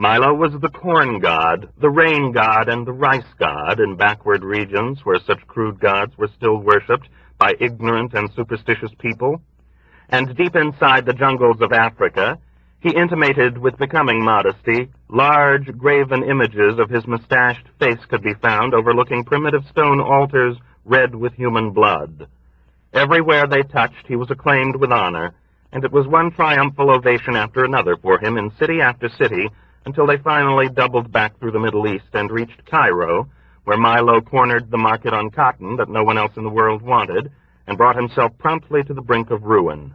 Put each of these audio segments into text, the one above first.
Milo was the corn god, the rain god, and the rice god in backward regions where such crude gods were still worshipped by ignorant and superstitious people. And deep inside the jungles of Africa, he intimated with becoming modesty, large graven images of his mustached face could be found overlooking primitive stone altars red with human blood. Everywhere they touched, he was acclaimed with honor, and it was one triumphal ovation after another for him in city after city, until they finally doubled back through the Middle East and reached Cairo, where Milo cornered the market on cotton that no one else in the world wanted, and brought himself promptly to the brink of ruin.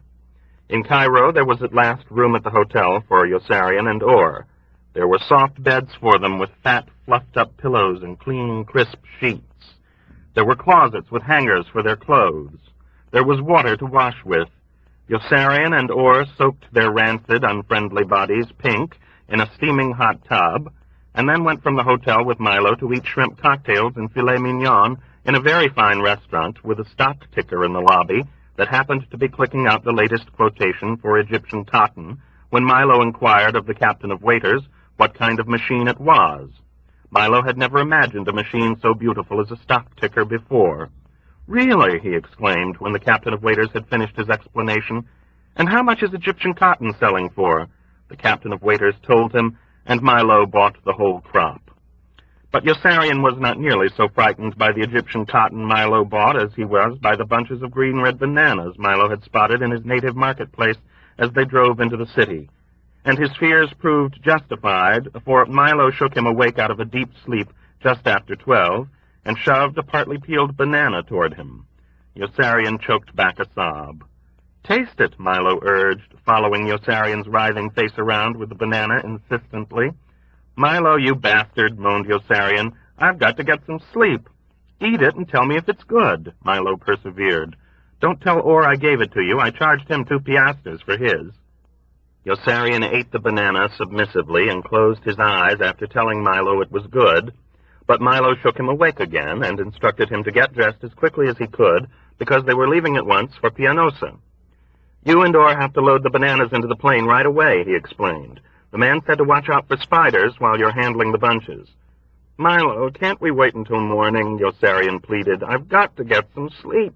In Cairo, there was at last room at the hotel for Yossarian and Orr. There were soft beds for them with fat, fluffed-up pillows and clean, crisp sheets. There were closets with hangers for their clothes. There was water to wash with. Yossarian and Orr soaked their rancid, unfriendly bodies pink in a steaming hot tub, and then went from the hotel with Milo to eat shrimp cocktails and filet mignon in a very fine restaurant with a stock ticker in the lobby that happened to be clicking out the latest quotation for Egyptian cotton when Milo inquired of the captain of waiters what kind of machine it was. Milo had never imagined a machine so beautiful as a stock ticker before. "Really?" he exclaimed when the captain of waiters had finished his explanation. "And how much is Egyptian cotton selling for?" The captain of waiters told him, and Milo bought the whole crop. But Yossarian was not nearly so frightened by the Egyptian cotton Milo bought as he was by the bunches of green-red bananas Milo had spotted in his native marketplace as they drove into the city. And his fears proved justified, for Milo shook him awake out of a deep sleep just after 12 and shoved a partly peeled banana toward him. Yossarian choked back a sob. "Taste it," Milo urged, following Yossarian's writhing face around with the banana insistently. "Milo, you bastard," moaned Yossarian. "I've got to get some sleep." "Eat it and tell me if it's good," Milo persevered. "Don't tell Orr I gave it to you. I charged him 2 piastres for his." Yossarian ate the banana submissively and closed his eyes after telling Milo it was good, but Milo shook him awake again and instructed him to get dressed as quickly as he could because they were leaving at once for Pianosa. "You and Orr have to load the bananas into the plane right away," he explained. "The man said to watch out for spiders while you're handling the bunches." "Milo, can't we wait until morning?" Yossarian pleaded. "I've got to get some sleep."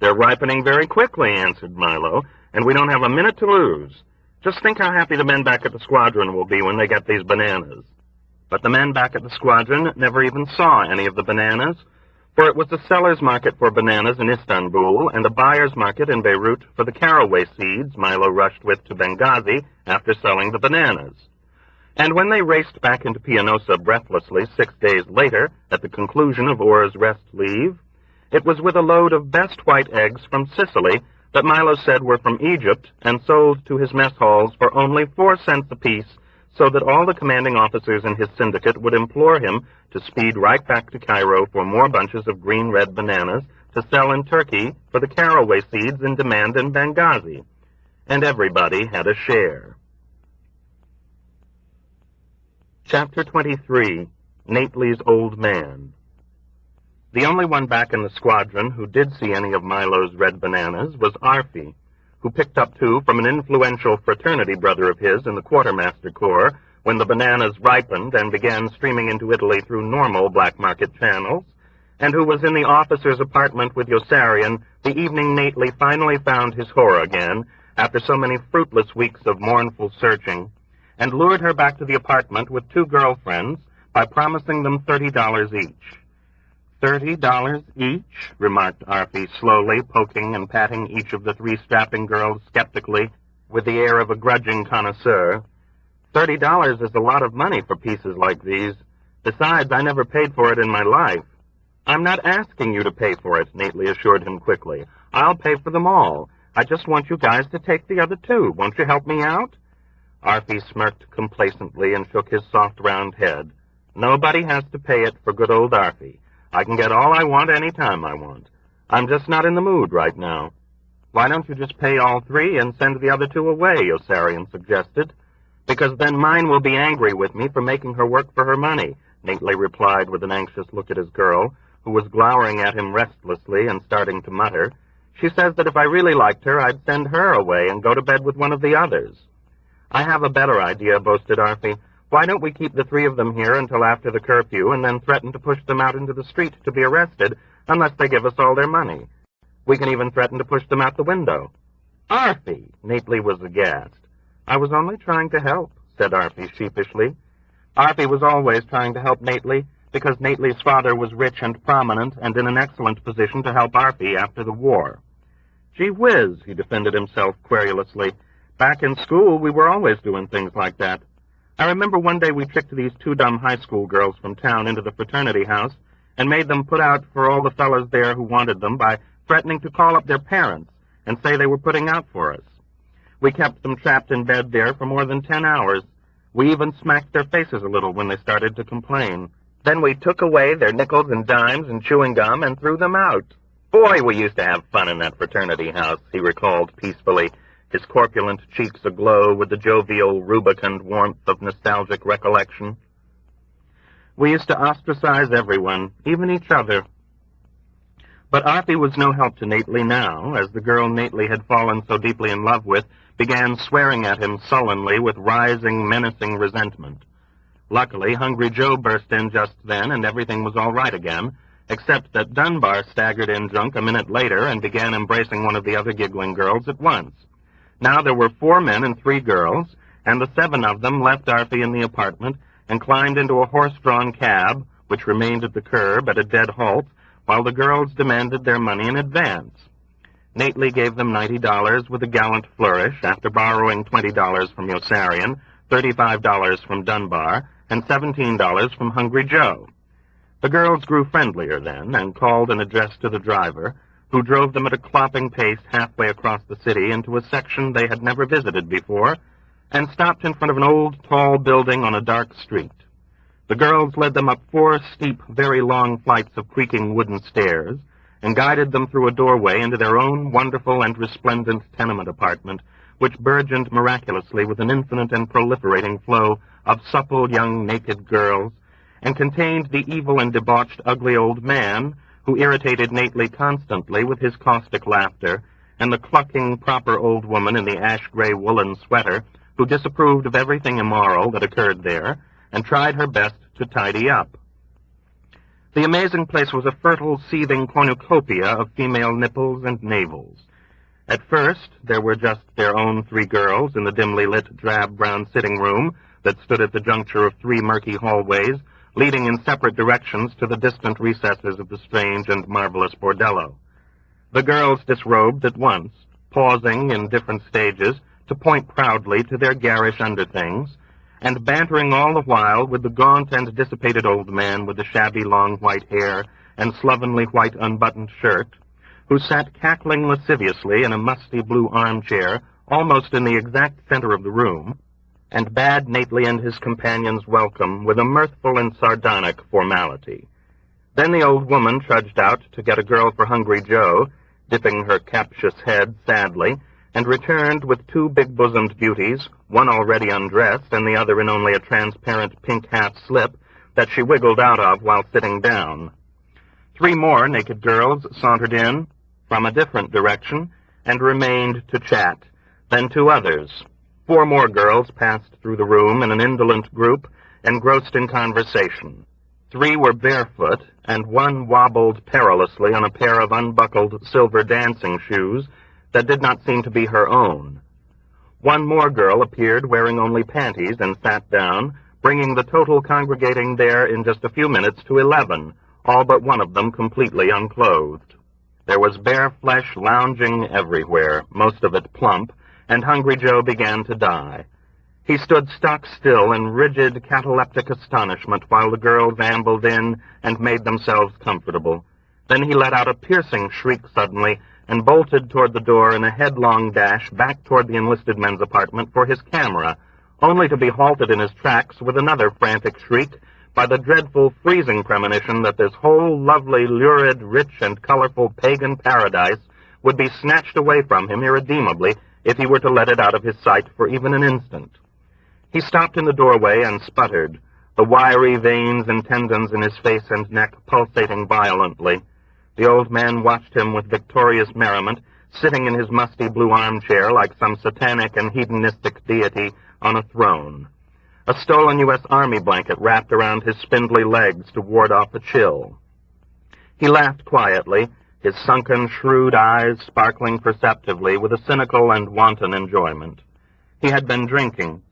"They're ripening very quickly," answered Milo, "and we don't have a minute to lose. Just think how happy the men back at the Squadron will be when they get these bananas." But the men back at the Squadron never even saw any of the bananas, for it was a seller's market for bananas in Istanbul and a buyer's market in Beirut for the caraway seeds Milo rushed with to Benghazi after selling the bananas. And when they raced back into Pianosa breathlessly 6 days later, at the conclusion of Orr's rest leave, it was with a load of best white eggs from Sicily that Milo said were from Egypt and sold to his mess halls for only 4 cents apiece, so that all the commanding officers in his syndicate would implore him to speed right back to Cairo for more bunches of green-red bananas to sell in Turkey for the caraway seeds in demand in Benghazi. And everybody had a share. Chapter 23, Nately's Old Man. The only one back in the Squadron who did see any of Milo's red bananas was Arfi, who picked up 2 from an influential fraternity brother of his in the Quartermaster Corps when the bananas ripened and began streaming into Italy through normal black market channels, and who was in the officer's apartment with Yossarian the evening Nately finally found his whore again after so many fruitless weeks of mournful searching, and lured her back to the apartment with 2 girlfriends by promising them $30 each. $30 each, remarked Arfi slowly, poking and patting each of the 3 strapping girls skeptically with the air of a grudging connoisseur. $30 is a lot of money for pieces like these. Besides, I never paid for it in my life. I'm not asking you to pay for it, Nately assured him quickly. I'll pay for them all. I just want you guys to take the other 2. Won't you help me out? Arfi smirked complacently and shook his soft round head. Nobody has to pay it for good old Arfi. I can get all I want any time I want. I'm just not in the mood right now. Why don't you just pay all 3 and send the other 2 away, Yossarian suggested. Because then mine will be angry with me for making her work for her money, Nately replied with an anxious look at his girl, who was glowering at him restlessly and starting to mutter. She says that if I really liked her, I'd send her away and go to bed with one of the others. I have a better idea, boasted Arfi. Why don't we keep the three of them here until after the curfew and then threaten to push them out into the street to be arrested unless they give us all their money? We can even threaten to push them out the window." "Arfie!" Nately was aghast. "I was only trying to help," said Arfie sheepishly. Arfie was always trying to help Nately because Nately's father was rich and prominent and in an excellent position to help Arfie after the war. "Gee whiz," he defended himself querulously. "Back in school, we were always doing things like that. I remember one day we tricked these two dumb high school girls from town into the fraternity house and made them put out for all the fellas there who wanted them by threatening to call up their parents and say they were putting out for us. We kept them trapped in bed there for more than 10 hours. We even smacked their faces a little when they started to complain. Then we took away their nickels and dimes and chewing gum and threw them out. Boy, we used to have fun in that fraternity house," he recalled peacefully, his corpulent cheeks aglow with the jovial, rubicund warmth of nostalgic recollection. "We used to ostracize everyone, even each other." But Arfie was no help to Nately now, as the girl Nately had fallen so deeply in love with began swearing at him sullenly with rising, menacing resentment. Luckily, Hungry Joe burst in just then, and everything was all right again, except that Dunbar staggered in drunk a minute later and began embracing one of the other giggling girls at once. Now there were 4 men and 3 girls, and the 7 of them left Arfie in the apartment and climbed into a horse-drawn cab, which remained at the curb at a dead halt, while the girls demanded their money in advance. Nately gave them $90 with a gallant flourish after borrowing $20 from Yossarian, $35 from Dunbar, and $17 from Hungry Joe. The girls grew friendlier then and called an address to the driver, who drove them at a clopping pace halfway across the city into a section they had never visited before, and stopped in front of an old, tall building on a dark street. The girls led them up 4 steep, very long flights of creaking wooden stairs, and guided them through a doorway into their own wonderful and resplendent tenement apartment, which burgeoned miraculously with an infinite and proliferating flow of supple young naked girls, and contained the evil and debauched ugly old man, who irritated Nately constantly with his caustic laughter, and the clucking, proper old woman in the ash-gray woolen sweater, who disapproved of everything immoral that occurred there, and tried her best to tidy up. The amazing place was a fertile, seething cornucopia of female nipples and navels. At first, there were just their own 3 girls in the dimly lit drab-brown sitting room that stood at the juncture of 3 murky hallways, leading in separate directions to the distant recesses of the strange and marvelous bordello. The girls disrobed at once, pausing in different stages to point proudly to their garish underthings, and bantering all the while with the gaunt and dissipated old man with the shabby long white hair and slovenly white unbuttoned shirt, who sat cackling lasciviously in a musty blue armchair almost in the exact center of the room, and bade Nately and his companions welcome with a mirthful and sardonic formality. Then the old woman trudged out to get a girl for Hungry Joe, dipping her captious head sadly, and returned with 2 big-bosomed beauties, one already undressed and the other in only a transparent pink half-slip that she wiggled out of while sitting down. 3 more naked girls sauntered in from a different direction and remained to chat. Then 2 others. 4 more girls passed through the room in an indolent group, engrossed in conversation. 3 were barefoot, and 1 wobbled perilously on a pair of unbuckled silver dancing shoes that did not seem to be her own. 1 more girl appeared wearing only panties and sat down, bringing the total congregating there in just a few minutes to 11, all but one of them completely unclothed. There was bare flesh lounging everywhere, most of it plump, and Hungry Joe began to die. He stood stock still in rigid, cataleptic astonishment while the girls ambled in and made themselves comfortable. Then he let out a piercing shriek suddenly and bolted toward the door in a headlong dash back toward the enlisted men's apartment for his camera, only to be halted in his tracks with another frantic shriek by the dreadful freezing premonition that this whole lovely, lurid, rich, and colorful pagan paradise would be snatched away from him irredeemably if he were to let it out of his sight for even an instant. He stopped in the doorway and sputtered, the wiry veins and tendons in his face and neck pulsating violently. The old man watched him with victorious merriment, sitting in his musty blue armchair like some satanic and hedonistic deity on a throne. a stolen U.S. Army blanket wrapped around his spindly legs to ward off the chill. He laughed quietly, his sunken, shrewd eyes sparkling perceptively with a cynical and wanton enjoyment. He had been drinking.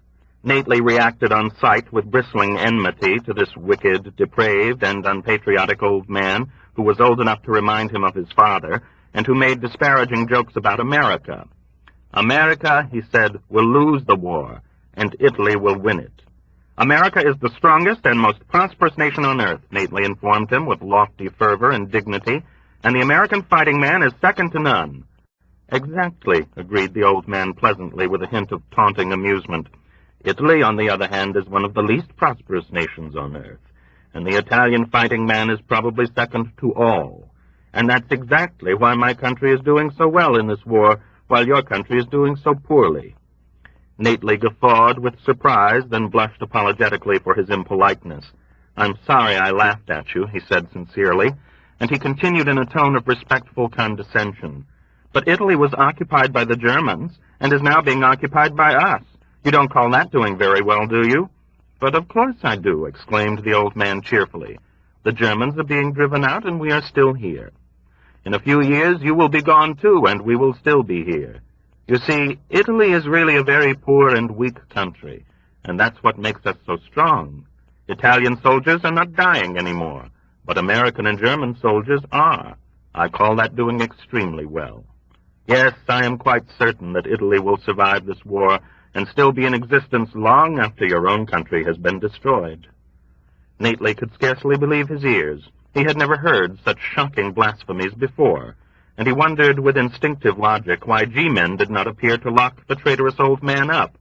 Nately reacted on sight with bristling enmity to this wicked, depraved, and unpatriotic old man who was old enough to remind him of his father, and who made disparaging jokes about America. America, he said, will lose the war, and Italy will win it. America is the strongest and most prosperous nation on earth, Nately informed him with lofty fervor and dignity, and the American fighting man is second to none. Exactly, agreed the old man pleasantly with a hint of taunting amusement. Italy, on the other hand, is one of the least prosperous nations on earth, and the Italian fighting man is probably second to all. And that's exactly why my country is doing so well in this war, while your country is doing so poorly. Nately guffawed with surprise, then blushed apologetically for his impoliteness. I'm sorry I laughed at you, he said sincerely, and he continued in a tone of respectful condescension. But Italy was occupied by the Germans, and is now being occupied by us. You don't call that doing very well, do you? But of course I do, exclaimed the old man cheerfully. The Germans are being driven out, and we are still here. In a few years you will be gone too, and we will still be here. You see, Italy is really a very poor and weak country, and that's what makes us so strong. Italian soldiers are not dying anymore, but American and German soldiers are. I call that doing extremely well. Yes, I am quite certain that Italy will survive this war and still be in existence long after your own country has been destroyed. Nately could scarcely believe his ears. He had never heard such shocking blasphemies before, and he wondered with instinctive logic why G-men did not appear to lock the traitorous old man up.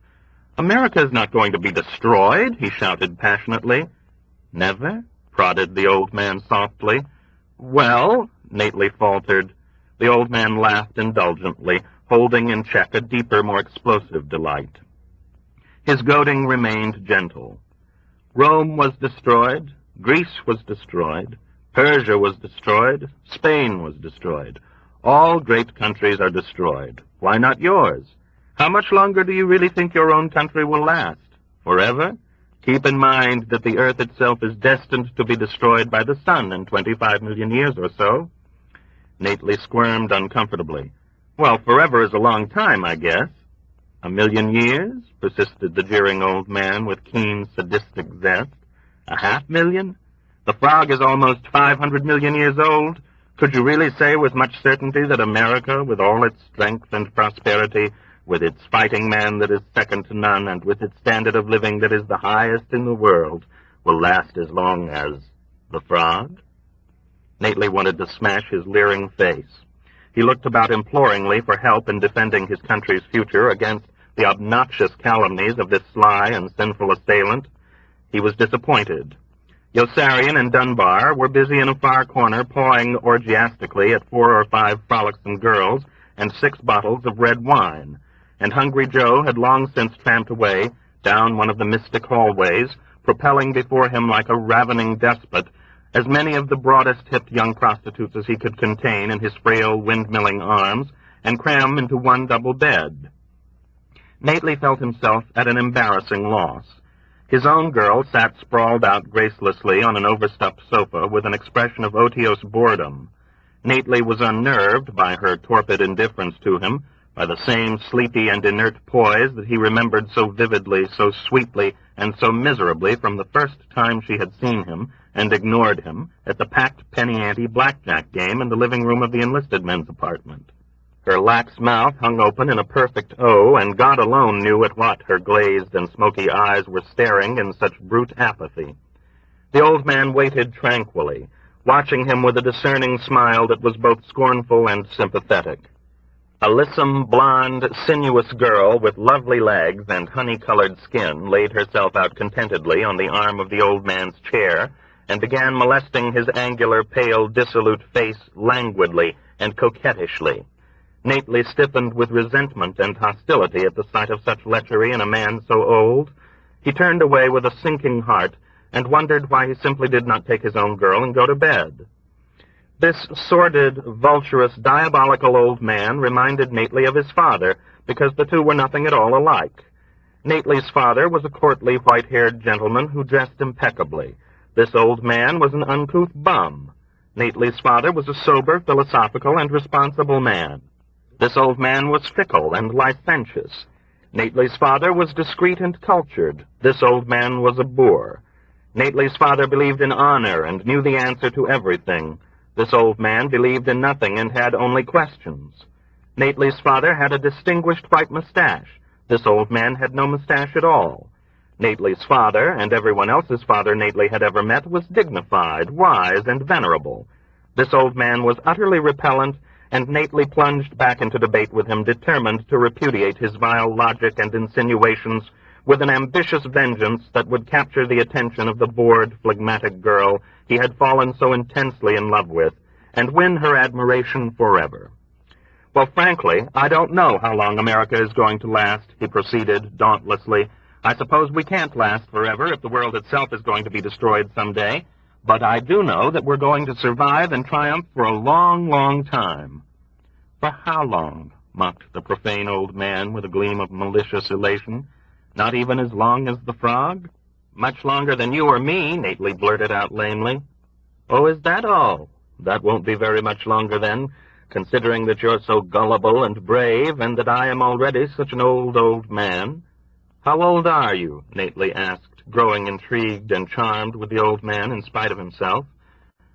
America is not going to be destroyed, he shouted passionately. Never? Prodded the old man softly. Well, Nately faltered. The old man laughed indulgently, holding in check a deeper, more explosive delight. His goading remained gentle. Rome was destroyed, Greece was destroyed, Persia was destroyed, Spain was destroyed. All great countries are destroyed. Why not yours? How much longer do you really think your own country will last? Forever? Keep in mind that the earth itself is destined to be destroyed by the sun in 25 million years or so. Nately squirmed uncomfortably. Well, forever is a long time, I guess. 1,000,000 years? Persisted the jeering old man with keen, sadistic zest. 500,000? The frog is almost 500 million years old. Could you really say with much certainty that America, with all its strength and prosperity, with its fighting man that is second to none, and with its standard of living that is the highest in the world, will last as long as the frog? Nately wanted to smash his leering face. He looked about imploringly for help in defending his country's future against the obnoxious calumnies of this sly and sinful assailant. He was disappointed. Yossarian and Dunbar were busy in a far corner pawing orgiastically at 4 or 5 frolicsome girls and 6 bottles of red wine, and Hungry Joe had long since tramped away down one of the mystic hallways, propelling before him like a ravening despot as many of the broadest-hipped young prostitutes as he could contain in his frail, windmilling arms and cram into one double bed. Nately felt himself at an embarrassing loss. His own girl sat sprawled out gracelessly on an overstuffed sofa with an expression of otiose boredom. Nately was unnerved by her torpid indifference to him, by the same sleepy and inert poise that he remembered so vividly, so sweetly, and so miserably from the first time she had seen him and ignored him at the packed penny-ante blackjack game in the living room of the enlisted men's apartment. Her lax mouth hung open in a perfect O, and God alone knew at what her glazed and smoky eyes were staring in such brute apathy. The old man waited tranquilly, watching him with a discerning smile that was both scornful and sympathetic. A lissom, blonde, sinuous girl with lovely legs and honey-colored skin laid herself out contentedly on the arm of the old man's chair and began molesting his angular, pale, dissolute face languidly and coquettishly. Nately stiffened with resentment and hostility at the sight of such lechery in a man so old. He turned away with a sinking heart and wondered why he simply did not take his own girl and go to bed. This sordid, vulturous, diabolical old man reminded Nately of his father, because the two were nothing at all alike. Nately's father was a courtly, white-haired gentleman who dressed impeccably. This old man was an uncouth bum. Nately's father was a sober, philosophical, and responsible man. This old man was fickle and licentious. Nately's father was discreet and cultured. This old man was a boor. Nately's father believed in honor and knew the answer to everything. This old man believed in nothing and had only questions. Nately's father had a distinguished white mustache. This old man had no mustache at all. Nately's father, and everyone else's father Nately had ever met, was dignified, wise, and venerable. This old man was utterly repellent, and Nately plunged back into debate with him, determined to repudiate his vile logic and insinuations with an ambitious vengeance that would capture the attention of the bored, phlegmatic girl he had fallen so intensely in love with, and win her admiration forever. "Well, frankly, I don't know how long America is going to last," he proceeded dauntlessly. "I suppose we can't last forever if the world itself is going to be destroyed someday, but I do know that we're going to survive and triumph for a long, long time." "For how long?" mocked the profane old man with a gleam of malicious elation. "Not even as long as the frog?" "Much longer than you or me," Nately blurted out lamely. "Oh, is that all? That won't be very much longer then, considering that you're so gullible and brave, and that I am already such an old man." "How old are you?" Nately asked, growing intrigued and charmed with the old man in spite of himself.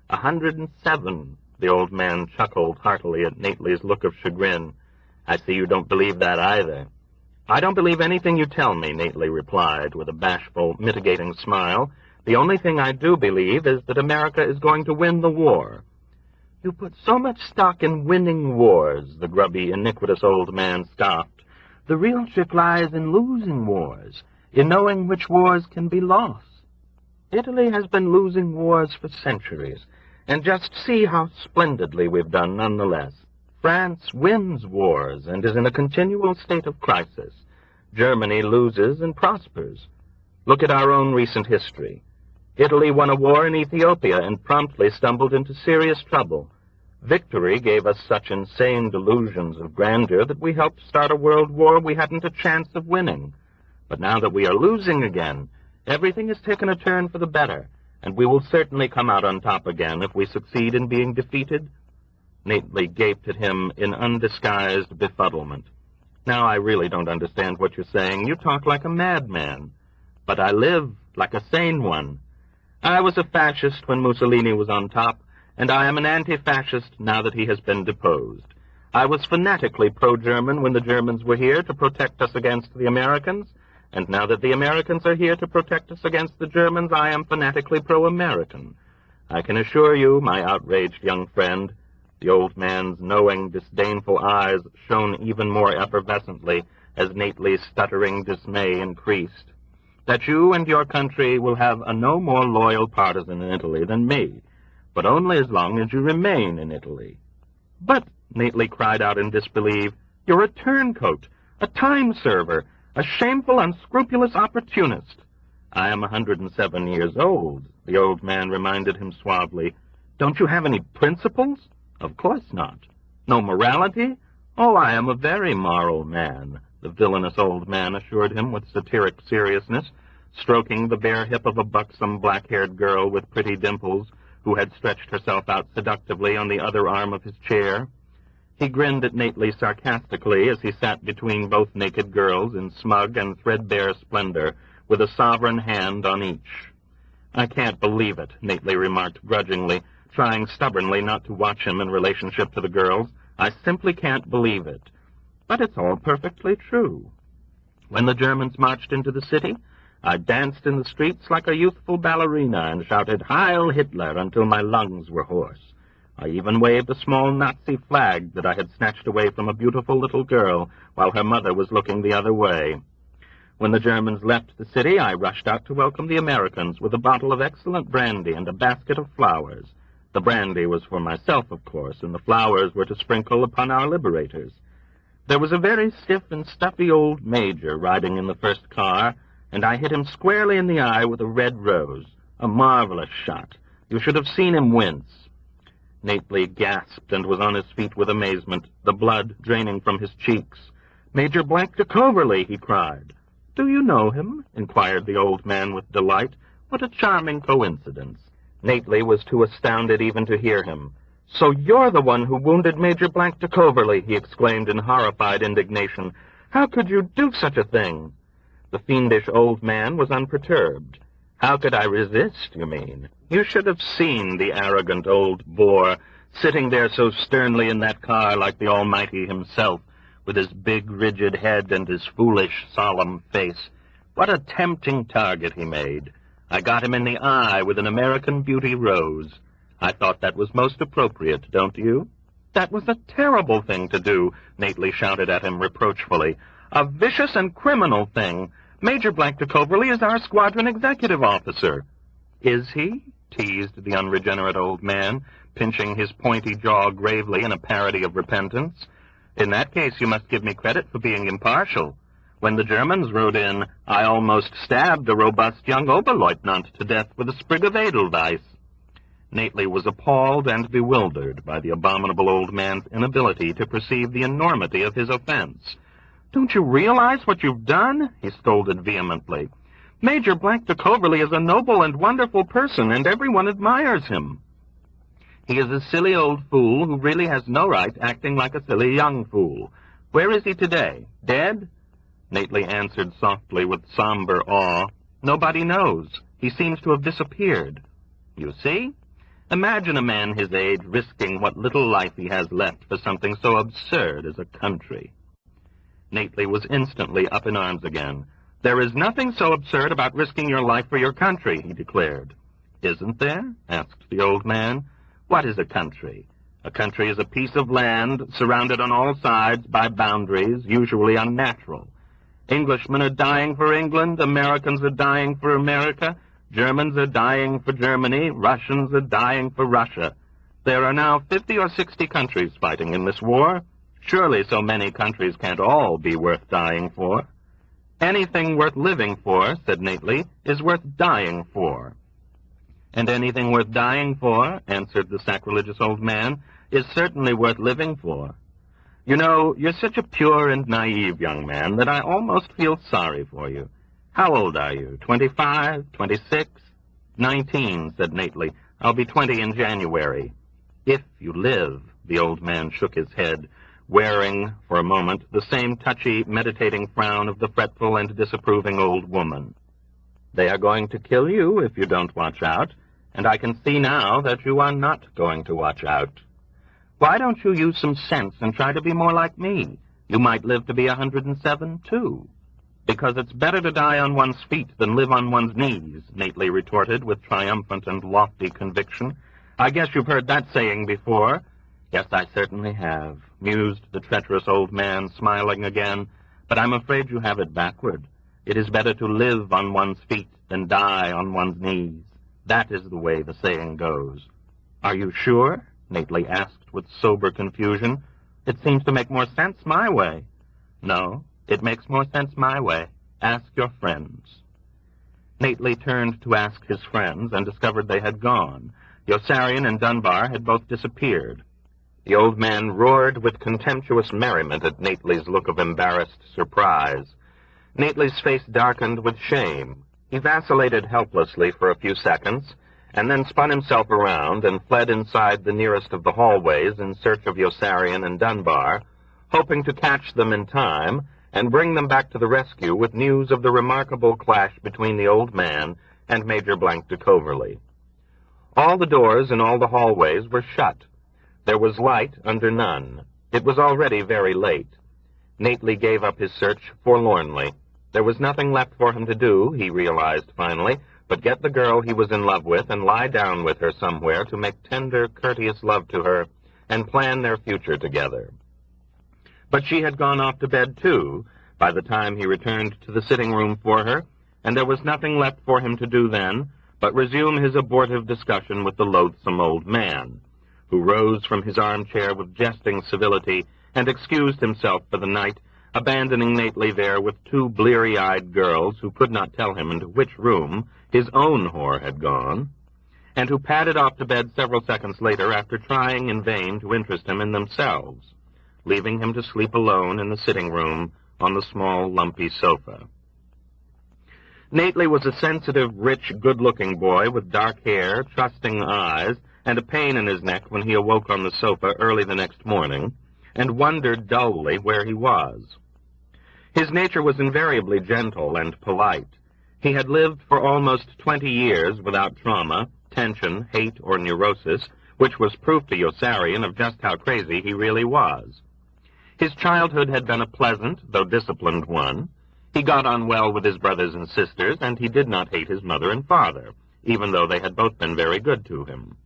107. The old man chuckled heartily at Nately's look of chagrin. "I see you don't believe that either." "I don't believe anything you tell me," Nately replied, with a bashful, mitigating smile. "The only thing I do believe is that America is going to win the war." "You put so much stock in winning wars," the grubby, iniquitous old man scoffed. "The real trick lies in losing wars, in knowing which wars can be lost. Italy has been losing wars for centuries, and just see how splendidly we've done nonetheless. France wins wars and is in a continual state of crisis. Germany loses and prospers. Look at our own recent history. Italy won a war in Ethiopia and promptly stumbled into serious trouble. Victory gave us such insane delusions of grandeur that we helped start a world war we hadn't a chance of winning. But now that we are losing again, everything has taken a turn for the better, and we will certainly come out on top again if we succeed in being defeated." Nately gaped at him in undisguised befuddlement. "Now I really don't understand what you're saying. You talk like a madman." "But I live like a sane one. I was a fascist when Mussolini was on top, and I am an anti-fascist now that he has been deposed. I was fanatically pro-German when the Germans were here to protect us against the Americans, and now that the Americans are here to protect us against the Germans, I am fanatically pro-American. I can assure you, my outraged young friend," the old man's knowing, disdainful eyes shone even more effervescently as Nately's stuttering dismay increased, "that you and your country will have a no more loyal partisan in Italy than me, but only as long as you remain in Italy." "But," Nately cried out in disbelief, "you're a turncoat, a time-server, a shameful, unscrupulous opportunist." "I am 107 years old," the old man reminded him suavely. "Don't you have any principles?" "Of course not." "No morality?" "Oh, I am a very moral man," the villainous old man assured him with satiric seriousness, stroking the bare hip of a buxom, black-haired girl with pretty dimples, who had stretched herself out seductively on the other arm of his chair. He grinned at Nately sarcastically as he sat between both naked girls in smug and threadbare splendor, with a sovereign hand on each. "I can't believe it," Nately remarked grudgingly, trying stubbornly not to watch him in relationship to the girls. "I simply can't believe it. But it's all perfectly true. When the Germans marched into the city, I danced in the streets like a youthful ballerina and shouted 'Heil Hitler' until my lungs were hoarse. I even waved a small Nazi flag that I had snatched away from a beautiful little girl while her mother was looking the other way. When the Germans left the city, I rushed out to welcome the Americans with a bottle of excellent brandy and a basket of flowers. The brandy was for myself, of course, and the flowers were to sprinkle upon our liberators. There was a very stiff and stuffy old major riding in the first car, and I hit him squarely in the eye with a red rose. A marvelous shot. You should have seen him wince." Nately gasped and was on his feet with amazement, the blood draining from his cheeks. "Major Blank de Coverley!" he cried. "Do you know him?" inquired the old man with delight. "What a charming coincidence." Nately was too astounded even to hear him. "So you're the one who wounded Major Blank de Coverley," he exclaimed in horrified indignation. "How could you do such a thing?" The fiendish old man was unperturbed. "How could I resist, you mean? You should have seen the arrogant old boor, sitting there so sternly in that car like the Almighty himself, with his big, rigid head and his foolish, solemn face. What a tempting target he made. I got him in the eye with an American Beauty rose. I thought that was most appropriate, don't you?" "That was a terrible thing to do," Nately shouted at him reproachfully. "A vicious and criminal thing. Major Blank de Coverley is our squadron executive officer." "Is he?" teased the unregenerate old man, pinching his pointy jaw gravely in a parody of repentance. "In that case, you must give me credit for being impartial. When the Germans rode in, I almost stabbed a robust young Oberleutnant to death with a sprig of Edelweiss." Nately was appalled and bewildered by the abominable old man's inability to perceive the enormity of his offense. "Don't you realize what you've done?" he scolded vehemently. "Major Blank de Coverley is a noble and wonderful person, and everyone admires him." "He is a silly old fool who really has no right acting like a silly young fool. Where is he today? Dead?" Nately answered softly with somber awe. "Nobody knows. He seems to have disappeared." "You see? Imagine a man his age risking what little life he has left for something so absurd as a country." Nately was instantly up in arms again. "There is nothing so absurd about risking your life for your country," he declared. "Isn't there?" asked the old man. "What is a country? A country is a piece of land surrounded on all sides by boundaries, usually unnatural. Englishmen are dying for England, Americans are dying for America, Germans are dying for Germany, Russians are dying for Russia. There are now 50 or 60 countries fighting in this war. Surely so many countries can't all be worth dying for." "Anything worth living for," said Nately, "is worth dying for." "And anything worth dying for," answered the sacrilegious old man, "is certainly worth living for. You know, you're such a pure and naive young man that I almost feel sorry for you. How old are you? 25? 26? 19, said Nately. "I'll be 20 in January." "If you live," the old man shook his head, wearing, for a moment, the same touchy, meditating frown of the fretful and disapproving old woman. "They are going to kill you if you don't watch out, and I can see now that you are not going to watch out. Why don't you use some sense and try to be more like me? You might live to be 107, too." "Because it's better to die on one's feet than live on one's knees," Nately retorted with triumphant and lofty conviction. "I guess you've heard that saying before." "Yes, I certainly have," mused the treacherous old man, smiling again. "But I'm afraid you have it backward. It is better to live on one's feet than die on one's knees. That is the way the saying goes." "Are you sure?" Nately asked with sober confusion. "It seems to make more sense my way." "No, it makes more sense my way. Ask your friends." Nately turned to ask his friends and discovered they had gone. Yossarian and Dunbar had both disappeared. The old man roared with contemptuous merriment at Nately's look of embarrassed surprise. Nately's face darkened with shame. He vacillated helplessly for a few seconds, and then spun himself around and fled inside the nearest of the hallways in search of Yossarian and Dunbar, hoping to catch them in time and bring them back to the rescue with news of the remarkable clash between the old man and Major Blank de Coverley. All the doors in all the hallways were shut. There was light under none. It was already very late. Nately gave up his search forlornly. There was nothing left for him to do, he realized finally, but get the girl he was in love with and lie down with her somewhere to make tender, courteous love to her and plan their future together. But she had gone off to bed, too, by the time he returned to the sitting room for her, and there was nothing left for him to do then but resume his abortive discussion with the loathsome old man, who rose from his armchair with jesting civility and excused himself for the night, abandoning Nately there with two bleary-eyed girls who could not tell him into which room his own whore had gone, and who padded off to bed several seconds later after trying in vain to interest him in themselves, leaving him to sleep alone in the sitting room on the small, lumpy sofa. Nately was a sensitive, rich, good-looking boy with dark hair, trusting eyes, and a pain in his neck when he awoke on the sofa early the next morning, and wondered dully where he was. His nature was invariably gentle and polite. He had lived for almost 20 years without trauma, tension, hate, or neurosis, which was proof to Yossarian of just how crazy he really was. His childhood had been a pleasant, though disciplined one. He got on well with his brothers and sisters, and he did not hate his mother and father, even though they had both been very good to him.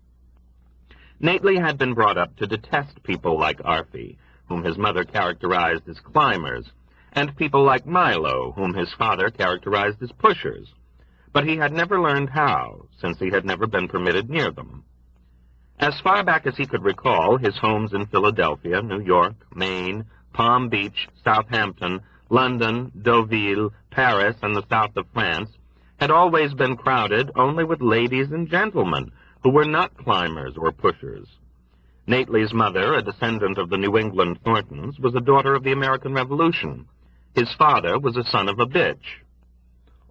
Nately had been brought up to detest people like Arfi, whom his mother characterized as climbers, and people like Milo, whom his father characterized as pushers. But he had never learned how, since he had never been permitted near them. As far back as he could recall, his homes in Philadelphia, New York, Maine, Palm Beach, Southampton, London, Deauville, Paris, and the south of France had always been crowded only with ladies and gentlemen who were not climbers or pushers. Nately's mother, a descendant of the New England Thorntons, was a daughter of the American Revolution. His father was a son of a bitch.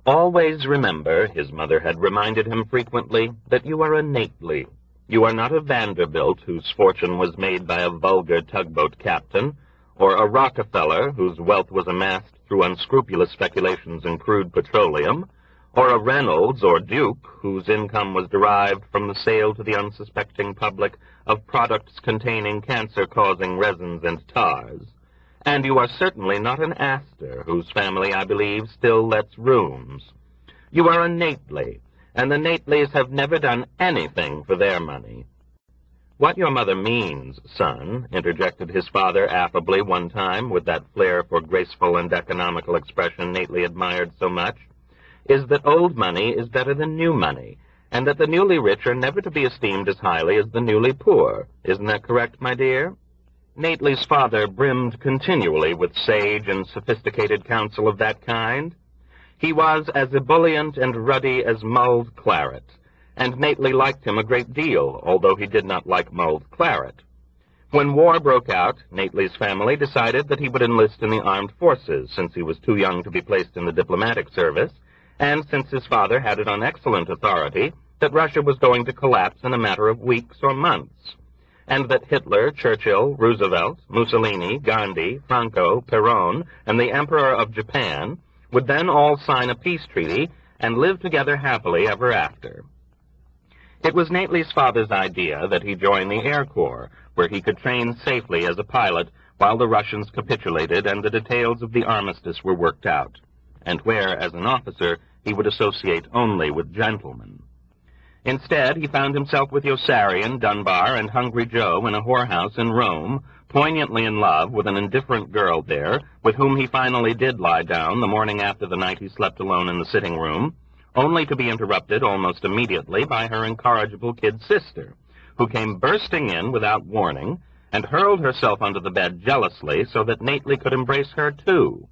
Always remember, his mother had reminded him frequently, that you are a Nately. You are not a Vanderbilt whose fortune was made by a vulgar tugboat captain, or a Rockefeller whose wealth was amassed through unscrupulous speculations in crude petroleum, or a Reynolds or Duke whose income was derived from the sale to the unsuspecting public of products containing cancer-causing resins and tars. And you are certainly not an Astor, whose family, I believe, still lets rooms. You are a Nately, and the Nateleys have never done anything for their money. What your mother means, son, interjected his father affably one time with that flair for graceful and economical expression Nately admired so much, is that old money is better than new money, and that the newly rich are never to be esteemed as highly as the newly poor. Isn't that correct, my dear? Nately's father brimmed continually with sage and sophisticated counsel of that kind. He was as ebullient and ruddy as mulled claret, and Nately liked him a great deal, although he did not like mulled claret. When war broke out, Nately's family decided that he would enlist in the armed forces, since he was too young to be placed in the diplomatic service, and since his father had it on excellent authority that Russia was going to collapse in a matter of weeks or months, and that Hitler, Churchill, Roosevelt, Mussolini, Gandhi, Franco, Perón, and the Emperor of Japan would then all sign a peace treaty and live together happily ever after. It was Nately's father's idea that he join the Air Corps, where he could train safely as a pilot while the Russians capitulated and the details of the armistice were worked out, and where, as an officer, he would associate only with gentlemen. Instead, he found himself with Yossarian, Dunbar, and Hungry Joe in a whorehouse in Rome, poignantly in love with an indifferent girl there, with whom he finally did lie down the morning after the night he slept alone in the sitting room, only to be interrupted almost immediately by her incorrigible kid sister, who came bursting in without warning and hurled herself onto the bed jealously so that Nately could embrace her too.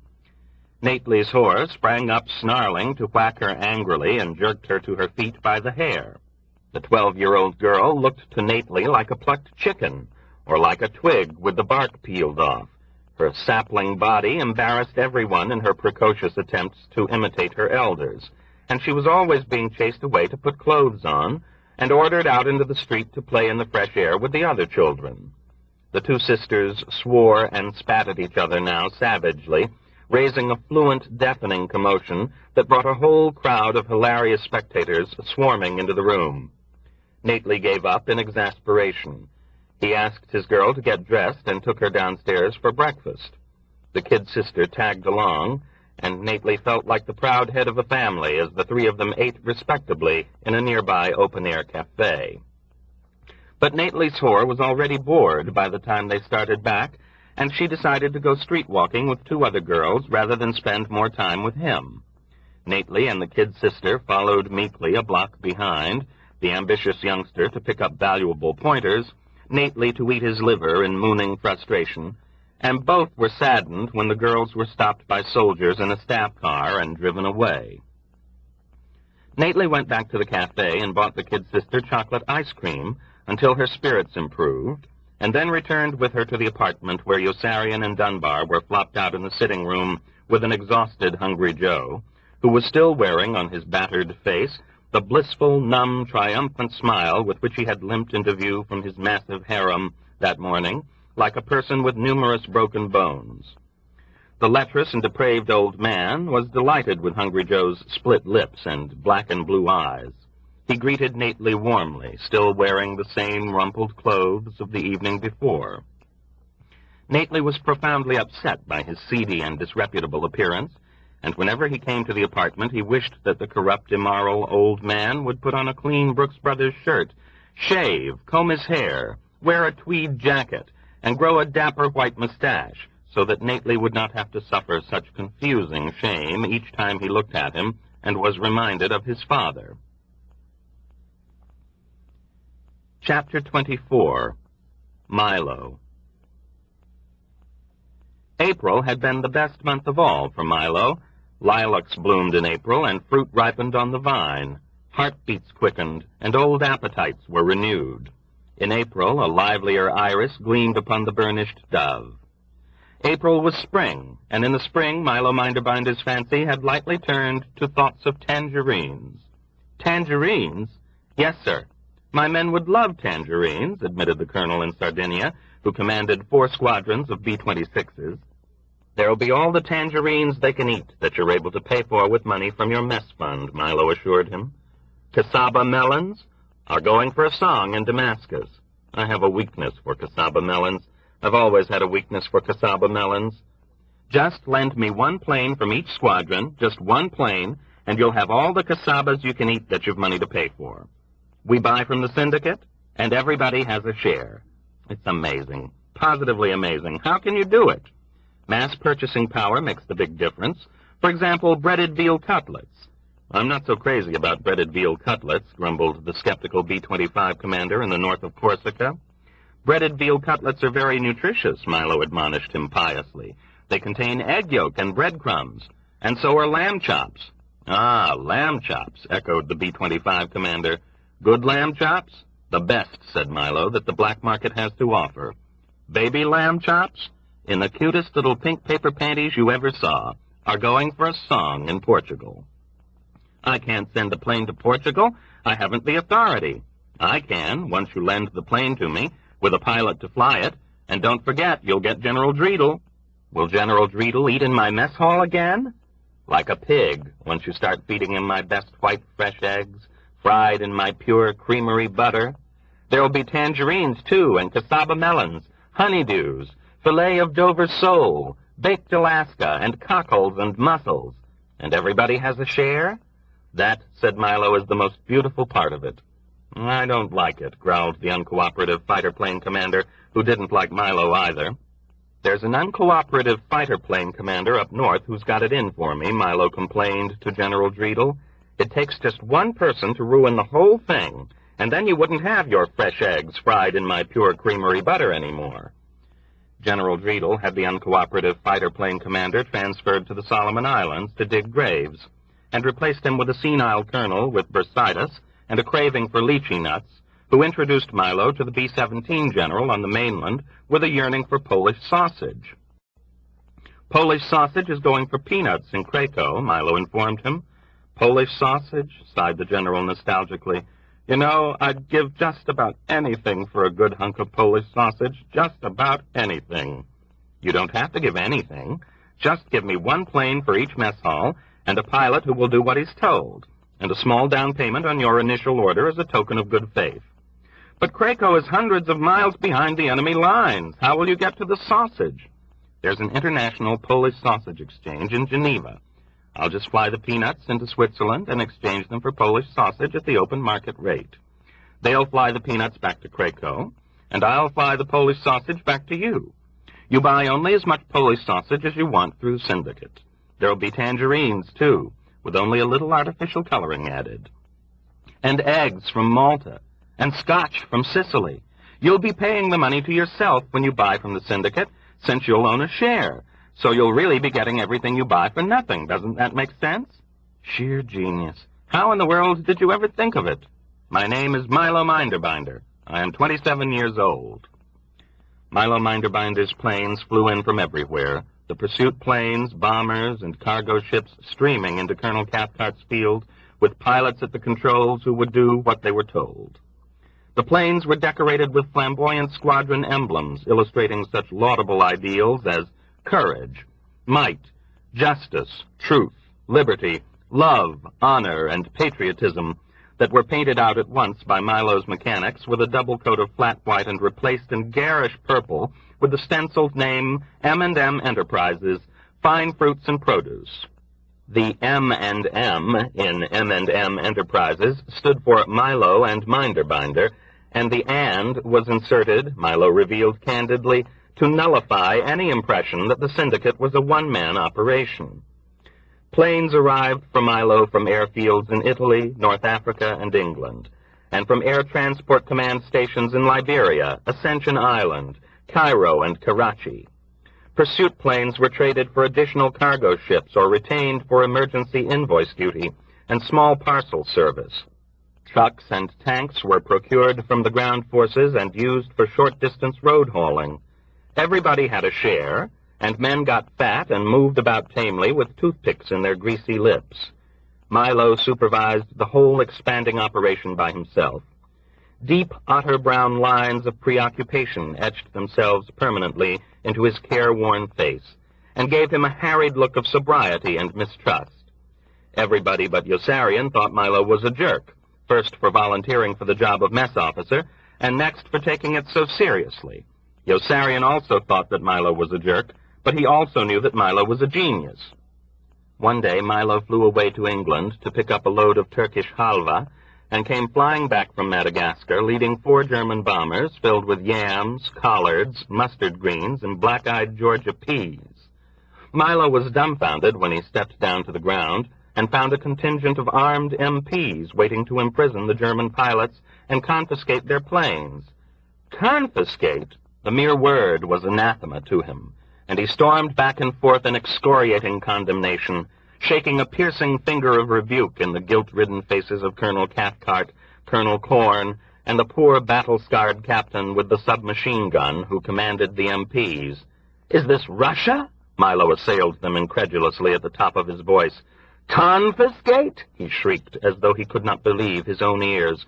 Nately's whore sprang up snarling to whack her angrily and jerked her to her feet by the hair. The 12-year-old girl looked to Nately like a plucked chicken, or like a twig with the bark peeled off. Her sapling body embarrassed everyone in her precocious attempts to imitate her elders, and she was always being chased away to put clothes on, and ordered out into the street to play in the fresh air with the other children. The two sisters swore and spat at each other now savagely, raising a fluent, deafening commotion that brought a whole crowd of hilarious spectators swarming into the room. Nately gave up in exasperation. He asked his girl to get dressed and took her downstairs for breakfast. The kid sister tagged along, and Nately felt like the proud head of a family as the three of them ate respectably in a nearby open-air cafe. But Nately's whore was already bored by the time they started back, and she decided to go street walking with two other girls rather than spend more time with him. Nately and the kid sister followed meekly a block behind, the ambitious youngster to pick up valuable pointers, Nately to eat his liver in mooning frustration, and both were saddened when the girls were stopped by soldiers in a staff car and driven away. Nately went back to the cafe and bought the kid sister chocolate ice cream until her spirits improved, and then returned with her to the apartment where Yossarian and Dunbar were flopped out in the sitting room with an exhausted Hungry Joe, who was still wearing on his battered face the blissful, numb, triumphant smile with which he had limped into view from his massive harem that morning, like a person with numerous broken bones. The lecherous and depraved old man was delighted with Hungry Joe's split lips and black and blue eyes. He greeted Nately warmly, still wearing the same rumpled clothes of the evening before. Nately was profoundly upset by his seedy and disreputable appearance, and whenever he came to the apartment he wished that the corrupt, immoral old man would put on a clean Brooks Brothers shirt, shave, comb his hair, wear a tweed jacket, and grow a dapper white mustache, so that Nately would not have to suffer such confusing shame each time he looked at him and was reminded of his father. Chapter 24. Milo. April had been the best month of all for Milo. Lilacs bloomed in April, and fruit ripened on the vine. Heartbeats quickened, and old appetites were renewed. In April, a livelier iris gleamed upon the burnished dove. April was spring, and in the spring Milo Minderbinder's fancy had lightly turned to thoughts of tangerines. Tangerines? Yes, sir. My men would love tangerines, admitted the colonel in Sardinia, who commanded 4 squadrons of B-26s. There'll be all the tangerines they can eat that you're able to pay for with money from your mess fund, Milo assured him. Cassava melons are going for a song in Damascus. I have a weakness for cassava melons. I've always had a weakness for cassava melons. Just lend me 1 plane from each squadron, just 1 plane, and you'll have all the cassavas you can eat that you've money to pay for. We buy from the syndicate, and everybody has a share. It's amazing, positively amazing. How can you do it? Mass purchasing power makes the big difference. For example, breaded veal cutlets. I'm not so crazy about breaded veal cutlets, grumbled the skeptical B-25 commander in the north of Corsica. Breaded veal cutlets are very nutritious, Milo admonished him piously. They contain egg yolk and breadcrumbs, and so are lamb chops. Ah, lamb chops, echoed the B-25 commander. Good lamb chops? The best, said Milo, that the black market has to offer. Baby lamb chops, in the cutest little pink paper panties you ever saw, are going for a song in Portugal. I can't send a plane to Portugal. I haven't the authority. I can, once you lend the plane to me, with a pilot to fly it, and don't forget, you'll get General Dreedle. Will General Dreedle eat in my mess hall again? Like a pig, once you start feeding him my best white fresh eggs, fried in my pure creamery butter. There'll be tangerines, too, and cassava melons, honeydews, filet of Dover sole, baked Alaska, and cockles and mussels. And everybody has a share? That, said Milo, is the most beautiful part of it. I don't like it, growled the uncooperative fighter plane commander, who didn't like Milo either. There's an uncooperative fighter plane commander up north who's got it in for me, Milo complained to General Dreedle. It takes just 1 person to ruin the whole thing, and then you wouldn't have your fresh eggs fried in my pure creamery butter anymore. General Dreedle had the uncooperative fighter plane commander transferred to the Solomon Islands to dig graves, and replaced him with a senile colonel with bursitis and a craving for lychee nuts, who introduced Milo to the B-17 general on the mainland with a yearning for Polish sausage. Polish sausage is going for peanuts in Krakow, Milo informed him. Polish sausage, sighed the general nostalgically. You know, I'd give just about anything for a good hunk of Polish sausage, just about anything. You don't have to give anything. Just give me 1 plane for each mess hall, and a pilot who will do what he's told, and a small down payment on your initial order as a token of good faith. But Krakow is hundreds of miles behind the enemy lines. How will you get to the sausage? There's an international Polish sausage exchange in Geneva. I'll just fly the peanuts into Switzerland and exchange them for Polish sausage at the open market rate. They'll fly the peanuts back to Krakow, and I'll fly the Polish sausage back to you. You buy only as much Polish sausage as you want through the syndicate. There'll be tangerines, too, with only a little artificial coloring added. And eggs from Malta, and scotch from Sicily. You'll be paying the money to yourself when you buy from the syndicate, since you'll own a share. So you'll really be getting everything you buy for nothing. Doesn't that make sense? Sheer genius. How in the world did you ever think of it? My name is Milo Minderbinder. I am 27 years old. Milo Minderbinder's planes flew in from everywhere, the pursuit planes, bombers, and cargo ships streaming into Colonel Cathcart's field with pilots at the controls who would do what they were told. The planes were decorated with flamboyant squadron emblems illustrating such laudable ideals as courage, might, justice, truth, liberty, love, honor, and patriotism that were painted out at once by Milo's mechanics with a double coat of flat white and replaced in garish purple with the stenciled name M&M Enterprises, Fine Fruits and Produce. The M&M in M&M Enterprises stood for Milo and Minderbinder, and the and was inserted, Milo revealed candidly, to nullify any impression that the syndicate was a one-man operation. Planes arrived for Milo from airfields in Italy, North Africa, and England, and from air transport command stations in Liberia, Ascension Island, Cairo, and Karachi. Pursuit planes were traded for additional cargo ships or retained for emergency invoice duty and small parcel service. Trucks and tanks were procured from the ground forces and used for short-distance road hauling. Everybody had a share, and men got fat and moved about tamely with toothpicks in their greasy lips. Milo supervised the whole expanding operation by himself. Deep, otter-brown lines of preoccupation etched themselves permanently into his careworn face, and gave him a harried look of sobriety and mistrust. Everybody but Yossarian thought Milo was a jerk, first for volunteering for the job of mess officer, and next for taking it so seriously. Yossarian also thought that Milo was a jerk, but he also knew that Milo was a genius. One day, Milo flew away to England to pick up a load of Turkish halva, and came flying back from Madagascar, leading 4 German bombers filled with yams, collards, mustard greens, and black-eyed Georgia peas. Milo was dumbfounded when he stepped down to the ground and found a contingent of armed MPs waiting to imprison the German pilots and confiscate their planes. Confiscate? The mere word was anathema to him, and he stormed back and forth in excoriating condemnation, shaking a piercing finger of rebuke in the guilt-ridden faces of Colonel Cathcart, Colonel Corn, and the poor battle-scarred captain with the submachine gun who commanded the MPs. "Is this Russia?" Milo assailed them incredulously at the top of his voice. "Confiscate?" he shrieked, as though he could not believe his own ears.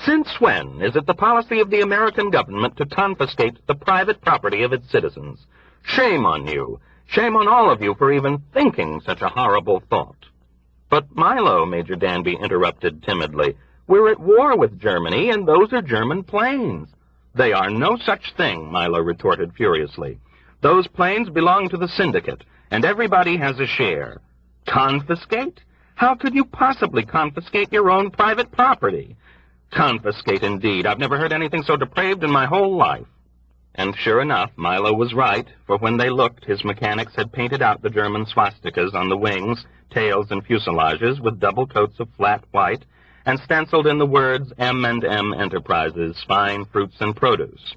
"Since when is it the policy of the American government to confiscate the private property of its citizens? Shame on you! Shame on all of you for even thinking such a horrible thought." "But Milo," Major Danby interrupted timidly, "we're at war with Germany, and those are German planes." "They are no such thing," Milo retorted furiously. "Those planes belong to the syndicate, and everybody has a share." "Confiscate? How could you possibly confiscate your own private property?" "Confiscate, indeed. I've never heard anything so depraved in my whole life." And sure enough, Milo was right, for when they looked, his mechanics had painted out the German swastikas on the wings, tails, and fuselages with double coats of flat white, and stenciled in the words M&M Enterprises, Fine Fruits and Produce.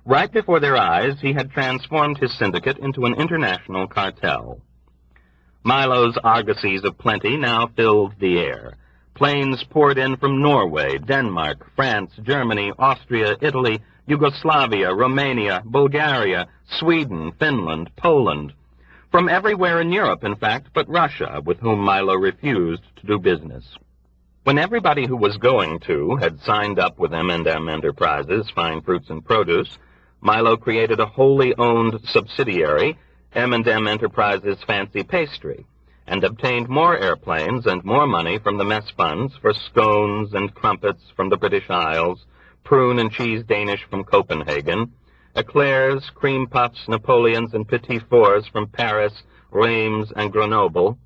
Right before their eyes, he had transformed his syndicate into an international cartel. Milo's argosies of plenty now filled the air. Planes poured in from Norway, Denmark, France, Germany, Austria, Italy, Yugoslavia, Romania, Bulgaria, Sweden, Finland, Poland. From everywhere in Europe, in fact, but Russia, with whom Milo refused to do business. When everybody who was going to had signed up with M&M Enterprises, Fine Fruits and Produce, Milo created a wholly owned subsidiary, M&M Enterprises Fancy Pastry, and obtained more airplanes and more money from the mess funds for scones and crumpets from the British Isles, prune and cheese Danish from Copenhagen, eclairs, cream puffs, Napoleons, and petit fours from Paris, Reims, and Grenoble,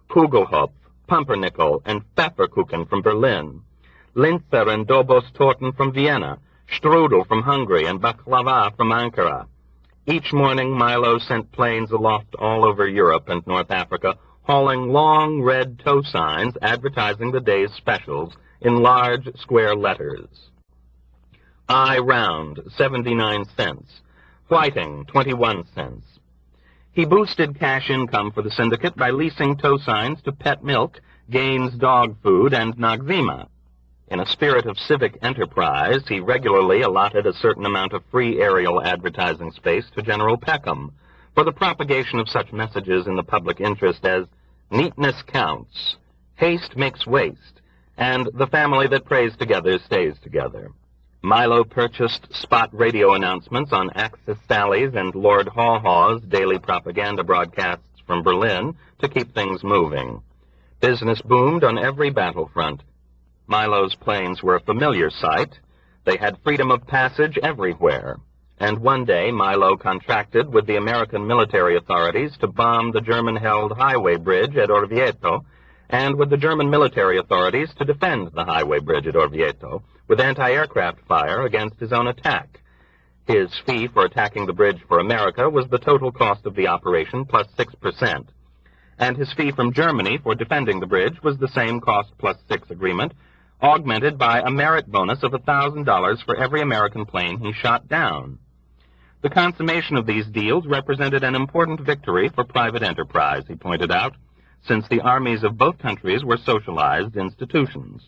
Kugelhopf, pumpernickel, and Pfefferkuchen from Berlin, Linzer and Dobostorten from Vienna, Strudel from Hungary, and baklava from Ankara. Each morning, Milo sent planes aloft all over Europe and North Africa, hauling long red tow signs advertising the day's specials in large square letters. I round, 79 cents. Whiting, 21 cents. He boosted cash income for the syndicate by leasing tow signs to Pet Milk, Gaines Dog Food, and Noxzema. In a spirit of civic enterprise, he regularly allotted a certain amount of free aerial advertising space to General Peckham, for the propagation of such messages in the public interest as neatness counts, haste makes waste, and the family that prays together stays together. Milo purchased spot radio announcements on Axis Sally's and Lord Haw Haw's daily propaganda broadcasts from Berlin to keep things moving. Business boomed on every battlefront. Milo's planes were a familiar sight. They had freedom of passage everywhere. And one day Milo contracted with the American military authorities to bomb the German-held highway bridge at Orvieto, and with the German military authorities to defend the highway bridge at Orvieto with anti-aircraft fire against his own attack. His fee for attacking the bridge for America was the total cost of the operation plus 6%, and his fee from Germany for defending the bridge was the same cost plus 6 agreement, augmented by a merit bonus of $1,000 for every American plane he shot down. The consummation of these deals represented an important victory for private enterprise, he pointed out, since the armies of both countries were socialized institutions.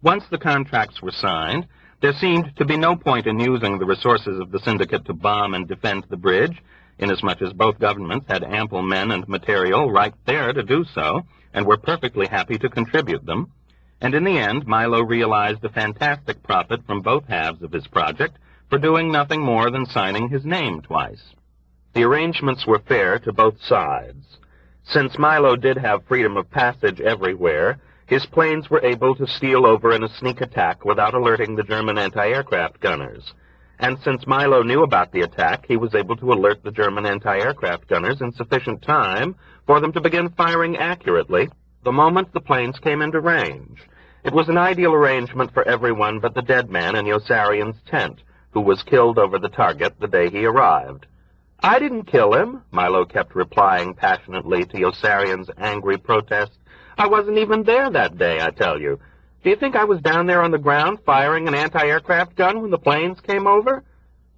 Once the contracts were signed, there seemed to be no point in using the resources of the syndicate to bomb and defend the bridge, inasmuch as both governments had ample men and material right there to do so, and were perfectly happy to contribute them. And in the end, Milo realized a fantastic profit from both halves of his project for doing nothing more than signing his name twice. The arrangements were fair to both sides. Since Milo did have freedom of passage everywhere, his planes were able to steal over in a sneak attack without alerting the German anti-aircraft gunners. And since Milo knew about the attack, he was able to alert the German anti-aircraft gunners in sufficient time for them to begin firing accurately the moment the planes came into range. It was an ideal arrangement for everyone but the dead man in Yossarian's tent, who was killed over the target the day he arrived. "I didn't kill him," Milo kept replying passionately to Yossarian's angry protest. "I wasn't even there that day, I tell you. Do you think I was down there on the ground firing an anti-aircraft gun when the planes came over?"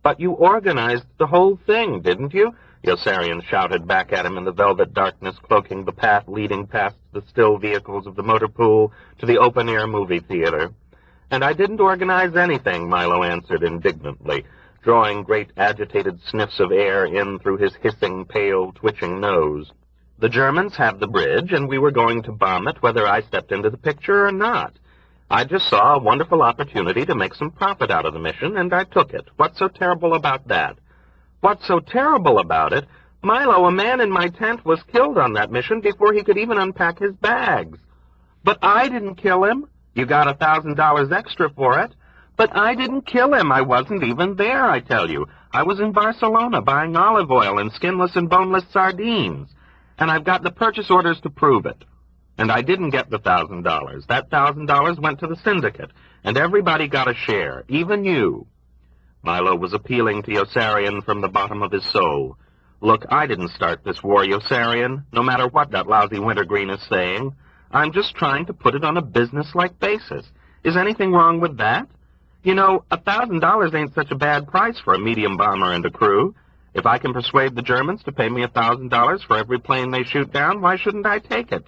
"But you organized the whole thing, didn't you?" Yossarian shouted back at him in the velvet darkness cloaking the path leading past the still vehicles of the motor pool to the open-air movie theater. "And I didn't organize anything," Milo answered indignantly, drawing great agitated sniffs of air in through his hissing, pale, twitching nose. "The Germans have the bridge, and we were going to bomb it whether I stepped into the picture or not. I just saw a wonderful opportunity to make some profit out of the mission, and I took it. What's so terrible about that?" "What's so terrible about it? Milo, a man in my tent was killed on that mission before he could even unpack his bags." "But I didn't kill him." "You got $1,000 extra for it." "But I didn't kill him. I wasn't even there, I tell you. I was in Barcelona buying olive oil and skinless and boneless sardines. And I've got the purchase orders to prove it. And I didn't get the $1,000. That $1,000 went to the syndicate, and everybody got a share, even you." Milo was appealing to Yossarian from the bottom of his soul. "Look, I didn't start this war, Yossarian, no matter what that lousy wintergreen is saying. I'm just trying to put it on a business-like basis. Is anything wrong with that? You know, $1,000 ain't such a bad price for a medium bomber and a crew. If I can persuade the Germans to pay me $1,000 for every plane they shoot down, why shouldn't I take it?"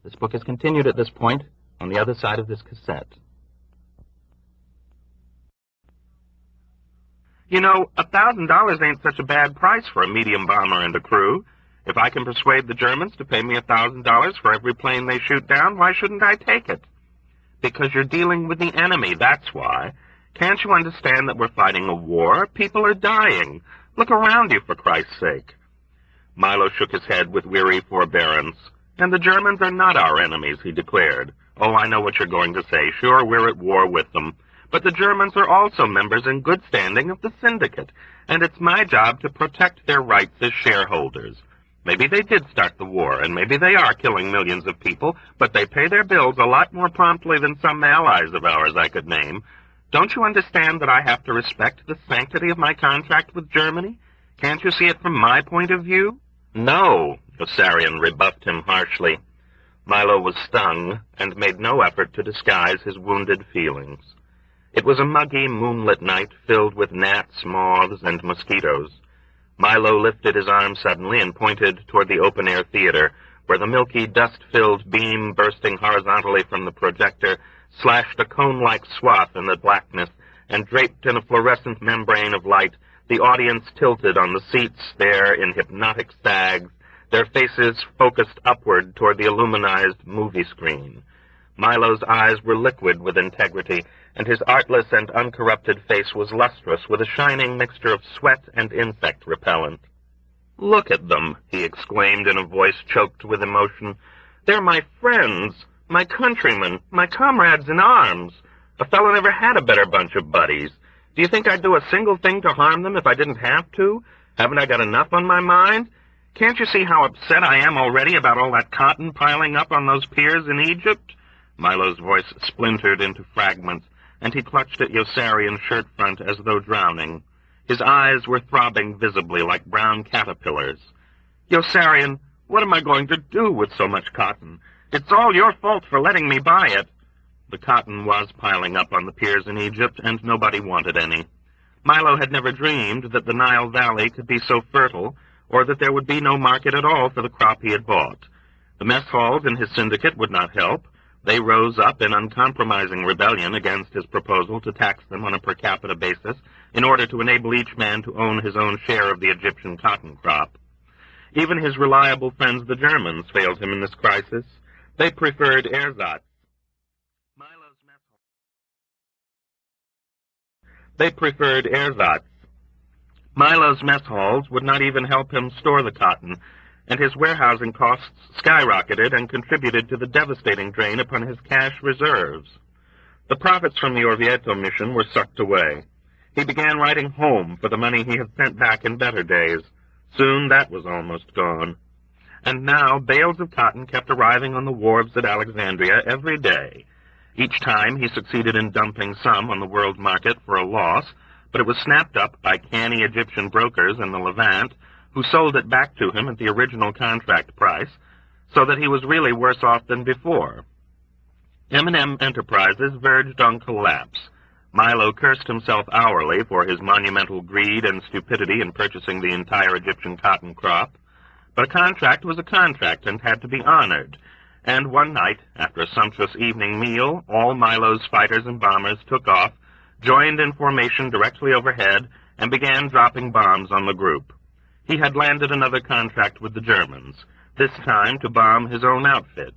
This book is continued at this point on the other side of this cassette. "You know, $1,000 ain't such a bad price for a medium bomber and a crew. If I can persuade the Germans to pay me $1,000 for every plane they shoot down, why shouldn't I take it?" "Because you're dealing with the enemy, that's why. Can't you understand that we're fighting a war? People are dying. Look around you, for Christ's sake." Milo shook his head with weary forbearance. "And the Germans are not our enemies," he declared. "Oh, I know what you're going to say. Sure, we're at war with them. But the Germans are also members in good standing of the syndicate, and it's my job to protect their rights as shareholders. Maybe they did start the war, and maybe they are killing millions of people, but they pay their bills a lot more promptly than some allies of ours I could name. Don't you understand that I have to respect the sanctity of my contract with Germany? Can't you see it from my point of view?" "No," Yossarian rebuffed him harshly. Milo was stung and made no effort to disguise his wounded feelings. It was a muggy, moonlit night filled with gnats, moths, and mosquitoes. Milo lifted his arm suddenly and pointed toward the open-air theater, where the milky, dust-filled beam bursting horizontally from the projector slashed a cone-like swath in the blackness and draped in a fluorescent membrane of light, the audience tilted on the seats there in hypnotic sags, their faces focused upward toward the illuminized movie screen. Milo's eyes were liquid with integrity, and his artless and uncorrupted face was lustrous with a shining mixture of sweat and insect repellent. "Look at them," he exclaimed in a voice choked with emotion. "They're my friends, my countrymen, my comrades in arms. A fellow never had a better bunch of buddies. Do you think I'd do a single thing to harm them if I didn't have to? Haven't I got enough on my mind? Can't you see how upset I am already about all that cotton piling up on those piers in Egypt?" Milo's voice splintered into fragments, and he clutched at Yossarian's shirt front as though drowning. His eyes were throbbing visibly like brown caterpillars. "Yossarian, what am I going to do with so much cotton? It's all your fault for letting me buy it." The cotton was piling up on the piers in Egypt, and nobody wanted any. Milo had never dreamed that the Nile Valley could be so fertile, or that there would be no market at all for the crop he had bought. The mess halls in his syndicate would not help. They rose up in uncompromising rebellion against his proposal to tax them on a per capita basis in order to enable each man to own his own share of the Egyptian cotton crop. Even his reliable friends the Germans failed him in this crisis. They preferred ersatz. Milo's mess halls would not even help him store the cotton, and his warehousing costs skyrocketed and contributed to the devastating drain upon his cash reserves. The profits from the Orvieto mission were sucked away. He began writing home for the money he had sent back in better days. Soon that was almost gone. And now bales of cotton kept arriving on the wharves at Alexandria every day. Each time he succeeded in dumping some on the world market for a loss, but it was snapped up by canny Egyptian brokers in the Levant, who sold it back to him at the original contract price, so that he was really worse off than before. M&M Enterprises verged on collapse. Milo cursed himself hourly for his monumental greed and stupidity in purchasing the entire Egyptian cotton crop. But a contract was a contract and had to be honored. And one night, after a sumptuous evening meal, all Milo's fighters and bombers took off, joined in formation directly overhead, and began dropping bombs on the group. He had landed another contract with the Germans, this time to bomb his own outfit.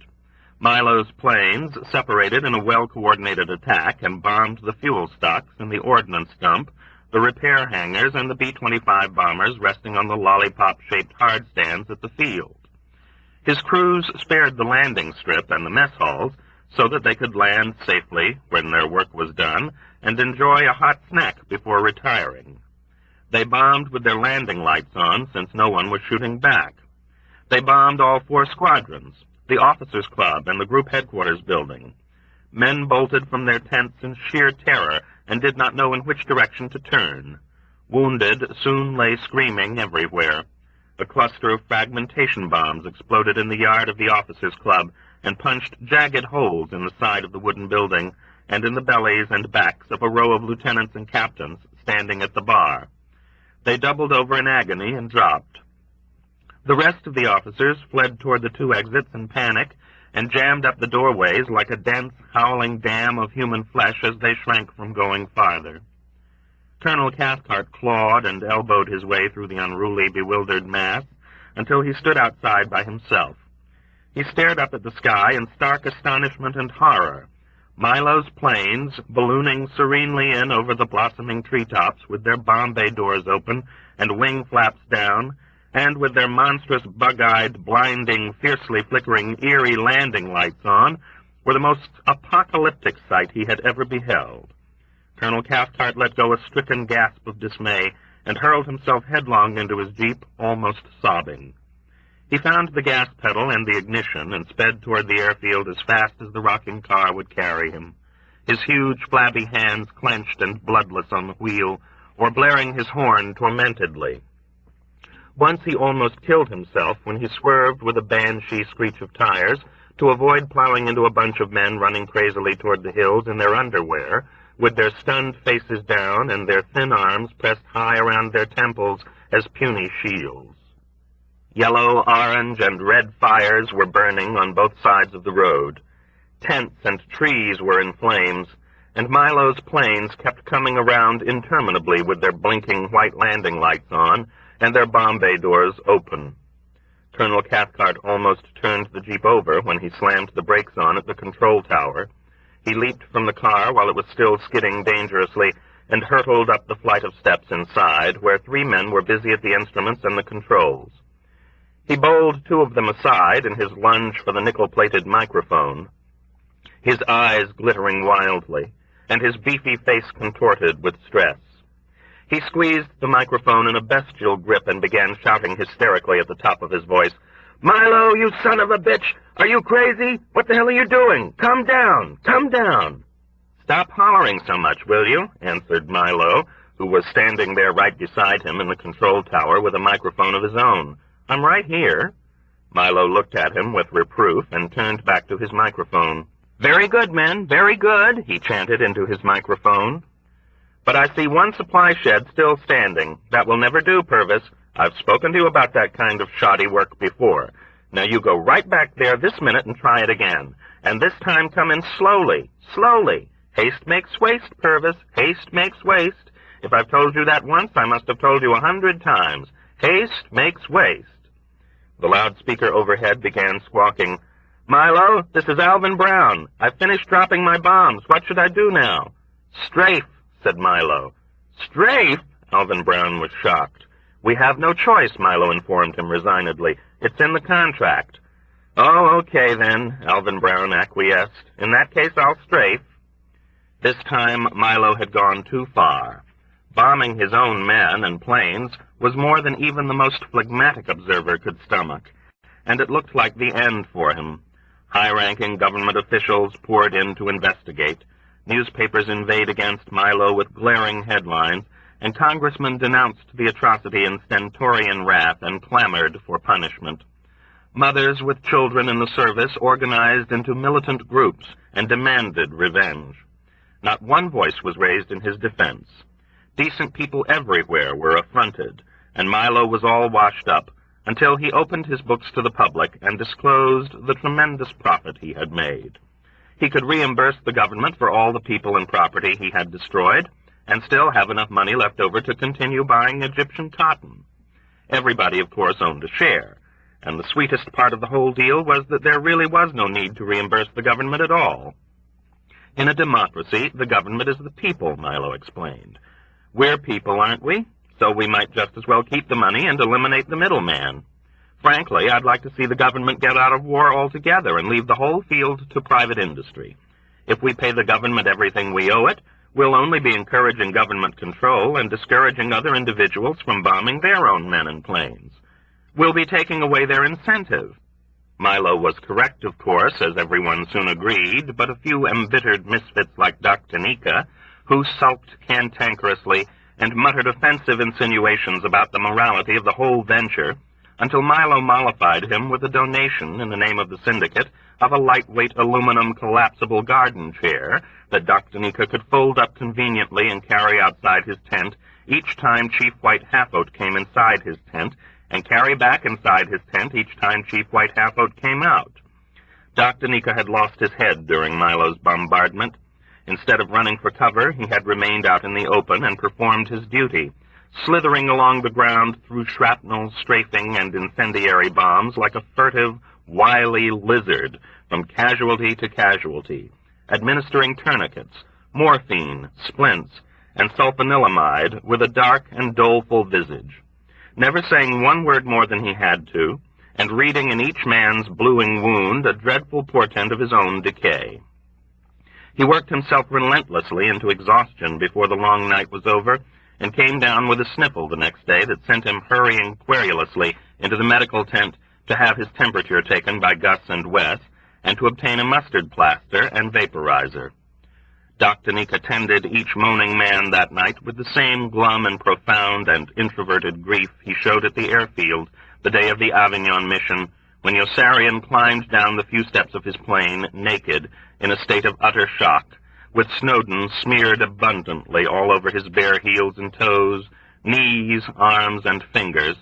Milo's planes separated in a well-coordinated attack and bombed the fuel stocks and the ordnance dump, the repair hangars, and the B-25 bombers resting on the lollipop-shaped hardstands at the field. His crews spared the landing strip and the mess halls so that they could land safely when their work was done and enjoy a hot snack before retiring. They bombed with their landing lights on since no one was shooting back. They bombed all 4 squadrons, the officers' club and the group headquarters building. Men bolted from their tents in sheer terror and did not know in which direction to turn. Wounded soon lay screaming everywhere. A cluster of fragmentation bombs exploded in the yard of the officers' club and punched jagged holes in the side of the wooden building and in the bellies and backs of a row of lieutenants and captains standing at the bar. They doubled over in agony and dropped. The rest of the officers fled toward the 2 exits in panic and jammed up the doorways like a dense, howling dam of human flesh as they shrank from going farther. Colonel Cathcart clawed and elbowed his way through the unruly, bewildered mass until he stood outside by himself. He stared up at the sky in stark astonishment and horror. Milo's planes, ballooning serenely in over the blossoming treetops with their bomb bay doors open and wing flaps down, and with their monstrous, bug-eyed, blinding, fiercely flickering, eerie landing lights on, were the most apocalyptic sight he had ever beheld. Colonel Cathcart let go a stricken gasp of dismay and hurled himself headlong into his jeep, almost sobbing. He found the gas pedal and the ignition and sped toward the airfield as fast as the rocking car would carry him, his huge, flabby hands clenched and bloodless on the wheel, or blaring his horn tormentedly. Once he almost killed himself when he swerved with a banshee screech of tires to avoid plowing into a bunch of men running crazily toward the hills in their underwear, with their stunned faces down and their thin arms pressed high around their temples as puny shields. Yellow, orange, and red fires were burning on both sides of the road. Tents and trees were in flames, and Milo's planes kept coming around interminably with their blinking white landing lights on and their bomb bay doors open. Colonel Cathcart almost turned the Jeep over when he slammed the brakes on at the control tower. He leaped from the car while it was still skidding dangerously and hurtled up the flight of steps inside, where 3 men were busy at the instruments and the controls. He bowled 2 of them aside in his lunge for the nickel-plated microphone, his eyes glittering wildly, and his beefy face contorted with stress. He squeezed the microphone in a bestial grip and began shouting hysterically at the top of his voice, "Milo, you son of a bitch! Are you crazy? What the hell are you doing? Come down! Come down!" "Stop hollering so much, will you?" answered Milo, who was standing there right beside him in the control tower with a microphone of his own. "I'm right here." Milo looked at him with reproof and turned back to his microphone. "Very good, men, very good," he chanted into his microphone. "But I see one supply shed still standing. That will never do, Purvis. I've spoken to you about that kind of shoddy work before. Now you go right back there this minute and try it again. And this time come in slowly, slowly. Haste makes waste, Purvis. Haste makes waste. If I've told you that once, I must have told you 100 times. Haste makes waste." The loudspeaker overhead began squawking, "Milo, this is Alvin Brown. I've finished dropping my bombs. What should I do now?" "Strafe," said Milo. "Strafe?" Alvin Brown was shocked. "We have no choice," Milo informed him resignedly. "It's in the contract." "Oh, okay then," Alvin Brown acquiesced. "In that case, I'll strafe." This time, Milo had gone too far. Bombing his own men and planes was more than even the most phlegmatic observer could stomach, and it looked like the end for him. High-ranking government officials poured in to investigate. Newspapers inveighed against Milo with glaring headlines, and congressmen denounced the atrocity in stentorian wrath and clamored for punishment. Mothers with children in the service organized into militant groups and demanded revenge. Not one voice was raised in his defense. Decent people everywhere were affronted, and Milo was all washed up, until he opened his books to the public and disclosed the tremendous profit he had made. He could reimburse the government for all the people and property he had destroyed, and still have enough money left over to continue buying Egyptian cotton. Everybody, of course, owned a share, and the sweetest part of the whole deal was that there really was no need to reimburse the government at all. In a democracy, the government is the people, Milo explained. We're people, aren't we? So we might just as well keep the money and eliminate the middleman. Frankly, I'd like to see the government get out of war altogether and leave the whole field to private industry. If we pay the government everything we owe it, we'll only be encouraging government control and discouraging other individuals from bombing their own men and planes. We'll be taking away their incentive. Milo was correct, of course, as everyone soon agreed, but a few embittered misfits like Dr. Nika, who sulked cantankerously and muttered offensive insinuations about the morality of the whole venture, until Milo mollified him with a donation in the name of the syndicate of a lightweight aluminum collapsible garden chair that Dr. Nika could fold up conveniently and carry outside his tent each time Chief White Half-Oat came inside his tent, and carry back inside his tent each time Chief White Half-Oat came out. Dr. Nika had lost his head during Milo's bombardment. Instead of running for cover, he had remained out in the open and performed his duty, slithering along the ground through shrapnel, strafing, and incendiary bombs like a furtive, wily lizard from casualty to casualty, administering tourniquets, morphine, splints, and sulfanilamide with a dark and doleful visage, never saying one word more than he had to, and reading in each man's bluing wound a dreadful portent of his own decay. He worked himself relentlessly into exhaustion before the long night was over, and came down with a sniffle the next day that sent him hurrying querulously into the medical tent to have his temperature taken by Gus and Wes, and to obtain a mustard plaster and vaporizer. Dr. Nika tended each moaning man that night with the same glum and profound and introverted grief he showed at the airfield the day of the Avignon mission, when Yossarian climbed down the few steps of his plane, naked, in a state of utter shock, with Snowden smeared abundantly all over his bare heels and toes, knees, arms, and fingers,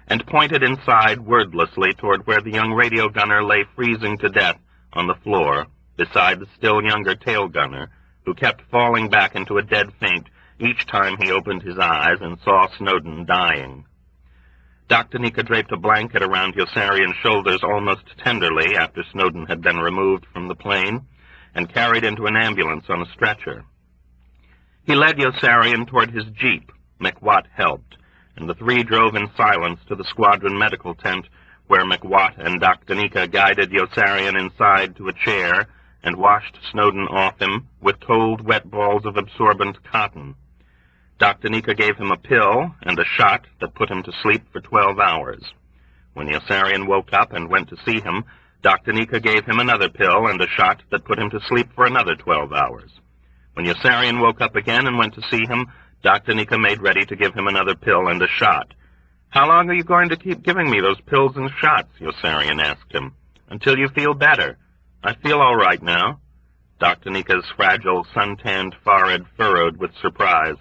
and pointed inside wordlessly toward where the young radio gunner lay freezing to death on the floor, beside the still younger tail gunner, who kept falling back into a dead faint each time he opened his eyes and saw Snowden dying. Dr. Nika draped a blanket around Yossarian's shoulders almost tenderly after Snowden had been removed from the plane and carried into an ambulance on a stretcher. He led Yossarian toward his jeep. McWatt helped, and the three drove in silence to the Squadron medical tent, where McWatt and Dr. Nika guided Yossarian inside to a chair and washed Snowden off him with cold, wet balls of absorbent cotton. Dr. Nika gave him a pill and a shot that put him to sleep for 12 hours. When Yossarian woke up and went to see him, Dr. Nika gave him another pill and a shot that put him to sleep for another 12 hours. When Yossarian woke up again and went to see him, Dr. Nika made ready to give him another pill and a shot. "How long are you going to keep giving me those pills and shots?" Yossarian asked him. "Until you feel better." "I feel all right now." Dr. Nika's fragile, sun-tanned forehead furrowed with surprise.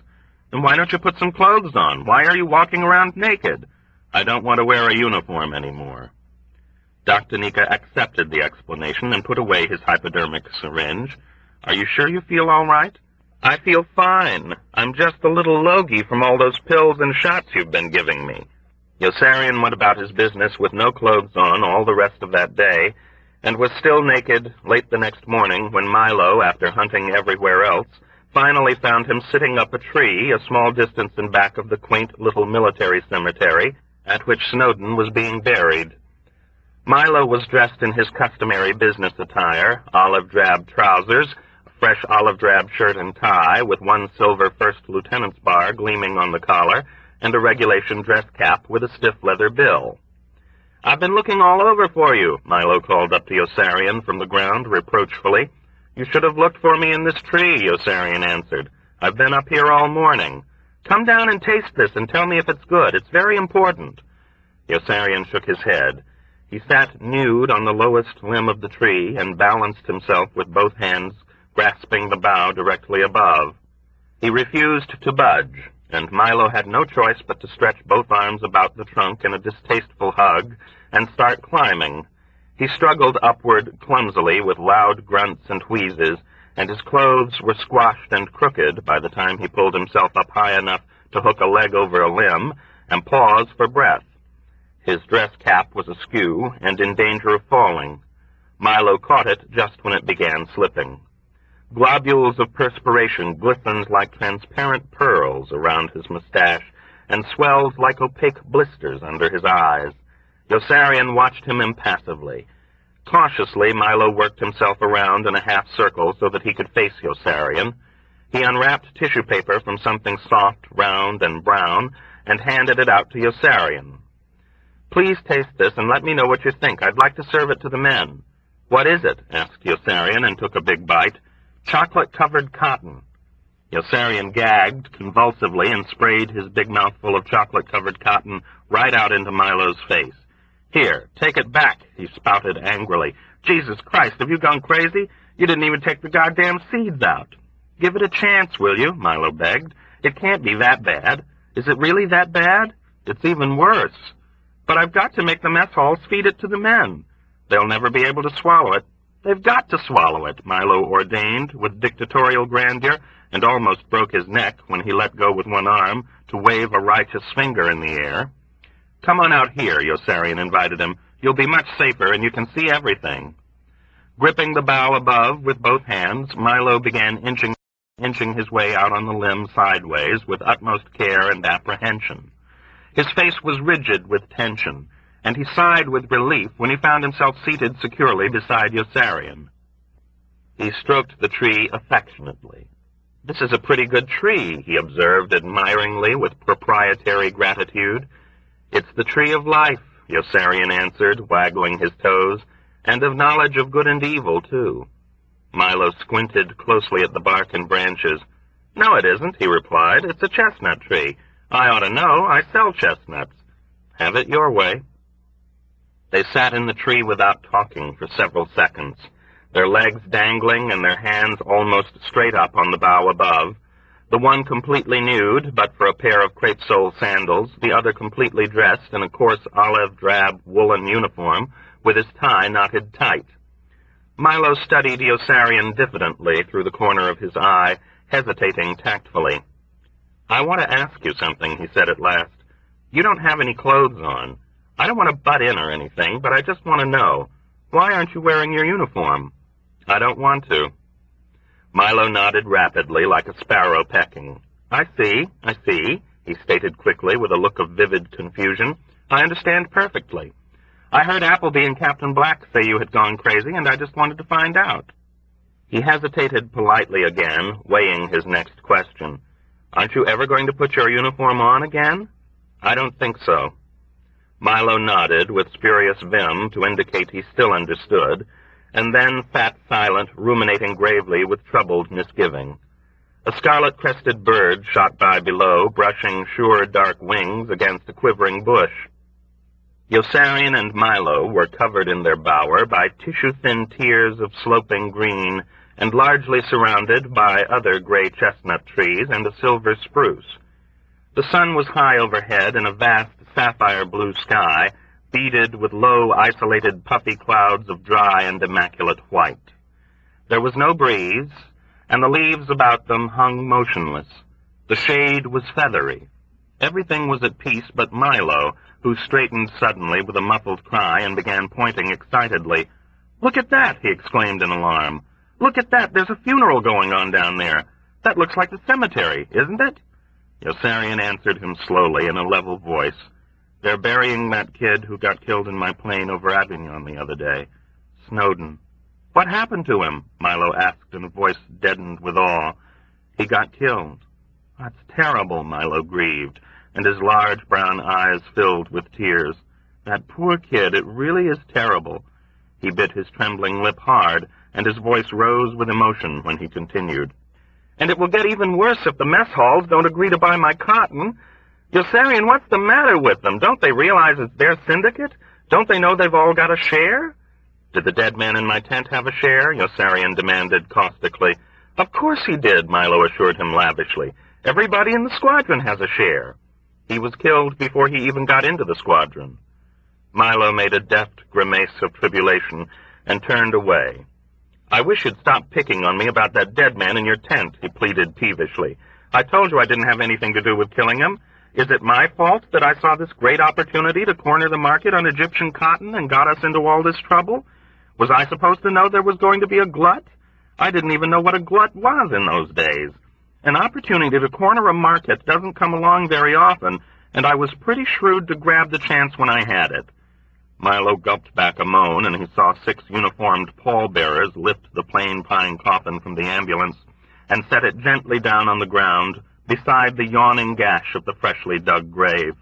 "Then why don't you put some clothes on? Why are you walking around naked?" "I don't want to wear a uniform anymore." Dr. Nika accepted the explanation and put away his hypodermic syringe. "Are you sure you feel all right?" "I feel fine. I'm just a little logy from all those pills and shots you've been giving me." Yossarian went about his business with no clothes on all the rest of that day, and was still naked late the next morning when Milo, after hunting everywhere else, finally found him sitting up a tree a small distance in back of the quaint little military cemetery at which Snowden was being buried. Milo was dressed in his customary business attire, olive-drab trousers, a fresh olive-drab shirt and tie with one silver first lieutenant's bar gleaming on the collar, and a regulation dress cap with a stiff leather bill. "I've been looking all over for you," Milo called up to Yossarian from the ground reproachfully. "You should have looked for me in this tree," Yossarian answered. "I've been up here all morning. Come down and taste this and tell me if it's good. It's very important." Yossarian shook his head. He sat nude on the lowest limb of the tree and balanced himself with both hands grasping the bough directly above. He refused to budge, and Milo had no choice but to stretch both arms about the trunk in a distasteful hug and start climbing. He struggled upward clumsily with loud grunts and wheezes, and his clothes were squashed and crooked by the time he pulled himself up high enough to hook a leg over a limb and pause for breath. His dress cap was askew and in danger of falling. Milo caught it just when it began slipping. Globules of perspiration glistened like transparent pearls around his mustache and swelled like opaque blisters under his eyes. Yossarian watched him impassively. Cautiously, Milo worked himself around in a half-circle so that he could face Yossarian. He unwrapped tissue paper from something soft, round, and brown and handed it out to Yossarian. "Please taste this and let me know what you think. I'd like to serve it to the men." "What is it?" asked Yossarian and took a big bite. "Chocolate-covered cotton." Yossarian gagged convulsively and sprayed his big mouthful of chocolate-covered cotton right out into Milo's face. "Here, take it back," he spouted angrily. "Jesus Christ, have you gone crazy? You didn't even take the goddamn seeds out." "Give it a chance, will you?" Milo begged. "It can't be that bad." "Is it really that bad?" "It's even worse." "But I've got to make the mess halls feed it to the men." "They'll never be able to swallow it." "They've got to swallow it," Milo ordained with dictatorial grandeur, and almost broke his neck when he let go with one arm to wave a righteous finger in the air. "Come on out here," Yossarian invited him. "You'll be much safer, and you can see everything." Gripping the bough above with both hands, Milo began inching his way out on the limb sideways with utmost care and apprehension. His face was rigid with tension, and he sighed with relief when he found himself seated securely beside Yossarian. He stroked the tree affectionately. "This is a pretty good tree," he observed admiringly with proprietary gratitude. "It's the tree of life," Yossarian answered, waggling his toes, "and of knowledge of good and evil, too." Milo squinted closely at the bark and branches. "No, it isn't," he replied. "It's a chestnut tree. I ought to know. I sell chestnuts." "Have it your way." They sat in the tree without talking for several seconds, their legs dangling and their hands almost straight up on the bough above, the one completely nude, but for a pair of crepe-sole sandals, the other completely dressed in a coarse olive-drab woolen uniform, with his tie knotted tight. Milo studied Yossarian diffidently through the corner of his eye, hesitating tactfully. "I want to ask you something," he said at last. "You don't have any clothes on. I don't want to butt in or anything, but I just want to know. Why aren't you wearing your uniform?" "I don't want to." Milo nodded rapidly, like a sparrow pecking. I see, he stated quickly with a look of vivid confusion. "I understand perfectly. I heard Appleby and Captain Black say you had gone crazy, and I just wanted to find out." He hesitated politely again, weighing his next question. "Aren't you ever going to put your uniform on again?" "I don't think so." Milo nodded with spurious vim to indicate he still understood, and then sat silent, ruminating gravely with troubled misgiving. A scarlet-crested bird shot by below, brushing sure dark wings against a quivering bush. Yossarian and Milo were covered in their bower by tissue-thin tiers of sloping green and largely surrounded by other gray chestnut trees and a silver spruce. The sun was high overhead in a vast sapphire-blue sky, beaded with low, isolated, puffy clouds of dry and immaculate white. There was no breeze, and the leaves about them hung motionless. The shade was feathery. Everything was at peace but Milo, who straightened suddenly with a muffled cry and began pointing excitedly. "Look at that!" he exclaimed in alarm. "Look at that! There's a funeral going on down there. That looks like the cemetery, isn't it?" Yossarian answered him slowly in a level voice. "They're burying that kid who got killed in my plane over Avignon the other day. Snowden." "What happened to him?" Milo asked in a voice deadened with awe. "He got killed." "That's terrible," Milo grieved, and his large brown eyes filled with tears. "That poor kid, it really is terrible." He bit his trembling lip hard, and his voice rose with emotion when he continued. "And it will get even worse if the mess halls don't agree to buy my cotton. Yossarian, what's the matter with them? Don't they realize it's their syndicate? Don't they know they've all got a share?" "Did the dead man in my tent have a share?" Yossarian demanded caustically. "Of course he did," Milo assured him lavishly. "Everybody in the squadron has a share." "He was killed before he even got into the squadron." Milo made a deft grimace of tribulation and turned away. "I wish you'd stop picking on me about that dead man in your tent," he pleaded peevishly. "I told you I didn't have anything to do with killing him. Is it my fault that I saw this great opportunity to corner the market on Egyptian cotton and got us into all this trouble? Was I supposed to know there was going to be a glut? I didn't even know what a glut was in those days. An opportunity to corner a market doesn't come along very often, and I was pretty shrewd to grab the chance when I had it." Milo gulped back a moan, and he saw 6 uniformed pallbearers lift the plain pine coffin from the ambulance and set it gently down on the ground beside the yawning gash of the freshly dug grave.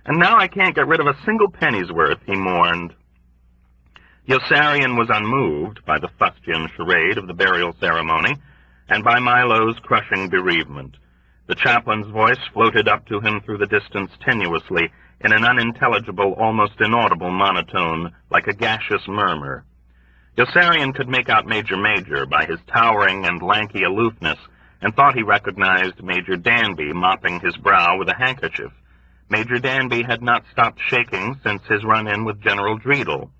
"And now I can't get rid of a single penny's worth," he mourned. Yossarian was unmoved by the fustian charade of the burial ceremony and by Milo's crushing bereavement. The chaplain's voice floated up to him through the distance tenuously in an unintelligible, almost inaudible monotone, like a gaseous murmur. Yossarian could make out Major Major by his towering and lanky aloofness, and thought he recognized Major Danby mopping his brow with a handkerchief. Major Danby had not stopped shaking since his run-in with General Dreedel.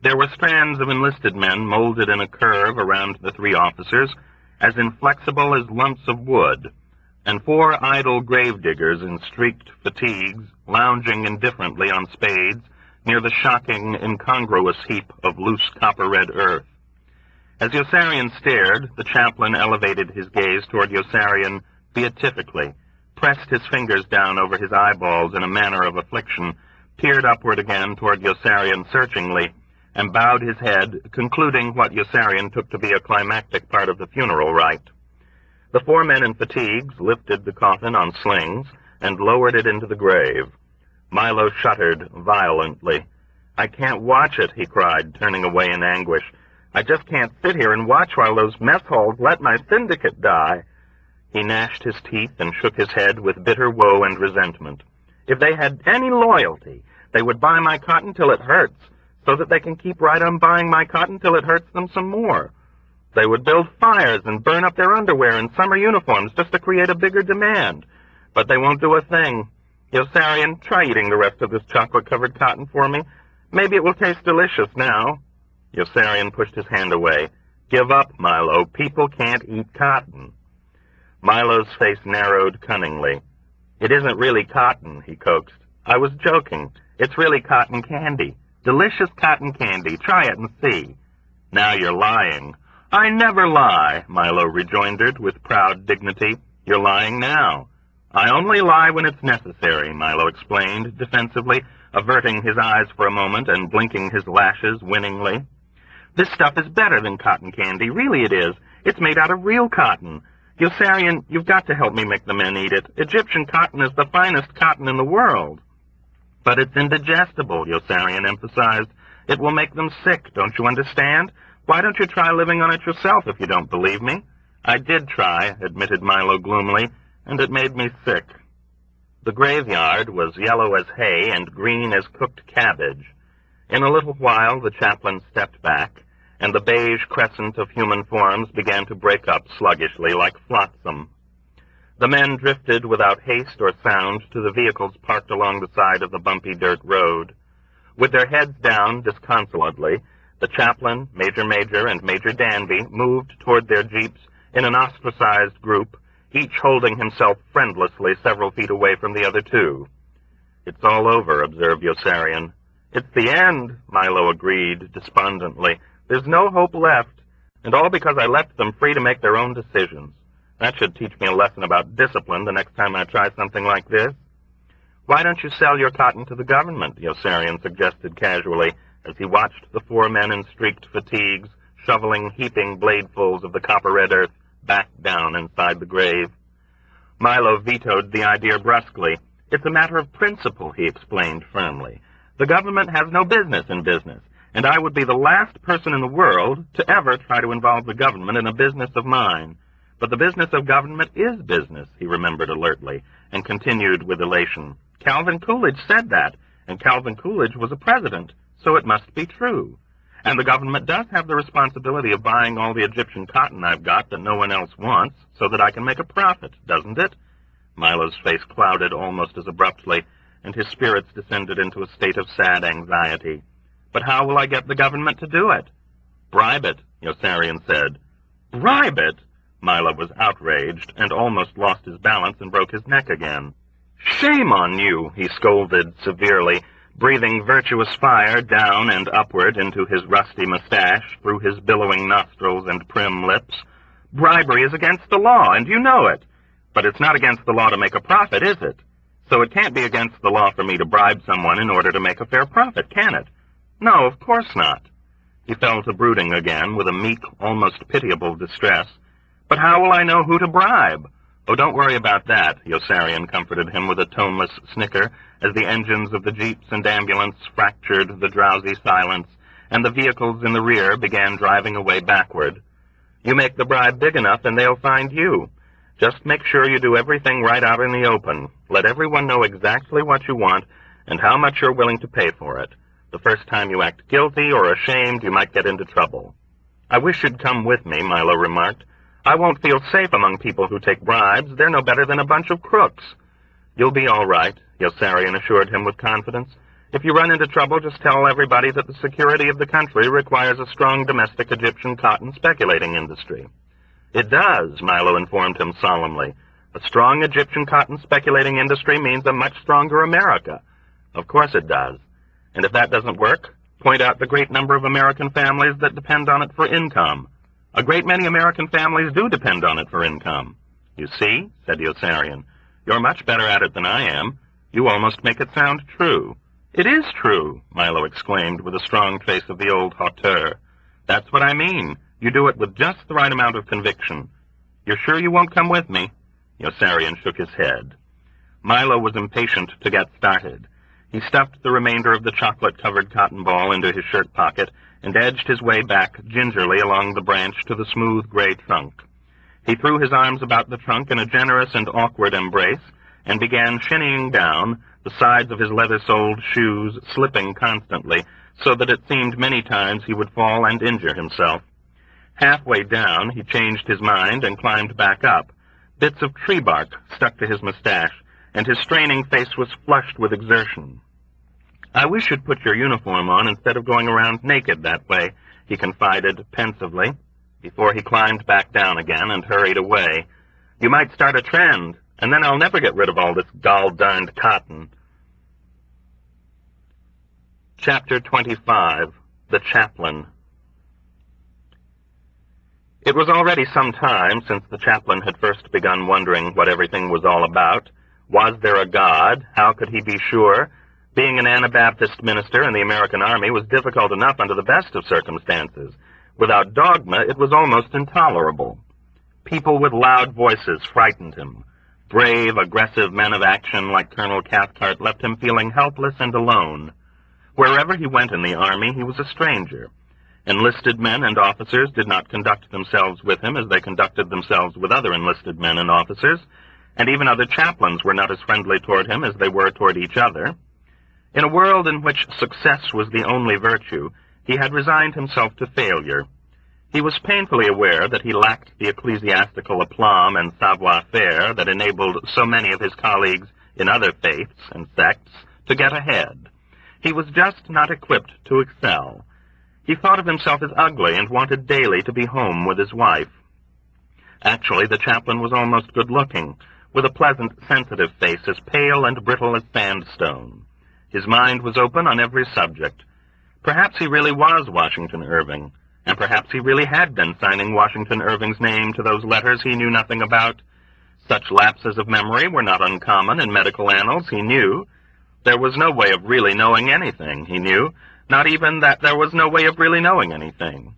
There were strands of enlisted men molded in a curve around the 3 officers, as inflexible as lumps of wood, and 4 idle gravediggers in streaked fatigues lounging indifferently on spades near the shocking, incongruous heap of loose copper-red earth. As Yossarian stared, the chaplain elevated his gaze toward Yossarian beatifically, pressed his fingers down over his eyeballs in a manner of affliction, peered upward again toward Yossarian searchingly, and bowed his head, concluding what Yossarian took to be a climactic part of the funeral rite. The 4 men in fatigues lifted the coffin on slings and lowered it into the grave. Milo shuddered violently. "I can't watch it," he cried, turning away in anguish. "I just can't sit here and watch while those mess halls let my syndicate die." He gnashed his teeth and shook his head with bitter woe and resentment. "If they had any loyalty, they would buy my cotton till it hurts, so that they can keep right on buying my cotton till it hurts them some more. They would build fires and burn up their underwear and summer uniforms just to create a bigger demand. But they won't do a thing. Yossarian, try eating the rest of this chocolate-covered cotton for me. Maybe it will taste delicious now." Yossarian pushed his hand away. "Give up, Milo. People can't eat cotton." Milo's face narrowed cunningly. "It isn't really cotton," he coaxed. "I was joking. It's really cotton candy. Delicious cotton candy. Try it and see." "Now you're lying." "I never lie," Milo rejoindered with proud dignity. "You're lying now." "I only lie when it's necessary," Milo explained defensively, averting his eyes for a moment and blinking his lashes winningly. "This stuff is better than cotton candy. Really it is. It's made out of real cotton. Yossarian, you've got to help me make the men eat it. Egyptian cotton is the finest cotton in the world." "But it's indigestible," Yossarian emphasized. "It will make them sick, don't you understand? Why don't you try living on it yourself if you don't believe me?" "I did try," admitted Milo gloomily, "and it made me sick." The graveyard was yellow as hay and green as cooked cabbage. In a little while the chaplain stepped back, and the beige crescent of human forms began to break up sluggishly like flotsam. The men drifted without haste or sound to the vehicles parked along the side of the bumpy dirt road. With their heads down disconsolately, the chaplain, Major, and Major Danby moved toward their jeeps in an ostracized group, each holding himself friendlessly several feet away from the other two. "It's all over," observed Yossarian. "It's the end," Milo agreed despondently. "There's no hope left, and all because I left them free to make their own decisions. That should teach me a lesson about discipline the next time I try something like this." "Why don't you sell your cotton to the government?" Yossarian suggested casually, as he watched the four men in streaked fatigues shoveling heaping bladefuls of the copper-red earth back down inside the grave. Milo vetoed the idea brusquely. "It's a matter of principle," he explained firmly. "The government has no business in business, and I would be the last person in the world to ever try to involve the government in a business of mine. But the business of government is business," he remembered alertly, and continued with elation. "Calvin Coolidge said that, and Calvin Coolidge was a president, so it must be true. And the government does have the responsibility of buying all the Egyptian cotton I've got that no one else wants, so that I can make a profit, doesn't it?" Milo's face clouded almost as abruptly, and his spirits descended into a state of sad anxiety. "But how will I get the government to do it?" "Bribe it," Yossarian said. "Bribe it?" Milo was outraged, and almost lost his balance and broke his neck again. "Shame on you," he scolded severely, breathing virtuous fire down and upward into his rusty mustache, through his billowing nostrils and prim lips. "Bribery is against the law, and you know it. But it's not against the law to make a profit, is it? So it can't be against the law for me to bribe someone in order to make a fair profit, can it? No, of course not." He fell to brooding again with a meek, almost pitiable distress. "But how will I know who to bribe?" "Oh, don't worry about that," Yossarian comforted him with a toneless snicker as the engines of the jeeps and ambulance fractured the drowsy silence, and the vehicles in the rear began driving away backward. "You make the bribe big enough and they'll find you. Just make sure you do everything right out in the open. Let everyone know exactly what you want and how much you're willing to pay for it. The first time you act guilty or ashamed, you might get into trouble." "I wish you'd come with me," Milo remarked. "I won't feel safe among people who take bribes. They're no better than a bunch of crooks." "You'll be all right," Yossarian assured him with confidence. "If you run into trouble, just tell everybody that the security of the country requires a strong domestic Egyptian cotton speculating industry." "It does," Milo informed him solemnly. "A strong Egyptian cotton speculating industry means a much stronger America." "Of course it does. And if that doesn't work, point out the great number of American families that depend on it for income. A great many American families do depend on it for income." "You see," said Yossarian, "you're much better at it than I am. You almost make it sound true." "It is true," Milo exclaimed with a strong trace of the old hauteur. "That's what I mean. You do it with just the right amount of conviction. You're sure you won't come with me?" Yossarian shook his head. Milo was impatient to get started. He stuffed the remainder of the chocolate-covered cotton ball into his shirt pocket and edged his way back gingerly along the branch to the smooth gray trunk. He threw his arms about the trunk in a generous and awkward embrace and began shinnying down, the sides of his leather-soled shoes slipping constantly, so that it seemed many times he would fall and injure himself. Halfway down, he changed his mind and climbed back up. Bits of tree bark stuck to his mustache, and his straining face was flushed with exertion. "I wish you'd put your uniform on instead of going around naked that way," he confided pensively, before he climbed back down again and hurried away. "You might start a trend, and then I'll never get rid of all this gall-darned cotton." Chapter 25. The Chaplain. It was already some time since the chaplain had first begun wondering what everything was all about. Was there a God? How could he be sure? Being an Anabaptist minister in the American Army was difficult enough under the best of circumstances. Without dogma, it was almost intolerable. People with loud voices frightened him. Brave, aggressive men of action like Colonel Cathcart left him feeling helpless and alone. Wherever he went in the Army, he was a stranger. Enlisted men and officers did not conduct themselves with him as they conducted themselves with other enlisted men and officers, and even other chaplains were not as friendly toward him as they were toward each other. In a world in which success was the only virtue, he had resigned himself to failure. He was painfully aware that he lacked the ecclesiastical aplomb and savoir-faire that enabled so many of his colleagues in other faiths and sects to get ahead. He was just not equipped to excel. He thought of himself as ugly and wanted daily to be home with his wife. Actually, the chaplain was almost good-looking, with a pleasant, sensitive face as pale and brittle as sandstone. His mind was open on every subject. Perhaps he really was Washington Irving, and perhaps he really had been signing Washington Irving's name to those letters he knew nothing about. Such lapses of memory were not uncommon in medical annals, he knew. There was no way of really knowing anything, he knew. Not even that there was no way of really knowing anything.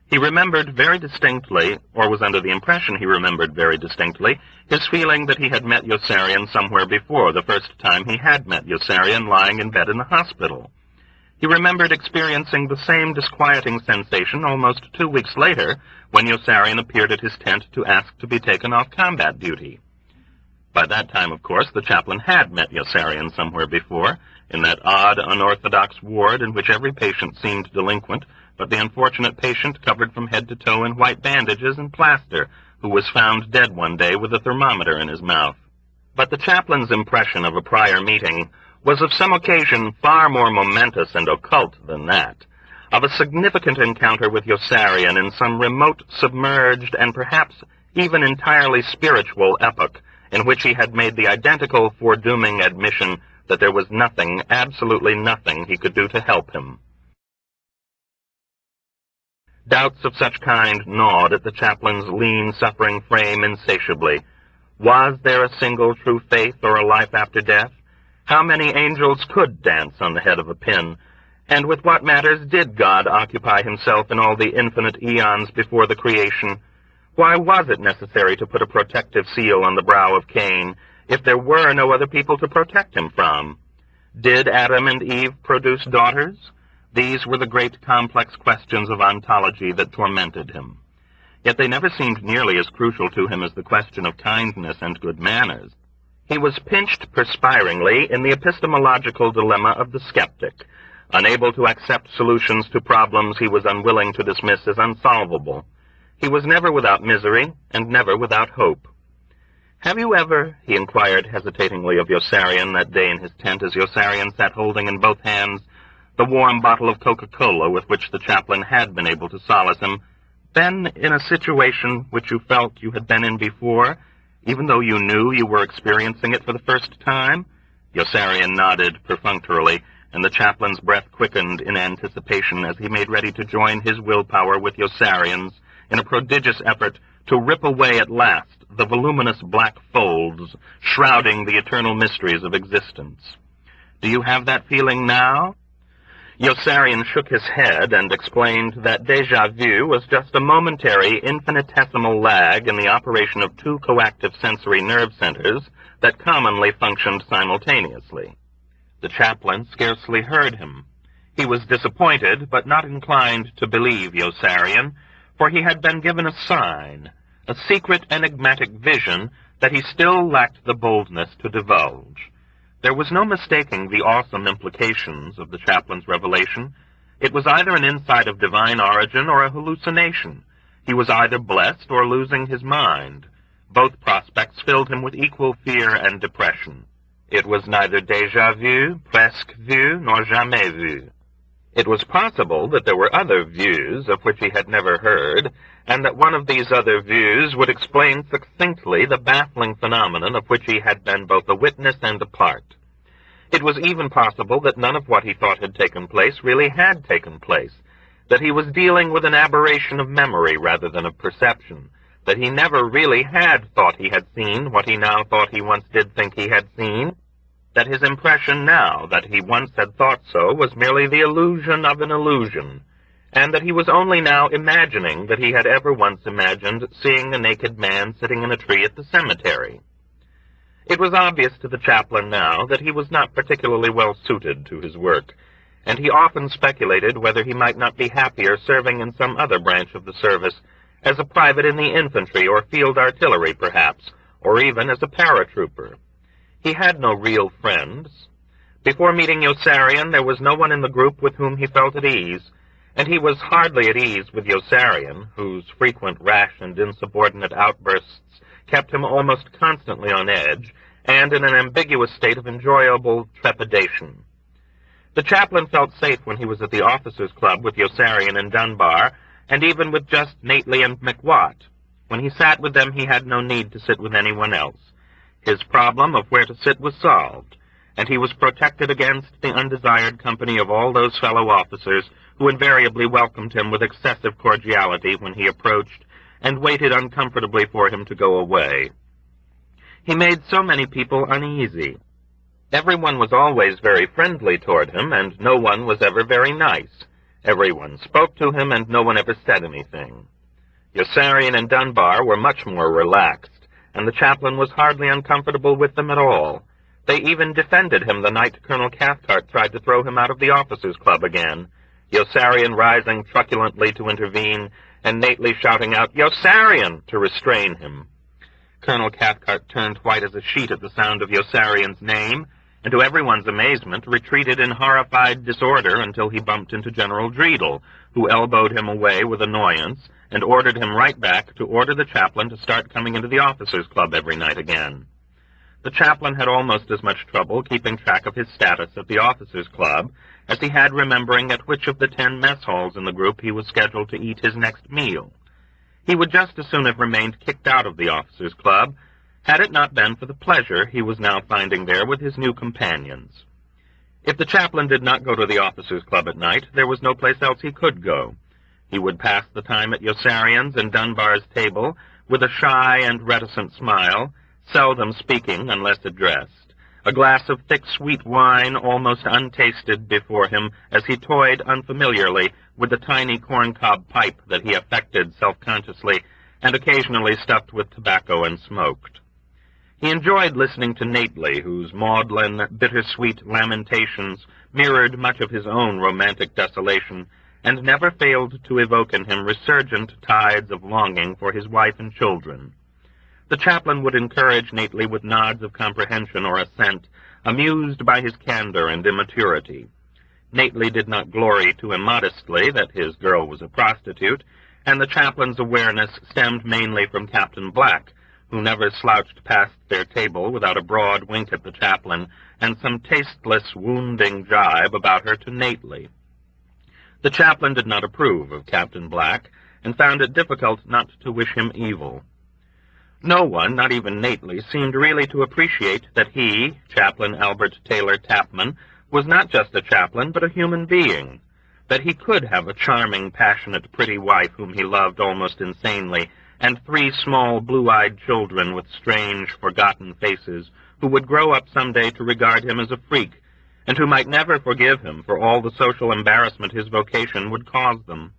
He remembered very distinctly, or was under the impression he remembered very distinctly, his feeling that he had met Yossarian somewhere before, the first time he had met Yossarian lying in bed in the hospital. He remembered experiencing the same disquieting sensation almost 2 weeks later, when Yossarian appeared at his tent to ask to be taken off combat duty. By that time, of course, the chaplain had met Yossarian somewhere before, in that odd, unorthodox ward in which every patient seemed delinquent, but the unfortunate patient covered from head to toe in white bandages and plaster, who was found dead one day with a thermometer in his mouth. But the chaplain's impression of a prior meeting was of some occasion far more momentous and occult than that, of a significant encounter with Yossarian in some remote, submerged, and perhaps even entirely spiritual epoch, in which he had made the identical foredooming admission that there was nothing, absolutely nothing, he could do to help him. Doubts of such kind gnawed at the chaplain's lean, suffering frame insatiably. Was there a single true faith or a life after death? How many angels could dance on the head of a pin? And with what matters did God occupy himself in all the infinite eons before the creation? Why was it necessary to put a protective seal on the brow of Cain, if there were no other people to protect him from? Did Adam and Eve produce daughters? These were the great complex questions of ontology that tormented him. Yet they never seemed nearly as crucial to him as the question of kindness and good manners. He was pinched perspiringly in the epistemological dilemma of the skeptic, unable to accept solutions to problems he was unwilling to dismiss as unsolvable. He was never without misery, and never without hope. "Have you ever," he inquired hesitatingly of Yossarian that day in his tent as Yossarian sat holding in both hands the warm bottle of Coca-Cola with which the chaplain had been able to solace him, "been in a situation which you felt you had been in before, even though you knew you were experiencing it for the first time?" Yossarian nodded perfunctorily, and the chaplain's breath quickened in anticipation as he made ready to join his willpower with Yossarian's in a prodigious effort to rip away at last the voluminous black folds shrouding the eternal mysteries of existence. "Do you have that feeling now?" Yossarian shook his head and explained that déjà vu was just a momentary, infinitesimal lag in the operation of two coactive sensory nerve centers that commonly functioned simultaneously. The chaplain scarcely heard him. He was disappointed, but not inclined to believe Yossarian, for he had been given a sign, a secret enigmatic vision that he still lacked the boldness to divulge. There was no mistaking the awesome implications of the chaplain's revelation. It was either an insight of divine origin or a hallucination. He was either blessed or losing his mind. Both prospects filled him with equal fear and depression. It was neither déjà vu, presque vu, nor jamais vu. It was possible that there were other views of which he had never heard, and that one of these other views would explain succinctly the baffling phenomenon of which he had been both a witness and a part. It was even possible that none of what he thought had taken place really had taken place, that he was dealing with an aberration of memory rather than of perception, that he never really had thought he had seen what he now thought he once did think he had seen, that his impression now that he once had thought so was merely the illusion of an illusion, and that he was only now imagining that he had ever once imagined seeing a naked man sitting in a tree at the cemetery. It was obvious to the chaplain now that he was not particularly well suited to his work, and he often speculated whether he might not be happier serving in some other branch of the service, as a private in the infantry or field artillery perhaps, or even as a paratrooper. He had no real friends. Before meeting Yossarian, there was no one in the group with whom he felt at ease, and he was hardly at ease with Yossarian, whose frequent rash and insubordinate outbursts kept him almost constantly on edge, and in an ambiguous state of enjoyable trepidation. The chaplain felt safe when he was at the officers' club with Yossarian and Dunbar, and even with just Nately and McWatt. When he sat with them, he had no need to sit with anyone else. His problem of where to sit was solved, and he was protected against the undesired company of all those fellow officers who invariably welcomed him with excessive cordiality when he approached, and waited uncomfortably for him to go away. He made so many people uneasy. Everyone was always very friendly toward him, and no one was ever very nice. Everyone spoke to him, and no one ever said anything. Yossarian and Dunbar were much more relaxed, and the chaplain was hardly uncomfortable with them at all. They even defended him the night Colonel Cathcart tried to throw him out of the officers' club again, Yossarian rising truculently to intervene, and Nately shouting out, "Yossarian!" to restrain him. Colonel Cathcart turned white as a sheet at the sound of Yossarian's name, and to everyone's amazement retreated in horrified disorder until he bumped into General Dreedel, who elbowed him away with annoyance, and ordered him right back to order the chaplain to start coming into the officers' club every night again. The chaplain had almost as much trouble keeping track of his status at the officers' club as he had remembering at which of the 10 mess halls in the group he was scheduled to eat his next meal. He would just as soon have remained kicked out of the officers' club had it not been for the pleasure he was now finding there with his new companions. If the chaplain did not go to the officers' club at night, there was no place else he could go. He would pass the time at Yossarian's and Dunbar's table with a shy and reticent smile, seldom speaking unless addressed, a glass of thick sweet wine almost untasted before him as he toyed unfamiliarly with the tiny corncob pipe that he affected self-consciously and occasionally stuffed with tobacco and smoked. He enjoyed listening to Nately, whose maudlin, bittersweet lamentations mirrored much of his own romantic desolation, and never failed to evoke in him resurgent tides of longing for his wife and children. The chaplain would encourage Nately with nods of comprehension or assent, amused by his candor and immaturity. Nately did not glory too immodestly that his girl was a prostitute, and the chaplain's awareness stemmed mainly from Captain Black, who never slouched past their table without a broad wink at the chaplain and some tasteless, wounding jibe about her to Nately. The chaplain did not approve of Captain Black, and found it difficult not to wish him evil. No one, not even Nately, seemed really to appreciate that he, Chaplain Albert Taylor Tapman, was not just a chaplain, but a human being, that he could have a charming, passionate, pretty wife whom he loved almost insanely, and 3 small, blue-eyed children with strange, forgotten faces, who would grow up someday to regard him as a freak, and who might never forgive him for all the social embarrassment his vocation would cause them.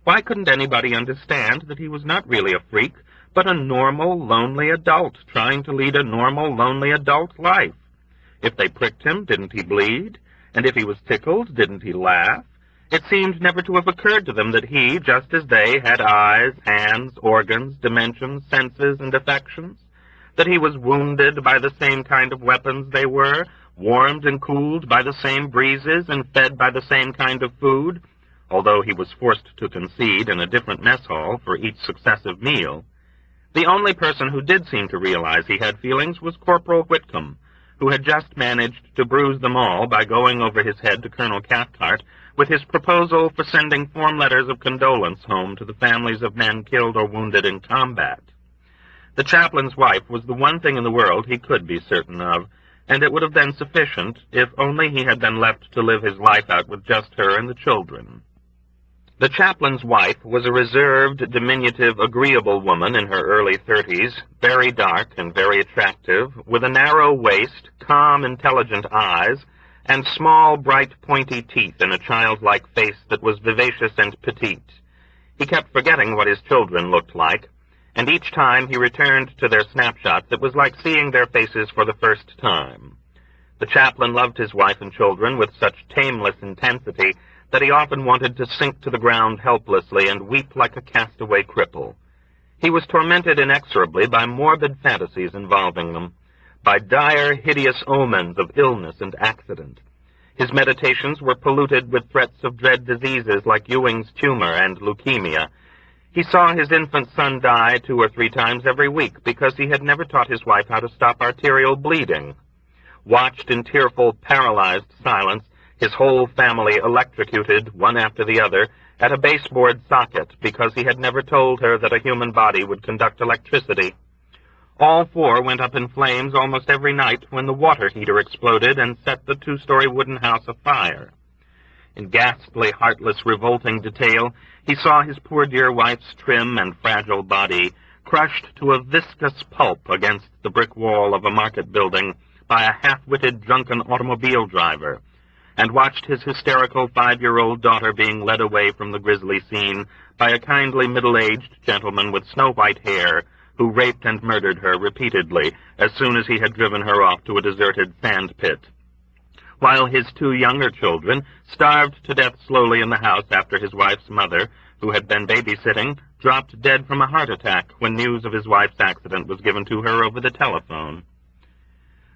Why couldn't anybody understand that he was not really a freak, but a normal, lonely adult trying to lead a normal, lonely adult life? If they pricked him, didn't he bleed? And if he was tickled, didn't he laugh? It seemed never to have occurred to them that he, just as they, had eyes, hands, organs, dimensions, senses, and affections, that he was wounded by the same kind of weapons they were, warmed and cooled by the same breezes, and fed by the same kind of food, although he was forced to concede in a different mess hall for each successive meal. The only person who did seem to realize he had feelings was Corporal Whitcomb, who had just managed to bruise them all by going over his head to Colonel Cathcart with his proposal for sending form letters of condolence home to the families of men killed or wounded in combat. The chaplain's wife was the one thing in the world he could be certain of, and it would have been sufficient if only he had been left to live his life out with just her and the children. The chaplain's wife was a reserved, diminutive, agreeable woman in her early 30s, very dark and very attractive, with a narrow waist, calm, intelligent eyes, and small, bright, pointy teeth in a childlike face that was vivacious and petite. He kept forgetting what his children looked like, and each time he returned to their snapshots, it was like seeing their faces for the first time. The chaplain loved his wife and children with such tameless intensity that he often wanted to sink to the ground helplessly and weep like a castaway cripple. He was tormented inexorably by morbid fantasies involving them, by dire, hideous omens of illness and accident. His meditations were polluted with threats of dread diseases like Ewing's tumor and leukemia. He saw his infant son die 2 or 3 times every week because he had never taught his wife how to stop arterial bleeding. Watched in tearful, paralyzed silence, his whole family electrocuted, one after the other, at a baseboard socket because he had never told her that a human body would conduct electricity. All 4 went up in flames almost every night when the water heater exploded and set the 2-story wooden house afire. In ghastly, heartless, revolting detail, he saw his poor dear wife's trim and fragile body crushed to a viscous pulp against the brick wall of a market building by a half-witted, drunken automobile driver, and watched his hysterical 5-year-old daughter being led away from the grisly scene by a kindly middle-aged gentleman with snow-white hair who raped and murdered her repeatedly as soon as he had driven her off to a deserted sand pit, while his 2 younger children starved to death slowly in the house after his wife's mother, who had been babysitting, dropped dead from a heart attack when news of his wife's accident was given to her over the telephone.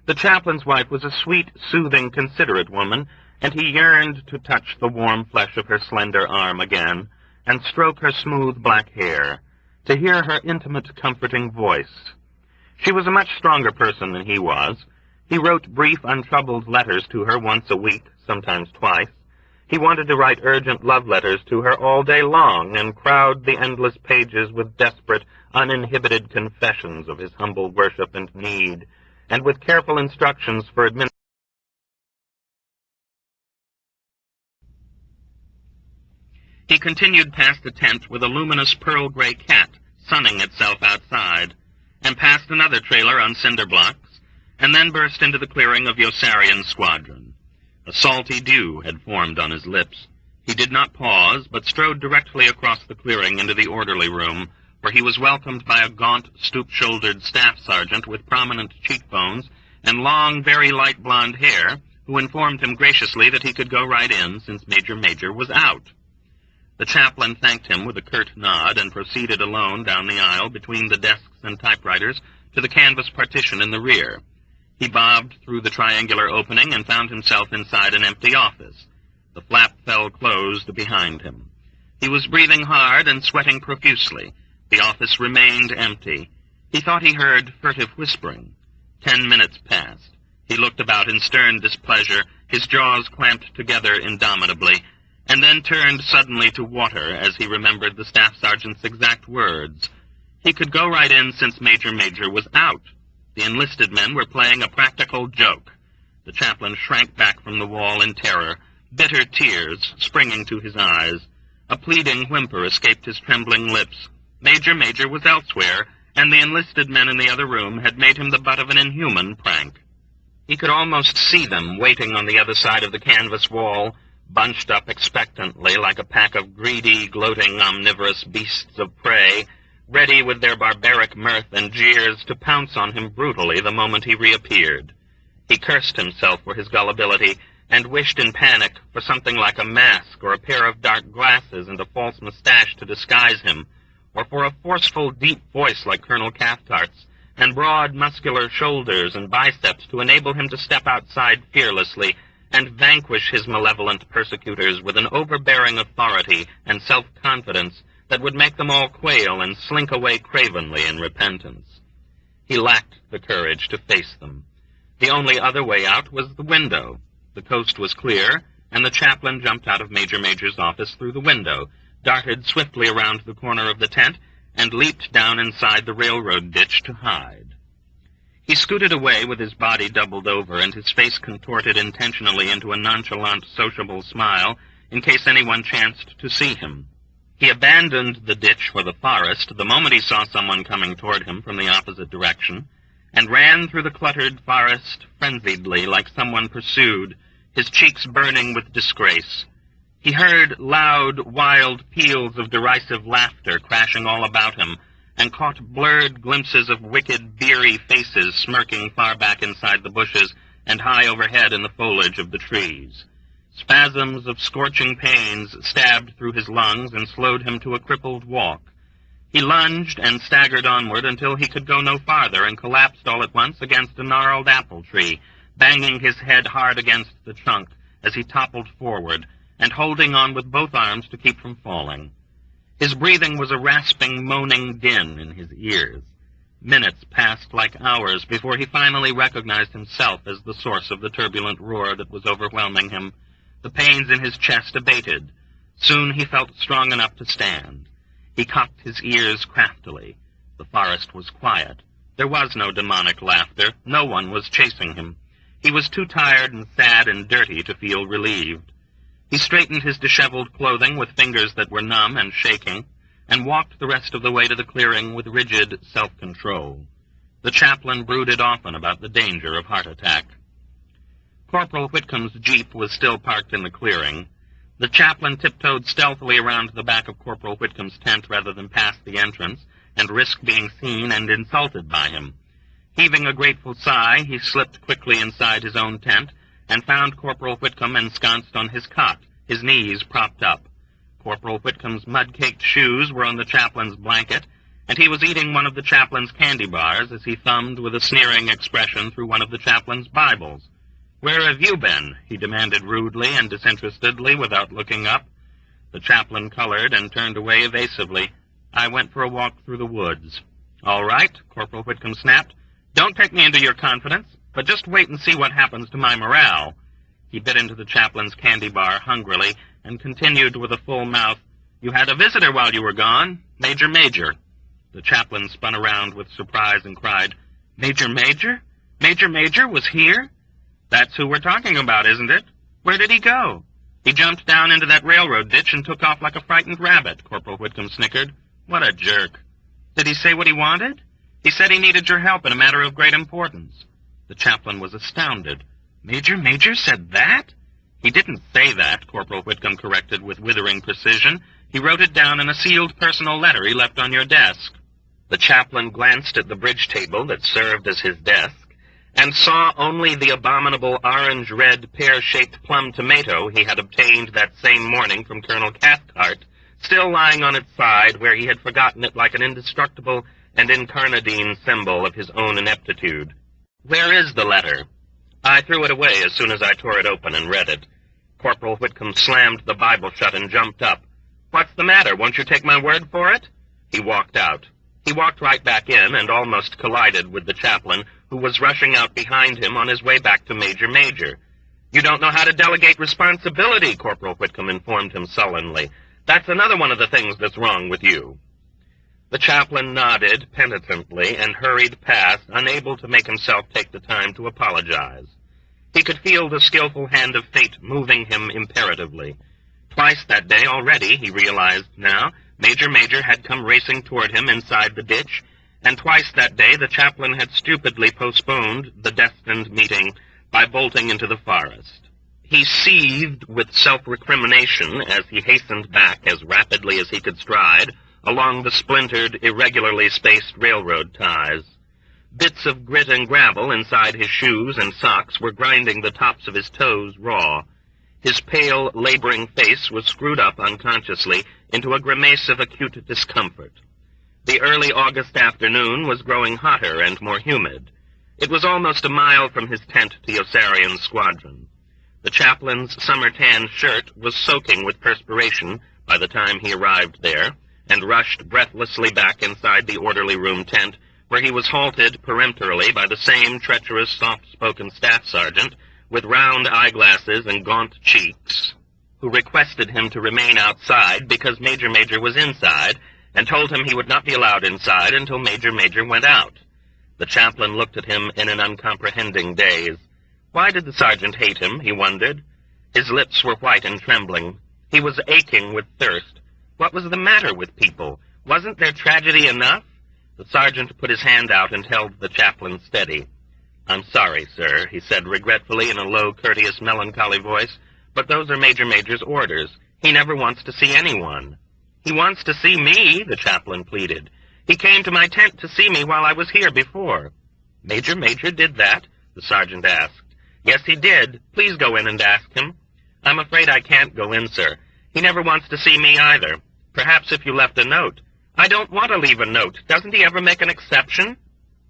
The chaplain's wife was a sweet, soothing, considerate woman, and he yearned to touch the warm flesh of her slender arm again, and stroke her smooth black hair, to hear her intimate, comforting voice. She was a much stronger person than he was. He wrote brief, untroubled letters to her once a week, sometimes twice. He wanted to write urgent love letters to her all day long and crowd the endless pages with desperate, uninhibited confessions of his humble worship and need, and with careful instructions for administration. He continued past the tent with a luminous pearl-gray cat sunning itself outside, and past another trailer on cinder blocks, and then burst into the clearing of Yossarian's squadron. A salty dew had formed on his lips. He did not pause, but strode directly across the clearing into the orderly room, where he was welcomed by a gaunt, stoop-shouldered staff sergeant with prominent cheekbones and long, very light blonde hair, who informed him graciously that he could go right in since Major was out. The chaplain thanked him with a curt nod and proceeded alone down the aisle between the desks and typewriters to the canvas partition in the rear. He bobbed through the triangular opening and found himself inside an empty office. The flap fell closed behind him. He was breathing hard and sweating profusely. The office remained empty. He thought he heard furtive whispering. 10 minutes passed. He looked about in stern displeasure, his jaws clamped together indomitably, and then turned suddenly to water as he remembered the staff sergeant's exact words. He could go right in since Major was out. The enlisted men were playing a practical joke. The chaplain shrank back from the wall in terror, bitter tears springing to his eyes. A pleading whimper escaped his trembling lips. Major was elsewhere, and the enlisted men in the other room had made him the butt of an inhuman prank. He could almost see them waiting on the other side of the canvas wall, bunched up expectantly like a pack of greedy, gloating, omnivorous beasts of prey, ready with their barbaric mirth and jeers to pounce on him brutally the moment he reappeared. He cursed himself for his gullibility and wished in panic for something like a mask or a pair of dark glasses and a false mustache to disguise him, or for a forceful, deep voice like Colonel Cathcart's, and broad, muscular shoulders and biceps to enable him to step outside fearlessly and vanquish his malevolent persecutors with an overbearing authority and self-confidence that would make them all quail and slink away cravenly in repentance. He lacked the courage to face them. The only other way out was the window. The coast was clear, and the chaplain jumped out of Major Major's office through the window, darted swiftly around the corner of the tent, and leaped down inside the railroad ditch to hide. He scooted away with his body doubled over and his face contorted intentionally into a nonchalant, sociable smile in case anyone chanced to see him. He abandoned the ditch for the forest the moment he saw someone coming toward him from the opposite direction, and ran through the cluttered forest frenziedly like someone pursued, his cheeks burning with disgrace. He heard loud, wild peals of derisive laughter crashing all about him, and caught blurred glimpses of wicked, beery faces smirking far back inside the bushes and high overhead in the foliage of the trees. Spasms of scorching pains stabbed through his lungs and slowed him to a crippled walk. He lunged and staggered onward until he could go no farther and collapsed all at once against a gnarled apple tree, banging his head hard against the trunk as he toppled forward and holding on with both arms to keep from falling. His breathing was a rasping, moaning din in his ears. Minutes passed like hours before he finally recognized himself as the source of the turbulent roar that was overwhelming him. The pains in his chest abated. Soon he felt strong enough to stand. He cocked his ears craftily. The forest was quiet. There was no demonic laughter. No one was chasing him. He was too tired and sad and dirty to feel relieved. He straightened his disheveled clothing with fingers that were numb and shaking, and walked the rest of the way to the clearing with rigid self-control. The chaplain brooded often about the danger of heart attack. Corporal Whitcomb's jeep was still parked in the clearing. The chaplain tiptoed stealthily around the back of Corporal Whitcomb's tent rather than past the entrance, and risk being seen and insulted by him. Heaving a grateful sigh, he slipped quickly inside his own tent, and found Corporal Whitcomb ensconced on his cot, his knees propped up. Corporal Whitcomb's mud-caked shoes were on the chaplain's blanket, and he was eating one of the chaplain's candy bars as he thumbed with a sneering expression through one of the chaplain's Bibles. "Where have you been?" he demanded rudely and disinterestedly without looking up. The chaplain colored and turned away evasively. "I went for a walk through the woods." "All right," Corporal Whitcomb snapped. "Don't take me into your confidence, but just wait and see what happens to my morale." He bit into the chaplain's candy bar hungrily and continued with a full mouth, "You had a visitor while you were gone, Major Major." The chaplain spun around with surprise and cried, "Major Major? Major Major was here? That's who we're talking about, isn't it? Where did he go?" "He jumped down into that railroad ditch and took off like a frightened rabbit," Corporal Whitcomb snickered. "What a jerk." "Did he say what he wanted?" "He said he needed your help in a matter of great importance." The chaplain was astounded. "Major Major said that?" "He didn't say that," Corporal Whitcomb corrected with withering precision. "He wrote it down in a sealed personal letter he left on your desk." The chaplain glanced at the bridge table that served as his desk and saw only the abominable orange-red pear-shaped plum tomato he had obtained that same morning from Colonel Cathcart, still lying on its side where he had forgotten it like an indestructible and incarnadine symbol of his own ineptitude. "Where is the letter?" "I threw it away as soon as I tore it open and read it." Corporal Whitcomb slammed the Bible shut and jumped up. "What's the matter? Won't you take my word for it?" He walked out. He walked right back in and almost collided with the chaplain, who was rushing out behind him on his way back to Major Major. "You don't know how to delegate responsibility," Corporal Whitcomb informed him sullenly. "That's another one of the things that's wrong with you." The chaplain nodded penitently and hurried past, unable to make himself take the time to apologize. He could feel the skillful hand of fate moving him imperatively. Twice that day already, he realized now, Major Major had come racing toward him inside the ditch, and twice that day the chaplain had stupidly postponed the destined meeting by bolting into the forest. He seethed with self-recrimination as he hastened back as rapidly as he could stride along the splintered, irregularly spaced railroad ties. Bits of grit and gravel inside his shoes and socks were grinding the tops of his toes raw. His pale, laboring face was screwed up unconsciously into a grimace of acute discomfort. The early August afternoon was growing hotter and more humid. It was almost a mile from his tent to Yossarian's squadron. The chaplain's summer-tan shirt was soaking with perspiration by the time he arrived there, and rushed breathlessly back inside the orderly room tent, where he was halted peremptorily by the same treacherous, soft-spoken staff sergeant with round eyeglasses and gaunt cheeks, who requested him to remain outside because Major Major was inside, and told him he would not be allowed inside until Major Major went out. The chaplain looked at him in an uncomprehending daze. Why did the sergeant hate him, he wondered. His lips were white and trembling. He was aching with thirst. What was the matter with people? Wasn't there tragedy enough? The sergeant put his hand out and held the chaplain steady. "I'm sorry, sir," he said regretfully in a low, courteous, melancholy voice, "but those are Major Major's orders. He never wants to see anyone." "He wants to see me," the chaplain pleaded. "He came to my tent to see me while I was here before." "Major Major did that?" the sergeant asked. "Yes, he did. Please go in and ask him." "I'm afraid I can't go in, sir. He never wants to see me either. Perhaps if you left a note." "I don't want to leave a note. Doesn't he ever make an exception?"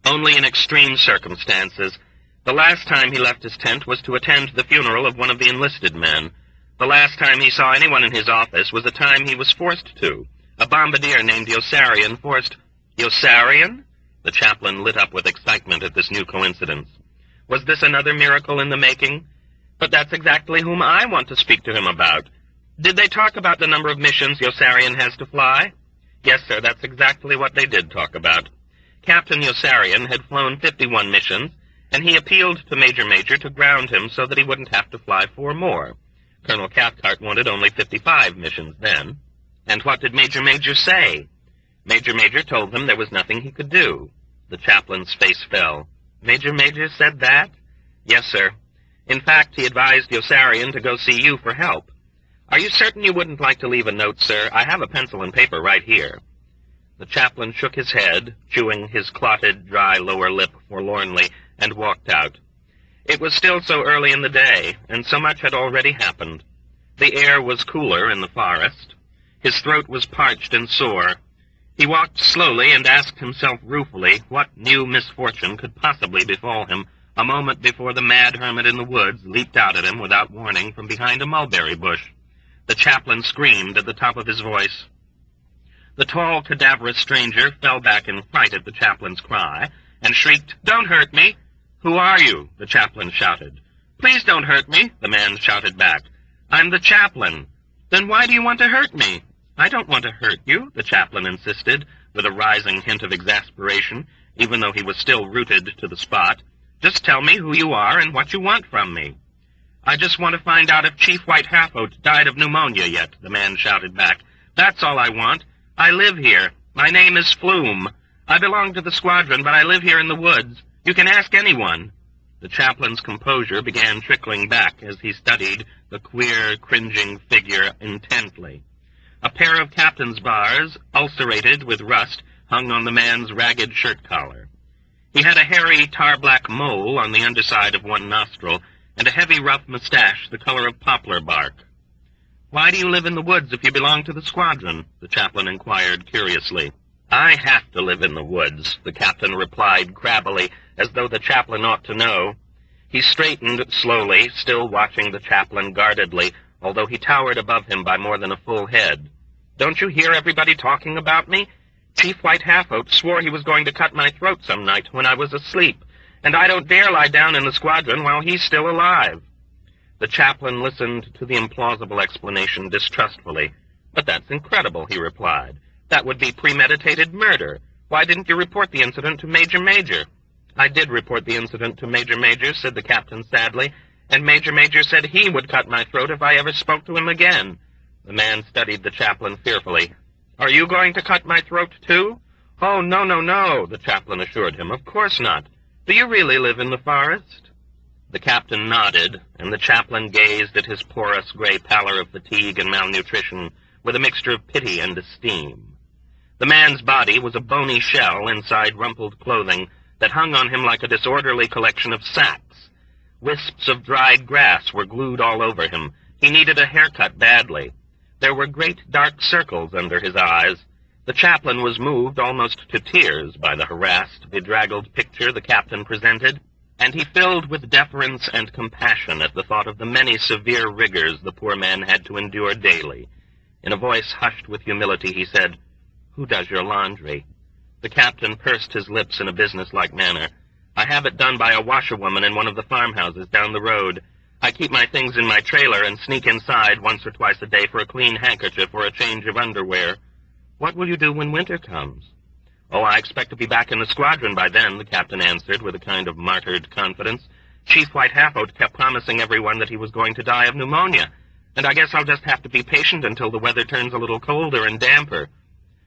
"Only in extreme circumstances. The last time he left his tent was to attend the funeral of one of the enlisted men. The last time he saw anyone in his office was a time he was forced to. A bombardier named Yossarian forced—" "Yossarian?" The chaplain lit up with excitement at this new coincidence. Was this another miracle in the making? "But that's exactly whom I want to speak to him about. Did they talk about the number of missions Yossarian has to fly?" "Yes, sir, that's exactly what they did talk about. Captain Yossarian had flown 51 missions, and he appealed to Major Major to ground him so that he wouldn't have to fly 4 more. Colonel Cathcart wanted only 55 missions then." "And what did Major Major say?" "Major Major told him there was nothing he could do." The chaplain's face fell. "Major Major said that?" "Yes, sir. In fact, he advised Yossarian to go see you for help. Are you certain you wouldn't like to leave a note, sir? I have a pencil and paper right here." The chaplain shook his head, chewing his clotted, dry lower lip forlornly, and walked out. It was still so early in the day, and so much had already happened. The air was cooler in the forest. His throat was parched and sore. He walked slowly and asked himself ruefully what new misfortune could possibly befall him a moment before the mad hermit in the woods leaped out at him without warning from behind a mulberry bush. The chaplain screamed at the top of his voice. The tall, cadaverous stranger fell back in fright at the chaplain's cry and shrieked, "Don't hurt me!" "Who are you?" the chaplain shouted. "Please don't hurt me," the man shouted back. "I'm the chaplain." "Then why do you want to hurt me?" "I don't want to hurt you," the chaplain insisted, with a rising hint of exasperation, even though he was still rooted to the spot. "Just tell me who you are and what you want from me." "I just want to find out if Chief White Half-Oat died of pneumonia yet," the man shouted back. "That's all I want. I live here. My name is Flume. I belong to the Squadron, but I live here in the woods. You can ask anyone." The chaplain's composure began trickling back as he studied the queer, cringing figure intently. A pair of captain's bars, ulcerated with rust, hung on the man's ragged shirt collar. He had a hairy, tar-black mole on the underside of one nostril, and a heavy, rough mustache the color of poplar bark. "Why do you live in the woods if you belong to the Squadron?" the chaplain inquired curiously. "I have to live in the woods," the captain replied crabbily, as though the chaplain ought to know. He straightened slowly, still watching the chaplain guardedly, although he towered above him by more than a full head. "Don't you hear everybody talking about me? Chief White Half-Oat swore he was going to cut my throat some night when I was asleep, and I don't dare lie down in the Squadron while he's still alive." The chaplain listened to the implausible explanation distrustfully. "But that's incredible," he replied. "That would be premeditated murder. Why didn't you report the incident to Major Major?" "I did report the incident to Major Major," said the captain sadly, "and Major Major said he would cut my throat if I ever spoke to him again." The man studied the chaplain fearfully. "Are you going to cut my throat, too?" "Oh, no, no, no," the chaplain assured him. "Of course not. Do you really live in the forest?" The captain nodded, and the chaplain gazed at his porous gray pallor of fatigue and malnutrition with a mixture of pity and esteem. The man's body was a bony shell inside rumpled clothing that hung on him like a disorderly collection of sacks. Wisps of dried grass were glued all over him. He needed a haircut badly. There were great dark circles under his eyes. The chaplain was moved almost to tears by the harassed, bedraggled picture the captain presented, and he filled with deference and compassion at the thought of the many severe rigors the poor man had to endure daily. In a voice hushed with humility, he said, "Who does your laundry?" The captain pursed his lips in a businesslike manner. I have it done by a washerwoman in one of the farmhouses down the road. I keep my things in my trailer and sneak inside once or twice a day for a clean handkerchief or a change of underwear. What will you do when winter comes? Oh, I expect to be back in the squadron by then, the captain answered with a kind of martyred confidence. Chief White Half-Oat kept promising everyone that he was going to die of pneumonia, and I guess I'll just have to be patient until the weather turns a little colder and damper.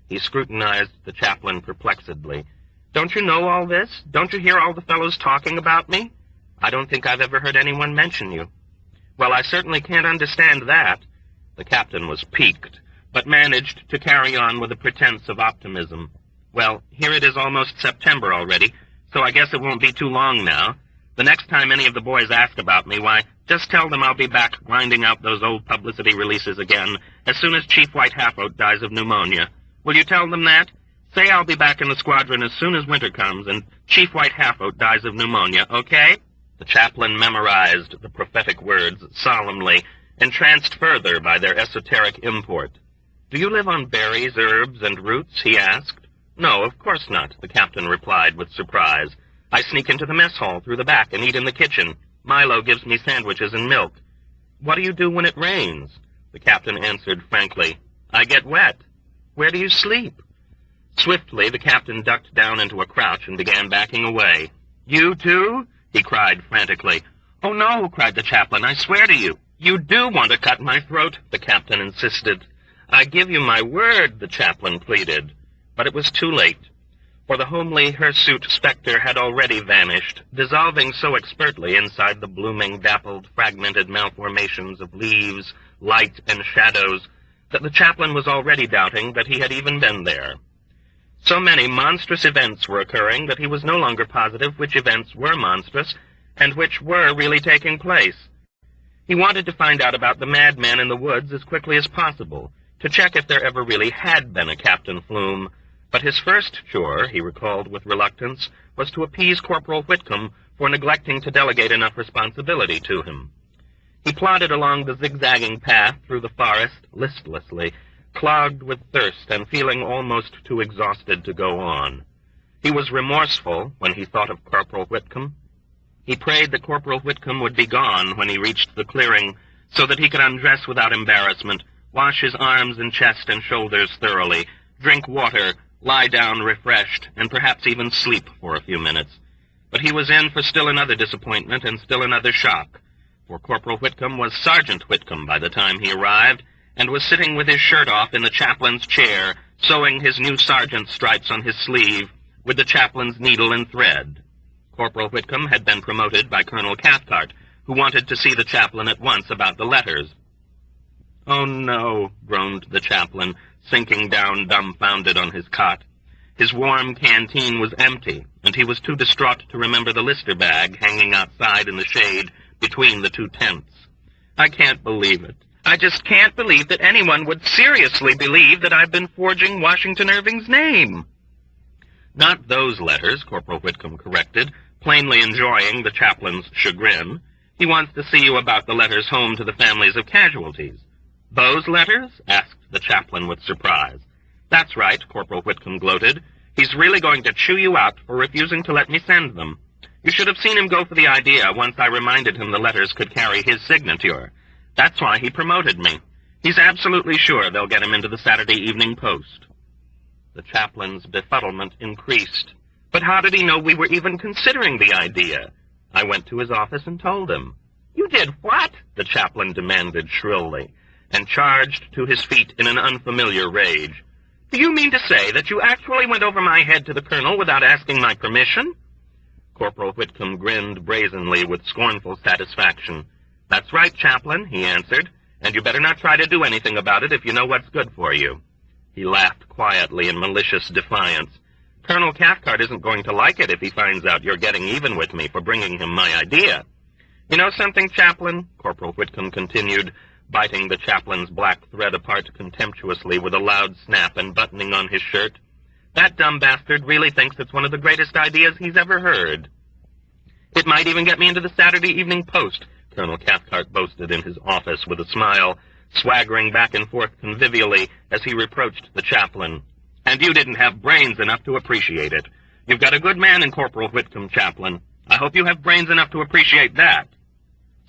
He scrutinized the chaplain perplexedly. Don't you know all this? Don't you hear all the fellows talking about me? I don't think I've ever heard anyone mention you. Well, I certainly can't understand that. The captain was piqued, but managed to carry on with a pretense of optimism. Well, here it is almost September already, so I guess it won't be too long now. The next time any of the boys ask about me, why, just tell them I'll be back grinding out those old publicity releases again as soon as Chief White Half-Oat dies of pneumonia. Will you tell them that? Say I'll be back in the squadron as soon as winter comes and Chief White Half-Oat dies of pneumonia, okay? The chaplain memorized the prophetic words solemnly, entranced further by their esoteric import. Do you live on berries, herbs, and roots? He asked. No, of course not, the captain replied with surprise. I sneak into the mess hall through the back and eat in the kitchen. Milo gives me sandwiches and milk. What do you do when it rains? The captain answered frankly. I get wet. Where do you sleep? Swiftly, the captain ducked down into a crouch and began backing away. You too? He cried frantically. Oh, no, cried the chaplain, I swear to you. You do want to cut my throat, the captain insisted. I give you my word, the chaplain pleaded. But it was too late, for the homely hirsute specter had already vanished, dissolving so expertly inside the blooming, dappled, fragmented malformations of leaves, light, and shadows, that the chaplain was already doubting that he had even been there. So many monstrous events were occurring that he was no longer positive which events were monstrous and which were really taking place. He wanted to find out about the madman in the woods as quickly as possible, to check if there ever really had been a Captain Flume, but his first chore, he recalled with reluctance, was to appease Corporal Whitcomb for neglecting to delegate enough responsibility to him. He plodded along the zigzagging path through the forest listlessly, clogged with thirst and feeling almost too exhausted to go on. He was remorseful when he thought of Corporal Whitcomb. He prayed that Corporal Whitcomb would be gone when he reached the clearing, so that he could undress without embarrassment, wash his arms and chest and shoulders thoroughly, drink water, lie down refreshed, and perhaps even sleep for a few minutes. But he was in for still another disappointment and still another shock, for Corporal Whitcomb was Sergeant Whitcomb by the time he arrived, and was sitting with his shirt off in the chaplain's chair, sewing his new sergeant's stripes on his sleeve with the chaplain's needle and thread. Corporal Whitcomb had been promoted by Colonel Cathcart, who wanted to see the chaplain at once about the letters. "Oh, no," groaned the chaplain, sinking down dumbfounded on his cot. His warm canteen was empty, and he was too distraught to remember the Lister bag hanging outside in the shade between the two tents. "I can't believe it. I just can't believe that anyone would seriously believe that I've been forging Washington Irving's name." "Not those letters," Corporal Whitcomb corrected, plainly enjoying the chaplain's chagrin. "He wants to see you about the letters home to the families of casualties." "Those letters?" asked the chaplain with surprise. "That's right," Corporal Whitcomb gloated. "He's really going to chew you out for refusing to let me send them. You should have seen him go for the idea once I reminded him the letters could carry his signature. That's why he promoted me. He's absolutely sure they'll get him into the Saturday Evening Post." The chaplain's befuddlement increased. "But how did he know we were even considering the idea?" "I went to his office and told him." "You did what?" the chaplain demanded shrilly, and charged to his feet in an unfamiliar rage. "Do you mean to say that you actually went over my head to the colonel without asking my permission?" Corporal Whitcomb grinned brazenly with scornful satisfaction. "That's right, chaplain," he answered, "and you better not try to do anything about it if you know what's good for you." He laughed quietly in malicious defiance. "Colonel Cathcart isn't going to like it if he finds out you're getting even with me for bringing him my idea. You know something, chaplain?" Corporal Whitcomb continued, biting the chaplain's black thread apart contemptuously with a loud snap and buttoning on his shirt. "That dumb bastard really thinks it's one of the greatest ideas he's ever heard." "It might even get me into the Saturday Evening Post," Colonel Cathcart boasted in his office with a smile, swaggering back and forth convivially as he reproached the chaplain. "And you didn't have brains enough to appreciate it. You've got a good man in Corporal Whitcomb, Chaplain. I hope you have brains enough to appreciate that.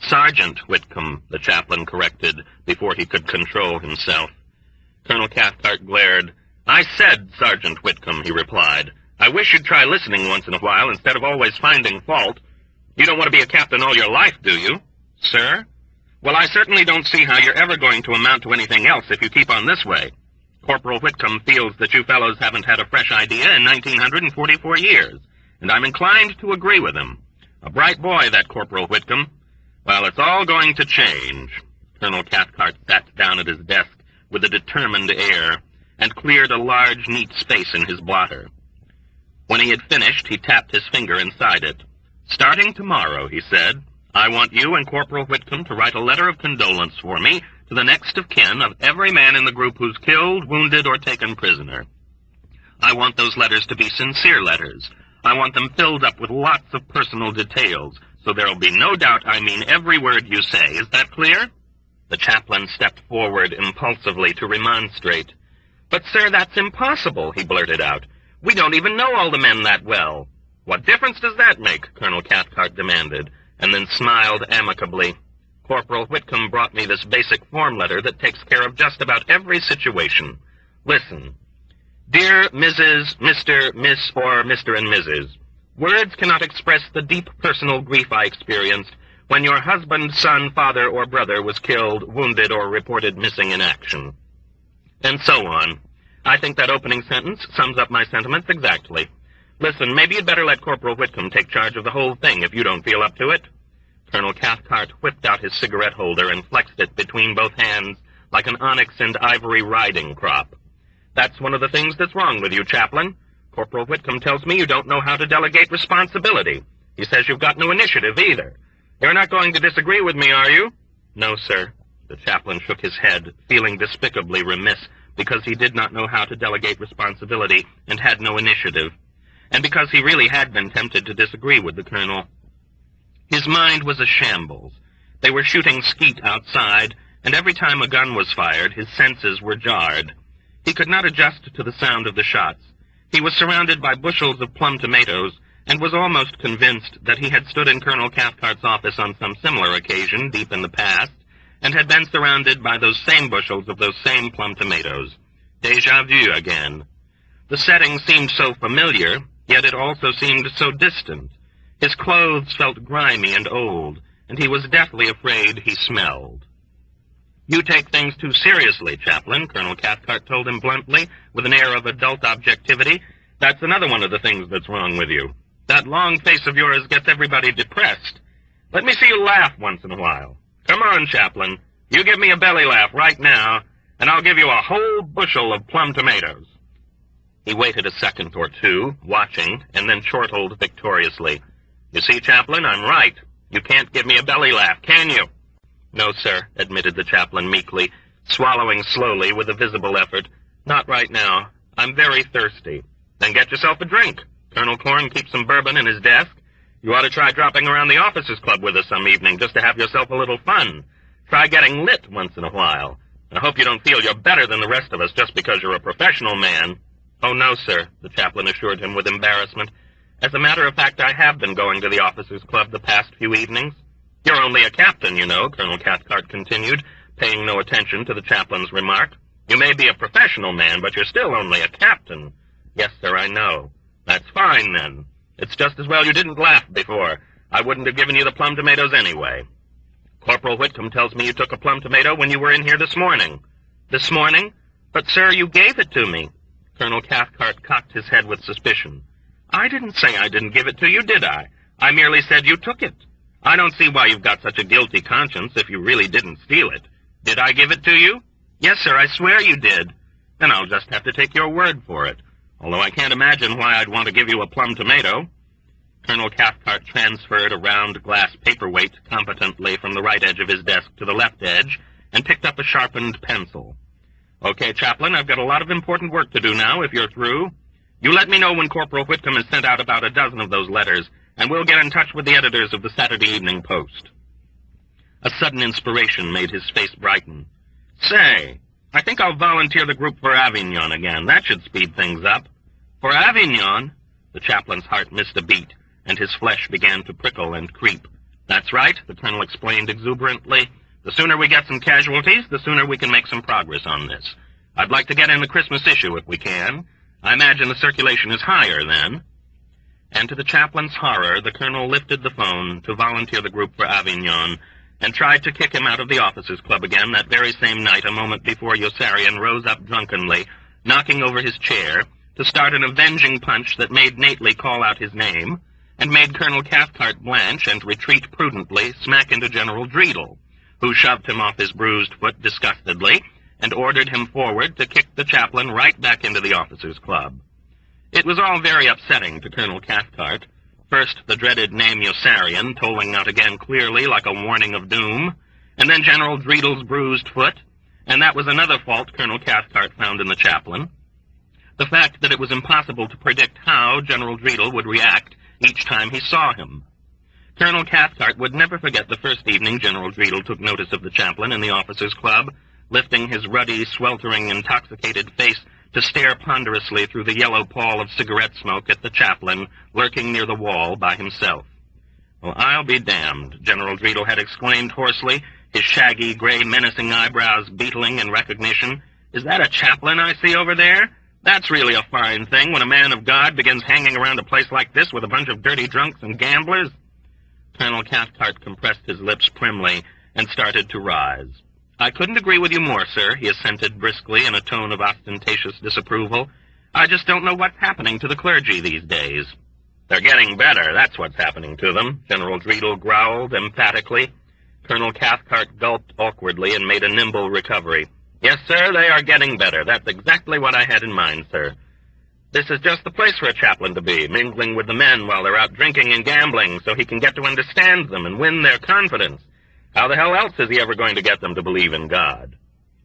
Sergeant Whitcomb, the chaplain corrected, before he could control himself. Colonel Cathcart glared. I said Sergeant Whitcomb, he replied. I wish you'd try listening once in a while instead of always finding fault. You don't want to be a captain all your life, do you? Sir? Well, I certainly don't see how you're ever going to amount to anything else if you keep on this way. Corporal Whitcomb feels that you fellows haven't had a fresh idea in 1944 years, and I'm inclined to agree with him. A bright boy, that Corporal Whitcomb. Well, it's all going to change. Colonel Cathcart sat down at his desk with a determined air and cleared a large, neat space in his blotter. When he had finished, he tapped his finger inside it. Starting tomorrow, he said, I want you and Corporal Whitcomb to write a letter of condolence for me to the next of kin of every man in the group who's killed, wounded, or taken prisoner. I want those letters to be sincere letters. I want them filled up with lots of personal details, so there'll be no doubt I mean every word you say. Is that clear? The chaplain stepped forward impulsively to remonstrate. But, sir, that's impossible, he blurted out. We don't even know all the men that well. What difference does that make? Colonel Cathcart demanded, and then smiled amicably. Corporal Whitcomb brought me this basic form letter that takes care of just about every situation. Listen. Dear Mrs., Mr., Miss, or Mr. and Mrs., words cannot express the deep personal grief I experienced when your husband, son, father, or brother was killed, wounded, or reported missing in action. And so on. I think that opening sentence sums up my sentiments exactly. Listen, maybe you'd better let Corporal Whitcomb take charge of the whole thing if you don't feel up to it. Colonel Cathcart whipped out his cigarette holder and flexed it between both hands like an onyx and ivory riding crop. That's one of the things that's wrong with you, Chaplain. Corporal Whitcomb tells me you don't know how to delegate responsibility. He says you've got no initiative either. You're not going to disagree with me, are you? No, sir. The chaplain shook his head, feeling despicably remiss because he did not know how to delegate responsibility and had no initiative, and because he really had been tempted to disagree with the colonel. His mind was a shambles. They were shooting skeet outside, and every time a gun was fired, his senses were jarred. He could not adjust to the sound of the shots. He was surrounded by bushels of plum tomatoes, and was almost convinced that he had stood in Colonel Cathcart's office on some similar occasion deep in the past, and had been surrounded by those same bushels of those same plum tomatoes. Déjà vu again. The setting seemed so familiar, yet it also seemed so distant. His clothes felt grimy and old, and he was deathly afraid he smelled. You take things too seriously, Chaplain, Colonel Cathcart told him bluntly, with an air of adult objectivity. That's another one of the things that's wrong with you. That long face of yours gets everybody depressed. Let me see you laugh once in a while. Come on, Chaplain. You give me a belly laugh right now, and I'll give you a whole bushel of plum tomatoes. He waited a second or two, watching, and then chortled victoriously. You see, Chaplain, I'm right. You can't give me a belly laugh, can you? No, sir, admitted the chaplain meekly, swallowing slowly with a visible effort. Not right now. I'm very thirsty. Then get yourself a drink. Colonel Corn keeps some bourbon in his desk. You ought to try dropping around the officers' club with us some evening just to have yourself a little fun. Try getting lit once in a while. I hope you don't feel you're better than the rest of us just because you're a professional man. Oh, no, sir, the chaplain assured him with embarrassment. As a matter of fact, I have been going to the officers' club the past few evenings. You're only a captain, you know, Colonel Cathcart continued, paying no attention to the chaplain's remark. You may be a professional man, but you're still only a captain. Yes, sir, I know. That's fine, then. It's just as well you didn't laugh before. I wouldn't have given you the plum tomatoes anyway. Corporal Whitcomb tells me you took a plum tomato when you were in here this morning. This morning? But, sir, you gave it to me. Colonel Cathcart cocked his head with suspicion. I didn't say I didn't give it to you, did I? I merely said you took it. I don't see why you've got such a guilty conscience if you really didn't steal it. Did I give it to you? Yes, sir, I swear you did. Then I'll just have to take your word for it, although I can't imagine why I'd want to give you a plum tomato. Colonel Cathcart transferred a round glass paperweight competently from the right edge of his desk to the left edge and picked up a sharpened pencil. Okay, Chaplain, I've got a lot of important work to do now if you're through. You let me know when Corporal Whitcomb has sent out about a dozen of those letters, and we'll get in touch with the editors of the Saturday Evening Post. A sudden inspiration made his face brighten. Say, I think I'll volunteer the group for Avignon again. That should speed things up. For Avignon? The chaplain's heart missed a beat, and his flesh began to prickle and creep. "That's right," the colonel explained exuberantly. "The sooner we get some casualties, the sooner we can make some progress on this. I'd like to get in the Christmas issue if we can. I imagine the circulation is higher then." And to the chaplain's horror, the colonel lifted the phone to volunteer the group for Avignon, and tried to kick him out of the officers' club again that very same night, a moment before Yossarian rose up drunkenly, knocking over his chair, to start an avenging punch that made Nately call out his name, and made Colonel Cathcart blanch and retreat prudently smack into General Dreedle, who shoved him off his bruised foot disgustedly, and ordered him forward to kick the chaplain right back into the officers' club. It was all very upsetting to Colonel Cathcart. First, the dreaded name Yossarian, tolling out again clearly like a warning of doom, and then General Dreedle's bruised foot, and that was another fault Colonel Cathcart found in the chaplain. The fact that it was impossible to predict how General Dreedle would react each time he saw him. Colonel Cathcart would never forget the first evening General Dreedle took notice of the chaplain in the officers' club, lifting his ruddy, sweltering, intoxicated face to stare ponderously through the yellow pall of cigarette smoke at the chaplain lurking near the wall by himself. "Well, I'll be damned," General Dreedle had exclaimed hoarsely, his shaggy, gray, menacing eyebrows beetling in recognition. "Is that a chaplain I see over there? That's really a fine thing when a man of God begins hanging around a place like this with a bunch of dirty drunks and gamblers." Colonel Cathcart compressed his lips primly and started to rise. "I couldn't agree with you more, sir," he assented briskly in a tone of ostentatious disapproval. "I just don't know what's happening to the clergy these days." "They're getting better, that's what's happening to them," General Dreedle growled emphatically. Colonel Cathcart gulped awkwardly and made a nimble recovery. "Yes, sir, they are getting better. That's exactly what I had in mind, sir. This is just the place for a chaplain to be, mingling with the men while they're out drinking and gambling, so he can get to understand them and win their confidence. How the hell else is he ever going to get them to believe in God?"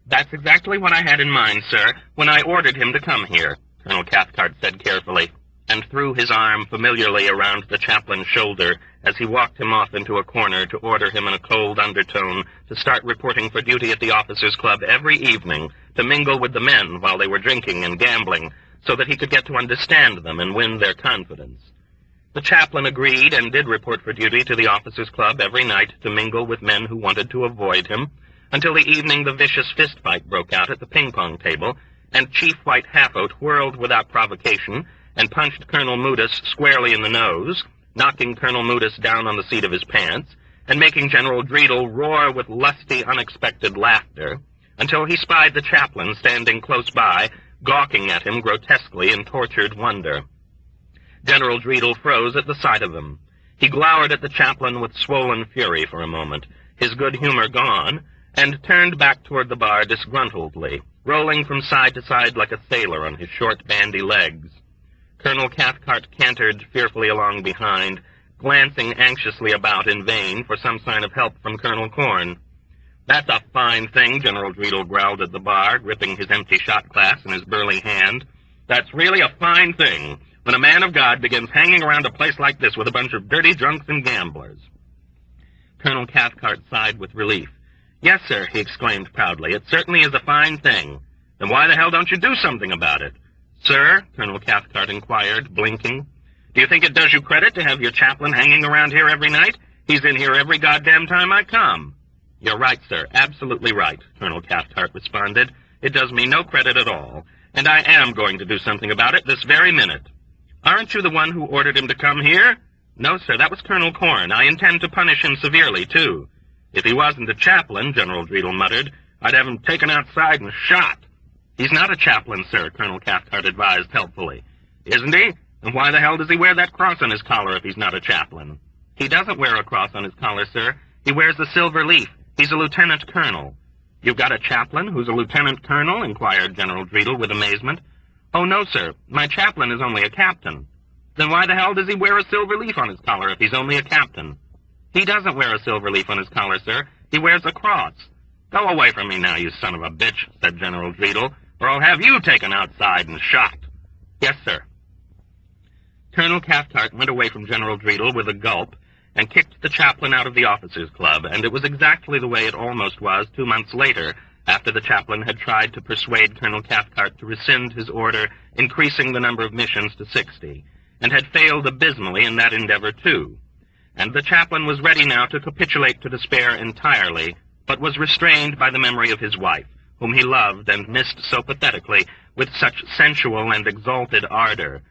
"That's exactly what I had in mind, sir, when I ordered him to come here," Colonel Cathcart said carefully, and threw his arm familiarly around the chaplain's shoulder as he walked him off into a corner to order him in a cold undertone to start reporting for duty at the officers' club every evening, to mingle with the men while they were drinking and gambling, so that he could get to understand them and win their confidence. The chaplain agreed and did report for duty to the officers' club every night to mingle with men who wanted to avoid him, until the evening the vicious fistfight broke out at the ping-pong table, and Chief White Half-Oat whirled without provocation and punched Colonel Mudis squarely in the nose, knocking Colonel Mudis down on the seat of his pants, and making General Dreedle roar with lusty, unexpected laughter, until he spied the chaplain standing close by, gawking at him grotesquely in tortured wonder. General Dreedle froze at the sight of him. He glowered at the chaplain with swollen fury for a moment, his good humor gone, and turned back toward the bar disgruntledly, rolling from side to side like a sailor on his short, bandy legs. Colonel Cathcart cantered fearfully along behind, glancing anxiously about in vain for some sign of help from Colonel Corn. "That's a fine thing," General Dreedle growled at the bar, gripping his empty shot glass in his burly hand. "That's really a fine thing, when a man of God begins hanging around a place like this with a bunch of dirty drunks and gamblers." Colonel Cathcart sighed with relief. "Yes, sir," he exclaimed proudly, "it certainly is a fine thing. Then why the hell don't you do something about it?" "Sir?" Colonel Cathcart inquired, blinking. "Do you think it does you credit to have your chaplain hanging around here every night? He's in here every goddamn time I come." "You're right, sir, absolutely right," Colonel Cathcart responded. "It does me no credit at all, and I am going to do something about it this very minute." "Aren't you the one who ordered him to come here?" "No, sir, that was Colonel Corn. I intend to punish him severely, too." "If he wasn't a chaplain," General Dreedle muttered, "I'd have him taken outside and shot." "He's not a chaplain, sir," Colonel Cathcart advised helpfully. "Isn't he? And why the hell does he wear that cross on his collar if he's not a chaplain?" "He doesn't wear a cross on his collar, sir. He wears a silver leaf. He's a lieutenant colonel." "You've got a chaplain who's a lieutenant colonel?" inquired General Dreedle with amazement. "Oh, no, sir. My chaplain is only a captain." "Then why the hell does he wear a silver leaf on his collar if he's only a captain?" "He doesn't wear a silver leaf on his collar, sir. He wears a cross." "Go away from me now, you son of a bitch," said General Dreedle, "or I'll have you taken outside and shot." "Yes, sir." Colonel Cathcart went away from General Dreedle with a gulp and kicked the chaplain out of the officers' club, and it was exactly the way it almost was 2 months later, after the chaplain had tried to persuade Colonel Cathcart to rescind his order increasing the number of missions to 60, and had failed abysmally in that endeavor too. And the chaplain was ready now to capitulate to despair entirely, but was restrained by the memory of his wife, whom he loved and missed so pathetically, with such sensual and exalted ardor,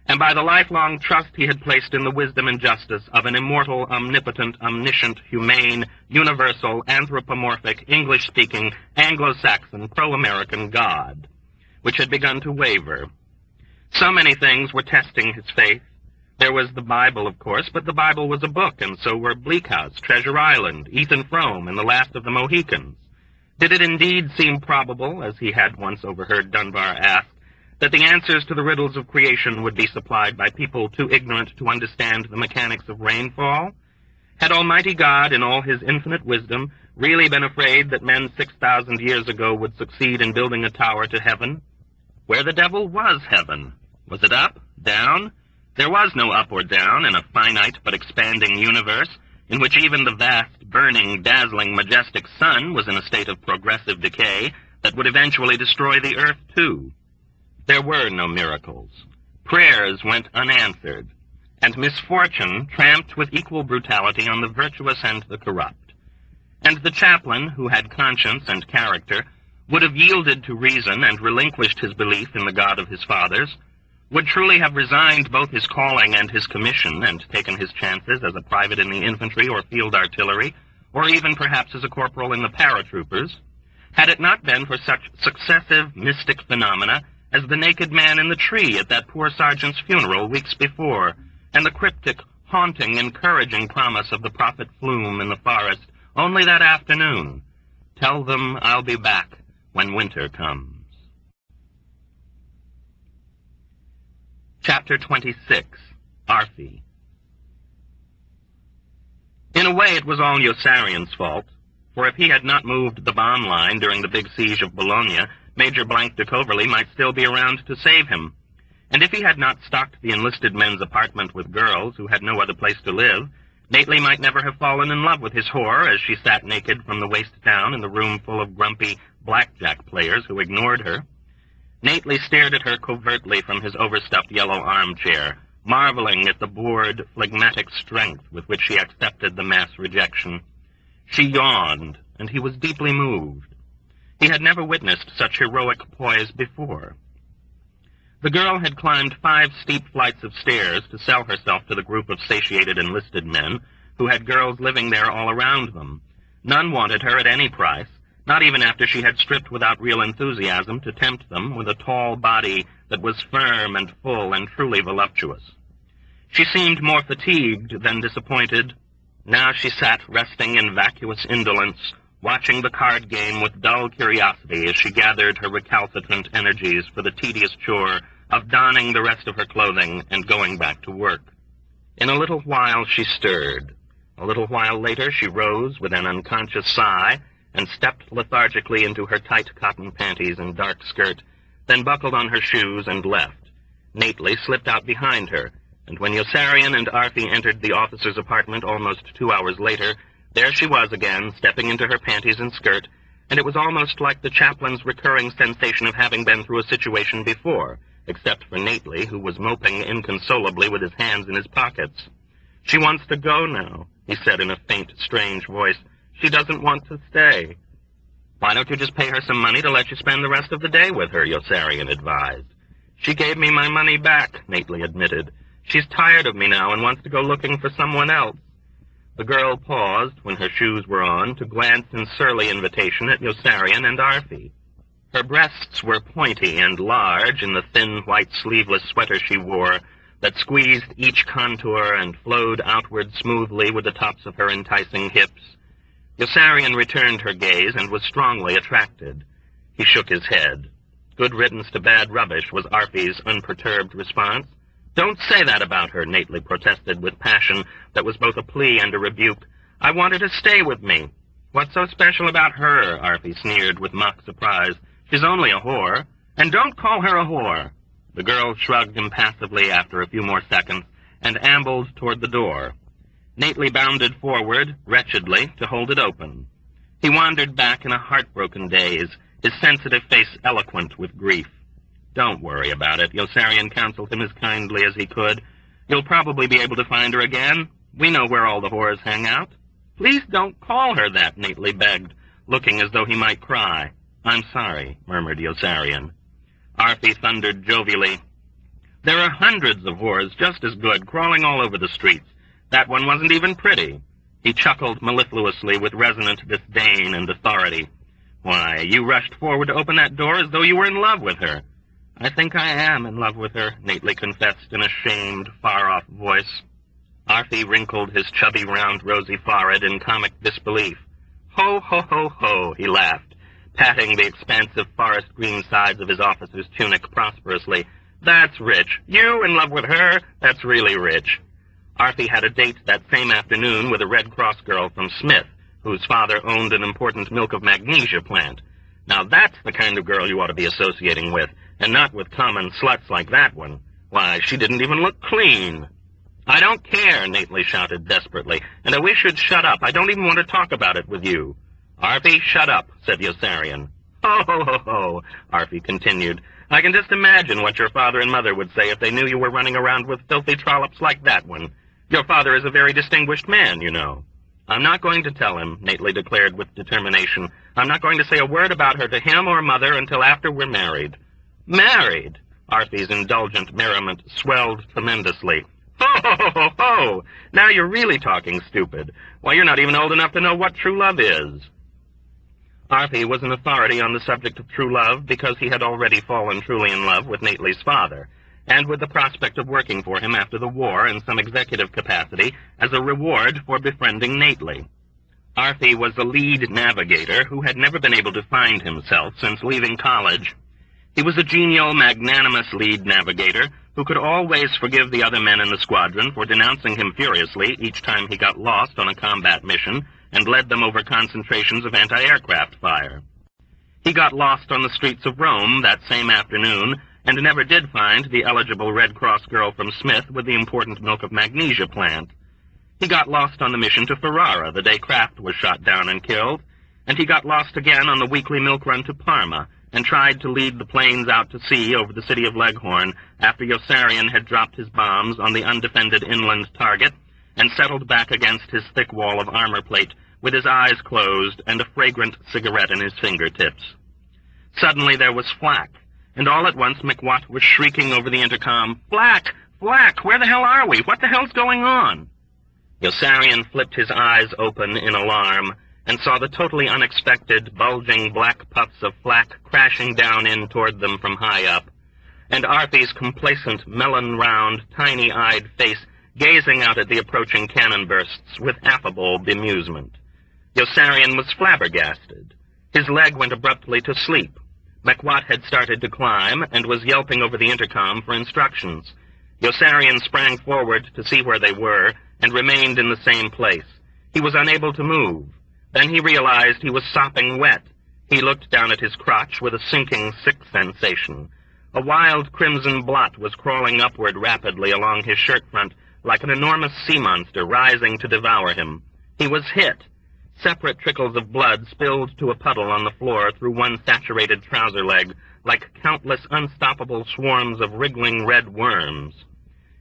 and by the lifelong trust he had placed in the wisdom and justice of an immortal, omnipotent, omniscient, humane, universal, anthropomorphic, English-speaking, Anglo-Saxon, pro-American God, which had begun to waver. So many things were testing his faith. There was the Bible, of course, but the Bible was a book, and so were Bleak House, Treasure Island, Ethan Frome, and The Last of the Mohicans. Did it indeed seem probable, as he had once overheard Dunbar ask, that the answers to the riddles of creation would be supplied by people too ignorant to understand the mechanics of rainfall? Had Almighty God, in all his infinite wisdom, really been afraid that men 6,000 years ago would succeed in building a tower to heaven? Where the devil was heaven? Was it up? Down? There was no up or down in a finite but expanding universe, in which even the vast, burning, dazzling, majestic sun was in a state of progressive decay that would eventually destroy the earth too. There were no miracles. Prayers went unanswered, and misfortune tramped with equal brutality on the virtuous and the corrupt. And the chaplain, who had conscience and character, would have yielded to reason and relinquished his belief in the God of his fathers, would truly have resigned both his calling and his commission and taken his chances as a private in the infantry or field artillery, or even perhaps as a corporal in the paratroopers, had it not been for such successive mystic phenomena as the naked man in the tree at that poor sergeant's funeral weeks before, and the cryptic, haunting, encouraging promise of the prophet Flume in the forest only that afternoon. Tell them I'll be back when winter comes. Chapter 26, Arfi. In a way, it was all Yossarian's fault, for if he had not moved the bomb line during the Big Siege of Bologna, Major Blank de Coverley might still be around to save him. And if he had not stocked the enlisted men's apartment with girls who had no other place to live, Nately might never have fallen in love with his whore as she sat naked from the waist down in the room full of grumpy blackjack players who ignored her. Nately stared at her covertly from his overstuffed yellow armchair, marveling at the bored, phlegmatic strength with which she accepted the mass rejection. She yawned, and he was deeply moved. He had never witnessed such heroic poise before. The girl had climbed 5 steep flights of stairs to sell herself to the group of satiated enlisted men who had girls living there all around them. None wanted her at any price, not even after she had stripped without real enthusiasm to tempt them with a tall body that was firm and full and truly voluptuous. She seemed more fatigued than disappointed. Now she sat resting in vacuous indolence, watching the card game with dull curiosity as she gathered her recalcitrant energies for the tedious chore of donning the rest of her clothing and going back to work. In a little while she stirred. A little while later she rose with an unconscious sigh and stepped lethargically into her tight cotton panties and dark skirt, then buckled on her shoes and left. Nately slipped out behind her, and when Yossarian and Arfi entered the officer's apartment almost 2 hours later, there she was again, stepping into her panties and skirt, and it was almost like the chaplain's recurring sensation of having been through a situation before, except for Nately, who was moping inconsolably with his hands in his pockets. "She wants to go now," he said in a faint, strange voice. "She doesn't want to stay." "Why don't you just pay her some money to let you spend the rest of the day with her?" Yossarian advised. "She gave me my money back," Nately admitted. "She's tired of me now and wants to go looking for someone else." The girl paused, when her shoes were on, to glance in surly invitation at Yossarian and Arfi. Her breasts were pointy and large in the thin white sleeveless sweater she wore that squeezed each contour and flowed outward smoothly with the tops of her enticing hips. Yossarian returned her gaze and was strongly attracted. He shook his head. "Good riddance to bad rubbish," was Arfi's unperturbed response. "Don't say that about her," Nately protested with passion that was both a plea and a rebuke. "I want her to stay with me." "What's so special about her?" Arfi sneered with mock surprise. "She's only a whore." "And don't call her a whore." The girl shrugged impassively after a few more seconds and ambled toward the door. Nately bounded forward, wretchedly, to hold it open. He wandered back in a heartbroken daze, his sensitive face eloquent with grief. "Don't worry about it," Yossarian counseled him as kindly as he could. You'll probably be able to find her again. We know where all the whores hang out." "Please don't call her that," Nately begged, looking as though he might cry. "I'm sorry," murmured Yossarian. Arfi thundered jovially. "There are hundreds of whores just as good crawling all over the streets. That one wasn't even pretty." He chuckled mellifluously with resonant disdain and authority. "Why, you rushed forward to open that door as though you were in love with her." "I think I am in love with her," Nately confessed in a shamed, far-off voice. Arfi wrinkled his chubby, round, rosy forehead in comic disbelief. "Ho, ho, ho, ho," he laughed, patting the expansive forest green sides of his officer's tunic prosperously. "That's rich. You in love with her? That's really rich." Arfi had a date that same afternoon with a Red Cross girl from Smith, whose father owned an important milk of magnesia plant. Now that's the kind of girl you ought to be associating with, and not with common sluts like that one. Why, she didn't even look clean. "I don't care," Nately shouted desperately, "and I wish you'd shut up. I don't even want to talk about it with you." "Arfi, shut up," said Yossarian. "Ho, ho, ho, ho," Arfi continued. "I can just imagine what your father and mother would say if they knew you were running around with filthy trollops like that one. Your father is a very distinguished man, you know." "I'm not going to tell him," Nately declared with determination. "I'm not going to say a word about her to him or mother until after we're married." "Married?" Arfi's indulgent merriment swelled tremendously. "Ho, ho, ho, ho, ho! Now you're really talking stupid. Why, you're not even old enough to know what true love is." Arfi was an authority on the subject of true love because he had already fallen truly in love with Nately's father, and with the prospect of working for him after the war in some executive capacity as a reward for befriending Nately. Arfi was a lead navigator who had never been able to find himself since leaving college. He was a genial, magnanimous lead navigator who could always forgive the other men in the squadron for denouncing him furiously each time he got lost on a combat mission and led them over concentrations of anti-aircraft fire. He got lost on the streets of Rome that same afternoon and never did find the eligible Red Cross girl from Smith with the important milk of magnesia plant. He got lost on the mission to Ferrara the day Kraft was shot down and killed, and he got lost again on the weekly milk run to Parma and tried to lead the planes out to sea over the city of Leghorn after Yossarian had dropped his bombs on the undefended inland target and settled back against his thick wall of armor plate with his eyes closed and a fragrant cigarette in his fingertips. Suddenly there was flak, and all at once McWatt was shrieking over the intercom, "Flak! Flak! Where the hell are we? What the hell's going on?" Yossarian flipped his eyes open in alarm and saw the totally unexpected, bulging black puffs of flak crashing down in toward them from high up, and Arfi's complacent, melon-round, tiny-eyed face gazing out at the approaching cannon bursts with affable bemusement. Yossarian was flabbergasted. His leg went abruptly to sleep. McWatt had started to climb and was yelping over the intercom for instructions. Yossarian sprang forward to see where they were and remained in the same place. He was unable to move. Then he realized he was sopping wet. He looked down at his crotch with a sinking, sick sensation. A wild crimson blot was crawling upward rapidly along his shirt front like an enormous sea monster rising to devour him. He was hit. Separate trickles of blood spilled to a puddle on the floor through one saturated trouser leg, like countless unstoppable swarms of wriggling red worms.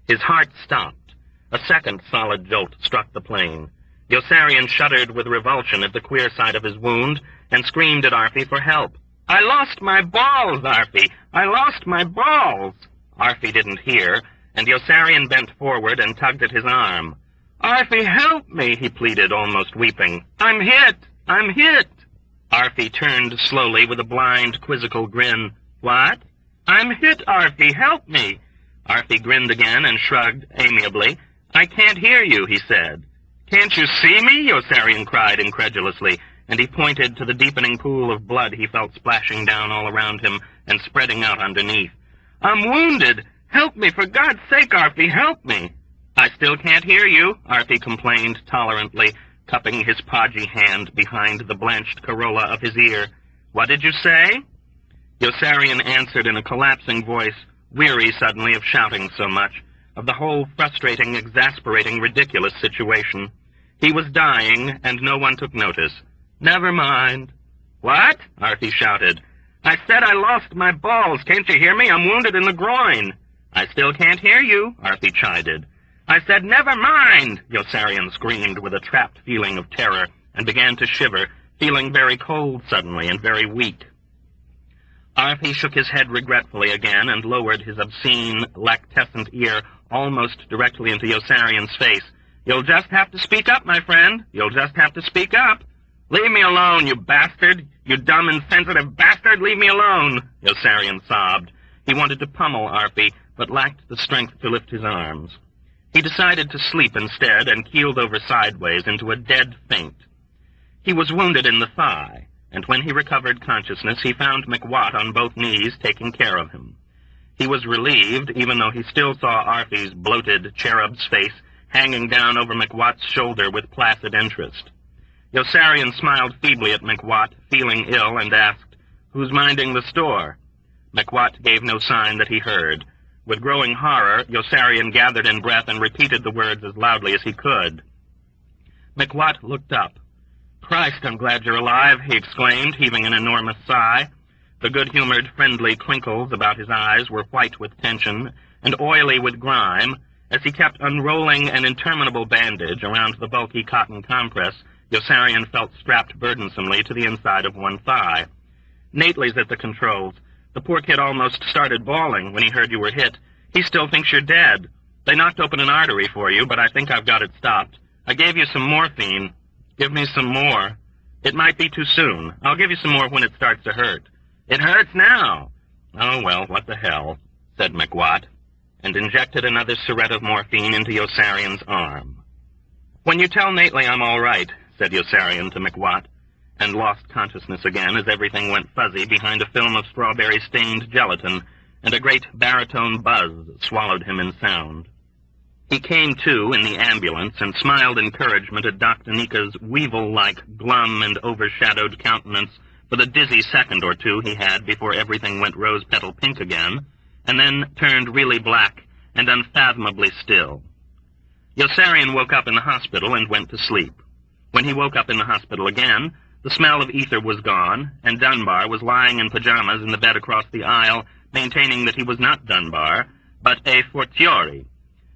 His heart stopped. A second solid jolt struck the plane. Yossarian shuddered with revulsion at the queer sight of his wound and screamed at Arfi for help. "I lost my balls, Arfi! I lost my balls!" Arfi didn't hear, and Yossarian bent forward and tugged at his arm. "Arfi, help me," he pleaded, almost weeping. "I'm hit! I'm hit!" Arfi turned slowly with a blind, quizzical grin. "What?" "I'm hit, Arfi, help me!" Arfi grinned again and shrugged amiably. "I can't hear you," he said. "Can't you see me?" Yossarian cried incredulously, and he pointed to the deepening pool of blood he felt splashing down all around him and spreading out underneath. "I'm wounded! Help me, for God's sake, Arfi, help me!" "I still can't hear you," Arfi complained tolerantly, cupping his podgy hand behind the blanched corolla of his ear. "What did you say?" Yossarian answered in a collapsing voice, weary suddenly of shouting so much, of the whole frustrating, exasperating, ridiculous situation. He was dying, and no one took notice. "Never mind." "What?" Arfi shouted. "I said I lost my balls. Can't you hear me? I'm wounded in the groin." "I still can't hear you," Arthie chided. "I said never mind," Yossarian screamed with a trapped feeling of terror, and began to shiver, feeling very cold suddenly and very weak. Arthie shook his head regretfully again and lowered his obscene, lactescent ear almost directly into Yossarian's face. "You'll just have to speak up, my friend. You'll just have to speak up. Leave me alone, you bastard! You dumb, insensitive bastard! Leave me alone!" Yossarian sobbed. He wanted to pummel Arthie, but lacked the strength to lift his arms. He decided to sleep instead and keeled over sideways into a dead faint. He was wounded in the thigh, and when he recovered consciousness, he found McWatt on both knees taking care of him. He was relieved, even though he still saw Arthie's bloated cherub's face hanging down over McWatt's shoulder with placid interest. Yossarian smiled feebly at McWatt, feeling ill, and asked, "Who's minding the store?" McWatt gave no sign that he heard. With growing horror, Yossarian gathered in breath and repeated the words as loudly as he could. McWatt looked up. "Christ, I'm glad you're alive," he exclaimed, heaving an enormous sigh. The good-humored, friendly crinkles about his eyes were white with tension and oily with grime. As he kept unrolling an interminable bandage around the bulky cotton compress, Yossarian felt strapped burdensomely to the inside of one thigh. "Nately's at the controls. The poor kid almost started bawling when he heard you were hit. He still thinks you're dead. They knocked open an artery for you, but I think I've got it stopped. I gave you some morphine. Give me some more. It might be too soon. I'll give you some more when it starts to hurt." "It hurts now." "Oh, well, what the hell," said McWatt, and injected another syringe of morphine into Yossarian's arm. "When you tell Nately I'm all right," said Yossarian to McWatt, and lost consciousness again as everything went fuzzy behind a film of strawberry-stained gelatin, and a great baritone buzz swallowed him in sound. He came to in the ambulance and smiled encouragement at Dr. Nika's weevil-like, glum and overshadowed countenance for the dizzy second or two he had before everything went rose-petal pink again, and then turned really black and unfathomably still. Yossarian woke up in the hospital and went to sleep. When he woke up in the hospital again, the smell of ether was gone, and Dunbar was lying in pajamas in the bed across the aisle, maintaining that he was not Dunbar, but a fortiori.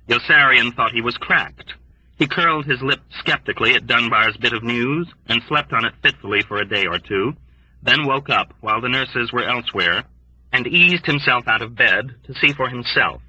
Yossarian thought he was cracked. He curled his lip skeptically at Dunbar's bit of news and slept on it fitfully for a day or two, then woke up while the nurses were elsewhere and eased himself out of bed to see for himself.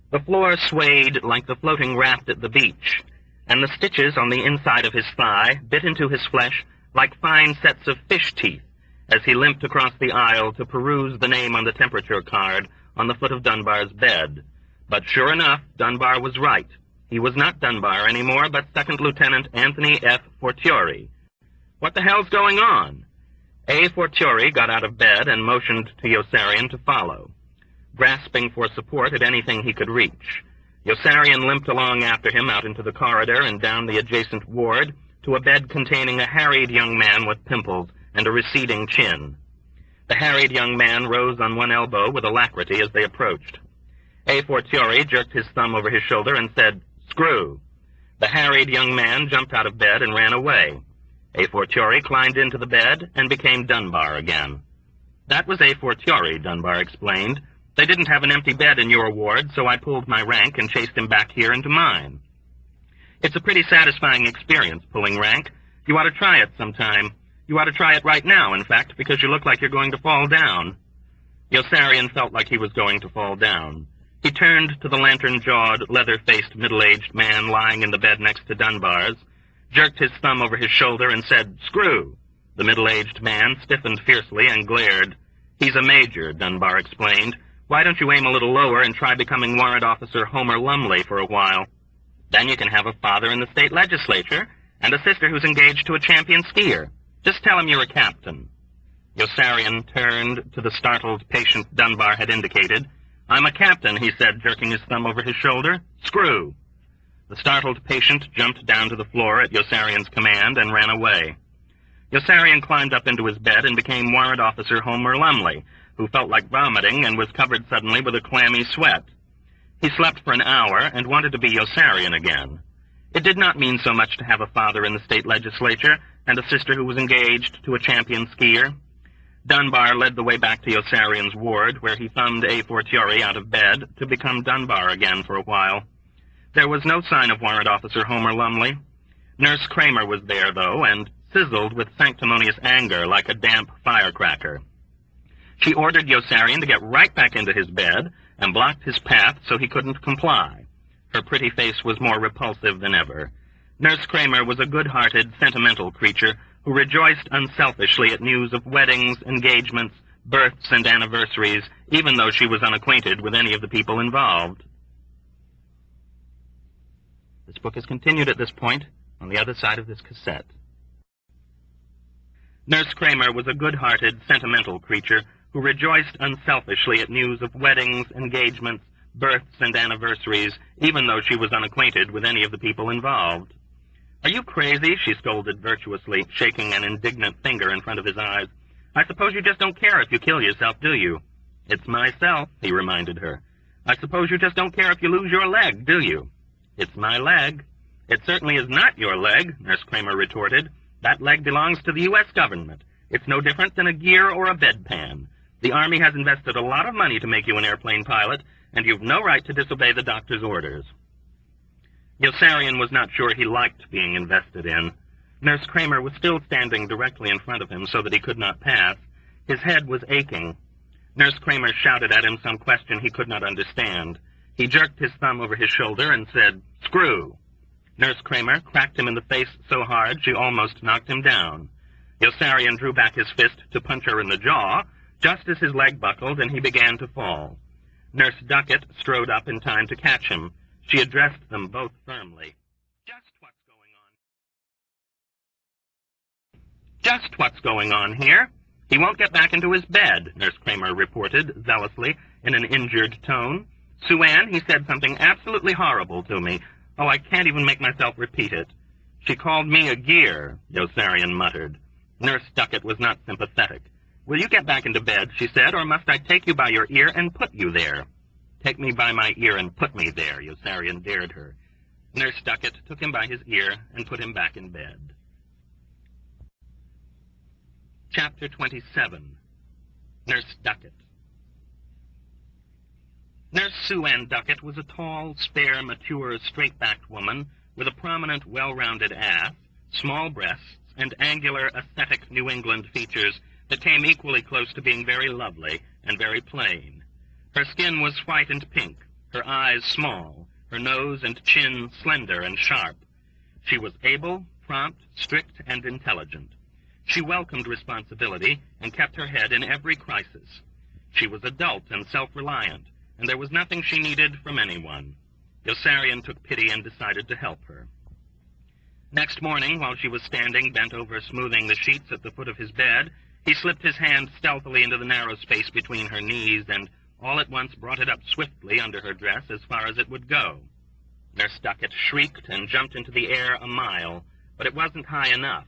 The floor swayed like the floating raft at the beach, and the stitches on the inside of his thigh bit into his flesh like fine sets of fish teeth as he limped across the aisle to peruse the name on the temperature card on the foot of Dunbar's bed. But sure enough, Dunbar was right. He was not Dunbar anymore, but Second Lieutenant Anthony F. Fortiori. What the hell's going on? A. Fortiori got out of bed and motioned to Yossarian to follow, grasping for support at anything he could reach. Yossarian limped along after him out into the corridor and down the adjacent ward to a bed containing a harried young man with pimples and a receding chin. The harried young man rose on one elbow with alacrity as they approached. A. Fortiori jerked his thumb over his shoulder and said, "Screw." The harried young man jumped out of bed and ran away. A. Fortiori climbed into the bed and became Dunbar again. "That was A. Fortiori," Dunbar explained. "They didn't have an empty bed in your ward, so I pulled my rank and chased him back here into mine. It's a pretty satisfying experience, pulling rank. You ought to try it sometime. You ought to try it right now, in fact, because you look like you're going to fall down." Yossarian felt like he was going to fall down. He turned to the lantern-jawed, leather-faced, middle-aged man lying in the bed next to Dunbar's, jerked his thumb over his shoulder, and said, "Screw." The middle-aged man stiffened fiercely and glared. "He's a major," Dunbar explained. "Why don't you aim a little lower and try becoming Warrant Officer Homer Lumley for a while? Then you can have a father in the state legislature and a sister who's engaged to a champion skier. Just tell him you're a captain." Yossarian turned to the startled patient Dunbar had indicated. "I'm a captain," he said, jerking his thumb over his shoulder. "Screw." The startled patient jumped down to the floor at Yossarian's command and ran away. Yossarian climbed up into his bed and became Warrant Officer Homer Lumley, who felt like vomiting and was covered suddenly with a clammy sweat. He slept for an hour and wanted to be Yossarian again. It did not mean so much to have a father in the state legislature and a sister who was engaged to a champion skier. Dunbar led the way back to Yossarian's ward, where he thumbed a fortiori out of bed to become Dunbar again for a while. There was no sign of Warrant Officer Homer Lumley. Nurse Kramer was there, though, and sizzled with sanctimonious anger like a damp firecracker. She ordered Yossarian to get right back into his bed and blocked his path so he couldn't comply. Her pretty face was more repulsive than ever. Nurse Kramer was a good-hearted, sentimental creature who rejoiced unselfishly at news of weddings, engagements, births, and anniversaries, even though she was unacquainted with any of the people involved. This book is continued at this point on the other side of this cassette. Nurse Kramer was a good-hearted, sentimental creature who rejoiced unselfishly at news of weddings, engagements, births, and anniversaries, even though she was unacquainted with any of the people involved. "Are you crazy?" she scolded virtuously, shaking an indignant finger in front of his eyes. "I suppose you just don't care if you kill yourself, do you?" "It's myself," he reminded her. "I suppose you just don't care if you lose your leg, do you?" "It's my leg." "It certainly is not your leg," Nurse Kramer retorted. "That leg belongs to the U.S. government. It's no different than a gear or a bedpan. The Army has invested a lot of money to make you an airplane pilot, and you've no right to disobey the doctor's orders." Yossarian was not sure he liked being invested in. Nurse Kramer was still standing directly in front of him so that he could not pass. His head was aching. Nurse Kramer shouted at him some question he could not understand. He jerked his thumb over his shoulder and said, "Screw." Nurse Kramer cracked him in the face so hard she almost knocked him down. Yossarian drew back his fist to punch her in the jaw, just as his leg buckled and he began to fall. Nurse Duckett strode up in time to catch him. She addressed them both firmly. Just what's going on here? He won't get back into his bed," Nurse Kramer reported zealously in an injured tone. "Sue Ann, he said something absolutely horrible to me. Oh, I can't even make myself repeat it." "She called me a gear," Yossarian muttered. Nurse Duckett was not sympathetic. "Will you get back into bed," she said, "or must I take you by your ear and put you there?" "Take me by my ear and put me there," Yossarian dared her. Nurse Duckett took him by his ear and put him back in bed. Chapter 27. Nurse Duckett. Nurse Sue Ann Duckett was a tall, spare, mature, straight-backed woman with a prominent, well-rounded ass, small breasts, and angular, aesthetic New England features that came equally close to being very lovely and very plain. Her skin was white and pink, her eyes small, her nose and chin slender and sharp. She was able, prompt, strict, and intelligent. She welcomed responsibility and kept her head in every crisis. She was adult and self-reliant, and there was nothing she needed from anyone. Yossarian took pity and decided to help her. Next morning, while she was standing bent over smoothing the sheets at the foot of his bed, he slipped his hand stealthily into the narrow space between her knees and all at once brought it up swiftly under her dress as far as it would go. Nurse Duckett shrieked and jumped into the air a mile, but it wasn't high enough,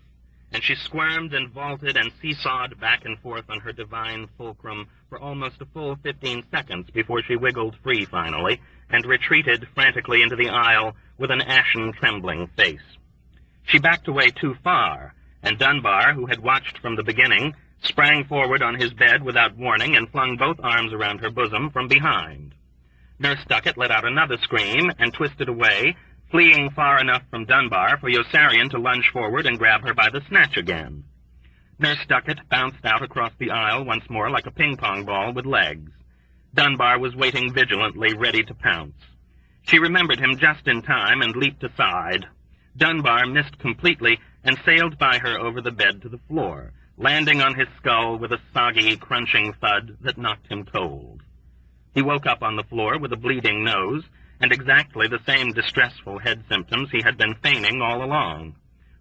and she squirmed and vaulted and seesawed back and forth on her divine fulcrum for almost a full 15 seconds before she wiggled free finally and retreated frantically into the aisle with an ashen, trembling face. She backed away too far, and Dunbar, who had watched from the beginning, sprang forward on his bed without warning and flung both arms around her bosom from behind. Nurse Duckett let out another scream and twisted away, fleeing far enough from Dunbar for Yossarian to lunge forward and grab her by the snatch again. Nurse Duckett bounced out across the aisle once more like a ping-pong ball with legs. Dunbar was waiting vigilantly, ready to pounce. She remembered him just in time and leaped aside. Dunbar missed completely and sailed by her over the bed to the floor, landing on his skull with a soggy, crunching thud that knocked him cold. He woke up on the floor with a bleeding nose and exactly the same distressful head symptoms he had been feigning all along.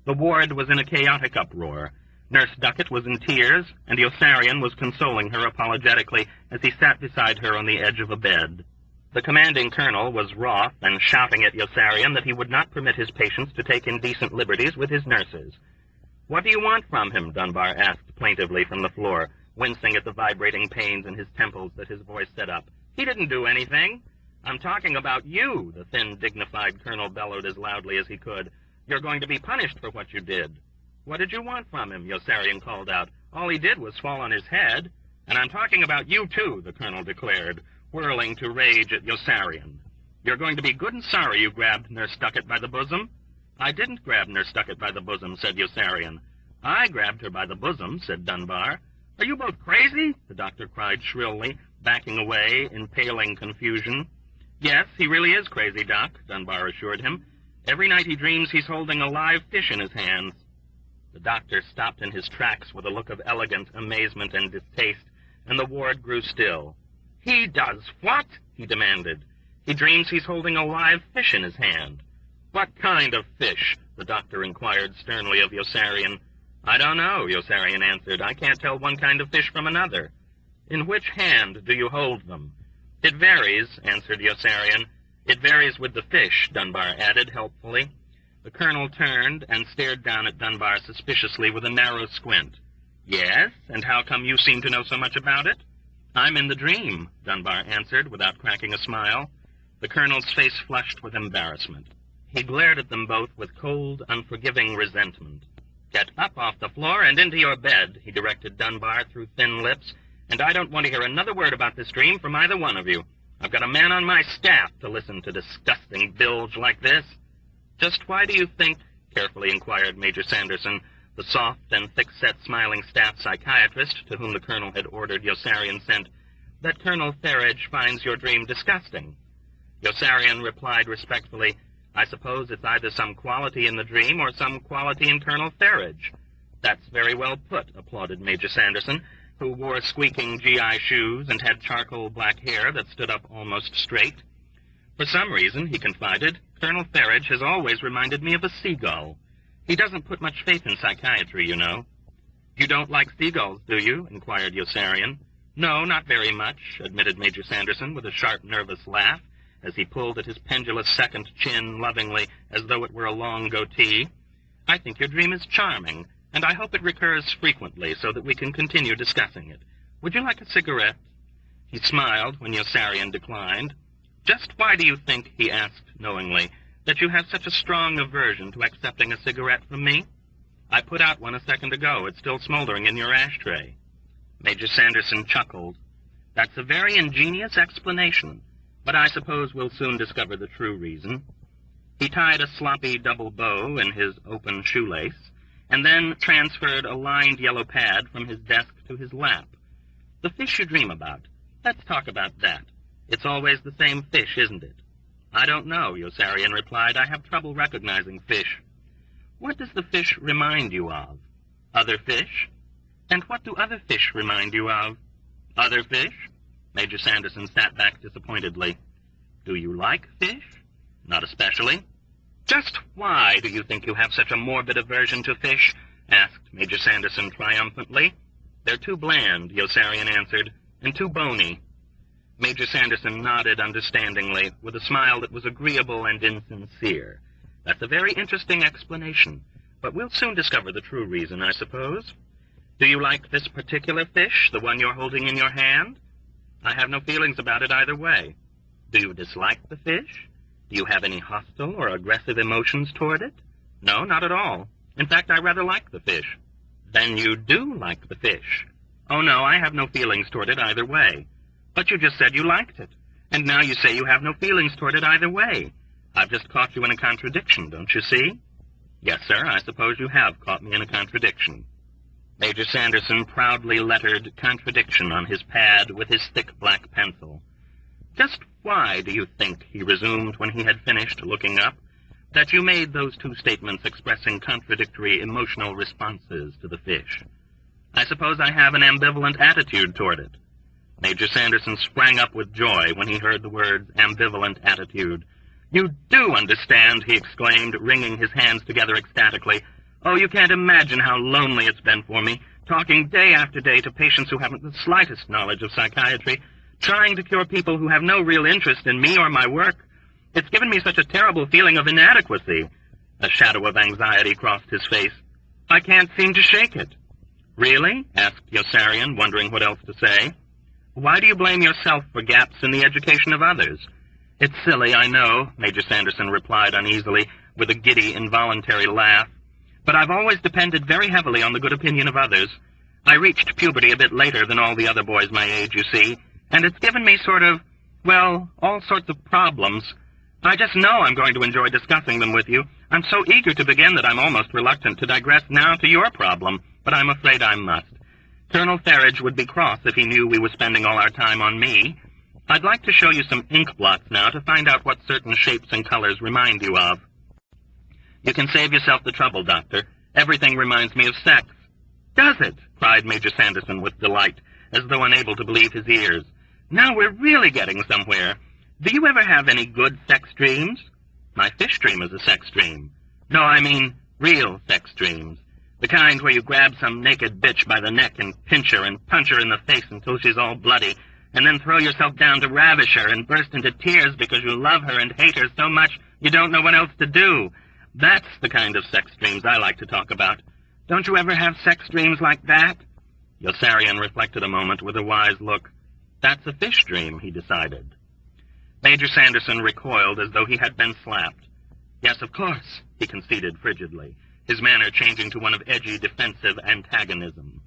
The ward was in a chaotic uproar. Nurse Duckett was in tears, and Yossarian was consoling her apologetically as he sat beside her on the edge of a bed. The commanding colonel was wroth and shouting at Yossarian that he would not permit his patients to take indecent liberties with his nurses. "What do you want from him?" Dunbar asked plaintively from the floor, wincing at the vibrating pains in his temples that his voice set up. "He didn't do anything." "I'm talking about you," the thin, dignified colonel bellowed as loudly as he could. "You're going to be punished for what you did." "What did you want from him?" Yossarian called out. All he did was fall on his head, and I'm talking about you, too, the colonel declared, whirling to rage at Yossarian. You're going to be good and sorry you grabbed Nurse Ducket by the bosom. I didn't grab Nurse Ducket by the bosom, said Yossarian. I grabbed her by the bosom, said Dunbar. Are you both crazy? The doctor cried shrilly, backing away in paling confusion. Yes, he really is crazy, Doc, Dunbar assured him. Every night he dreams he's holding a live fish in his hands. The doctor stopped in his tracks with a look of elegant amazement and distaste, and the ward grew still. He does what? He demanded. He dreams he's holding a live fish in his hand. What kind of fish? The doctor inquired sternly of Yossarian. I don't know, Yossarian answered. I can't tell one kind of fish from another. In which hand do you hold them? It varies, answered Yossarian. It varies with the fish, Dunbar added helpfully. The colonel turned and stared down at Dunbar suspiciously with a narrow squint. Yes, and how come you seem to know so much about it? I'm in the dream, Dunbar answered without cracking a smile. The colonel's face flushed with embarrassment. He glared at them both with cold, unforgiving resentment. Get up off the floor and into your bed, he directed Dunbar through thin lips, and I don't want to hear another word about this dream from either one of you. I've got a man on my staff to listen to disgusting bilge like this. Just why do you think, carefully inquired Major Sanderson, the soft and thick-set smiling staff psychiatrist to whom the colonel had ordered Yossarian sent, that Colonel Ferridge finds your dream disgusting? Yossarian replied respectfully, I suppose it's either some quality in the dream or some quality in Colonel Ferridge. That's very well put, applauded Major Sanderson, who wore squeaking GI shoes and had charcoal black hair that stood up almost straight. For some reason, he confided, Colonel Ferridge has always reminded me of a seagull. He doesn't put much faith in psychiatry, you know. You don't like seagulls, do you? Inquired Yossarian. No, not very much, admitted Major Sanderson with a sharp, nervous laugh, as he pulled at his pendulous second chin lovingly, as though it were a long goatee. I think your dream is charming, and I hope it recurs frequently so that we can continue discussing it. Would you like a cigarette? He smiled when Yossarian declined. Just why do you think, he asked knowingly, that you have such a strong aversion to accepting a cigarette from me? I put out one a second ago. It's still smoldering in your ashtray. Major Sanderson chuckled. That's a very ingenious explanation, but I suppose we'll soon discover the true reason. He tied a sloppy double bow in his open shoelace, and then transferred a lined yellow pad from his desk to his lap. The fish you dream about. Let's talk about that. It's always the same fish, isn't it? I don't know, Yossarian replied. I have trouble recognizing fish. What does the fish remind you of? Other fish? And what do other fish remind you of? Other fish? Major Sanderson sat back disappointedly. Do you like fish? Not especially. Just why do you think you have such a morbid aversion to fish? Asked Major Sanderson triumphantly. They're too bland, Yossarian answered, and too bony. Major Sanderson nodded understandingly, with a smile that was agreeable and insincere. That's a very interesting explanation, but we'll soon discover the true reason, I suppose. Do you like this particular fish, the one you're holding in your hand? I have no feelings about it either way. Do you dislike the fish? Do you have any hostile or aggressive emotions toward it? No, not at all. In fact, I rather like the fish. Then you do like the fish. Oh, no, I have no feelings toward it either way. But you just said you liked it, and now you say you have no feelings toward it either way. I've just caught you in a contradiction, don't you see? Yes, sir, I suppose you have caught me in a contradiction. Major Sanderson proudly lettered contradiction on his pad with his thick black pencil. Just why do you think, he resumed when he had finished looking up, that you made those two statements expressing contradictory emotional responses to the fish? I suppose I have an ambivalent attitude toward it. Major Sanderson sprang up with joy when he heard the words ambivalent attitude. You do understand, he exclaimed, wringing his hands together ecstatically. Oh, you can't imagine how lonely it's been for me, talking day after day to patients who haven't the slightest knowledge of psychiatry, trying to cure people who have no real interest in me or my work. It's given me such a terrible feeling of inadequacy. A shadow of anxiety crossed his face. I can't seem to shake it. Really? Asked Yossarian, wondering what else to say. Why do you blame yourself for gaps in the education of others? It's silly, I know, Major Sanderson replied uneasily, with a giddy, involuntary laugh. But I've always depended very heavily on the good opinion of others. I reached puberty a bit later than all the other boys my age, you see, and it's given me all sorts of problems. I just know I'm going to enjoy discussing them with you. I'm so eager to begin that I'm almost reluctant to digress now to your problem, but I'm afraid I must. Colonel Farage would be cross if he knew we were spending all our time on me. I'd like to show you some ink blots now to find out what certain shapes and colors remind you of. You can save yourself the trouble, Doctor. Everything reminds me of sex. Does it? Cried Major Sanderson with delight, as though unable to believe his ears. Now we're really getting somewhere. Do you ever have any good sex dreams? My fish dream is a sex dream. No, I mean real sex dreams. The kind where you grab some naked bitch by the neck and pinch her and punch her in the face until she's all bloody, and then throw yourself down to ravish her and burst into tears because you love her and hate her so much you don't know what else to do. That's the kind of sex dreams I like to talk about. Don't you ever have sex dreams like that? Yossarian reflected a moment with a wise look. That's a fish dream, he decided. Major Sanderson recoiled as though he had been slapped. Yes, of course, he conceded frigidly, his manner changing to one of edgy, defensive antagonism.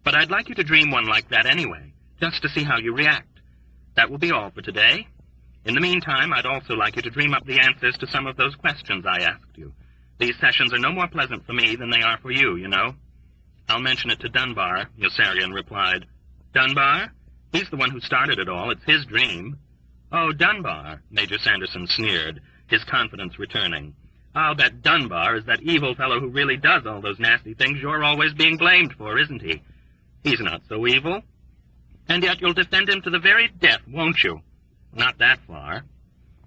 But I'd like you to dream one like that anyway, just to see how you react. That will be all for today. In the meantime, I'd also like you to dream up the answers to some of those questions I asked you. These sessions are no more pleasant for me than they are for you, you know. I'll mention it to Dunbar, Yossarian replied. Dunbar? He's the one who started it all. It's his dream. Oh, Dunbar, Major Sanderson sneered, his confidence returning. I'll bet Dunbar is that evil fellow who really does all those nasty things you're always being blamed for, isn't he? He's not so evil. And yet you'll defend him to the very death, won't you? Not that far.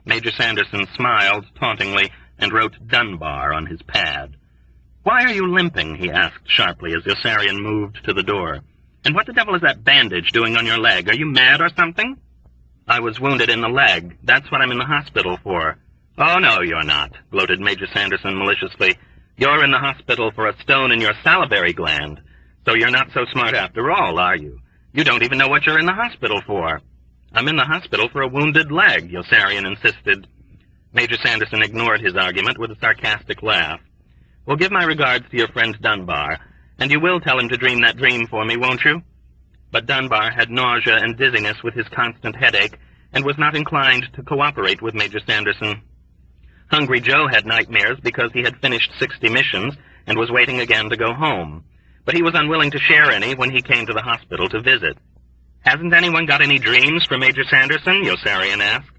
Major Sanderson smiled tauntingly and wrote Dunbar on his pad. Why are you limping? He asked sharply as Yossarian moved to the door. And what the devil is that bandage doing on your leg? Are you mad or something? I was wounded in the leg. That's what I'm in the hospital for. Oh, no, you're not, gloated Major Sanderson maliciously. You're in the hospital for a stone in your salivary gland. So you're not so smart after all, are you? You don't even know what you're in the hospital for. I'm in the hospital for a wounded leg, Yossarian insisted. Major Sanderson ignored his argument with a sarcastic laugh. Well, give my regards to your friend Dunbar, and you will tell him to dream that dream for me, won't you? But Dunbar had nausea and dizziness with his constant headache, and was not inclined to cooperate with Major Sanderson. Hungry Joe had nightmares because he had finished 60 missions and was waiting again to go home, but he was unwilling to share any when he came to the hospital to visit. Hasn't anyone got any dreams for Major Sanderson? Yossarian asked.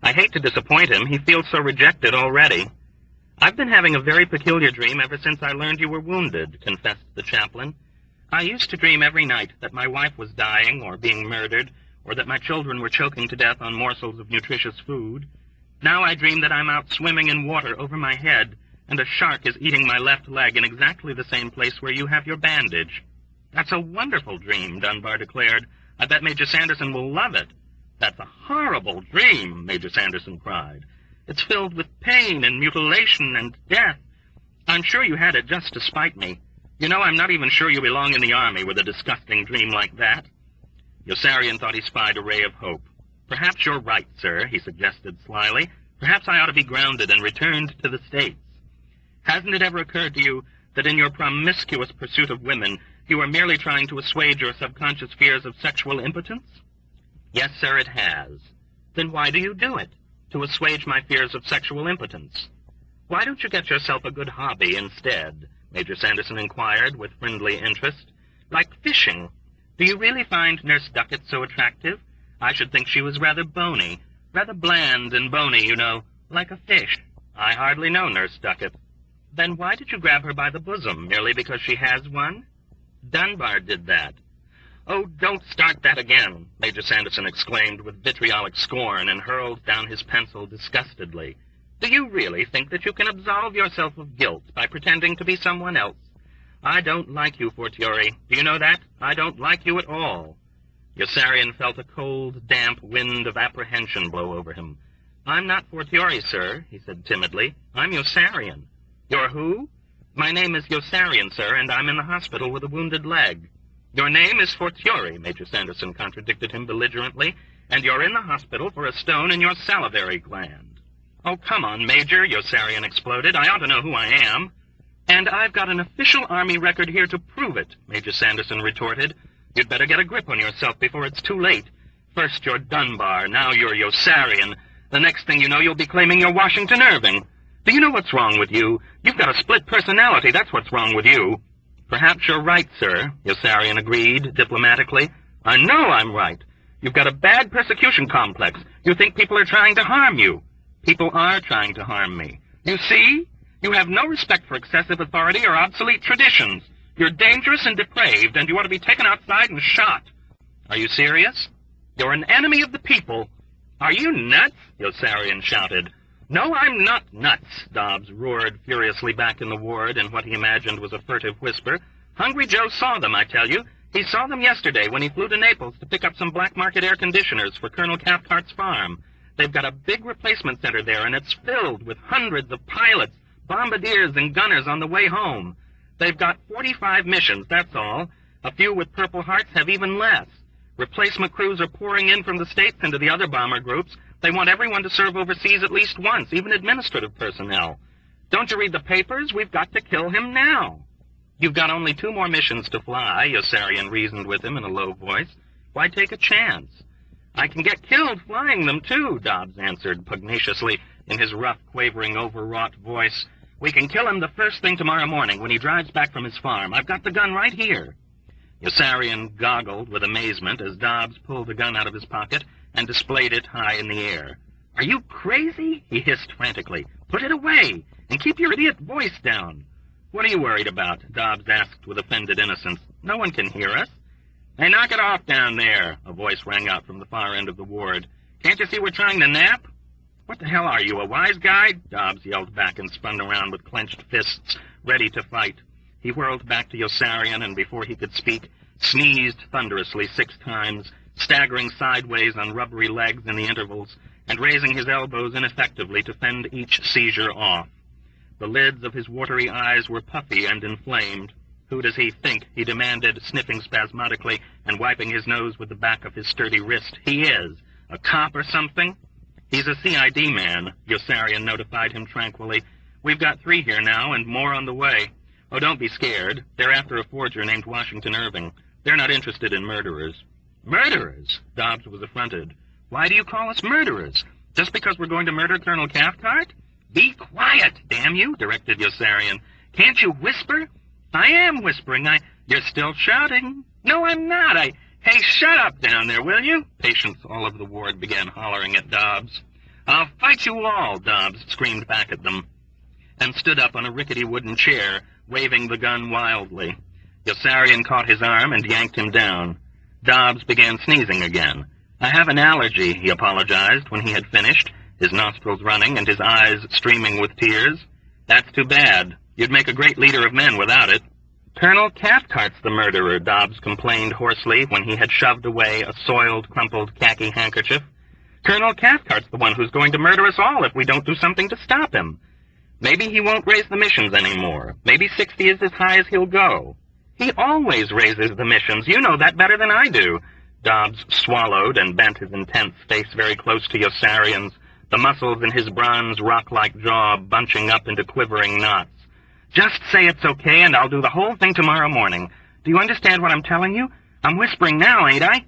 I hate to disappoint him. He feels so rejected already. I've been having a very peculiar dream ever since I learned you were wounded, confessed the chaplain. I used to dream every night that my wife was dying or being murdered, or that my children were choking to death on morsels of nutritious food. Now I dream that I'm out swimming in water over my head, and a shark is eating my left leg in exactly the same place where you have your bandage. That's a wonderful dream, Dunbar declared. I bet Major Sanderson will love it. That's a horrible dream, Major Sanderson cried. It's filled with pain and mutilation and death. I'm sure you had it just to spite me. You know, I'm not even sure you belong in the army with a disgusting dream like that. Yossarian thought he spied a ray of hope. Perhaps you're right, sir, he suggested slyly. Perhaps I ought to be grounded and returned to the States. Hasn't it ever occurred to you that in your promiscuous pursuit of women, you are merely trying to assuage your subconscious fears of sexual impotence? Yes, sir, it has. Then why do you do it? To assuage my fears of sexual impotence. Why don't you get yourself a good hobby instead? Major Sanderson inquired with friendly interest. Like fishing. Do you really find Nurse Duckett so attractive? I should think she was rather bony. Rather bland and bony, you know, like a fish. I hardly know Nurse Duckett. Then why did you grab her by the bosom, merely because she has one? Dunbar did that. Oh, don't start that again, Major Sanderson exclaimed with vitriolic scorn and hurled down his pencil disgustedly. Do you really think that you can absolve yourself of guilt by pretending to be someone else? I don't like you, Fortiori. Do you know that? I don't like you at all. Yossarian felt a cold, damp wind of apprehension blow over him. I'm not Fortiori, sir, he said timidly. I'm Yossarian. You're who? My name is Yossarian, sir, and I'm in the hospital with a wounded leg. Your name is Fortiori, Major Sanderson contradicted him belligerently, and you're in the hospital for a stone in your salivary gland. Oh, come on, Major, Yossarian exploded. I ought to know who I am. And I've got an official Army record here to prove it, Major Sanderson retorted. You'd better get a grip on yourself before it's too late. First you're Dunbar, now you're Yossarian. The next thing you know, you'll be claiming you're Washington Irving. Do you know what's wrong with you? You've got a split personality, that's what's wrong with you. Perhaps you're right, sir, Yossarian agreed, diplomatically. I know I'm right. You've got a bad persecution complex. You think people are trying to harm you. People are trying to harm me. You see? You have no respect for excessive authority or obsolete traditions. You're dangerous and depraved, and you ought to be taken outside and shot. Are you serious? You're an enemy of the people. Are you nuts? Yossarian shouted. No, I'm not nuts, Dobbs roared furiously back in the ward in what he imagined was a furtive whisper. Hungry Joe saw them, I tell you. He saw them yesterday when he flew to Naples to pick up some black market air conditioners for Colonel Cathcart's farm. They've got a big replacement center there, and it's filled with hundreds of pilots, bombardiers, and gunners on the way home. They've got 45 missions, that's all. A few with Purple Hearts have even less. Replacement crews are pouring in from the States into the other bomber groups. They want everyone to serve overseas at least once, even administrative personnel. Don't you read the papers? We've got to kill him now. You've got only 2 more missions to fly, Yossarian reasoned with him in a low voice. Why take a chance? I can get killed flying them, too, Dobbs answered pugnaciously in his rough, quavering, overwrought voice. We can kill him the first thing tomorrow morning when he drives back from his farm. I've got the gun right here. Yossarian goggled with amazement as Dobbs pulled the gun out of his pocket and displayed it high in the air. Are you crazy? He hissed frantically. Put it away, and keep your idiot voice down. What are you worried about? Dobbs asked with offended innocence. No one can hear us. Hey, knock it off down there, a voice rang out from the far end of the ward. Can't you see we're trying to nap? What the hell are you, a wise guy? Dobbs yelled back and spun around with clenched fists, ready to fight. He whirled back to Yossarian, and before he could speak, sneezed thunderously 6 times, staggering sideways on rubbery legs in the intervals, and raising his elbows ineffectively to fend each seizure off. The lids of his watery eyes were puffy and inflamed. Who does he think? He demanded, sniffing spasmodically and wiping his nose with the back of his sturdy wrist. He is. A cop or something? He's a CID man, Yossarian notified him tranquilly. We've got 3 here now, and more on the way. Oh, don't be scared. They're after a forger named Washington Irving. They're not interested in murderers. Murderers? Dobbs was affronted. Why do you call us murderers? Just because we're going to murder Colonel Cathcart? Be quiet, damn you, directed Yossarian. Can't you whisper? I am whispering. You're still shouting. No, I'm not. Hey, shut up down there, will you? Patients all over the ward began hollering at Dobbs. I'll fight you all, Dobbs screamed back at them, and stood up on a rickety wooden chair, waving the gun wildly. Yossarian caught his arm and yanked him down. Dobbs began sneezing again. I have an allergy, he apologized when he had finished, his nostrils running and his eyes streaming with tears. That's too bad. You'd make a great leader of men without it. Colonel Cathcart's the murderer, Dobbs complained hoarsely when he had shoved away a soiled, crumpled khaki handkerchief. Colonel Cathcart's the one who's going to murder us all if we don't do something to stop him. Maybe he won't raise the missions anymore. Maybe 60 is as high as he'll go. He always raises the missions. You know that better than I do. Dobbs swallowed and bent his intense face very close to Yossarian's, the muscles in his bronze rock-like jaw bunching up into quivering knots. Just say it's okay, and I'll do the whole thing tomorrow morning. Do you understand what I'm telling you? I'm whispering now, ain't I?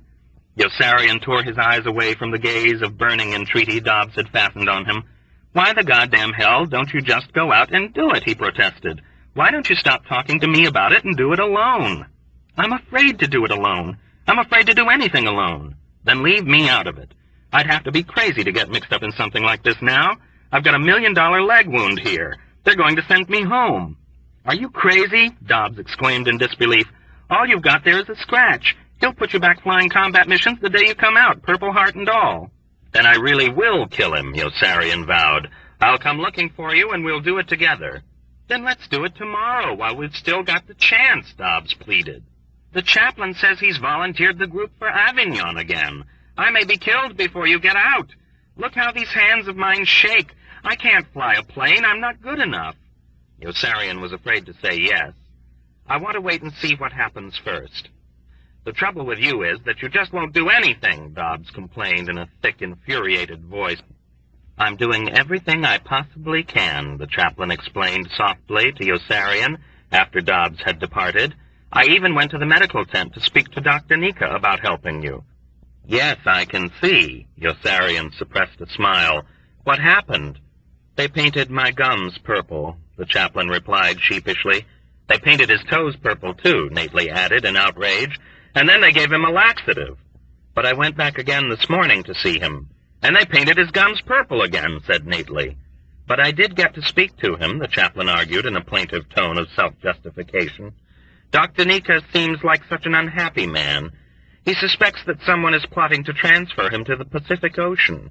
Yossarian tore his eyes away from the gaze of burning entreaty Dobbs had fastened on him. Why the goddamn hell don't you just go out and do it, he protested. Why don't you stop talking to me about it and do it alone? I'm afraid to do it alone. I'm afraid to do anything alone. Then leave me out of it. I'd have to be crazy to get mixed up in something like this now. I've got $1 million leg wound here. They're going to send me home. Are you crazy? Dobbs exclaimed in disbelief. All you've got there is a scratch. He'll put you back flying combat missions the day you come out, Purple Heart and all. Then I really will kill him, Yossarian vowed. I'll come looking for you and we'll do it together. Then let's do it tomorrow while we've still got the chance, Dobbs pleaded. The chaplain says he's volunteered the group for Avignon again. I may be killed before you get out. Look how these hands of mine shake. I can't fly a plane. I'm not good enough. Yossarian was afraid to say yes. I want to wait and see what happens first. The trouble with you is that you just won't do anything, Dobbs complained in a thick, infuriated voice. I'm doing everything I possibly can, the chaplain explained softly to Yossarian after Dobbs had departed. I even went to the medical tent to speak to Dr. Nika about helping you. Yes, I can see. Yossarian suppressed a smile. What happened? They painted my gums purple, the chaplain replied sheepishly. They painted his toes purple, too, Nately added in outrage, and then they gave him a laxative. But I went back again this morning to see him, and they painted his gums purple again, said Nately. But I did get to speak to him, the chaplain argued in a plaintive tone of self-justification. Dr. Nika seems like such an unhappy man. He suspects that someone is plotting to transfer him to the Pacific Ocean.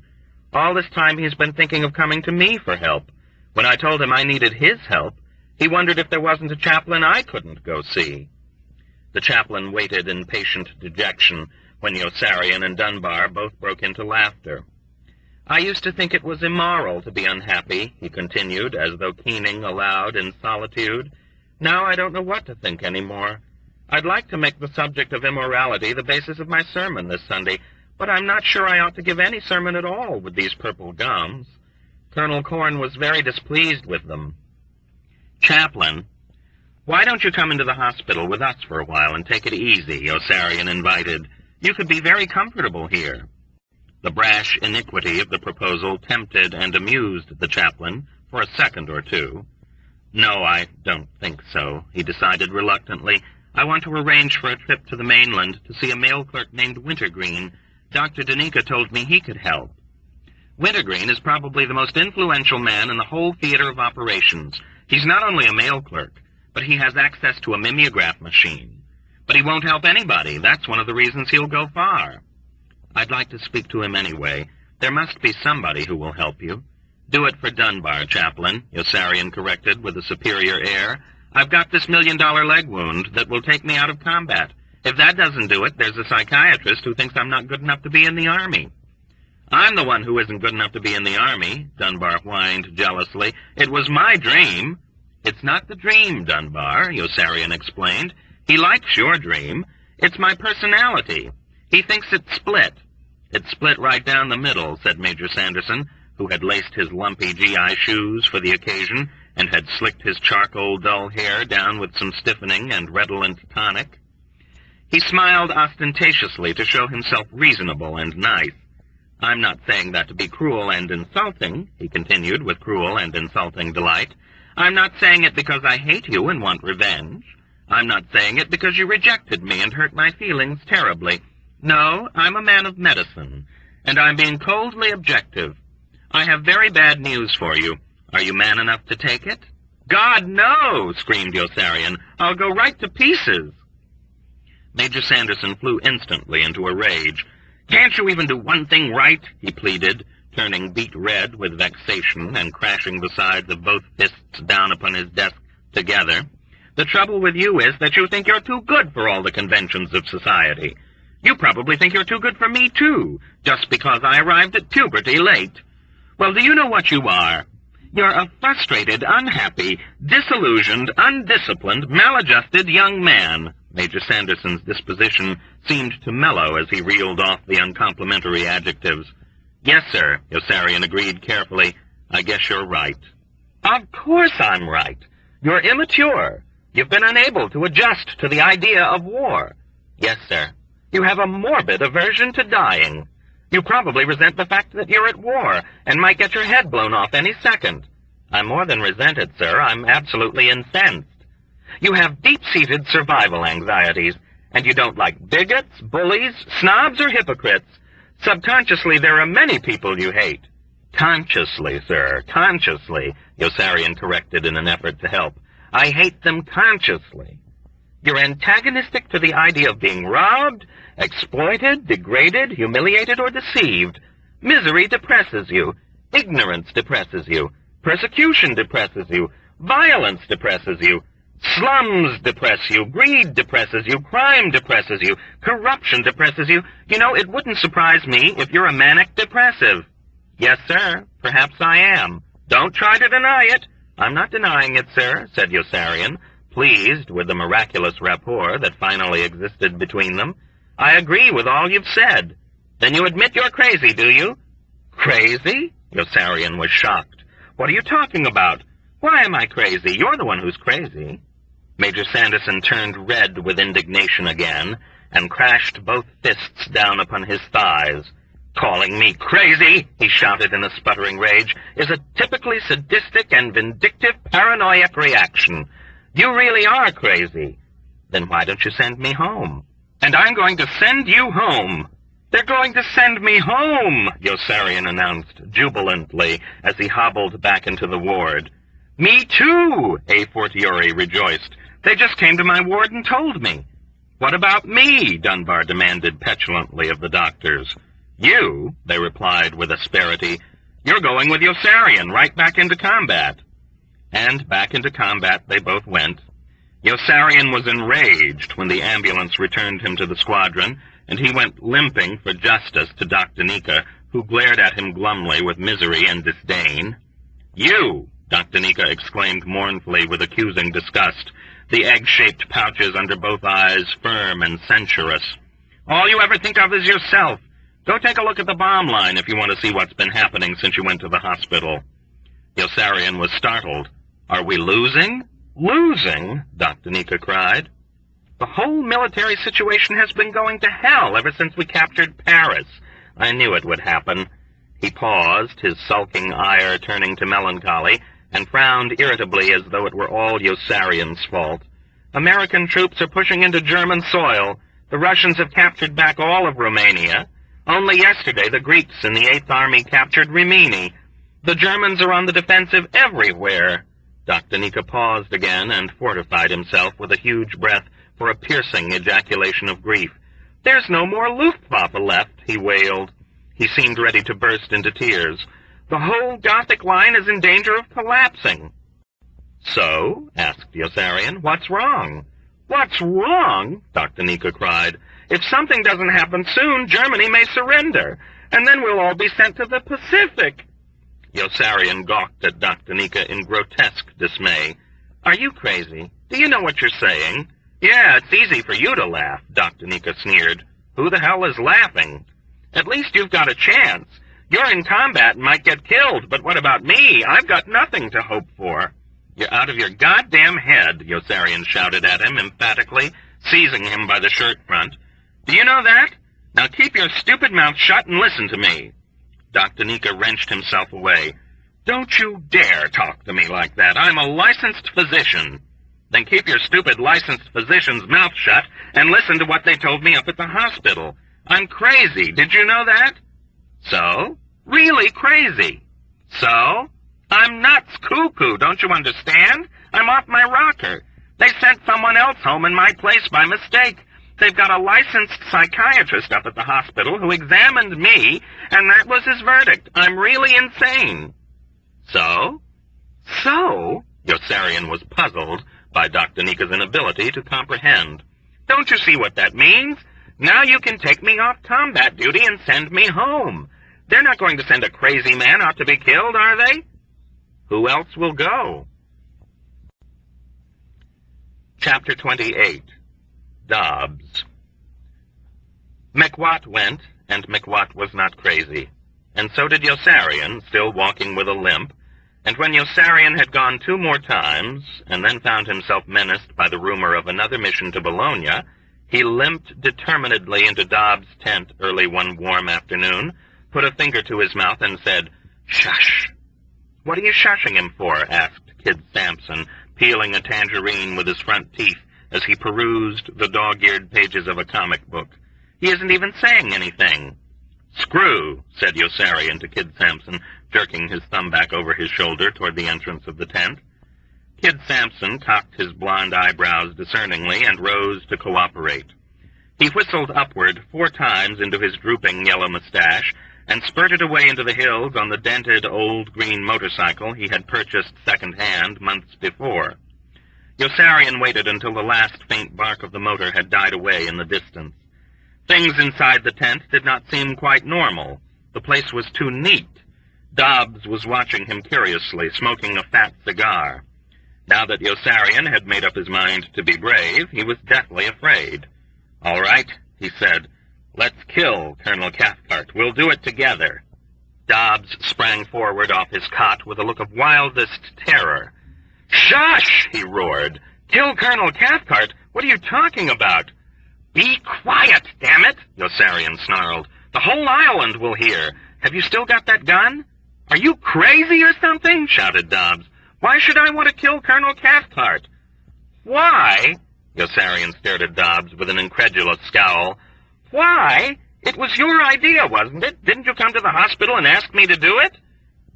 All this time he's been thinking of coming to me for help. When I told him I needed his help, he wondered if there wasn't a chaplain I couldn't go see. The chaplain waited in patient dejection when Yossarian and Dunbar both broke into laughter. I used to think it was immoral to be unhappy, he continued, as though keening aloud in solitude. Now I don't know what to think anymore. I'd like to make the subject of immorality the basis of my sermon this Sunday, but I'm not sure I ought to give any sermon at all with these purple gums. Colonel Corn was very displeased with them. Chaplain, why don't you come into the hospital with us for a while and take it easy, Yossarian invited. You could be very comfortable here. The brash iniquity of the proposal tempted and amused the chaplain for a second or two. No, I don't think so, he decided reluctantly. I want to arrange for a trip to the mainland to see a mail clerk named Wintergreen. Dr. Danica told me he could help. Wintergreen is probably the most influential man in the whole theater of operations. He's not only a mail clerk, but he has access to a mimeograph machine. But he won't help anybody. That's one of the reasons he'll go far. I'd like to speak to him anyway. There must be somebody who will help you. Do it for Dunbar, Chaplain, Yossarian corrected with a superior air. I've got this $1 million leg wound that will take me out of combat. If that doesn't do it, there's a psychiatrist who thinks I'm not good enough to be in the Army. I'm the one who isn't good enough to be in the Army, Dunbar whined jealously. It was my dream. It's not the dream, Dunbar, Yossarian explained. He likes your dream. It's my personality. He thinks it's split. It's split right down the middle, said Major Sanderson, who had laced his lumpy GI shoes for the occasion and had slicked his charcoal dull hair down with some stiffening and redolent tonic. He smiled ostentatiously to show himself reasonable and nice. I'm not saying that to be cruel and insulting, he continued with cruel and insulting delight. I'm not saying it because I hate you and want revenge. I'm not saying it because you rejected me and hurt my feelings terribly. No, I'm a man of medicine, and I'm being coldly objective. I have very bad news for you. Are you man enough to take it? God, no, screamed Yossarian. I'll go right to pieces. Major Sanderson flew instantly into a rage. Can't you even do one thing right? He pleaded, turning beet red with vexation and crashing the sides of both fists down upon his desk together. The trouble with you is that you think you're too good for all the conventions of society. You probably think you're too good for me, too, just because I arrived at puberty late. Well, do you know what you are? You're a frustrated, unhappy, disillusioned, undisciplined, maladjusted young man. Major Sanderson's disposition seemed to mellow as he reeled off the uncomplimentary adjectives. Yes, sir, Yossarian agreed carefully. I guess you're right. Of course I'm right. You're immature. You've been unable to adjust to the idea of war. Yes, sir. You have a morbid aversion to dying. You probably resent the fact that you're at war and might get your head blown off any second. I'm more than resented, sir. I'm absolutely incensed. You have deep-seated survival anxieties, and you don't like bigots, bullies, snobs, or hypocrites. Subconsciously, there are many people you hate. Consciously, sir, consciously, Yossarian corrected in an effort to help. I hate them consciously. You're antagonistic to the idea of being robbed, exploited, degraded, humiliated, or deceived. Misery depresses you. Ignorance depresses you. Persecution depresses you. Violence depresses you. Slums depress you. Greed depresses you. Crime depresses you. Corruption depresses you. You know, it wouldn't surprise me if you're a manic depressive. Yes, sir. Perhaps I am. Don't try to deny it. I'm not denying it, sir, said Yossarian, pleased with the miraculous rapport that finally existed between them. I agree with all you've said. Then you admit you're crazy, do you? Crazy? Yossarian was shocked. "What are you talking about? Why am I crazy? You're the one who's crazy." Major Sanderson turned red with indignation again and crashed both fists down upon his thighs. "Calling me crazy," he shouted in a sputtering rage, "is a typically sadistic and vindictive paranoiac reaction. You really are crazy. Then why don't you send me home?" "And I'm going to send you home." "They're going to send me home," Yossarian announced jubilantly as he hobbled back into the ward. "Me too," A. Fortiori rejoiced. "They just came to my ward and told me." "What about me?" Dunbar demanded petulantly of the doctors. "You," they replied with asperity, "you're going with Yossarian right back into combat." And back into combat they both went. Yossarian was enraged when the ambulance returned him to the squadron, and he went limping for justice to Dr. Nika, who glared at him glumly with misery and disdain. "You!" Dr. Nika exclaimed mournfully with accusing disgust, the egg-shaped pouches under both eyes firm and censorious. "All you ever think of is yourself. Go take a look at the bomb line if you want to see what's been happening since you went to the hospital." Yossarian was startled. "Are we losing?" "Losing?" Dr. Nika cried. "The whole military situation has been going to hell ever since we captured Paris. I knew it would happen." He paused, his sulking ire turning to melancholy, and frowned irritably as though it were all Yossarian's fault. "American troops are pushing into German soil. The Russians have captured back all of Romania. Only yesterday the Greeks in the 8th Army captured Rimini. The Germans are on the defensive everywhere." Dr. Nika paused again and fortified himself with a huge breath for a piercing ejaculation of grief. "There's no more Luftwaffe left," he wailed. He seemed ready to burst into tears. "The whole Gothic line is in danger of collapsing." "So?" asked Yossarian. "What's wrong?" "What's wrong?" Dr. Nika cried. "If something doesn't happen soon, Germany may surrender, and then we'll all be sent to the Pacific." Yossarian gawked at Dr. Nika in grotesque dismay. "Are you crazy? Do you know what you're saying?" "Yeah, it's easy for you to laugh," Dr. Nika sneered. "Who the hell is laughing?" "At least you've got a chance. You're in combat and might get killed, but what about me? I've got nothing to hope for." "You're out of your goddamn head," Yossarian shouted at him emphatically, seizing him by the shirt front. "Do you know that? Now keep your stupid mouth shut and listen to me." Dr. Nika wrenched himself away. "Don't you dare talk to me like that. I'm a licensed physician." "Then keep your stupid licensed physician's mouth shut and listen to what they told me up at the hospital. I'm crazy. Did you know that?" "So? Really crazy." "So? I'm nuts cuckoo, don't you understand? I'm off my rocker. They sent someone else home in my place by mistake. They've got a licensed psychiatrist up at the hospital who examined me, and that was his verdict. I'm really insane." "So?" "So?" Yossarian was puzzled by Dr. Nika's inability to comprehend. "Don't you see what that means? Now you can take me off combat duty and send me home. They're not going to send a crazy man out to be killed, are they?" "Who else will go?" Chapter 28. Dobbs. McWatt went, and McWatt was not crazy. And so did Yossarian, still walking with a limp, and when Yossarian had gone 2 more times, and then found himself menaced by the rumor of another mission to Bologna, he limped determinedly into Dobbs' tent early one warm afternoon, put a finger to his mouth, and said, "Shush." "What are you shushing him for?" asked Kid Sampson, peeling a tangerine with his front teeth as he perused the dog-eared pages of a comic book. "He isn't even saying anything." "Screw," said Yossarian to Kid Sampson, jerking his thumb back over his shoulder toward the entrance of the tent. Kid Sampson cocked his blond eyebrows discerningly and rose to cooperate. He whistled upward 4 times into his drooping yellow mustache and spurted away into the hills on the dented old green motorcycle he had purchased second-hand months before. Yossarian waited until the last faint bark of the motor had died away in the distance. Things inside the tent did not seem quite normal. The place was too neat. Dobbs was watching him curiously, smoking a fat cigar. Now that Yossarian had made up his mind to be brave, he was deathly afraid. "All right," he said. "Let's kill Colonel Cathcart. We'll do it together." Dobbs sprang forward off his cot with a look of wildest terror. "Shush!" he roared. "Kill Colonel Cathcart? What are you talking about?" "Be quiet, damn it!" Yossarian snarled. "The whole island will hear. Have you still got that gun?" "Are you crazy or something?" shouted Dobbs. "Why should I want to kill Colonel Cathcart?" "Why?" Yossarian stared at Dobbs with an incredulous scowl. "Why? It was your idea, wasn't it? Didn't you come to the hospital and ask me to do it?"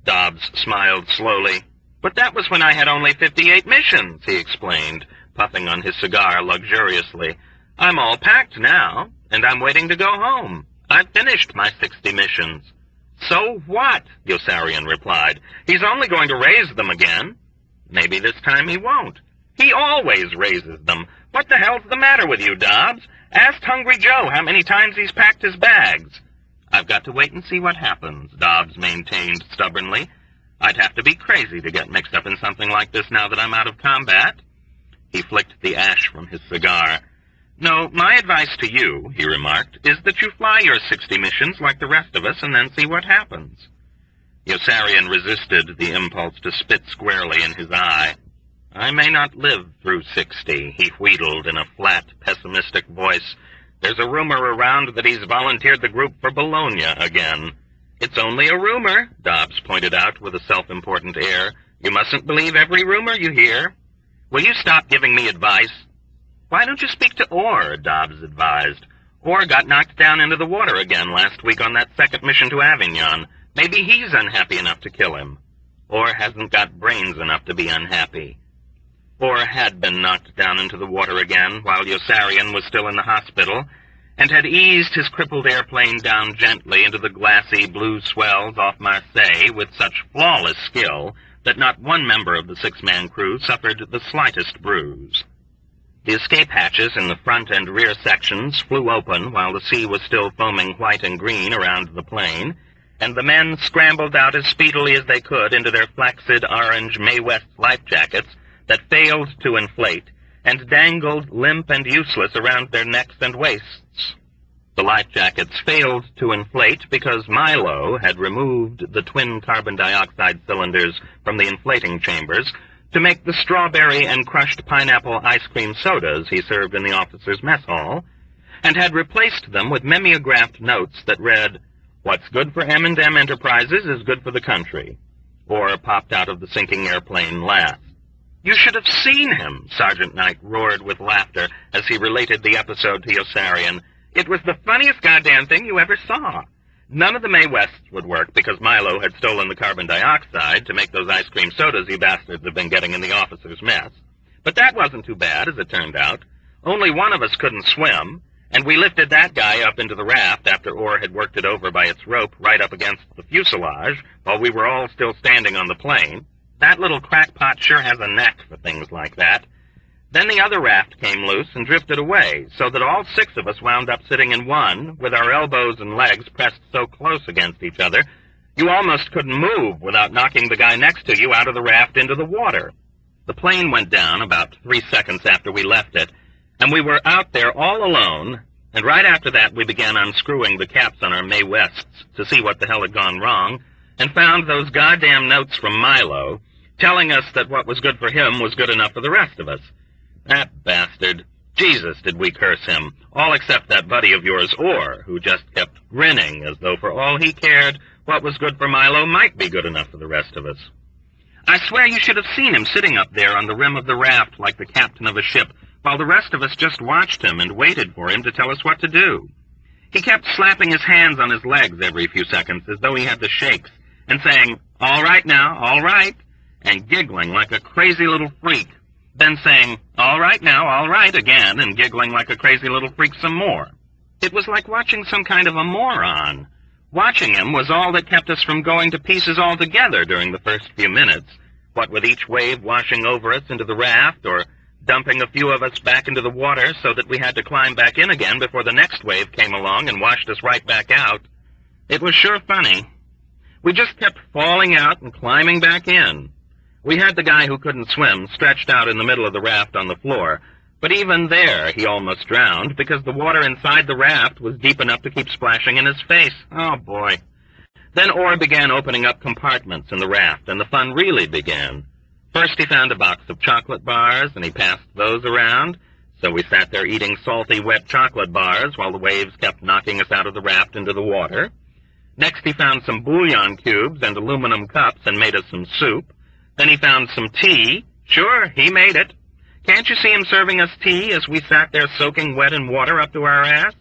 Dobbs smiled slowly. "But that was when I had only 58 missions," he explained, puffing on his cigar luxuriously. "I'm all packed now, and I'm waiting to go home. I've finished my 60 missions." "So what?" Yossarian replied. "He's only going to raise them again." "Maybe this time he won't." "He always raises them. What the hell's the matter with you, Dobbs? Ask Hungry Joe how many times he's packed his bags." "I've got to wait and see what happens," Dobbs maintained stubbornly. "I'd have to be crazy to get mixed up in something like this now that I'm out of combat." He flicked the ash from his cigar. "No, my advice to you," he remarked, "is that you fly your 60 missions like the rest of us and then see what happens." Yossarian resisted the impulse to spit squarely in his eye. "I may not live through 60, he wheedled in a flat, pessimistic voice. "There's a rumor around that he's volunteered the group for Bologna again." "It's only a rumor," Dobbs pointed out with a self-important air. "You mustn't believe every rumor you hear." "Will you stop giving me advice?" "Why don't you speak to Orr?" Dobbs advised. "Orr got knocked down into the water again last week on that second mission to Avignon. Maybe he's unhappy enough to kill him." "Orr hasn't got brains enough to be unhappy." Orr had been knocked down into the water again while Yossarian was still in the hospital, and had eased his crippled airplane down gently into the glassy blue swells off Marseille with such flawless skill that not one member of the six-man crew suffered the slightest bruise. The escape hatches in the front and rear sections flew open while the sea was still foaming white and green around the plane, and the men scrambled out as speedily as they could into their flaccid orange Mae West life jackets that failed to inflate, and dangled limp and useless around their necks and waists. The life jackets failed to inflate because Milo had removed the twin carbon dioxide cylinders from the inflating chambers to make the strawberry and crushed pineapple ice cream sodas he served in the officers' mess hall, and had replaced them with mimeographed notes that read, "What's good for M&M Enterprises is good for the country," or popped out of the sinking airplane last. "You should have seen him," Sergeant Knight roared with laughter as he related the episode to Yossarian. "It was the funniest goddamn thing you ever saw. None of the Mae Wests would work because Milo had stolen the carbon dioxide to make those ice cream sodas you bastards have been getting in the officers' mess. But that wasn't too bad, as it turned out. Only one of us couldn't swim, and we lifted that guy up into the raft after Orr had worked it over by its rope right up against the fuselage while we were all still standing on the plane. That little crackpot sure has a knack for things like that. Then the other raft came loose and drifted away, so that all 6 of us wound up sitting in one, with our elbows and legs pressed so close against each other, you almost couldn't move without knocking the guy next to you out of the raft into the water. The plane went down about 3 seconds after we left it, and we were out there all alone, and right after that we began unscrewing the caps on our Mae Wests to see what the hell had gone wrong, and found those goddamn notes from Milo, telling us that what was good for him was good enough for the rest of us. That bastard. Jesus, did we curse him, all except that buddy of yours, Orr, who just kept grinning as though for all he cared, what was good for Milo might be good enough for the rest of us. I swear you should have seen him sitting up there on the rim of the raft like the captain of a ship, while the rest of us just watched him and waited for him to tell us what to do. He kept slapping his hands on his legs every few seconds as though he had the shakes, and saying, "All right now, all right," and giggling like a crazy little freak, then saying, "All right now, all right," again, and giggling like a crazy little freak some more. It was like watching some kind of a moron. Watching him was all that kept us from going to pieces altogether during the first few minutes, what with each wave washing over us into the raft, or dumping a few of us back into the water so that we had to climb back in again before the next wave came along and washed us right back out. It was sure funny. We just kept falling out and climbing back in. We had the guy who couldn't swim stretched out in the middle of the raft on the floor, but even there he almost drowned because the water inside the raft was deep enough to keep splashing in his face. Oh, boy. Then Orr began opening up compartments in the raft, and the fun really began. First he found a box of chocolate bars, and he passed those around, so we sat there eating salty, wet chocolate bars while the waves kept knocking us out of the raft into the water. Next he found some bouillon cubes and aluminum cups and made us some soup. Then he found some tea. Sure, he made it. Can't you see him serving us tea as we sat there soaking wet in water up to our ass?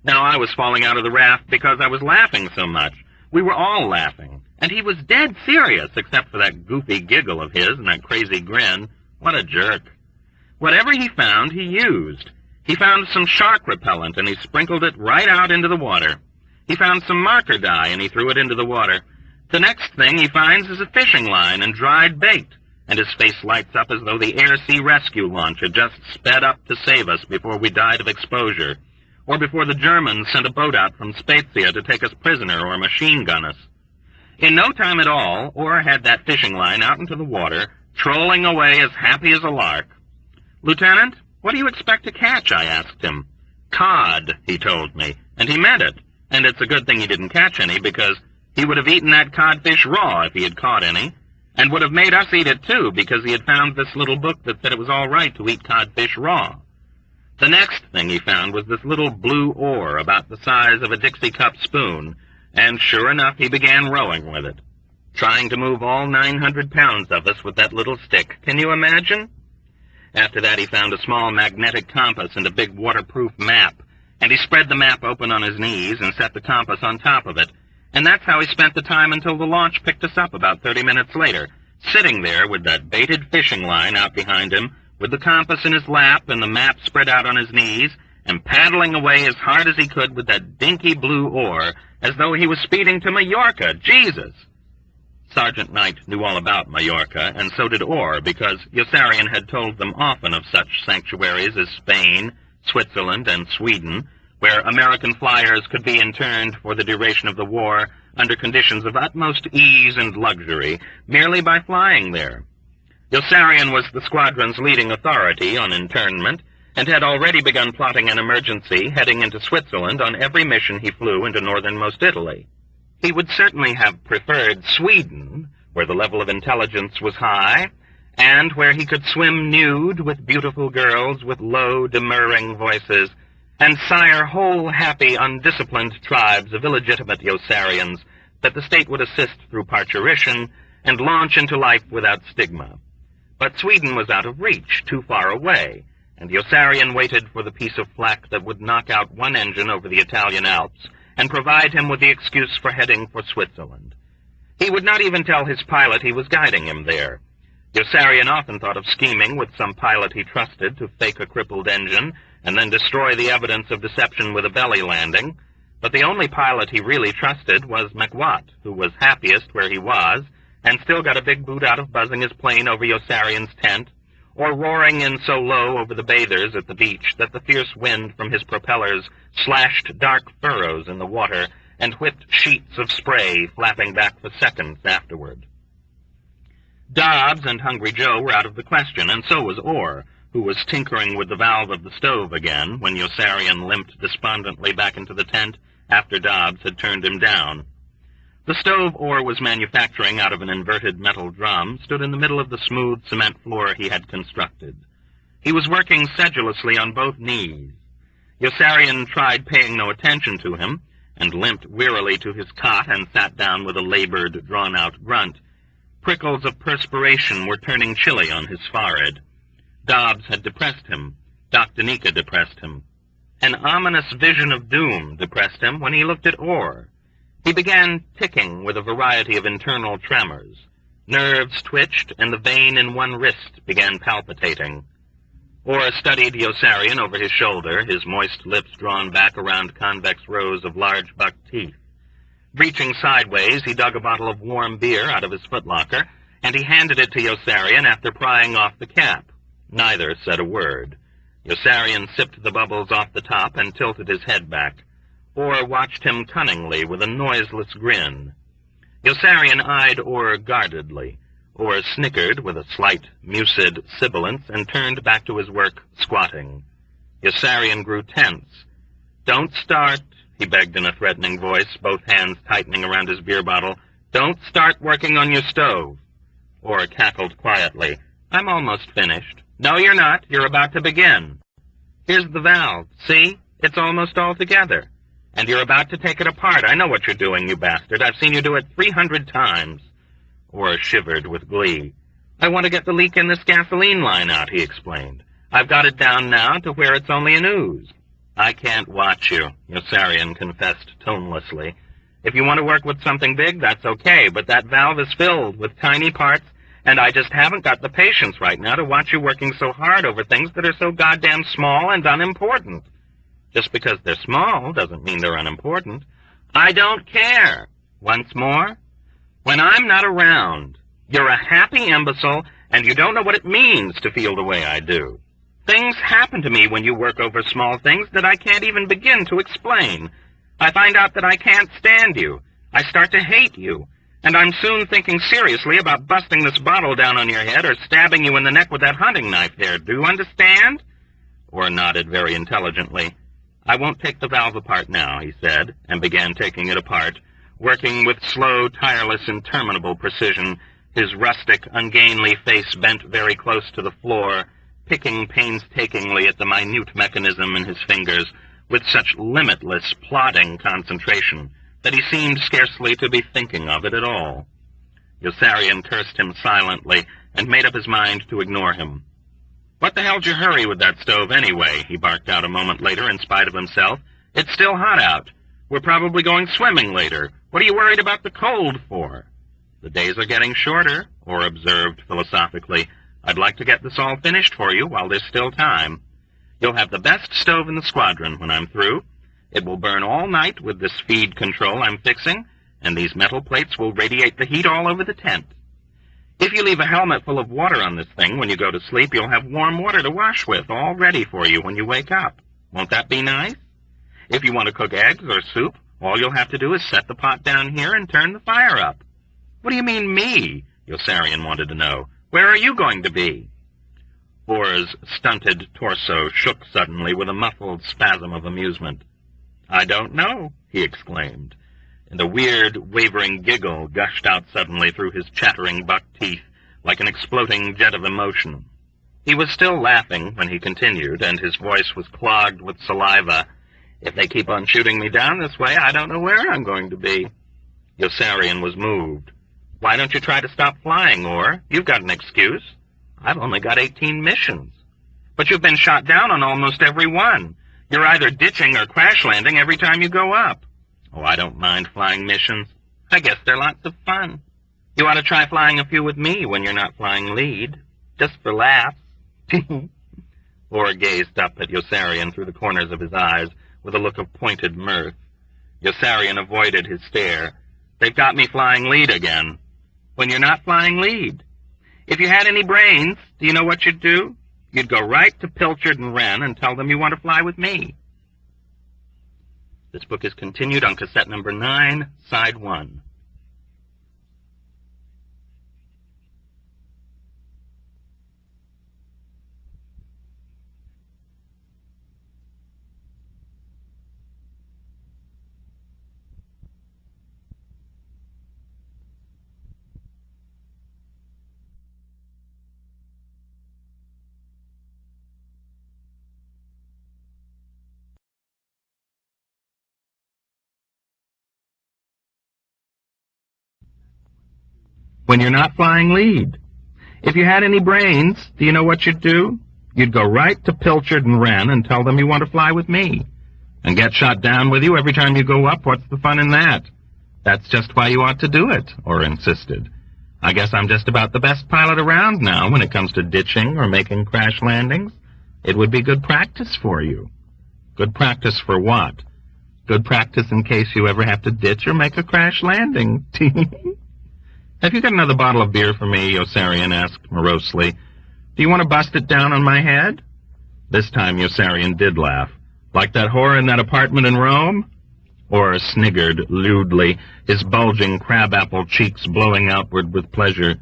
Now I was falling out of the raft because I was laughing so much. We were all laughing, and he was dead serious, except for that goofy giggle of his and that crazy grin. What a jerk. Whatever he found, he used. He found some shark repellent, and he sprinkled it right out into the water. He found some marker dye, and he threw it into the water. The next thing he finds is a fishing line and dried bait, and his face lights up as though the air-sea rescue launch had just sped up to save us before we died of exposure, or before the Germans sent a boat out from Spezia to take us prisoner or machine gun us. In no time at all, Orr had that fishing line out into the water, trolling away as happy as a lark. "Lieutenant, what do you expect to catch?" I asked him. "Cod," he told me, and he meant it, and it's a good thing he didn't catch any, because he would have eaten that codfish raw if he had caught any, and would have made us eat it too, because he had found this little book that said it was all right to eat codfish raw. The next thing he found was this little blue oar about the size of a Dixie cup spoon, and sure enough he began rowing with it, trying to move all 900 pounds of us with that little stick. Can you imagine? After that he found a small magnetic compass and a big waterproof map, and he spread the map open on his knees and set the compass on top of it, and that's how he spent the time until the launch picked us up about 30 minutes later, sitting there with that baited fishing line out behind him, with the compass in his lap and the map spread out on his knees, and paddling away as hard as he could with that dinky blue oar, as though he was speeding to Majorca. Jesus! Sergeant Knight knew all about Majorca, and so did Orr, because Yossarian had told them often of such sanctuaries as Spain, Switzerland, and Sweden, where American flyers could be interned for the duration of the war under conditions of utmost ease and luxury, merely by flying there. Yossarian was the squadron's leading authority on internment, and had already begun plotting an emergency heading into Switzerland on every mission he flew into northernmost Italy. He would certainly have preferred Sweden, where the level of intelligence was high, and where he could swim nude with beautiful girls with low, demurring voices, and sire whole, happy, undisciplined tribes of illegitimate Yossarians that the state would assist through parturition and launch into life without stigma. But Sweden was out of reach, too far away, and Yossarian waited for the piece of flak that would knock out one engine over the Italian Alps and provide him with the excuse for heading for Switzerland. He would not even tell his pilot he was guiding him there. Yossarian often thought of scheming with some pilot he trusted to fake a crippled engine and then destroy the evidence of deception with a belly landing, but the only pilot he really trusted was McWatt, who was happiest where he was, and still got a big boot out of buzzing his plane over Yossarian's tent, or roaring in so low over the bathers at the beach that the fierce wind from his propellers slashed dark furrows in the water and whipped sheets of spray flapping back for seconds afterward. Dobbs and Hungry Joe were out of the question, and so was Orr, who was tinkering with the valve of the stove again when Yossarian limped despondently back into the tent after Dobbs had turned him down. The stove Orr was manufacturing out of an inverted metal drum stood in the middle of the smooth cement floor he had constructed. He was working sedulously on both knees. Yossarian tried paying no attention to him, and limped wearily to his cot and sat down with a labored, drawn-out grunt. Prickles of perspiration were turning chilly on his forehead. Dobbs had depressed him. Dr. Nika depressed him. An ominous vision of doom depressed him when he looked at Orr. He began ticking with a variety of internal tremors. Nerves twitched, and the vein in one wrist began palpitating. Orr studied Yossarian over his shoulder, his moist lips drawn back around convex rows of large buck teeth. Reaching sideways, he dug a bottle of warm beer out of his footlocker, and he handed it to Yossarian after prying off the cap. Neither said a word. Yossarian sipped the bubbles off the top and tilted his head back. Orr watched him cunningly with a noiseless grin. Yossarian eyed Orr guardedly. Orr snickered with a slight, mucid sibilance and turned back to his work, squatting. Yossarian grew tense. "Don't start," he begged in a threatening voice, both hands tightening around his beer bottle. "Don't start working on your stove." Orr cackled quietly. "I'm almost finished." "No, you're not. You're about to begin. Here's the valve. See? It's almost all together. And you're about to take it apart. I know what you're doing, you bastard. I've seen you do it 300 times. Orr shivered with glee. "I want to get the leak in this gasoline line out," he explained. "I've got it down now to where it's only an ooze." "I can't watch you," Yossarian confessed tonelessly. "If you want to work with something big, that's okay, but that valve is filled with tiny parts, and I just haven't got the patience right now to watch you working so hard over things that are so goddamn small and unimportant. Just because they're small doesn't mean they're unimportant. I don't care. Once more, when I'm not around, you're a happy imbecile, and you don't know what it means to feel the way I do. Things happen to me when you work over small things that I can't even begin to explain. I find out that I can't stand you. I start to hate you. And I'm soon thinking seriously about busting this bottle down on your head or stabbing you in the neck with that hunting knife there. Do you understand?" Orr nodded very intelligently. "I won't take the valve apart now," he said, and began taking it apart, working with slow, tireless, interminable precision, his rustic, ungainly face bent very close to the floor, picking painstakingly at the minute mechanism in his fingers with such limitless, plodding concentration that he seemed scarcely to be thinking of it at all. Yossarian cursed him silently and made up his mind to ignore him. "What the hell'd you hurry with that stove anyway?" he barked out a moment later in spite of himself. "It's still hot out. We're probably going swimming later. What are you worried about the cold for?" "The days are getting shorter," Orr observed philosophically. "I'd like to get this all finished for you while there's still time. You'll have the best stove in the squadron when I'm through. It will burn all night with this feed control I'm fixing, and these metal plates will radiate the heat all over the tent. If you leave a helmet full of water on this thing when you go to sleep, you'll have warm water to wash with, all ready for you when you wake up. Won't that be nice? If you want to cook eggs or soup, all you'll have to do is set the pot down here and turn the fire up." "What do you mean, me?" Yossarian wanted to know. "Where are you going to be?" Orr's stunted torso shook suddenly with a muffled spasm of amusement. "I don't know," he exclaimed, and a weird, wavering giggle gushed out suddenly through his chattering buck teeth like an exploding jet of emotion. He was still laughing when he continued, and his voice was clogged with saliva. "If they keep on shooting me down this way, I don't know where I'm going to be." Yossarian was moved. "Why don't you try to stop flying, Orr? You've got an excuse. I've only got 18 missions. But you've been shot down on almost every one. You're either ditching or crash landing every time you go up." "Oh, I don't mind flying missions. I guess they're lots of fun. You ought to try flying a few with me when you're not flying lead. Just for laughs." Orr gazed up at Yossarian through the corners of his eyes with a look of pointed mirth. Yossarian avoided his stare. "They've got me flying lead again." "When you're not flying lead. If you had any brains, do you know what you'd do? You'd go right to Pilchard and Wren and tell them you want to fly with me." This book is continued on cassette number 9, side 1. When you're not flying lead. If you had any brains, do you know what you'd do? You'd go right to Pilchard and Wren and tell them you want to fly with me. And get shot down with you every time you go up. What's the fun in that? That's just why you ought to do it, Orr insisted. I guess I'm just about the best pilot around now when it comes to ditching or making crash landings. It would be good practice for you. Good practice for what? Good practice in case you ever have to ditch or make a crash landing. "Have you got another bottle of beer for me?" Yossarian asked morosely. "Do you want to bust it down on my head?" This time Yossarian did laugh. "Like that whore in that apartment in Rome?" Orr sniggered lewdly, his bulging crabapple cheeks blowing outward with pleasure.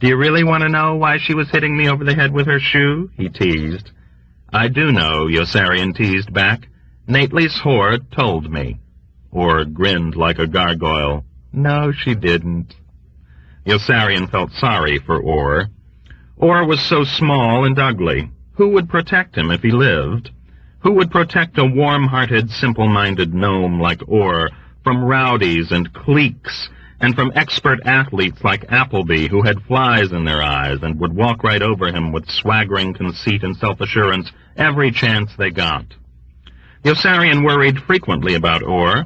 "Do you really want to know why she was hitting me over the head with her shoe?" he teased. "I do know," Yossarian teased back. "Nately's whore told me. Or grinned like a gargoyle. No, she didn't. Yossarian felt sorry for Orr. Orr was so small and ugly. Who would protect him if he lived? Who would protect a warm-hearted, simple-minded gnome like Orr from rowdies and cliques, and from expert athletes like Appleby, who had flies in their eyes and would walk right over him with swaggering conceit and self-assurance every chance they got? Yossarian worried frequently about Orr.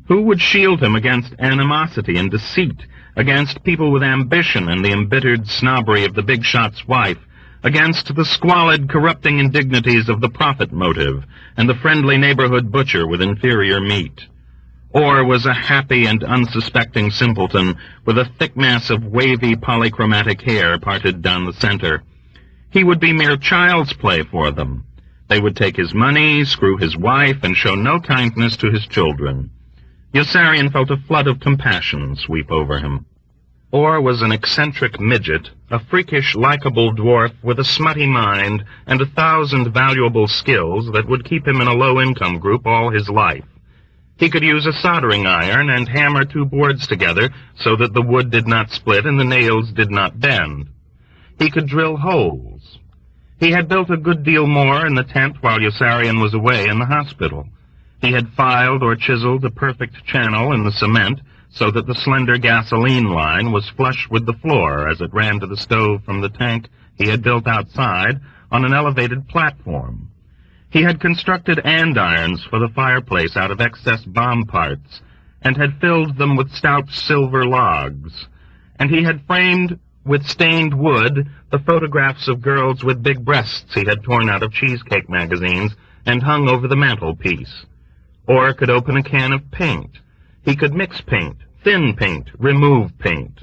Who would shield him against animosity and deceit, against people with ambition and the embittered snobbery of the big shot's wife, against the squalid, corrupting indignities of the profit motive and the friendly neighborhood butcher with inferior meat? Orr was a happy and unsuspecting simpleton with a thick mass of wavy polychromatic hair parted down the center. He would be mere child's play for them. They would take his money, screw his wife, and show no kindness to his children. Yossarian felt a flood of compassion sweep over him. Orr was an eccentric midget, a freakish, likable dwarf with a smutty mind and 1,000 valuable skills that would keep him in a low-income group all his life. He could use a soldering iron and hammer 2 boards together so that the wood did not split and the nails did not bend. He could drill holes. He had built a good deal more in the tent while Yossarian was away in the hospital. He had filed or chiseled a perfect channel in the cement so that the slender gasoline line was flush with the floor as it ran to the stove from the tank he had built outside on an elevated platform. He had constructed andirons for the fireplace out of excess bomb parts, and had filled them with stout silver logs, and he had framed with stained wood the photographs of girls with big breasts he had torn out of cheesecake magazines and hung over the mantelpiece. Or could open a can of paint. He could mix paint, thin paint, remove paint.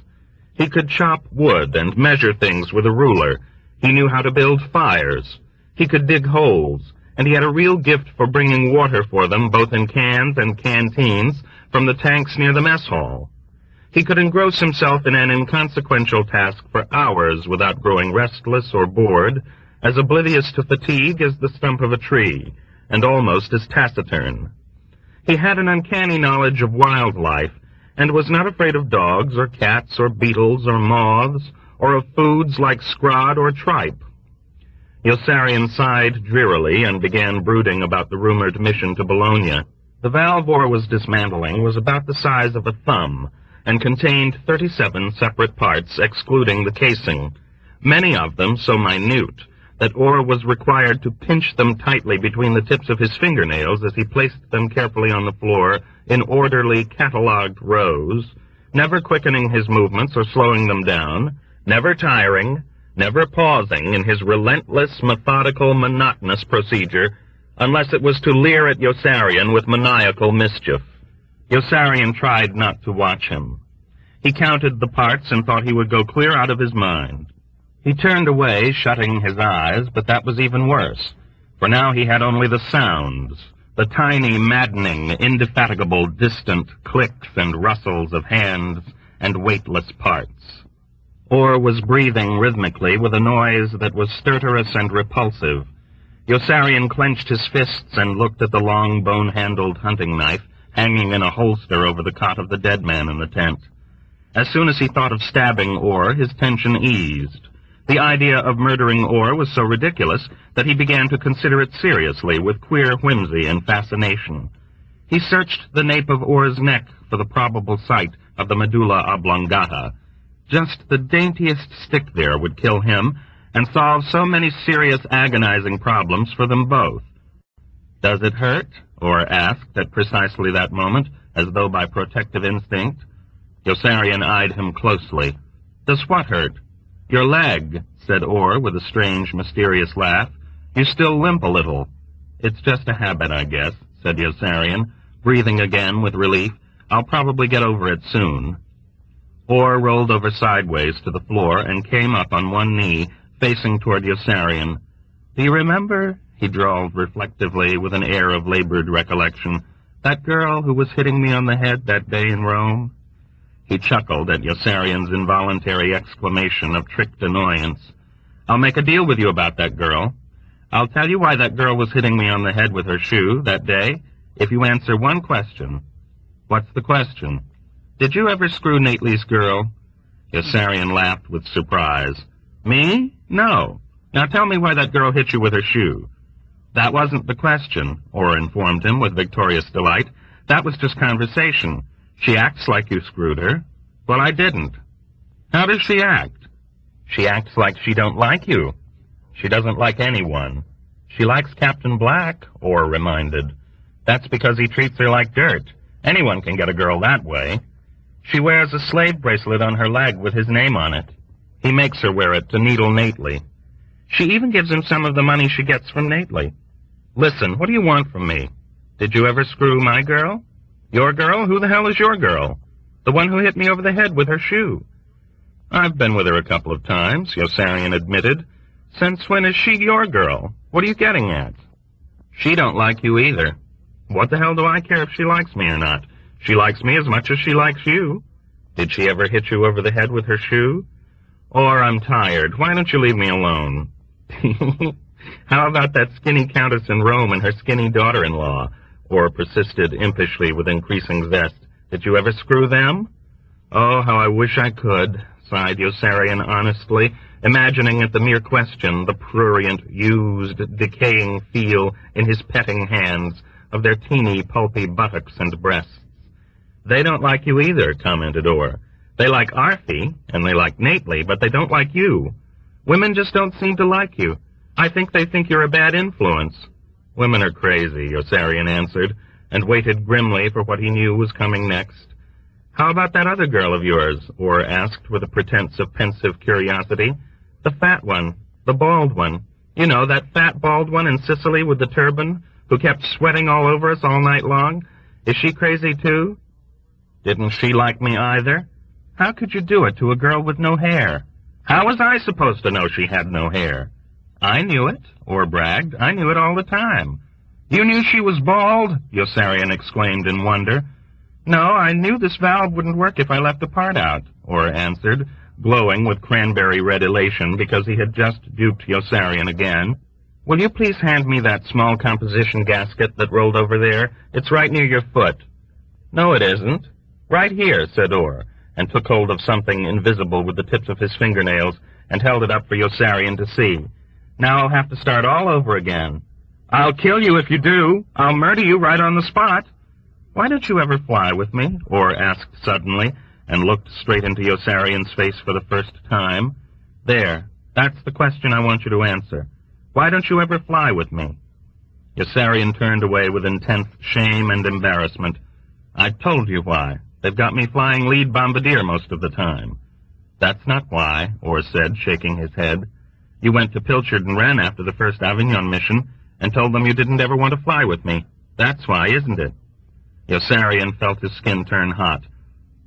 He could chop wood and measure things with a ruler. He knew how to build fires. He could dig holes, and he had a real gift for bringing water for them, both in cans and canteens, from the tanks near the mess hall. He could engross himself in an inconsequential task for hours without growing restless or bored, as oblivious to fatigue as the stump of a tree, and almost as taciturn. He had an uncanny knowledge of wildlife, and was not afraid of dogs or cats or beetles or moths, or of foods like scrod or tripe. Yossarian sighed drearily and began brooding about the rumored mission to Bologna. The valve Orr was dismantling was about the size of a thumb, and contained 37 separate parts, excluding the casing, many of them so minute that Orr was required to pinch them tightly between the tips of his fingernails as he placed them carefully on the floor in orderly, catalogued rows, never quickening his movements or slowing them down, never tiring, never pausing in his relentless, methodical, monotonous procedure, unless it was to leer at Yossarian with maniacal mischief. Yossarian tried not to watch him. He counted the parts and thought he would go clear out of his mind. He turned away, shutting his eyes, but that was even worse, for now he had only the sounds, the tiny, maddening, indefatigable, distant clicks and rustles of hands and weightless parts. Orr was breathing rhythmically with a noise that was stertorous and repulsive. Yossarian clenched his fists and looked at the long, bone-handled hunting knife hanging in a holster over the cot of the dead man in the tent. As soon as he thought of stabbing Orr, his tension eased. The idea of murdering Orr was so ridiculous that he began to consider it seriously with queer whimsy and fascination. He searched the nape of Orr's neck for the probable site of the medulla oblongata. Just the daintiest stick there would kill him and solve so many serious, agonizing problems for them both. "Does it hurt?" Orr asked at precisely that moment, as though by protective instinct. Yossarian eyed him closely. "Does what hurt?" "Your leg," said Orr with a strange, mysterious laugh. "You still limp a little." "It's just a habit, I guess," said Yossarian, breathing again with relief. "I'll probably get over it soon." Orr rolled over sideways to the floor and came up on one knee, facing toward Yossarian. "Do you remember," he drawled reflectively with an air of labored recollection, "that girl who was hitting me on the head that day in Rome?" He chuckled at Yossarian's involuntary exclamation of tricked annoyance. "I'll make a deal with you about that girl. I'll tell you why that girl was hitting me on the head with her shoe that day, if you answer one question." What's the question? Did you ever screw Nately's girl? Yossarian laughed with surprise. Me? No. Now tell me why that girl hit you with her shoe. That wasn't the question, Orr informed him with victorious delight. That was just conversation. She acts like you screwed her. Well, I didn't. How does she act? She acts like she don't like you. She doesn't like anyone. She likes Captain Black, Orr reminded. That's because he treats her like dirt. Anyone can get a girl that way. She wears a slave bracelet on her leg with his name on it. He makes her wear it to needle Nately. She even gives him some of the money she gets from Nately. Listen, what do you want from me? Did you ever screw my girl? Your girl? Who the hell is your girl? The one who hit me over the head with her shoe. I've been with her a couple of times, Yossarian admitted. Since when is she your girl? What are you getting at? She don't like you either. What the hell do I care if she likes me or not? She likes me as much as she likes you. Did she ever hit you over the head with her shoe? Or I'm tired. Why don't you leave me alone? How about that skinny countess in Rome and her skinny daughter-in-law? Or persisted impishly with increasing zest. Did you ever screw them? Oh, how I wish I could, sighed Yossarian honestly, imagining at the mere question the prurient, used, decaying feel in his petting hands of their teeny, pulpy buttocks and breasts. They don't like you either, commented Orr. They like Arthie, and they like Nately, but they don't like you. Women just don't seem to like you. I think they think you're a bad influence. Women are crazy, Yossarian answered, and waited grimly for what he knew was coming next. How about that other girl of yours? Orr asked with a pretense of pensive curiosity. The fat one, the bald one. You know, that fat bald one in Sicily with the turban, who kept sweating all over us all night long. Is she crazy too? Didn't she like me either? How could you do it to a girl with no hair? How was I supposed to know she had no hair? I knew it, Orr bragged. I knew it all the time. You knew she was bald? Yossarian exclaimed in wonder. No, I knew this valve wouldn't work if I left the part out, Orr answered, glowing with cranberry-red elation because he had just duped Yossarian again. Will you please hand me that small composition gasket that rolled over there? It's right near your foot. No, it isn't. Right here, said Orr, and took hold of something invisible with the tips of his fingernails and held it up for Yossarian to see. Now I'll have to start all over again. I'll kill you if you do. I'll murder you right on the spot. Why don't you ever fly with me? Orr asked suddenly, and looked straight into Yossarian's face for the first time. There, that's the question I want you to answer. Why don't you ever fly with me? Yossarian turned away with intense shame and embarrassment. I told you why. They've got me flying lead bombardier most of the time. That's not why, Orr said, shaking his head. You went to Pilchard and Wren after the first Avignon mission and told them you didn't ever want to fly with me. That's why, isn't it? Yossarian felt his skin turn hot.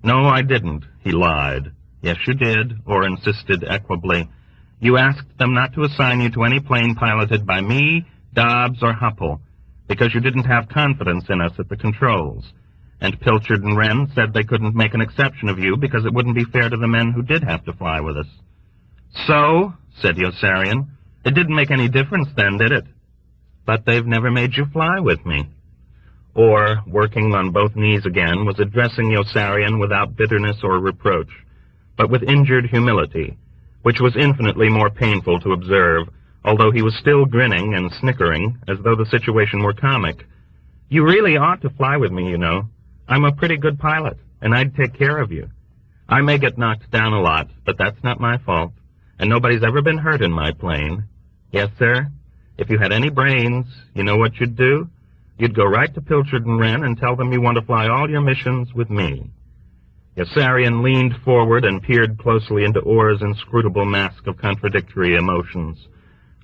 No, I didn't, he lied. Yes, you did, Orr insisted equably. You asked them not to assign you to any plane piloted by me, Dobbs, or Huppel, because you didn't have confidence in us at the controls. And Pilchard and Wren said they couldn't make an exception of you because it wouldn't be fair to the men who did have to fly with us. So, said Yossarian, it didn't make any difference then, did it? But they've never made you fly with me. Orr, working on both knees again, was addressing Yossarian without bitterness or reproach, but with injured humility, which was infinitely more painful to observe, although he was still grinning and snickering, as though the situation were comic. You really ought to fly with me, you know. I'm a pretty good pilot, and I'd take care of you. I may get knocked down a lot, but that's not my fault, and nobody's ever been hurt in my plane. Yes, sir? If you had any brains, you know what you'd do? You'd go right to Pilchard and Wren and tell them you want to fly all your missions with me. Yossarian leaned forward and peered closely into Orr's inscrutable mask of contradictory emotions.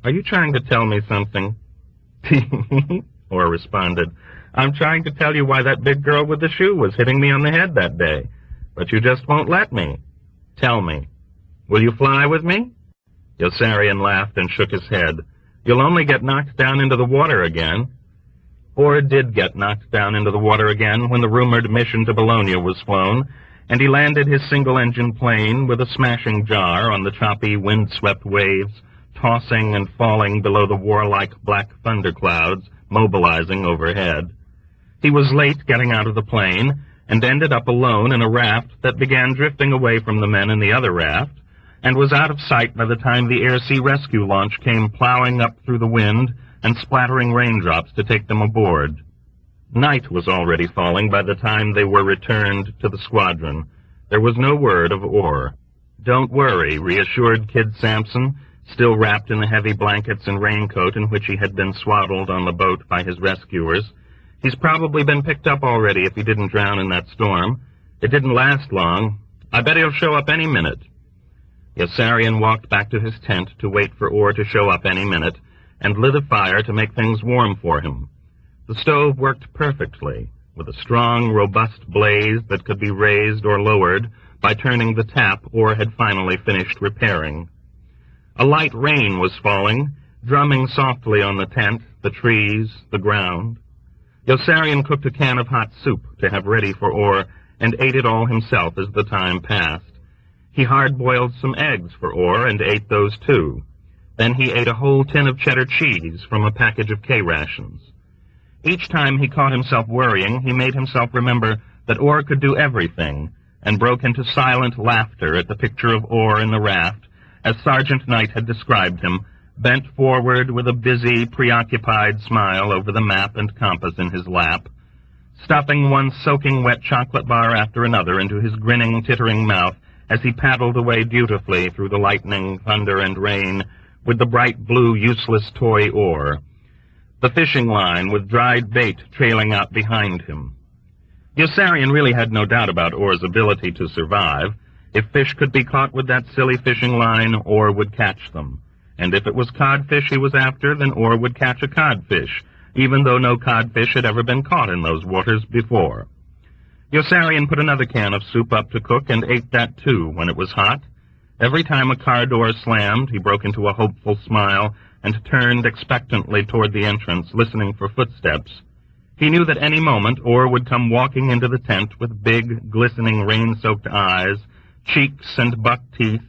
Are you trying to tell me something? Orr responded. I'm trying to tell you why that big girl with the shoe was hitting me on the head that day. But you just won't let me. Tell me. Will you fly with me? Yossarian laughed and shook his head. You'll only get knocked down into the water again. Orr did get knocked down into the water again when the rumored mission to Bologna was flown, and he landed his single-engine plane with a smashing jar on the choppy, wind-swept waves, tossing and falling below the warlike black thunderclouds mobilizing overhead. He was late getting out of the plane, and ended up alone in a raft that began drifting away from the men in the other raft, and was out of sight by the time the air-sea rescue launch came plowing up through the wind and splattering raindrops to take them aboard. Night was already falling by the time they were returned to the squadron. There was no word of Orr. "Don't worry," reassured Kid Sampson, still wrapped in the heavy blankets and raincoat in which he had been swaddled on the boat by his rescuers. "He's probably been picked up already if he didn't drown in that storm. It didn't last long. I bet he'll show up any minute." Yossarian walked back to his tent to wait for Orr to show up any minute, and lit a fire to make things warm for him. The stove worked perfectly, with a strong, robust blaze that could be raised or lowered by turning the tap Orr had finally finished repairing. A light rain was falling, drumming softly on the tent, the trees, the ground. Yossarian cooked a can of hot soup to have ready for Orr, and ate it all himself as the time passed. He hard-boiled some eggs for Orr and ate those too. Then he ate a whole tin of cheddar cheese from a package of K-rations. Each time he caught himself worrying, he made himself remember that Orr could do everything, and broke into silent laughter at the picture of Orr in the raft, as Sergeant Knight had described him, bent forward with a busy, preoccupied smile over the map and compass in his lap, stuffing one soaking wet chocolate bar after another into his grinning, tittering mouth as he paddled away dutifully through the lightning, thunder, and rain with the bright blue, useless toy oar, the fishing line with dried bait trailing out behind him. Yossarian really had no doubt about Orr's ability to survive. If fish could be caught with that silly fishing line, Orr would catch them. And if it was codfish he was after, then Orr would catch a codfish, even though no codfish had ever been caught in those waters before. Yossarian put another can of soup up to cook and ate that too when it was hot. Every time a car door slammed, he broke into a hopeful smile and turned expectantly toward the entrance, listening for footsteps. He knew that any moment Orr would come walking into the tent with big, glistening, rain-soaked eyes, cheeks and buck teeth,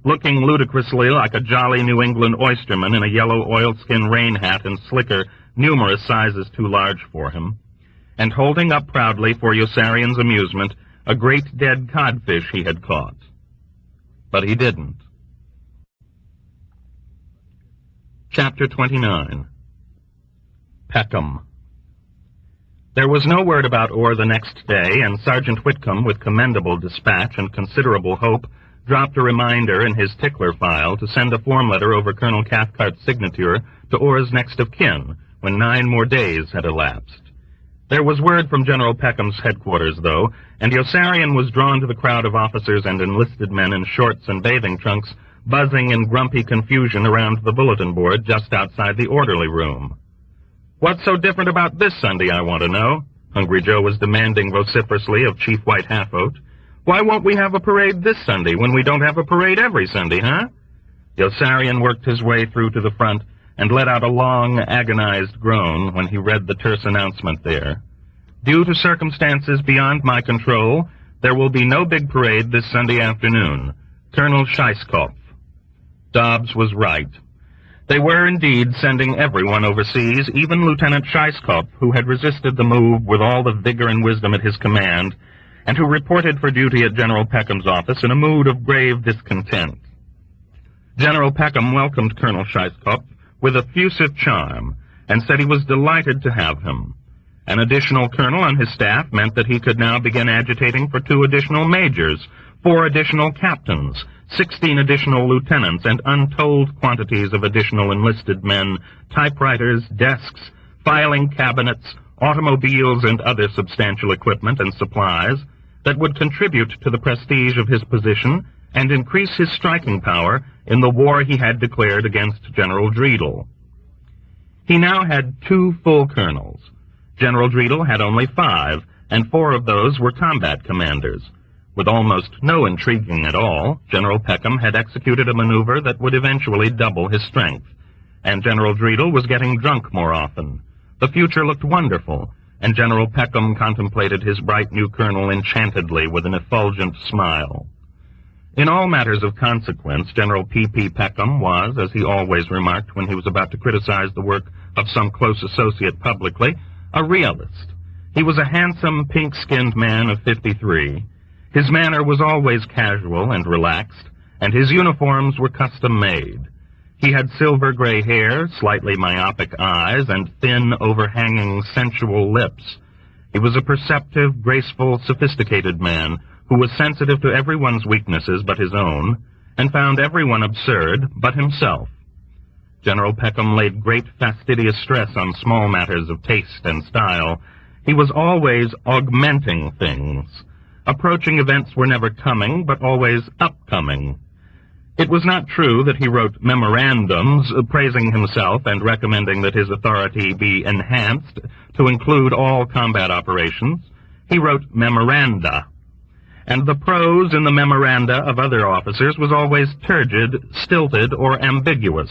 looking ludicrously like a jolly New England oysterman in a yellow oilskin rain hat and slicker numerous sizes too large for him, and holding up proudly for Yossarian's amusement a great dead codfish he had caught. But he didn't. Chapter 29. Peckham. There was no word about Orr the next day, and Sergeant Whitcomb, with commendable dispatch and considerable hope, dropped a reminder in his tickler file to send a form letter over Colonel Cathcart's signature to Orr's next of kin, when 9 more days had elapsed. There was word from General Peckham's headquarters, though, and Yossarian was drawn to the crowd of officers and enlisted men in shorts and bathing trunks, buzzing in grumpy confusion around the bulletin board just outside the orderly room. "What's so different about this Sunday, I want to know?" Hungry Joe was demanding vociferously of Chief White Half-Oat. "Why won't we have a parade this Sunday when we don't have a parade every Sunday, huh?" Yossarian worked his way through to the front and let out a long, agonized groan when he read the terse announcement there. "Due to circumstances beyond my control, there will be no big parade this Sunday afternoon. Colonel Scheisskopf." Dobbs was right. They were indeed sending everyone overseas, even Lieutenant Scheisskopf, who had resisted the move with all the vigor and wisdom at his command, and who reported for duty at General Peckham's office in a mood of grave discontent. General Peckham welcomed Colonel Scheisskopf with effusive charm, and said he was delighted to have him. An additional colonel on his staff meant that he could now begin agitating for 2 additional majors, 4 additional captains, 16 additional lieutenants, and untold quantities of additional enlisted men, typewriters, desks, filing cabinets, automobiles, and other substantial equipment and supplies that would contribute to the prestige of his position and increase his striking power in the war he had declared against General Driedel. He now had 2 full colonels. General Driedel had only 5, and 4 of those were combat commanders. With almost no intriguing at all, General Peckham had executed a maneuver that would eventually double his strength, and General Driedel was getting drunk more often. The future looked wonderful, and General Peckham contemplated his bright new colonel enchantedly with an effulgent smile. In all matters of consequence, General P.P. Peckham was, as he always remarked when he was about to criticize the work of some close associate publicly, a realist. He was a handsome, pink-skinned man of 53. His manner was always casual and relaxed, and his uniforms were custom-made. He had silver-gray hair, slightly myopic eyes, and thin, overhanging, sensual lips. He was a perceptive, graceful, sophisticated man who was sensitive to everyone's weaknesses but his own, and found everyone absurd but himself. General Peckham laid great fastidious stress on small matters of taste and style. He was always augmenting things. Approaching events were never coming, but always upcoming. It was not true that he wrote memorandums praising himself and recommending that his authority be enhanced to include all combat operations. He wrote memoranda, and the prose in the memoranda of other officers was always turgid, stilted, or ambiguous.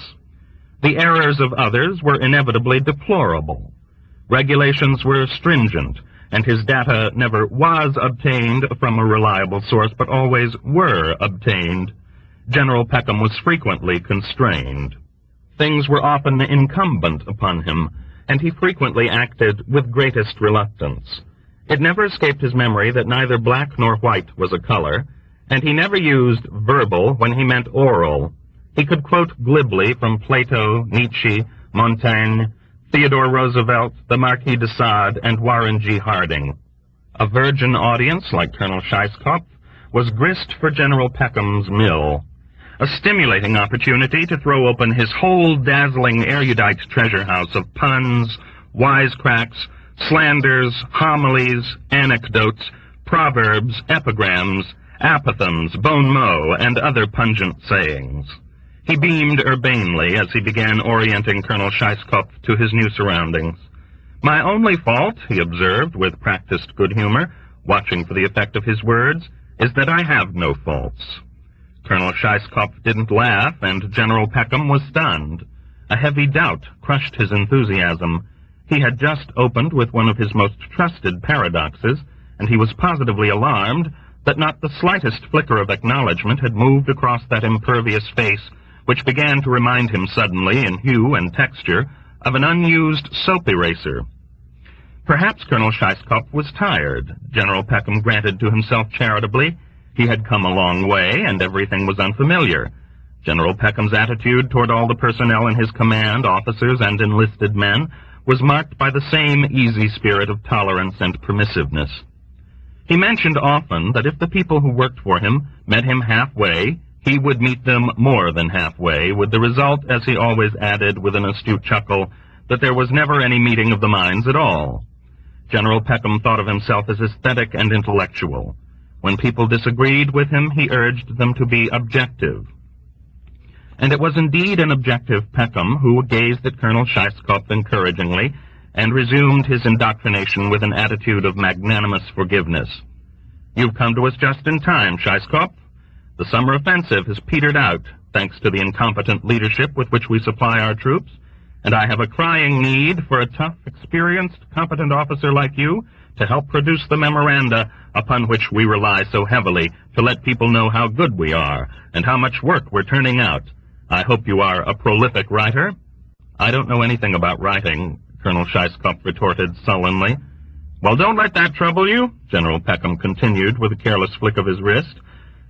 The errors of others were inevitably deplorable. Regulations were stringent, and his data never was obtained from a reliable source, but always were obtained. General Peckham was frequently constrained. Things were often incumbent upon him, and he frequently acted with greatest reluctance. It never escaped his memory that neither black nor white was a color, and he never used verbal when he meant oral. He could quote glibly from Plato, Nietzsche, Montaigne, Theodore Roosevelt, the Marquis de Sade, and Warren G. Harding. A virgin audience, like Colonel Scheiskopf, was grist for General Peckham's mill. A stimulating opportunity to throw open his whole dazzling erudite treasure house of puns, wisecracks, slanders, homilies, anecdotes, proverbs, epigrams, apothegms, bon mots, and other pungent sayings. He beamed urbanely as he began orienting Colonel Scheiskopf to his new surroundings. "My only fault," he observed with practiced good humor, watching for the effect of his words, "is that I have no faults." Colonel Scheiskopf didn't laugh, and General Peckham was stunned. A heavy doubt crushed his enthusiasm. He had just opened with one of his most trusted paradoxes, and he was positively alarmed that not the slightest flicker of acknowledgment had moved across that impervious face, which began to remind him suddenly, in hue and texture, of an unused soap eraser. Perhaps Colonel Scheiskopf was tired. General Peckham granted to himself charitably. He had come a long way, and everything was unfamiliar. General Peckham's attitude toward all the personnel in his command, officers and enlisted men, was marked by the same easy spirit of tolerance and permissiveness. He mentioned often that if the people who worked for him met him halfway, he would meet them more than halfway, with the result, as he always added with an astute chuckle, that there was never any meeting of the minds at all. General Peckham thought of himself as aesthetic and intellectual. When people disagreed with him, he urged them to be objective. And it was indeed an objective Peckham who gazed at Colonel Scheiskopf encouragingly and resumed his indoctrination with an attitude of magnanimous forgiveness. "You've come to us just in time, Scheiskopf. The summer offensive has petered out, thanks to the incompetent leadership with which we supply our troops, and I have a crying need for a tough, experienced, competent officer like you to help produce the memoranda upon which we rely so heavily to let people know how good we are and how much work we're turning out. I hope you are a prolific writer." "I don't know anything about writing," Colonel Scheiskopf retorted sullenly. "Well, don't let that trouble you," General Peckham continued with a careless flick of his wrist.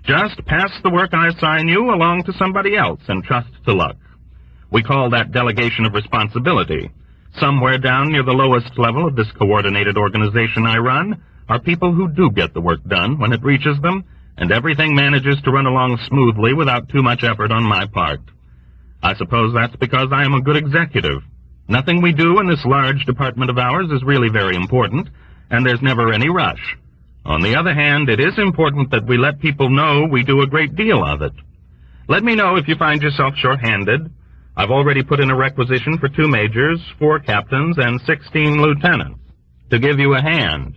"Just pass the work I assign you along to somebody else and trust to luck. We call that delegation of responsibility. Somewhere down near the lowest level of this coordinated organization I run are people who do get the work done when it reaches them, and everything manages to run along smoothly without too much effort on my part. I suppose that's because I am a good executive. Nothing we do in this large department of ours is really very important, and there's never any rush. On the other hand, it is important that we let people know we do a great deal of it. Let me know if you find yourself short-handed. I've already put in a requisition for 2 majors, 4 captains, and 16 lieutenants to give you a hand.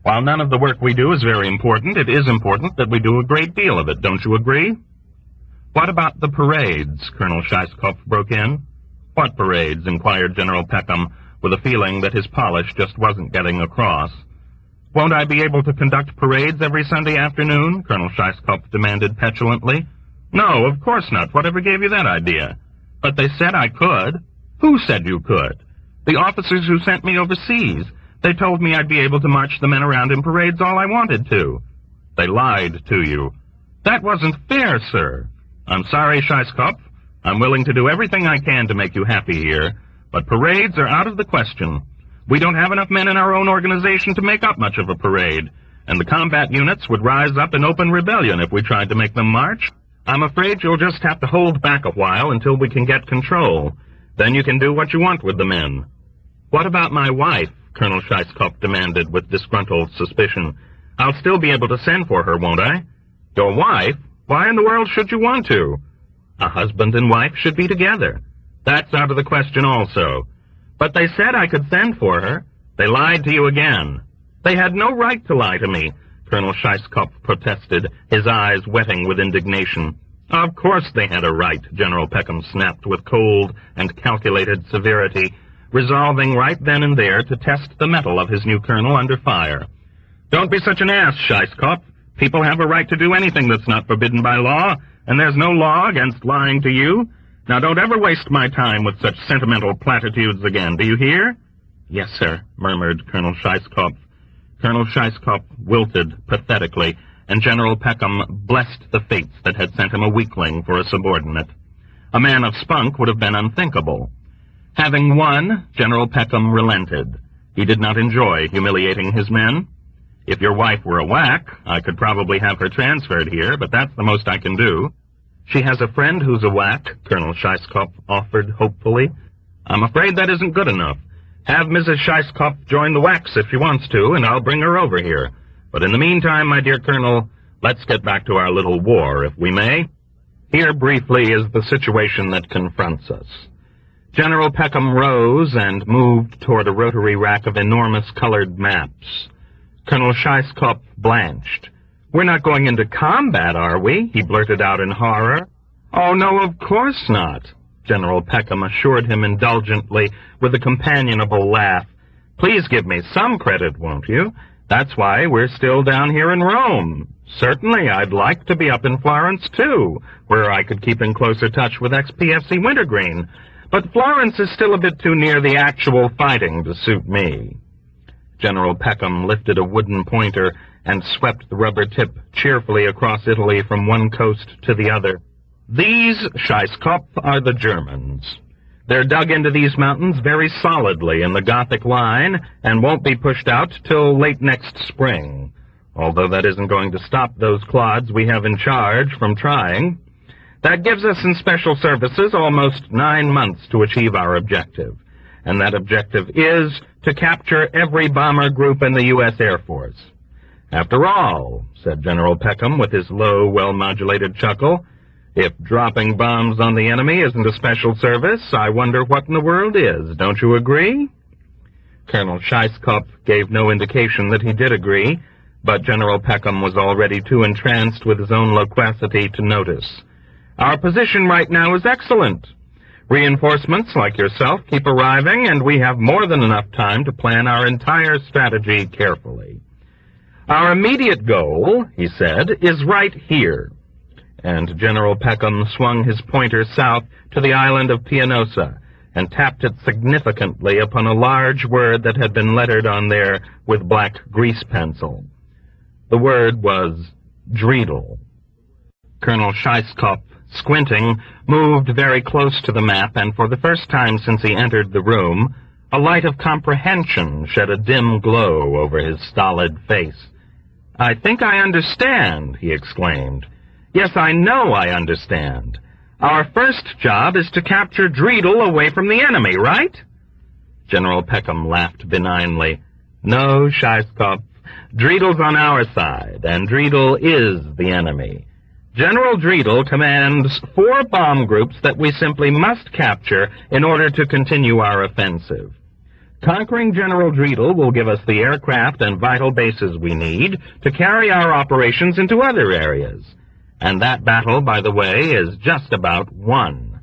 While none of the work we do is very important, it is important that we do a great deal of it, don't you agree?" "What about the parades?" Colonel Scheiskopf broke in. "What parades?" inquired General Peckham, with a feeling that his polish just wasn't getting across. "Won't I be able to conduct parades every Sunday afternoon?" Colonel Scheiskopf demanded petulantly. "No, of course not. Whatever gave you that idea?" "But they said I could." "Who said you could?" "The officers who sent me overseas. They told me I'd be able to march the men around in parades all I wanted to. They lied to you. That wasn't fair, sir. I'm sorry, Scheiskopf. I'm willing to do everything I can to make you happy here, but parades are out of the question. We don't have enough men in our own organization to make up much of a parade, and the combat units would rise up in open rebellion if we tried to make them march. I'm afraid you'll just have to hold back a while until we can get control. Then you can do what you want with the men. What about my wife? Colonel Scheiskopf demanded with disgruntled suspicion. I'll still be able to send for her, won't I? Your wife? Why in the world should you want to? A husband and wife should be together. That's out of the question also. But they said I could send for her. They lied to you again. They had no right to lie to me, Colonel Scheiskopf protested, his eyes wetting with indignation. Of course they had a right, General Peckham snapped with cold and calculated severity, resolving right then and there to test the mettle of his new colonel under fire. Don't be such an ass, Scheiskopf. People have a right to do anything that's not forbidden by law, and there's no law against lying to you. Now don't ever waste my time with such sentimental platitudes again, do you hear? Yes, sir, murmured Colonel Scheiskopf. Colonel Scheiskopf wilted pathetically, and General Peckham blessed the fates that had sent him a weakling for a subordinate. A man of spunk would have been unthinkable. Having won, General Peckham relented. He did not enjoy humiliating his men. If your wife were a whack, I could probably have her transferred here, but that's the most I can do. She has a friend who's a whack, Colonel Scheiskopf offered hopefully. I'm afraid that isn't good enough. Have Mrs. Scheiskopf join the whacks if she wants to, and I'll bring her over here. But in the meantime, my dear Colonel, let's get back to our little war, if we may. Here, briefly, is the situation that confronts us. General Peckham rose and moved toward a rotary rack of enormous colored maps. Colonel Scheiskopf blanched. We're not going into combat, are we? He blurted out in horror. Oh, no, of course not, General Peckham assured him indulgently with a companionable laugh. Please give me some credit, won't you? That's why we're still down here in Rome. Certainly, I'd like to be up in Florence, too, where I could keep in closer touch with ex-PFC Wintergreen. But Florence is still a bit too near the actual fighting to suit me. General Peckham lifted a wooden pointer and swept the rubber tip cheerfully across Italy from one coast to the other. These, Scheiskopf, are the Germans. They're dug into these mountains very solidly in the Gothic line and won't be pushed out till late next spring, although that isn't going to stop those clods we have in charge from trying. That gives us in special services almost 9 months to achieve our objective, and that objective is to capture every bomber group in the U.S. Air Force. After all, said General Peckham with his low, well-modulated chuckle, if dropping bombs on the enemy isn't a special service, I wonder what in the world is. Don't you agree? Colonel Scheiskopf gave no indication that he did agree, but General Peckham was already too entranced with his own loquacity to notice. Our position right now is excellent. Reinforcements like yourself keep arriving, and we have more than enough time to plan our entire strategy carefully. Our immediate goal, he said, is right here. And General Peckham swung his pointer south to the island of Pianosa and tapped it significantly upon a large word that had been lettered on there with black grease pencil. The word was Dreidel. Colonel Scheiskopf, squinting, moved very close to the map, and for the first time since he entered the room, a light of comprehension shed a dim glow over his stolid face. I think I understand, he exclaimed. Yes, I know I understand. Our first job is to capture Dreidel away from the enemy, right? General Peckham laughed benignly. No, Scheiskopf, Dreidel's on our side, and Dreidel is the enemy. General Dreidel commands 4 bomb groups that we simply must capture in order to continue our offensive. Conquering General Dreidel will give us the aircraft and vital bases we need to carry our operations into other areas. And that battle, by the way, is just about won.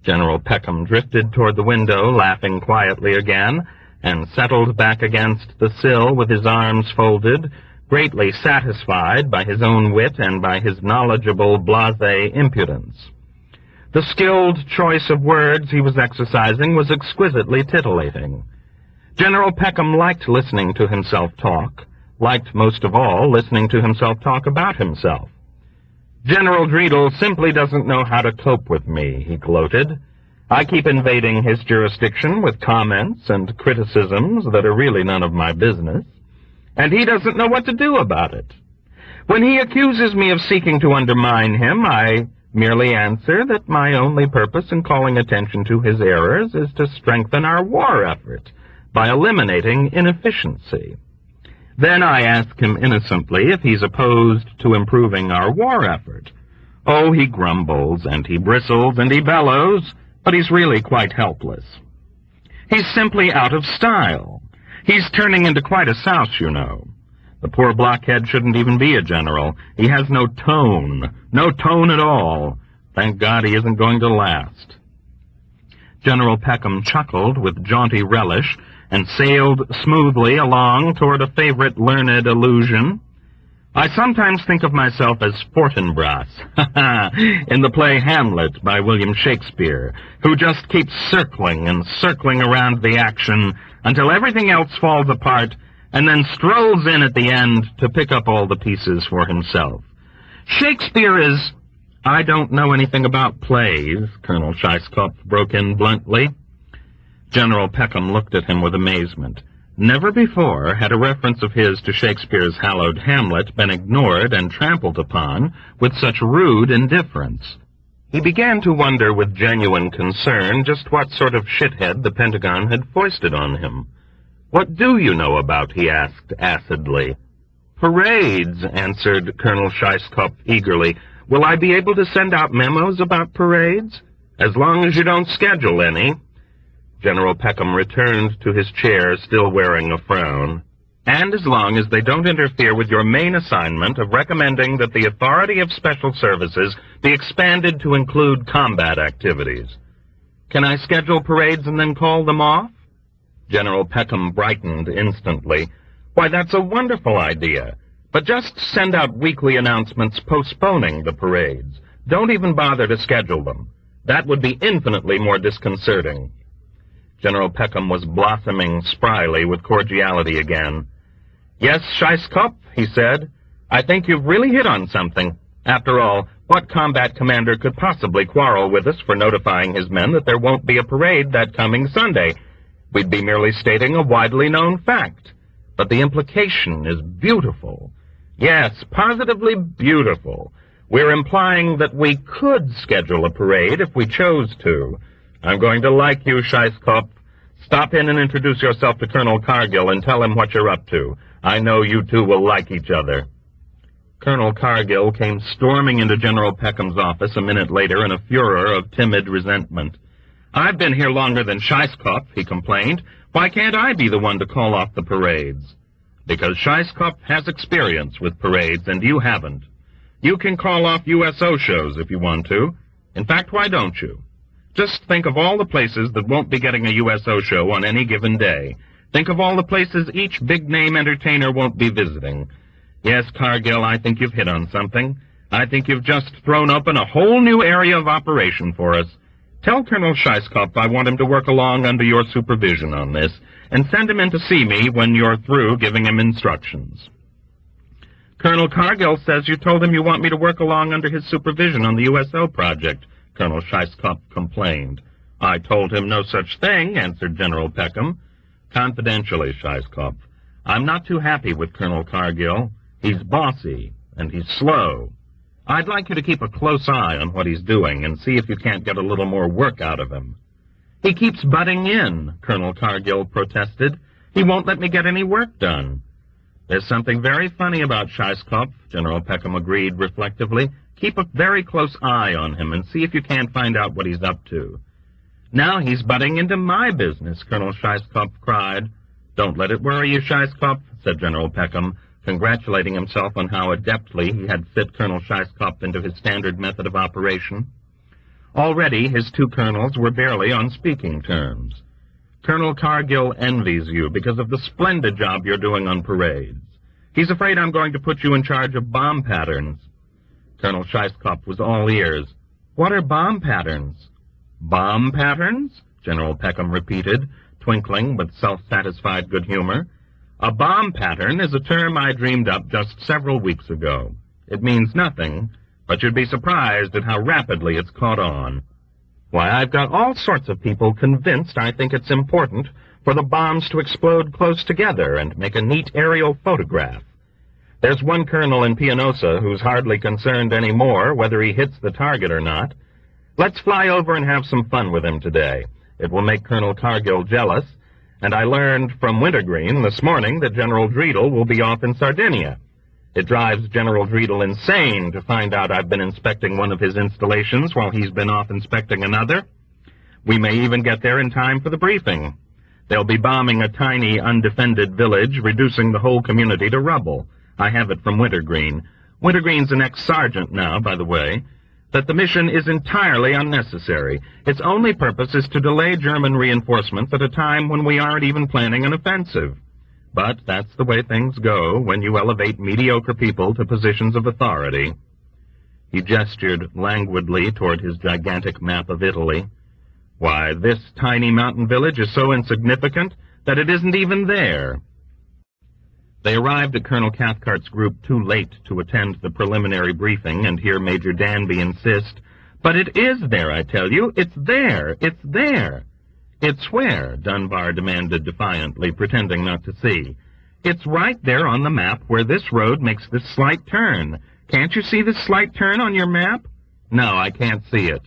General Peckham drifted toward the window, laughing quietly again, and settled back against the sill with his arms folded, greatly satisfied by his own wit and by his knowledgeable blasé impudence. The skilled choice of words he was exercising was exquisitely titillating. General Peckham liked listening to himself talk, liked most of all listening to himself talk about himself. "General Dreedle simply doesn't know how to cope with me," he gloated. "I keep invading his jurisdiction with comments and criticisms that are really none of my business, and he doesn't know what to do about it. When he accuses me of seeking to undermine him, I merely answer that my only purpose in calling attention to his errors is to strengthen our war effort by eliminating inefficiency. Then I ask him innocently if he's opposed to improving our war effort. Oh, he grumbles, and he bristles, and he bellows, but he's really quite helpless. He's simply out of style. He's turning into quite a souse, you know. The poor blockhead shouldn't even be a general. He has no tone at all. Thank God he isn't going to last." General Peckham chuckled with jaunty relish and sailed smoothly along toward a favorite learned allusion. "I sometimes think of myself as Fortinbras, in the play Hamlet by William Shakespeare, who just keeps circling and circling around the action until everything else falls apart, and then strolls in at the end to pick up all the pieces for himself. Shakespeare is—" "I don't know anything about plays," Colonel Scheisskopf broke in bluntly. General Peckham looked at him with amazement. Never before had a reference of his to Shakespeare's hallowed Hamlet been ignored and trampled upon with such rude indifference. He began to wonder with genuine concern just what sort of shithead the Pentagon had foisted on him. "What do you know about?" he asked acidly. "Parades," answered Colonel Scheisskopf eagerly. "Will I be able to send out memos about parades? As long as you don't schedule any." General Peckham returned to his chair, still wearing a frown. "And as long as they don't interfere with your main assignment of recommending that the authority of special services be expanded to include combat activities. Can I schedule parades and then call them off?" General Peckham brightened instantly. "Why, that's a wonderful idea. But just send out weekly announcements postponing the parades. Don't even bother to schedule them. That would be infinitely more disconcerting." General Peckham was blossoming spryly with cordiality again. "Yes, Scheisskopf," he said, "I think you've really hit on something. After all, what combat commander could possibly quarrel with us for notifying his men that there won't be a parade that coming Sunday? We'd be merely stating a widely known fact. But the implication is beautiful. Yes, positively beautiful. We're implying that we could schedule a parade if we chose to. I'm going to like you, Scheisskopf. Stop in and introduce yourself to Colonel Cargill and tell him what you're up to. I know you two will like each other." Colonel Cargill came storming into General Peckham's office a minute later in a furor of timid resentment. "I've been here longer than Scheisskopf," he complained. "Why can't I be the one to call off the parades?" "Because Scheisskopf has experience with parades and you haven't. You can call off USO shows if you want to. In fact, why don't you? Just think of all the places that won't be getting a USO show on any given day. Think of all the places each big-name entertainer won't be visiting. Yes, Cargill, I think you've hit on something. I think you've just thrown open a whole new area of operation for us. Tell Colonel Scheisskopf I want him to work along under your supervision on this, and send him in to see me when you're through giving him instructions." "Colonel Cargill says you told him you want me to work along under his supervision on the USO project," Colonel Scheisskopf complained. "I told him no such thing," answered General Peckham. "Confidentially, Scheisskopf, I'm not too happy with Colonel Cargill. He's bossy, and he's slow. I'd like you to keep a close eye on what he's doing and see if you can't get a little more work out of him." "He keeps butting in," Colonel Cargill protested. "He won't let me get any work done." "There's something very funny about Scheisskopf," General Peckham agreed reflectively. "Keep a very close eye on him and see if you can't find out what he's up to." "Now he's butting into my business," Colonel Scheisskopf cried. "Don't let it worry you, Scheisskopf," said General Peckham, congratulating himself on how adeptly he had fit Colonel Scheisskopf into his standard method of operation. Already his two colonels were barely on speaking terms. "Colonel Cargill envies you because of the splendid job you're doing on parades. He's afraid I'm going to put you in charge of bomb patterns." Colonel Scheisskopf was all ears. "What are bomb patterns?" "Bomb patterns?" General Peckham repeated, twinkling with self-satisfied good humor. A bomb pattern is a term I dreamed up just several weeks ago. It means nothing, but you'd be surprised at how rapidly it's caught on. Why, I've got all sorts of people convinced I think it's important for the bombs to explode close together and make a neat aerial photograph. There's one colonel in Pianosa who's hardly concerned anymore whether he hits the target or not. Let's fly over and have some fun with him today. It will make Colonel Cargill jealous, and I learned from Wintergreen this morning that General Dreedel will be off in Sardinia. It drives General Dreedel insane to find out I've been inspecting one of his installations while he's been off inspecting another. We may even get there in time for the briefing. They'll be bombing a tiny, undefended village, reducing the whole community to rubble. I have it from Wintergreen. Wintergreen's an ex-sergeant now, by the way. That the mission is entirely unnecessary. Its only purpose is to delay German reinforcements at a time when we aren't even planning an offensive. But that's the way things go when you elevate mediocre people to positions of authority. He gestured languidly toward his gigantic map of Italy. Why, this tiny mountain village is so insignificant that it isn't even there. They arrived at Colonel Cathcart's group too late to attend the preliminary briefing and hear Major Danby insist, "But it is there, I tell you. It's there. It's there." "It's where?" Dunbar demanded defiantly, pretending not to see. "It's right there on the map where this road makes this slight turn. Can't you see this slight turn on your map?" "No, I can't see it."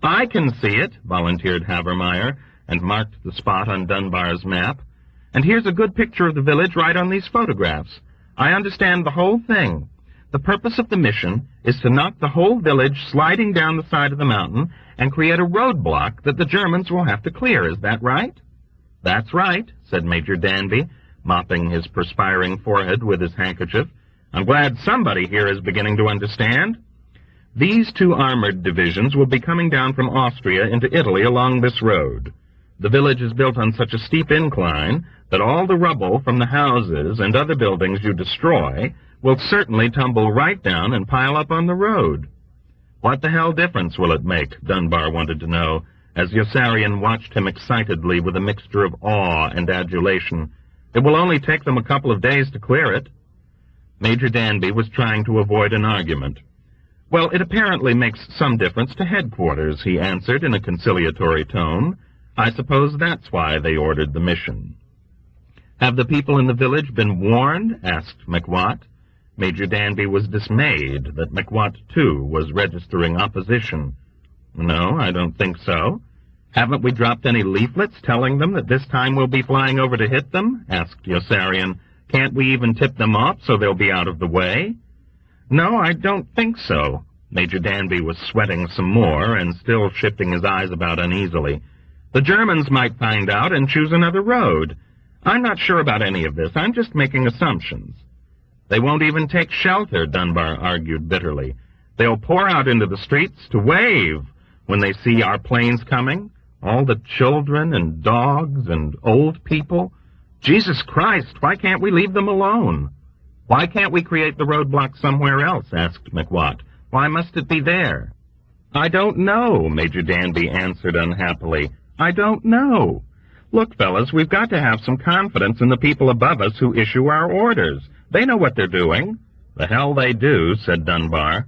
"I can see it," volunteered Havermeyer, and marked the spot on Dunbar's map. "And here's a good picture of the village right on these photographs. I understand the whole thing. The purpose of the mission is to knock the whole village sliding down the side of the mountain and create a roadblock that the Germans will have to clear. Is that right?" "That's right," said Major Danby, mopping his perspiring forehead with his handkerchief. "I'm glad somebody here is beginning to understand. These two armored divisions will be coming down from Austria into Italy along this road. The village is built on such a steep incline that all the rubble from the houses and other buildings you destroy will certainly tumble right down and pile up on the road." "What the hell difference will it make?" Dunbar wanted to know, as Yossarian watched him excitedly with a mixture of awe and adulation. "It will only take them a couple of days to clear it." Major Danby was trying to avoid an argument. "Well, it apparently makes some difference to headquarters," he answered in a conciliatory tone. "I suppose that's why they ordered the mission." "Have the people in the village been warned?" asked McWatt. Major Danby was dismayed that McWatt, too, was registering opposition. "No, I don't think so." "Haven't we dropped any leaflets telling them that this time we'll be flying over to hit them?" asked Yossarian. "Can't we even tip them off so they'll be out of the way?" "No, I don't think so." Major Danby was sweating some more and still shifting his eyes about uneasily. "The Germans might find out and choose another road. I'm not sure about any of this. I'm just making assumptions." "They won't even take shelter," Dunbar argued bitterly. "They'll pour out into the streets to wave when they see our planes coming. All the children and dogs and old people. Jesus Christ, why can't we leave them alone?" "Why can't we create the roadblock somewhere else?" asked McWatt. "Why must it be there?" "I don't know," Major Danby answered unhappily. "I don't know. Look, fellas, we've got to have some confidence in the people above us who issue our orders. They know what they're doing." "The hell they do," said Dunbar.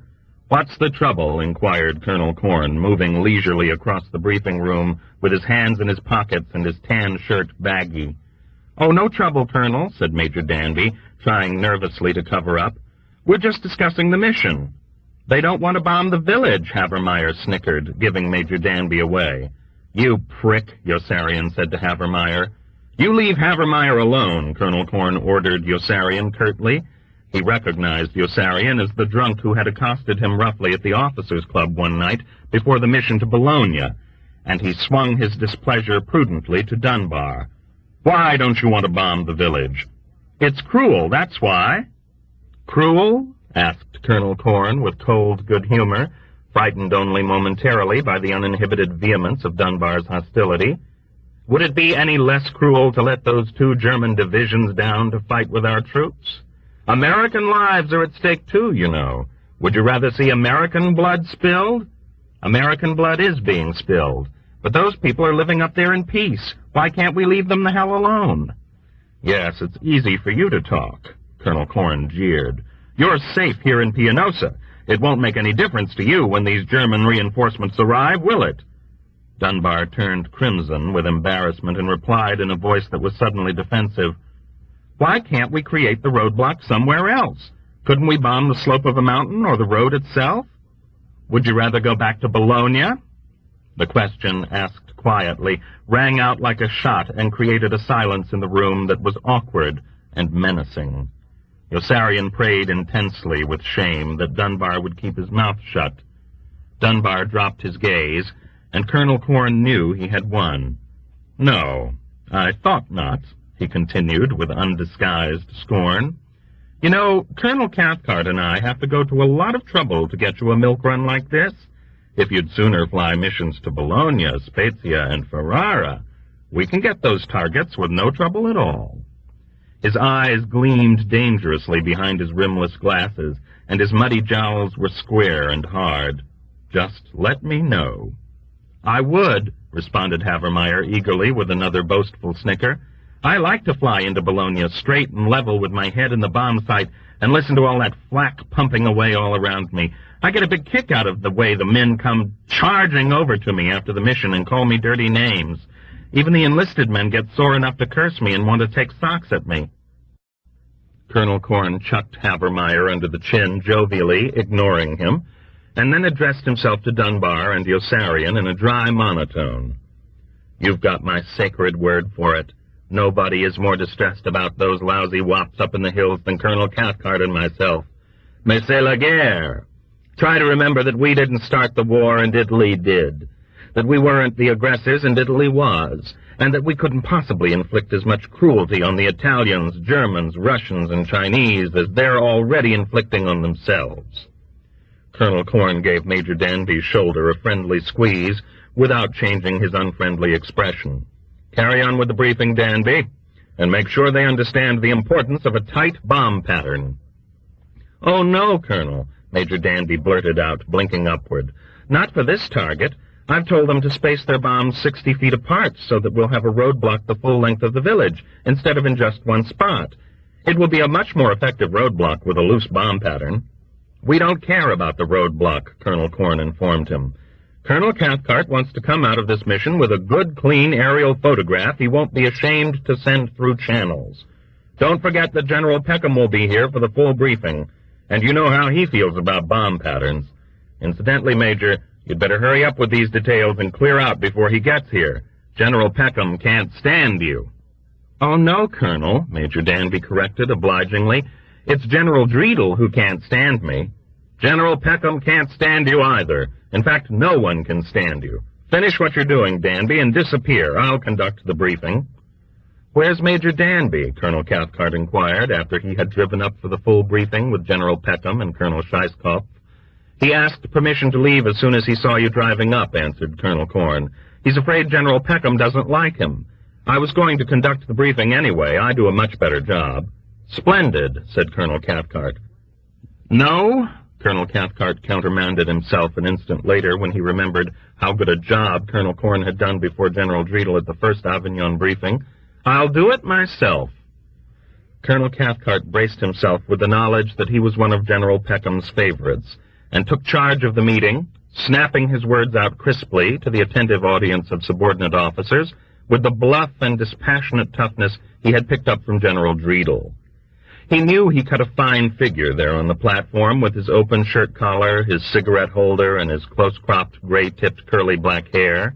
"What's the trouble?" inquired Colonel Corn, moving leisurely across the briefing room with his hands in his pockets and his tan shirt baggy. "Oh, no trouble, Colonel," said Major Danby, trying nervously to cover up. "We're just discussing the mission." "They don't want to bomb the village," Havermeyer snickered, giving Major Danby away. "You prick," Yossarian said to Havermeyer. "You leave Havermeyer alone," Colonel Corn ordered Yossarian curtly. He recognized Yossarian as the drunk who had accosted him roughly at the officers' club one night before the mission to Bologna, and he swung his displeasure prudently to Dunbar. "Why don't you want to bomb the village?" "It's cruel, that's why." "Cruel?" asked Colonel Corn with cold good humor, frightened only momentarily by the uninhibited vehemence of Dunbar's hostility. "Would it be any less cruel to let those two German divisions down to fight with our troops? American lives are at stake too, you know. Would you rather see American blood spilled?" "American blood is being spilled. But those people are living up there in peace. Why can't we leave them the hell alone? Yes, it's easy for you to talk, Colonel Corn jeered. You're safe here in Pianosa. It won't make any difference to you when these German reinforcements arrive, will it? Dunbar turned crimson with embarrassment and replied in a voice that was suddenly defensive. Why can't we create the roadblock somewhere else? Couldn't we bomb the slope of a mountain or the road itself? Would you rather go back to Bologna? The question, asked quietly, rang out like a shot and created a silence in the room that was awkward and menacing. Yossarian prayed intensely with shame that Dunbar would keep his mouth shut. Dunbar dropped his gaze, and Colonel Corn knew he had won. No, I thought not, he continued with undisguised scorn. You know, Colonel Cathcart and I have to go to a lot of trouble to get you a milk run like this. If you'd sooner fly missions to Bologna, Spezia, and Ferrara, we can get those targets with no trouble at all. His eyes gleamed dangerously behind his rimless glasses, and his muddy jowls were square and hard. Just let me know. I would, responded Havermeyer eagerly with another boastful snicker. I like to fly into Bologna straight and level with my head in the bomb sight and listen to all that flak pumping away all around me. I get a big kick out of the way the men come charging over to me after the mission and call me dirty names. Even the enlisted men get sore enough to curse me and want to take socks at me. Colonel Corn chucked Havermeyer under the chin jovially, ignoring him, and then addressed himself to Dunbar and Yossarian in a dry monotone. You've got my sacred word for it. Nobody is more distressed about those lousy wops up in the hills than Colonel Cathcart and myself. Mais c'est la guerre. Try to remember that we didn't start the war and Italy did, that we weren't the aggressors and Italy was, and that we couldn't possibly inflict as much cruelty on the Italians, Germans, Russians, and Chinese as they're already inflicting on themselves. Colonel Corn gave Major Danby's shoulder a friendly squeeze without changing his unfriendly expression. Carry on with the briefing, Danby, and make sure they understand the importance of a tight bomb pattern. Oh, no, Colonel, Major Danby blurted out, blinking upward. Not for this target. I've told them to space their bombs 60 feet apart so that we'll have a roadblock the full length of the village, instead of in just one spot. It will be a much more effective roadblock with a loose bomb pattern. We don't care about the roadblock, Colonel Corn informed him. Colonel Cathcart wants to come out of this mission with a good, clean aerial photograph he won't be ashamed to send through channels. Don't forget that General Peckham will be here for the full briefing, and you know how he feels about bomb patterns. Incidentally, Major, you'd better hurry up with these details and clear out before he gets here. General Peckham can't stand you. Oh, no, Colonel, Major Danby corrected obligingly. It's General Dreedle who can't stand me. General Peckham can't stand you either. In fact, no one can stand you. Finish what you're doing, Danby, and disappear. I'll conduct the briefing. Where's Major Danby? Colonel Cathcart inquired after he had driven up for the full briefing with General Peckham and Colonel Scheisskopf. He asked permission to leave as soon as he saw you driving up, answered Colonel Corn. He's afraid General Peckham doesn't like him. I was going to conduct the briefing anyway. I do a much better job. Splendid, said Colonel Cathcart. No? Colonel Cathcart countermanded himself an instant later when he remembered how good a job Colonel Corn had done before General Dreedle at the first Avignon briefing. I'll do it myself. Colonel Cathcart braced himself with the knowledge that he was one of General Peckham's favorites, and took charge of the meeting, snapping his words out crisply to the attentive audience of subordinate officers with the bluff and dispassionate toughness he had picked up from General Dreedle. He knew he cut a fine figure there on the platform with his open shirt collar, his cigarette holder, and his close-cropped, gray-tipped, curly black hair.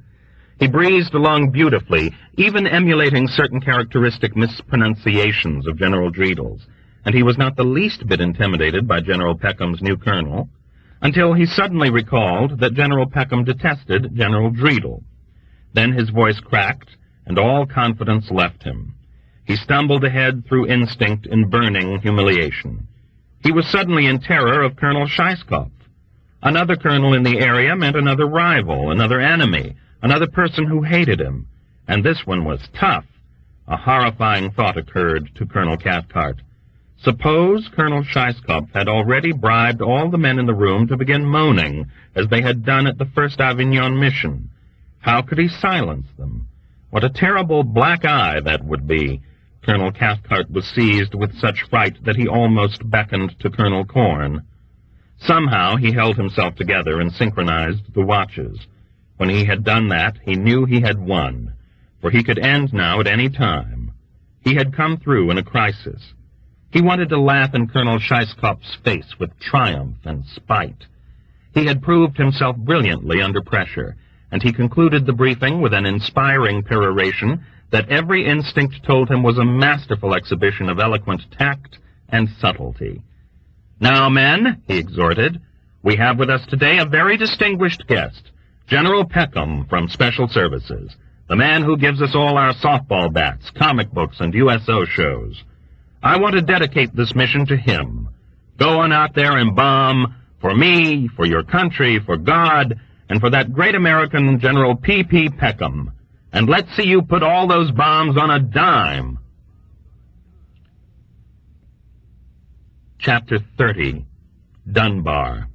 He breezed along beautifully, even emulating certain characteristic mispronunciations of General Dreedle's, and he was not the least bit intimidated by General Peckham's new colonel, until he suddenly recalled that General Peckham detested General Dreedle. Then his voice cracked, and all confidence left him. He stumbled ahead through instinct in burning humiliation. He was suddenly in terror of Colonel Scheisskopf. Another colonel in the area meant another rival, another enemy, another person who hated him. And this one was tough. A horrifying thought occurred to Colonel Cathcart. Suppose Colonel Scheisskopf had already bribed all the men in the room to begin moaning, as they had done at the first Avignon mission. How could he silence them? What a terrible black eye that would be! Colonel Cathcart was seized with such fright that he almost beckoned to Colonel Corn. Somehow he held himself together and synchronized the watches. When he had done that, he knew he had won, for he could end now at any time. He had come through in a crisis. He wanted to laugh in Colonel Scheisskopf's face with triumph and spite. He had proved himself brilliantly under pressure, and he concluded the briefing with an inspiring peroration that every instinct told him was a masterful exhibition of eloquent tact and subtlety. "Now, men," he exhorted, "we have with us today a very distinguished guest, General Peckham from Special Services, the man who gives us all our softball bats, comic books, and USO shows. I want to dedicate this mission to him. Go on out there and bomb for me, for your country, for God, and for that great American General P.P. Peckham. And let's see you put all those bombs on a dime." Chapter 30. Dunbar.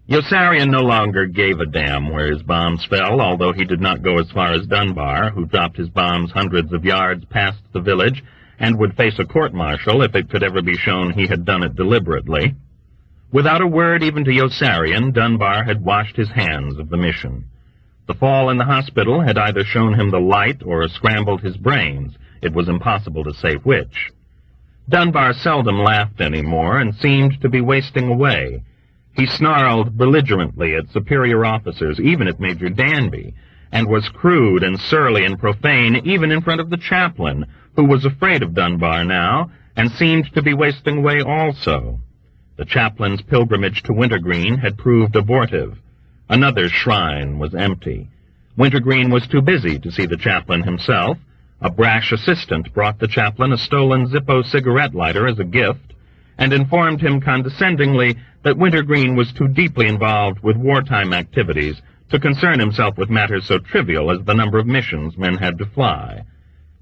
Yossarian no longer gave a damn where his bombs fell, although he did not go as far as Dunbar, who dropped his bombs hundreds of yards past the village, and would face a court-martial if it could ever be shown he had done it deliberately. Without a word even to Yossarian, Dunbar had washed his hands of the mission. The fall in the hospital had either shown him the light or scrambled his brains. It was impossible to say which. Dunbar seldom laughed any more, and seemed to be wasting away. He snarled belligerently at superior officers, even at Major Danby, and was crude and surly and profane even in front of the chaplain, who was afraid of Dunbar now, and seemed to be wasting away also. The chaplain's pilgrimage to Wintergreen had proved abortive. Another shrine was empty. Wintergreen was too busy to see the chaplain himself. A brash assistant brought the chaplain a stolen Zippo cigarette lighter as a gift, and informed him condescendingly that Wintergreen was too deeply involved with wartime activities to concern himself with matters so trivial as the number of missions men had to fly.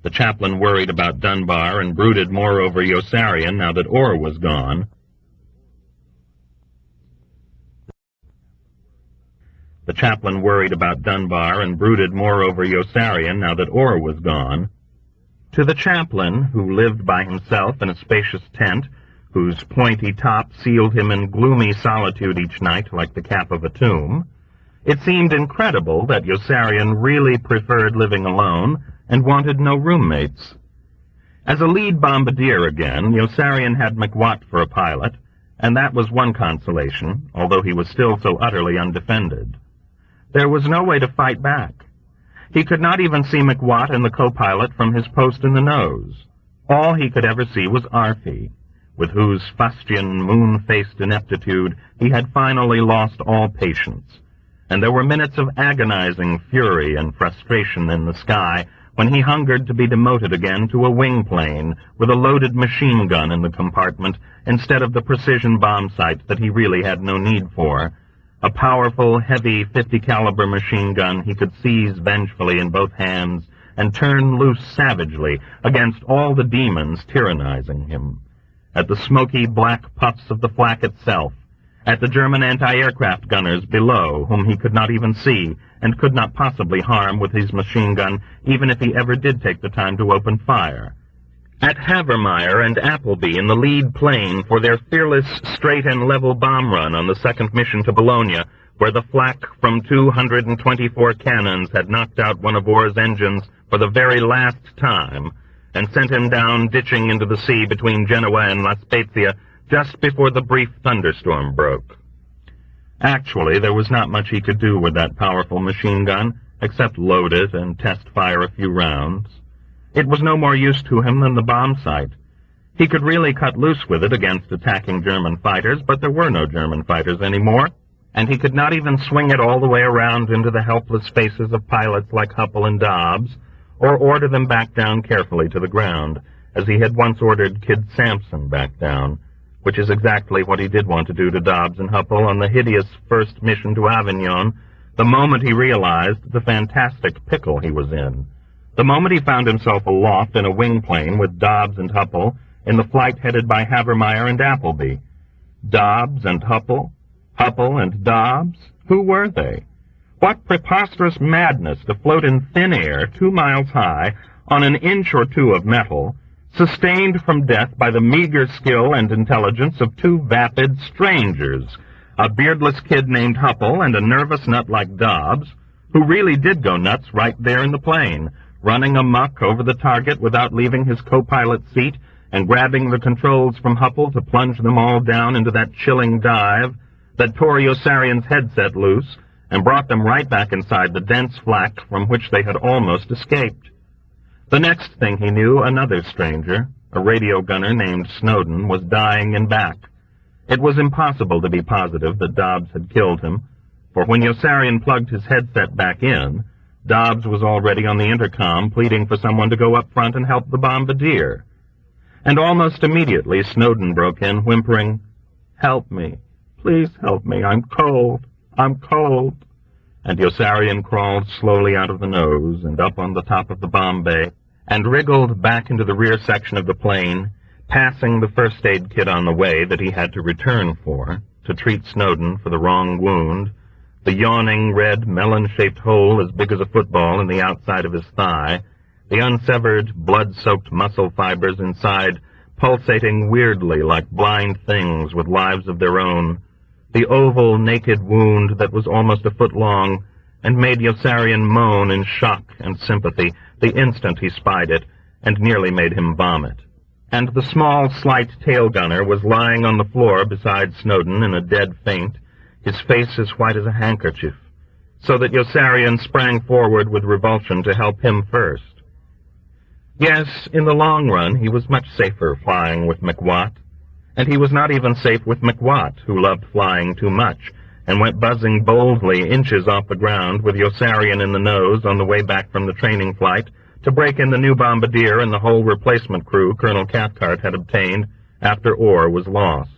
The chaplain worried about Dunbar and brooded more over Yossarian now that Orr was gone. The chaplain worried about Dunbar and brooded more over Yossarian now that Orr was gone. To the chaplain, who lived by himself in a spacious tent, whose pointy top sealed him in gloomy solitude each night like the cap of a tomb, it seemed incredible that Yossarian really preferred living alone and wanted no roommates. As a lead bombardier again, Yossarian had McWatt for a pilot, and that was one consolation, although he was still so utterly undefended. There was no way to fight back. He could not even see McWatt and the co-pilot from his post in the nose. All he could ever see was Arfie, with whose fustian, moon-faced ineptitude he had finally lost all patience, and there were minutes of agonizing fury and frustration in the sky when he hungered to be demoted again to a wing plane with a loaded machine gun in the compartment instead of the precision bomb sight that he really had no need for. A powerful, heavy 50-caliber machine gun he could seize vengefully in both hands and turn loose savagely against all the demons tyrannizing him. At the smoky black puffs of the flak itself, at the German anti-aircraft gunners below, whom he could not even see and could not possibly harm with his machine gun, even if he ever did take the time to open fire. At Havermeyer and Appleby in the lead plane for their fearless, straight and level bomb run on the second mission to Bologna, where the flak from 224 cannons had knocked out one of Orr's engines for the very last time, and sent him down ditching into the sea between Genoa and La Spezia just before the brief thunderstorm broke. Actually, there was not much he could do with that powerful machine gun, except load it and test fire a few rounds. It was no more use to him than the bomb sight. He could really cut loose with it against attacking German fighters, but there were no German fighters anymore, and he could not even swing it all the way around into the helpless faces of pilots like Huppel and Dobbs, or order them back down carefully to the ground, as he had once ordered Kid Sampson back down, which is exactly what he did want to do to Dobbs and Huppel on the hideous first mission to Avignon, the moment he realized the fantastic pickle he was in. The moment he found himself aloft in a wing plane with Dobbs and Huppel in the flight headed by Havermeyer and Appleby. Dobbs and Huppel? Huppel and Dobbs? Who were they? What preposterous madness to float in thin air 2 miles high on an inch or 2 of metal, sustained from death by the meager skill and intelligence of 2 vapid strangers, a beardless kid named Hupple and a nervous nut like Dobbs, who really did go nuts right there in the plane, running amuck over the target without leaving his co-pilot's seat and grabbing the controls from Hupple to plunge them all down into that chilling dive that tore Yossarian's headset loose and brought them right back inside the dense flak from which they had almost escaped. The next thing he knew, another stranger, a radio gunner named Snowden, was dying in back. It was impossible to be positive that Dobbs had killed him, for when Yossarian plugged his headset back in, Dobbs was already on the intercom pleading for someone to go up front and help the bombardier. And almost immediately Snowden broke in, whimpering, "Help me. Please help me. I'm cold. I'm cold." And Yossarian crawled slowly out of the nose and up on the top of the bomb bay and wriggled back into the rear section of the plane, passing the first aid kit on the way that he had to return for, to treat Snowden for the wrong wound, the yawning red melon-shaped hole as big as a football in the outside of his thigh, the unsevered, blood-soaked muscle fibers inside pulsating weirdly like blind things with lives of their own, the oval, naked wound that was almost a foot long and made Yossarian moan in shock and sympathy the instant he spied it, and nearly made him vomit. And the small, slight tail gunner was lying on the floor beside Snowden in a dead faint, his face as white as a handkerchief, so that Yossarian sprang forward with revulsion to help him first. Yes, in the long run, he was much safer flying with McWatt, and he was not even safe with McWatt, who loved flying too much, and went buzzing boldly inches off the ground with Yossarian in the nose on the way back from the training flight to break in the new bombardier and the whole replacement crew Colonel Cathcart had obtained after ore was lost.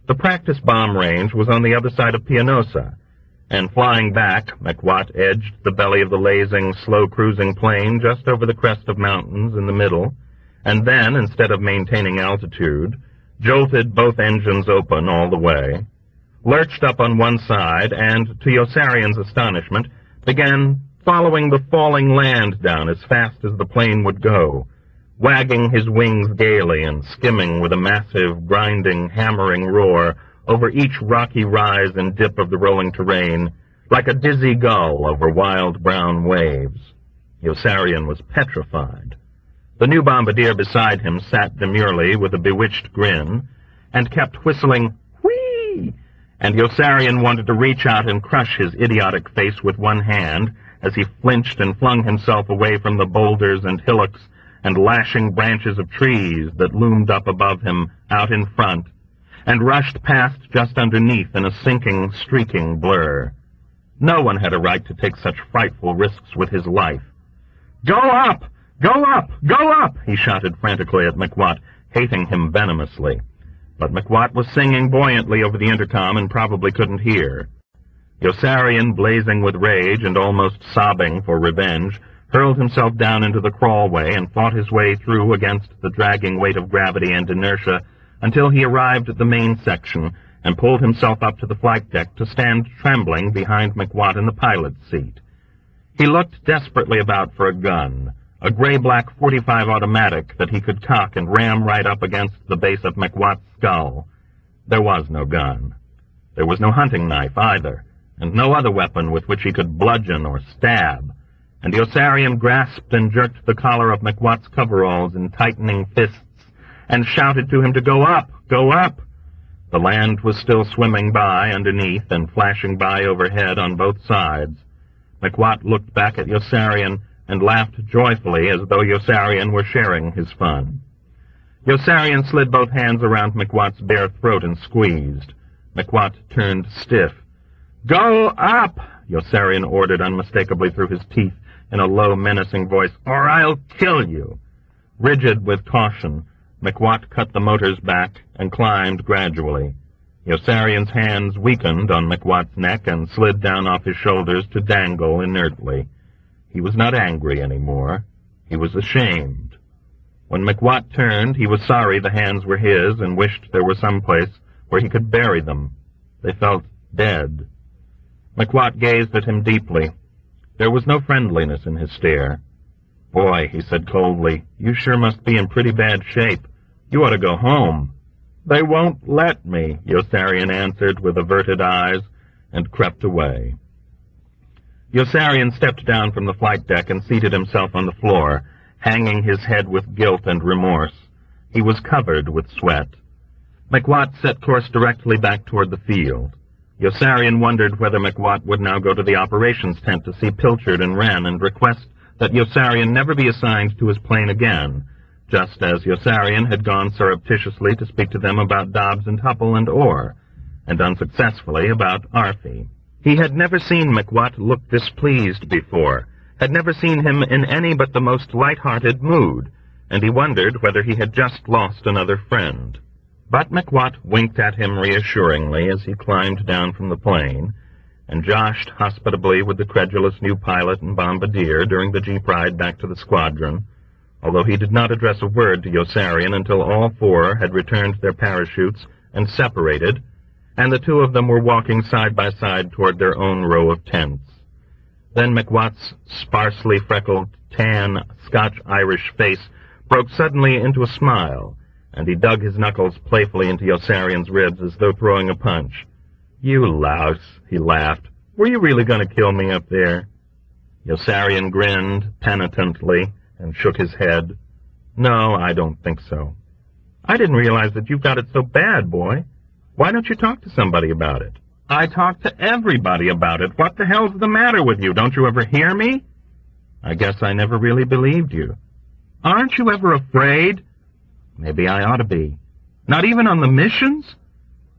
The practice bomb range was on the other side of Pianosa, and flying back, McWatt edged the belly of the lazing, slow-cruising plane just over the crest of mountains in the middle, and then, instead of maintaining altitude, jolted both engines open all the way, lurched up on one side, and, to Yossarian's astonishment, began following the falling land down as fast as the plane would go, wagging his wings gaily and skimming with a massive, grinding, hammering roar over each rocky rise and dip of the rolling terrain, like a dizzy gull over wild brown waves. Yossarian was petrified. The new bombardier beside him sat demurely with a bewitched grin, and kept whistling, "Whee!" And Yossarian wanted to reach out and crush his idiotic face with one hand as he flinched and flung himself away from the boulders and hillocks and lashing branches of trees that loomed up above him out in front, and rushed past just underneath in a sinking, streaking blur. No one had a right to take such frightful risks with his life. "Go up! Go up! Go up!" he shouted frantically at McWatt, hating him venomously. But McWatt was singing buoyantly over the intercom and probably couldn't hear. Yossarian, blazing with rage and almost sobbing for revenge, hurled himself down into the crawlway and fought his way through against the dragging weight of gravity and inertia until he arrived at the main section and pulled himself up to the flight deck to stand trembling behind McWatt in the pilot's seat. He looked desperately about for a gun, a gray-black .45 automatic that he could cock and ram right up against the base of McWatt's skull. There was no gun. There was no hunting knife either, and no other weapon with which he could bludgeon or stab, and Yossarian grasped and jerked the collar of McWatt's coveralls in tightening fists and shouted to him to go up, go up. The land was still swimming by underneath and flashing by overhead on both sides. McWatt looked back at Yossarian and laughed joyfully as though Yossarian were sharing his fun. Yossarian slid both hands around McWatt's bare throat and squeezed. McWatt turned stiff. "Go up!" Yossarian ordered unmistakably through his teeth in a low, menacing voice, "or I'll kill you." Rigid with caution, McWatt cut the motors back and climbed gradually. Yossarian's hands weakened on McWatt's neck and slid down off his shoulders to dangle inertly. He was not angry anymore. He was ashamed. When McWatt turned, he was sorry the hands were his and wished there were some place where he could bury them. They felt dead. McWatt gazed at him deeply. There was no friendliness in his stare. "Boy," he said coldly, "you sure must be in pretty bad shape. You ought to go home." "They won't let me," Yossarian answered with averted eyes, and crept away. Yossarian stepped down from the flight deck and seated himself on the floor, hanging his head with guilt and remorse. He was covered with sweat. McWatt set course directly back toward the field. Yossarian wondered whether McWatt would now go to the operations tent to see Pilchard and Wren and request that Yossarian never be assigned to his plane again, just as Yossarian had gone surreptitiously to speak to them about Dobbs and Hupple and Orr, and unsuccessfully about Arfie. He had never seen McWatt look displeased before, had never seen him in any but the most light-hearted mood, and he wondered whether he had just lost another friend. But McWatt winked at him reassuringly as he climbed down from the plane, and joshed hospitably with the credulous new pilot and bombardier during the jeep ride back to the squadron, although he did not address a word to Yossarian until all four had returned their parachutes and separated, and the two of them were walking side by side toward their own row of tents. Then McWatt's sparsely freckled, tan, Scotch-Irish face broke suddenly into a smile, and he dug his knuckles playfully into Yossarian's ribs as though throwing a punch. "You louse," he laughed. "Were you really going to kill me up there?" Yossarian grinned penitently and shook his head. "No, I don't think so." "I didn't realize that you've got it so bad, boy. Why don't you talk to somebody about it?" "I talk to everybody about it. What the hell's the matter with you? Don't you ever hear me?" "I guess I never really believed you." "Aren't you ever afraid?" "Maybe I ought to be." "Not even on the missions?"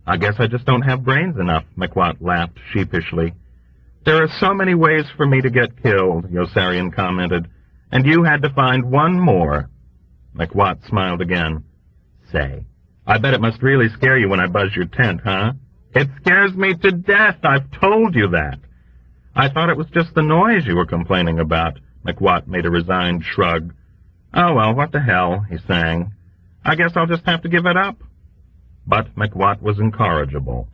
"I guess I just don't have brains enough," McWatt laughed sheepishly. "There are so many ways for me to get killed," Yossarian commented, "and you had to find one more." McWatt smiled again. "Say, I bet it must really scare you when I buzz your tent, huh?" "It scares me to death. I've told you that." "I thought it was just the noise you were complaining about." McWatt made a resigned shrug. "Oh, well, what the hell," he sang. "I guess I'll just have to give it up." But McWatt was incorrigible,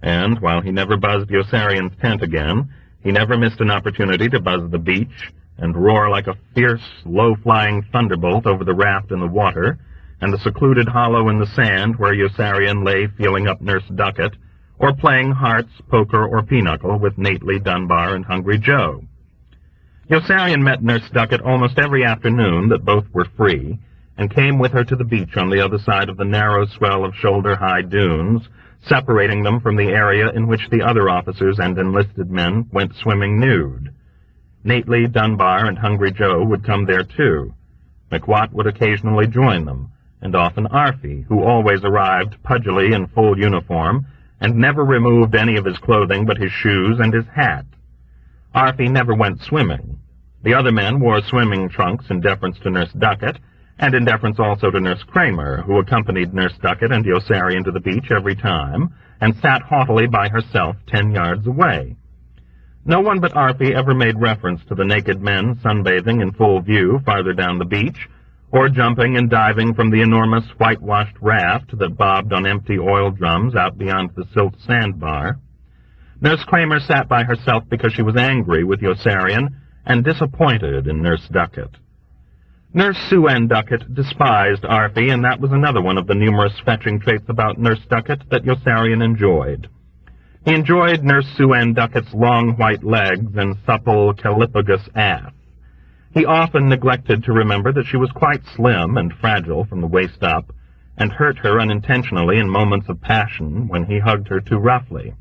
and while he never buzzed Yossarian's tent again, he never missed an opportunity to buzz the beach and roar like a fierce, low-flying thunderbolt over the raft in the water and the secluded hollow in the sand where Yossarian lay feeling up Nurse Duckett, or playing hearts, poker, or pinochle with Nately, Dunbar, and Hungry Joe. Yossarian met Nurse Duckett almost every afternoon that both were free, and came with her to the beach on the other side of the narrow swell of shoulder-high dunes, separating them from the area in which the other officers and enlisted men went swimming nude. Nately, Dunbar, and Hungry Joe would come there too. McWatt would occasionally join them, and often Arfie, who always arrived pudgily in full uniform, and never removed any of his clothing but his shoes and his hat. Arfie never went swimming. The other men wore swimming trunks in deference to Nurse Duckett, and in deference also to Nurse Kramer, who accompanied Nurse Duckett and Yossarian to the beach every time, and sat haughtily by herself 10 yards away. No one but Arfie ever made reference to the naked men sunbathing in full view farther down the beach, or jumping and diving from the enormous whitewashed raft that bobbed on empty oil drums out beyond the silt sandbar. Nurse Kramer sat by herself because she was angry with Yossarian and disappointed in Nurse Duckett. Nurse Sue Ann Duckett despised Arfie, and that was another one of the numerous fetching traits about Nurse Duckett that Yossarian enjoyed. He enjoyed Nurse Sue Ann Duckett's long white legs and supple, callipagous ass. He often neglected to remember that she was quite slim and fragile from the waist up, and hurt her unintentionally in moments of passion when he hugged her too roughly.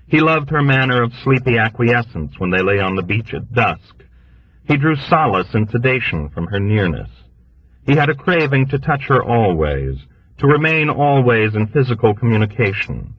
He loved her manner of sleepy acquiescence when they lay on the beach at dusk. He drew solace and sedation from her nearness. He had a craving to touch her always, to remain always in physical communication.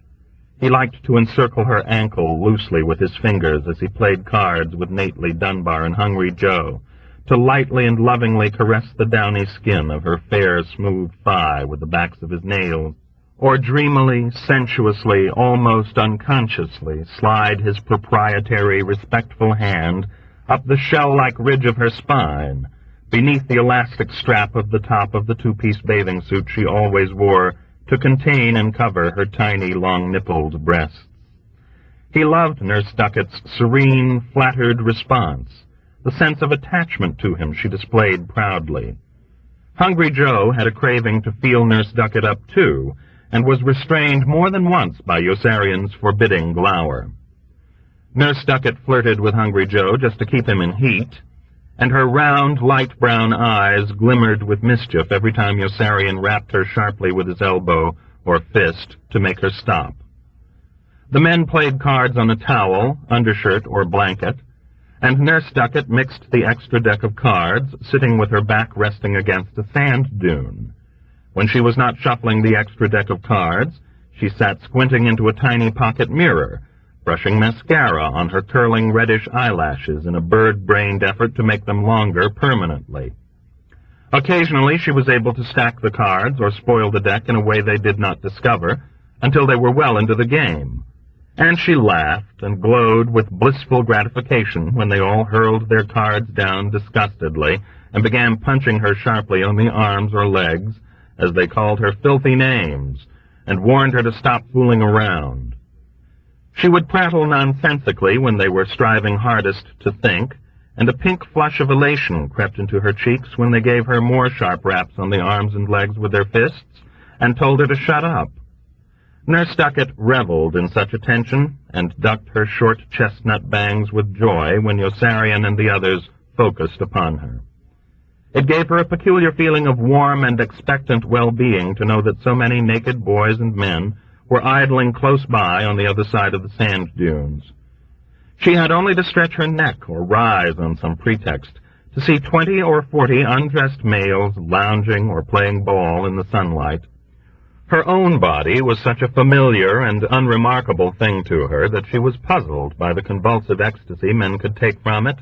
He liked to encircle her ankle loosely with his fingers as he played cards with Nately, Dunbar, and Hungry Joe, to lightly and lovingly caress the downy skin of her fair, smooth thigh with the backs of his nails, or dreamily, sensuously, almost unconsciously slide his proprietary, respectful hand up the shell-like ridge of her spine, beneath the elastic strap of the top of the two-piece bathing suit she always wore to contain and cover her tiny, long-nippled breasts. He loved Nurse Duckett's serene, flattered response, the sense of attachment to him she displayed proudly. Hungry Joe had a craving to feel Nurse Duckett up, too, and was restrained more than once by Yossarian's forbidding glower. Nurse Duckett flirted with Hungry Joe just to keep him in heat, and her round, light brown eyes glimmered with mischief every time Yossarian rapped her sharply with his elbow or fist to make her stop. The men played cards on a towel, undershirt, or blanket, and Nurse Duckett mixed the extra deck of cards, sitting with her back resting against a sand dune. When she was not shuffling the extra deck of cards, she sat squinting into a tiny pocket mirror, brushing mascara on her curling reddish eyelashes in a bird-brained effort to make them longer permanently. Occasionally she was able to stack the cards or spoil the deck in a way they did not discover until they were well into the game. And she laughed and glowed with blissful gratification when they all hurled their cards down disgustedly and began punching her sharply on the arms or legs as they called her filthy names and warned her to stop fooling around. She would prattle nonsensically when they were striving hardest to think, and a pink flush of elation crept into her cheeks when they gave her more sharp raps on the arms and legs with their fists and told her to shut up. Nurse Duckett reveled in such attention and ducked her short chestnut bangs with joy when Yossarian and the others focused upon her. It gave her a peculiar feeling of warm and expectant well-being to know that so many naked boys and men were idling close by on the other side of the sand dunes. She had only to stretch her neck or rise on some pretext to see 20 or 40 undressed males lounging or playing ball in the sunlight. Her own body was such a familiar and unremarkable thing to her that she was puzzled by the convulsive ecstasy men could take from it,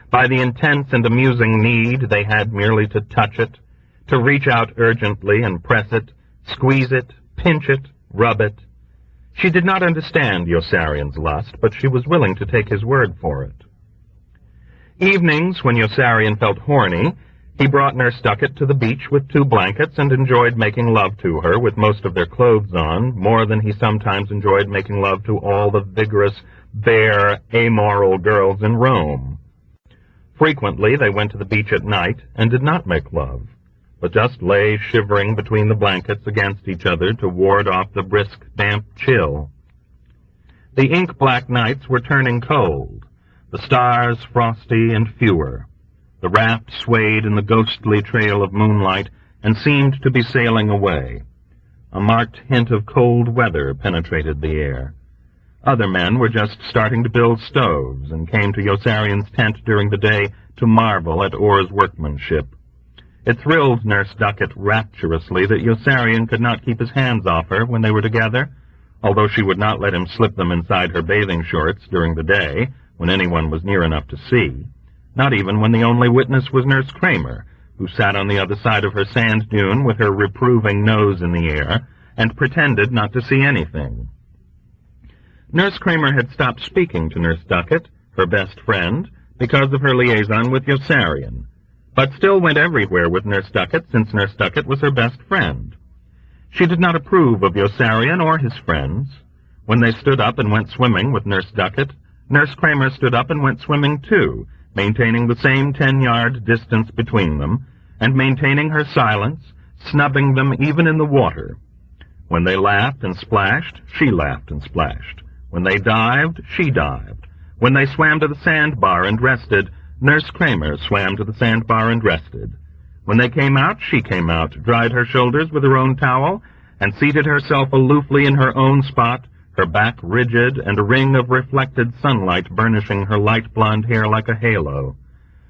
by the intense and amusing need they had merely to touch it, to reach out urgently and press it, squeeze it, pinch it, rub it. She did not understand Yossarian's lust, but she was willing to take his word for it. Evenings, when Yossarian felt horny, he brought Nurse Duckett to the beach with 2 blankets and enjoyed making love to her with most of their clothes on, more than he sometimes enjoyed making love to all the vigorous, bare, amoral girls in Rome. Frequently they went to the beach at night and did not make love, but just lay shivering between the blankets against each other to ward off the brisk, damp chill. The ink-black nights were turning cold, the stars frosty and fewer. The raft swayed in the ghostly trail of moonlight and seemed to be sailing away. A marked hint of cold weather penetrated the air. Other men were just starting to build stoves and came to Yossarian's tent during the day to marvel at Orr's workmanship. It thrilled Nurse Duckett rapturously that Yossarian could not keep his hands off her when they were together, although she would not let him slip them inside her bathing shorts during the day when anyone was near enough to see. Not even when the only witness was Nurse Kramer, who sat on the other side of her sand dune with her reproving nose in the air and pretended not to see anything. Nurse Kramer had stopped speaking to Nurse Duckett, her best friend, because of her liaison with Yossarian, but still went everywhere with Nurse Duckett since Nurse Duckett was her best friend. She did not approve of Yossarian or his friends. When they stood up and went swimming with Nurse Duckett, Nurse Kramer stood up and went swimming too, maintaining the same 10-yard distance between them, and maintaining her silence, snubbing them even in the water. When they laughed and splashed, she laughed and splashed. When they dived, she dived. When they swam to the sandbar and rested, Nurse Kramer swam to the sandbar and rested. When they came out, she came out, dried her shoulders with her own towel, and seated herself aloofly in her own spot, her back rigid and a ring of reflected sunlight burnishing her light blonde hair like a halo.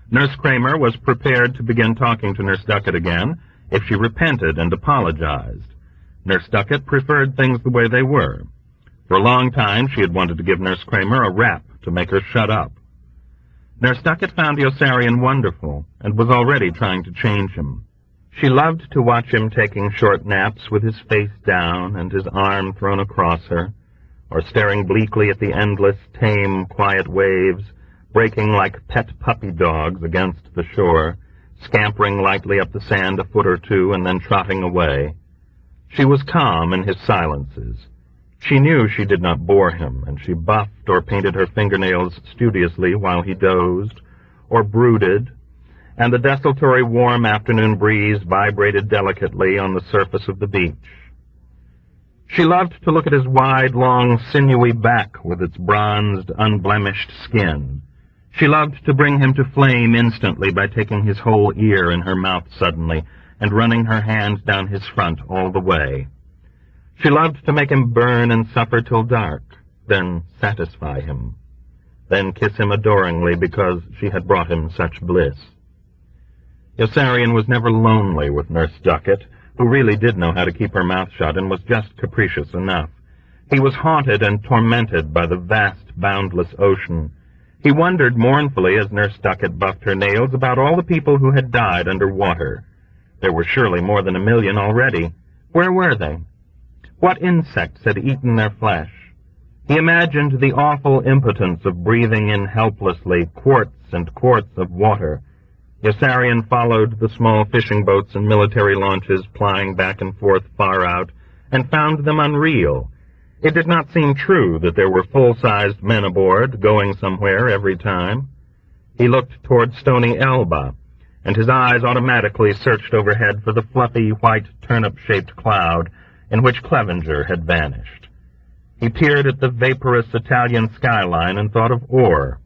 Nurse Kramer was prepared to begin talking to Nurse Duckett again if she repented and apologized. Nurse Duckett preferred things the way they were. For a long time she had wanted to give Nurse Kramer a rap to make her shut up. Nurse Duckett found Yossarian wonderful and was already trying to change him. She loved to watch him taking short naps with his face down and his arm thrown across her, or staring bleakly at the endless, tame, quiet waves, breaking like pet puppy dogs against the shore, scampering lightly up the sand a foot or two and then trotting away. She was calm in his silences. She knew she did not bore him, and she buffed or painted her fingernails studiously while he dozed or brooded, and the desultory warm afternoon breeze vibrated delicately on the surface of the beach. She loved to look at his wide, long, sinewy back with its bronzed, unblemished skin. She loved to bring him to flame instantly by taking his whole ear in her mouth suddenly and running her hand down his front all the way. She loved to make him burn and suffer till dark, then satisfy him, then kiss him adoringly because she had brought him such bliss. Yossarian was never lonely with Nurse Ducat, who really did know how to keep her mouth shut and was just capricious enough. He was haunted and tormented by the vast, boundless ocean. He wondered mournfully as Nurse Ducat buffed her nails about all the people who had died under water. There were surely more than 1 million already. Where were they? What insects had eaten their flesh? He imagined the awful impotence of breathing in helplessly quarts and quarts of water. Yossarian followed the small fishing boats and military launches plying back and forth far out, and found them unreal. It did not seem true that there were full-sized men aboard, going somewhere every time. He looked toward Stony Elba, and his eyes automatically searched overhead for the fluffy, white, turnip-shaped cloud in which Clevenger had vanished. He peered at the vaporous Italian skyline and thought of Orr.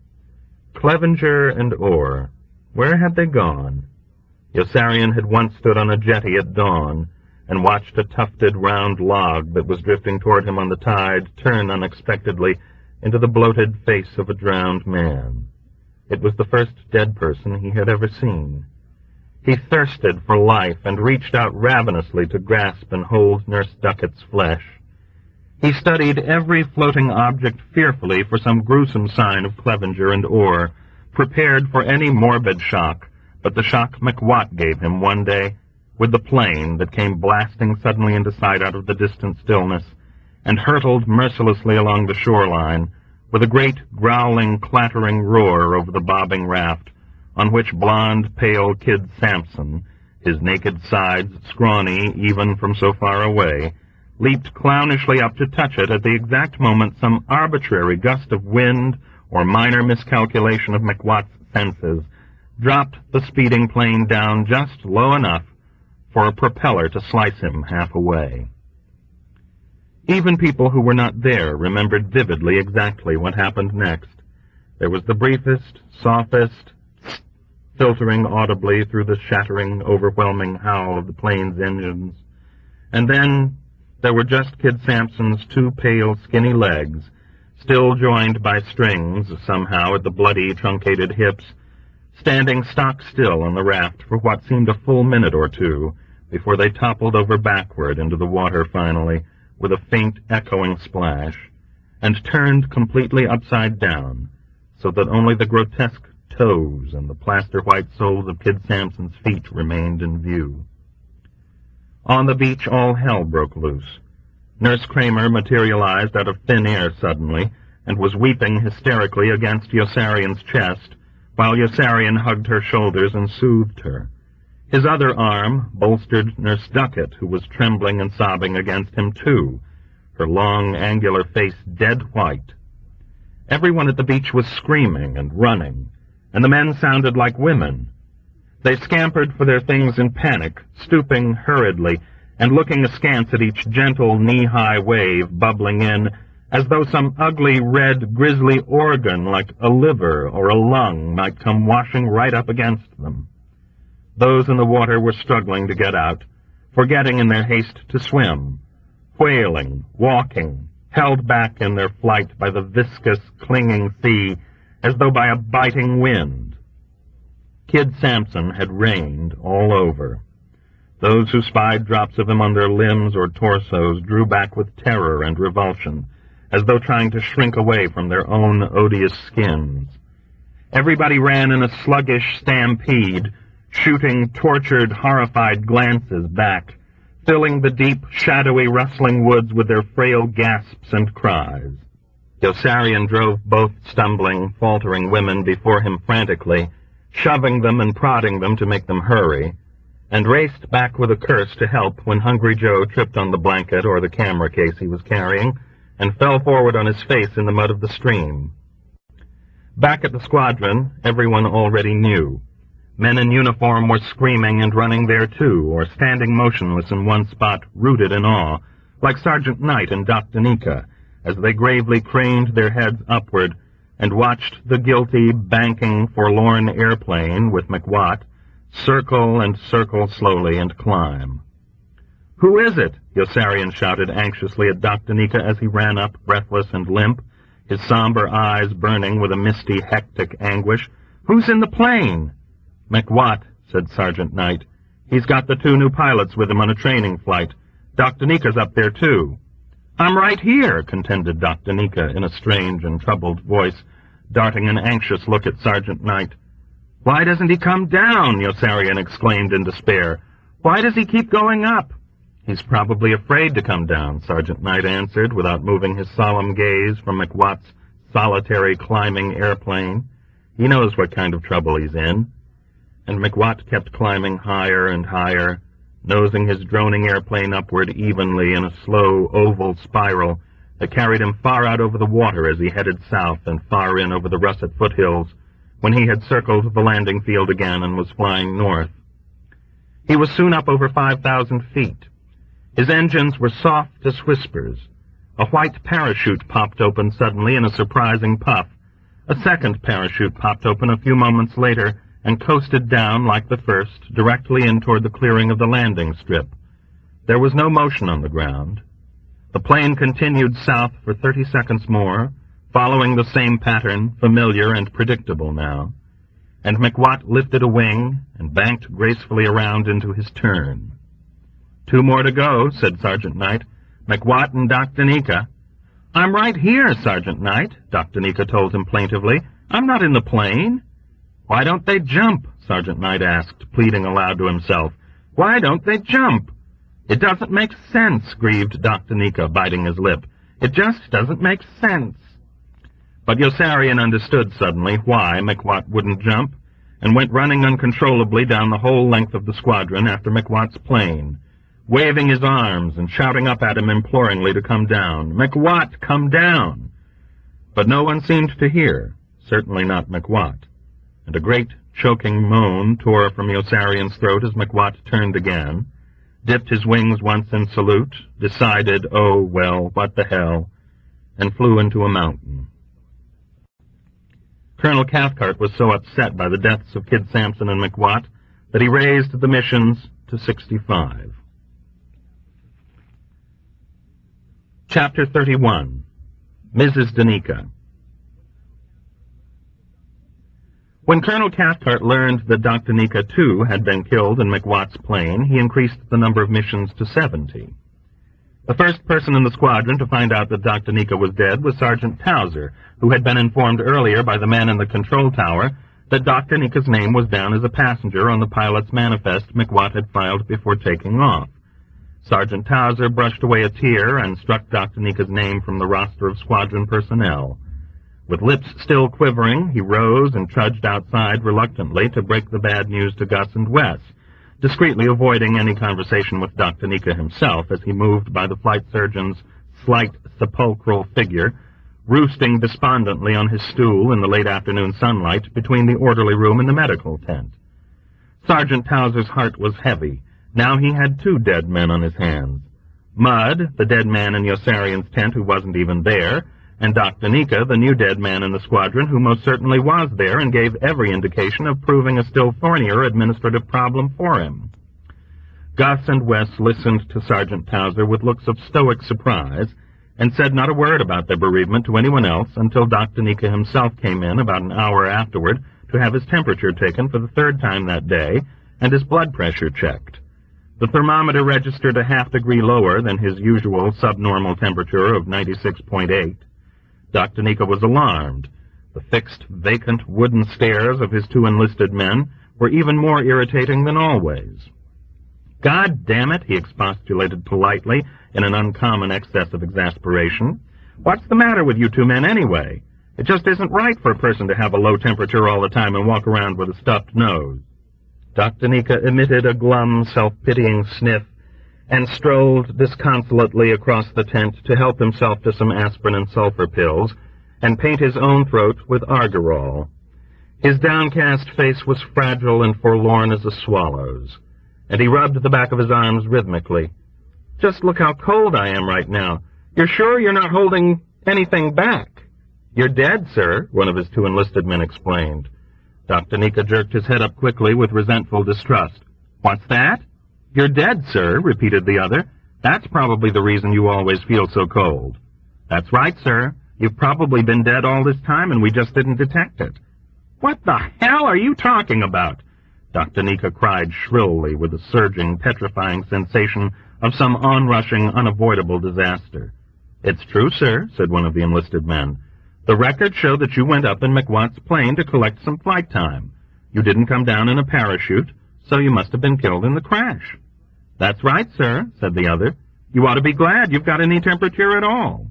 Clevenger and Orr. Where had they gone? Yossarian had once stood on a jetty at dawn and watched a tufted round log that was drifting toward him on the tide turn unexpectedly into the bloated face of a drowned man. It was the first dead person he had ever seen. He thirsted for life and reached out ravenously to grasp and hold Nurse Ducat's flesh. He studied every floating object fearfully for some gruesome sign of Clevenger and Orr, prepared for any morbid shock, but the shock McWatt gave him one day with the plane that came blasting suddenly into sight out of the distant stillness and hurtled mercilessly along the shoreline with a great growling, clattering roar over the bobbing raft on which blond, pale Kid Sampson, his naked sides scrawny even from so far away, leaped clownishly up to touch it at the exact moment some arbitrary gust of wind or minor miscalculation of McWatt's senses dropped the speeding plane down just low enough for a propeller to slice him half away. Even people who were not there remembered vividly exactly what happened next. There was the briefest, softest, filtering audibly through the shattering, overwhelming howl of the plane's engines. And then there were just Kid Sampson's 2 pale, skinny legs, still joined by strings somehow at the bloody, truncated hips, standing stock still on the raft for what seemed a full minute or two before they toppled over backward into the water finally with a faint, echoing splash, and turned completely upside down, so that only the grotesque toes and the plaster-white soles of Kid Sampson's feet remained in view. On the beach all hell broke loose. Nurse Kramer materialized out of thin air suddenly and was weeping hysterically against Yossarian's chest, while Yossarian hugged her shoulders and soothed her. His other arm bolstered Nurse Ducat, who was trembling and sobbing against him too, her long, angular face dead white. Everyone at the beach was screaming and running, and the men sounded like women. They scampered for their things in panic, stooping hurriedly, and looking askance at each gentle, knee-high wave bubbling in, as though some ugly, red, grisly organ like a liver or a lung might come washing right up against them. Those in the water were struggling to get out, forgetting in their haste to swim, wailing, walking, held back in their flight by the viscous, clinging sea, as though by a biting wind. Kid Sampson had reigned all over. Those who spied drops of him on their limbs or torsos drew back with terror and revulsion, as though trying to shrink away from their own odious skins. Everybody ran in a sluggish stampede, shooting tortured, horrified glances back, filling the deep, shadowy, rustling woods with their frail gasps and cries. Yossarian drove both stumbling, faltering women before him frantically, shoving them and prodding them to make them hurry, and raced back with a curse to help when Hungry Joe tripped on the blanket or the camera case he was carrying, and fell forward on his face in the mud of the stream. Back at the squadron, everyone already knew. Men in uniform were screaming and running there too, or standing motionless in one spot, rooted in awe, like Sergeant Knight and Dr. Nika, as they gravely craned their heads upward and watched the guilty, banking, forlorn airplane with McWatt circle and circle slowly and climb. "Who is it?" Yossarian shouted anxiously at Dr. Nika as he ran up, breathless and limp, his somber eyes burning with a misty, hectic anguish. "Who's in the plane?" "McWatt," said Sergeant Knight. "He's got the 2 new pilots with him on a training flight. Dr. Nika's up there, too." "I'm right here," contended Dr. Nika in a strange and troubled voice, darting an anxious look at Sergeant Knight. "Why doesn't he come down?" Yossarian exclaimed in despair. "Why does he keep going up?" "He's probably afraid to come down," Sergeant Knight answered, without moving his solemn gaze from McWatt's solitary climbing airplane. "He knows what kind of trouble he's in." And McWatt kept climbing higher and higher, nosing his droning airplane upward evenly in a slow oval spiral that carried him far out over the water as he headed south and far in over the russet foothills, when he had circled the landing field again and was flying north. He was soon up over 5,000 feet. His engines were soft as whispers. A white parachute popped open suddenly in a surprising puff. A second parachute popped open a few moments later and coasted down like the first, directly in toward the clearing of the landing strip. There was no motion on the ground. The plane continued south for 30 seconds more, following the same pattern, familiar and predictable now, and McWatt lifted a wing and banked gracefully around into his turn. "2 more to go," said Sergeant Knight. "McWatt and Dr. Nika." "I'm right here, Sergeant Knight," Dr. Nika told him plaintively. "I'm not in the plane." "Why don't they jump?" Sergeant Knight asked, pleading aloud to himself. "Why don't they jump?" "It doesn't make sense," grieved Dr. Nika, biting his lip. "It just doesn't make sense." But Yossarian understood suddenly why McWatt wouldn't jump, and went running uncontrollably down the whole length of the squadron after McWatt's plane, waving his arms and shouting up at him imploringly to come down. "McWatt, come down!" But no one seemed to hear, certainly not McWatt, and a great choking moan tore from Yossarian's throat as McWatt turned again, dipped his wings once in salute, decided, "Oh, well, what the hell," and flew into a mountain. Colonel Cathcart was so upset by the deaths of Kid Sampson and McWatt that he raised the missions to 65. Chapter 31. Mrs. Danica. When Colonel Cathcart learned that Dr. Nika, too, had been killed in McWatt's plane, he increased the number of missions to 70. The first person in the squadron to find out that Dr. Nika was dead was Sergeant Towser, who had been informed earlier by the man in the control tower that Dr. Nika's name was down as a passenger on the pilot's manifest McWatt had filed before taking off. Sergeant Towser brushed away a tear and struck Dr. Nika's name from the roster of squadron personnel. With lips still quivering, he rose and trudged outside reluctantly to break the bad news to Gus and Wes, discreetly avoiding any conversation with Dr. Nika himself as he moved by the flight surgeon's slight sepulchral figure, roosting despondently on his stool in the late afternoon sunlight between the orderly room and the medical tent. Sergeant Towser's heart was heavy. Now he had 2 dead men on his hands. Mudd, the dead man in Yossarian's tent who wasn't even there, and Dr. Nika, the new dead man in the squadron who most certainly was there and gave every indication of proving a still thornier administrative problem for him. Gus and Wes listened to Sergeant Towser with looks of stoic surprise, and said not a word about their bereavement to anyone else until Dr. Nika himself came in about an hour afterward to have his temperature taken for the 3rd time that day and his blood pressure checked. The thermometer registered a ½ degree lower than his usual subnormal temperature of 96.8. Dr. Nika was alarmed. The fixed, vacant wooden stares of his 2 enlisted men were even more irritating than always. "God damn it," he expostulated politely in an uncommon excess of exasperation. "What's the matter with you 2 men anyway? It just isn't right for a person to have a low temperature all the time and walk around with a stuffed nose." Dr. Nika emitted a glum, self-pitying sniff and strolled disconsolately across the tent to help himself to some aspirin and sulfur pills and paint his own throat with argyrol. His downcast face was fragile and forlorn as a swallow's, and he rubbed the back of his arms rhythmically. "Just look how cold I am right now. You're sure you're not holding anything back?" "You're dead, sir," one of his two enlisted men explained. Dr. Nika jerked his head up quickly with resentful distrust. "What's that?" "You're dead, sir," repeated the other. "That's probably the reason you always feel so cold." "That's right, sir. You've probably been dead all this time and we just didn't detect it." "What the hell are you talking about?" Dr. Nika cried shrilly with a surging, petrifying sensation of some onrushing, unavoidable disaster. "It's true, sir," said one of the enlisted men. "The records show that you went up in McWatt's plane to collect some flight time. You didn't come down in a parachute, so you must have been killed in the crash." "That's right, sir," said the other. "You ought to be glad you've got any temperature at all."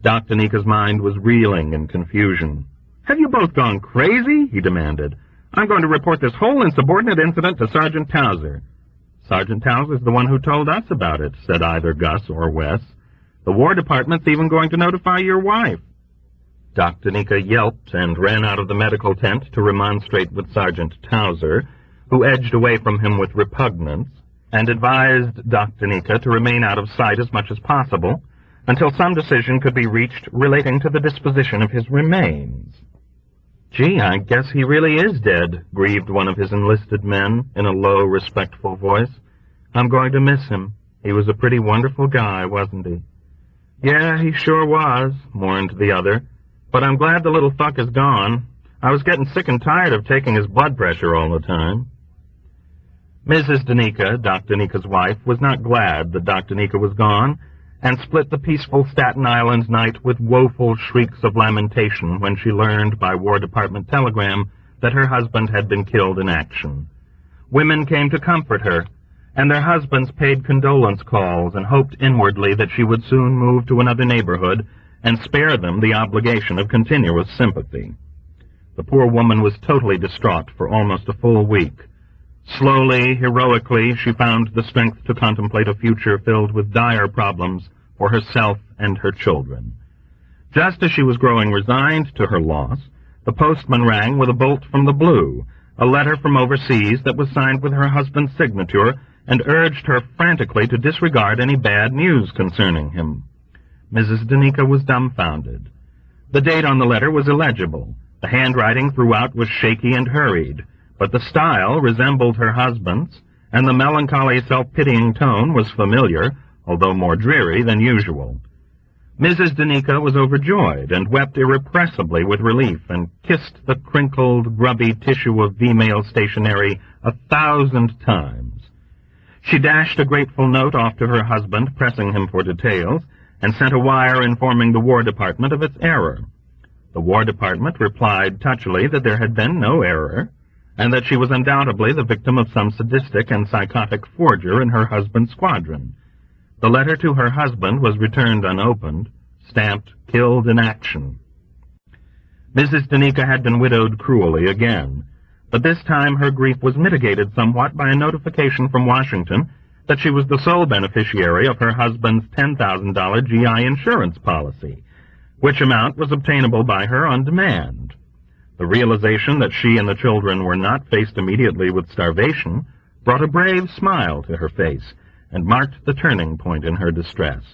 Dr. Nika's mind was reeling in confusion. "Have you both gone crazy?" he demanded. "I'm going to report this whole insubordinate incident to Sergeant Towser." "Sergeant Towser's the one who told us about it," said either Gus or Wes. "The War Department's even going to notify your wife." Dr. Nika yelped and ran out of the medical tent to remonstrate with Sergeant Towser, who edged away from him with repugnance, and advised Dr. Nika to remain out of sight as much as possible until some decision could be reached relating to the disposition of his remains. "Gee, I guess he really is dead," grieved one of his enlisted men in a low, respectful voice. "I'm going to miss him. He was a pretty wonderful guy, wasn't he?" "Yeah, he sure was," mourned the other. "But I'm glad the little fuck is gone. I was getting sick and tired of taking his blood pressure all the time." Mrs. Danica, Dr. Nika's wife, was not glad that Dr. Nika was gone, and split the peaceful Staten Island night with woeful shrieks of lamentation when she learned by War Department telegram that her husband had been killed in action. Women came to comfort her, and their husbands paid condolence calls and hoped inwardly that she would soon move to another neighborhood and spare them the obligation of continuous sympathy. The poor woman was totally distraught for almost a full week. Slowly, heroically, she found the strength to contemplate a future filled with dire problems for herself and her children. Just as she was growing resigned to her loss, the postman rang with a bolt from the blue, a letter from overseas that was signed with her husband's signature, and urged her frantically to disregard any bad news concerning him. Mrs. Danica was dumbfounded. The date on the letter was illegible. The handwriting throughout was shaky and hurried, but the style resembled her husband's, and the melancholy, self-pitying tone was familiar, although more dreary than usual. Mrs. Danica was overjoyed and wept irrepressibly with relief and kissed the crinkled, grubby tissue of V-mail stationery 1,000 times. She dashed a grateful note off to her husband, pressing him for details, and sent a wire informing the War Department of its error. The War Department replied touchily that there had been no error, and that she was undoubtedly the victim of some sadistic and psychotic forger in her husband's squadron. The letter to her husband was returned unopened, stamped "Killed in Action." Mrs. Danica had been widowed cruelly again, but this time her grief was mitigated somewhat by a notification from Washington that she was the sole beneficiary of her husband's $10,000 GI insurance policy, which amount was obtainable by her on demand. The realization that she and the children were not faced immediately with starvation brought a brave smile to her face and marked the turning point in her distress.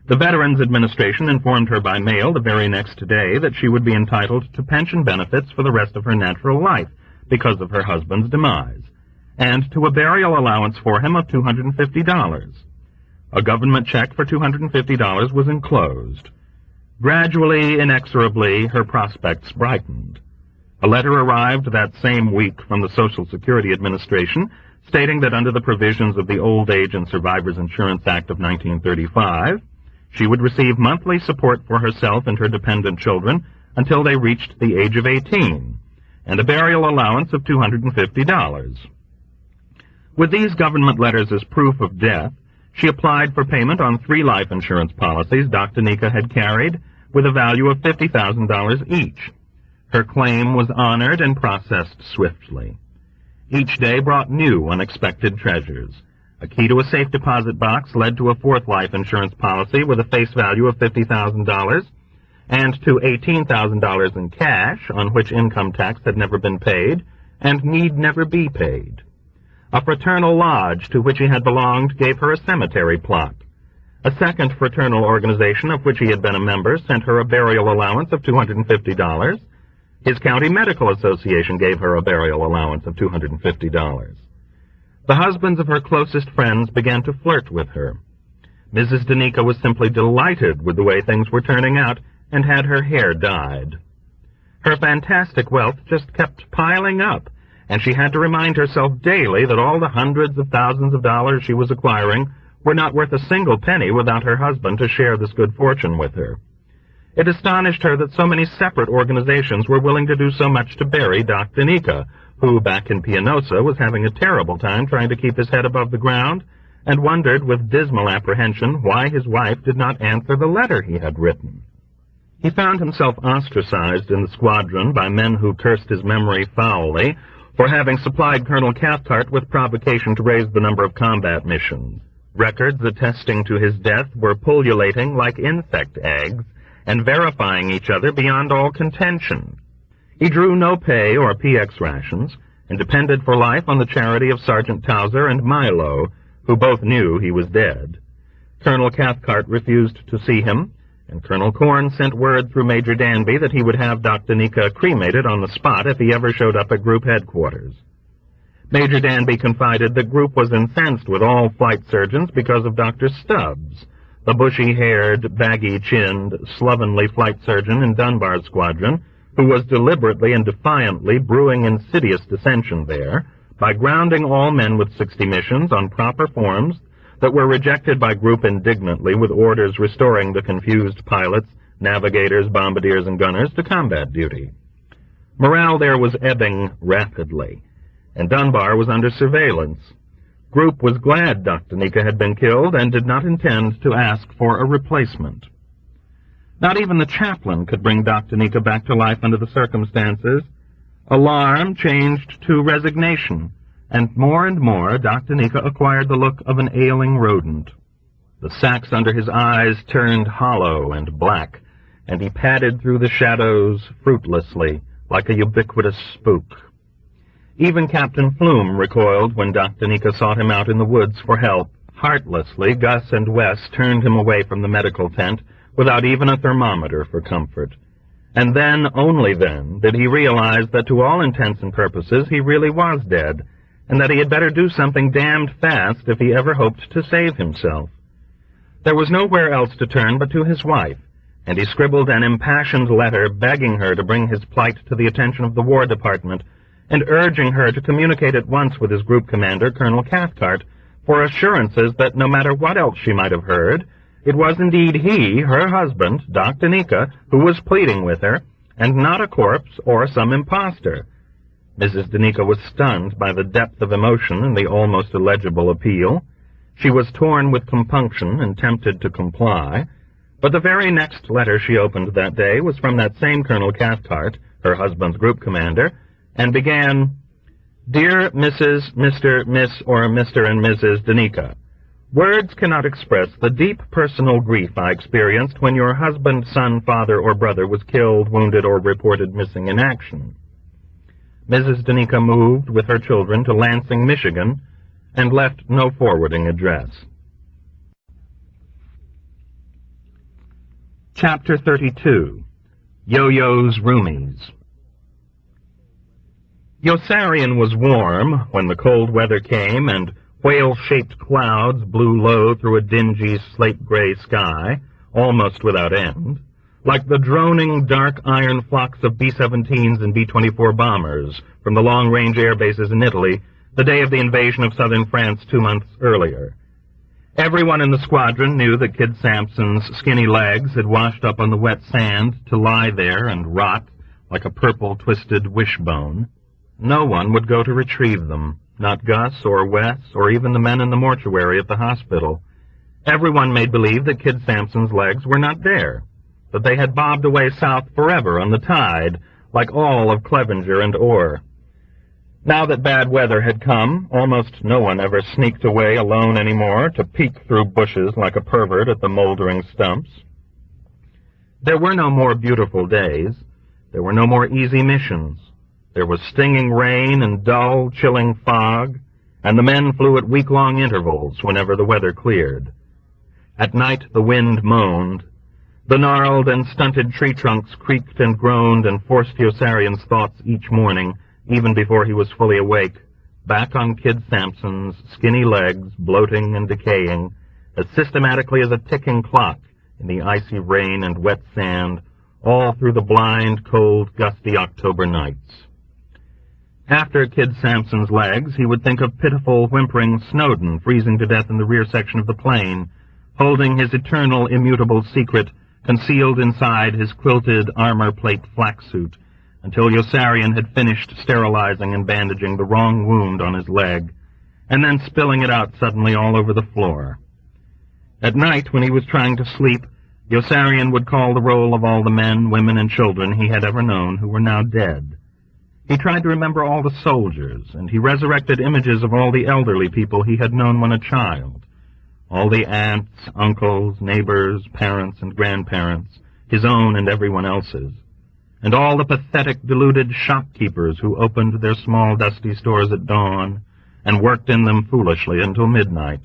The Veterans Administration informed her by mail the very next day that she would be entitled to pension benefits for the rest of her natural life because of her husband's demise, and to a burial allowance for him of $250. A government check for $250 was enclosed. Gradually, inexorably, her prospects brightened. A letter arrived that same week from the Social Security Administration stating that under the provisions of the Old Age and Survivors Insurance Act of 1935, she would receive monthly support for herself and her dependent children until they reached the age of 18, and a burial allowance of $250. With these government letters as proof of death, she applied for payment on 3 life insurance policies Dr. Nika had carried, with a value of $50,000 each. Her claim was honored and processed swiftly. Each day brought new unexpected treasures. A key to a safe deposit box led to a fourth life insurance policy with a face value of $50,000 and to $18,000 in cash on which income tax had never been paid and need never be paid. A fraternal lodge to which he had belonged gave her a cemetery plot. A second fraternal organization of which he had been a member sent her a burial allowance of $250. His county medical association gave her a burial allowance of $250. The husbands of her closest friends began to flirt with her. Mrs. Danica was simply delighted with the way things were turning out and had her hair dyed. Her fantastic wealth just kept piling up, and she had to remind herself daily that all the hundreds of thousands of dollars she was acquiring were not worth a single penny without her husband to share this good fortune with her. It astonished her that so many separate organizations were willing to do so much to bury Doc Danica, who, back in Pianosa, was having a terrible time trying to keep his head above the ground, and wondered with dismal apprehension why his wife did not answer the letter he had written. He found himself ostracized in the squadron by men who cursed his memory foully for having supplied Colonel Cathcart with provocation to raise the number of combat missions. Records attesting to his death were pullulating like insect eggs and verifying each other beyond all contention. He drew no pay or PX rations and depended for life on the charity of Sergeant Towser and Milo, who both knew he was dead. Colonel Cathcart refused to see him, and Colonel Corn sent word through Major Danby that he would have Doc Danica cremated on the spot if he ever showed up at Group headquarters. Major Danby confided that Group was incensed with all flight surgeons because of Dr. Stubbs, the bushy-haired, baggy-chinned, slovenly flight surgeon in Dunbar's squadron, who was deliberately and defiantly brewing insidious dissension there by grounding all men with 60 missions on proper forms that were rejected by Group indignantly with orders restoring the confused pilots, navigators, bombardiers, and gunners to combat duty. Morale there was ebbing rapidly, and Dunbar was under surveillance. Group was glad Doc Danica had been killed and did not intend to ask for a replacement. Not even the chaplain could bring Doc Danica back to life under the circumstances. Alarm changed to resignation, and more Doc Danica acquired the look of an ailing rodent. The sacks under his eyes turned hollow and black, and he padded through the shadows fruitlessly, like a ubiquitous spook. Even Captain Flume recoiled when Doc Danica sought him out in the woods for help. Heartlessly, Gus and Wes turned him away from the medical tent without even a thermometer for comfort. And then, only then, did he realize that to all intents and purposes he really was dead, and that he had better do something damned fast if he ever hoped to save himself. There was nowhere else to turn but to his wife, and he scribbled an impassioned letter begging her to bring his plight to the attention of the War Department, and urging her to communicate at once with his group commander, Colonel Cathcart, for assurances that no matter what else she might have heard, it was indeed he, her husband, Doc Danica, who was pleading with her, and not a corpse or some impostor. Mrs. Danica was stunned by the depth of emotion in the almost illegible appeal. She was torn with compunction and tempted to comply, but the very next letter she opened that day was from that same Colonel Cathcart, her husband's group commander, and began, "Dear Mrs., Mr., Miss, or Mr. and Mrs. Danica, words cannot express the deep personal grief I experienced when your husband, son, father, or brother was killed, wounded, or reported missing in action." Mrs. Danica moved with her children to Lansing, Michigan, and left no forwarding address. Chapter 32. Yo-Yo's Roomies. Yossarian was warm when the cold weather came and whale-shaped clouds blew low through a dingy slate-gray sky, almost without end, like the droning dark iron flocks of B-17s and B-24 bombers from the long-range air bases in Italy the day of the invasion of southern France 2 months earlier. Everyone in the squadron knew that Kid Sampson's skinny legs had washed up on the wet sand to lie there and rot like a purple twisted wishbone. No one would go to retrieve them, not Gus or Wes or even the men in the mortuary at the hospital. Everyone made believe that Kid Sampson's legs were not there, that they had bobbed away south forever on the tide, like all of Clevenger and Orr. Now that bad weather had come, almost no one ever sneaked away alone anymore to peek through bushes like a pervert at the moldering stumps. There were no more beautiful days. There were no more easy missions. There was stinging rain and dull, chilling fog, and the men flew at week-long intervals whenever the weather cleared. At night the wind moaned. The gnarled and stunted tree trunks creaked and groaned and forced Yossarian's thoughts each morning, even before he was fully awake, back on Kid Sampson's skinny legs, bloating and decaying, as systematically as a ticking clock in the icy rain and wet sand, all through the blind, cold, gusty October nights. After Kid Sampson's legs, he would think of pitiful, whimpering Snowden freezing to death in the rear section of the plane, holding his eternal, immutable secret concealed inside his quilted armor-plate flak suit, until Yossarian had finished sterilizing and bandaging the wrong wound on his leg, and then spilling it out suddenly all over the floor. At night, when he was trying to sleep, Yossarian would call the roll of all the men, women, and children he had ever known who were now dead. He tried to remember all the soldiers, and he resurrected images of all the elderly people he had known when a child, all the aunts, uncles, neighbors, parents, and grandparents, his own and everyone else's, and all the pathetic, deluded shopkeepers who opened their small, dusty stores at dawn and worked in them foolishly until midnight.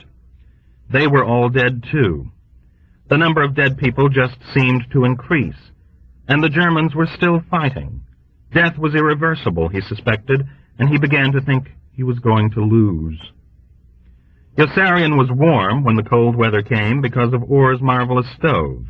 They were all dead, too. The number of dead people just seemed to increase, and the Germans were still fighting. Death was irreversible, he suspected, and he began to think he was going to lose. Yossarian was warm when the cold weather came because of Orr's marvelous stove,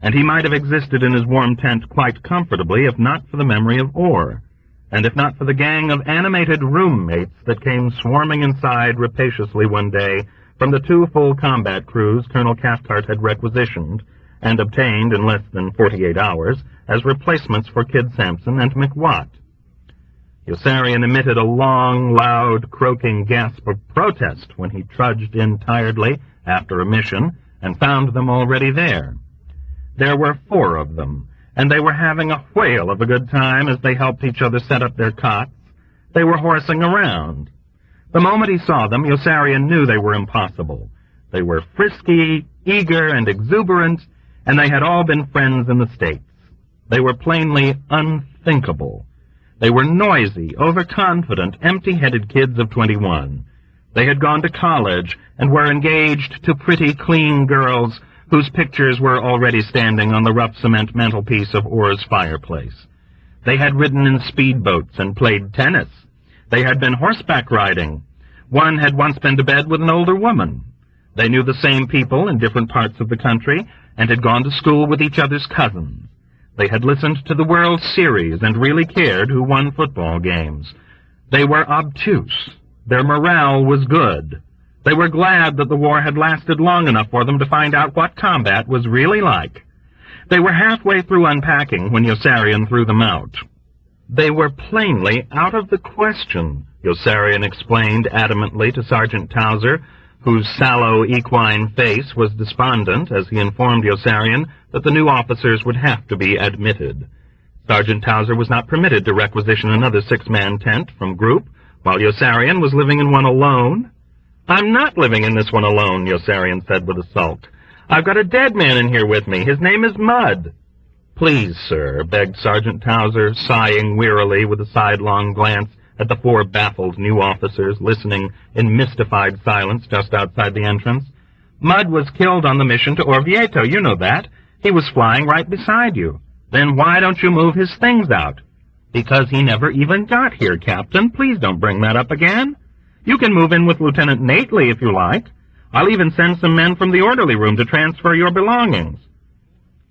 and he might have existed in his warm tent quite comfortably if not for the memory of Orr, and if not for the gang of animated roommates that came swarming inside rapaciously one day from the 2 full combat crews Colonel Cathcart had requisitioned, and obtained in less than 48 hours, as replacements for Kid Sampson and McWatt. Yossarian emitted a long, loud, croaking gasp of protest when he trudged in tiredly after a mission and found them already there. There were 4 of them, and they were having a whale of a good time as they helped each other set up their cots. They were horsing around. The moment he saw them, Yossarian knew they were impossible. They were frisky, eager, and exuberant, and they had all been friends in the States. They were plainly unthinkable. They were noisy, overconfident, empty-headed kids of 21. They had gone to college and were engaged to pretty, clean girls whose pictures were already standing on the rough cement mantelpiece of Orr's fireplace. They had ridden in speedboats and played tennis. They had been horseback riding. One had once been to bed with an older woman. They knew the same people in different parts of the country and had gone to school with each other's cousins. They had listened to the World Series and really cared who won football games. They were obtuse. Their morale was good. They were glad that the war had lasted long enough for them to find out what combat was really like. They were halfway through unpacking when Yossarian threw them out. They were plainly out of the question, Yossarian explained adamantly to Sergeant Towser, whose sallow equine face was despondent as he informed Yossarian that the new officers would have to be admitted. Sergeant Towser was not permitted to requisition another 6-man tent from group, while Yossarian was living in one alone. "I'm not living in this one alone," Yossarian said with a sulk. "I've got a dead man in here with me. His name is Mudd." "Please, sir," begged Sergeant Towser, sighing wearily with a sidelong glance at the 4 baffled new officers listening in mystified silence just outside the entrance. "Mudd was killed on the mission to Orvieto, you know that. He was flying right beside you. Then why don't you move his things out?" "Because he never even got here, Captain. Please don't bring that up again. You can move in with Lieutenant Nately if you like. I'll even send some men from the orderly room to transfer your belongings."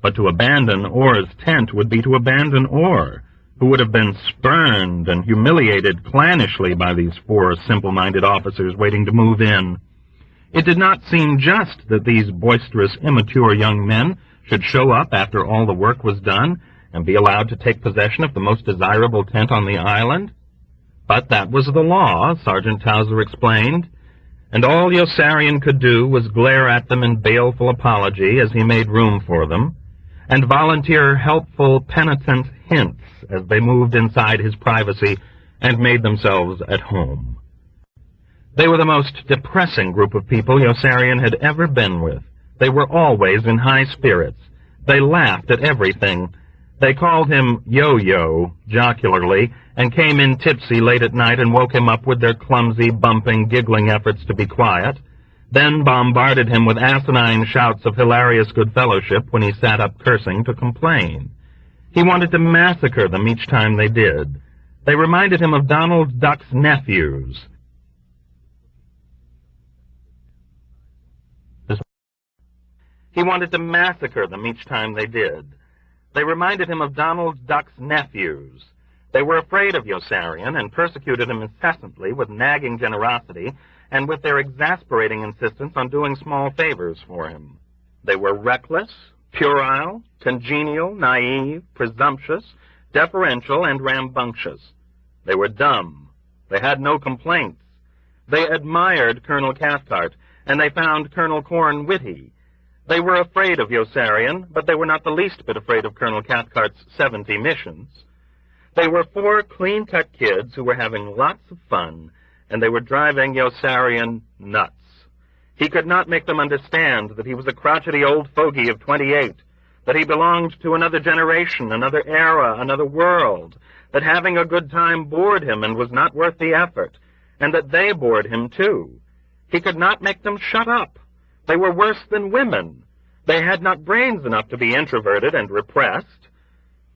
But to abandon Orr's tent would be to abandon Orr, who would have been spurned and humiliated clannishly by these 4 simple-minded officers waiting to move in. It did not seem just that these boisterous, immature young men should show up after all the work was done and be allowed to take possession of the most desirable tent on the island. But that was the law, Sergeant Towser explained, and all Yossarian could do was glare at them in baleful apology as he made room for them, and volunteer helpful, penitent hints as they moved inside his privacy and made themselves at home. They were the most depressing group of people Yossarian had ever been with. They were always in high spirits. They laughed at everything. They called him Yo-Yo, jocularly, and came in tipsy late at night and woke him up with their clumsy, bumping, giggling efforts to be quiet, then bombarded him with asinine shouts of hilarious good fellowship when he sat up cursing to complain. He wanted to massacre them each time they did. They reminded him of Donald Duck's nephews. He wanted to massacre them each time they did. They reminded him of Donald Duck's nephews. They were afraid of Yossarian and persecuted him incessantly with nagging generosity and with their exasperating insistence on doing small favors for him. They were reckless, puerile, congenial, naive, presumptuous, deferential, and rambunctious. They were dumb. They had no complaints. They admired Colonel Cathcart, and they found Colonel Corn witty. They were afraid of Yossarian, but they were not the least bit afraid of Colonel Cathcart's 70 missions. They were 4 clean-cut kids who were having lots of fun, and they were driving Yossarian nuts. He could not make them understand that he was a crotchety old fogey of 28, that he belonged to another generation, another era, another world, that having a good time bored him and was not worth the effort, and that they bored him too. He could not make them shut up. They were worse than women. They had not brains enough to be introverted and repressed.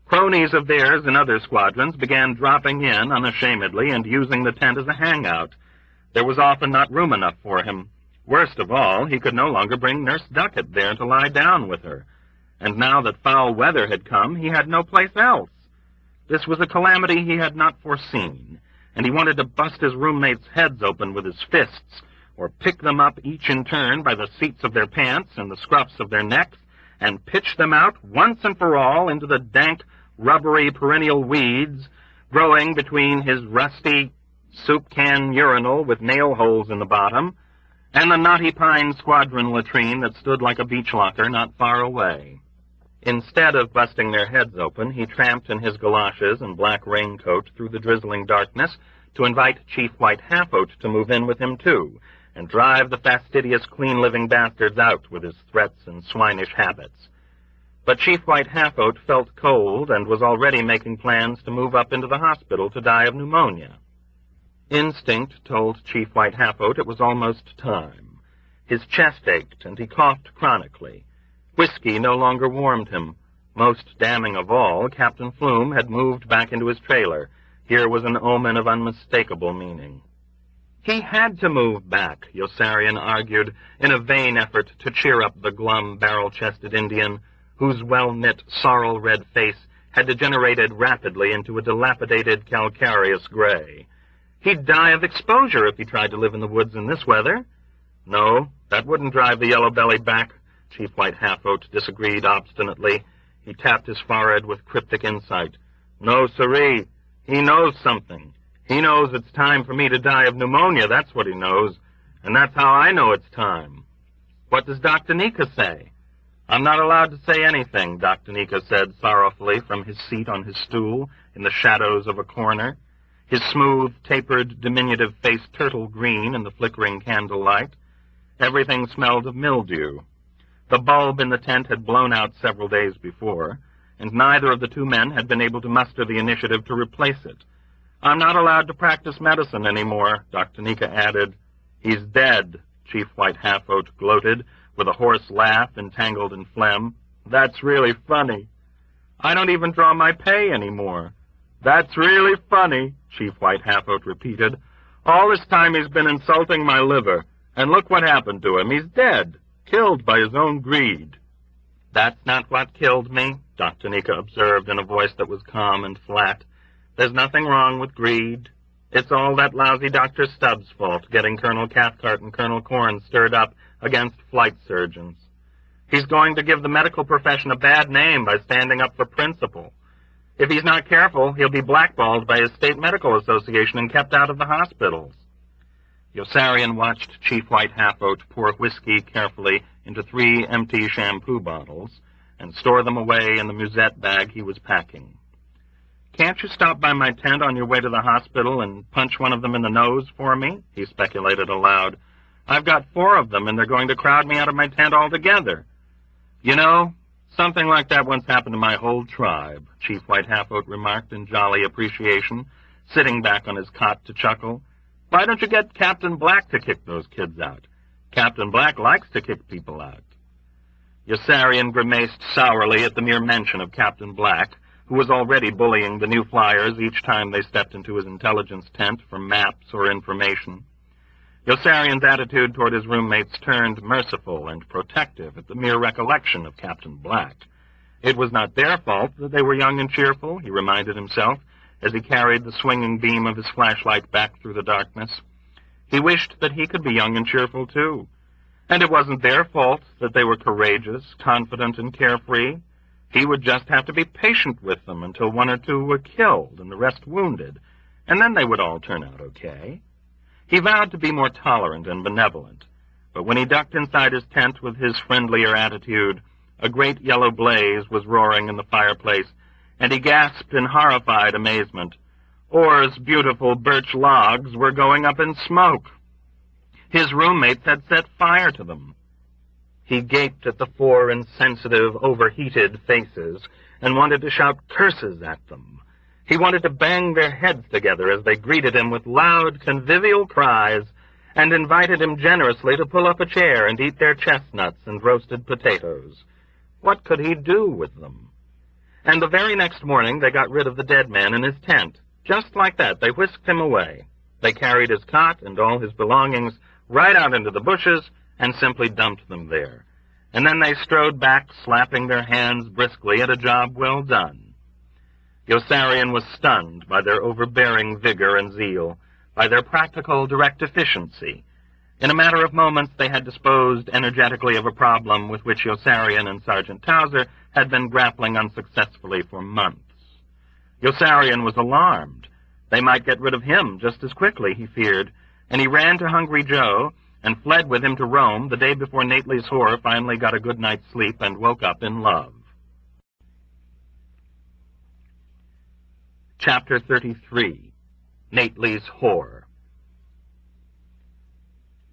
Cronies of theirs in other squadrons began dropping in unashamedly and using the tent as a hangout. There was often not room enough for him. Worst of all, he could no longer bring Nurse Duckett there to lie down with her. And now that foul weather had come, he had no place else. This was a calamity he had not foreseen, and he wanted to bust his roommates' heads open with his fists, or pick them up each in turn by the seats of their pants and the scruffs of their necks, and pitch them out once and for all into the dank, rubbery perennial weeds growing between his rusty soup can urinal with nail holes in the bottom and the knotty pine squadron latrine that stood like a beach locker not far away. Instead of busting their heads open, he tramped in his galoshes and black raincoat through the drizzling darkness to invite Chief White Half-Oat to move in with him, too, and drive the fastidious, clean-living bastards out with his threats and swinish habits. But Chief White Half-Oat felt cold and was already making plans to move up into the hospital to die of pneumonia. Instinct told Chief White Half-Oat it was almost time. His chest ached, and he coughed chronically. Whiskey no longer warmed him. Most damning of all, Captain Flume had moved back into his trailer. Here was an omen of unmistakable meaning. He had to move back, Yossarian argued, in a vain effort to cheer up the glum, barrel-chested Indian, whose well-knit, sorrel-red face had degenerated rapidly into a dilapidated, calcareous gray. He'd die of exposure if he tried to live in the woods in this weather. No, that wouldn't drive the yellow belly back, Chief White Half-Oat disagreed obstinately. He tapped his forehead with cryptic insight. No, siree, he knows something. He knows it's time for me to die of pneumonia, that's what he knows, and that's how I know it's time. What does Dr. Nika say? I'm not allowed to say anything, Dr. Nika said sorrowfully from his seat on his stool in the shadows of a corner, his smooth, tapered, diminutive face turtle green in the flickering candlelight. Everything smelled of mildew. The bulb in the tent had blown out several days before, and neither of the 2 men had been able to muster the initiative to replace it. I'm not allowed to practice medicine anymore, Dr. Nika added. He's dead, Chief White Half-Oat gloated, with a hoarse laugh entangled in phlegm. That's really funny. I don't even draw my pay anymore. That's really funny, Chief White Half-Oat repeated. All this time he's been insulting my liver, and look what happened to him. He's dead, killed by his own greed. That's not what killed me, Dr. Nika observed in a voice that was calm and flat. There's nothing wrong with greed. It's all that lousy Dr. Stubbs' fault, getting Colonel Cathcart and Colonel Corn stirred up against flight surgeons. He's going to give the medical profession a bad name by standing up for principle. If he's not careful, he'll be blackballed by his state medical association and kept out of the hospitals. Yossarian watched Chief White Half-Oat pour whiskey carefully into 3 empty shampoo bottles and store them away in the musette bag he was packing. "Can't you stop by my tent on your way to the hospital and punch one of them in the nose for me?" he speculated aloud. "I've got 4 of them, and they're going to crowd me out of my tent altogether." "You know, something like that once happened to my whole tribe," Chief White Half-Oat remarked in jolly appreciation, sitting back on his cot to chuckle. "Why don't you get Captain Black to kick those kids out? Captain Black likes to kick people out." Yossarian grimaced sourly at the mere mention of Captain Black, who was already bullying the new flyers each time they stepped into his intelligence tent for maps or information. Yossarian's attitude toward his roommates turned merciful and protective at the mere recollection of Captain Black. It was not their fault that they were young and cheerful, he reminded himself, as he carried the swinging beam of his flashlight back through the darkness. He wished that he could be young and cheerful, too. And it wasn't their fault that they were courageous, confident, and carefree. He would just have to be patient with them until 1 or 2 were killed and the rest wounded, and then they would all turn out okay. He vowed to be more tolerant and benevolent, but when he ducked inside his tent with his friendlier attitude, a great yellow blaze was roaring in the fireplace, and he gasped in horrified amazement. Orr's beautiful birch logs were going up in smoke. His roommates had set fire to them. He gaped at the 4 insensitive, overheated faces and wanted to shout curses at them. He wanted to bang their heads together as they greeted him with loud, convivial cries and invited him generously to pull up a chair and eat their chestnuts and roasted potatoes. What could he do with them? And the very next morning they got rid of the dead man in his tent. Just like that, they whisked him away. They carried his cot and all his belongings right out into the bushes and simply dumped them there. And then they strode back, slapping their hands briskly at a job well done. Yossarian was stunned by their overbearing vigor and zeal, by their practical, direct efficiency. In a matter of moments, they had disposed energetically of a problem with which Yossarian and Sergeant Towser had been grappling unsuccessfully for months. Yossarian was alarmed. They might get rid of him just as quickly, he feared, and he ran to Hungry Joe and fled with him to Rome the day before Nately's whore finally got a good night's sleep and woke up in love. Chapter 33. Nately's Whore.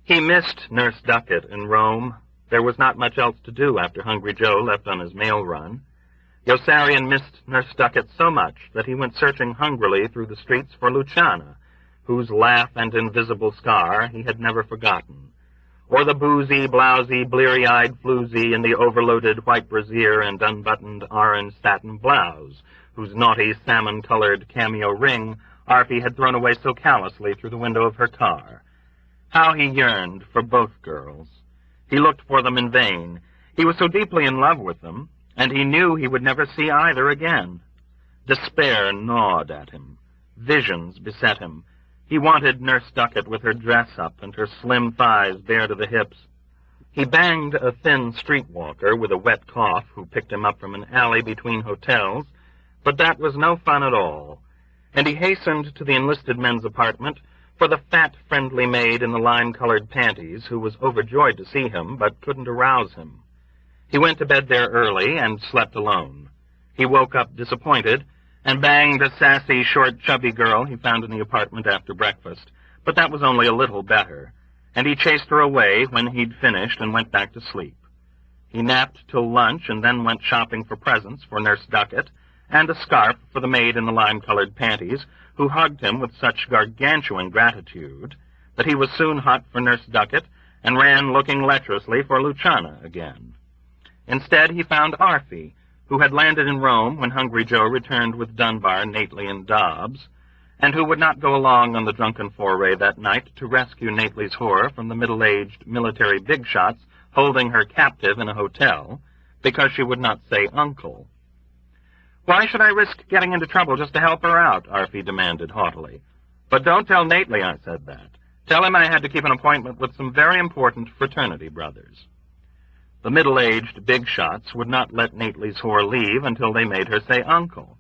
He missed Nurse Duckett in Rome. There was not much else to do after Hungry Joe left on his mail run. Yossarian missed Nurse Duckett so much that he went searching hungrily through the streets for Luciana, whose laugh and invisible scar he had never forgotten, or the boozy, blousy, bleary-eyed floozy in the overloaded white brassiere and unbuttoned orange satin blouse, whose naughty salmon-colored cameo ring Arfie had thrown away so callously through the window of her car. How he yearned for both girls. He looked for them in vain. He was so deeply in love with them, and he knew he would never see either again. Despair gnawed at him. Visions beset him. He wanted Nurse Duckett with her dress up and her slim thighs bare to the hips. He banged a thin streetwalker with a wet cough who picked him up from an alley between hotels, but that was no fun at all, and he hastened to the enlisted men's apartment for the fat, friendly maid in the lime-colored panties who was overjoyed to see him but couldn't arouse him. He went to bed there early and slept alone. He woke up disappointed and banged a sassy, short, chubby girl he found in the apartment after breakfast, but that was only a little better, and he chased her away when he'd finished and went back to sleep. He napped till lunch and then went shopping for presents for Nurse Duckett and a scarf for the maid in the lime-colored panties, who hugged him with such gargantuan gratitude that he was soon hot for Nurse Duckett and ran looking lecherously for Luciana again. Instead, he found Arfie, who had landed in Rome when Hungry Joe returned with Dunbar, Nately, and Dobbs, and who would not go along on the drunken foray that night to rescue Nately's whore from the middle-aged military big shots holding her captive in a hotel, because she would not say uncle. "Why should I risk getting into trouble just to help her out?" Arfie demanded haughtily. "But don't tell Nately I said that. Tell him I had to keep an appointment with some very important fraternity brothers." The middle-aged big shots would not let Nately's whore leave until they made her say uncle.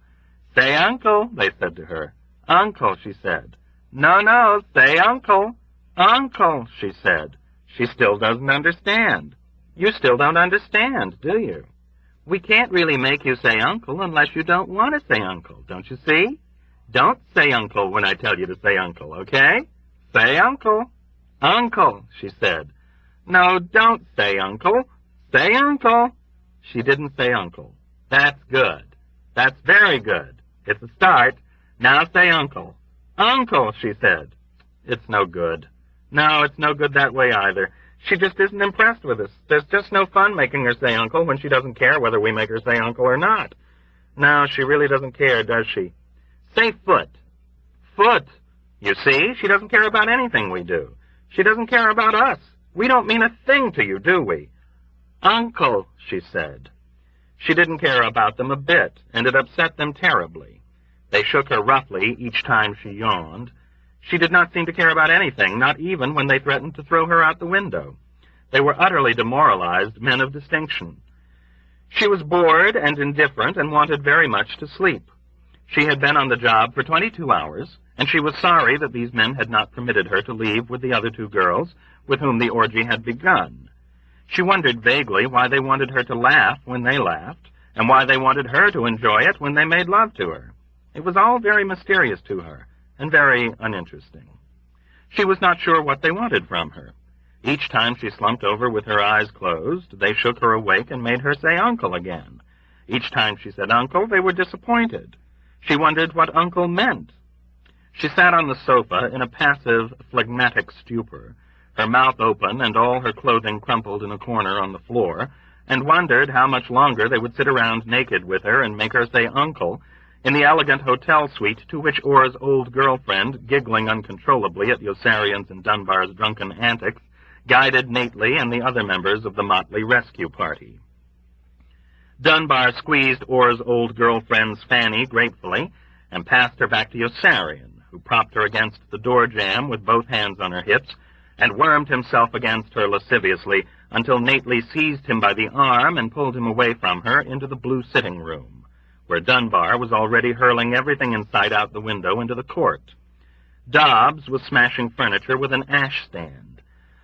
"Say uncle," they said to her. "Uncle," she said. "No, no, say uncle." "Uncle," she said. She still doesn't understand. You still don't understand, do you? We can't really make you say uncle unless you don't want to say uncle, don't you see? Don't say uncle when I tell you to say uncle, okay? Say uncle. Uncle, she said. No, don't say uncle. Say uncle. She didn't say uncle. That's good. That's very good. It's a start. Now say uncle. Uncle, she said. It's no good. No, it's no good that way either. She just isn't impressed with us. There's just no fun making her say uncle when she doesn't care whether we make her say uncle or not. No, she really doesn't care, does she? Say foot. Foot. You see, she doesn't care about anything we do. She doesn't care about us. We don't mean a thing to you, do we? Uncle, she said. She didn't care about them a bit, and it upset them terribly. They shook her roughly each time she yawned. She did not seem to care about anything, not even when they threatened to throw her out the window. They were utterly demoralized men of distinction. She was bored and indifferent and wanted very much to sleep. She had been on the job for 22 hours, and she was sorry that these men had not permitted her to leave with the other two girls with whom the orgy had begun. She wondered vaguely why they wanted her to laugh when they laughed, and why they wanted her to enjoy it when they made love to her. It was all very mysterious to her, and very uninteresting. She was not sure what they wanted from her. Each time she slumped over with her eyes closed, they shook her awake and made her say uncle again. Each time she said uncle, they were disappointed. She wondered what uncle meant. She sat on the sofa in a passive, phlegmatic stupor, her mouth open and all her clothing crumpled in a corner on the floor, and wondered how much longer they would sit around naked with her and make her say uncle in the elegant hotel suite to which Orr's old girlfriend, giggling uncontrollably at Yossarian's and Dunbar's drunken antics, guided Nately and the other members of the motley rescue party. Dunbar squeezed Orr's old girlfriend's fanny gratefully and passed her back to Yossarian, who propped her against the door jamb with both hands on her hips and wormed himself against her lasciviously until Nately seized him by the arm and pulled him away from her into the blue sitting room, where Dunbar was already hurling everything in sight out the window into the court. Dobbs was smashing furniture with an ash stand.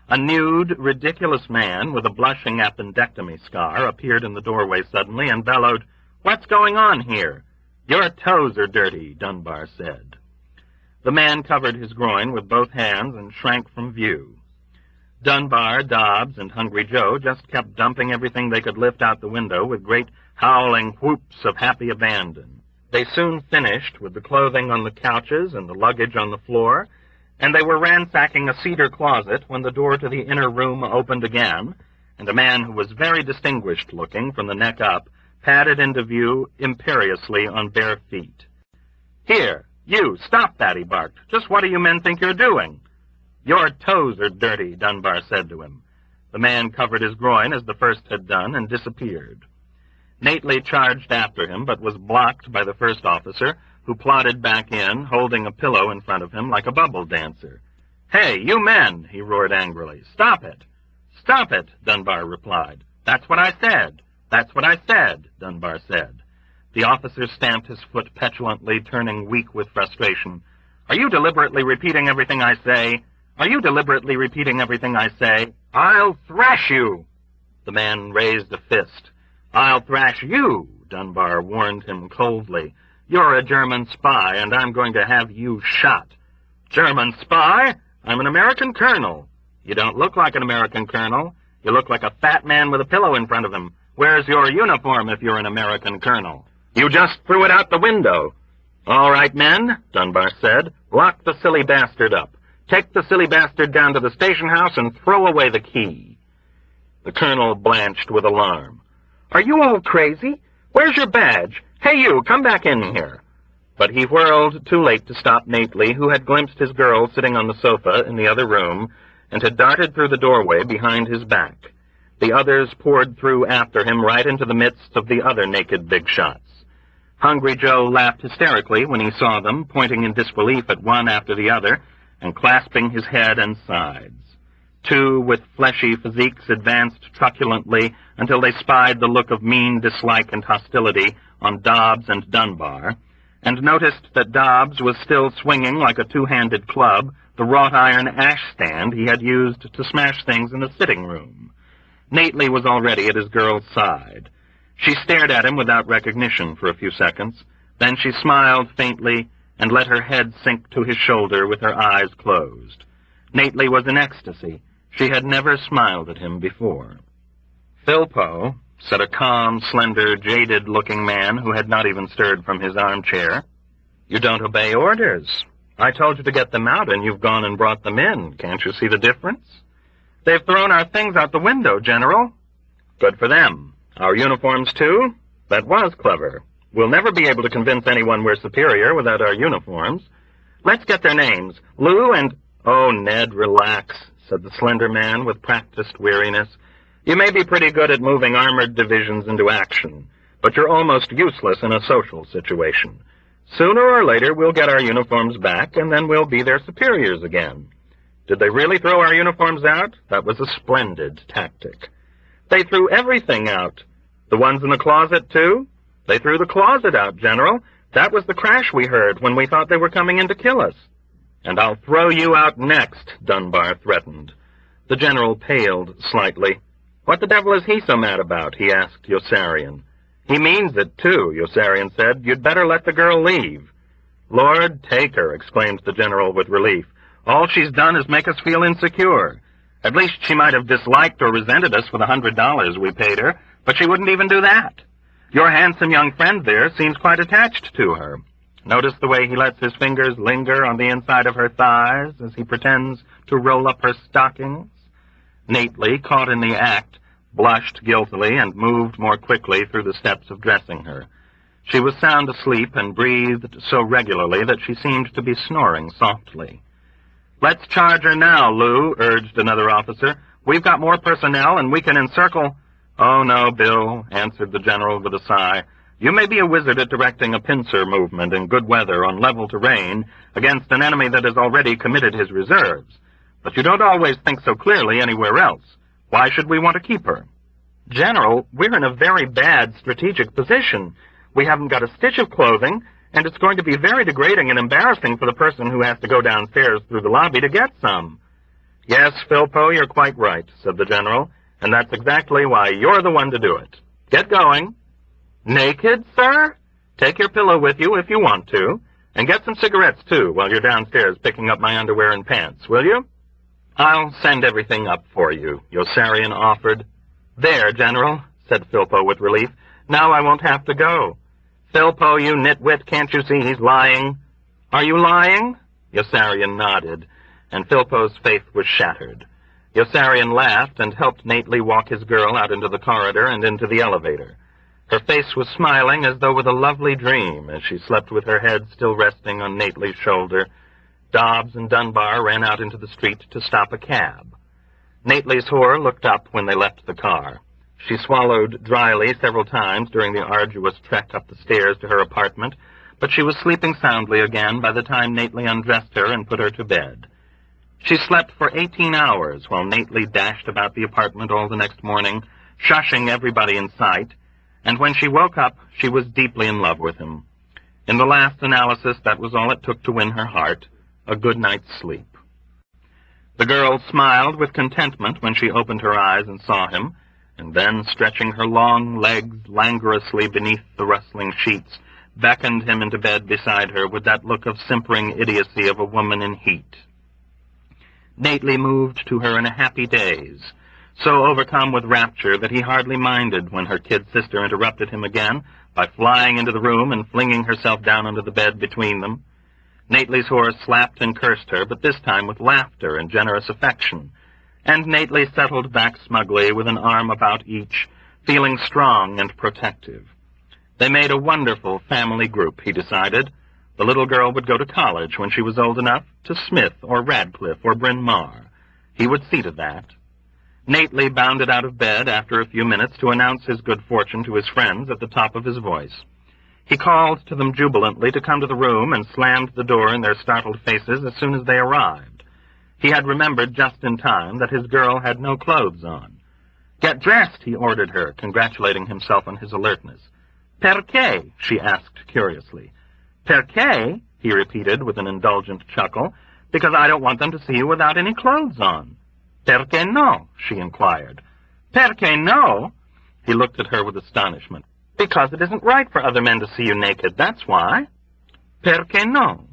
A nude, ridiculous man with a blushing appendectomy scar appeared in the doorway suddenly and bellowed, "What's going on here?" "Your toes are dirty," Dunbar said. The man covered his groin with both hands and shrank from view. Dunbar, Dobbs, and Hungry Joe just kept dumping everything they could lift out the window with great howling whoops of happy abandon. They soon finished with the clothing on the couches and the luggage on the floor, and they were ransacking a cedar closet when the door to the inner room opened again, and a man who was very distinguished-looking from the neck up padded into view imperiously on bare feet. "Here, you, stop that," he barked. "Just what do you men think you're doing?" "Your toes are dirty," Dunbar said to him. The man covered his groin as the first had done and disappeared. Nately charged after him, but was blocked by the first officer, who plodded back in, holding a pillow in front of him like a bubble dancer. "Hey, you men," he roared angrily. "Stop it." "Stop it," Dunbar replied. "That's what I said." "That's what I said," Dunbar said. The officer stamped his foot petulantly, turning weak with frustration. "Are you deliberately repeating everything I say? Are you deliberately repeating everything I say? I'll thrash you." The man raised a fist. "I'll thrash you," Dunbar warned him coldly. "You're a German spy, and I'm going to have you shot." "German spy? I'm an American colonel." "You don't look like an American colonel. You look like a fat man with a pillow in front of him. Where's your uniform if you're an American colonel? You just threw it out the window." "All right, men," Dunbar said, "lock the silly bastard up. Take the silly bastard down to the station house and throw away the key." The colonel blanched with alarm. "Are you all crazy? Where's your badge? Hey, you, come back in here." But he whirled too late to stop Nately, who had glimpsed his girl sitting on the sofa in the other room and had darted through the doorway behind his back. The others poured through after him right into the midst of the other naked big shots. Hungry Joe laughed hysterically when he saw them, pointing in disbelief at one after the other and clasping his head and sides. Two with fleshy physiques advanced truculently until they spied the look of mean dislike and hostility on Dobbs and Dunbar, and noticed that Dobbs was still swinging like a two-handed club the wrought-iron ash-stand he had used to smash things in the sitting room. Nately was already at his girl's side. She stared at him without recognition for a few seconds. Then she smiled faintly and let her head sink to his shoulder with her eyes closed. Nately was in ecstasy. She had never smiled at him before. "Philpo," said a calm, slender, jaded-looking man who had not even stirred from his armchair, "you don't obey orders. I told you to get them out, and you've gone and brought them in. Can't you see the difference? They've thrown our things out the window, General." "Good for them. Our uniforms, too? That was clever. We'll never be able to convince anyone we're superior without our uniforms. Let's get their names. Lou and—" "Oh, Ned, relax," said the slender man with practiced weariness. "You may be pretty good at moving armored divisions into action, but you're almost useless in a social situation. Sooner or later, we'll get our uniforms back, and then we'll be their superiors again. Did they really throw our uniforms out? That was a splendid tactic. They threw everything out. The ones in the closet, too? They threw the closet out, General. That was the crash we heard when we thought they were coming in to kill us." "And I'll throw you out next," Dunbar threatened. The General paled slightly. "What the devil is he so mad about?" he asked Yossarian. "He means it, too," Yossarian said. "You'd better let the girl leave." "Lord, take her," exclaimed the General with relief. "All she's done is make us feel insecure. At least she might have disliked or resented us for the $100 we paid her, but she wouldn't even do that. Your handsome young friend there seems quite attached to her. Notice the way he lets his fingers linger on the inside of her thighs as he pretends to roll up her stockings?" Nately, caught in the act, blushed guiltily and moved more quickly through the steps of dressing her. She was sound asleep and breathed so regularly that she seemed to be snoring softly. "Let's charge her now, Lou," urged another officer. "We've got more personnel and we can encircle—" "Oh, no, Bill," answered the General with a sigh. "You may be a wizard at directing a pincer movement in good weather on level terrain against an enemy that has already committed his reserves. But you don't always think so clearly anywhere else. Why should we want to keep her?" "General, we're in a very bad strategic position. We haven't got a stitch of clothing, and it's going to be very degrading and embarrassing for the person who has to go downstairs through the lobby to get some." "Yes, Philpo, you're quite right," said the General, "and that's exactly why you're the one to do it. Get going." "Naked, sir? Take your pillow with you if you want to, and get some cigarettes, too, while you're downstairs picking up my underwear and pants, will you?" "I'll send everything up for you," Yossarian offered. "There, General," said Philpo with relief. "Now I won't have to go." "Philpo, you nitwit, can't you see he's lying?" "Are you lying?" Yossarian nodded, and Philpo's faith was shattered. Yossarian laughed and helped Nately walk his girl out into the corridor and into the elevator. Her face was smiling as though with a lovely dream as she slept with her head still resting on Nately's shoulder. Dobbs and Dunbar ran out into the street to stop a cab. Nately's whore looked up when they left the car. She swallowed dryly several times during the arduous trek up the stairs to her apartment, but she was sleeping soundly again by the time Nately undressed her and put her to bed. She slept for 18 hours while Nately dashed about the apartment all the next morning, shushing everybody in sight, and when she woke up, she was deeply in love with him. In the last analysis, that was all it took to win her heart, a good night's sleep. The girl smiled with contentment when she opened her eyes and saw him, and then, stretching her long legs languorously beneath the rustling sheets, beckoned him into bed beside her with that look of simpering idiocy of a woman in heat. Nately moved to her in a happy daze, so overcome with rapture that he hardly minded when her kid sister interrupted him again by flying into the room and flinging herself down onto the bed between them. Nately's whore slapped and cursed her, but this time with laughter and generous affection, and Nately settled back smugly with an arm about each, feeling strong and protective. They made a wonderful family group, he decided. The little girl would go to college when she was old enough, to Smith or Radcliffe or Bryn Mawr. He would see to that. Nately bounded out of bed after a few minutes to announce his good fortune to his friends at the top of his voice. He called to them jubilantly to come to the room and slammed the door in their startled faces as soon as they arrived. He had remembered just in time that his girl had no clothes on. "Get dressed," he ordered her, congratulating himself on his alertness. "Perché?" she asked curiously. "Perché?" he repeated with an indulgent chuckle. "Because I don't want them to see you without any clothes on." "Perché no?" she inquired. "Perché no?" He looked at her with astonishment. Because it isn't right for other men to see you naked, that's why. Perché no?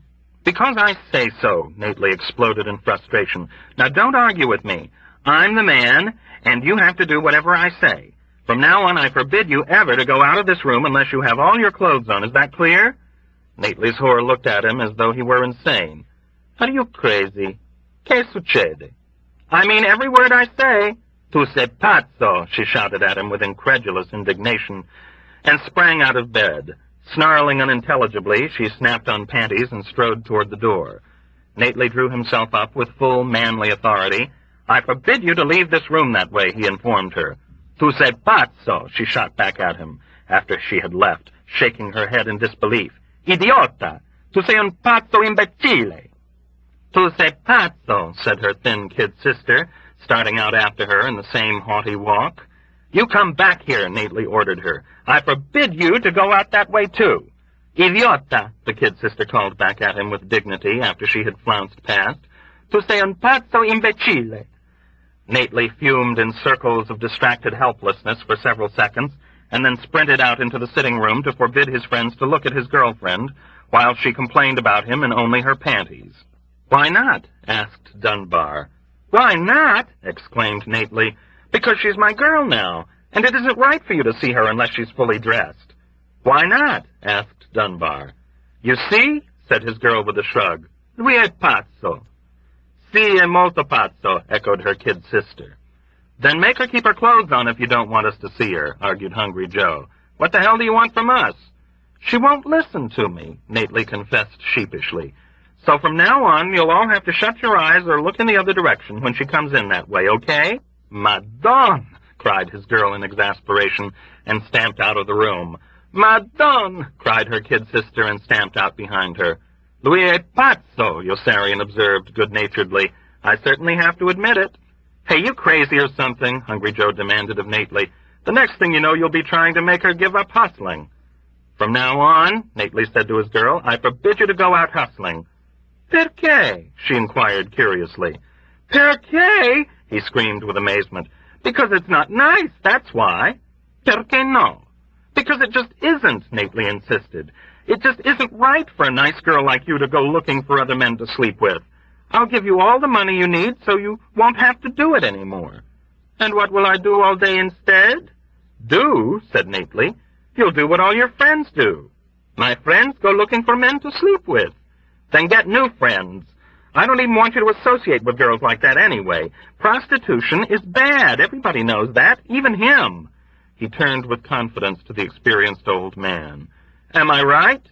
Because I say so, Nately exploded in frustration. Now don't argue with me. I'm the man, and you have to do whatever I say. From now on, I forbid you ever to go out of this room unless you have all your clothes on. Is that clear? Nately's whore looked at him as though he were insane. Are you crazy? Che succede? I mean every word I say. Tu sei pazzo, she shouted at him with incredulous indignation, and sprang out of bed. Snarling unintelligibly, she snapped on panties and strode toward the door. Nately drew himself up with full manly authority. I forbid you to leave this room that way, he informed her. Tu sei pazzo, she shot back at him, after she had left, shaking her head in disbelief. Idiota! Tu sei un pazzo imbecille! Tu sei pazzo, said her thin kid sister, starting out after her in the same haughty walk. You come back here, Nately ordered her. I forbid you to go out that way, too. Idiota, the kid sister called back at him with dignity after she had flounced past. Tu sei un pazzo imbecille. Nately fumed in circles of distracted helplessness for several seconds, and then sprinted out into the sitting room to forbid his friends to look at his girlfriend, while she complained about him in only her panties. Why not? Asked Dunbar. Why not? Exclaimed Nately. Because she's my girl now, and it isn't right for you to see her unless she's fully dressed. Why not? Asked Dunbar. You see, said his girl with a shrug. Lui è pazzo. Si è molto pazzo, echoed her kid sister. Then make her keep her clothes on if you don't want us to see her, argued Hungry Joe. What the hell do you want from us? She won't listen to me, Nately confessed sheepishly. So from now on, you'll all have to shut your eyes or look in the other direction when she comes in that way, okay? Madone, cried his girl in exasperation, and stamped out of the room. Madone, cried her kid sister, and stamped out behind her. Lui è pazzo, Yossarian observed good-naturedly. I certainly have to admit it. Hey, you crazy or something? Hungry Joe demanded of Nately. The next thing you know, you'll be trying to make her give up hustling. From now on, Nately said to his girl, I forbid you to go out hustling. Perché? She inquired curiously. Perché? He screamed with amazement. Because it's not nice, that's why. Perché no? Because it just isn't, Nately insisted. It just isn't right for a nice girl like you to go looking for other men to sleep with. I'll give you all the money you need so you won't have to do it anymore. And what will I do all day instead? Do, said Nately. You'll do what all your friends do. My friends go looking for men to sleep with. Then get new friends. I don't even want you to associate with girls like that anyway. Prostitution is bad. Everybody knows that, even him. He turned with confidence to the experienced old man. Am I right?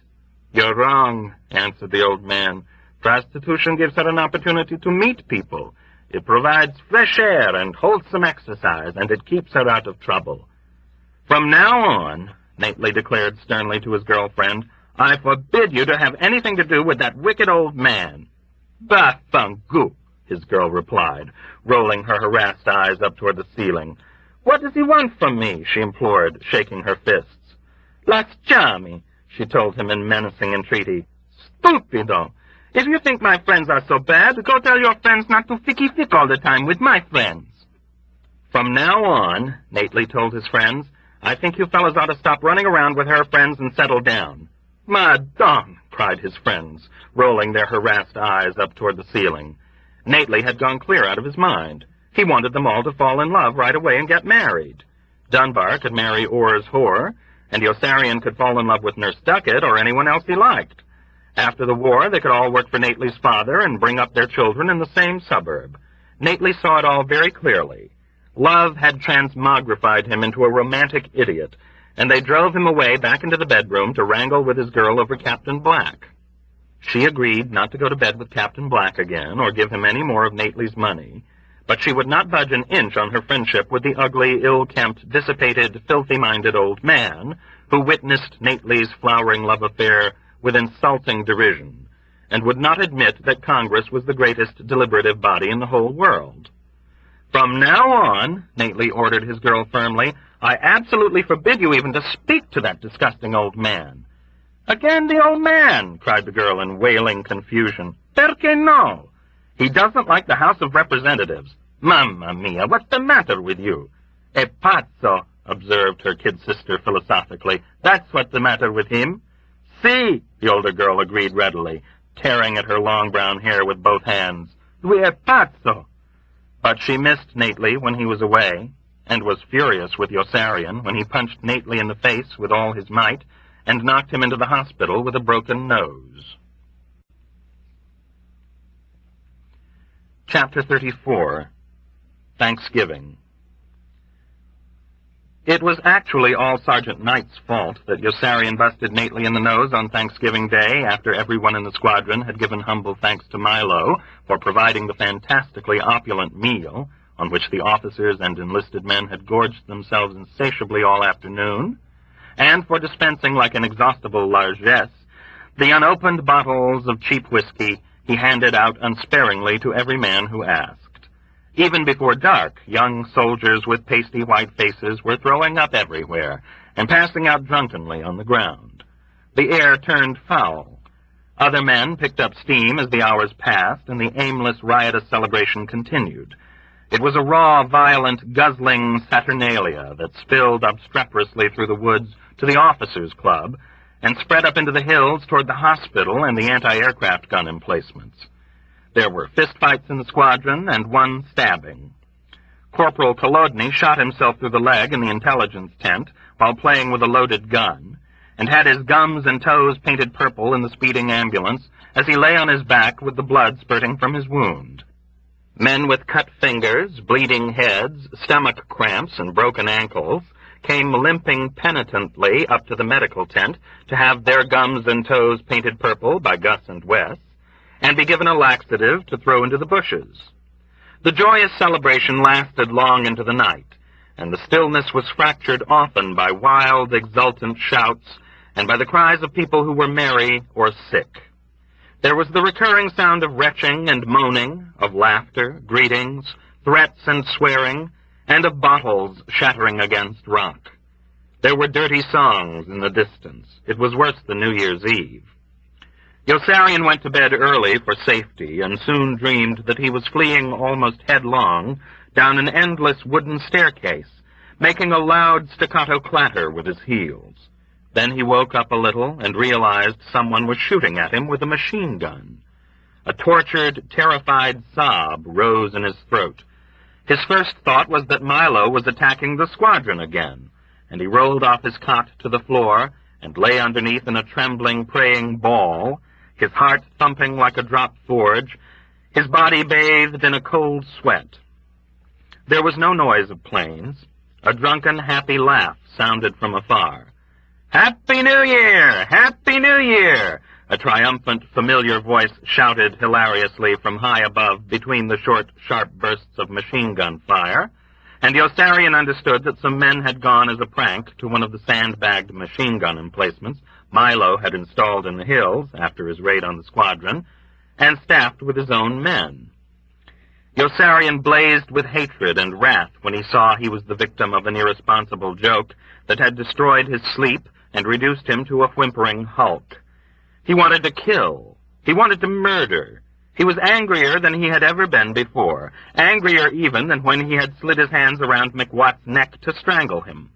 You're wrong, answered the old man. Prostitution gives her an opportunity to meet people. It provides fresh air and wholesome exercise, and it keeps her out of trouble. From now on, Nately declared sternly to his girlfriend, I forbid you to have anything to do with that wicked old man. Bafangu, his girl replied, rolling her harassed eyes up toward the ceiling. What does he want from me? She implored, shaking her fists. Lasciami, she told him in menacing entreaty. Stupido! If you think my friends are so bad, go tell your friends not to ficky-fick all the time with my friends. From now on, Nately told his friends, I think you fellas ought to stop running around with her friends and settle down. Madame, cried his friends, rolling their harassed eyes up toward the ceiling. Nately had gone clear out of his mind. He wanted them all to fall in love right away and get married. Dunbar could marry Orr's whore, and Yossarian could fall in love with Nurse Duckett or anyone else he liked. After the war, they could all work for Nately's father and bring up their children in the same suburb. Nately saw it all very clearly. Love had transmogrified him into a romantic idiot, and they drove him away back into the bedroom to wrangle with his girl over Captain Black. She agreed not to go to bed with Captain Black again or give him any more of Nately's money, but she would not budge an inch on her friendship with the ugly, ill-kempt, dissipated, filthy-minded old man who witnessed Nately's flowering love affair with insulting derision, and would not admit that Congress was the greatest deliberative body in the whole world. From now on, Nately ordered his girl firmly, I absolutely forbid you even to speak to that disgusting old man. Again the old man, cried the girl in wailing confusion. Perché no? He doesn't like the House of Representatives. Mamma mia, what's the matter with you? È pazzo, observed her kid sister philosophically. "That's what's the matter with him." "See," the older girl agreed readily, tearing at her long brown hair with both hands. "We are pazzo." But she missed Nately when he was away, and was furious with Yossarian when he punched Nately in the face with all his might and knocked him into the hospital with a broken nose. Chapter 34. Thanksgiving. It was actually all Sergeant Knight's fault that Yossarian busted Nately in the nose on Thanksgiving Day after everyone in the squadron had given humble thanks to Milo for providing the fantastically opulent meal on which the officers and enlisted men had gorged themselves insatiably all afternoon, and for dispensing like an inexhaustible largesse the unopened bottles of cheap whiskey he handed out unsparingly to every man who asked. Even before dark, young soldiers with pasty white faces were throwing up everywhere and passing out drunkenly on the ground. The air turned foul. Other men picked up steam as the hours passed, and the aimless, riotous celebration continued. It was a raw, violent, guzzling saturnalia that spilled obstreperously through the woods to the officers' club and spread up into the hills toward the hospital and the anti-aircraft gun emplacements. There were fistfights in the squadron and one stabbing. Corporal Kolodny shot himself through the leg in the intelligence tent while playing with a loaded gun, and had his gums and toes painted purple in the speeding ambulance as he lay on his back with the blood spurting from his wound. Men with cut fingers, bleeding heads, stomach cramps, and broken ankles came limping penitently up to the medical tent to have their gums and toes painted purple by Gus and Wes, and be given a laxative to throw into the bushes. The joyous celebration lasted long into the night, and the stillness was fractured often by wild, exultant shouts and by the cries of people who were merry or sick. There was the recurring sound of retching and moaning, of laughter, greetings, threats and swearing, and of bottles shattering against rock. There were dirty songs in the distance. It was worse than New Year's Eve. Yossarian went to bed early for safety and soon dreamed that he was fleeing almost headlong down an endless wooden staircase, making a loud staccato clatter with his heels. Then he woke up a little and realized someone was shooting at him with a machine gun. A tortured, terrified sob rose in his throat. His first thought was that Milo was attacking the squadron again, and he rolled off his cot to the floor and lay underneath in a trembling, praying ball, his heart thumping like a dropped forge, his body bathed in a cold sweat. There was no noise of planes. A drunken, happy laugh sounded from afar. "Happy New Year! Happy New Year!" a triumphant, familiar voice shouted hilariously from high above between the short, sharp bursts of machine gun fire, and Yossarian understood that some men had gone as a prank to one of the sandbagged machine gun emplacements Milo had installed in the hills after his raid on the squadron, and staffed with his own men. Yossarian blazed with hatred and wrath when he saw he was the victim of an irresponsible joke that had destroyed his sleep and reduced him to a whimpering hulk. He wanted to kill. He wanted to murder. He was angrier than he had ever been before, angrier even than when he had slid his hands around McWatt's neck to strangle him.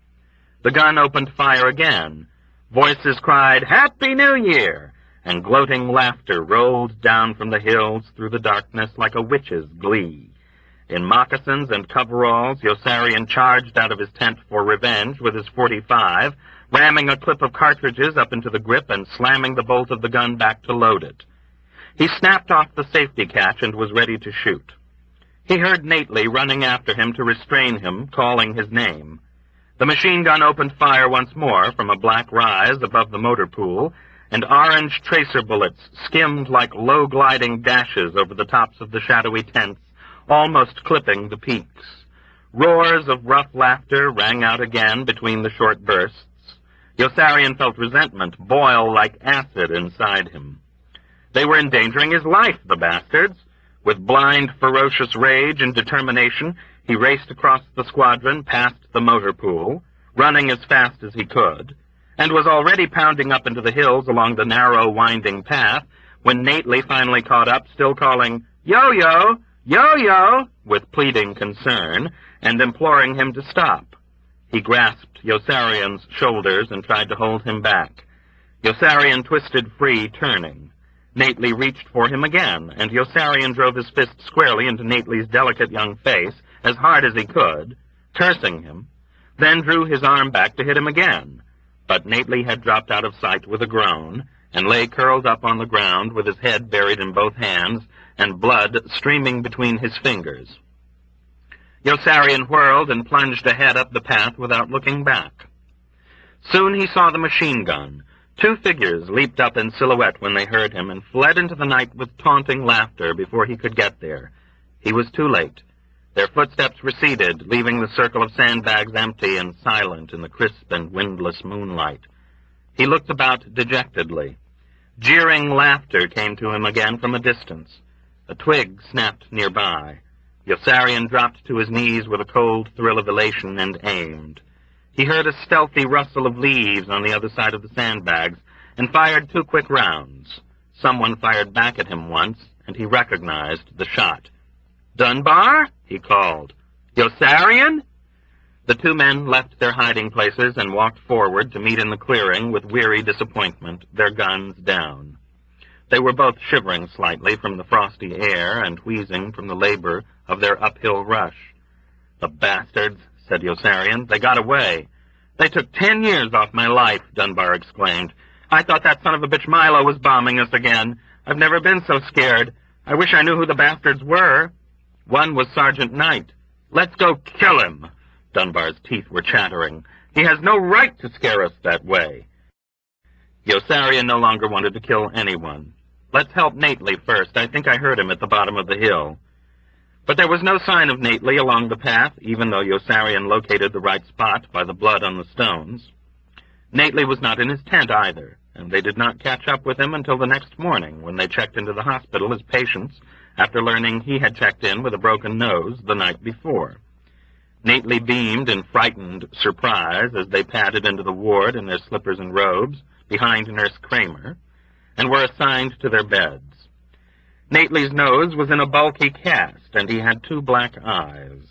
The gun opened fire again. Voices cried, "Happy New Year!" and gloating laughter rolled down from the hills through the darkness like a witch's glee. In moccasins and coveralls, Yossarian charged out of his tent for revenge with his .45, ramming a clip of cartridges up into the grip and slamming the bolt of the gun back to load it. He snapped off the safety catch and was ready to shoot. He heard Nately running after him to restrain him, calling his name. The machine gun opened fire once more from a black rise above the motor pool, and orange tracer bullets skimmed like low-gliding dashes over the tops of the shadowy tents, almost clipping the peaks. Roars of rough laughter rang out again between the short bursts. Yossarian felt resentment boil like acid inside him. They were endangering his life, the bastards. With blind, ferocious rage and determination, he raced across the squadron past the motor pool, running as fast as he could, and was already pounding up into the hills along the narrow, winding path when Nately finally caught up, still calling, "Yo-yo! Yo-yo!" with pleading concern, and imploring him to stop. He grasped Yossarian's shoulders and tried to hold him back. Yossarian twisted free, turning. Nately reached for him again, and Yossarian drove his fist squarely into Nately's delicate young face as hard as he could, cursing him, then drew his arm back to hit him again. But Nately had dropped out of sight with a groan, and lay curled up on the ground with his head buried in both hands and blood streaming between his fingers. Yossarian whirled and plunged ahead up the path without looking back. Soon he saw the machine gun. 2 figures leaped up in silhouette when they heard him and fled into the night with taunting laughter before he could get there. He was too late. Their footsteps receded, leaving the circle of sandbags empty and silent in the crisp and windless moonlight. He looked about dejectedly. Jeering laughter came to him again from a distance. A twig snapped nearby. Yossarian dropped to his knees with a cold thrill of elation and aimed. He heard a stealthy rustle of leaves on the other side of the sandbags and fired 2 quick rounds. Someone fired back at him once, and he recognized the shot. "Dunbar?" he called. "Yossarian?" The 2 men left their hiding places and walked forward to meet in the clearing with weary disappointment, their guns down. They were both shivering slightly from the frosty air and wheezing from the labor of their uphill rush. "The bastards," said Yossarian. "They got away." "They took 10 years off my life," Dunbar exclaimed. "I thought that son of a bitch Milo was bombing us again. I've never been so scared. I wish I knew who the bastards were." "One was Sergeant Knight." "Let's go kill him." Dunbar's teeth were chattering. "He has no right to scare us that way." Yossarian no longer wanted to kill anyone. "Let's help Nately first. I think I heard him at the bottom of the hill." But there was no sign of Nately along the path, even though Yossarian located the right spot by the blood on the stones. Nately was not in his tent either, and they did not catch up with him until the next morning, when they checked into the hospital as patients, after learning he had checked in with a broken nose the night before. Nately beamed in frightened surprise as they padded into the ward in their slippers and robes, behind Nurse Kramer, and were assigned to their beds. Nately's nose was in a bulky cast, and he had 2 black eyes.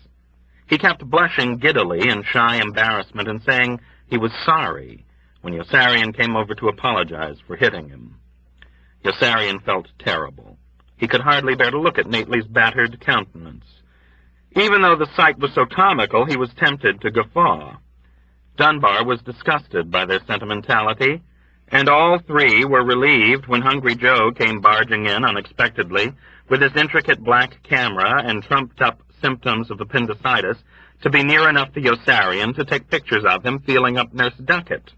He kept blushing giddily in shy embarrassment and saying he was sorry when Yossarian came over to apologize for hitting him. Yossarian felt terrible. He could hardly bear to look at Nately's battered countenance. Even though the sight was so comical, he was tempted to guffaw. Dunbar was disgusted by their sentimentality, and all 3 were relieved when Hungry Joe came barging in unexpectedly with his intricate black camera and trumped-up symptoms of appendicitis to be near enough to Yossarian to take pictures of him feeling up Nurse Duckett.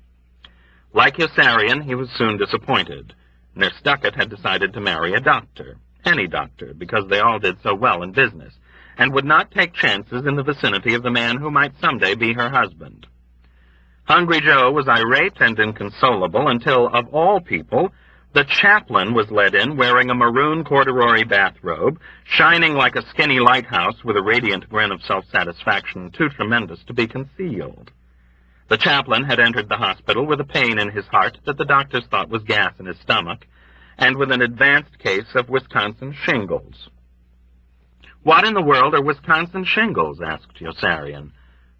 Like Yossarian, he was soon disappointed. Nurse Duckett had decided to marry a doctor, any doctor, because they all did so well in business, and would not take chances in the vicinity of the man who might someday be her husband. Hungry Joe was irate and inconsolable until, of all people, the chaplain was led in wearing a maroon corduroy bathrobe, shining like a skinny lighthouse with a radiant grin of self-satisfaction too tremendous to be concealed. The chaplain had entered the hospital with a pain in his heart that the doctors thought was gas in his stomach, and with an advanced case of Wisconsin shingles. "What in the world are Wisconsin shingles?" asked Yossarian.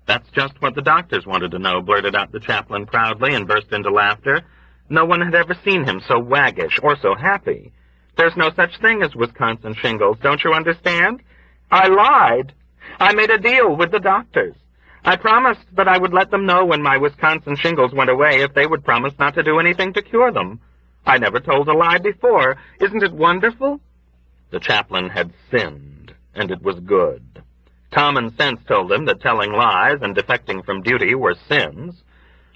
"That's just what the doctors wanted to know," blurted out the chaplain proudly and burst into laughter. No one had ever seen him so waggish or so happy. "There's no such thing as Wisconsin shingles, don't you understand? I lied. I made a deal with the doctors. I promised that I would let them know when my Wisconsin shingles went away if they would promise not to do anything to cure them. I never told a lie before. Isn't it wonderful?" The chaplain had sinned, and it was good. Common sense told him that telling lies and defecting from duty were sins.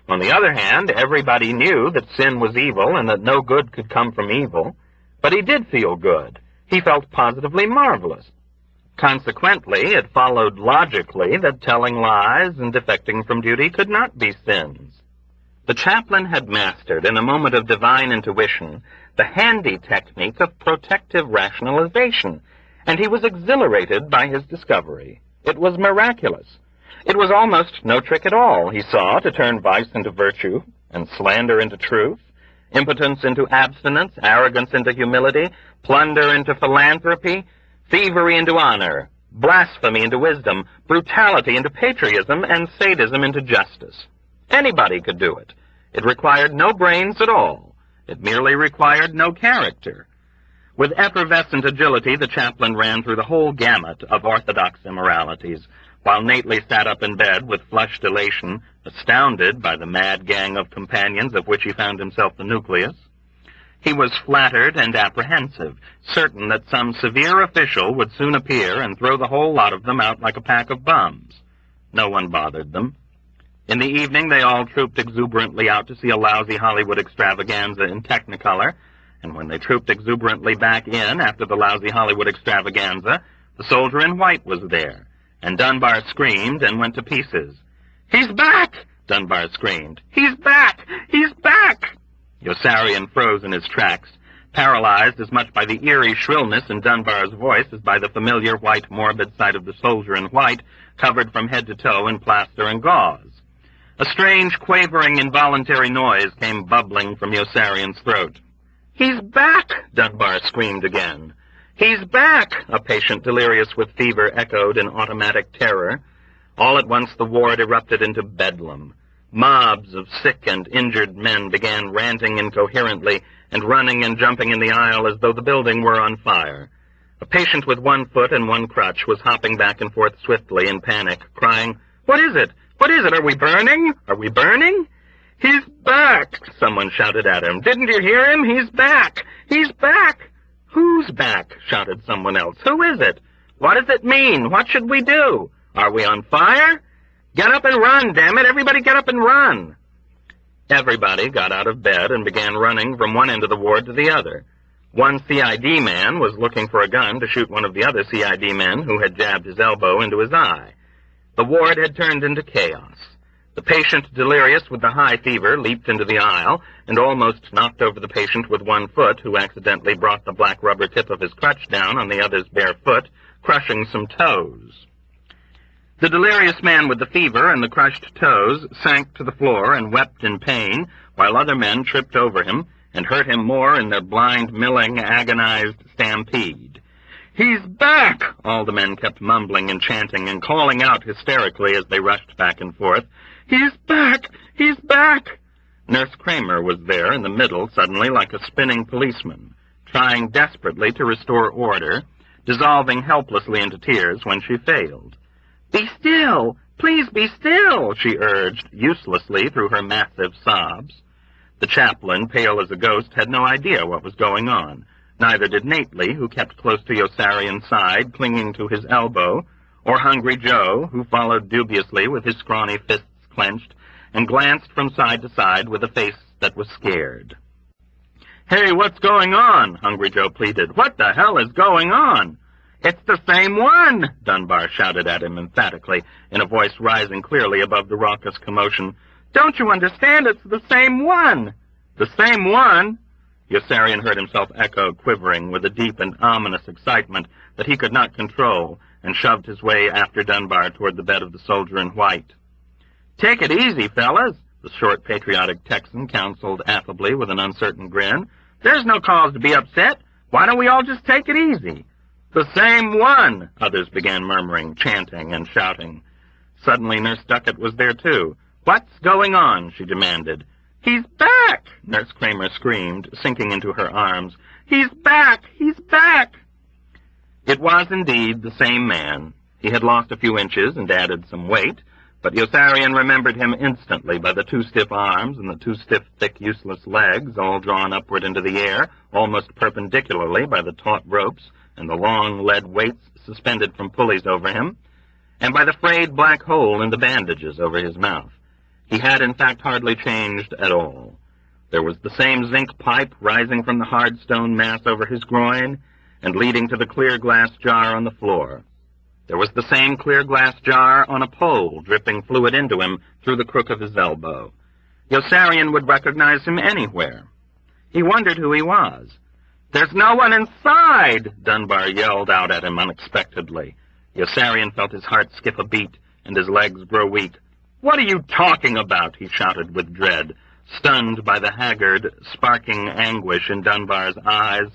On the other hand, everybody knew that sin was evil and that no good could come from evil. But he did feel good. He felt positively marvelous. Consequently, it followed logically that telling lies and defecting from duty could not be sins. The chaplain had mastered, in a moment of divine intuition, the handy technique of protective rationalization, and he was exhilarated by his discovery. It was miraculous. It was almost no trick at all, he saw, to turn vice into virtue, and slander into truth, impotence into abstinence, arrogance into humility, plunder into philanthropy, thievery into honor, blasphemy into wisdom, brutality into patriotism, and sadism into justice. Anybody could do it. It required no brains at all. It merely required no character. With effervescent agility, the chaplain ran through the whole gamut of orthodox immoralities, while Nately sat up in bed with flushed elation, astounded by the mad gang of companions of which he found himself the nucleus. He was flattered and apprehensive, certain that some severe official would soon appear and throw the whole lot of them out like a pack of bums. No one bothered them. In the evening, they all trooped exuberantly out to see a lousy Hollywood extravaganza in Technicolor, and when they trooped exuberantly back in after the lousy Hollywood extravaganza, the soldier in white was there, and Dunbar screamed and went to pieces. "He's back!" Dunbar screamed. "He's back! He's back!" Yossarian froze in his tracks, paralyzed as much by the eerie shrillness in Dunbar's voice as by the familiar white, morbid sight of the soldier in white, covered from head to toe in plaster and gauze. A strange, quavering, involuntary noise came bubbling from Yossarian's throat. "He's back!" Dunbar screamed again. "He's back!" a patient delirious with fever echoed in automatic terror. All at once the ward erupted into bedlam. Mobs of sick and injured men began ranting incoherently and running and jumping in the aisle as though the building were on fire. A patient with one foot and one crutch was hopping back and forth swiftly in panic, crying, "What is it? What is it? Are we burning? Are we burning?" "He's back!" someone shouted at him. "Didn't you hear him? He's back! He's back!" "Who's back?" shouted someone else. "Who is it? What does it mean? What should we do? Are we on fire? Get up and run, damn it! Everybody get up and run!" Everybody got out of bed and began running from one end of the ward to the other. One CID man was looking for a gun to shoot one of the other CID men who had jabbed his elbow into his eye. The ward had turned into chaos. The patient, delirious with the high fever, leaped into the aisle and almost knocked over the patient with one foot, who accidentally brought the black rubber tip of his crutch down on the other's bare foot, crushing some toes. The delirious man with the fever and the crushed toes sank to the floor and wept in pain, while other men tripped over him and hurt him more in their blind, milling, agonized stampede. "He's back!" all the men kept mumbling and chanting and calling out hysterically as they rushed back and forth. "He's back! He's back!" Nurse Kramer was there in the middle suddenly like a spinning policeman, trying desperately to restore order, dissolving helplessly into tears when she failed. "Be still! Please be still!" she urged uselessly through her massive sobs. The chaplain, pale as a ghost, had no idea what was going on. Neither did Nately, who kept close to Yossarian's side, clinging to his elbow, or Hungry Joe, who followed dubiously with his scrawny fists clenched, and glanced from side to side with a face that was scared. "Hey, what's going on?" Hungry Joe pleaded. "What the hell is going on?" "It's the same one!" Dunbar shouted at him emphatically, in a voice rising clearly above the raucous commotion. "Don't you understand? It's the same one!" "The same one?" Yossarian heard himself echo, quivering with a deep and ominous excitement that he could not control, and shoved his way after Dunbar toward the bed of the soldier in white. "Take it easy, fellas," the short, patriotic Texan counseled affably with an uncertain grin. "There's no cause to be upset. Why don't we all just take it easy?" "The same one!" others began murmuring, chanting, and shouting. Suddenly Nurse Duckett was there, too. "What's going on?" she demanded. "He's back!" Nurse Kramer screamed, sinking into her arms. "He's back! He's back!" It was indeed the same man. He had lost a few inches and added some weight, but Yossarian remembered him instantly by the two stiff arms and the two stiff, thick, useless legs, all drawn upward into the air, almost perpendicularly by the taut ropes and the long lead weights suspended from pulleys over him, and by the frayed black hole in the bandages over his mouth. He had, in fact, hardly changed at all. There was the same zinc pipe rising from the hard stone mass over his groin and leading to the clear glass jar on the floor. There was the same clear glass jar on a pole dripping fluid into him through the crook of his elbow. Yossarian would recognize him anywhere. He wondered who he was. "There's no one inside!" Dunbar yelled out at him unexpectedly. Yossarian felt his heart skip a beat and his legs grow weak. "What are you talking about?" he shouted with dread, stunned by the haggard, sparking anguish in Dunbar's eyes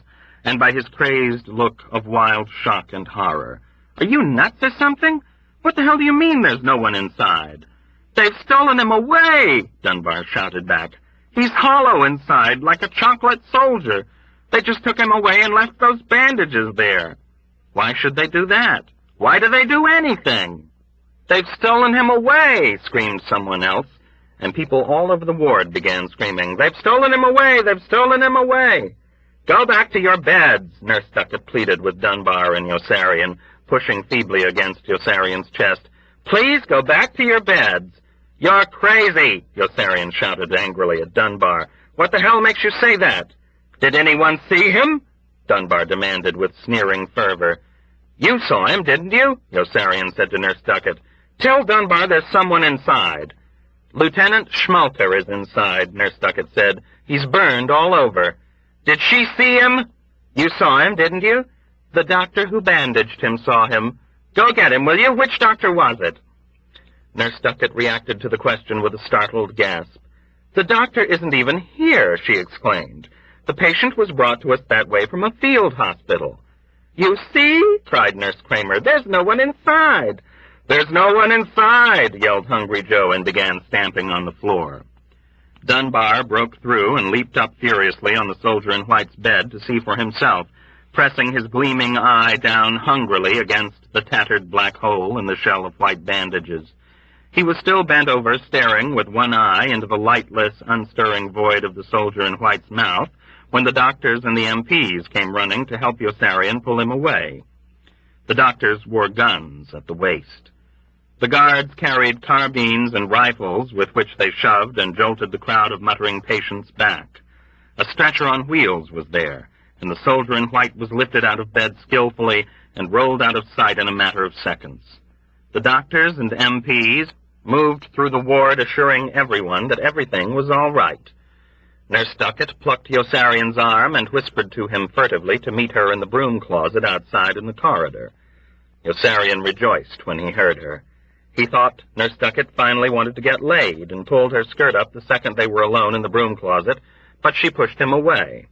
and by his crazed look of wild shock and horror. Are you nuts or something? What the hell do you mean there's no one inside? They've stolen him away, Dunbar shouted back. He's hollow inside, like a chocolate soldier. They just took him away and left those bandages there. Why should they do that? Why do they do anything? They've stolen him away, screamed someone else, and people all over the ward began screaming, They've stolen him away! They've stolen him away! Go back to your beds, Nurse Duckett pleaded with Dunbar and Yossarian, pushing feebly against Yossarian's chest. Please go back to your beds. You're crazy, Yossarian shouted angrily at Dunbar. What the hell makes you say that? Did anyone see him? Dunbar demanded with sneering fervor. You saw him, didn't you? Yossarian said to Nurse Duckett. Tell Dunbar there's someone inside. Lieutenant Schmalter is inside, Nurse Duckett said. He's burned all over. Did she see him? You saw him, didn't you? The doctor who bandaged him saw him. Go get him, will you? Which doctor was it? Nurse Duckett reacted to the question with a startled gasp. The doctor isn't even here, she exclaimed. The patient was brought to us that way from a field hospital. You see, cried Nurse Kramer, there's no one inside. There's no one inside, yelled Hungry Joe and began stamping on the floor. Dunbar broke through and leaped up furiously on the soldier in white's bed to see for himself, pressing his gleaming eye down hungrily against the tattered black hole in the shell of white bandages. He was still bent over, staring with one eye into the lightless, unstirring void of the soldier in white's mouth, when the doctors and the MPs came running to help Yossarian pull him away. The doctors wore guns at the waist. The guards carried carbines and rifles with which they shoved and jolted the crowd of muttering patients back. A stretcher on wheels was there, and the soldier in white was lifted out of bed skillfully and rolled out of sight in a matter of seconds. The doctors and MPs moved through the ward assuring everyone that everything was all right. Nurse Duckett plucked Yossarian's arm and whispered to him furtively to meet her in the broom closet outside in the corridor. Yossarian rejoiced when he heard her. He thought Nurse Duckett finally wanted to get laid and pulled her skirt up the second they were alone in the broom closet, but she pushed him away.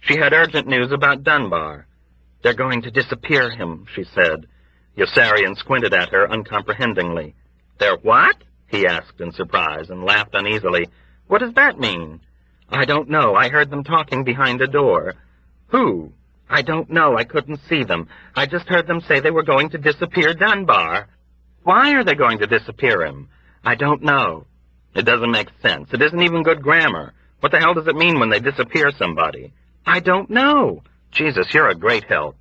She had urgent news about Dunbar. They're going to disappear him, she said. Yossarian squinted at her uncomprehendingly. They're what? He asked in surprise and laughed uneasily. What does that mean? I don't know. I heard them talking behind a door. Who? I don't know. I couldn't see them. I just heard them say they were going to disappear Dunbar. Why are they going to disappear him? I don't know. It doesn't make sense. It isn't even good grammar. What the hell does it mean when they disappear somebody? I don't know. Jesus, you're a great help.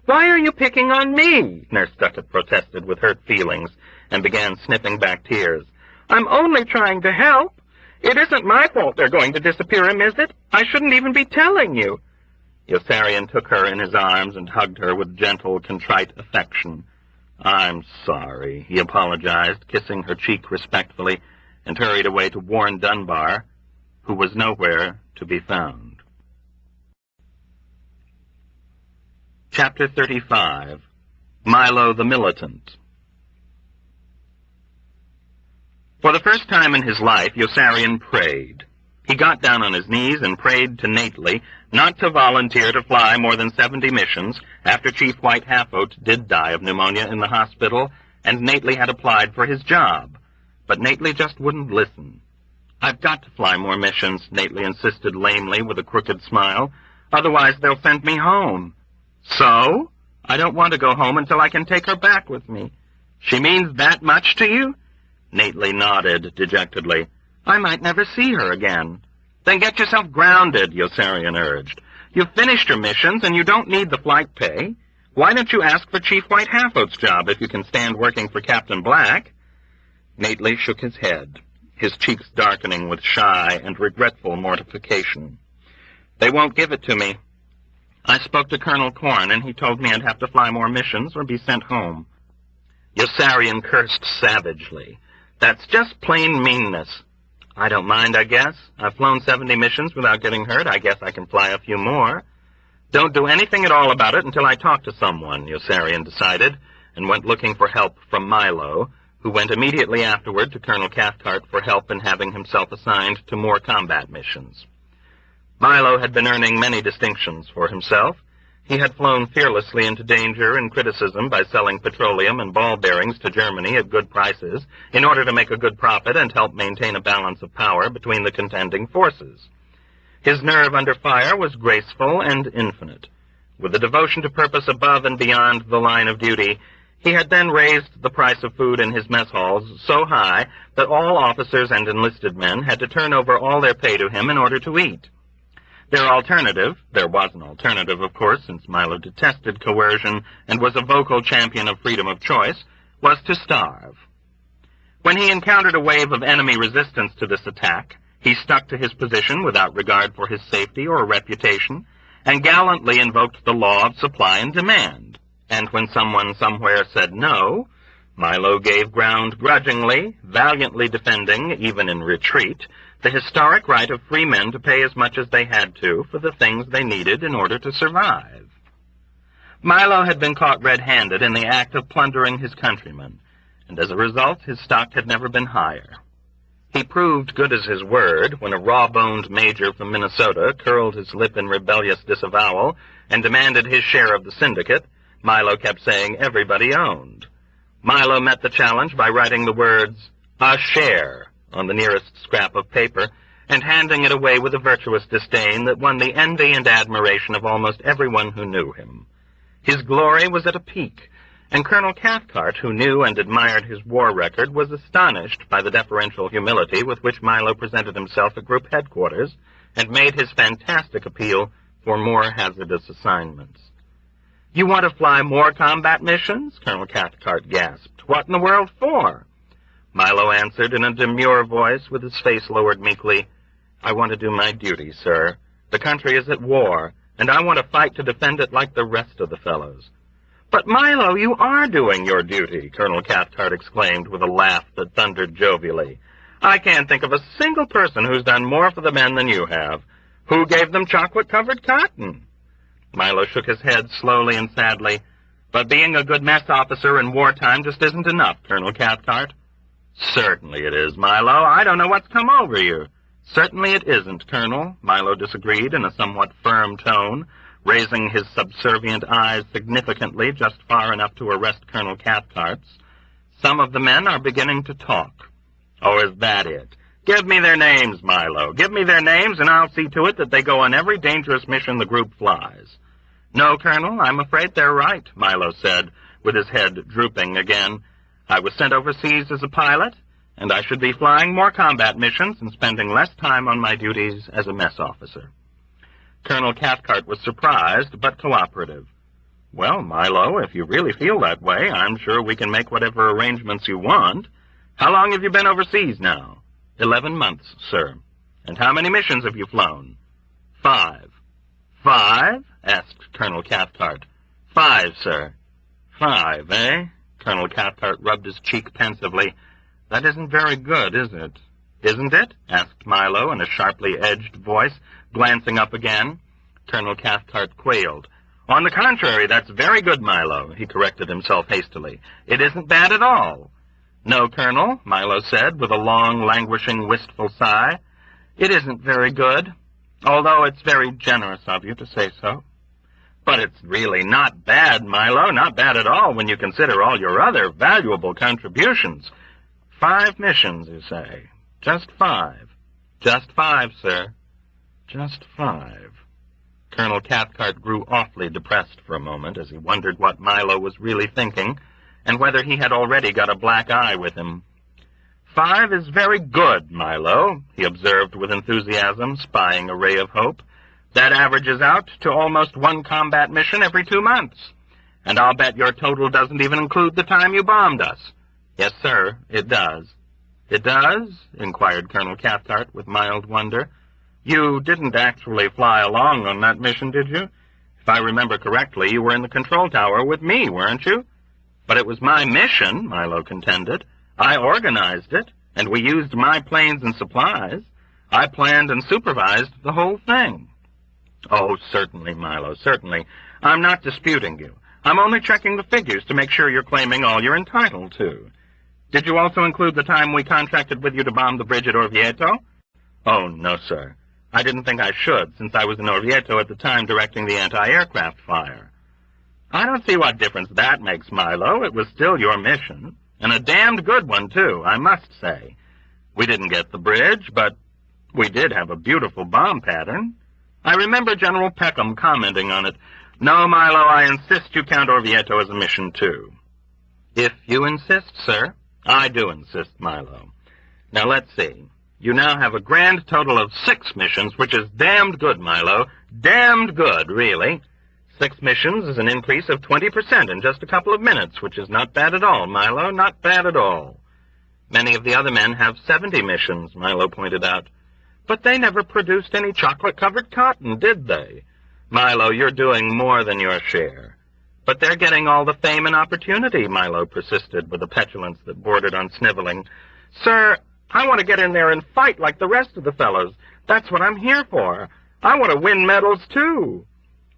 Why are you picking on me? Nurse Duckett protested with hurt feelings and began sniffing back tears. I'm only trying to help. It isn't my fault they're going to disappear him, is it? I shouldn't even be telling you. Yossarian took her in his arms and hugged her with gentle, contrite affection. I'm sorry, he apologized, kissing her cheek respectfully, and hurried away to warn Dunbar, who was nowhere to be found. Chapter 35. Milo the Militant. For the first time in his life, Yossarian prayed. He got down on his knees and prayed to Nately not to volunteer to fly more than 70 missions after Chief White Half-Oat did die of pneumonia in the hospital, and Nately had applied for his job. But Nately just wouldn't listen. I've got to fly more missions, Nately insisted lamely with a crooked smile. Otherwise they'll send me home. So? I don't want to go home until I can take her back with me. She means that much to you? Nately nodded dejectedly. I might never see her again. Then get yourself grounded, Yossarian urged. You've finished your missions, and you don't need the flight pay. Why don't you ask for Chief White Half-Oat's job if you can stand working for Captain Black? Nately shook his head, his cheeks darkening with shy and regretful mortification. They won't give it to me. I spoke to Colonel Corn, and he told me I'd have to fly more missions or be sent home. Yossarian cursed savagely. That's just plain meanness. I don't mind, I guess. I've flown 70 missions without getting hurt. I guess I can fly a few more. Don't do anything at all about it until I talk to someone, Yossarian decided, and went looking for help from Milo, who went immediately afterward to Colonel Cathcart for help in having himself assigned to more combat missions. Milo had been earning many distinctions for himself. He had flown fearlessly into danger and criticism by selling petroleum and ball bearings to Germany at good prices in order to make a good profit and help maintain a balance of power between the contending forces. His nerve under fire was graceful and infinite. With a devotion to purpose above and beyond the line of duty, he had then raised the price of food in his mess halls so high that all officers and enlisted men had to turn over all their pay to him in order to eat. There was an alternative, of course, since Milo detested coercion and was a vocal champion of freedom of choice, was to starve. When he encountered a wave of enemy resistance to this attack, he stuck to his position without regard for his safety or reputation, and gallantly invoked the law of supply and demand. And when someone somewhere said no, Milo gave ground grudgingly, valiantly defending, even in retreat, the historic right of free men to pay as much as they had to for the things they needed in order to survive. Milo had been caught red-handed in the act of plundering his countrymen, and as a result his stock had never been higher. He proved good as his word when a raw-boned major from Minnesota curled his lip in rebellious disavowal and demanded his share of the syndicate. Milo kept saying everybody owned. Milo met the challenge by writing the words, "a share," on the nearest scrap of paper, and handing it away with a virtuous disdain that won the envy and admiration of almost everyone who knew him. His glory was at a peak, and Colonel Cathcart, who knew and admired his war record, was astonished by the deferential humility with which Milo presented himself at group headquarters and made his fantastic appeal for more hazardous assignments. "You want to fly more combat missions?" Colonel Cathcart gasped. "What in the world for?" Milo answered in a demure voice with his face lowered meekly, "I want to do my duty, sir. The country is at war, and I want to fight to defend it like the rest of the fellows." "But, Milo, you are doing your duty," Colonel Cathcart exclaimed with a laugh that thundered jovially. "I can't think of a single person who's done more for the men than you have. Who gave them chocolate-covered cotton?" Milo shook his head slowly and sadly. "But being a good mess officer in wartime just isn't enough, Colonel Cathcart." "Certainly it is, Milo. I don't know what's come over you." "Certainly it isn't, Colonel," Milo disagreed in a somewhat firm tone, raising his subservient eyes significantly just far enough to arrest Colonel Cathcart's. "Some of the men are beginning to talk." "Oh, is that it? Give me their names, Milo. Give me their names, and I'll see to it that they go on every dangerous mission the group flies." "No, Colonel, I'm afraid they're right," Milo said, with his head drooping again. "I was sent overseas as a pilot, and I should be flying more combat missions and spending less time on my duties as a mess officer." Colonel Cathcart was surprised, but cooperative. "Well, Milo, if you really feel that way, I'm sure we can make whatever arrangements you want. How long have you been overseas now?" 11 months, sir." "And how many missions have you flown?" 5. "5?" asked Colonel Cathcart. 5, sir." 5, eh? Colonel Cathcart rubbed his cheek pensively. "That isn't very good, is it?" "Isn't it?" asked Milo in a sharply edged voice, glancing up again. Colonel Cathcart quailed. "On the contrary, that's very good, Milo," he corrected himself hastily. "It isn't bad at all." "No, Colonel," Milo said, with a long, languishing, wistful sigh. "It isn't very good, although it's very generous of you to say so." "But it's really not bad, Milo, not bad at all when you consider all your other valuable contributions." 5 missions, you say? Just 5? "Just 5, sir. Just 5. Colonel Cathcart grew awfully depressed for a moment as he wondered what Milo was really thinking, and whether he had already got a black eye with him. 5 is very good, Milo, he observed with enthusiasm, spying a ray of hope. "That averages out to almost 1 combat mission every 2 months. And I'll bet your total doesn't even include the time you bombed us." "Yes, sir, it does." "It does?" inquired Colonel Cathcart with mild wonder. "You didn't actually fly along on that mission, did you? If I remember correctly, you were in the control tower with me, weren't you?" "But it was my mission," Milo contended. "I organized it, and we used my planes and supplies. I planned and supervised the whole thing." "Oh, certainly, Milo, certainly. I'm not disputing you. I'm only checking the figures to make sure you're claiming all you're entitled to. Did you also include the time we contracted with you to bomb the bridge at Orvieto?" "Oh, no, sir. I didn't think I should, since I was in Orvieto at the time directing the anti-aircraft fire. I don't see what difference that makes, Milo. It was still your mission, and a damned good one, too, I must say. We didn't get the bridge, but we did have a beautiful bomb pattern. I remember General Peckham commenting on it. No, Milo, I insist you count Orvieto as a mission, too. If you insist, sir. I do insist, Milo. Now, let's see. You now have a grand total of 6 missions, which is damned good, Milo. Damned good, really. 6 missions is an increase of 20% in just a couple of minutes, which is not bad at all, Milo, not bad at all. Many of the other men have 70 missions, Milo pointed out. But they never produced any chocolate-covered cotton, did they? Milo, you're doing more than your share. But they're getting all the fame and opportunity, Milo persisted with a petulance that bordered on sniveling. Sir, I want to get in there and fight like the rest of the fellows. That's what I'm here for. I want to win medals, too.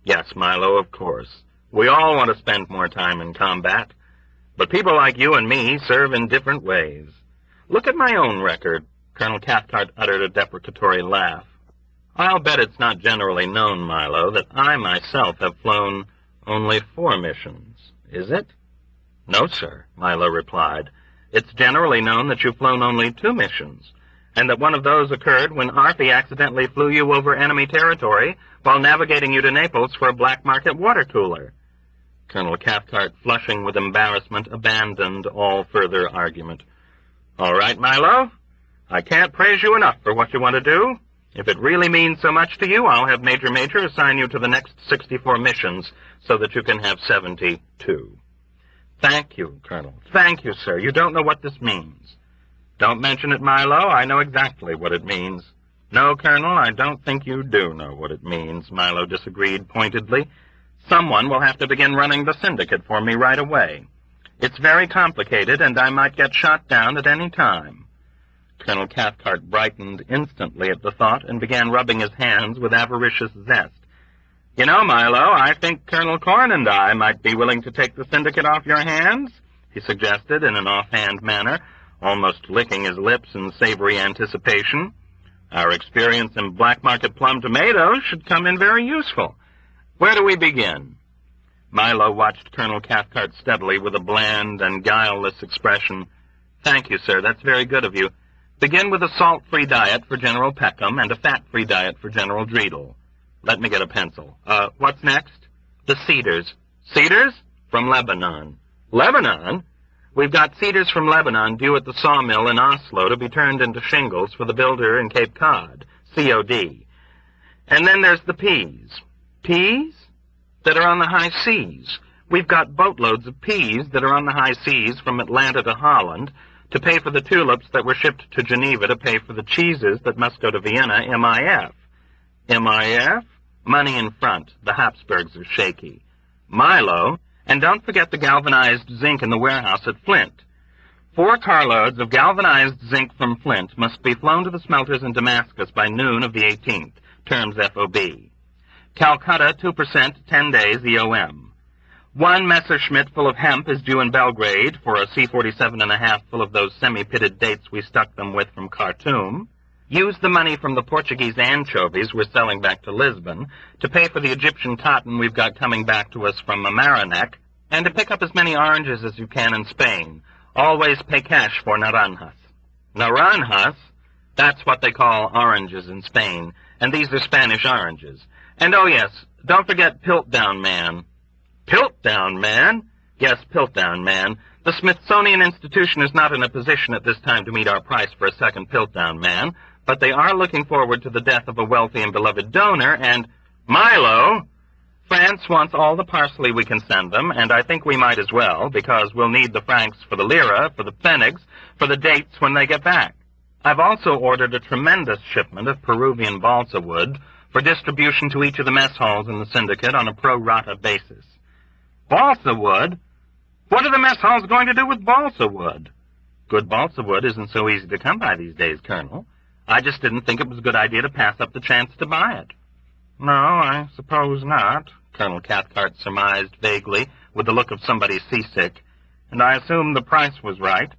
Yes, Milo, of course. We all want to spend more time in combat. But people like you and me serve in different ways. Look at my own record. Colonel Cathcart uttered a deprecatory laugh. I'll bet it's not generally known, Milo, that I myself have flown only 4 missions. Is it? No, sir, Milo replied. It's generally known that you've flown only 2 missions, and that one of those occurred when Arfie accidentally flew you over enemy territory while navigating you to Naples for a black market water cooler. Colonel Cathcart, flushing with embarrassment, abandoned all further argument. All right, Milo. I can't praise you enough for what you want to do. If it really means so much to you, I'll have Major assign you to the next 64 missions so that you can have 72. Thank you, Colonel. Thank you, sir. You don't know what this means. Don't mention it, Milo. I know exactly what it means. No, Colonel, I don't think you do know what it means, Milo disagreed pointedly. Someone will have to begin running the syndicate for me right away. It's very complicated, and I might get shot down at any time. Colonel Cathcart brightened instantly at the thought and began rubbing his hands with avaricious zest. You know, Milo, I think Colonel Corn and I might be willing to take the syndicate off your hands, he suggested in an offhand manner, almost licking his lips in savory anticipation. Our experience in black market plum tomatoes should come in very useful. Where do we begin? Milo watched Colonel Cathcart steadily with a bland and guileless expression. Thank you, sir. That's very good of you. Begin with a salt-free diet for General Peckham and a fat-free diet for General Dreedle. Let me get a pencil. What's next? The cedars. Cedars? From Lebanon. Lebanon? We've got cedars from Lebanon due at the sawmill in Oslo to be turned into shingles for the builder in Cape Cod. COD. And then there's the peas. Peas? That are on the high seas. We've got boatloads of peas that are on the high seas from Atlanta to Holland to pay for the tulips that were shipped to Geneva to pay for the cheeses that must go to Vienna, MIF. MIF? Money in front. The Habsburgs are shaky. Milo, and don't forget the galvanized zinc in the warehouse at Flint. 4 carloads of galvanized zinc from Flint must be flown to the smelters in Damascus by noon of the 18th, terms FOB. Calcutta, 2%, 10 days EOM. 1 Messerschmitt full of hemp is due in Belgrade for a C-47.5 full of those semi-pitted dates we stuck them with from Khartoum. Use the money from the Portuguese anchovies we're selling back to Lisbon to pay for the Egyptian cotton we've got coming back to us from Mamaroneck, and to pick up as many oranges as you can in Spain. Always pay cash for naranjas. Naranjas? That's what they call oranges in Spain, and these are Spanish oranges. And oh yes, don't forget Piltdown Man. Piltdown Man? Yes, Piltdown Man. The Smithsonian Institution is not in a position at this time to meet our price for a second Piltdown Man, but they are looking forward to the death of a wealthy and beloved donor, and Milo! France wants all the parsley we can send them, and I think we might as well, because we'll need the francs for the lira, for the pfennigs, for the dates when they get back. I've also ordered a tremendous shipment of Peruvian balsa wood for distribution to each of the mess halls in the syndicate on a pro rata basis. Balsa wood? What are the mess halls going to do with balsa wood? Good balsa wood isn't so easy to come by these days, Colonel. I just didn't think it was a good idea to pass up the chance to buy it. No, I suppose not, Colonel Cathcart surmised vaguely, with the look of somebody seasick. And I assume the price was right.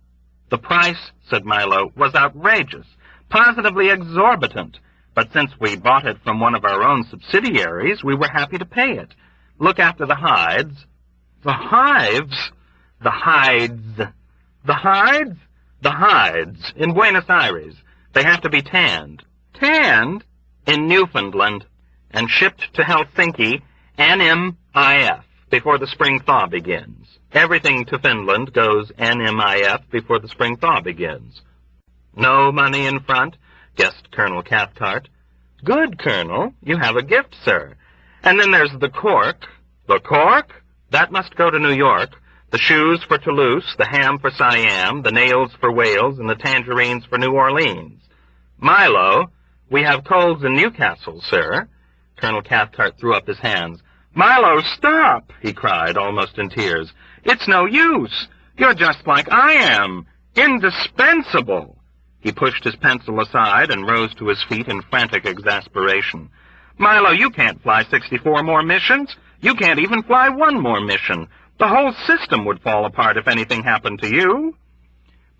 The price, said Milo, was outrageous, positively exorbitant. But since we bought it from one of our own subsidiaries, we were happy to pay it. Look after the hides." "The hives?" "The hides." "The hides?" "The hides. In Buenos Aires. They have to be tanned." "Tanned?" "In Newfoundland. And shipped to Helsinki, NMIF, before the spring thaw begins. Everything to Finland goes NMIF before the spring thaw begins." "No money in front?" guessed Colonel Cathcart. "Good, Colonel. You have a gift, sir. And then there's the cork." "The cork?" "That must go to New York. The shoes for Toulouse, the ham for Siam, the nails for Wales, and the tangerines for New Orleans." "Milo, we have coals in Newcastle, sir." Colonel Cathcart threw up his hands. "Milo, stop!" he cried, almost in tears. "It's no use. You're just like I am. Indispensable." He pushed his pencil aside and rose to his feet in frantic exasperation. "Milo, you can't fly 64 more missions. You can't even fly one more mission. The whole system would fall apart if anything happened to you."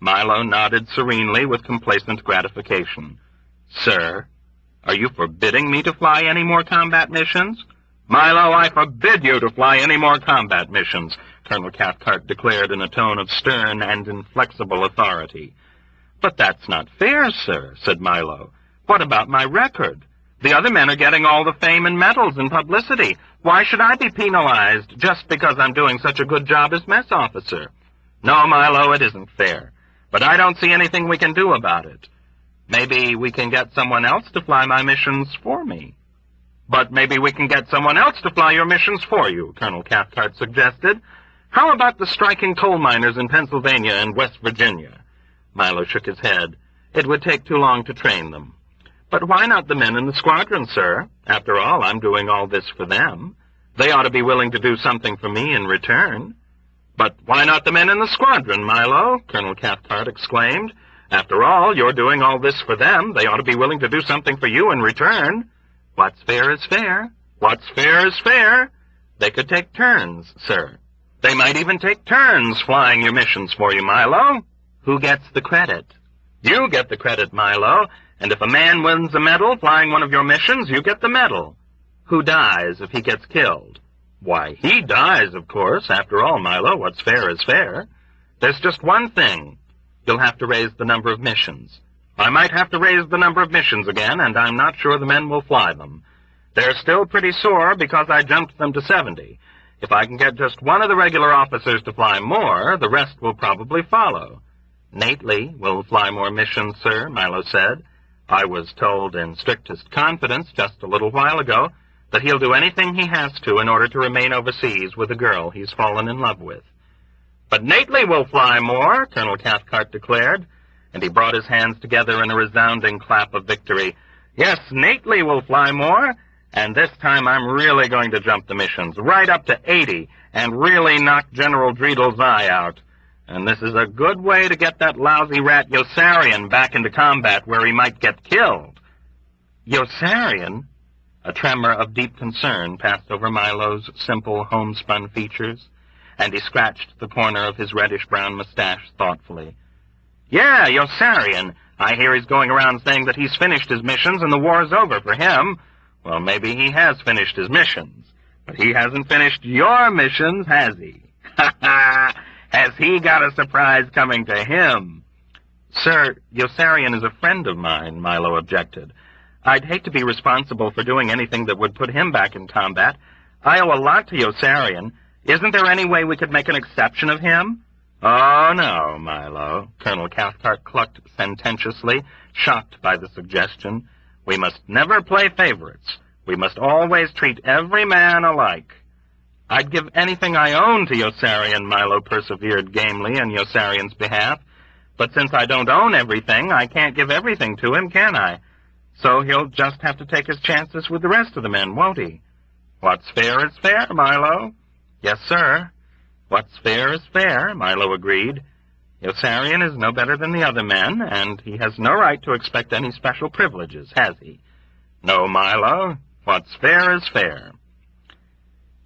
Milo nodded serenely with complacent gratification. "Sir, are you forbidding me to fly any more combat missions?" "Milo, I forbid you to fly any more combat missions," Colonel Cathcart declared in a tone of stern and inflexible authority. "But that's not fair, sir," said Milo. "What about my record? The other men are getting all the fame and medals and publicity. Why should I be penalized just because I'm doing such a good job as mess officer?" "No, Milo, it isn't fair. But I don't see anything we can do about it. Maybe we can get someone else to fly my missions for me." "But maybe we can get someone else to fly your missions for you," Colonel Cathcart suggested. "How about the striking coal miners in Pennsylvania and West Virginia?" Milo shook his head. "It would take too long to train them." "But why not the men in the squadron, sir? After all, I'm doing all this for them. They ought to be willing to do something for me in return." "But why not the men in the squadron, Milo?" Colonel Cathcart exclaimed. "After all, you're doing all this for them. They ought to be willing to do something for you in return." "What's fair is fair." "What's fair is fair." "They could take turns, sir." "They might even take turns flying your missions for you, Milo." "Who gets the credit?" "You get the credit, Milo. And if a man wins a medal flying one of your missions, you get the medal." "Who dies if he gets killed?" "Why, he dies, of course. After all, Milo, what's fair is fair. There's just one thing. You'll have to raise the number of missions. I might have to raise the number of missions again, and I'm not sure the men will fly them. They're still pretty sore because I jumped them to 70. If I can get just one of the regular officers to fly more, the rest will probably follow." "Nately will fly more missions, sir," Milo said. "I was told in strictest confidence just a little while ago that he'll do anything he has to in order to remain overseas with a girl he's fallen in love with." "But Nately will fly more," Colonel Cathcart declared, and he brought his hands together in a resounding clap of victory. "Yes, Nately will fly more, and this time I'm really going to jump the missions, right up to 80, and really knock General Dreedle's eye out. And this is a good way to get that lousy rat Yossarian back into combat where he might get killed." "Yossarian?" A tremor of deep concern passed over Milo's simple, homespun features, and he scratched the corner of his reddish-brown mustache thoughtfully. "Yeah, Yossarian. I hear he's going around saying that he's finished his missions and the war's over for him. Well, maybe he has finished his missions, but he hasn't finished your missions, has he? Ha ha! Has he got a surprise coming to him?" "Sir, Yossarian is a friend of mine," Milo objected. "I'd hate to be responsible for doing anything that would put him back in combat. I owe a lot to Yossarian. Isn't there any way we could make an exception of him?" "Oh, no, Milo," Colonel Cathcart clucked sententiously, shocked by the suggestion. "We must never play favorites. We must always treat every man alike." "I'd give anything I own to Yossarian," Milo persevered gamely in Yossarian's behalf. "But since I don't own everything, I can't give everything to him, can I? So he'll just have to take his chances with the rest of the men, won't he?" "What's fair is fair, Milo." "Yes, sir. What's fair is fair," Milo agreed. "Yossarian is no better than the other men, and he has no right to expect any special privileges, has he?" "No, Milo. What's fair is fair."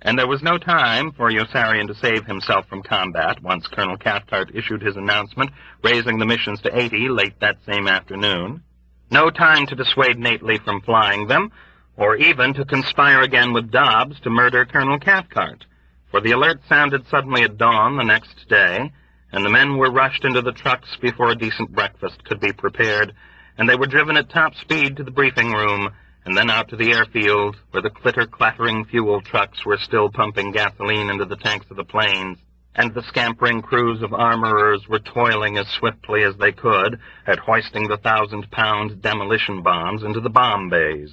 And there was no time for Yossarian to save himself from combat once Colonel Cathcart issued his announcement, raising the missions to 80 late that same afternoon. No time to dissuade Nately from flying them, or even to conspire again with Dobbs to murder Colonel Cathcart, for the alert sounded suddenly at dawn the next day, and the men were rushed into the trucks before a decent breakfast could be prepared, and they were driven at top speed to the briefing room, and then out to the airfield, where the clitter-clattering fuel trucks were still pumping gasoline into the tanks of the planes, and the scampering crews of armorers were toiling as swiftly as they could at hoisting the 1,000-pound demolition bombs into the bomb bays.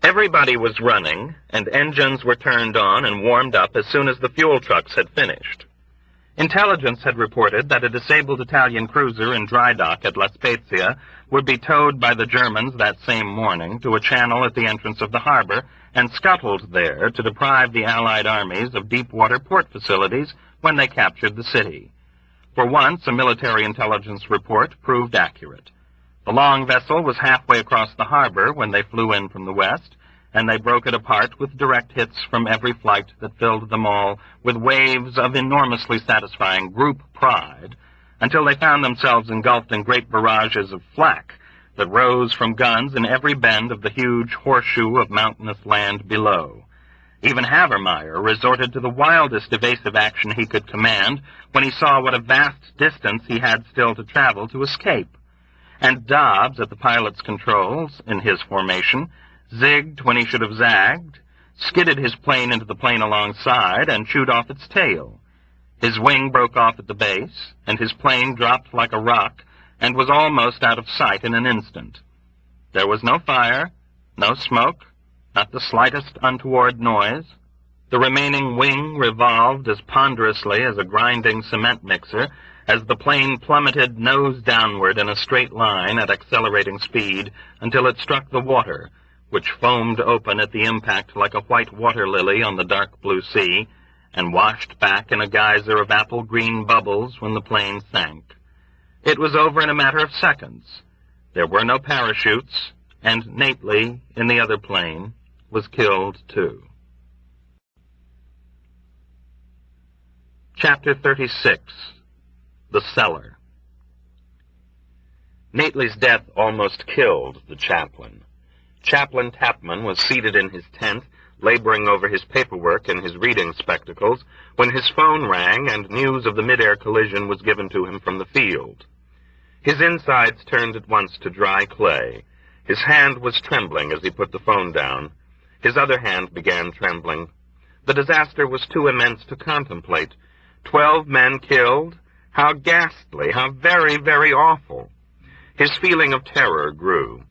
Everybody was running, and engines were turned on and warmed up as soon as the fuel trucks had finished. Intelligence had reported that a disabled Italian cruiser in dry dock at La Spezia would be towed by the Germans that same morning to a channel at the entrance of the harbor and scuttled there to deprive the Allied armies of deep-water port facilities when they captured the city. For once, a military intelligence report proved accurate. The long vessel was halfway across the harbor when they flew in from the west, and they broke it apart with direct hits from every flight that filled them all with waves of enormously satisfying group pride, until they found themselves engulfed in great barrages of flak that rose from guns in every bend of the huge horseshoe of mountainous land below. Even Havermeyer resorted to the wildest evasive action he could command when he saw what a vast distance he had still to travel to escape. And Dobbs, at the pilot's controls, in his formation, zigged when he should have zagged, skidded his plane into the plane alongside, and chewed off its tail. His wing broke off at the base, and his plane dropped like a rock, and was almost out of sight in an instant. There was no fire, no smoke, not the slightest untoward noise. The remaining wing revolved as ponderously as a grinding cement mixer as the plane plummeted nose downward in a straight line at accelerating speed until it struck the water, which foamed open at the impact like a white water lily on the dark blue sea, and washed back in a geyser of apple-green bubbles when the plane sank. It was over in a matter of seconds. There were no parachutes, and Nately, in the other plane, was killed too. Chapter 36. The Cellar. Nately's death almost killed the chaplain. Chaplain Tapman was seated in his tent, laboring over his paperwork and his reading spectacles, when his phone rang and news of the mid-air collision was given to him from the field. His insides turned at once to dry clay. His hand was trembling as he put the phone down. His other hand began trembling. The disaster was too immense to contemplate. 12 men killed? How ghastly, how very, very awful. His feeling of terror grew.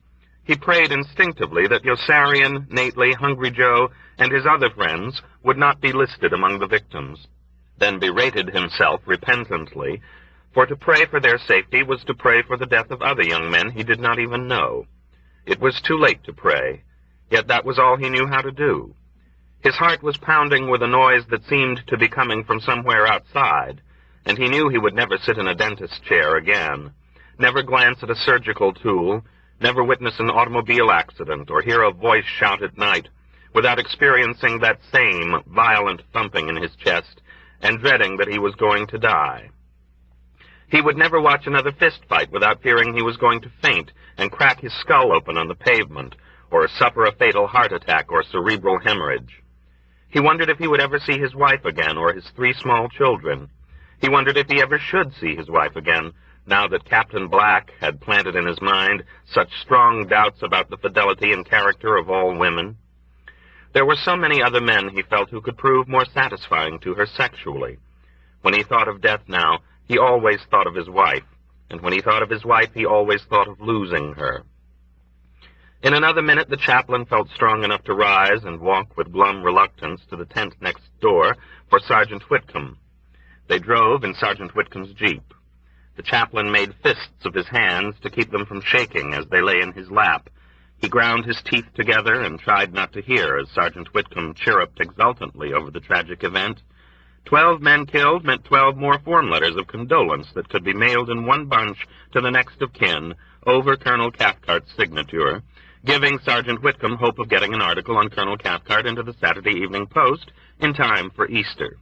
He prayed instinctively that Yossarian, Nately, Hungry Joe, and his other friends would not be listed among the victims, then berated himself repentantly, for to pray for their safety was to pray for the death of other young men he did not even know. It was too late to pray, yet that was all he knew how to do. His heart was pounding with a noise that seemed to be coming from somewhere outside, and he knew he would never sit in a dentist's chair again, never glance at a surgical tool, never witness an automobile accident or hear a voice shout at night, without experiencing that same violent thumping in his chest and dreading that he was going to die. He would never watch another fist fight without fearing he was going to faint and crack his skull open on the pavement, or suffer a fatal heart attack or cerebral hemorrhage. He wondered if he would ever see his wife again or his 3 small children. He wondered if he ever should see his wife again, now that Captain Black had planted in his mind such strong doubts about the fidelity and character of all women. There were so many other men, he felt, who could prove more satisfying to her sexually. When he thought of death now, he always thought of his wife, and when he thought of his wife, he always thought of losing her. In another minute, the chaplain felt strong enough to rise and walk with glum reluctance to the tent next door for Sergeant Whitcomb. They drove in Sergeant Whitcomb's jeep. The chaplain made fists of his hands to keep them from shaking as they lay in his lap. He ground his teeth together and tried not to hear as Sergeant Whitcomb chirruped exultantly over the tragic event. 12 men killed meant 12 more form letters of condolence that could be mailed in one bunch to the next of kin over Colonel Cathcart's signature, giving Sergeant Whitcomb hope of getting an article on Colonel Cathcart into the Saturday Evening Post in time for Easter.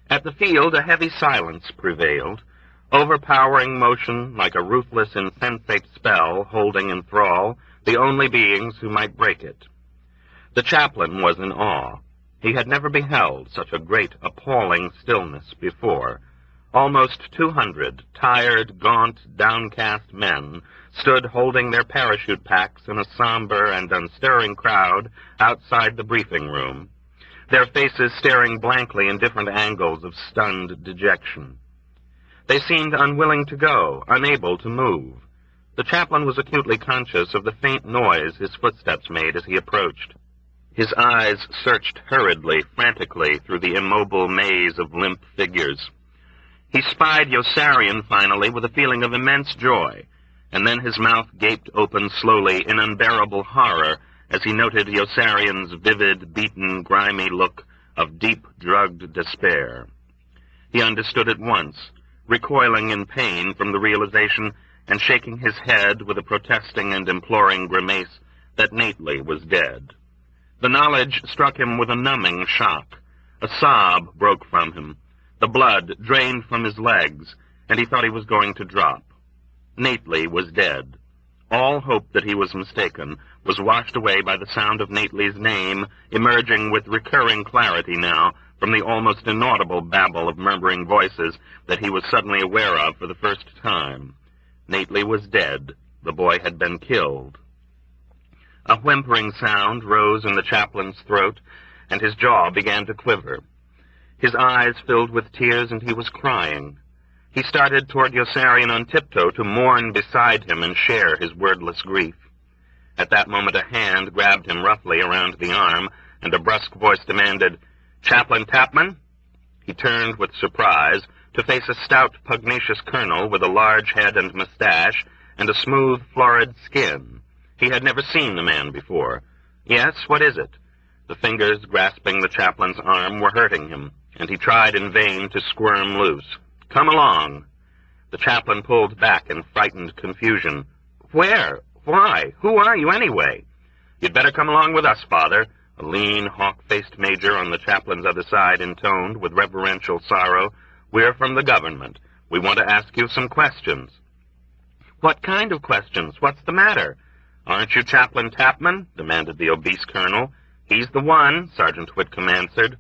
At the field, a heavy silence prevailed. overpowering motion like a ruthless, insensate spell holding in thrall the only beings who might break it. The chaplain was in awe. He had never beheld such a great, appalling stillness before. Almost 200 tired, gaunt, downcast men stood holding their parachute packs in a somber and unstirring crowd outside the briefing room, their faces staring blankly in different angles of stunned dejection. They seemed unwilling to go, unable to move. The chaplain was acutely conscious of the faint noise his footsteps made as he approached. His eyes searched hurriedly, frantically, through the immobile maze of limp figures. He spied Yossarian finally with a feeling of immense joy, and then his mouth gaped open slowly in unbearable horror as he noted Yossarian's vivid, beaten, grimy look of deep, drugged despair. He understood at once, recoiling in pain from the realization and shaking his head with a protesting and imploring grimace that Nately was dead. The knowledge struck him with a numbing shock. A sob broke from him. The blood drained from his legs, and he thought he was going to drop. Nately was dead. All hope that he was mistaken was washed away by the sound of Nately's name, emerging with recurring clarity now from the almost inaudible babble of murmuring voices that he was suddenly aware of for the first time. Nately was dead. The boy had been killed. A whimpering sound rose in the chaplain's throat, and his jaw began to quiver. His eyes filled with tears, and he was crying. He started toward Yossarian on tiptoe to mourn beside him and share his wordless grief. At that moment a hand grabbed him roughly around the arm, and a brusque voice demanded, "Chaplain Tapman?" He turned with surprise to face a stout, pugnacious colonel with a large head and mustache and a smooth, florid skin. He had never seen the man before. "Yes, what is it?" The fingers grasping the chaplain's arm were hurting him, and he tried in vain to squirm loose. "Come along." The chaplain pulled back in frightened confusion. "Where? Why? Who are you, anyway?" "You'd better come along with us, Father," a lean, hawk-faced major on the chaplain's other side intoned with reverential sorrow. "We're from the government. We want to ask you some questions." "What kind of questions? What's the matter?" "Aren't you Chaplain Tapman?" demanded the obese colonel. "He's the one," Sergeant Whitcomb answered.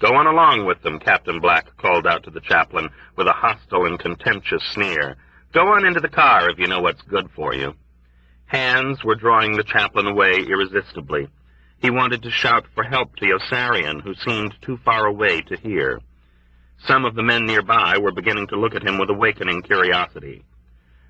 "Go on along with them," Captain Black called out to the chaplain with a hostile and contemptuous sneer. "Go on into the car if you know what's good for you." Hands were drawing the chaplain away irresistibly. He wanted to shout for help to Yossarian, who seemed too far away to hear. Some of the men nearby were beginning to look at him with awakening curiosity.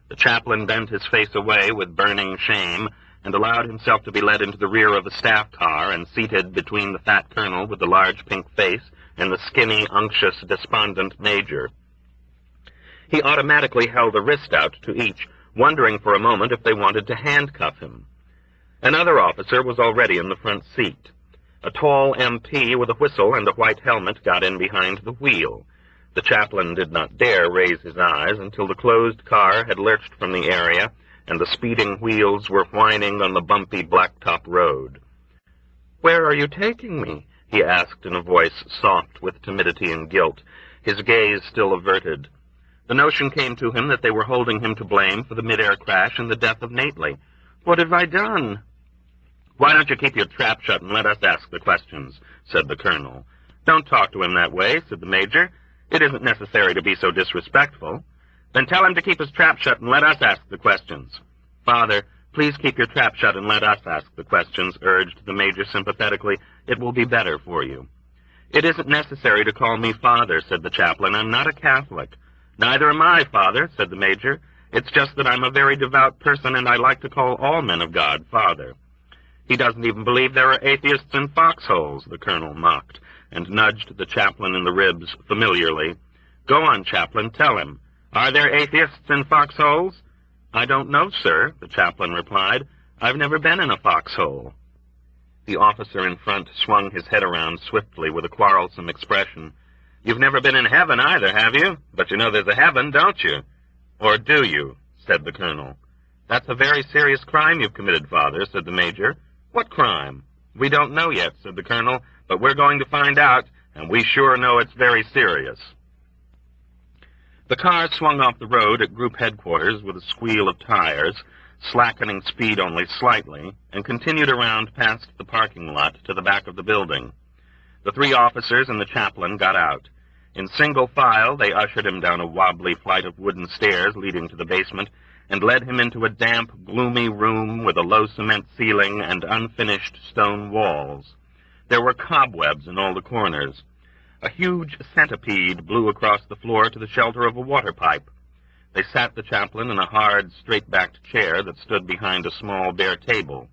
The chaplain bent his face away with burning shame and allowed himself to be led into the rear of the staff car and seated between the fat colonel with the large pink face and the skinny, unctuous, despondent major. He automatically held a wrist out to each, wondering for a moment if they wanted to handcuff him. Another officer was already in the front seat. A tall MP with a whistle and a white helmet got in behind the wheel. The chaplain did not dare raise his eyes until the closed car had lurched from the area and the speeding wheels were whining on the bumpy blacktop road. "Where are you taking me?" he asked in a voice soft with timidity and guilt, his gaze still averted. The notion came to him that they were holding him to blame for the mid-air crash and the death of Nately. "What have I done?" "Why don't you keep your trap shut and let us ask the questions?" said the colonel. "Don't talk to him that way," said the major. "It isn't necessary to be so disrespectful." "Then tell him to keep his trap shut and let us ask the questions." "Father, please keep your trap shut and let us ask the questions," urged the major sympathetically. "It will be better for you." "It isn't necessary to call me Father," said the chaplain. "I'm not a Catholic." "Neither am I, Father," said the major. "It's just that I'm a very devout person, and I like to call all men of God Father." "He doesn't even believe there are atheists in foxholes," the colonel mocked, and nudged the chaplain in the ribs familiarly. "Go on, chaplain, tell him. Are there atheists in foxholes?" "I don't know, sir," the chaplain replied. "I've never been in a foxhole." The officer in front swung his head around swiftly with a quarrelsome expression. "You've never been in heaven either, have you? But you know there's a heaven, don't you?" "Or do you?" said the colonel. "That's a very serious crime you've committed, Father," said the major. "What crime?" "We don't know yet," said the colonel, "but we're going to find out, and we sure know it's very serious." The car swung off the road at group headquarters with a squeal of tires, slackening speed only slightly, and continued around past the parking lot to the back of the building. The 3 officers and the chaplain got out. In single file, they ushered him down a wobbly flight of wooden stairs leading to the basement and led him into a damp, gloomy room with a low cement ceiling and unfinished stone walls. There were cobwebs in all the corners. A huge centipede blew across the floor to the shelter of a water pipe. They sat the chaplain in a hard, straight-backed chair that stood behind a small, bare table.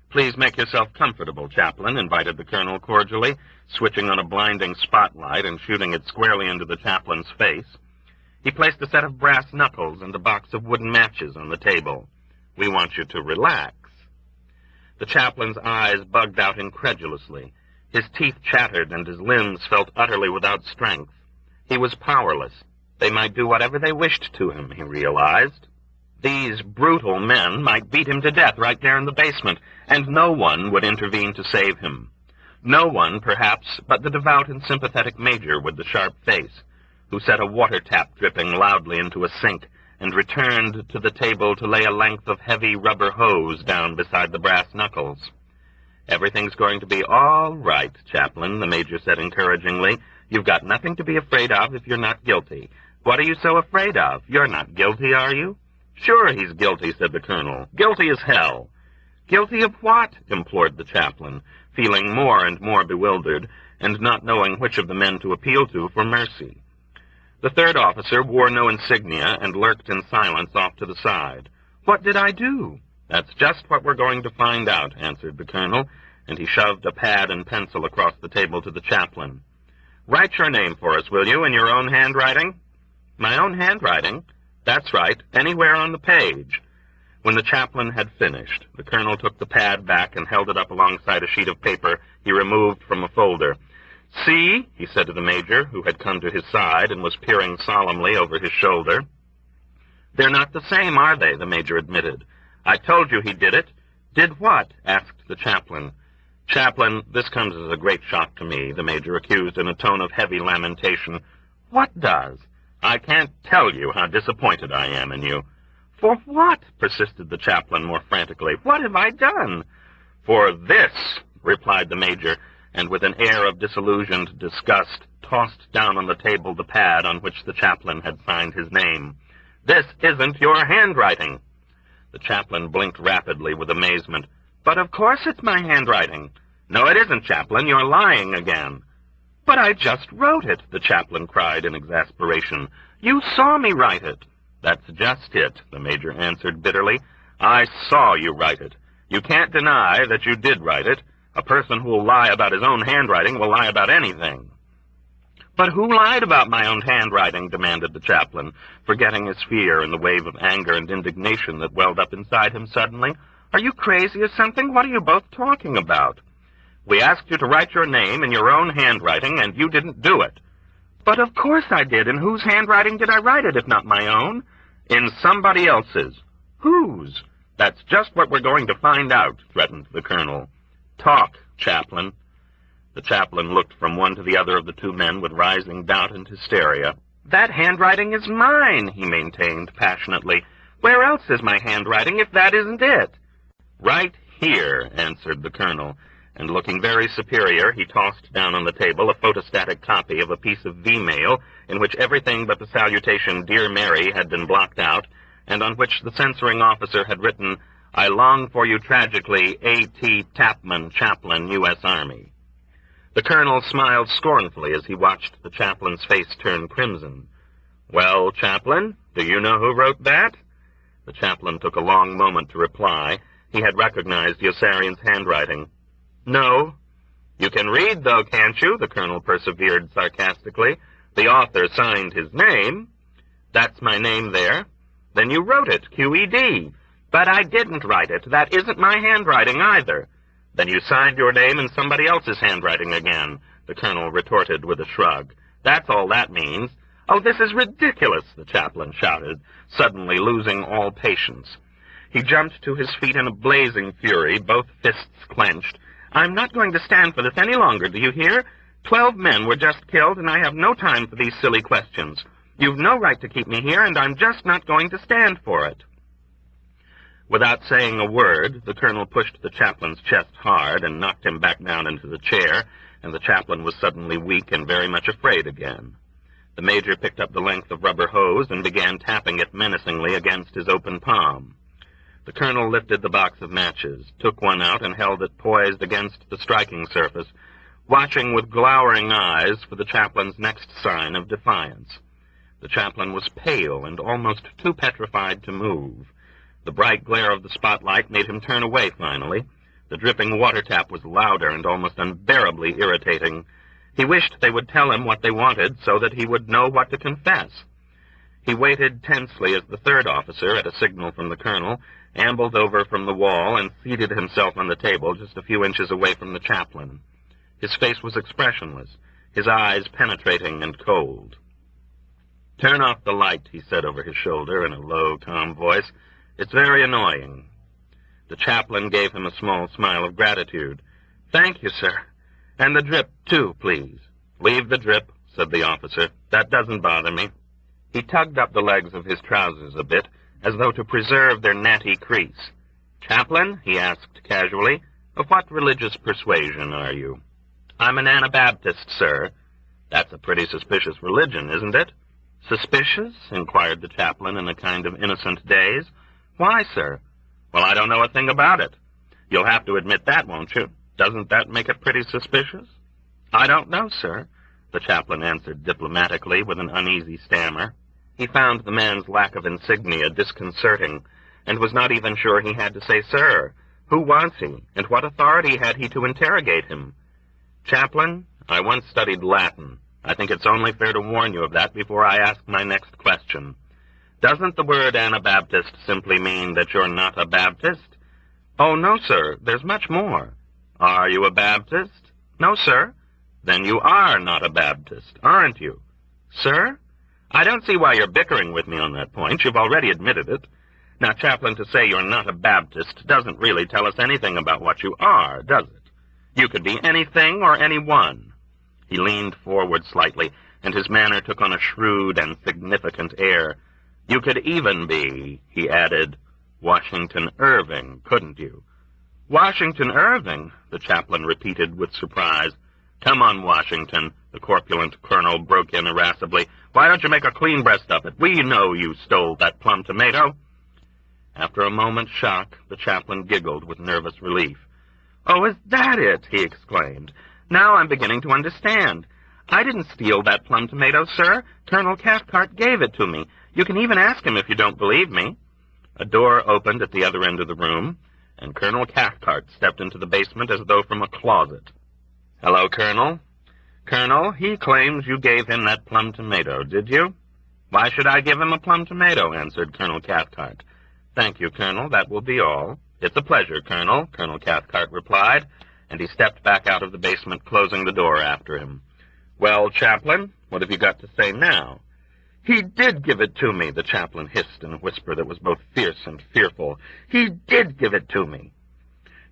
"Please make yourself comfortable, Chaplain," invited the colonel cordially, switching on a blinding spotlight and shooting it squarely into the chaplain's face. He placed a set of brass knuckles and a box of wooden matches on the table. "We want you to relax." The chaplain's eyes bugged out incredulously. His teeth chattered and his limbs felt utterly without strength. He was powerless. They might do whatever they wished to him, he realized. These brutal men might beat him to death right there in the basement, and no one would intervene to save him. No one, perhaps, but the devout and sympathetic major with the sharp face, who set a water tap dripping loudly into a sink and returned to the table to lay a length of heavy rubber hose down beside the brass knuckles. "Everything's going to be all right, Chaplain," the major said encouragingly. "You've got nothing to be afraid of if you're not guilty. What are you so afraid of? You're not guilty, are you?" "Sure he's guilty," said the colonel. "Guilty as hell." "Guilty of what?" implored the chaplain, feeling more and more bewildered and not knowing which of the men to appeal to for mercy. The 3rd officer wore no insignia and lurked in silence off to the side. "What did I do?" "That's just what we're going to find out," answered the colonel, and he shoved a pad and pencil across the table to the chaplain. "Write your name for us, will you, in your own handwriting?" "My own handwriting?" "That's right, anywhere on the page." When the chaplain had finished, the colonel took the pad back and held it up alongside a sheet of paper he removed from a folder. "See," he said to the major, who had come to his side and was peering solemnly over his shoulder. "They're not the same, are they?" the major admitted. "I told you he did it." "Did what?" asked the chaplain. "Chaplain, this comes as a great shock to me," the major accused in a tone of heavy lamentation. "What does?" "I can't tell you how disappointed I am in you." "For what?" persisted the chaplain more frantically. "What have I done?" "For this," replied the major, and with an air of disillusioned disgust, tossed down on the table the pad on which the chaplain had signed his name. "This isn't your handwriting." The chaplain blinked rapidly with amazement. "But of course it's my handwriting." "No, it isn't, Chaplain. You're lying again." "But I just wrote it," the chaplain cried in exasperation. "You saw me write it." "That's just it," the major answered bitterly. "I saw you write it. You can't deny that you did write it. A person who will lie about his own handwriting will lie about anything." "But who lied about my own handwriting?" demanded the chaplain, forgetting his fear in the wave of anger and indignation that welled up inside him suddenly. "Are you crazy or something? What are you both talking about?" "We asked you to write your name in your own handwriting, and you didn't do it." "But of course I did. In whose handwriting did I write it, if not my own?" "In somebody else's." "Whose?" "That's just what we're going to find out," threatened the colonel. "Talk, Chaplain." The chaplain looked from one to the other of the 2 men with rising doubt and hysteria. "That handwriting is mine," he maintained passionately. "Where else is my handwriting if that isn't it?" "Right here," answered the colonel, and looking very superior, he tossed down on the table a photostatic copy of a piece of V-mail in which everything but the salutation "Dear Mary" had been blocked out, and on which the censoring officer had written, "I long for you tragically, A.T. Tapman, Chaplain, U.S. Army." The colonel smiled scornfully as he watched the chaplain's face turn crimson. "Well, Chaplain, do you know who wrote that?" The chaplain took a long moment to reply. He had recognized Yossarian's handwriting. "No." "You can read, though, can't you?" the colonel persevered sarcastically. "The author signed his name." "That's my name there." "Then you wrote it, Q.E.D." "But I didn't write it. That isn't my handwriting either." "Then you signed your name in somebody else's handwriting again," the colonel retorted with a shrug. "That's all that means." "Oh, this is ridiculous," the chaplain shouted, suddenly losing all patience. He jumped to his feet in a blazing fury, both fists clenched. "I'm not going to stand for this any longer, do you hear? 12 men were just killed, and I have no time for these silly questions. You've no right to keep me here, and I'm just not going to stand for it." Without saying a word, the colonel pushed the chaplain's chest hard and knocked him back down into the chair, and the chaplain was suddenly weak and very much afraid again. The major picked up the length of rubber hose and began tapping it menacingly against his open palm. The colonel lifted the box of matches, took one out, and held it poised against the striking surface, watching with glowering eyes for the chaplain's next sign of defiance. The chaplain was pale and almost too petrified to move. The bright glare of the spotlight made him turn away finally. The dripping water tap was louder and almost unbearably irritating. He wished they would tell him what they wanted so that he would know what to confess. He waited tensely as the third officer, at a signal from the colonel, ambled over from the wall and seated himself on the table just a few inches away from the chaplain. His face was expressionless, his eyes penetrating and cold. "Turn off the light," he said over his shoulder in a low, calm voice. "It's very annoying." The chaplain gave him a small smile of gratitude. "Thank you, sir. And the drip, too, please." "Leave the drip," said the officer. "That doesn't bother me." He tugged up the legs of his trousers a bit, as though to preserve their natty crease. "Chaplain," he asked casually, "of what religious persuasion are you?" "I'm an Anabaptist, sir." "That's a pretty suspicious religion, isn't it?" "Suspicious?" inquired the chaplain in a kind of innocent daze. "Why, sir?" "Well, I don't know a thing about it. You'll have to admit that, won't you? Doesn't that make it pretty suspicious?" "I don't know, sir," the chaplain answered diplomatically with an uneasy stammer. He found the man's lack of insignia disconcerting, and was not even sure he had to say sir. Who was he, and what authority had he to interrogate him? "Chaplain, I once studied Latin. I think it's only fair to warn you of that before I ask my next question. Doesn't the word Anabaptist simply mean that you're not a Baptist?" "Oh, no, sir. There's much more." "Are you a Baptist?" "No, sir." "Then you are not a Baptist, aren't you?" "Sir?" "I don't see why you're bickering with me on that point. You've already admitted it. Now, chaplain, to say you're not a Baptist doesn't really tell us anything about what you are, does it? You could be anything or anyone." He leaned forward slightly, and his manner took on a shrewd and significant air. "You could even be," he added, "Washington Irving, couldn't you?" "Washington Irving?" the chaplain repeated with surprise. "Come on, Washington," the corpulent colonel broke in irascibly. "Why don't you make a clean breast of it? We know you stole that plum tomato." After a moment's shock, the chaplain giggled with nervous relief. "Oh, is that it?" he exclaimed. "Now I'm beginning to understand. I didn't steal that plum tomato, sir. Colonel Cathcart gave it to me. You can even ask him if you don't believe me." A door opened at the other end of the room, and Colonel Cathcart stepped into the basement as though from a closet. "Hello, Colonel." "Colonel, he claims you gave him that plum tomato, did you?" "Why should I give him a plum tomato?" answered Colonel Cathcart. "Thank you, Colonel. That will be all." "It's a pleasure, Colonel," Colonel Cathcart replied, and he stepped back out of the basement, closing the door after him. "Well, chaplain, what have you got to say now?" "He did give it to me," the chaplain hissed in a whisper that was both fierce and fearful. "He did give it to me."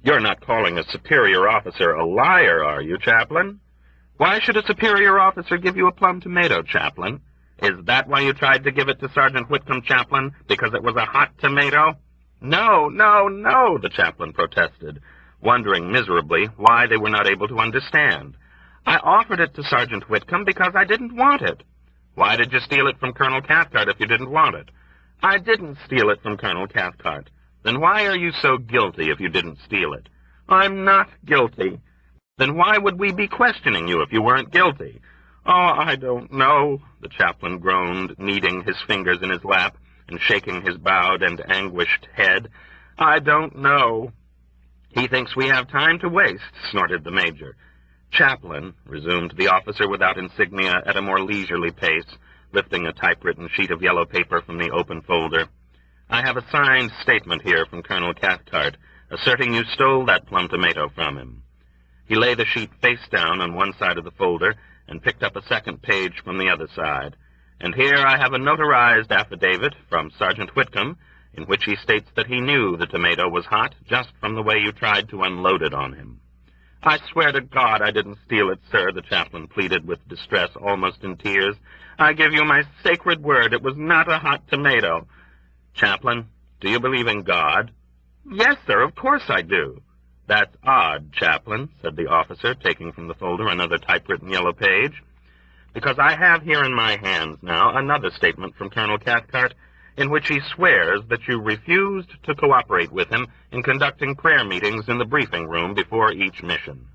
"You're not calling a superior officer a liar, are you, chaplain?" "Why should a superior officer give you a plum tomato, chaplain? Is that why you tried to give it to Sergeant Whitcomb, chaplain, because it was a hot tomato?" "No, no, no," the chaplain protested, wondering miserably why they were not able to understand. "I offered it to Sergeant Whitcomb because I didn't want it." "Why did you steal it from Colonel Cathcart if you didn't want it?" "I didn't steal it from Colonel Cathcart." "Then why are you so guilty if you didn't steal it?" "I'm not guilty." "Then why would we be questioning you if you weren't guilty?" "Oh, I don't know," the chaplain groaned, kneading his fingers in his lap and shaking his bowed and anguished head. "I don't know." "He thinks we have time to waste," snorted the major. "Chaplain," resumed the officer without insignia at a more leisurely pace, lifting a typewritten sheet of yellow paper from the open folder, "I have a signed statement here from Colonel Cathcart, asserting you stole that plum tomato from him." He laid the sheet face down on one side of the folder and picked up a second page from the other side. "And here I have a notarized affidavit from Sergeant Whitcomb, in which he states that he knew the tomato was hot just from the way you tried to unload it on him. "I swear to God I didn't steal it, sir," the chaplain pleaded with distress, almost in tears. "I give you my sacred word it was not a hot tomato." "Chaplain, do you believe in God?" "Yes, sir, of course I do." "That's odd, Chaplain," said the officer, taking from the folder another typewritten yellow page, "because I have here in my hands now another statement from Colonel Cathcart in which he swears that you refused to cooperate with him in conducting prayer meetings in the briefing room before each mission."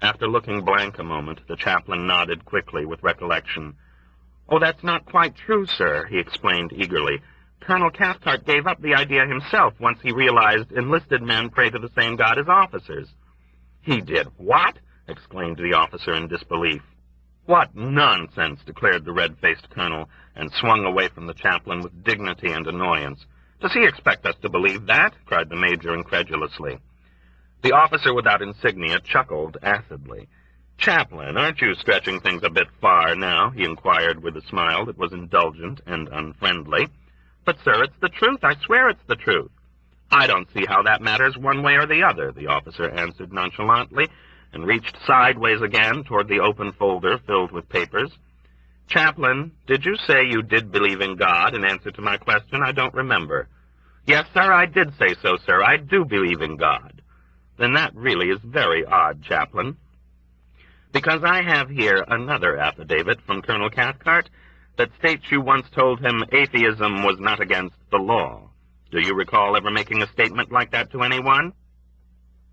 After looking blank a moment, the chaplain nodded quickly with recollection. "Oh, that's not quite true, sir," he explained eagerly. "Colonel Cathcart gave up the idea himself once he realized enlisted men pray to the same God as officers." "He did what?" exclaimed the officer in disbelief. "What nonsense," declared the red-faced colonel, and swung away from the chaplain with dignity and annoyance. "Does he expect us to believe that?" cried the major incredulously. The officer without insignia chuckled acidly. "Chaplain, aren't you stretching things a bit far now?" he inquired with a smile that was indulgent and unfriendly. "But, sir, it's the truth. I swear it's the truth." "I don't see how that matters one way or the other," the officer answered nonchalantly, and reached sideways again toward the open folder filled with papers. "Chaplain, did you say you did believe in God in answer to my question? I don't remember." "Yes, sir, I did say so, sir. I do believe in God." "Then that really is very odd, Chaplain, because I have here another affidavit from Colonel Cathcart that states you once told him atheism was not against the law. Do you recall ever making a statement like that to anyone?"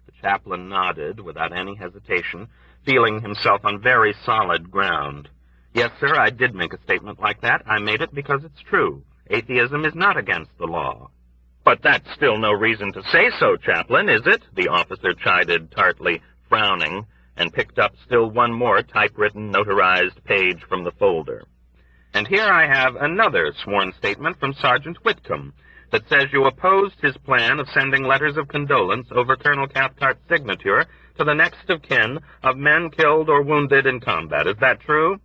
The chaplain nodded without any hesitation, feeling himself on very solid ground. "Yes, sir, I did make a statement like that. I made it because it's true. Atheism is not against the law." "But that's still no reason to say so, Chaplain, is it?" the officer chided tartly, frowning, and picked up still one more typewritten, notarized page from the folder. "And here I have another sworn statement from Sergeant Whitcomb that says you opposed his plan of sending letters of condolence over Colonel Cathcart's signature to the next of kin of men killed or wounded in combat. Is that true?"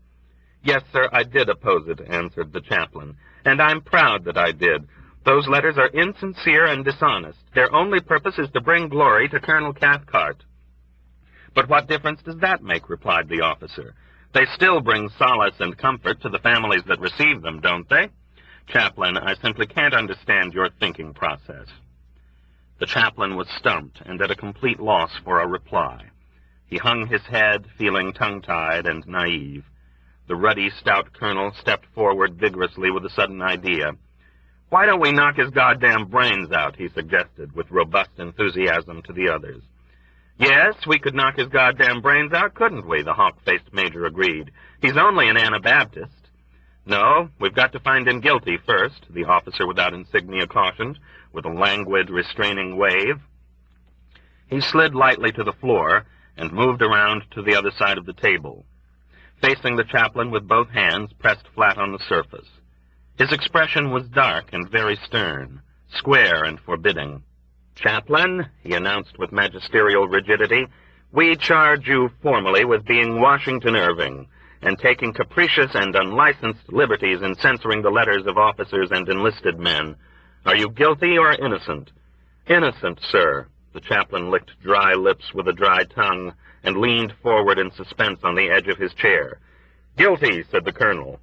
"Yes, sir, I did oppose it," answered the chaplain, "and I'm proud that I did. Those letters are insincere and dishonest. Their only purpose is to bring glory to Colonel Cathcart." "But what difference does that make?" replied the officer. "They still bring solace and comfort to the families that receive them, don't they?" "Chaplain, I simply can't understand your thinking process." The chaplain was stumped and at a complete loss for a reply. He hung his head, feeling tongue-tied and naive. The ruddy, stout colonel stepped forward vigorously with a sudden idea. "Why don't we knock his goddamn brains out?" he suggested with robust enthusiasm to the others. "Yes, we could knock his goddamn brains out, couldn't we?" the hawk-faced major agreed. "He's only an Anabaptist." "No, we've got to find him guilty first," the officer without insignia cautioned, with a languid, restraining wave. He slid lightly to the floor and moved around to the other side of the table, facing the chaplain with both hands pressed flat on the surface. His expression was dark and very stern, square and forbidding. "Chaplain," he announced with magisterial rigidity, "we charge you formally with being Washington Irving and taking capricious and unlicensed liberties in censoring the letters of officers and enlisted men. Are you guilty or innocent?" "Innocent, sir." The chaplain licked dry lips with a dry tongue and leaned forward in suspense on the edge of his chair. "Guilty," said the colonel.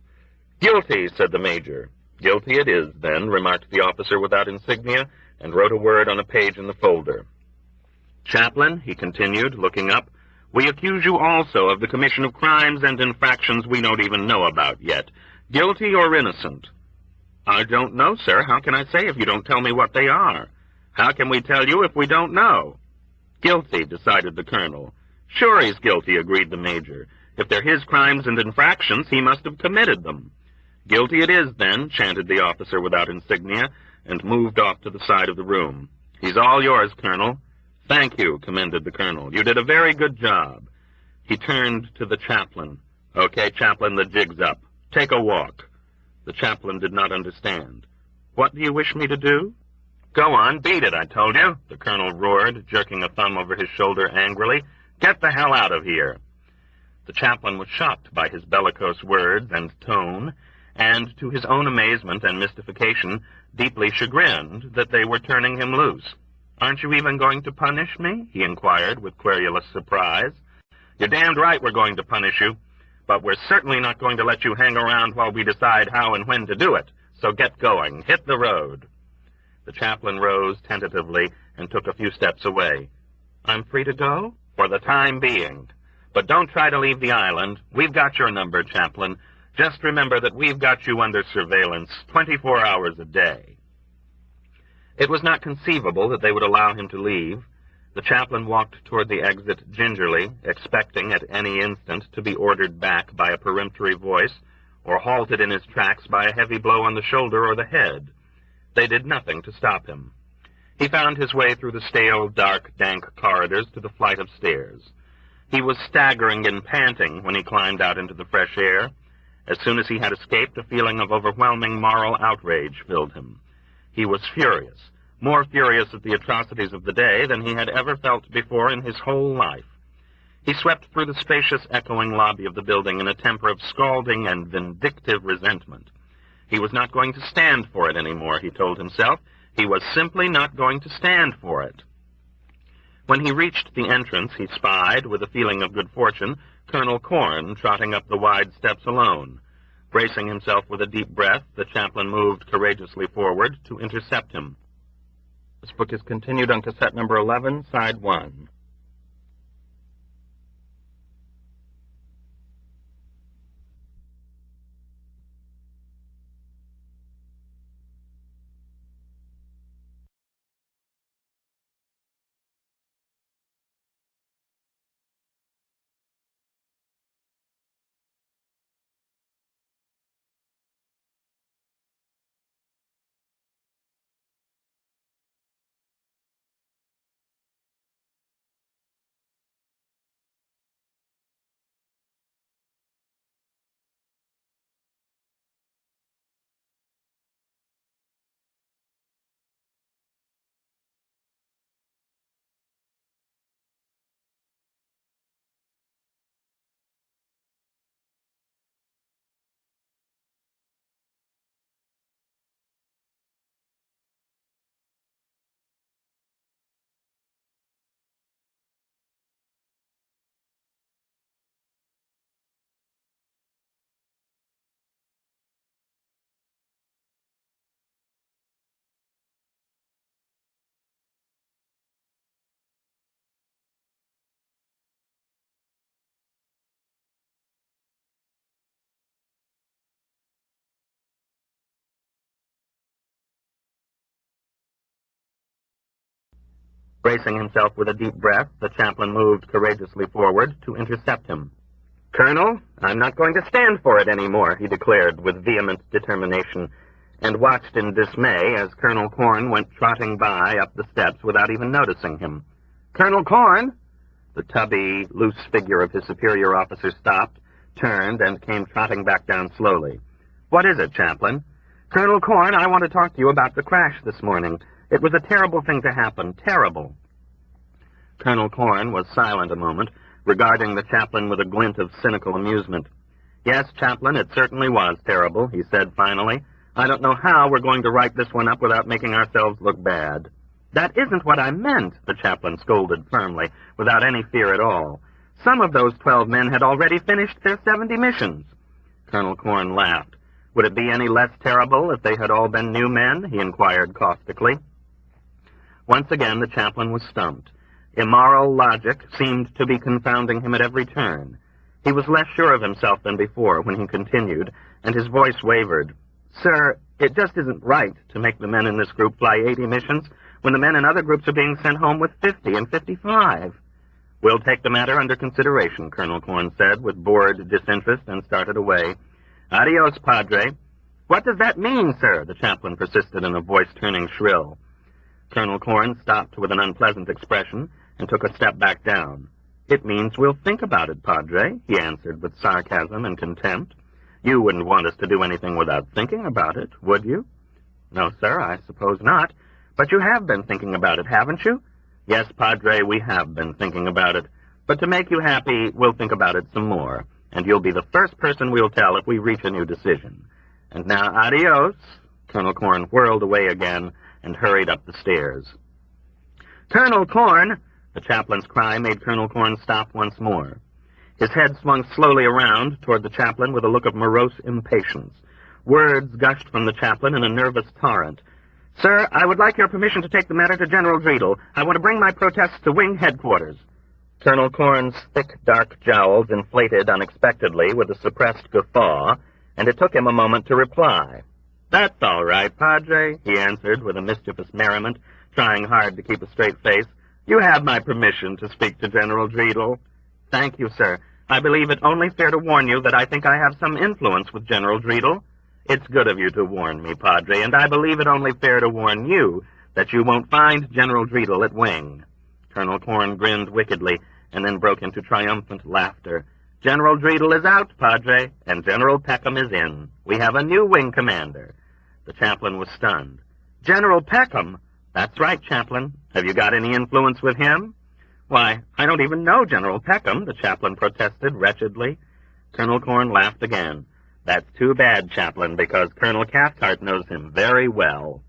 "Guilty," said the major. "Guilty it is, then," remarked the officer without insignia, and wrote a word on a page in the folder. "Chaplain," he continued, looking up, "we accuse you also of the commission of crimes and infractions we don't even know about yet. Guilty or innocent?" "I don't know, sir. How can I say if you don't tell me what they are?" "How can we tell you if we don't know?" "Guilty," decided the colonel. "Sure he's guilty," agreed the major. "If they're his crimes and infractions, he must have committed them." "Guilty it is, then," chanted the officer without insignia, and moved off to the side of the room. "He's all yours, Colonel." "Thank you," commended the colonel. "You did a very good job." He turned to the chaplain. "Okay, Chaplain, the jig's up. Take a walk." The chaplain did not understand. "What do you wish me to do?" "Go on, beat it, I told you," the colonel roared, jerking a thumb over his shoulder angrily. "Get the hell out of here." The chaplain was shocked by his bellicose words and tone, and, to his own amazement and mystification, deeply chagrined that they were turning him loose. Aren't you even going to punish me? He inquired with querulous surprise. You're damned right we're going to punish you, but we're certainly not going to let you hang around while we decide how and when to do it. So get going. Hit the road. The chaplain rose tentatively and took a few steps away. I'm free to go? For the time being. But don't try to leave the island. We've got your number, Chaplain. Just remember that we've got you under surveillance 24 hours a day. It was not conceivable that they would allow him to leave. The chaplain walked toward the exit gingerly, expecting at any instant to be ordered back by a peremptory voice or halted in his tracks by a heavy blow on the shoulder or the head. They did nothing to stop him. He found his way through the stale, dark, dank corridors to the flight of stairs. He was staggering and panting when he climbed out into the fresh air. As soon as he had escaped, a feeling of overwhelming moral outrage filled him. He was furious, more furious at the atrocities of the day than he had ever felt before in his whole life. He swept through the spacious, echoing lobby of the building in a temper of scalding and vindictive resentment. He was not going to stand for it anymore, he told himself. He was simply not going to stand for it. When he reached the entrance, he spied, with a feeling of good fortune, Colonel Corn trotting up the wide steps alone. Bracing himself with a deep breath, the chaplain moved courageously forward to intercept him. This book is continued on cassette number 11, side 1. Bracing himself with a deep breath, the chaplain moved courageously forward to intercept him. Colonel, I'm not going to stand for it anymore, he declared with vehement determination, and watched in dismay as Colonel Corn went trotting by up the steps without even noticing him. Colonel Corn! The tubby, loose figure of his superior officer stopped, turned, and came trotting back down slowly. What is it, Chaplain? Colonel Corn, I want to talk to you about the crash this morning. It was a terrible thing to happen, terrible. Colonel Corn was silent a moment, regarding the chaplain with a glint of cynical amusement. Yes, Chaplain, it certainly was terrible, he said finally. I don't know how we're going to write this one up without making ourselves look bad. That isn't what I meant, the chaplain scolded firmly, without any fear at all. Some of those 12 men had already finished their 70 missions. Colonel Corn laughed. Would it be any less terrible if they had all been new men? He inquired caustically. Once again, the chaplain was stumped. Immoral logic seemed to be confounding him at every turn. He was less sure of himself than before when he continued, and his voice wavered. Sir, it just isn't right to make the men in this group fly 80 missions when the men in other groups are being sent home with 50 and 55. We'll take the matter under consideration, Colonel Corn said with bored disinterest, and started away. Adios, Padre. What does that mean, sir? The chaplain persisted in a voice turning shrill. Colonel Corn stopped with an unpleasant expression and took a step back down. It means we'll think about it, Padre, he answered with sarcasm and contempt. You wouldn't want us to do anything without thinking about it, would you? No, sir, I suppose not. But you have been thinking about it, haven't you? Yes, Padre, we have been thinking about it. But to make you happy, we'll think about it some more, and you'll be the first person we'll tell if we reach a new decision. And now, adios. Colonel Corn whirled away again and hurried up the stairs. "Colonel Korn!" The chaplain's cry made Colonel Korn stop once more. His head swung slowly around toward the chaplain with a look of morose impatience. Words gushed from the chaplain in a nervous torrent. "Sir, I would like your permission to take the matter to General Dreedel. I want to bring my protests to wing headquarters." Colonel Korn's thick, dark jowls inflated unexpectedly with a suppressed guffaw, and it took him a moment to reply. "That's all right, Padre," he answered with a mischievous merriment, trying hard to keep a straight face. "You have my permission to speak to General Dreedel." "Thank you, sir. I believe it only fair to warn you that I think I have some influence with General Dreedel." "It's good of you to warn me, Padre, and I believe it only fair to warn you that you won't find General Dreedel at wing." Colonel Korn grinned wickedly and then broke into triumphant laughter. "General Dreedel is out, Padre, and General Peckham is in. We have a new wing commander." The chaplain was stunned. "General Peckham?" "That's right, Chaplain. Have you got any influence with him?" "Why, I don't even know General Peckham," the chaplain protested wretchedly. Colonel Korn laughed again. "That's too bad, Chaplain, because Colonel Cathcart knows him very well."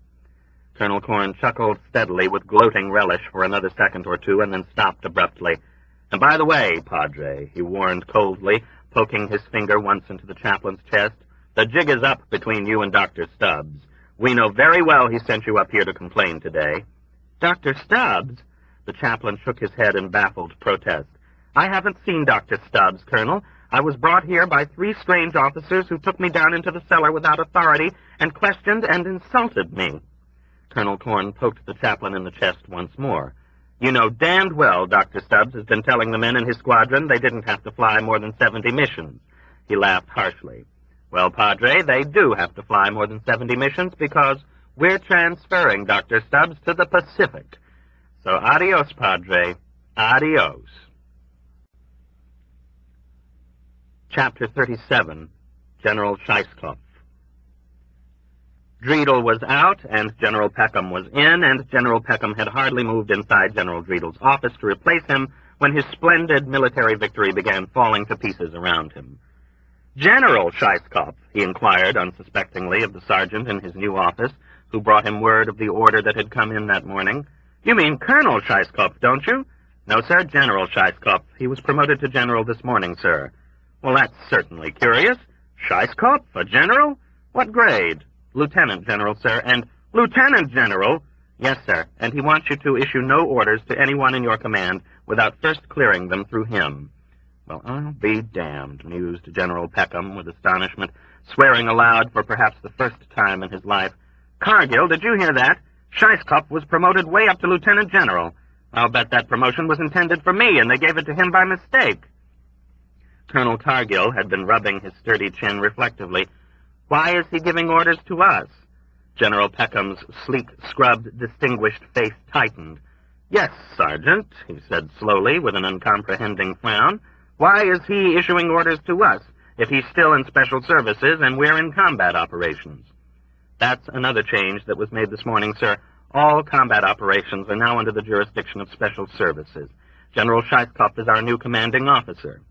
Colonel Korn chuckled steadily with gloating relish for another second or two and then stopped abruptly. "And by the way, Padre," he warned coldly, poking his finger once into the chaplain's chest, "the jig is up between you and Dr. Stubbs. We know very well he sent you up here to complain today." "Dr. Stubbs?" The chaplain shook his head in baffled protest. "I haven't seen Dr. Stubbs, Colonel. I was brought here by 3 strange officers who took me down into the cellar without authority and questioned and insulted me." Colonel Korn poked the chaplain in the chest once more. "You know damned well Dr. Stubbs has been telling the men in his squadron they didn't have to fly more than 70 missions." He laughed harshly. "Well, Padre, they do have to fly more than 70 missions because we're transferring Dr. Stubbs to the Pacific. So adios, Padre. Adios." Chapter 37, General Scheisskopf. Dreedel was out, and General Peckham was in, and General Peckham had hardly moved inside General Dreedel's office to replace him when his splendid military victory began falling to pieces around him. "General Scheisskopf," he inquired unsuspectingly of the sergeant in his new office, who brought him word of the order that had come in that morning. "You mean Colonel Scheisskopf, don't you?" "No, sir, General Scheisskopf. He was promoted to general this morning, sir." "Well, that's certainly curious. Scheisskopf, a general? What grade?" "Lieutenant General, sir, and—" "Lieutenant General?" "Yes, sir, and he wants you to issue no orders to anyone in your command without first clearing them through him." "Well, I'll be damned," mused General Peckham with astonishment, swearing aloud for perhaps the first time in his life. "Cargill, did you hear that? Scheisskopf was promoted way up to Lieutenant General. I'll bet that promotion was intended for me, and they gave it to him by mistake." Colonel Cargill had been rubbing his sturdy chin reflectively. "Why is he giving orders to us?" General Peckham's sleek, scrubbed, distinguished face tightened. "Yes, Sergeant," he said slowly, with an uncomprehending frown. "Why is he issuing orders to us, if he's still in special services and we're in combat operations?" "That's another change that was made this morning, sir. All combat operations are now under the jurisdiction of special services. General Scheisskopf is our new commanding officer."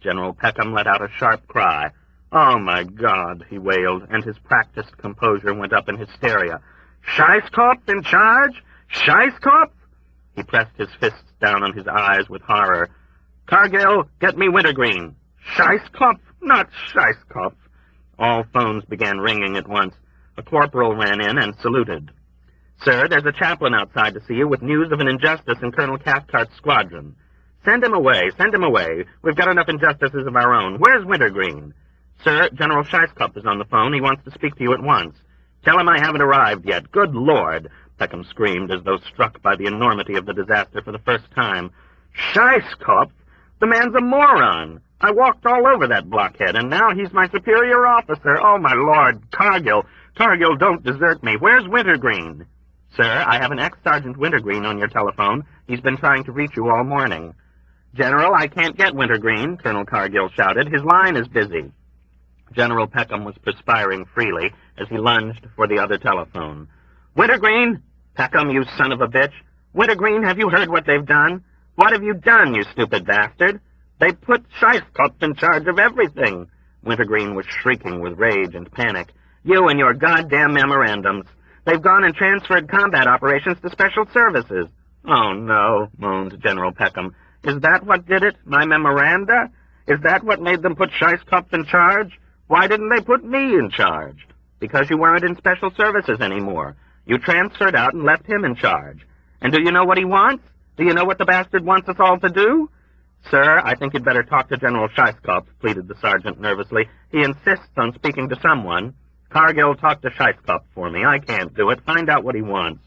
General Peckham let out a sharp cry. "Oh, my God," he wailed, and his practiced composure went up in hysteria. "Scheisskopf in charge? Scheisskopf?" He pressed his fists down on his eyes with horror. "Cargill, get me Wintergreen." "Scheisskopf? Not Scheisskopf." All phones began ringing at once. A corporal ran in and saluted. "Sir, there's a chaplain outside to see you with news of an injustice in Colonel Cathcart's squadron." "Send him away, send him away. We've got enough injustices of our own. Where's Wintergreen?" "Sir, General Scheisskopf is on the phone. He wants to speak to you at once." "Tell him I haven't arrived yet. Good Lord!" Peckham screamed as though struck by the enormity of the disaster for the first time. "Scheisskopf? The man's a moron. I walked all over that blockhead, and now he's my superior officer. Oh, my Lord! Cargill! Cargill, don't desert me. Where's Wintergreen?" "Sir, I have an ex-Sergeant Wintergreen on your telephone. He's been trying to reach you all morning." "General, I can't get Wintergreen," Colonel Cargill shouted. "His line is busy." General Peckham was perspiring freely as he lunged for the other telephone. "Wintergreen? Peckham, you son of a bitch. Wintergreen, have you heard what they've done? What have you done, you stupid bastard? They put Scheisskopf in charge of everything." Wintergreen was shrieking with rage and panic. "You and your goddamn memorandums. They've gone and transferred combat operations to special services." "Oh, no," moaned General Peckham. "Is that what did it? My memoranda? Is that what made them put Scheisskopf in charge? Why didn't they put me in charge?" "Because you weren't in special services anymore. You transferred out and left him in charge. And do you know what he wants? Do you know what the bastard wants us all to do?" "Sir, I think you'd better talk to General Scheisskopf," pleaded the sergeant nervously. "He insists on speaking to someone." "Cargill, talk to Scheisskopf for me. I can't do it. Find out what he wants."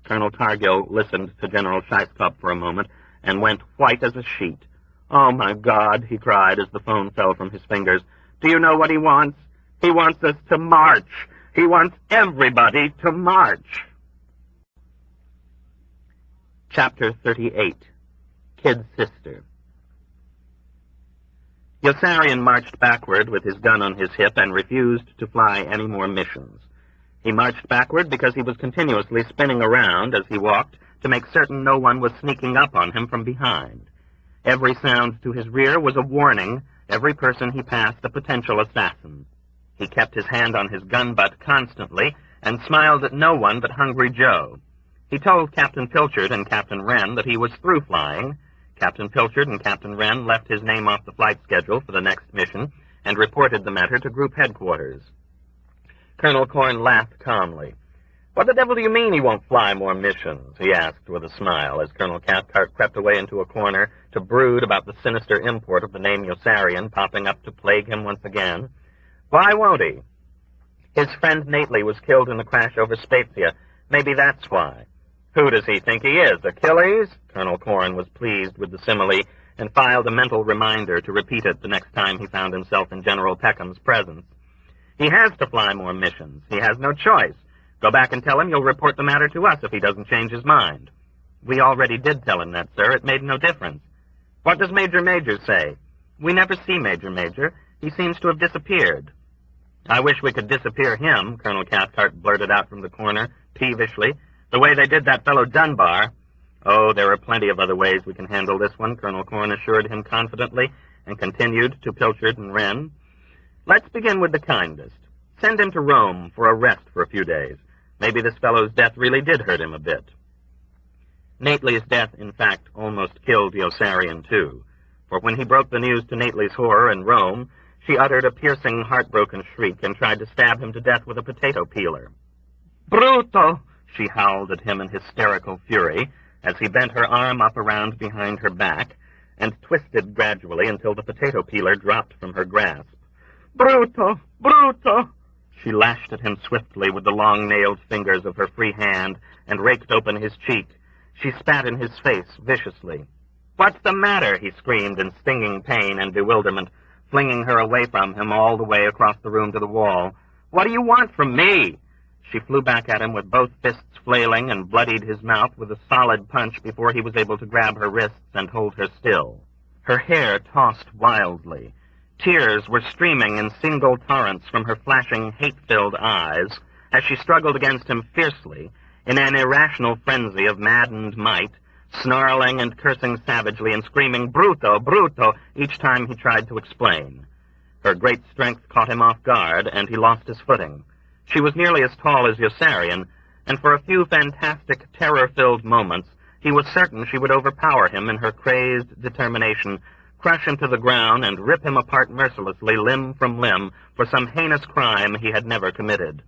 Colonel Cargill listened to General Scheisskopf for a moment and went white as a sheet. "Oh, my God," he cried as the phone fell from his fingers. "Do you know what he wants? He wants us to march. He wants everybody to march." Chapter 38. Kid's Sister. Yossarian marched backward with his gun on his hip and refused to fly any more missions. He marched backward because he was continuously spinning around as he walked to make certain no one was sneaking up on him from behind. Every sound to his rear was a warning, every person he passed a potential assassin. He kept his hand on his gun butt constantly and smiled at no one but Hungry Joe. He told Captain Pilchard and Captain Wren that he was through flying. Captain Pilchard and Captain Wren left his name off the flight schedule for the next mission and reported the matter to group headquarters. Colonel Corn laughed calmly. "What the devil do you mean he won't fly more missions?" he asked with a smile as Colonel Cathcart crept away into a corner to brood about the sinister import of the name Yossarian popping up to plague him once again. "Why won't he?" "His friend Nately was killed in the crash over Spezia. Maybe that's why." "Who does he think he is, Achilles?" Colonel Corn was pleased with the simile and filed a mental reminder to repeat it the next time he found himself in General Peckham's presence. "He has to fly more missions. He has no choice. Go back and tell him you'll report the matter to us if he doesn't change his mind." "We already did tell him that, sir. It made no difference." "What does Major Major say?" "We never see Major Major. He seems to have disappeared." "I wish we could disappear him," Colonel Cathcart blurted out from the corner, peevishly. "The way they did that fellow Dunbar." "Oh, there are plenty of other ways we can handle this one," Colonel Corn assured him confidently, and continued to Pilchard and Wren. "Let's begin with the kindest. Send him to Rome for a rest for a few days. Maybe this fellow's death really did hurt him a bit." Nately's death, in fact, almost killed Yossarian, too, for when he broke the news to Nately's horror in Rome, she uttered a piercing, heartbroken shriek and tried to stab him to death with a potato peeler. "Bruto!" she howled at him in hysterical fury as he bent her arm up around behind her back and twisted gradually until the potato peeler dropped from her grasp. "Bruto! Bruto!" She lashed at him swiftly with the long-nailed fingers of her free hand and raked open his cheek. She spat in his face viciously. "What's the matter?" he screamed in stinging pain and bewilderment, flinging her away from him all the way across the room to the wall. "What do you want from me?" She flew back at him with both fists flailing and bloodied his mouth with a solid punch before he was able to grab her wrists and hold her still. Her hair tossed wildly. Tears were streaming in single torrents from her flashing, hate-filled eyes as she struggled against him fiercely in an irrational frenzy of maddened might, snarling and cursing savagely and screaming, "Bruto! Bruto!" each time he tried to explain. Her great strength caught him off guard, and he lost his footing. She was nearly as tall as Yossarian, and for a few fantastic, terror-filled moments, he was certain she would overpower him in her crazed determination, crush him to the ground, and rip him apart mercilessly, limb from limb, for some heinous crime he had never committed.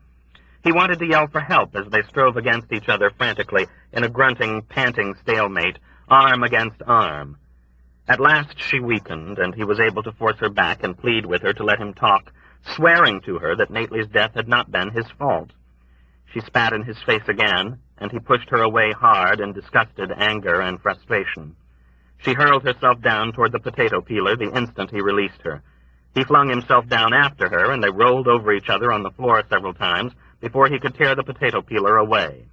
He wanted to yell for help as they strove against each other frantically in a grunting, panting stalemate, arm against arm. At last she weakened, and he was able to force her back and plead with her to let him talk, swearing to her that Nately's death had not been his fault. She spat in his face again, and he pushed her away hard in disgusted anger and frustration. She hurled herself down toward the potato peeler the instant he released her. He flung himself down after her, and they rolled over each other on the floor several times before he could tear the potato peeler away.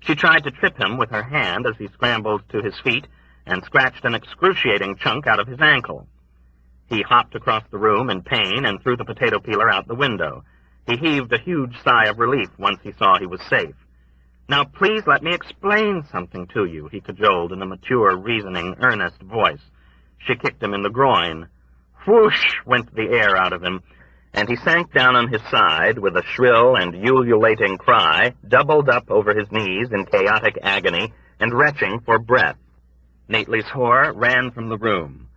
She tried to trip him with her hand as he scrambled to his feet and scratched an excruciating chunk out of his ankle. He hopped across the room in pain and threw the potato peeler out the window. He heaved a huge sigh of relief once he saw he was safe. "Now, please let me explain something to you," he cajoled in a mature, reasoning, earnest voice. She kicked him in the groin. Whoosh went the air out of him, and he sank down on his side with a shrill and ululating cry, doubled up over his knees in chaotic agony, and retching for breath. Nately's whore ran from the room.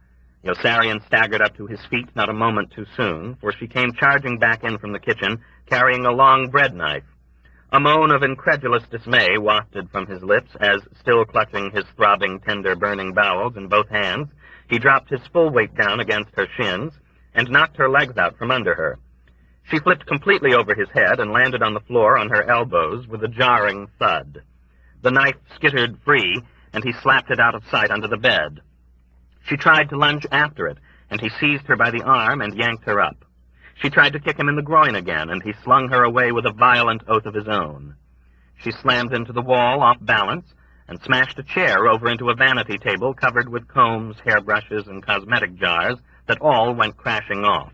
Yossarian staggered up to his feet not a moment too soon, for she came charging back in from the kitchen, carrying a long bread knife. A moan of incredulous dismay wafted from his lips as, still clutching his throbbing, tender, burning bowels in both hands, he dropped his full weight down against her shins and knocked her legs out from under her. She flipped completely over his head and landed on the floor on her elbows with a jarring thud. The knife skittered free, and he slapped it out of sight under the bed. She tried to lunge after it, and he seized her by the arm and yanked her up. She tried to kick him in the groin again, and he slung her away with a violent oath of his own. She slammed into the wall off balance and smashed a chair over into a vanity table covered with combs, hairbrushes, and cosmetic jars that all went crashing off.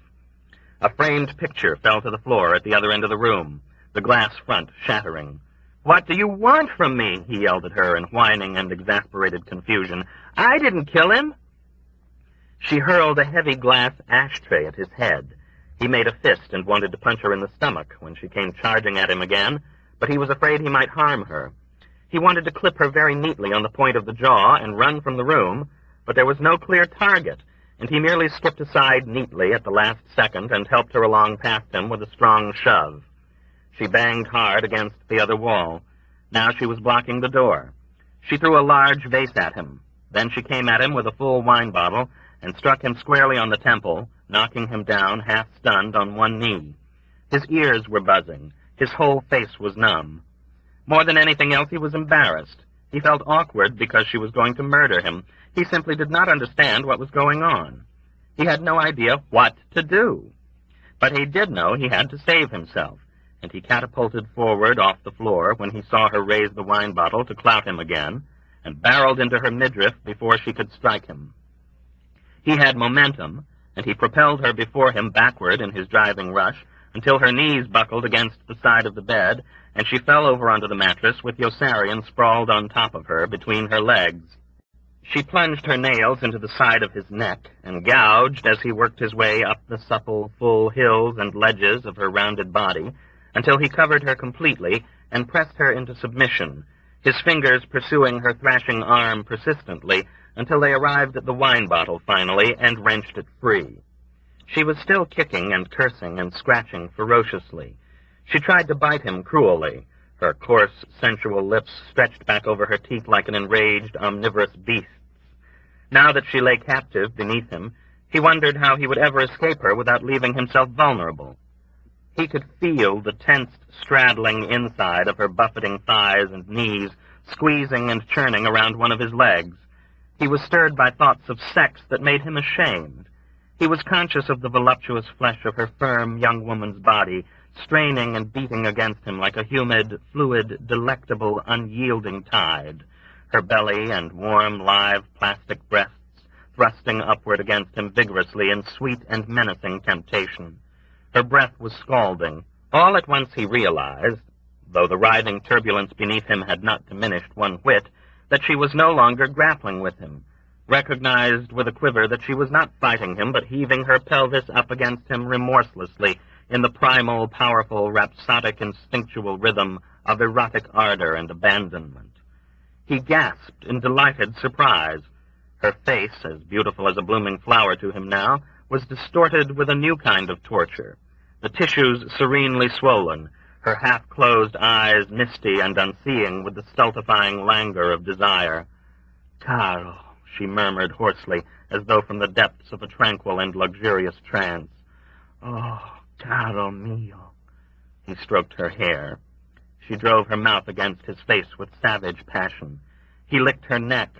A framed picture fell to the floor at the other end of the room, the glass front shattering. "What do you want from me?" he yelled at her in whining and exasperated confusion. "I didn't kill him." She hurled a heavy glass ashtray at his head. He made a fist and wanted to punch her in the stomach when she came charging at him again, but he was afraid he might harm her. He wanted to clip her very neatly on the point of the jaw and run from the room, but there was no clear target, and he merely skipped aside neatly at the last second and helped her along past him with a strong shove. She banged hard against the other wall. Now she was blocking the door. She threw a large vase at him. Then she came at him with a full wine bottle and struck him squarely on the temple, knocking him down half-stunned on one knee. His ears were buzzing. His whole face was numb. More than anything else, he was embarrassed. He felt awkward because she was going to murder him. He simply did not understand what was going on. He had no idea what to do. But he did know he had to save himself, and he catapulted forward off the floor when he saw her raise the wine bottle to clout him again, and barreled into her midriff before she could strike him. He had momentum, and he propelled her before him backward in his driving rush until her knees buckled against the side of the bed, and she fell over onto the mattress with Yossarian sprawled on top of her between her legs. She plunged her nails into the side of his neck and gouged as he worked his way up the supple, full hills and ledges of her rounded body until he covered her completely and pressed her into submission, his fingers pursuing her thrashing arm persistently until they arrived at the wine bottle finally and wrenched it free. She was still kicking and cursing and scratching ferociously. She tried to bite him cruelly, her coarse, sensual lips stretched back over her teeth like an enraged, omnivorous beast's. Now that she lay captive beneath him, he wondered how he would ever escape her without leaving himself vulnerable. He could feel the tensed, straddling inside of her buffeting thighs and knees, squeezing and churning around one of his legs. He was stirred by thoughts of sex that made him ashamed. He was conscious of the voluptuous flesh of her firm, young woman's body, straining and beating against him like a humid, fluid, delectable, unyielding tide, her belly and warm, live, plastic breasts thrusting upward against him vigorously in sweet and menacing temptation. Her breath was scalding. All at once he realized, though the writhing turbulence beneath him had not diminished one whit, that she was no longer grappling with him, recognized with a quiver that she was not fighting him, but heaving her pelvis up against him remorselessly in the primal, powerful, rhapsodic, instinctual rhythm of erotic ardor and abandonment. He gasped in delighted surprise. Her face, as beautiful as a blooming flower to him now, was distorted with a new kind of torture, the tissues serenely swollen, her half-closed eyes misty and unseeing with the stultifying languor of desire. "Caro," she murmured hoarsely, as though from the depths of a tranquil and luxurious trance. "Oh, caro mio." He stroked her hair. She drove her mouth against his face with savage passion. He licked her neck.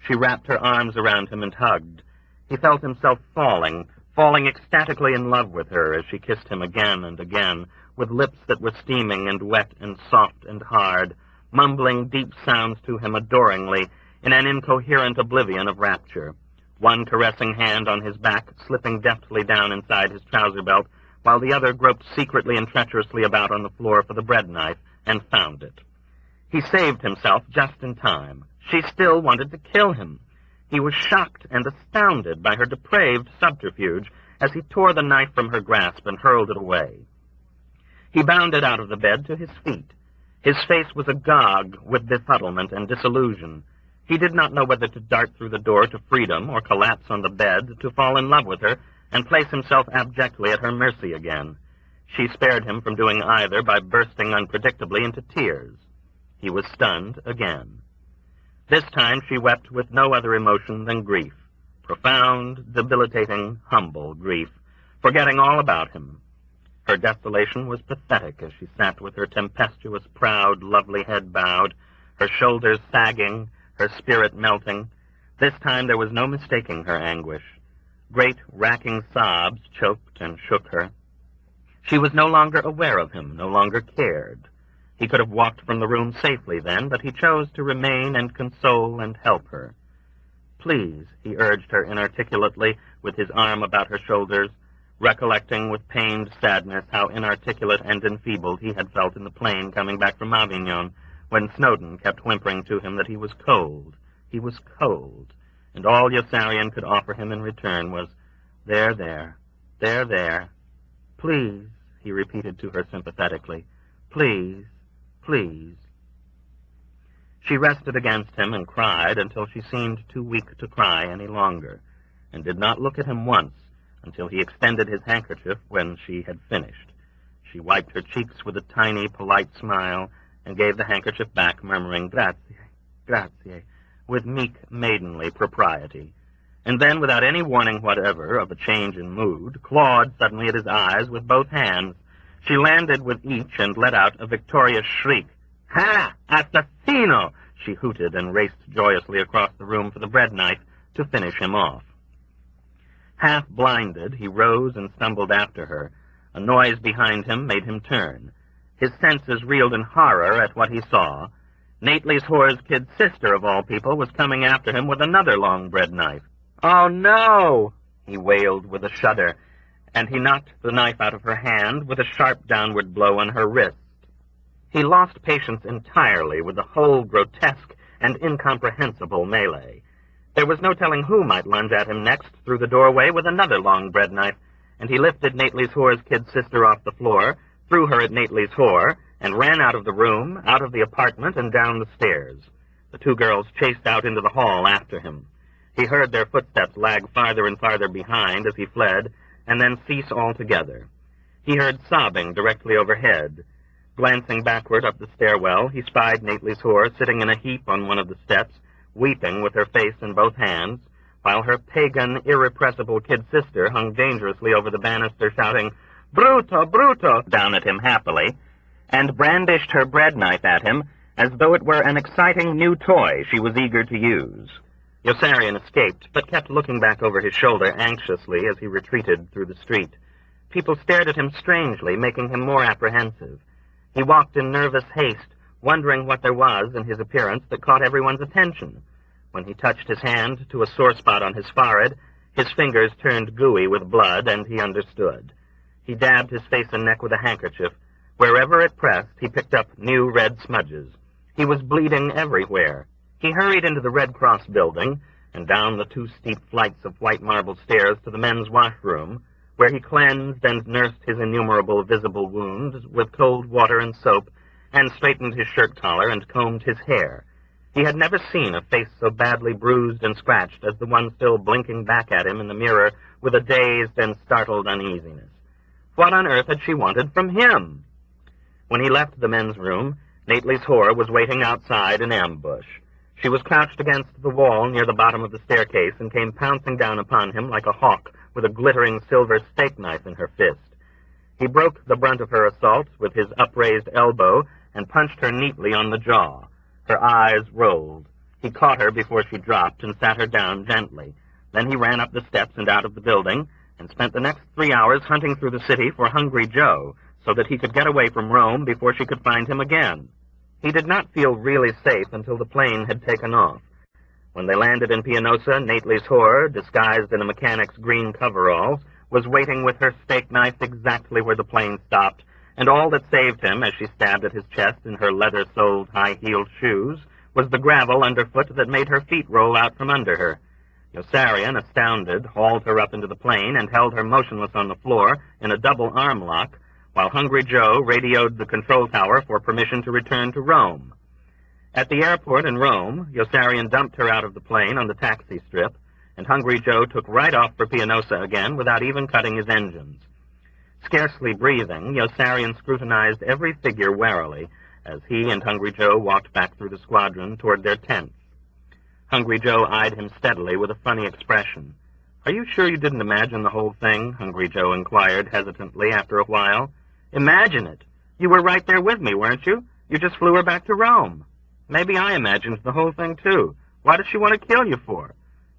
She wrapped her arms around him and hugged. He felt himself falling ecstatically in love with her as she kissed him again and again, with lips that were steaming and wet and soft and hard, mumbling deep sounds to him adoringly in an incoherent oblivion of rapture, one caressing hand on his back slipping deftly down inside his trouser belt, while the other groped secretly and treacherously about on the floor for the bread knife and found it. He saved himself just in time. She still wanted to kill him. He was shocked and astounded by her depraved subterfuge as he tore the knife from her grasp and hurled it away. He bounded out of the bed to his feet. His face was agog with befuddlement and disillusion. He did not know whether to dart through the door to freedom or collapse on the bed to fall in love with her and place himself abjectly at her mercy again. She spared him from doing either by bursting unpredictably into tears. He was stunned again. This time she wept with no other emotion than grief, profound, debilitating, humble grief, forgetting all about him. Her desolation was pathetic as she sat with her tempestuous, proud, lovely head bowed, her shoulders sagging, her spirit melting. This time there was no mistaking her anguish. Great, racking sobs choked and shook her. She was no longer aware of him, no longer cared. He could have walked from the room safely then, but he chose to remain and console and help her. "Please," he urged her inarticulately, with his arm about her shoulders, recollecting with pained sadness how inarticulate and enfeebled he had felt in the plane coming back from Avignon, when Snowden kept whimpering to him that he was cold, and all Yossarian could offer him in return was, "There, there, there, there. Please," he repeated to her sympathetically, "please, please." She rested against him and cried until she seemed too weak to cry any longer, and did not look at him once until he extended his handkerchief when she had finished. She wiped her cheeks with a tiny, polite smile and gave the handkerchief back, murmuring, "Grazie, grazie," with meek, maidenly propriety. And then, without any warning whatever of a change in mood, clawed suddenly at his eyes with both hands. She landed with each and let out a victorious shriek. "Ha! Assassino!" she hooted and raced joyously across the room for the bread knife to finish him off. Half blinded, he rose and stumbled after her. A noise behind him made him turn. His senses reeled in horror at what he saw. Nately's whore's kid sister, of all people, was coming after him with another long bread knife. "Oh, no!" he wailed with a shudder, and he knocked the knife out of her hand with a sharp downward blow on her wrist. He lost patience entirely with the whole grotesque and incomprehensible melee. There was no telling who might lunge at him next through the doorway with another long bread knife, and he lifted Nately's whore's kid sister off the floor, threw her at Nately's whore, and ran out of the room, out of the apartment, and down the stairs. The two girls chased out into the hall after him. He heard their footsteps lag farther and farther behind as he fled, and then cease altogether. He heard sobbing directly overhead. Glancing backward up the stairwell, he spied Nately's whore sitting in a heap on one of the steps, weeping with her face in both hands, while her pagan, irrepressible kid sister hung dangerously over the banister, shouting, "Bruto, bruto," down at him happily, and brandished her bread knife at him as though it were an exciting new toy she was eager to use. Yossarian escaped, but kept looking back over his shoulder anxiously as he retreated through the street. People stared at him strangely, making him more apprehensive. He walked in nervous haste, wondering what there was in his appearance that caught everyone's attention. When he touched his hand to a sore spot on his forehead, his fingers turned gooey with blood, and he understood. He dabbed his face and neck with a handkerchief. Wherever it pressed, he picked up new red smudges. He was bleeding everywhere. He hurried into the Red Cross building and down the 2 steep flights of white marble stairs to the men's washroom, where he cleansed and nursed his innumerable visible wounds with cold water and soap, and straightened his shirt collar and combed his hair. He had never seen a face so badly bruised and scratched as the one still blinking back at him in the mirror with a dazed and startled uneasiness. What on earth had she wanted from him? When he left the men's room, Nately's whore was waiting outside in ambush. She was crouched against the wall near the bottom of the staircase and came pouncing down upon him like a hawk with a glittering silver steak knife in her fist. He broke the brunt of her assault with his upraised elbow and punched her neatly on the jaw. Her eyes rolled. He caught her before she dropped and sat her down gently. Then he ran up the steps and out of the building and spent the next 3 hours hunting through the city for Hungry Joe so that he could get away from Rome before she could find him again. He did not feel really safe until the plane had taken off. When they landed in Pianosa, Nately's whore, disguised in a mechanic's green coveralls, was waiting with her steak knife exactly where the plane stopped, and all that saved him as she stabbed at his chest in her leather-soled, high-heeled shoes was the gravel underfoot that made her feet roll out from under her. Yossarian, astounded, hauled her up into the plane and held her motionless on the floor in a double arm lock, while Hungry Joe radioed the control tower for permission to return to Rome. At the airport in Rome, Yossarian dumped her out of the plane on the taxi strip, and Hungry Joe took right off for Pianosa again without even cutting his engines. Scarcely breathing, Yossarian scrutinized every figure warily as he and Hungry Joe walked back through the squadron toward their tents. Hungry Joe eyed him steadily with a funny expression. "Are you sure you didn't imagine the whole thing?" Hungry Joe inquired hesitantly after a while. "Imagine it? You were right there with me, weren't you? You just flew her back to Rome." "Maybe I imagined the whole thing, too. What does she want to kill you for?"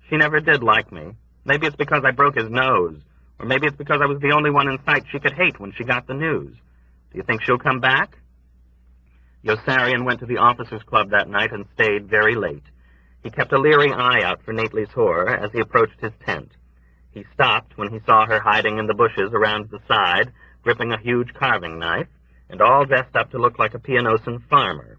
"She never did like me. Maybe it's because I broke his nose. Or maybe it's because I was the only one in sight she could hate when she got the news. Do you think she'll come back?" Yossarian went to the officers' club that night and stayed very late. He kept a leery eye out for Nately's whore as he approached his tent. He stopped when he saw her hiding in the bushes around the side, gripping a huge carving knife, and all dressed up to look like a Pianosan farmer.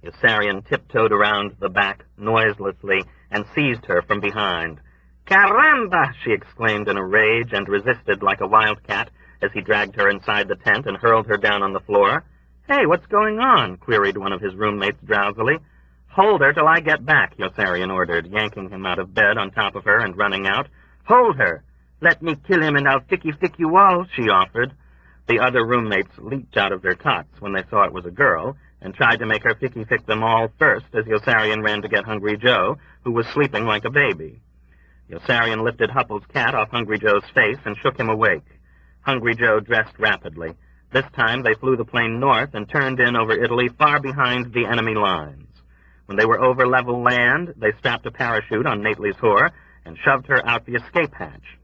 Yossarian tiptoed around the back noiselessly and seized her from behind. "Caramba!" she exclaimed in a rage and resisted like a wildcat as he dragged her inside the tent and hurled her down on the floor. "Hey, what's going on?" queried one of his roommates drowsily. "Hold her till I get back," Yossarian ordered, yanking him out of bed on top of her and running out. "Hold her! Let me kill him and I'll ficky you all," she offered. The other roommates leaped out of their cots when they saw it was a girl and tried to make her fick them all first as Yossarian ran to get Hungry Joe, who was sleeping like a baby. Yossarian lifted Hupple's cat off Hungry Joe's face and shook him awake. Hungry Joe dressed rapidly. This time they flew the plane north and turned in over Italy far behind the enemy lines. When they were over level land, they strapped a parachute on Nately's whore and shoved her out the escape hatch.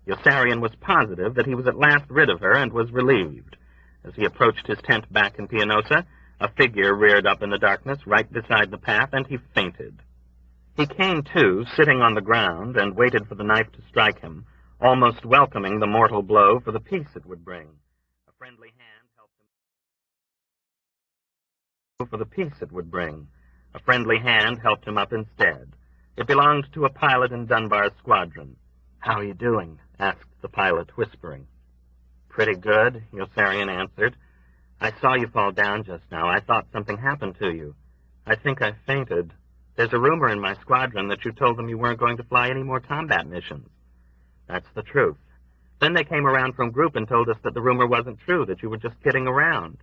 Yossarian was positive that he was at last rid of her and was relieved. As he approached his tent back in Pianosa, a figure reared up in the darkness right beside the path, and he fainted. He came to, sitting on the ground, and waited for the knife to strike him, almost welcoming the mortal blow for the peace it would bring. A friendly hand helped him up instead. It belonged to a pilot in Dunbar's squadron. "How are you doing?" asked the pilot, whispering. "Pretty good," Yossarian answered. "I saw you fall down just now. I thought something happened to you. I think I fainted. There's a rumor in my squadron that you told them you weren't going to fly any more combat missions." "That's the truth. Then they came around from group and told us that the rumor wasn't true, that you were just kidding around."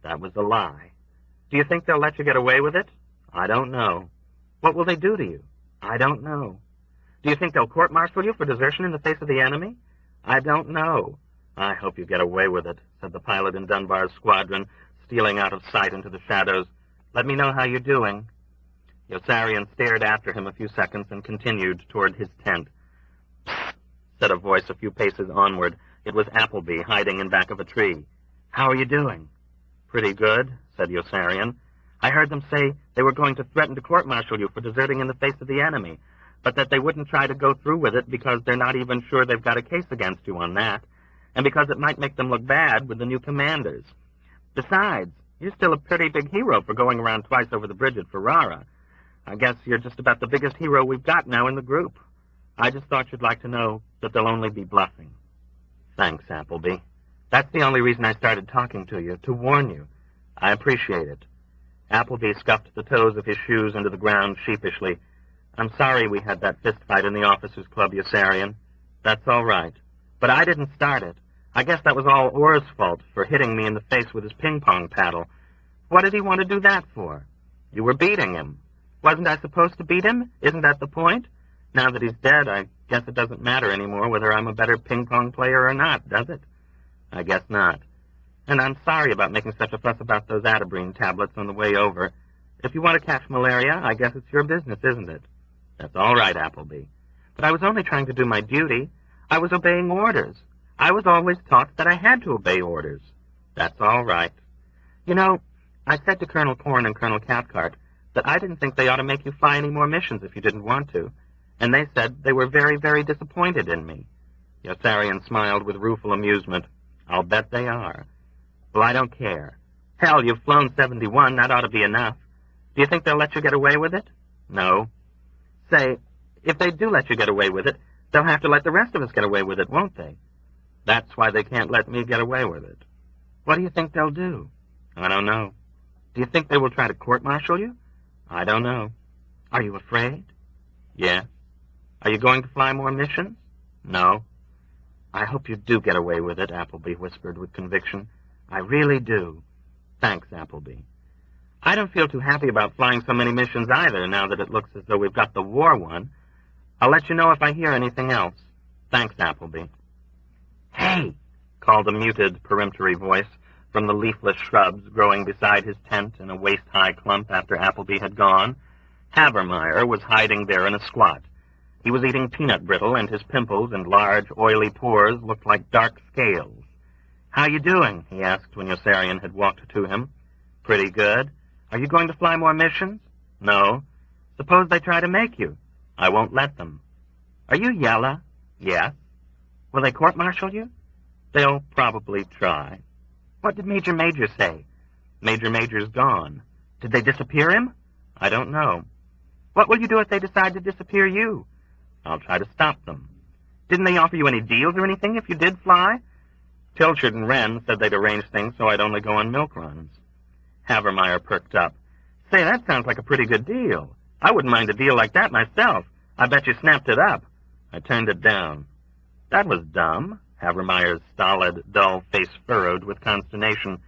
"That was a lie." "Do you think they'll let you get away with it?" "I don't know." "What will they do to you?" "I don't know." "Do you think they'll court-martial you for desertion in the face of the enemy?" "I don't know." "I hope you get away with it," said the pilot in Dunbar's squadron, stealing out of sight into the shadows. "Let me know how you're doing." Yossarian stared after him a few seconds and continued toward his tent. "Psst," said a voice a few paces onward. It was Appleby, hiding in back of a tree. "How are you doing?" "Pretty good," said Yossarian. "I heard them say they were going to threaten to court-martial you for deserting in the face of the enemy, but that they wouldn't try to go through with it because they're not even sure they've got a case against you on that, and because it might make them look bad with the new commanders. Besides, you're still a pretty big hero for going around twice over the bridge at Ferrara. I guess you're just about the biggest hero we've got now in the group. I just thought you'd like to know that they'll only be bluffing." "Thanks, Appleby. That's the only reason I started talking to you, to warn you. I appreciate it." Appleby scuffed the toes of his shoes into the ground sheepishly. "I'm sorry we had that fist fight in the officers' club, Yossarian. That's all right. But I didn't start it. I guess that was all Orr's fault for hitting me in the face with his ping-pong paddle. What did he want to do that for? You were beating him. Wasn't I supposed to beat him? Isn't that the point? Now that he's dead, I guess it doesn't matter anymore whether I'm a better ping-pong player or not, does it? I guess not. And I'm sorry about making such a fuss about those Atabrine tablets on the way over. If you want to catch malaria, I guess it's your business, isn't it?" "That's all right, Appleby." "But I was only trying to do my duty. I was obeying orders. I was always taught that I had to obey orders." "That's all right." "You know, I said to Colonel Korn and Colonel Cathcart that I didn't think they ought to make you fly any more missions if you didn't want to, and they said they were very, very disappointed in me." Yossarian smiled with rueful amusement. "I'll bet they are." "Well, I don't care. Hell, you've flown 71. That ought to be enough. Do you think they'll let you get away with it?" "No." "Say, if they do let you get away with it, they'll have to let the rest of us get away with it, won't they?" "That's why they can't let me get away with it." What do you think they'll do? I don't know. Do you think they will try to court-martial you? I don't know. Are you afraid? Yes. Are you going to fly more missions? No. I hope you do get away with it, Appleby whispered with conviction. I really do. Thanks, Appleby. I don't feel too happy about flying so many missions either, now that it looks as though we've got the war won. I'll let you know if I hear anything else. Thanks, Appleby. Hey, called a muted, peremptory voice from the leafless shrubs growing beside his tent in a waist-high clump after Appleby had gone. Havermeyer was hiding there in a squat. He was eating peanut brittle, and his pimples and large, oily pores looked like dark scales. How you doing? He asked when Yossarian had walked to him. Pretty good. Are you going to fly more missions? No. Suppose they try to make you. I won't let them. Are you Yella? Yes. Will they court-martial you? They'll probably try. What did Major Major say? Major Major's gone. Did they disappear him? I don't know. What will you do if they decide to disappear you? I'll try to stop them. Didn't they offer you any deals or anything if you did fly? Pilchard and Wren said they'd arrange things so I'd only go on milk runs. Havermeyer perked up. Say, that sounds like a pretty good deal. I wouldn't mind a deal like that myself. I bet you snapped it up. I turned it down. That was dumb. Havermeyer's stolid, dull face furrowed with consternation.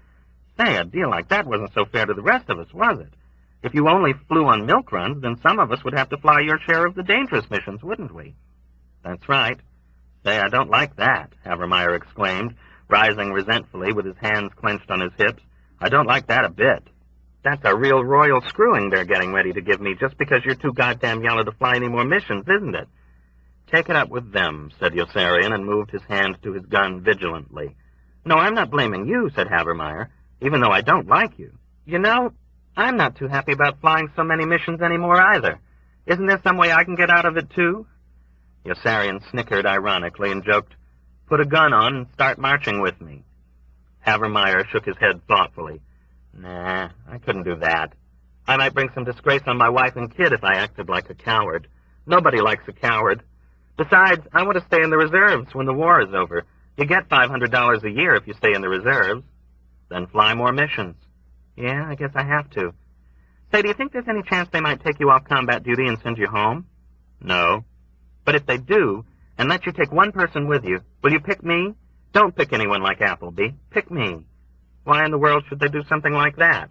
Say, a deal like that wasn't so fair to the rest of us, was it? If you only flew on milk runs, then some of us would have to fly your share of the dangerous missions, wouldn't we? That's right. Say, I don't like that, Havermeyer exclaimed, rising resentfully with his hands clenched on his hips. I don't like that a bit. That's a real royal screwing they're getting ready to give me just because you're too goddamn yellow to fly any more missions, isn't it? Take it up with them, said Yossarian, and moved his hand to his gun vigilantly. No, I'm not blaming you, said Havermeyer, even though I don't like you. You know, I'm not too happy about flying so many missions anymore either. Isn't there some way I can get out of it, too? Yossarian snickered ironically and joked, Put a gun on and start marching with me. Havermeyer shook his head thoughtfully. Nah, I couldn't do that. I might bring some disgrace on my wife and kid if I acted like a coward. Nobody likes a coward. Besides, I want to stay in the reserves when the war is over. You get $500 a year if you stay in the reserves. Then fly more missions. Yeah, I guess I have to. Say, do you think there's any chance they might take you off combat duty and send you home? No. But if they do, and let you take one person with you, will you pick me? Don't pick anyone like Appleby. Pick me. Why in the world should they do something like that?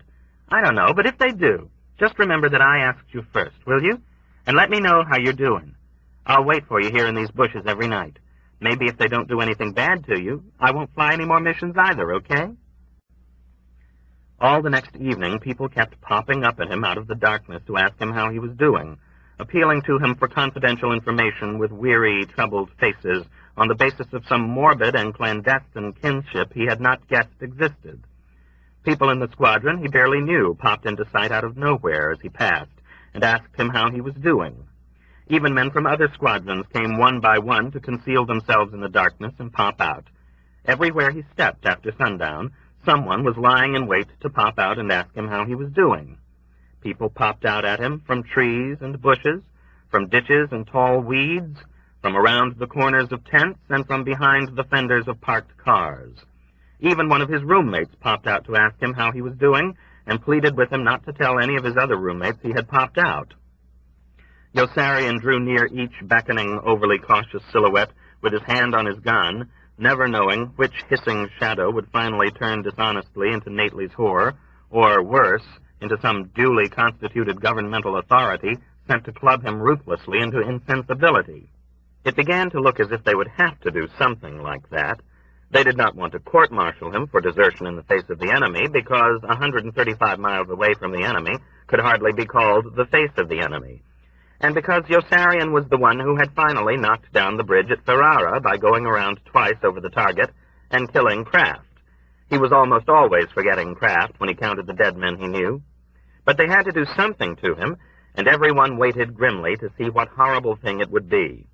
I don't know, but if they do, just remember that I asked you first, will you? And let me know how you're doing. I'll wait for you here in these bushes every night. Maybe if they don't do anything bad to you, I won't fly any more missions either, okay? All the next evening, people kept popping up at him out of the darkness to ask him how he was doing, appealing to him for confidential information with weary, troubled faces on the basis of some morbid and clandestine kinship he had not guessed existed. People in the squadron he barely knew popped into sight out of nowhere as he passed and asked him how he was doing. Even men from other squadrons came one by one to conceal themselves in the darkness and pop out. Everywhere he stepped after sundown, someone was lying in wait to pop out and ask him how he was doing. People popped out at him from trees and bushes, from ditches and tall weeds, from around the corners of tents, and from behind the fenders of parked cars. Even one of his roommates popped out to ask him how he was doing, and pleaded with him not to tell any of his other roommates he had popped out. Yossarian drew near each beckoning, overly cautious silhouette with his hand on his gun, never knowing which hissing shadow would finally turn dishonestly into Nately's whore, or worse, into some duly constituted governmental authority sent to club him ruthlessly into insensibility. It began to look as if they would have to do something like that. They did not want to court-martial him for desertion in the face of the enemy, because 135 miles away from the enemy could hardly be called the face of the enemy, and because Yossarian was the one who had finally knocked down the bridge at Ferrara by going around twice over the target and killing Kraft. He was almost always forgetting Kraft when he counted the dead men he knew. But they had to do something to him, and everyone waited grimly to see what horrible thing it would be.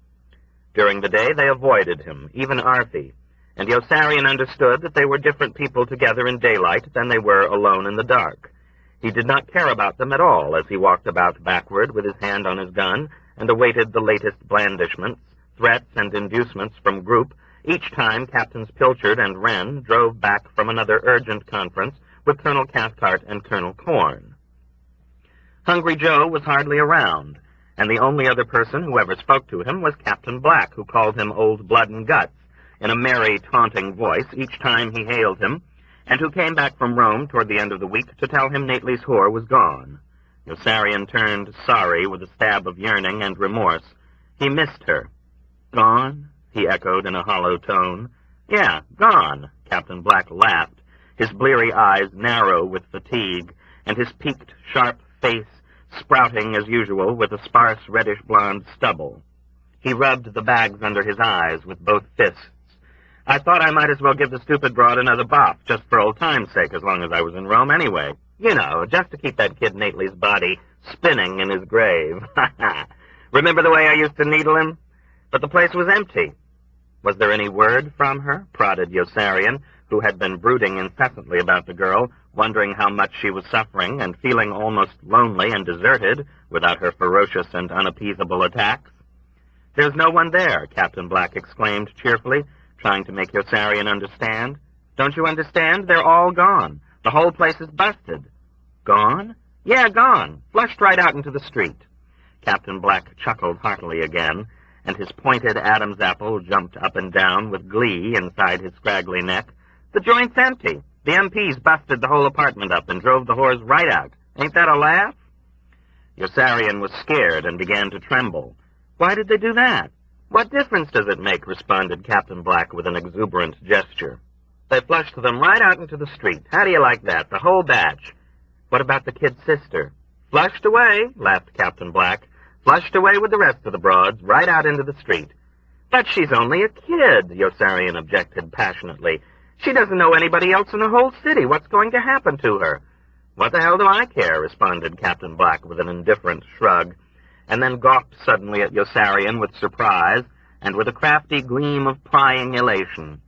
During the day, they avoided him, even Arthie, and Yossarian understood that they were different people together in daylight than they were alone in the dark. He did not care about them at all as he walked about backward with his hand on his gun and awaited the latest blandishments, threats, and inducements from group Each time, Captains Pilchard and Wren drove back from another urgent conference with Colonel Cathcart and Colonel Corn. Hungry Joe was hardly around, and the only other person who ever spoke to him was Captain Black, who called him Old Blood and Guts in a merry, taunting voice each time he hailed him, and who came back from Rome toward the end of the week to tell him Nately's whore was gone. Yossarian turned sorry with a stab of yearning and remorse. He missed her. Gone? He echoed in a hollow tone. Yeah, gone, Captain Black laughed, his bleary eyes narrow with fatigue, and his peaked, sharp face sprouting as usual with a sparse reddish-blonde stubble. He rubbed the bags under his eyes with both fists. I thought I might as well give the stupid broad another bop, just for old time's sake, as long as I was in Rome anyway. You know, just to keep that kid Nately's body spinning in his grave. Remember the way I used to needle him? But the place was empty. Was there any word from her? Prodded Yossarian, who had been brooding incessantly about the girl, wondering how much she was suffering and feeling almost lonely and deserted without her ferocious and unappeasable attacks. There's no one there, Captain Black exclaimed cheerfully, trying to make Yossarian understand. Don't you understand? They're all gone. The whole place is busted. Gone? Yeah, gone. Flushed right out into the street. Captain Black chuckled heartily again, and his pointed Adam's apple jumped up and down with glee inside his scraggly neck. The joint's empty. The MPs busted the whole apartment up and drove the whores right out. Ain't that a laugh? Yossarian was scared and began to tremble. Why did they do that? What difference does it make? Responded Captain Black with an exuberant gesture. They flushed them right out into the street. How do you like that? The whole batch. What about the kid's sister? Flushed away, laughed Captain Black. Flushed away with the rest of the broads, right out into the street. But she's only a kid, Yossarian objected passionately. She doesn't know anybody else in the whole city. What's going to happen to her? What the hell do I care? Responded Captain Black with an indifferent shrug, and then gawked suddenly at Yossarian with surprise and with a crafty gleam of prying elation.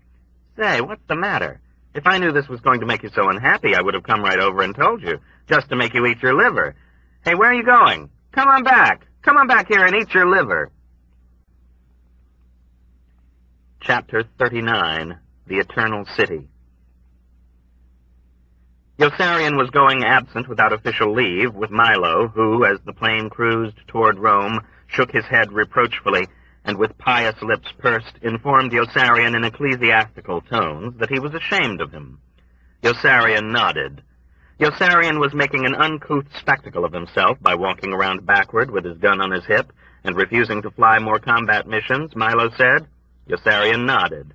Say, what's the matter? If I knew this was going to make you so unhappy, I would have come right over and told you, just to make you eat your liver. Hey, where are you going? Come on back. Come on back here and eat your liver. Chapter 39, The Eternal City. Yossarian was going absent without official leave with Milo, who, as the plane cruised toward Rome, shook his head reproachfully, and with pious lips pursed, informed Yossarian in ecclesiastical tones that he was ashamed of him. Yossarian nodded. Yossarian was making an uncouth spectacle of himself by walking around backward with his gun on his hip and refusing to fly more combat missions, Milo said. Yossarian nodded.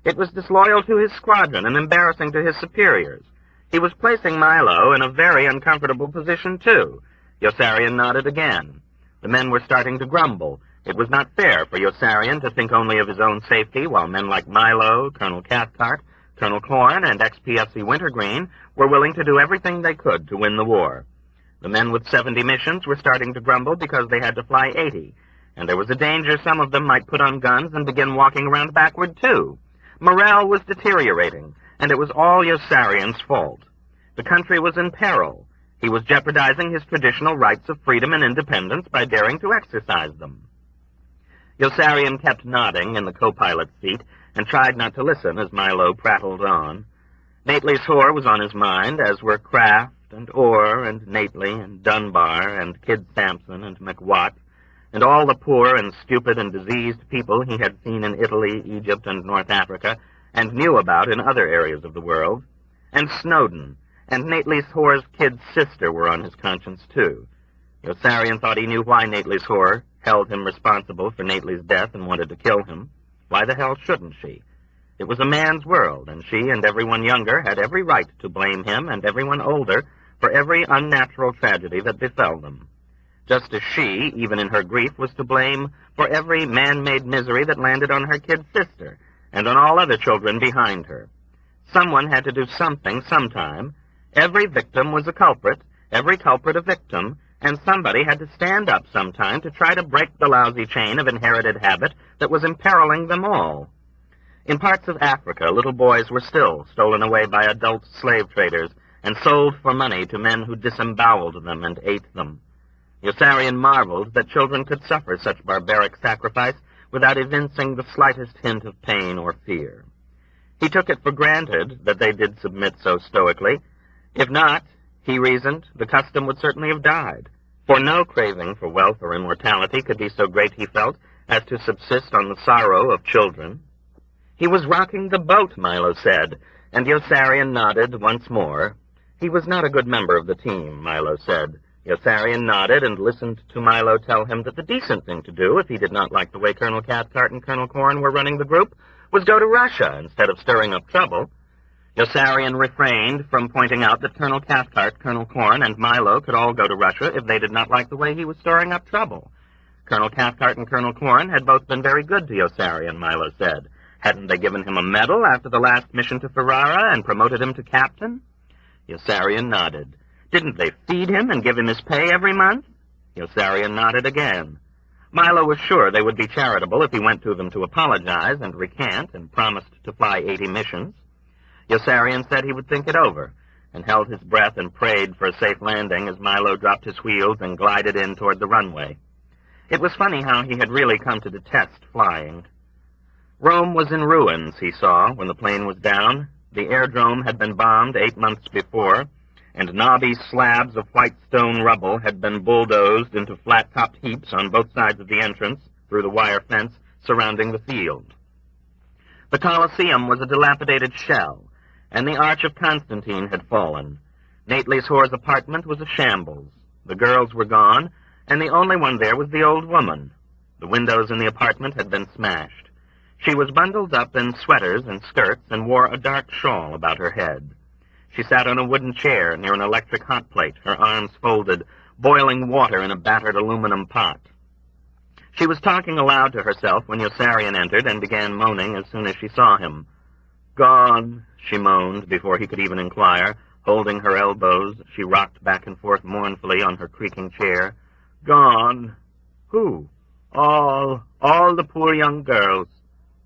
It was disloyal to his squadron and embarrassing to his superiors. He was placing Milo in a very uncomfortable position, too. Yossarian nodded again. The men were starting to grumble. It was not fair for Yossarian to think only of his own safety, while men like Milo, Colonel Cathcart, Colonel Corn, and XPSC Wintergreen were willing to do everything they could to win the war. The men with 70 missions were starting to grumble because they had to fly 80, and there was a danger some of them might put on guns and begin walking around backward, too. Morale was deteriorating, and it was all Yossarian's fault. The country was in peril. He was jeopardizing his traditional rights of freedom and independence by daring to exercise them. Yossarian kept nodding in the co-pilot's seat and tried not to listen as Milo prattled on. Nately's whore was on his mind, as were Kraft and Orr and Nately and Dunbar and Kid Sampson and McWatt, and all the poor and stupid and diseased people he had seen in Italy, Egypt, and North Africa, and knew about in other areas of the world. And Snowden, and Nately's whore's kid's sister were on his conscience, too. Yossarian thought he knew why Nately's whore held him responsible for Nately's death and wanted to kill him. Why the hell shouldn't she? It was a man's world, and she and everyone younger had every right to blame him and everyone older for every unnatural tragedy that befell them. Just as she, even in her grief, was to blame for every man-made misery that landed on her kid sister and on all other children behind her. Someone had to do something sometime. Every victim was a culprit, every culprit a victim, and somebody had to stand up sometime to try to break the lousy chain of inherited habit that was imperiling them all. In parts of Africa, little boys were still stolen away by adult slave traders and sold for money to men who disemboweled them and ate them. Yossarian marveled that children could suffer such barbaric sacrifice without evincing the slightest hint of pain or fear. He took it for granted that they did submit so stoically. If not, he reasoned, the custom would certainly have died, for no craving for wealth or immortality could be so great, he felt, as to subsist on the sorrow of children. He was rocking the boat, Milo said, and Yossarian nodded once more. He was not a good member of the team, Milo said. Yossarian nodded and listened to Milo tell him that the decent thing to do, if he did not like the way Colonel Cathcart and Colonel Corn were running the group, was go to Russia instead of stirring up trouble. Yossarian refrained from pointing out that Colonel Cathcart, Colonel Corn, and Milo could all go to Russia if they did not like the way he was stirring up trouble. Colonel Cathcart and Colonel Corn had both been very good to Yossarian, Milo said. Hadn't they given him a medal after the last mission to Ferrara and promoted him to captain? Yossarian nodded. Didn't they feed him and give him his pay every month? Yossarian nodded again. Milo was sure they would be charitable if he went to them to apologize and recant and promised to fly 80 missions. Yossarian said he would think it over, and held his breath and prayed for a safe landing as Milo dropped his wheels and glided in toward the runway. It was funny how he had really come to detest flying. Rome was in ruins, he saw, when the plane was down. The airdrome had been bombed 8 months before, and knobby slabs of white stone rubble had been bulldozed into flat-topped heaps on both sides of the entrance through the wire fence surrounding the field. The Colosseum was a dilapidated shell, and the Arch of Constantine had fallen. Nate Leeshore's apartment was a shambles. The girls were gone, and the only one there was the old woman. The windows in the apartment had been smashed. She was bundled up in sweaters and skirts and wore a dark shawl about her head. She sat on a wooden chair near an electric hot plate, her arms folded, boiling water in a battered aluminum pot. She was talking aloud to herself when Yossarian entered and began moaning as soon as she saw him. "Gone," she moaned before he could even inquire. Holding her elbows, she rocked back and forth mournfully on her creaking chair. "Gone." "Who?" All the poor young girls."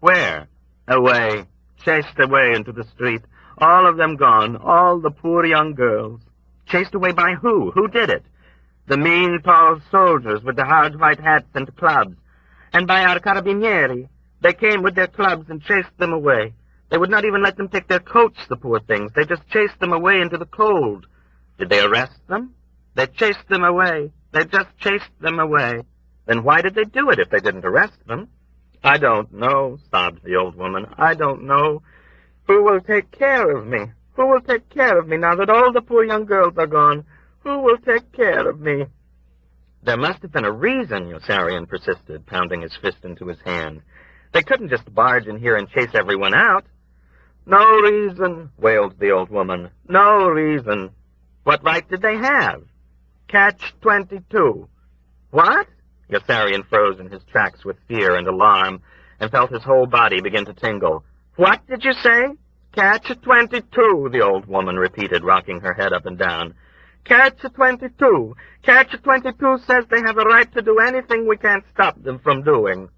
"Where?" "Away. Chased away into the street. All of them gone, all the poor young girls." "Chased away by who? Who did it?" "The mean, tall soldiers with the hard white hats and clubs. And by our carabinieri. They came with their clubs and chased them away. They would not even let them take their coats, the poor things. They just chased them away into the cold." "Did they arrest them?" "They chased them away. They just chased them away." "Then why did they do it if they didn't arrest them?" "I don't know," sobbed the old woman. "I don't know. Who will take care of me? Who will take care of me now that all the poor young girls are gone? Who will take care of me?" "There must have been a reason," Yossarian persisted, pounding his fist into his hand. "They couldn't just barge in here and chase everyone out." "No reason," wailed the old woman. "No reason." "What right did they have?" Catch-22. "What?" Yossarian froze in his tracks with fear and alarm, and felt his whole body begin to tingle. "What did you say?" Catch-22, the old woman repeated, rocking her head up and down. Catch-22. Catch-22 says they have a right to do anything we can't stop them from doing.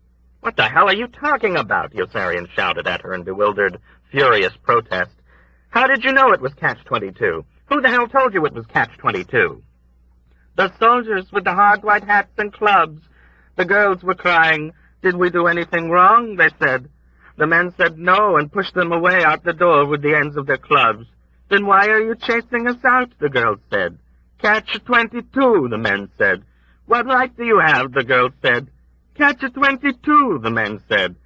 "What the hell are you talking about?" Yossarian shouted at her in bewildered, furious protest. "How did you know it was Catch-22? Who the hell told you it was Catch-22? "The soldiers with the hard white hats and clubs. The girls were crying. Did we do anything wrong, they said. The men said no and pushed them away out the door with the ends of their clubs. Then why are you chasing us out, the girls said. Catch-22, the men said. What right do you have, the girls said. Catch-22, the men said.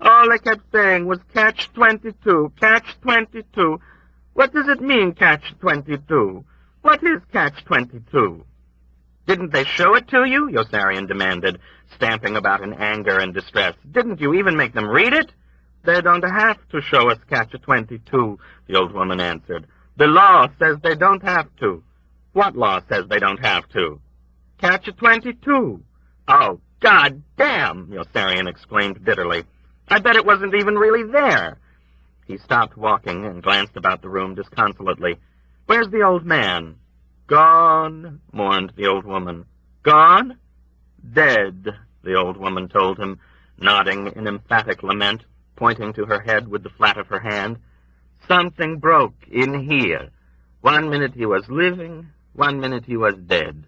All they kept saying was Catch-22, Catch-22. What does it mean, Catch-22? What is Catch-22? "Didn't they show it to you?" Yossarian demanded, stamping about in anger and distress. "Didn't you even make them read it?" "They don't have to show us Catch-22, the old woman answered. "The law says they don't have to." "What law says they don't have to?" "Catch-22. "Oh, God damn!" Yossarian exclaimed bitterly. "I bet it wasn't even really there." He stopped walking and glanced about the room disconsolately. "Where's the old man?" "Gone," mourned the old woman. "Gone?" "Dead," the old woman told him, nodding in emphatic lament, pointing to her head with the flat of her hand. "Something broke in here. 1 minute he was living, 1 minute he was dead."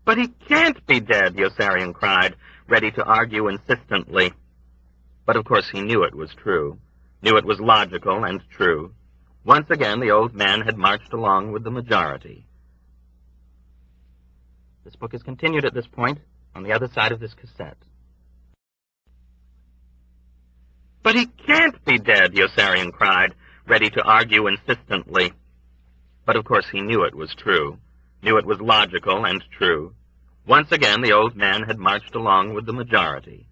"But he can't be dead," Yossarian cried, ready to argue insistently. But of course he knew it was true, knew it was logical and true. Once again, the old man had marched along with the majority. This book is continued at this point on the other side of this cassette. But he can't be dead, Yossarian cried, ready to argue insistently. But of course he knew it was true, knew it was logical and true. Once again, the old man had marched along with the majority.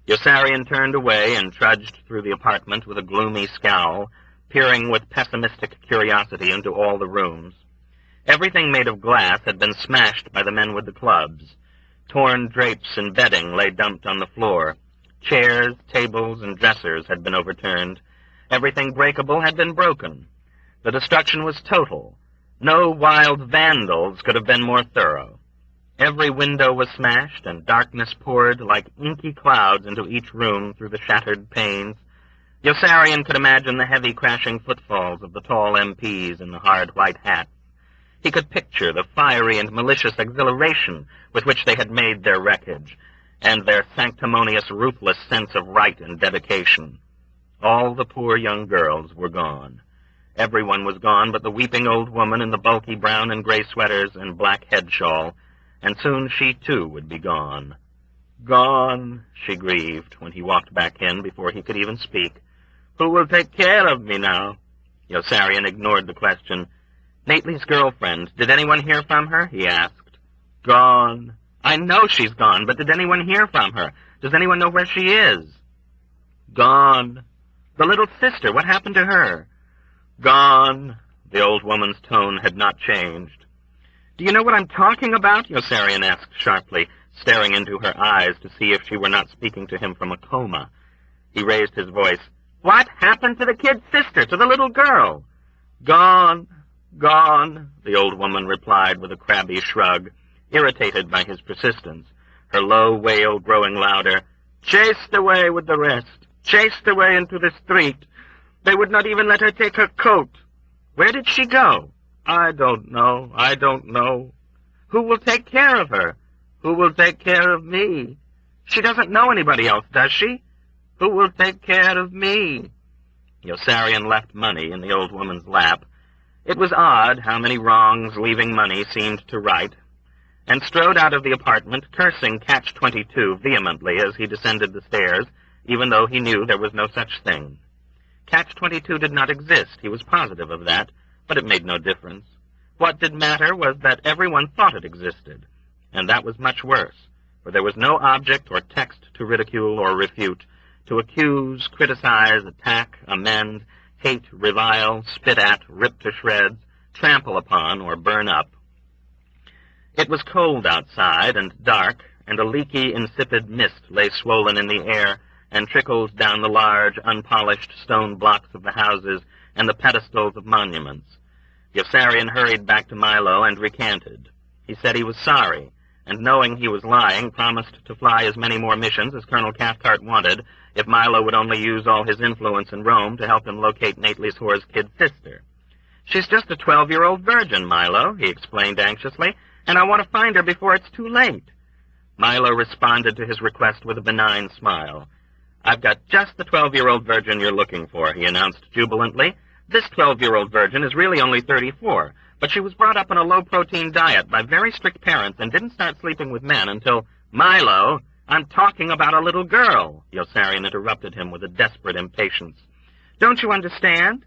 Yossarian turned away and trudged through the apartment with a gloomy scowl, peering with pessimistic curiosity into all the rooms. Everything made of glass had been smashed by the men with the clubs. Torn drapes and bedding lay dumped on the floor. Chairs, tables, and dressers had been overturned. Everything breakable had been broken. The destruction was total. No wild vandals could have been more thorough. Every window was smashed, and darkness poured like inky clouds into each room through the shattered panes. Yossarian could imagine the heavy crashing footfalls of the tall MPs in the hard white hats. He could picture the fiery and malicious exhilaration with which they had made their wreckage, and their sanctimonious, ruthless sense of right and dedication. All the poor young girls were gone. Everyone was gone but the weeping old woman in the bulky brown and gray sweaters and black head shawl, and soon she too would be gone. Gone, she grieved when he walked back in before he could even speak. Who will take care of me now? Yossarian ignored the question. Nately's girlfriend, did anyone hear from her? He asked. Gone. I know she's gone, but did anyone hear from her? Does anyone know where she is? Gone. The little sister, what happened to her? Gone. The old woman's tone had not changed. Do you know what I'm talking about? Yossarian asked sharply, staring into her eyes to see if she were not speaking to him from a coma. He raised his voice. What happened to the kid's sister, to the little girl? Gone. Gone, the old woman replied with a crabby shrug, irritated by his persistence, her low wail growing louder. Chased away with the rest, chased away into the street. They would not even let her take her coat. Where did she go? I don't know, I don't know. Who will take care of her? Who will take care of me? She doesn't know anybody else, does she? Who will take care of me? Yossarian left money in the old woman's lap. It was odd how many wrongs leaving money seemed to right, and strode out of the apartment, cursing Catch-22 vehemently as he descended the stairs, even though he knew there was no such thing. Catch-22 did not exist, he was positive of that, but it made no difference. What did matter was that everyone thought it existed, and that was much worse, for there was no object or text to ridicule or refute, to accuse, criticize, attack, amend, hate, revile, spit at, rip to shreds, trample upon, or burn up. It was cold outside and dark, and a leaky, insipid mist lay swollen in the air and trickled down the large, unpolished stone blocks of the houses and the pedestals of monuments. Yossarian hurried back to Milo and recanted. He said he was sorry, and knowing he was lying, promised to fly as many more missions as Colonel Cathcart wanted, if Milo would only use all his influence in Rome to help him locate Nately's whore's kid sister. She's just a 12-year-old virgin, Milo, he explained anxiously, and I want to find her before it's too late. Milo responded to his request with a benign smile. I've got just the 12-year-old virgin you're looking for, he announced jubilantly. This 12-year-old virgin is really only 34, but she was brought up on a low-protein diet by very strict parents and didn't start sleeping with men until... Milo, I'm talking about a little girl, Yossarian interrupted him with a desperate impatience. Don't you understand?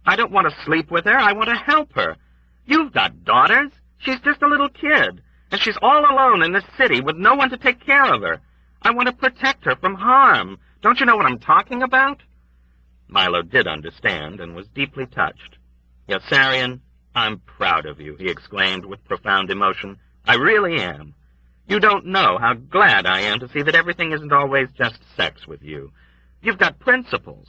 I don't want to sleep with her. I want to help her. You've got daughters. She's just a little kid, and she's all alone in this city with no one to take care of her. I want to protect her from harm. Don't you know what I'm talking about? Milo did understand and was deeply touched. Yossarian, I'm proud of you, he exclaimed with profound emotion. I really am. You don't know how glad I am to see that everything isn't always just sex with you. You've got principles.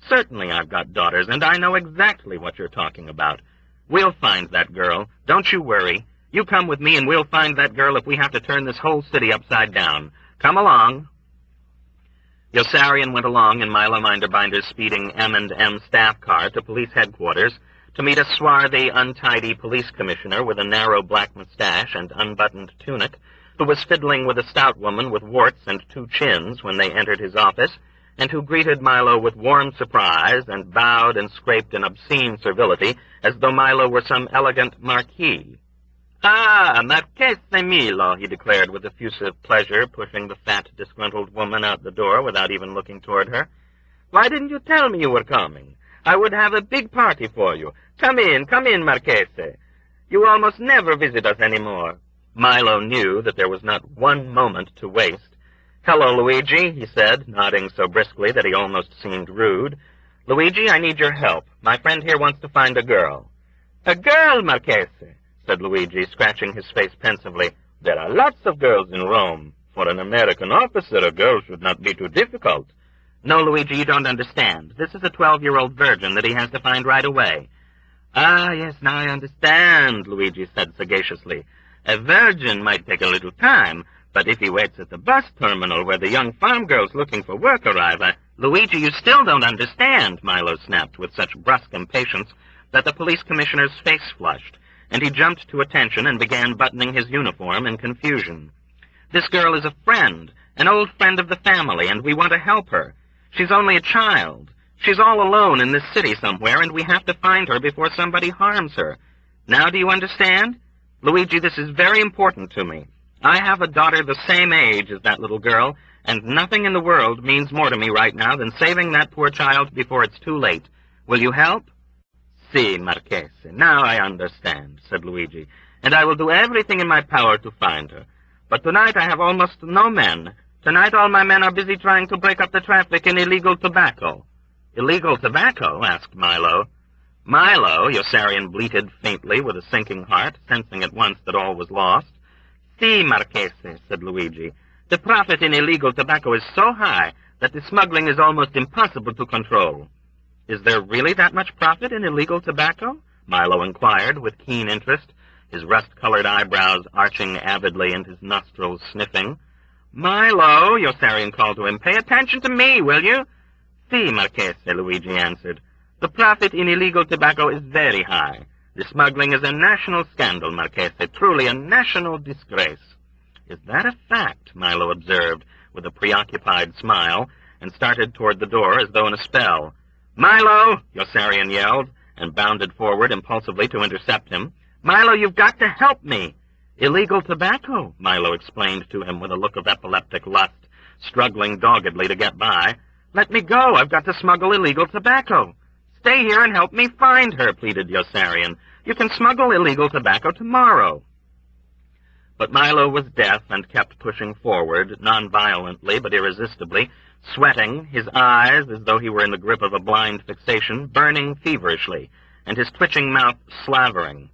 Certainly I've got daughters, and I know exactly what you're talking about. We'll find that girl. Don't you worry. You come with me and we'll find that girl if we have to turn this whole city upside down. Come along. Yossarian went along in Milo Minderbinder's speeding M&M staff car to police headquarters to meet a swarthy, untidy police commissioner with a narrow black mustache and unbuttoned tunic, who was fiddling with a stout woman with warts and 2 chins when they entered his office, and who greeted Milo with warm surprise and bowed and scraped in obscene servility as though Milo were some elegant marquis. "Ah, Marchese Milo," he declared with effusive pleasure, pushing the fat, disgruntled woman out the door without even looking toward her. "Why didn't you tell me you were coming? I would have a big party for you. Come in, Marchese. You almost never visit us anymore." Milo knew that there was not one moment to waste. "Hello, Luigi," he said, nodding so briskly that he almost seemed rude. "Luigi, I need your help. My friend here wants to find a girl." "A girl, Marchese?" said Luigi, scratching his face pensively. "There are lots of girls in Rome. For an American officer, a girl should not be too difficult." "No, Luigi, you don't understand. This is a 12-year-old virgin that he has to find right away." "Ah, yes, now I understand," Luigi said sagaciously. "A virgin might take a little time, but if he waits at the bus terminal where the young farm girls looking for work arrive, "Luigi, you still don't understand," Milo snapped with such brusque impatience that the police commissioner's face flushed, and he jumped to attention and began buttoning his uniform in confusion. "This girl is a friend, an old friend of the family, and we want to help her. She's only a child. She's all alone in this city somewhere, and we have to find her before somebody harms her. Now do you understand? Luigi, this is very important to me. I have a daughter the same age as that little girl, and nothing in the world means more to me right now than saving that poor child before it's too late. Will you help?" "Si, Marchese. Now I understand," said Luigi, "and I will do everything in my power to find her. But tonight I have almost no men. Tonight all my men are busy trying to break up the traffic in illegal tobacco." "Illegal tobacco?" asked Milo. "Milo," Yossarian bleated faintly with a sinking heart, sensing at once that all was lost. "Si, Marchese," said Luigi. "The profit in illegal tobacco is so high that the smuggling is almost impossible to control." "Is there really that much profit in illegal tobacco?" Milo inquired with keen interest, his rust-colored eyebrows arching avidly and his nostrils sniffing. "Milo," Yossarian called to him, "pay attention to me, will you?" "Si, Marchese," Luigi answered. "The profit in illegal tobacco is very high. The smuggling is a national scandal, Marchese, truly a national disgrace." "Is that a fact?" Milo observed, with a preoccupied smile, and started toward the door as though in a spell. "Milo!" Yossarian yelled, and bounded forward impulsively to intercept him. "Milo, you've got to help me!" "Illegal tobacco," Milo explained to him with a look of epileptic lust, struggling doggedly to get by. "Let me go. I've got to smuggle illegal tobacco." "Stay here and help me find her," pleaded Yossarian. "You can smuggle illegal tobacco tomorrow." But Milo was deaf and kept pushing forward, non-violently but irresistibly, sweating, his eyes, as though he were in the grip of a blind fixation, burning feverishly, and his twitching mouth slavering.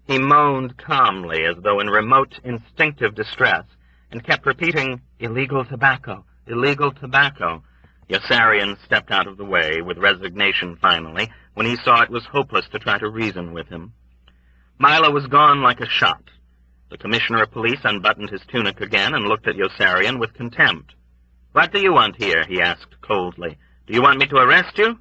He moaned calmly, as though in remote, instinctive distress, and kept repeating, "Illegal tobacco, illegal tobacco." Yossarian stepped out of the way, with resignation finally, when he saw it was hopeless to try to reason with him. Milo was gone like a shot. The commissioner of police unbuttoned his tunic again and looked at Yossarian with contempt. "What do you want here?" he asked coldly. "Do you want me to arrest you?"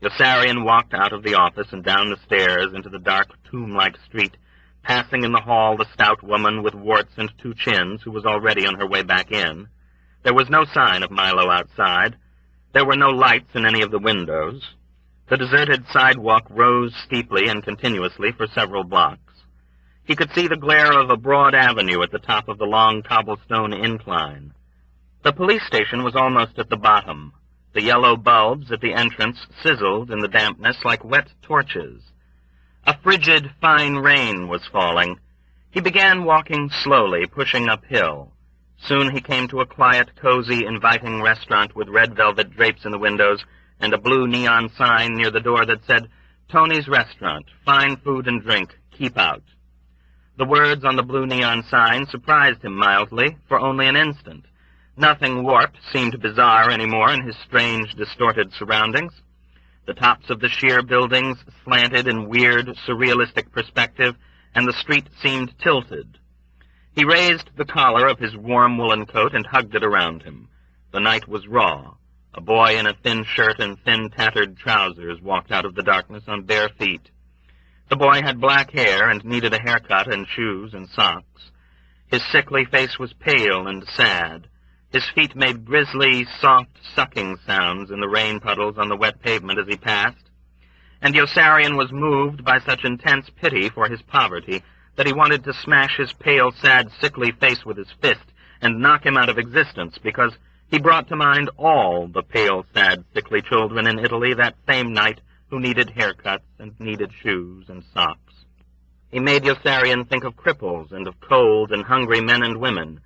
Yossarian walked out of the office and down the stairs into the dark, tomb-like street, passing in the hall the stout woman with warts and 2 chins who was already on her way back in. There was no sign of Milo outside. There were no lights in any of the windows. The deserted sidewalk rose steeply and continuously for several blocks. He could see the glare of a broad avenue at the top of the long cobblestone incline. The police station was almost at the bottom. The yellow bulbs at the entrance sizzled in the dampness like wet torches. A frigid, fine rain was falling. He began walking slowly, pushing uphill. Soon he came to a quiet, cozy, inviting restaurant with red velvet drapes in the windows and a blue neon sign near the door that said, "Tony's Restaurant, fine food and drink, keep out." The words on the blue neon sign surprised him mildly for only an instant. Nothing warped seemed bizarre anymore in his strange, distorted surroundings. The tops of the sheer buildings slanted in weird, surrealistic perspective, and the street seemed tilted. He raised the collar of his warm woolen coat and hugged it around him. The night was raw. A boy in a thin shirt and thin tattered trousers walked out of the darkness on bare feet. The boy had black hair and needed a haircut and shoes and socks. His sickly face was pale and sad. His feet made grisly, soft, sucking sounds in the rain puddles on the wet pavement as he passed, and Yossarian was moved by such intense pity for his poverty that he wanted to smash his pale, sad, sickly face with his fist and knock him out of existence, because he brought to mind all the pale, sad, sickly children in Italy that same night who needed haircuts and needed shoes and socks. He made Yossarian think of cripples and of cold and hungry men and women,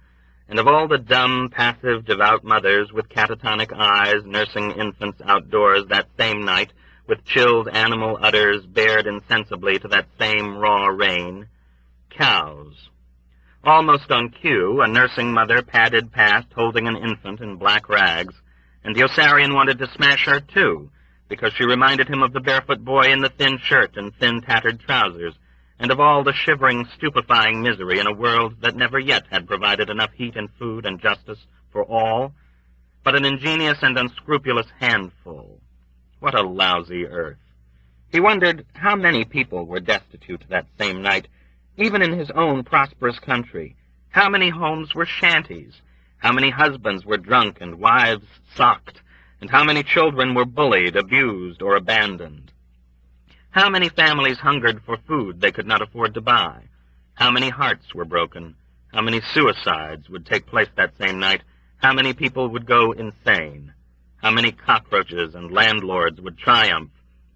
and of all the dumb, passive, devout mothers with catatonic eyes nursing infants outdoors that same night with chilled animal udders bared insensibly to that same raw rain. Cows. Almost on cue, a nursing mother padded past holding an infant in black rags, and Yossarian wanted to smash her too, because she reminded him of the barefoot boy in the thin shirt and thin tattered trousers, and of all the shivering, stupefying misery in a world that never yet had provided enough heat and food and justice for all, but an ingenious and unscrupulous handful. What a lousy earth. He wondered how many people were destitute that same night, even in his own prosperous country. How many homes were shanties? How many husbands were drunk and wives socked? And how many children were bullied, abused, or abandoned? How many families hungered for food they could not afford to buy? How many hearts were broken? How many suicides would take place that same night? How many people would go insane? How many cockroaches and landlords would triumph?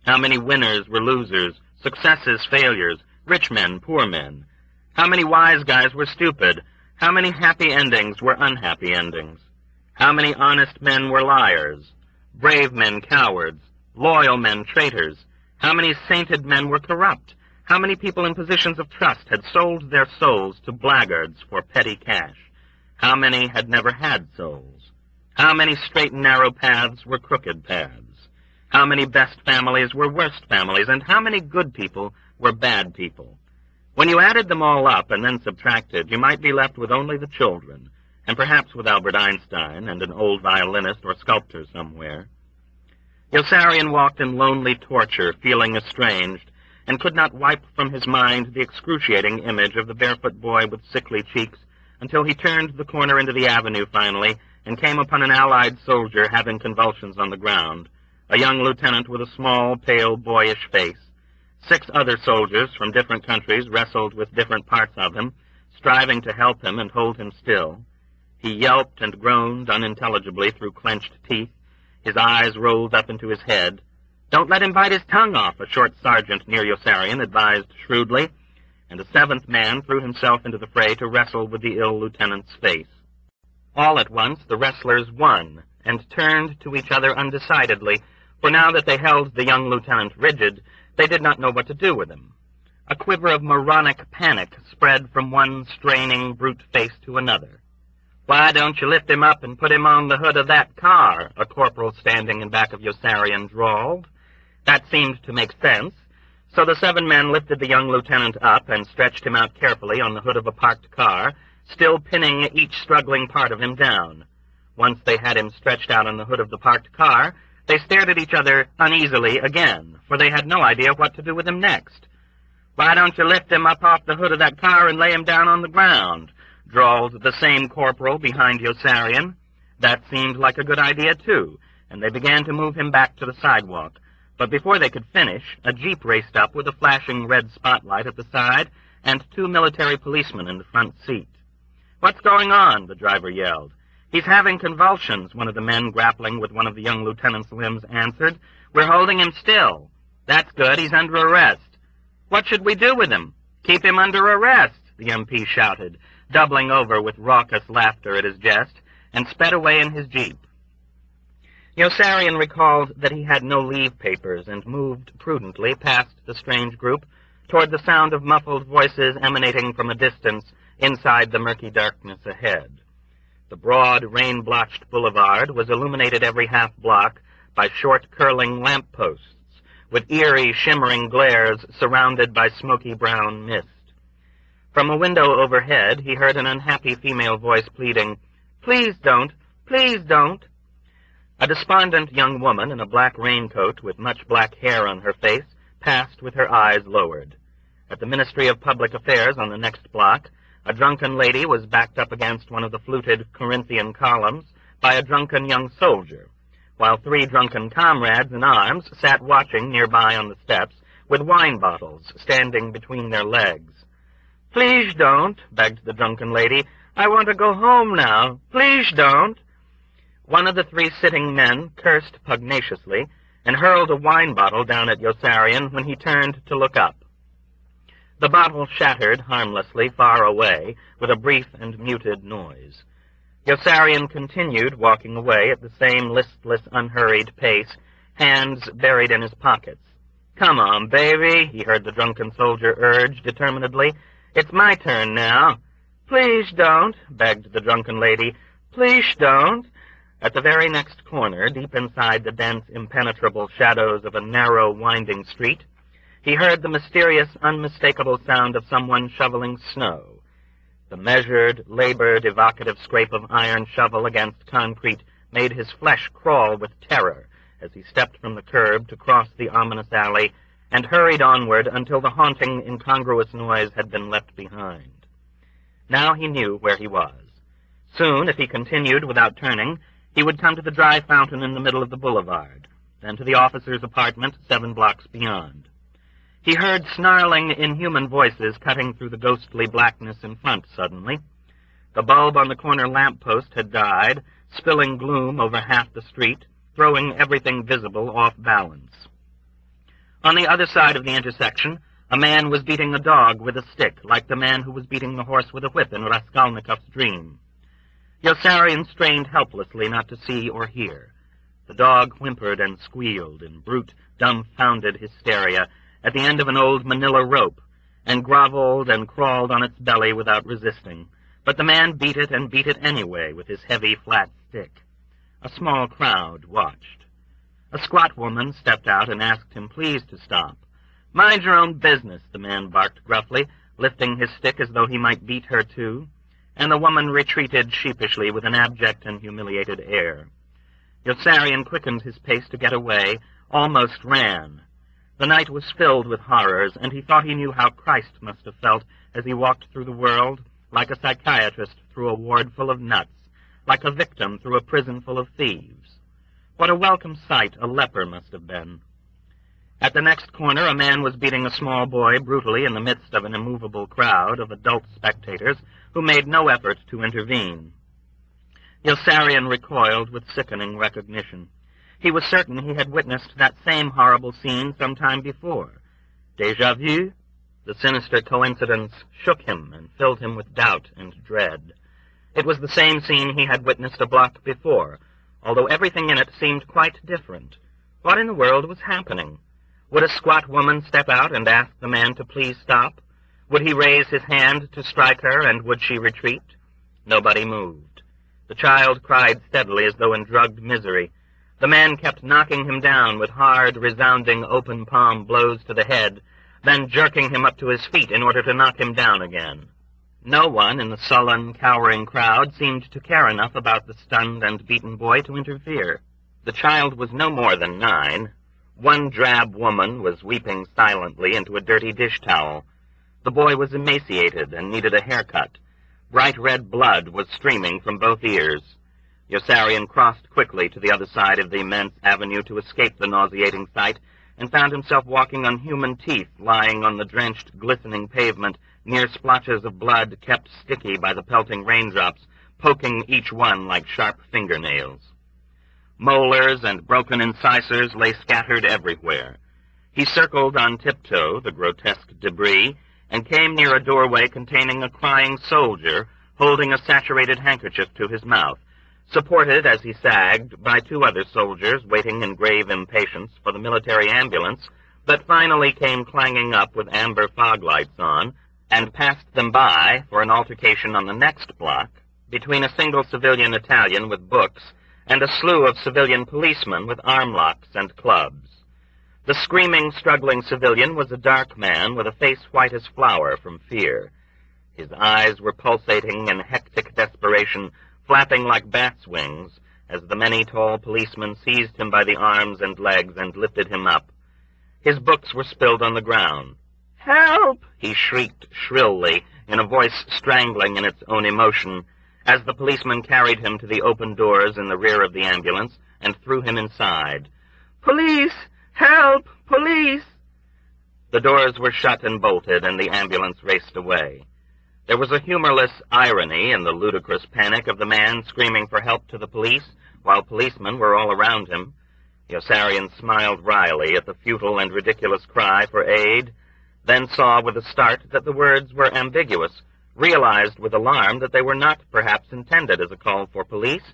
How many winners were losers, successes failures, rich men, poor men? How many wise guys were stupid? How many happy endings were unhappy endings? How many honest men were liars? Brave men cowards? Loyal men traitors? How many sainted men were corrupt? How many people in positions of trust had sold their souls to blackguards for petty cash? How many had never had souls? How many straight and narrow paths were crooked paths? How many best families were worst families? And how many good people were bad people? When you added them all up and then subtracted, you might be left with only the children, and perhaps with Albert Einstein and an old violinist or sculptor somewhere. Yossarian walked in lonely torture, feeling estranged, and could not wipe from his mind the excruciating image of the barefoot boy with sickly cheeks until he turned the corner into the avenue finally and came upon an Allied soldier having convulsions on the ground, a young lieutenant with a small, pale, boyish face. 6 other soldiers from different countries wrestled with different parts of him, striving to help him and hold him still. He yelped and groaned unintelligibly through clenched teeth. His eyes rolled up into his head. "Don't let him bite his tongue off," a short sergeant near Yossarian advised shrewdly, and a 7th man threw himself into the fray to wrestle with the ill lieutenant's face. All at once the wrestlers won, and turned to each other undecidedly, for now that they held the young lieutenant rigid, they did not know what to do with him. A quiver of moronic panic spread from one straining brute face to another. "Why don't you lift him up and put him on the hood of that car?" a corporal standing in back of Yossarian drawled. That seemed to make sense, so the 7 men lifted the young lieutenant up and stretched him out carefully on the hood of a parked car, still pinning each struggling part of him down. Once they had him stretched out on the hood of the parked car, they stared at each other uneasily again, for they had no idea what to do with him next. "Why don't you lift him up off the hood of that car and lay him down on the ground?" drawled the same corporal behind Yossarian. That seemed like a good idea, too, and they began to move him back to the sidewalk. But before they could finish, a jeep raced up with a flashing red spotlight at the side and 2 military policemen in the front seat. "What's going on?" the driver yelled. "He's having convulsions," one of the men grappling with one of the young lieutenant's limbs answered. "We're holding him still." "That's good. He's under arrest." "What should we do with him?" "Keep him under arrest," the MP shouted, doubling over with raucous laughter at his jest, and sped away in his jeep. Yossarian recalled that he had no leave papers and moved prudently past the strange group toward the sound of muffled voices emanating from a distance inside the murky darkness ahead. The broad, rain-blotched boulevard was illuminated every half-block by short, curling lamp-posts, with eerie, shimmering glares surrounded by smoky brown mist. From a window overhead, he heard an unhappy female voice pleading, "Please don't, please don't." A despondent young woman in a black raincoat with much black hair on her face passed with her eyes lowered. At the Ministry of Public Affairs on the next block, A drunken lady was backed up against one of the fluted Corinthian columns by a drunken young soldier, while 3 drunken comrades in arms sat watching nearby on the steps with wine bottles standing between their legs. "Please don't," begged the drunken lady. "I want to go home now. Please don't." One of the 3 sitting men cursed pugnaciously and hurled a wine bottle down at Yossarian when he turned to look up. The bottle shattered harmlessly far away with a brief and muted noise. Yossarian continued walking away at the same listless, unhurried pace, hands buried in his pockets. "Come on, baby," he heard the drunken soldier urge determinedly. "It's my turn now." "Please don't," begged the drunken lady. "Please don't." At the very next corner, deep inside the dense, impenetrable shadows of a narrow, winding street, he heard the mysterious, unmistakable sound of someone shoveling snow. The measured, labored, evocative scrape of iron shovel against concrete made his flesh crawl with terror as he stepped from the curb to cross the ominous alley and hurried onward until the haunting, incongruous noise had been left behind. Now he knew where he was. Soon, if he continued without turning, he would come to the dry fountain in the middle of the boulevard, then to the officer's apartment 7 blocks beyond. He heard snarling, inhuman voices cutting through the ghostly blackness in front suddenly. The bulb on the corner lamp-post had died, spilling gloom over half the street, throwing everything visible off balance. On the other side of the intersection, a man was beating a dog with a stick, like the man who was beating the horse with a whip in Raskolnikov's dream. Yossarian strained helplessly not to see or hear. The dog whimpered and squealed in brute, dumbfounded hysteria at the end of an old manila rope, and groveled and crawled on its belly without resisting. But the man beat it and beat it anyway with his heavy, flat stick. A small crowd watched. A squat woman stepped out and asked him please to stop. "Mind your own business," the man barked gruffly, lifting his stick as though he might beat her too, and the woman retreated sheepishly with an abject and humiliated air. Yossarian quickened his pace to get away, almost ran. The night was filled with horrors, and he thought he knew how Christ must have felt as he walked through the world, like a psychiatrist through a ward full of nuts, like a victim through a prison full of thieves. What a welcome sight a leper must have been. At the next corner, a man was beating a small boy brutally in the midst of an immovable crowd of adult spectators who made no effort to intervene. Yossarian recoiled with sickening recognition. He was certain he had witnessed that same horrible scene some time before. Déjà vu? The sinister coincidence shook him and filled him with doubt and dread. It was the same scene he had witnessed a block before, although everything in it seemed quite different. What in the world was happening? Would a squat woman step out and ask the man to please stop? Would he raise his hand to strike her, and would she retreat? Nobody moved. The child cried steadily as though in drugged misery. The man kept knocking him down with hard, resounding, open-palm blows to the head, then jerking him up to his feet in order to knock him down again. No one in the sullen, cowering crowd seemed to care enough about the stunned and beaten boy to interfere. The child was no more than 9. One drab woman was weeping silently into a dirty dish towel. The boy was emaciated and needed a haircut. Bright red blood was streaming from both ears. Yossarian crossed quickly to the other side of the immense avenue to escape the nauseating sight, and found himself walking on human teeth lying on the drenched, glistening pavement near splotches of blood kept sticky by the pelting raindrops, poking each one like sharp fingernails. Molars and broken incisors lay scattered everywhere. He circled on tiptoe the grotesque debris and came near a doorway containing a crying soldier holding a saturated handkerchief to his mouth, supported as he sagged by 2 other soldiers waiting in grave impatience for the military ambulance that finally came clanging up with amber fog lights on and passed them by for an altercation on the next block between a single civilian Italian with books and a slew of civilian policemen with arm locks and clubs. The screaming, struggling civilian was a dark man with a face white as flour from fear. His eyes were pulsating in hectic desperation, flapping like bats' wings, as the many tall policemen seized him by the arms and legs and lifted him up. His books were spilled on the ground. "Help!" he shrieked shrilly, in a voice strangling in its own emotion, as the policeman carried him to the open doors in the rear of the ambulance and threw him inside. "Police! Help! Police!" The doors were shut and bolted, and the ambulance raced away. There was a humorless irony in the ludicrous panic of the man screaming for help to the police, while policemen were all around him. Yossarian smiled wryly at the futile and ridiculous cry for aid, then saw with a start that the words were ambiguous, realized with alarm that they were not perhaps intended as a call for police,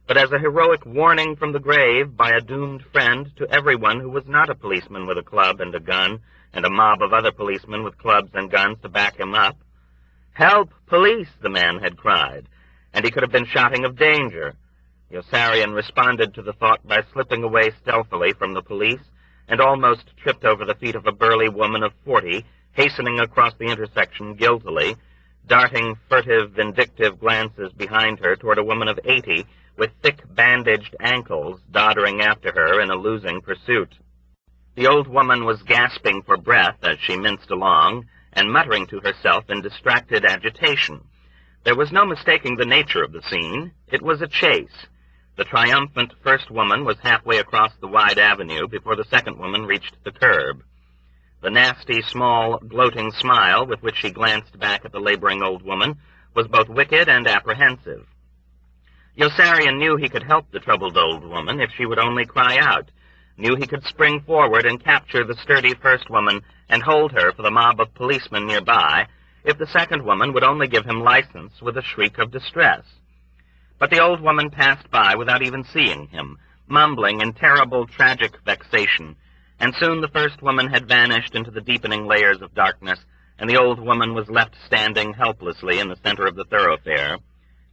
but as a heroic warning from the grave by a doomed friend to everyone who was not a policeman with a club and a gun, and a mob of other policemen with clubs and guns to back him up. "Help! Police!" the man had cried, and he could have been shouting of danger. Yossarian responded to the thought by slipping away stealthily from the police, and almost tripped over the feet of a burly woman of 40, hastening across the intersection guiltily, darting furtive, vindictive glances behind her toward a woman of 80, with thick bandaged ankles, doddering after her in a losing pursuit. The old woman was gasping for breath as she minced along, and muttering to herself in distracted agitation. There was no mistaking the nature of the scene. It was a chase. The triumphant first woman was halfway across the wide avenue before the second woman reached the curb. The nasty, small, gloating smile with which she glanced back at the laboring old woman was both wicked and apprehensive. Yossarian knew he could help the troubled old woman if she would only cry out, knew he could spring forward and capture the sturdy first woman and hold her for the mob of policemen nearby if the second woman would only give him license with a shriek of distress. But the old woman passed by without even seeing him, mumbling in terrible, tragic vexation, and soon the first woman had vanished into the deepening layers of darkness, and the old woman was left standing helplessly in the center of the thoroughfare,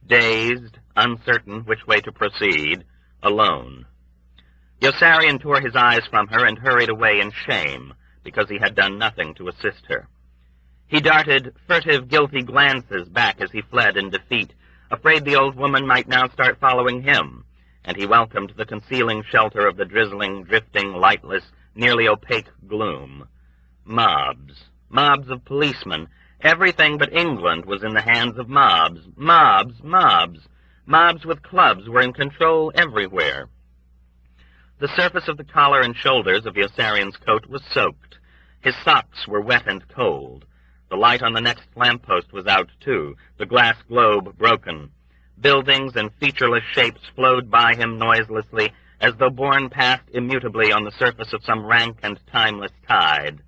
dazed, uncertain which way to proceed, alone. Yossarian tore his eyes from her and hurried away in shame, because he had done nothing to assist her. He darted furtive, guilty glances back as he fled in defeat, afraid the old woman might now start following him, and he welcomed the concealing shelter of the drizzling, drifting, lightless, nearly opaque gloom. Mobs of policemen. Everything but England was in the hands of mobs. Mobs with clubs were in control everywhere. The surface of the collar and shoulders of Yossarian's coat was soaked. His socks were wet and cold. The light on the next lamppost was out, too, the glass globe broken. Buildings and featureless shapes flowed by him noiselessly, as though borne past immutably on the surface of some rank and timeless tide.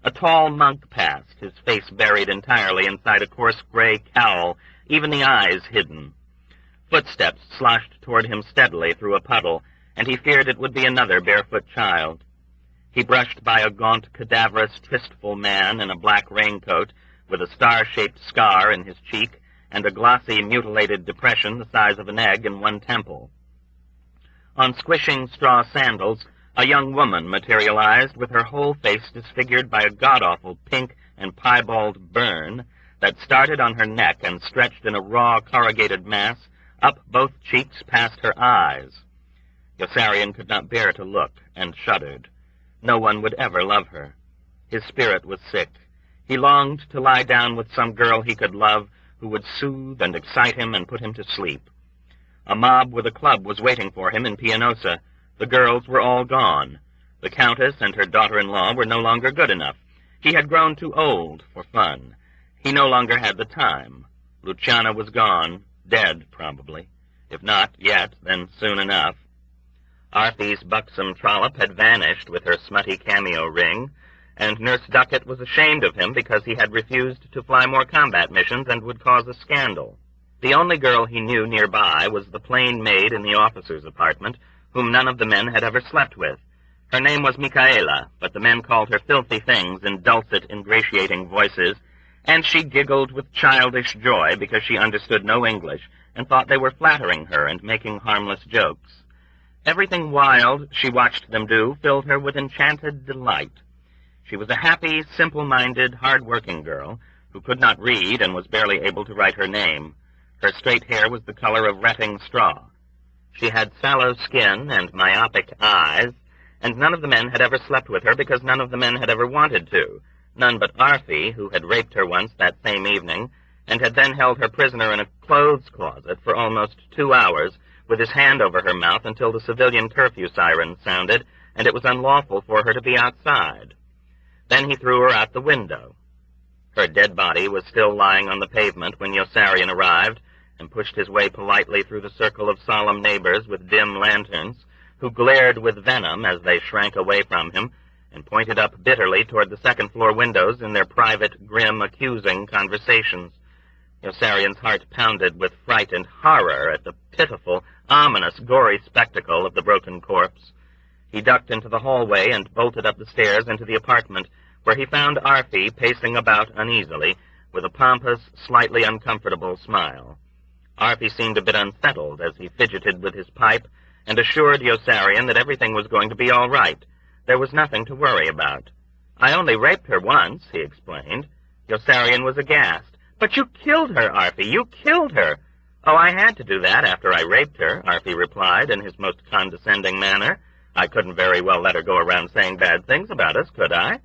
A tall monk passed, his face buried entirely inside a coarse gray cowl, even the eyes hidden. Footsteps sloshed toward him steadily through a puddle, and he feared it would be another barefoot child. He brushed by a gaunt, cadaverous, tristful man in a black raincoat, with a star-shaped scar in his cheek, and a glossy, mutilated depression the size of an egg in one temple. On squishing straw sandals, a young woman materialized with her whole face disfigured by a god-awful pink and piebald burn that started on her neck and stretched in a raw, corrugated mass up both cheeks past her eyes. Yossarian could not bear to look, and shuddered. No one would ever love her. His spirit was sick. He longed to lie down with some girl he could love, who would soothe and excite him and put him to sleep. A mob with a club was waiting for him in Pianosa. The girls were all gone. The Countess and her daughter-in-law were no longer good enough. He had grown too old for fun. He no longer had the time. Luciana was gone, dead, probably. If not yet, then soon enough. Arthy's buxom trollop had vanished with her smutty cameo ring, and Nurse Duckett was ashamed of him because he had refused to fly more combat missions and would cause a scandal. The only girl he knew nearby was the plain maid in the officer's apartment, whom none of the men had ever slept with. Her name was Michaela, but the men called her filthy things in dulcet, ingratiating voices, and she giggled with childish joy because she understood no English and thought they were flattering her and making harmless jokes. Everything wild she watched them do filled her with enchanted delight. She was a happy, simple-minded, hard-working girl who could not read and was barely able to write her name. Her straight hair was the color of retting straw. She had sallow skin and myopic eyes, and none of the men had ever slept with her because none of the men had ever wanted to, None but Arfie, who had raped her once that same evening, and had then held her prisoner in a clothes closet for almost 2 hours, with his hand over her mouth until the civilian curfew siren sounded, and it was unlawful for her to be outside. Then he threw her out the window. Her dead body was still lying on the pavement when Yossarian arrived and pushed his way politely through the circle of solemn neighbors with dim lanterns, who glared with venom as they shrank away from him and pointed up bitterly toward the second-floor windows in their private, grim, accusing conversations. Yossarian's heart pounded with fright and horror at the pitiful, ominous, gory spectacle of the broken corpse. He ducked into the hallway and bolted up the stairs into the apartment, where he found Arfie pacing about uneasily, with a pompous, slightly uncomfortable smile. Arfie seemed a bit unsettled as he fidgeted with his pipe and assured Yossarian that everything was going to be all right. There was nothing to worry about. "I only raped her once," he explained. Yossarian was aghast. "But you killed her, Arfie, you killed her." "Oh, I had to do that after I raped her," Arfie replied in his most condescending manner. "I couldn't very well let her go around saying bad things about us, could I?"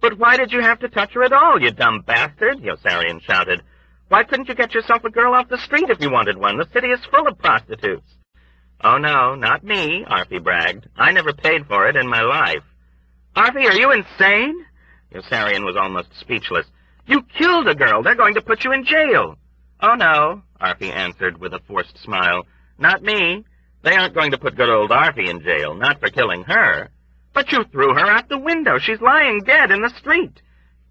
"But why did you have to touch her at all, you dumb bastard?" Yossarian shouted. "Why couldn't you get yourself a girl off the street if you wanted one? The city is full of prostitutes." "Oh, no, not me," Arfie bragged. "I never paid for it in my life." "Arfie, are you insane?" Yossarian was almost speechless. "You killed a girl. They're going to put you in jail." "Oh, no," Arfie answered with a forced smile. "Not me. They aren't going to put good old Arfie in jail, not for killing her." "But you threw her out the window. She's lying dead in the street."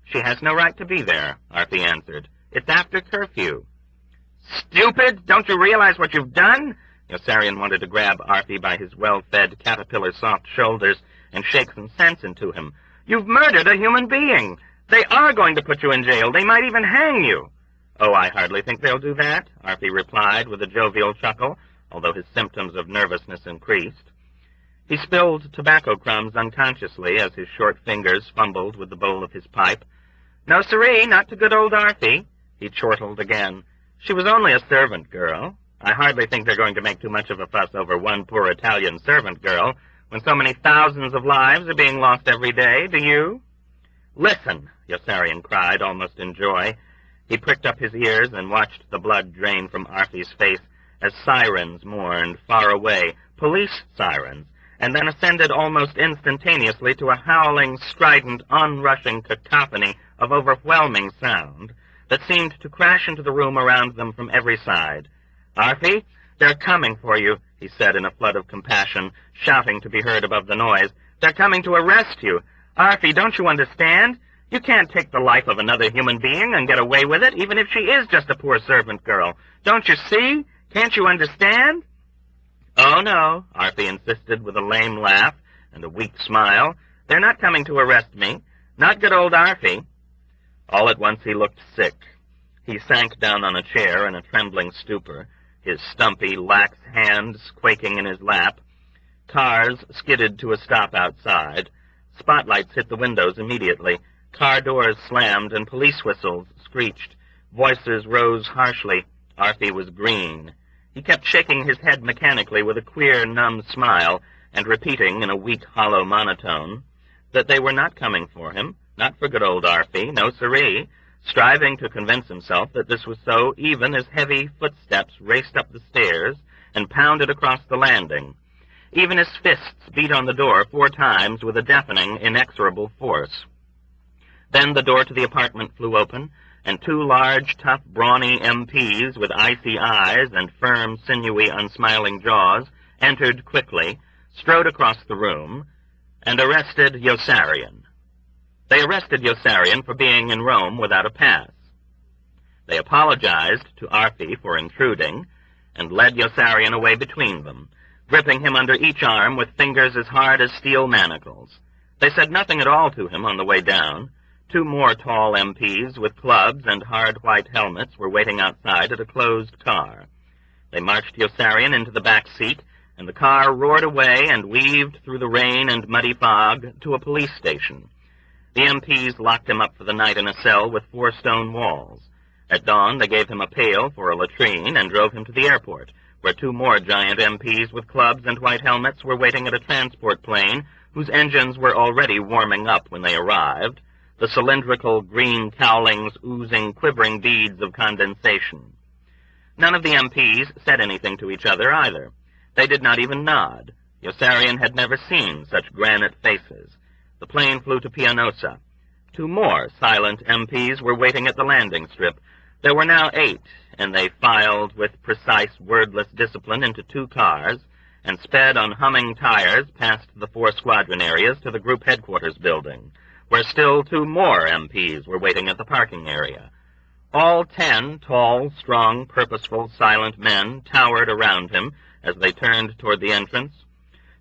"She has no right to be there," Arfie answered. "It's after curfew." "Stupid! Don't you realize what you've done?" Yossarian wanted to grab Arfie by his well-fed, caterpillar-soft shoulders and shake some sense into him. "You've murdered a human being. They are going to put you in jail. They might even hang you." "Oh, I hardly think they'll do that," Arfie replied with a jovial chuckle, although his symptoms of nervousness increased. He spilled tobacco crumbs unconsciously as his short fingers fumbled with the bowl of his pipe. "No, siree, not to good old Arfie," he chortled again. "She was only a servant girl. I hardly think they're going to make too much of a fuss over one poor Italian servant girl when so many thousands of lives are being lost every day, do you?" "Listen," Yossarian cried, almost in joy. He pricked up his ears and watched the blood drain from Arfie's face as sirens mourned far away, police sirens, and then ascended almost instantaneously to a howling, strident, onrushing cacophony of overwhelming sound that seemed to crash into the room around them from every side. "Arfie, they're coming for you," he said in a flood of compassion, shouting to be heard above the noise. "They're coming to arrest you. Arfie, don't you understand? You can't take the life of another human being and get away with it, even if she is just a poor servant girl. Don't you see? Can't you understand?" "Oh, no," Arfie insisted with a lame laugh and a weak smile. "They're not coming to arrest me. Not good old Arfie." All at once he looked sick. He sank down on a chair in a trembling stupor, his stumpy, lax hands quaking in his lap. Cars skidded to a stop outside. Spotlights hit the windows immediately. Car doors slammed and police whistles screeched. Voices rose harshly. Arfie was green. He kept shaking his head mechanically with a queer, numb smile and repeating in a weak, hollow monotone that they were not coming for him, not for good old Arfie, no siree, striving to convince himself that this was so even as heavy footsteps raced up the stairs and pounded across the landing. Even his fists beat on the door 4 times with a deafening, inexorable force. Then the door to the apartment flew open, and 2 large, tough, brawny MPs with icy eyes and firm, sinewy, unsmiling jaws entered quickly, strode across the room, and arrested Yossarian. They arrested Yossarian for being in Rome without a pass. They apologized to Arfie for intruding, and led Yossarian away between them, gripping him under each arm with fingers as hard as steel manacles. They said nothing at all to him on the way down. 2 more tall MPs with clubs and hard white helmets were waiting outside at a closed car. They marched Yossarian into the back seat, and the car roared away and weaved through the rain and muddy fog to a police station. The MPs locked him up for the night in a cell with 4 stone walls. At dawn, they gave him a pail for a latrine and drove him to the airport, where 2 more giant MPs with clubs and white helmets were waiting at a transport plane whose engines were already warming up when they arrived, the cylindrical green cowlings oozing quivering beads of condensation. None of the MPs said anything to each other either. They did not even nod. Yossarian had never seen such granite faces. The plane flew to Pianosa. 2 more silent MPs were waiting at the landing strip. There were now 8, and they filed with precise, wordless discipline into 2 cars and sped on humming tires past the 4 squadron areas to the group headquarters building, where still 2 more MPs were waiting at the parking area. All 10 tall, strong, purposeful, silent men towered around him as they turned toward the entrance.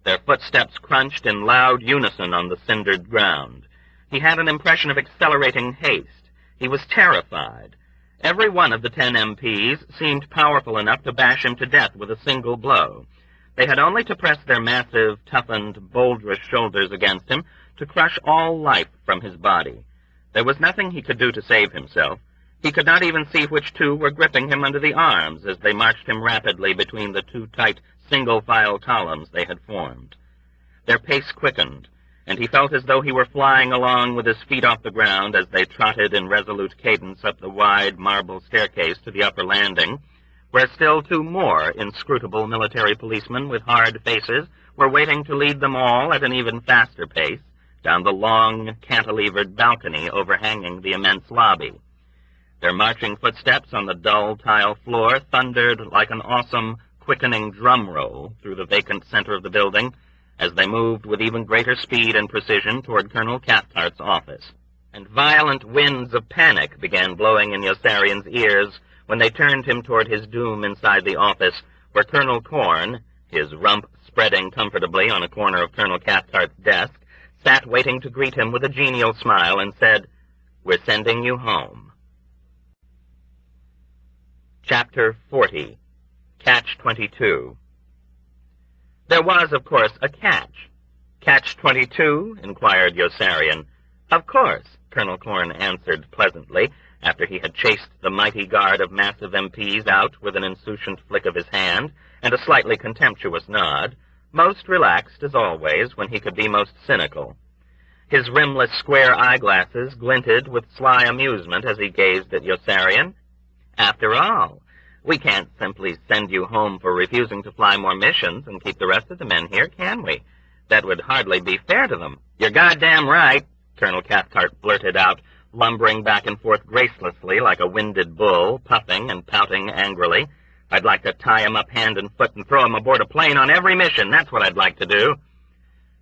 Their footsteps crunched in loud unison on the cindered ground. He had an impression of accelerating haste. He was terrified. Every one of the 10 MPs seemed powerful enough to bash him to death with a single blow. They had only to press their massive, toughened, bulbous shoulders against him to crush all life from his body. There was nothing he could do to save himself. He could not even see which 2 were gripping him under the arms as they marched him rapidly between the 2 tight, single-file columns they had formed. Their pace quickened, and he felt as though he were flying along with his feet off the ground as they trotted in resolute cadence up the wide marble staircase to the upper landing, where still 2 more inscrutable military policemen with hard faces were waiting to lead them all at an even faster pace down the long, cantilevered balcony overhanging the immense lobby. Their marching footsteps on the dull tile floor thundered like an awesome, quickening drum roll through the vacant center of the building as they moved with even greater speed and precision toward Colonel Cathcart's office. And violent winds of panic began blowing in Yossarian's ears when they turned him toward his doom inside the office, where Colonel Korn, his rump spreading comfortably on a corner of Colonel Cathcart's desk, sat waiting to greet him with a genial smile and said, "We're sending you home." Chapter 40. Catch-22. There was, of course, a catch. Catch-22? Inquired Yossarian. Of course, Colonel Korn answered pleasantly, after he had chased the mighty guard of massive MPs out with an insouciant flick of his hand and a slightly contemptuous nod, most relaxed, as always, when he could be most cynical. His rimless square eyeglasses glinted with sly amusement as he gazed at Yossarian. After all, we can't simply send you home for refusing to fly more missions and keep the rest of the men here, can we? That would hardly be fair to them. You're goddamn right, Colonel Cathcart blurted out, lumbering back and forth gracelessly like a winded bull, puffing and pouting angrily. I'd like to tie him up hand and foot and throw him aboard a plane on every mission. That's what I'd like to do.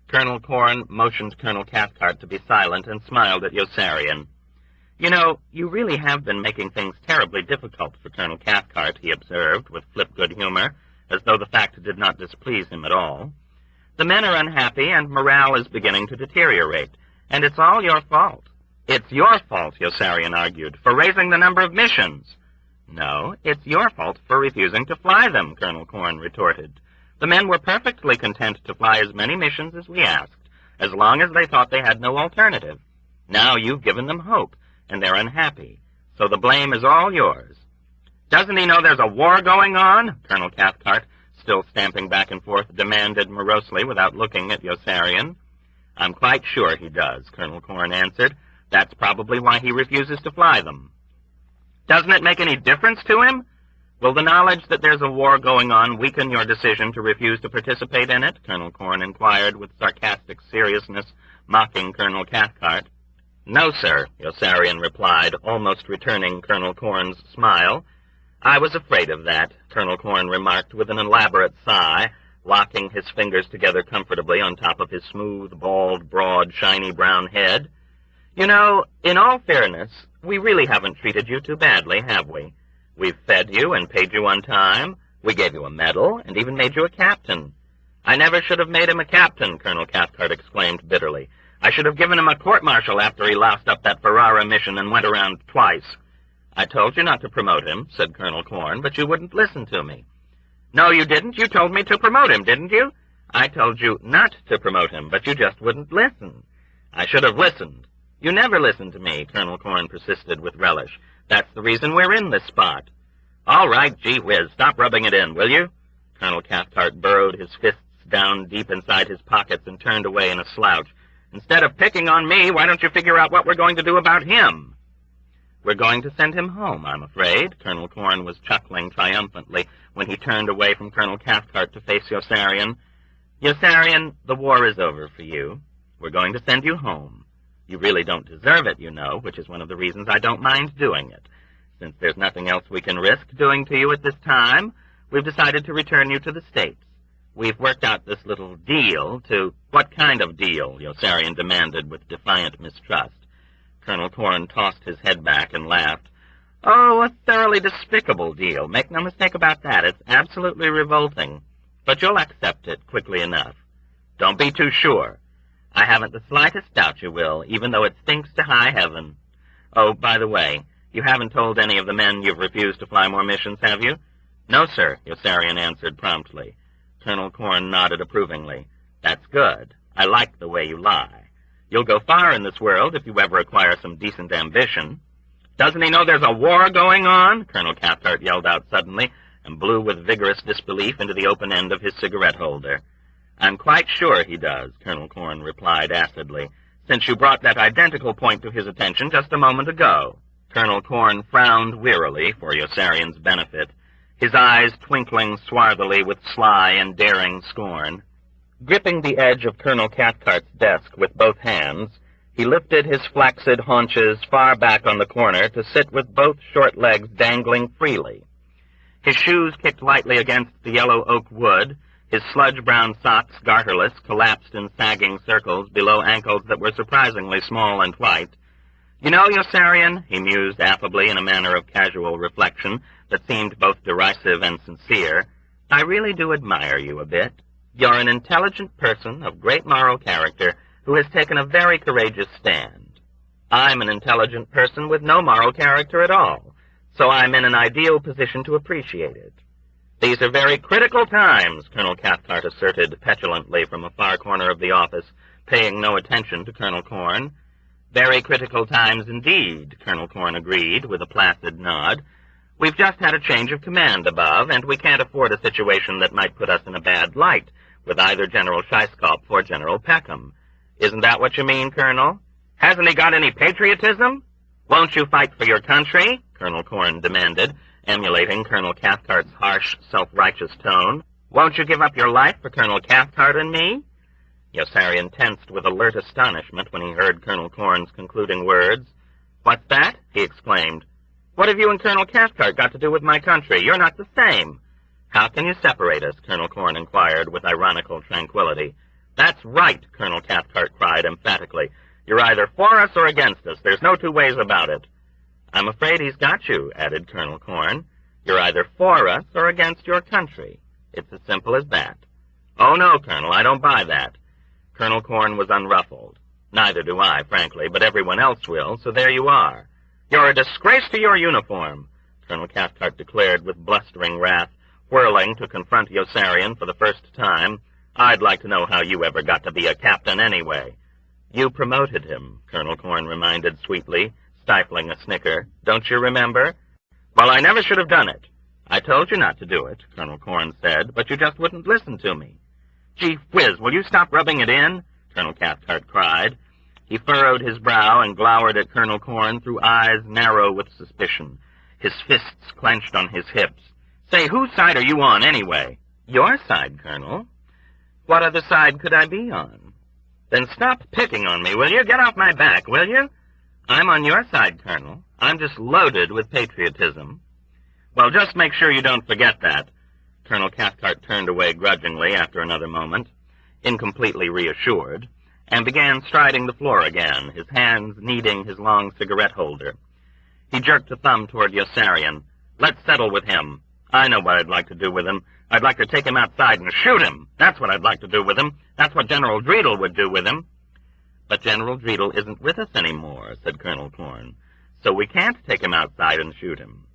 Colonel Korn motioned Colonel Cathcart to be silent and smiled at Yossarian. You know, you really have been making things terribly difficult for Colonel Cathcart, he observed with flip good humor, as though the fact did not displease him at all. The men are unhappy and morale is beginning to deteriorate, and it's all your fault. It's your fault, Yossarian argued, for raising the number of missions. No, it's your fault for refusing to fly them, Colonel Korn retorted. The men were perfectly content to fly as many missions as we asked, as long as they thought they had no alternative. Now you've given them hope, and they're unhappy, so the blame is all yours. Doesn't he know there's a war going on? Colonel Cathcart, still stamping back and forth, demanded morosely without looking at Yossarian. I'm quite sure he does, Colonel Korn answered. That's probably why he refuses to fly them. Doesn't it make any difference to him? Will the knowledge that there's a war going on weaken your decision to refuse to participate in it? Colonel Korn inquired with sarcastic seriousness, mocking Colonel Cathcart. No, sir, Yossarian replied, almost returning Colonel Korn's smile. I was afraid of that, Colonel Korn remarked with an elaborate sigh, locking his fingers together comfortably on top of his smooth, bald, broad, shiny brown head. You know, in all fairness, we really haven't treated you too badly, have we? We've fed you and paid you on time. We gave you a medal and even made you a captain. I never should have made him a captain, Colonel Cathcart exclaimed bitterly. I should have given him a court-martial after he loused up that Ferrara mission and went around twice. I told you not to promote him, said Colonel Korn, but you wouldn't listen to me. No, you didn't. You told me to promote him, didn't you? I told you not to promote him, but you just wouldn't listen. I should have listened. You never listened to me, Colonel Korn persisted with relish. That's the reason we're in this spot. All right, gee whiz, stop rubbing it in, will you? Colonel Cathcart burrowed his fists down deep inside his pockets and turned away in a slouch. Instead of picking on me, why don't you figure out what we're going to do about him? We're going to send him home, I'm afraid. Colonel Corn was chuckling triumphantly when he turned away from Colonel Cathcart to face Yossarian. Yossarian, the war is over for you. We're going to send you home. You really don't deserve it, you know, which is one of the reasons I don't mind doing it. Since there's nothing else we can risk doing to you at this time, we've decided to return you to the States. We've worked out this little deal to... What kind of deal? Yossarian demanded with defiant mistrust. Colonel Corn tossed his head back and laughed. Oh, a thoroughly despicable deal. Make no mistake about that. It's absolutely revolting. But you'll accept it quickly enough. Don't be too sure. I haven't the slightest doubt you will, even though it stinks to high heaven. Oh, by the way, you haven't told any of the men you've refused to fly more missions, have you? No, sir, Yossarian answered promptly. Colonel Corn nodded approvingly. That's good. I like the way you lie. You'll go far in this world if you ever acquire some decent ambition. Doesn't he know there's a war going on? Colonel Cathcart yelled out suddenly and blew with vigorous disbelief into the open end of his cigarette holder. I'm quite sure he does, Colonel Corn replied acidly, since you brought that identical point to his attention just a moment ago. Colonel Corn frowned wearily for Yossarian's benefit, his eyes twinkling swarthily with sly and daring scorn. Gripping the edge of Colonel Cathcart's desk with both hands, he lifted his flaccid haunches far back on the corner to sit with both short legs dangling freely. His shoes kicked lightly against the yellow oak wood, his sludge-brown socks, garterless, collapsed in sagging circles below ankles that were surprisingly small and white. You know, Yossarian, he mused affably in a manner of casual reflection that seemed both derisive and sincere, I really do admire you a bit. You're an intelligent person of great moral character who has taken a very courageous stand. I'm an intelligent person with no moral character at all, so I'm in an ideal position to appreciate it. These are very critical times, Colonel Cathcart asserted petulantly from a far corner of the office, paying no attention to Colonel Corn. Very critical times indeed, Colonel Corn agreed with a placid nod. We've just had a change of command above, and we can't afford a situation that might put us in a bad light with either General Scheiskopf or General Peckham. Isn't that what you mean, Colonel? Hasn't he got any patriotism? Won't you fight for your country? Colonel Corn demanded, emulating Colonel Cathcart's harsh, self-righteous tone. Won't you give up your life for Colonel Cathcart and me? Yossarian tensed with alert astonishment when he heard Colonel Corn's concluding words. What's that? He exclaimed. What have you and Colonel Cathcart got to do with my country? You're not the same. How can you separate us? Colonel Corn inquired with ironical tranquility. That's right, Colonel Cathcart cried emphatically. You're either for us or against us. There's no two ways about it. I'm afraid he's got you, added Colonel Corn. You're either for us or against your country. It's as simple as that. Oh, no, Colonel, I don't buy that. Colonel Corn was unruffled. Neither do I, frankly, but everyone else will, so there you are. You're a disgrace to your uniform, Colonel Cathcart declared with blustering wrath, whirling to confront Yossarian for the first time. I'd like to know how you ever got to be a captain anyway. You promoted him, Colonel Corn reminded sweetly, stifling a snicker. Don't you remember? Well, I never should have done it. I told you not to do it, Colonel Corn said, but you just wouldn't listen to me. Gee whiz, will you stop rubbing it in? Colonel Cathcart cried. He furrowed his brow and glowered at Colonel Corn through eyes narrow with suspicion. His fists clenched on his hips. Say, whose side are you on, anyway? Your side, Colonel. What other side could I be on? Then stop picking on me, will you? Get off my back, will you? I'm on your side, Colonel. I'm just loaded with patriotism. Well, just make sure you don't forget that. Colonel Cathcart turned away grudgingly after another moment, incompletely reassured, and began striding the floor again, his hands kneading his long cigarette holder. He jerked a thumb toward Yossarian. Let's settle with him. I know what I'd like to do with him. I'd like to take him outside and shoot him. That's what I'd like to do with him. That's what General Dreedel would do with him. But General Dreedel isn't with us anymore, said Colonel Corn, so we can't take him outside and shoot him.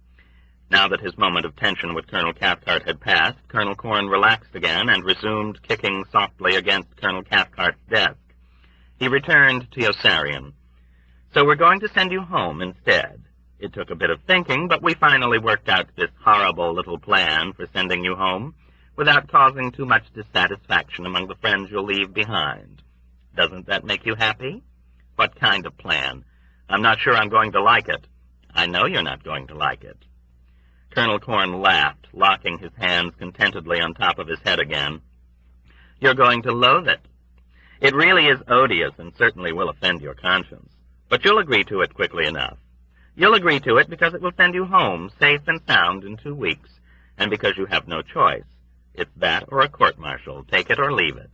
Now that his moment of tension with Colonel Cathcart had passed, Colonel Corn relaxed again and resumed kicking softly against Colonel Cathcart's desk. He returned to Yossarian. So we're going to send you home instead. It took a bit of thinking, but we finally worked out this horrible little plan for sending you home without causing too much dissatisfaction among the friends you'll leave behind. Doesn't that make you happy? What kind of plan? I'm not sure I'm going to like it. I know you're not going to like it. Colonel Corn laughed, locking his hands contentedly on top of his head again. You're going to loathe it. It really is odious and certainly will offend your conscience. But you'll agree to it quickly enough. You'll agree to it because it will send you home safe and sound in 2 weeks, and because you have no choice. It's that or a court-martial. Take it or leave it.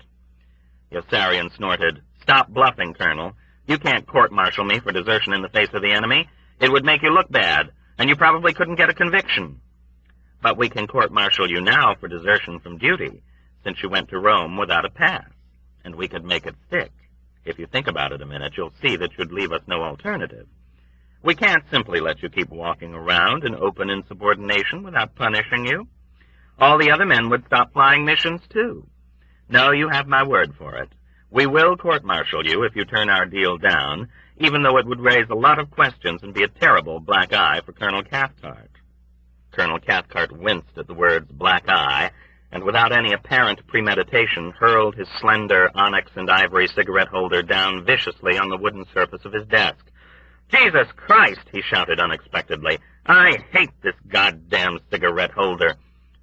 Yossarian snorted. Stop bluffing, Colonel. You can't court-martial me for desertion in the face of the enemy. It would make you look bad, and you probably couldn't get a conviction. But we can court-martial you now for desertion from duty, since you went to Rome without a pass, and we could make it stick. If you think about it a minute, you'll see that you'd leave us no alternative. We can't simply let you keep walking around in open insubordination without punishing you. All the other men would stop flying missions, too. No, you have my word for it. We will court-martial you if you turn our deal down, even though it would raise a lot of questions and be a terrible black eye for Colonel Cathcart. Colonel Cathcart winced at the words black eye, and without any apparent premeditation hurled his slender onyx and ivory cigarette holder down viciously on the wooden surface of his desk. Jesus Christ, he shouted unexpectedly. I hate this goddamn cigarette holder.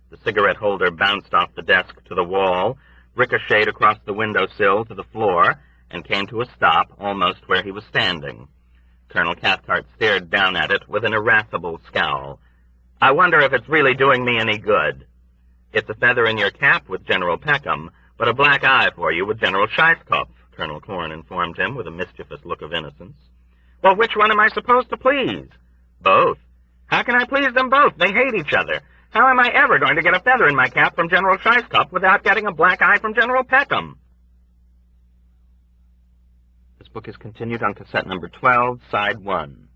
The cigarette holder bounced off the desk to the wall, ricocheted across the windowsill to the floor, and came to a stop almost where he was standing. Colonel Cathcart stared down at it with an irascible scowl. I wonder if it's really doing me any good. It's a feather in your cap with General Peckham, but a black eye for you with General Scheisskopf, Colonel Corn informed him with a mischievous look of innocence. Well, which one am I supposed to please? Both. How can I please them both? They hate each other. How am I ever going to get a feather in my cap from General Scheisskopf without getting a black eye from General Peckham? This book is continued on cassette number 12, side 1.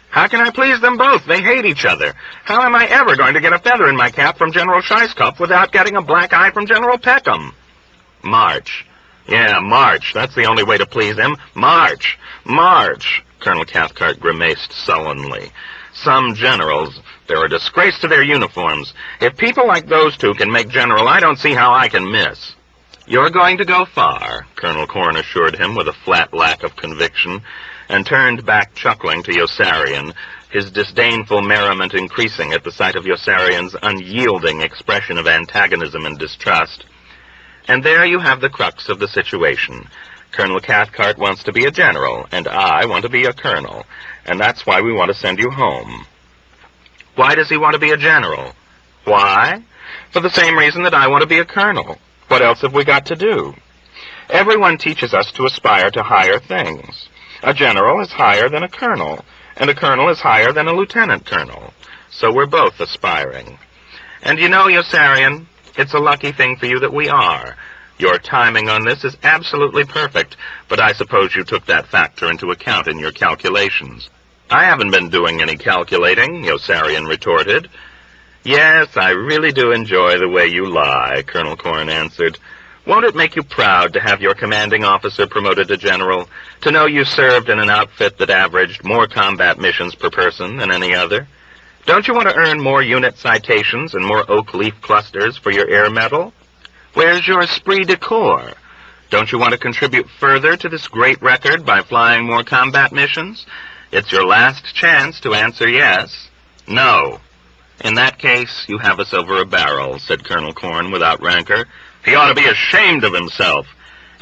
How can I please them both? They hate each other. How am I ever going to get a feather in my cap from General Scheisskopf without getting a black eye from General Peckham? March. Yeah, march. That's the only way to please him. March. March. Colonel Cathcart grimaced sullenly. Some generals, they're a disgrace to their uniforms. If people like those two can make general, I don't see how I can miss. You're going to go far, Colonel Corn assured him with a flat lack of conviction, and turned back chuckling to Yossarian, his disdainful merriment increasing at the sight of Yossarian's unyielding expression of antagonism and distrust. And there you have the crux of the situation. Colonel Cathcart wants to be a general, and I want to be a colonel, and that's why we want to send you home. Why does he want to be a general? Why? For the same reason that I want to be a colonel. What else have we got to do? Everyone teaches us to aspire to higher things. A general is higher than a colonel, and a colonel is higher than a lieutenant colonel. So we're both aspiring. And you know, Yossarian, it's a lucky thing for you that we are. Your timing on this is absolutely perfect, but I suppose you took that factor into account in your calculations. I haven't been doing any calculating, Yossarian retorted. Yes, I really do enjoy the way you lie, Colonel Corn answered. Won't it make you proud to have your commanding officer promoted to general, to know you served in an outfit that averaged more combat missions per person than any other? Don't you want to earn more unit citations and more oak leaf clusters for your air medal? Where's your esprit de corps? Don't you want to contribute further to this great record by flying more combat missions? It's your last chance to answer yes. No. In that case, you have us over a barrel, said Colonel Corn without rancor. He ought to be ashamed of himself.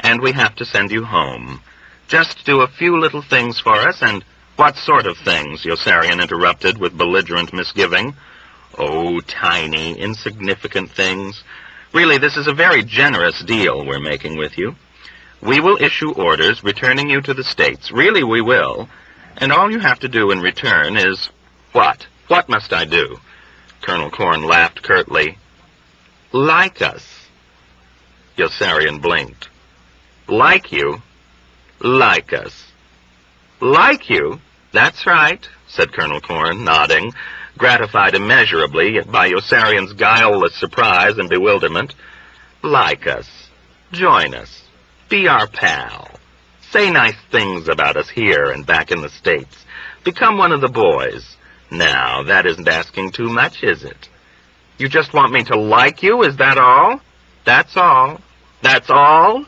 And we have to send you home. Just do a few little things for us, and what sort of things? Yossarian interrupted with belligerent misgiving. Oh, tiny, insignificant things. Really, this is a very generous deal we're making with you. We will issue orders returning you to the States. Really, we will. And all you have to do in return is... What? What must I do? Colonel Corn laughed curtly. Like us. Yossarian blinked. Like you? Like us. Like you? That's right, said Colonel Corn, nodding, gratified immeasurably by Yossarian's guileless surprise and bewilderment. Like us. Join us. Be our pal. Say nice things about us here and back in the States. Become one of the boys. Now, that isn't asking too much, is it? You just want me to like you, is that all? That's all. That's all?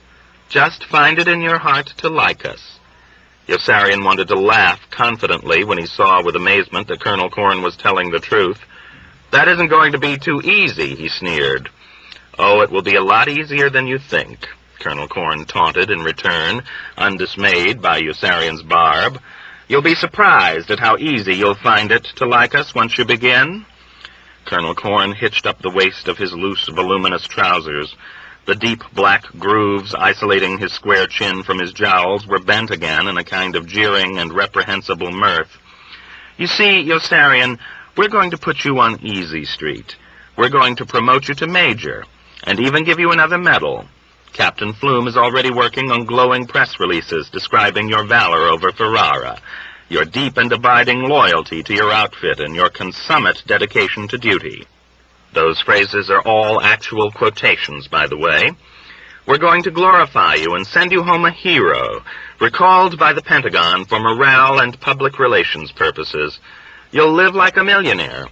Just find it in your heart to like us." Yossarian wanted to laugh confidently when he saw with amazement that Colonel Corn was telling the truth. "That isn't going to be too easy," he sneered. "Oh, it will be a lot easier than you think," Colonel Corn taunted in return, undismayed by Yossarian's barb. "You'll be surprised at how easy you'll find it to like us once you begin." Colonel Corn hitched up the waist of his loose, voluminous trousers. The deep black grooves isolating his square chin from his jowls were bent again in a kind of jeering and reprehensible mirth. "You see, Yossarian, we're going to put you on Easy Street. We're going to promote you to Major, and even give you another medal. Captain Flume is already working on glowing press releases describing your valor over Ferrara, your deep and abiding loyalty to your outfit, and your consummate dedication to duty." Those phrases are all actual quotations, by the way. "We're going to glorify you and send you home a hero, recalled by the Pentagon for morale and public relations purposes. You'll live like a millionaire.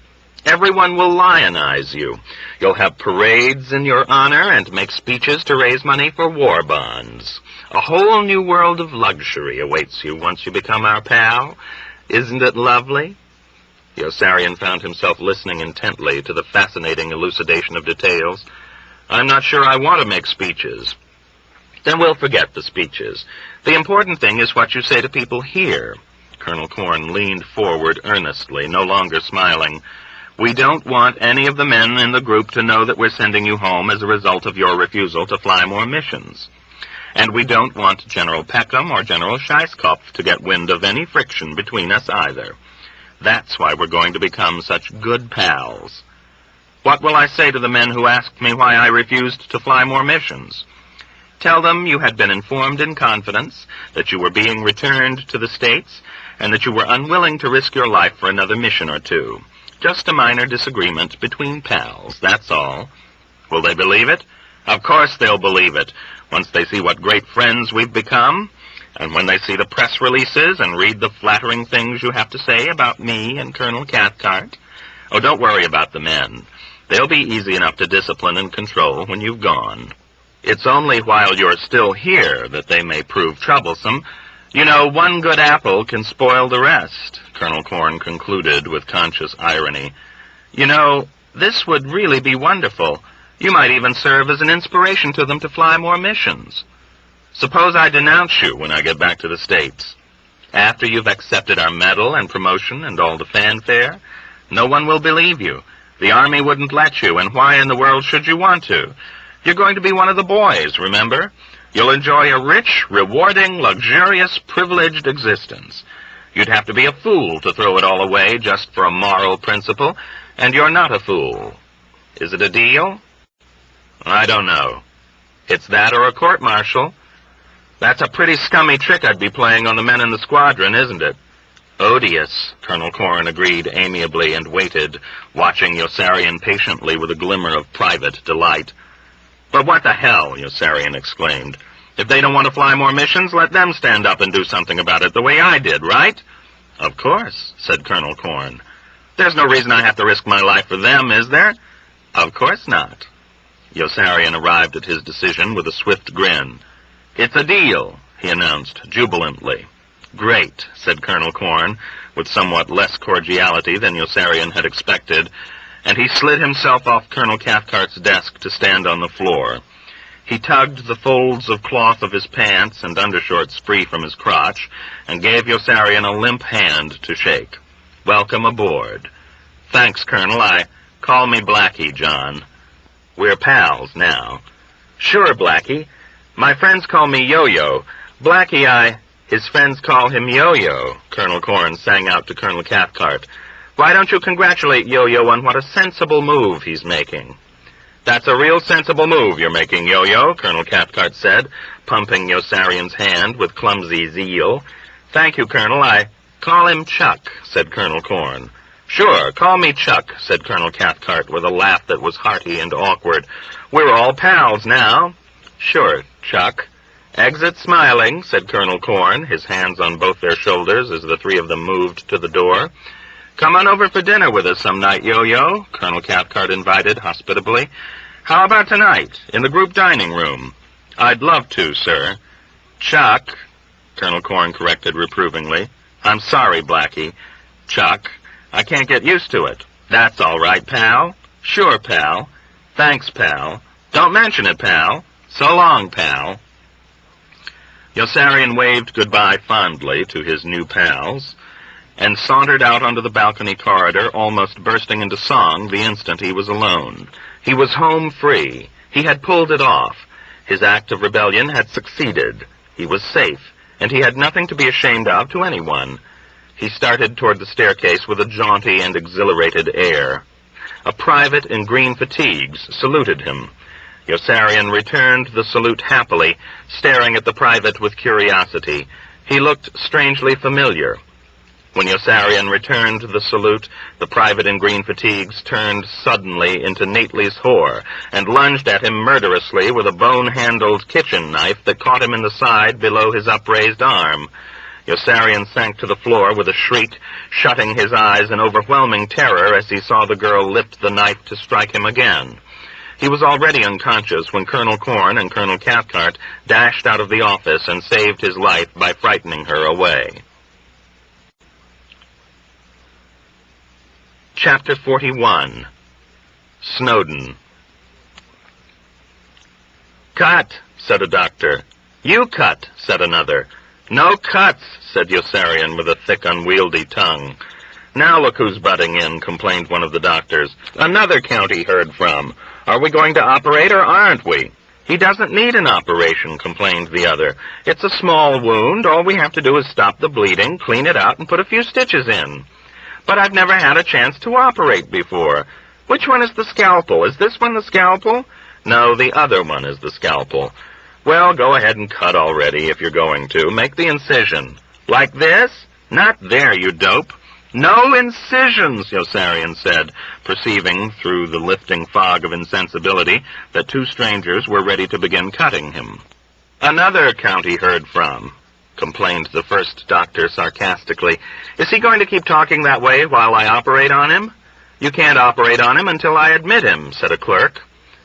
Everyone will lionize you. You'll have parades in your honor and make speeches to raise money for war bonds. A whole new world of luxury awaits you once you become our pal. Isn't it lovely?" Yossarian found himself listening intently to the fascinating elucidation of details. "I'm not sure I want to make speeches." "Then we'll forget the speeches. The important thing is what you say to people here." Colonel Corn leaned forward earnestly, no longer smiling. "We don't want any of the men in the group to know that we're sending you home as a result of your refusal to fly more missions. And we don't want General Peckham or General Scheiskopf to get wind of any friction between us either. That's why we're going to become such good pals. What will I say to the men who asked me why I refused to fly more missions? Tell them you had been informed in confidence, that you were being returned to the States, and that you were unwilling to risk your life for another mission or two. Just a minor disagreement between pals, that's all. Will they believe it? Of course they'll believe it, once they see what great friends we've become. And when they see the press releases and read the flattering things you have to say about me and Colonel Cathcart. Oh, don't worry about the men. They'll be easy enough to discipline and control when you've gone. It's only while you're still here that they may prove troublesome. You know, one good apple can spoil the rest," Colonel Corn concluded with conscious irony. "You know, this would really be wonderful. You might even serve as an inspiration to them to fly more missions. Suppose I denounce you when I get back to the States. After you've accepted our medal and promotion and all the fanfare, no one will believe you. The Army wouldn't let you, and why in the world should you want to? You're going to be one of the boys, remember? You'll enjoy a rich, rewarding, luxurious, privileged existence. You'd have to be a fool to throw it all away just for a moral principle, and you're not a fool. Is it a deal?" "I don't know. It's that or a court-martial. That's a pretty scummy trick I'd be playing on the men in the squadron, isn't it?" "Odious," Colonel Corn agreed amiably and waited, watching Yossarian patiently with a glimmer of private delight. "But what the hell," Yossarian exclaimed. "If they don't want to fly more missions, let them stand up and do something about it the way I did, right?" "Of course," said Colonel Corn. "There's no reason I have to risk my life for them, is there?" "Of course not." Yossarian arrived at his decision with a swift grin. "It's a deal," he announced jubilantly. "Great," said Colonel Corn, with somewhat less cordiality than Yossarian had expected, and he slid himself off Colonel Cathcart's desk to stand on the floor. He tugged the folds of cloth of his pants and undershorts free from his crotch, and gave Yossarian a limp hand to shake. "Welcome aboard." "Thanks, Colonel. Call me Blackie, John. We're pals now." "Sure, Blackie. My friends call me Yo-Yo. Blackie, His friends call him Yo-Yo," Colonel Corn sang out to Colonel Cathcart. "Why don't you congratulate Yo-Yo on what a sensible move he's making?" "That's a real sensible move you're making, Yo-Yo," Colonel Cathcart said, pumping Yossarian's hand with clumsy zeal. "Thank you, Colonel. Call him Chuck," said Colonel Corn. "Sure, call me Chuck," said Colonel Cathcart with a laugh that was hearty and awkward. "We're all pals now." "Sure, Chuck." "Exit smiling," said Colonel Corn, his hands on both their shoulders as the three of them moved to the door. "Come on over for dinner with us some night, Yo-Yo," Colonel Cathcart invited hospitably. How about tonight, in the group dining room? I'd love to, sir. Chuck, Colonel Corn corrected reprovingly. I'm sorry, Blackie. Chuck, I can't get used to it. That's all right, pal. Sure, pal. Thanks, pal. Don't mention it, pal. So long, pal. Yossarian waved goodbye fondly to his new pals and sauntered out onto the balcony corridor, almost bursting into song the instant he was alone. He was home free. He had pulled it off. His act of rebellion had succeeded. He was safe, and he had nothing to be ashamed of to anyone. He started toward the staircase with a jaunty and exhilarated air. A private in green fatigues saluted him. Yossarian returned the salute happily, staring at the private with curiosity. He looked strangely familiar. When Yossarian returned the salute, the private in green fatigues turned suddenly into Nately's whore and lunged at him murderously with a bone-handled kitchen knife that caught him in the side below his upraised arm. Yossarian sank to the floor with a shriek, shutting his eyes in overwhelming terror as he saw the girl lift the knife to strike him again. He was already unconscious when Colonel Corn and Colonel Cathcart dashed out of the office and saved his life by frightening her away. Chapter 41. Snowden. Cut, said a doctor. You cut, said another. No cuts, said Yossarian with a thick, unwieldy tongue. Now look who's butting in, complained one of the doctors. Another count he heard from. Are we going to operate or aren't we? He doesn't need an operation, complained the other. It's a small wound. All we have to do is stop the bleeding, clean it out, and put a few stitches in. But I've never had a chance to operate before. Which one is the scalpel? Is this one the scalpel? No, the other one is the scalpel. Well, go ahead and cut already if you're going to. Make the incision. Like this? Not there, you dope. No incisions, Yossarian said, perceiving through the lifting fog of insensibility that two strangers were ready to begin cutting him. Another count he heard from, complained the first doctor sarcastically. Is he going to keep talking that way while I operate on him? You can't operate on him until I admit him, said a clerk.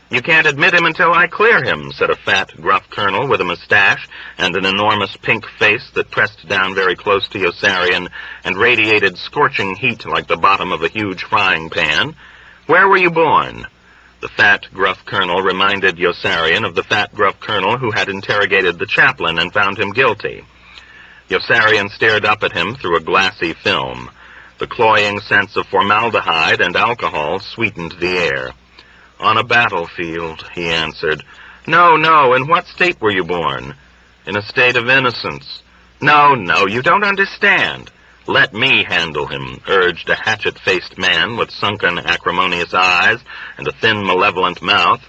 You can't admit him until I clear him, said a fat, gruff colonel with a mustache and an enormous pink face that pressed down very close to Yossarian and radiated scorching heat like the bottom of a huge frying pan. Where were you born? The fat, gruff colonel reminded Yossarian of the fat, gruff colonel who had interrogated the chaplain and found him guilty. Yossarian stared up at him through a glassy film. The cloying sense of formaldehyde and alcohol sweetened the air. On a battlefield, he answered. No, in what state were you born? In a state of innocence. No, you don't understand. Let me handle him, urged a hatchet-faced man with sunken, acrimonious eyes and a thin, malevolent mouth.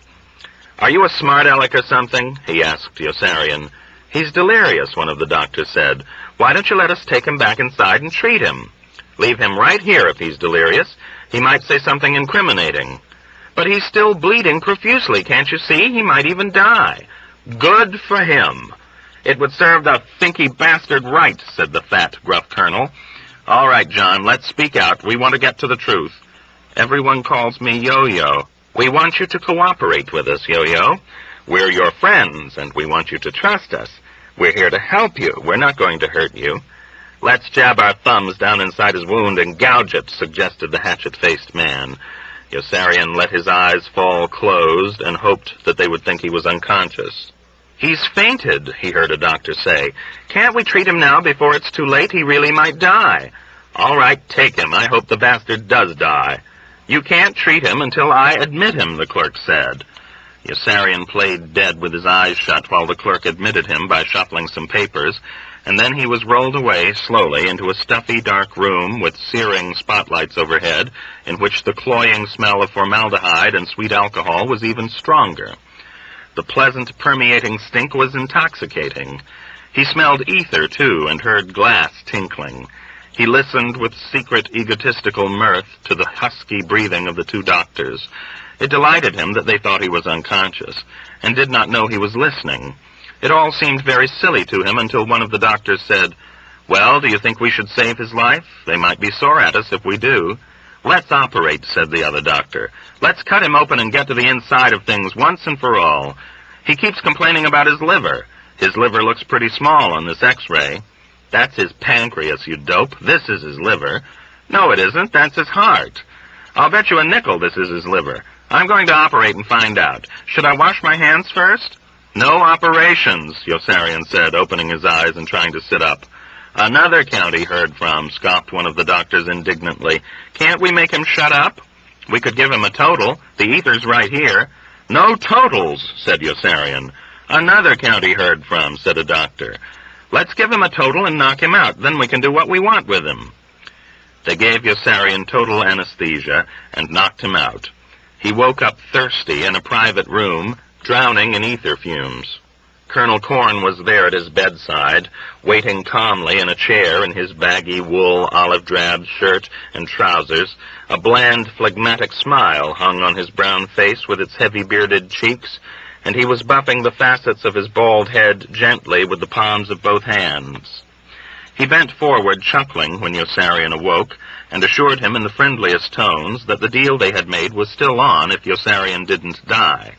Are you a smart aleck or something? He asked Yossarian. He's delirious, one of the doctors said. Why don't you let us take him back inside and treat him? Leave him right here if he's delirious. He might say something incriminating. But he's still bleeding profusely, can't you see? He might even die. Good for him. It would serve the thinky bastard right, said the fat, gruff colonel. All right, John, let's speak out. We want to get to the truth. Everyone calls me Yo-Yo. We want you to cooperate with us, Yo-Yo. We're your friends, and we want you to trust us. We're here to help you. We're not going to hurt you. Let's jab our thumbs down inside his wound and gouge it, suggested the hatchet-faced man. Yossarian let his eyes fall closed and hoped that they would think he was unconscious. He's fainted, he heard a doctor say. Can't we treat him now before it's too late? He really might die. All right, take him. I hope the bastard does die. You can't treat him until I admit him, the clerk said. Yossarian played dead with his eyes shut while the clerk admitted him by shuffling some papers, and then he was rolled away slowly into a stuffy, dark room with searing spotlights overhead, in which the cloying smell of formaldehyde and sweet alcohol was even stronger. The pleasant, permeating stink was intoxicating. He smelled ether, too, and heard glass tinkling. He listened with secret, egotistical mirth to the husky breathing of the two doctors. It delighted him that they thought he was unconscious, and did not know he was listening. It all seemed very silly to him until one of the doctors said, Well, do you think we should save his life? They might be sore at us if we do. "Let's operate," said the other doctor. "Let's cut him open and get to the inside of things once and for all. He keeps complaining about his liver. His liver looks pretty small on this X-ray." "That's his pancreas, you dope. This is his liver." "No, it isn't. That's his heart." "I'll bet you a nickel this is his liver. I'm going to operate and find out. Should I wash my hands first?" "No operations," Yossarian said, opening his eyes and trying to sit up. "Another count he heard from," scoffed one of the doctors indignantly. "Can't we make him shut up? We could give him a total. The ether's right here." "No totals," said Yossarian. "Another count he heard from," said a doctor. "Let's give him a total and knock him out. Then we can do what we want with him." They gave Yossarian total anesthesia and knocked him out. He woke up thirsty in a private room, drowning in ether fumes. Colonel Korn was there at his bedside, waiting calmly in a chair in his baggy wool olive-drab shirt and trousers. A bland, phlegmatic smile hung on his brown face with its heavy-bearded cheeks, and he was buffing the facets of his bald head gently with the palms of both hands. He bent forward, chuckling, when Yossarian awoke, and assured him in the friendliest tones that the deal they had made was still on if Yossarian didn't die.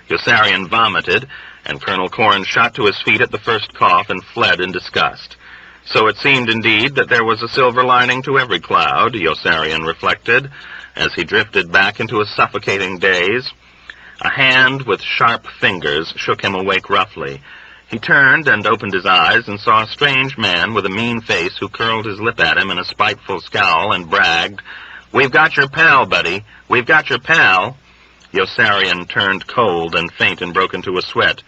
Yossarian vomited, and Colonel Korn shot to his feet at the first cough and fled in disgust. So it seemed indeed that there was a silver lining to every cloud, Yossarian reflected, as he drifted back into a suffocating daze. A hand with sharp fingers shook him awake roughly. He turned and opened his eyes and saw a strange man with a mean face who curled his lip at him in a spiteful scowl and bragged, "We've got your pal, buddy. We've got your pal." Yossarian turned cold and faint and broke into a sweat.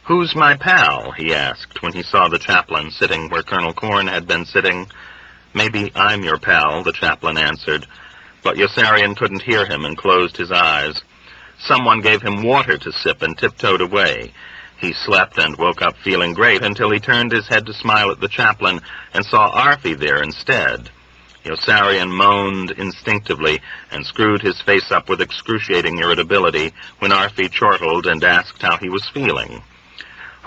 "Who's my pal?" he asked when he saw the chaplain sitting where Colonel Korn had been sitting. "Maybe I'm your pal," the chaplain answered. But Yossarian couldn't hear him and closed his eyes. Someone gave him water to sip and tiptoed away. He slept and woke up feeling great until he turned his head to smile at the chaplain and saw Arfi there instead. Yossarian moaned instinctively and screwed his face up with excruciating irritability when Arfi chortled and asked how he was feeling.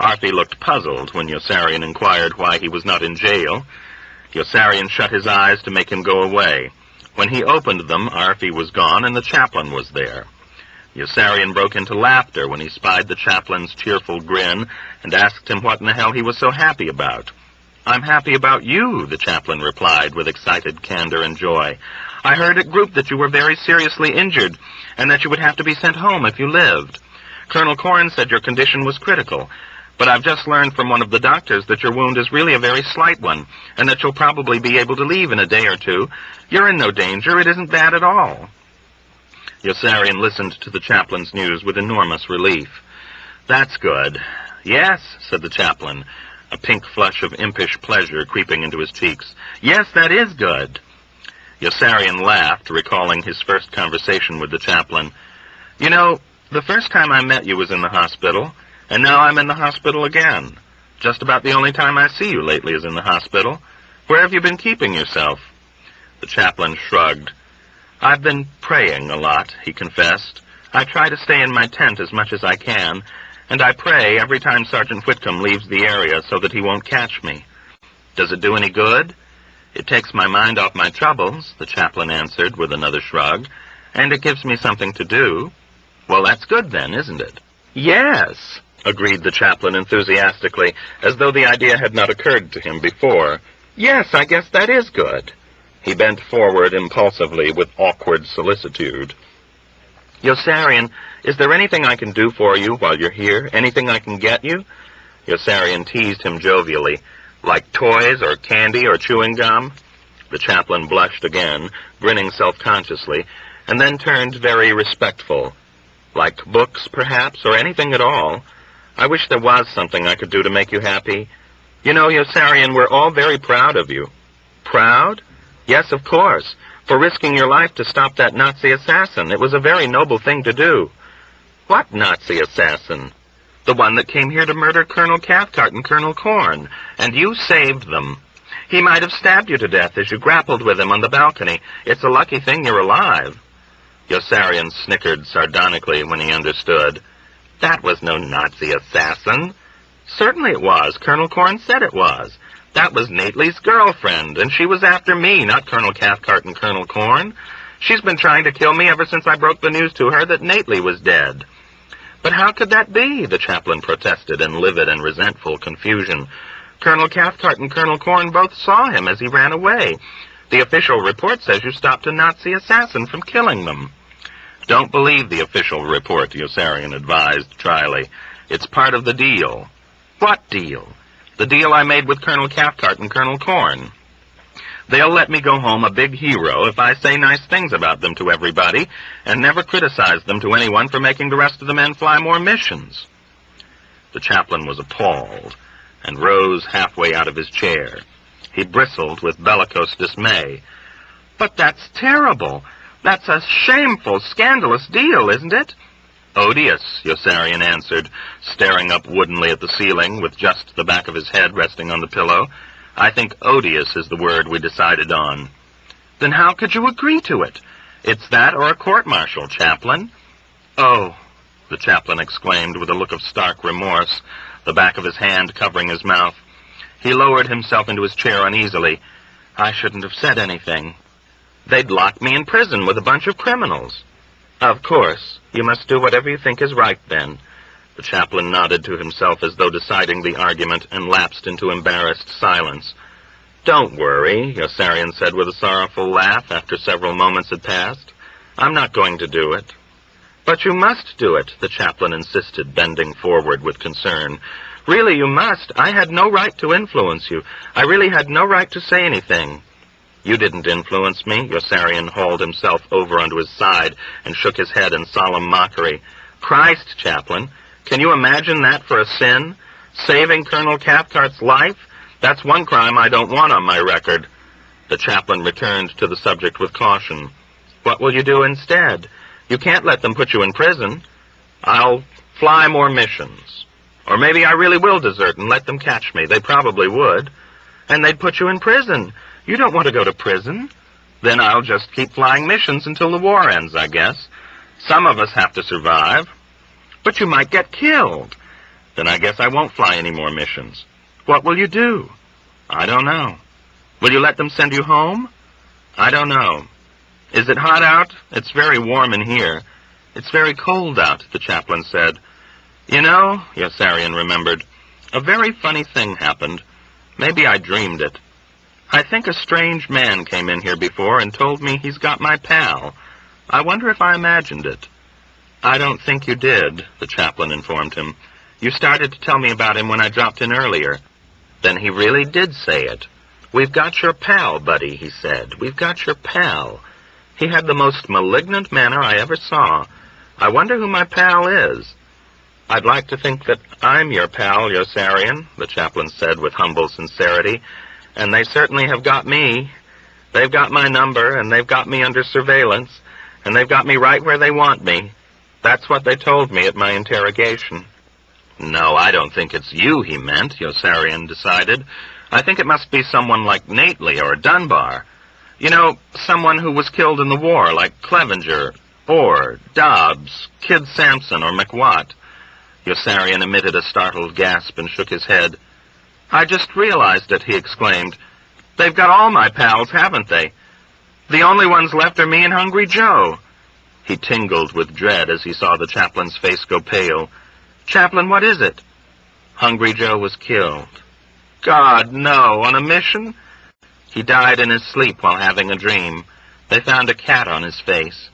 Arfi looked puzzled when Yossarian inquired why he was not in jail. Yossarian shut his eyes to make him go away. When he opened them, Arfi was gone and the chaplain was there. Yossarian broke into laughter when he spied the chaplain's cheerful grin and asked him what in the hell he was so happy about. "I'm happy about you," the chaplain replied with excited candor and joy. "I heard at group that you were very seriously injured and that you would have to be sent home if you lived. Colonel Korn said your condition was critical, but I've just learned from one of the doctors that your wound is really a very slight one and that you'll probably be able to leave in a day or two. You're in no danger. It isn't bad at all." Yossarian listened to the chaplain's news with enormous relief. "That's good." "Yes," said the chaplain, a pink flush of impish pleasure creeping into his cheeks. "Yes, that is good." Yossarian laughed, recalling his first conversation with the chaplain. "You know, the first time I met you was in the hospital, and now I'm in the hospital again. Just about the only time I see you lately is in the hospital. Where have you been keeping yourself?" The chaplain shrugged. "I've been praying a lot," he confessed. "I try to stay in my tent as much as I can, and I pray every time Sergeant Whitcomb leaves the area so that he won't catch me." "Does it do any good?" "It takes my mind off my troubles," the chaplain answered with another shrug, "and it gives me something to do." "Well, that's good then, isn't it?" "Yes," agreed the chaplain enthusiastically, as though the idea had not occurred to him before. "Yes, I guess that is good." He bent forward impulsively with awkward solicitude. "Yossarian, is there anything I can do for you while you're here? Anything I can get you?" Yossarian teased him jovially. "Like toys or candy or chewing gum?" The chaplain blushed again, grinning self-consciously, and then turned very respectful. "Like books, perhaps, or anything at all. I wish there was something I could do to make you happy. You know, Yossarian, we're all very proud of you." "Proud?" "Yes, of course, for risking your life to stop that Nazi assassin. It was a very noble thing to do." "What Nazi assassin?" "The one that came here to murder Colonel Cathcart and Colonel Korn, and you saved them. He might have stabbed you to death as you grappled with him on the balcony. It's a lucky thing you're alive." Yossarian snickered sardonically when he understood. "That was no Nazi assassin." "Certainly it was. Colonel Korn said it was. That was Nately's girlfriend, and she was after me, not Colonel Cathcart and Colonel Korn. She's been trying to kill me ever since I broke the news to her that Nately was dead." "But how could that be?" the chaplain protested in livid and resentful confusion. "Colonel Cathcart and Colonel Corn both saw him as he ran away. The official report says you stopped a Nazi assassin from killing them." "Don't believe the official report," Yossarian advised dryly. "It's part of the deal." "What deal?" "The deal I made with Colonel Cathcart and Colonel Corn. They'll let me go home a big hero if I say nice things about them to everybody and never criticize them to anyone for making the rest of the men fly more missions." The chaplain was appalled and rose halfway out of his chair. He bristled with bellicose dismay. "But that's terrible. That's a shameful, scandalous deal, isn't it?" "Odious," Yossarian answered, staring up woodenly at the ceiling with just the back of his head resting on the pillow. "I think odious is the word we decided on." "Then how could you agree to it? It's that or a court-martial, chaplain." "Oh," the chaplain exclaimed with a look of stark remorse, the back of his hand covering his mouth. He lowered himself into his chair uneasily. "I shouldn't have said anything. They'd lock me in prison with a bunch of criminals." "Of course. You must do whatever you think is right, then." The chaplain nodded to himself as though deciding the argument and lapsed into embarrassed silence. "Don't worry," Yossarian said with a sorrowful laugh after several moments had passed. "I'm not going to do it." "But you must do it," the chaplain insisted, bending forward with concern. "Really, you must. I had no right to influence you. I really had no right to say anything." "You didn't influence me." Yossarian hauled himself over onto his side and shook his head in solemn mockery. "Christ, chaplain, can you imagine that for a sin? Saving Colonel Cathcart's life? That's one crime I don't want on my record." The chaplain returned to the subject with caution. "What will you do instead? You can't let them put you in prison." "I'll fly more missions. Or maybe I really will desert and let them catch me. They probably would." "And they'd put you in prison. You don't want to go to prison." "Then I'll just keep flying missions until the war ends, I guess. Some of us have to survive." "But you might get killed." "Then I guess I won't fly any more missions." "What will you do?" "I don't know." "Will you let them send you home?" "I don't know." "Is it hot out?" "It's very warm in here." "It's very cold out," the chaplain said. "You know," Yossarian remembered, "a very funny thing happened. Maybe I dreamed it. I think a strange man came in here before and told me he's got my pal. I wonder if I imagined it." "I don't think you did," the chaplain informed him. "You started to tell me about him when I dropped in earlier." "Then he really did say it. 'We've got your pal, buddy,' he said. 'We've got your pal.' He had the most malignant manner I ever saw. I wonder who my pal is." "I'd like to think that I'm your pal, Yossarian," the chaplain said with humble sincerity. "And they certainly have got me. They've got my number, and they've got me under surveillance, and they've got me right where they want me. That's what they told me at my interrogation." "No, I don't think it's you he meant," Yossarian decided. "I think it must be someone like Nately or Dunbar. You know, someone who was killed in the war, like Clevenger, Orr, Dobbs, Kid Sampson, or McWatt." Yossarian emitted a startled gasp and shook his head. "I just realized it," he exclaimed. "They've got all my pals, haven't they? The only ones left are me and Hungry Joe." He tingled with dread as he saw the chaplain's face go pale. "Chaplain, what is it?" "Hungry Joe was killed." "God, no! On a mission?" "He died in his sleep while having a dream. They found a cat on his face."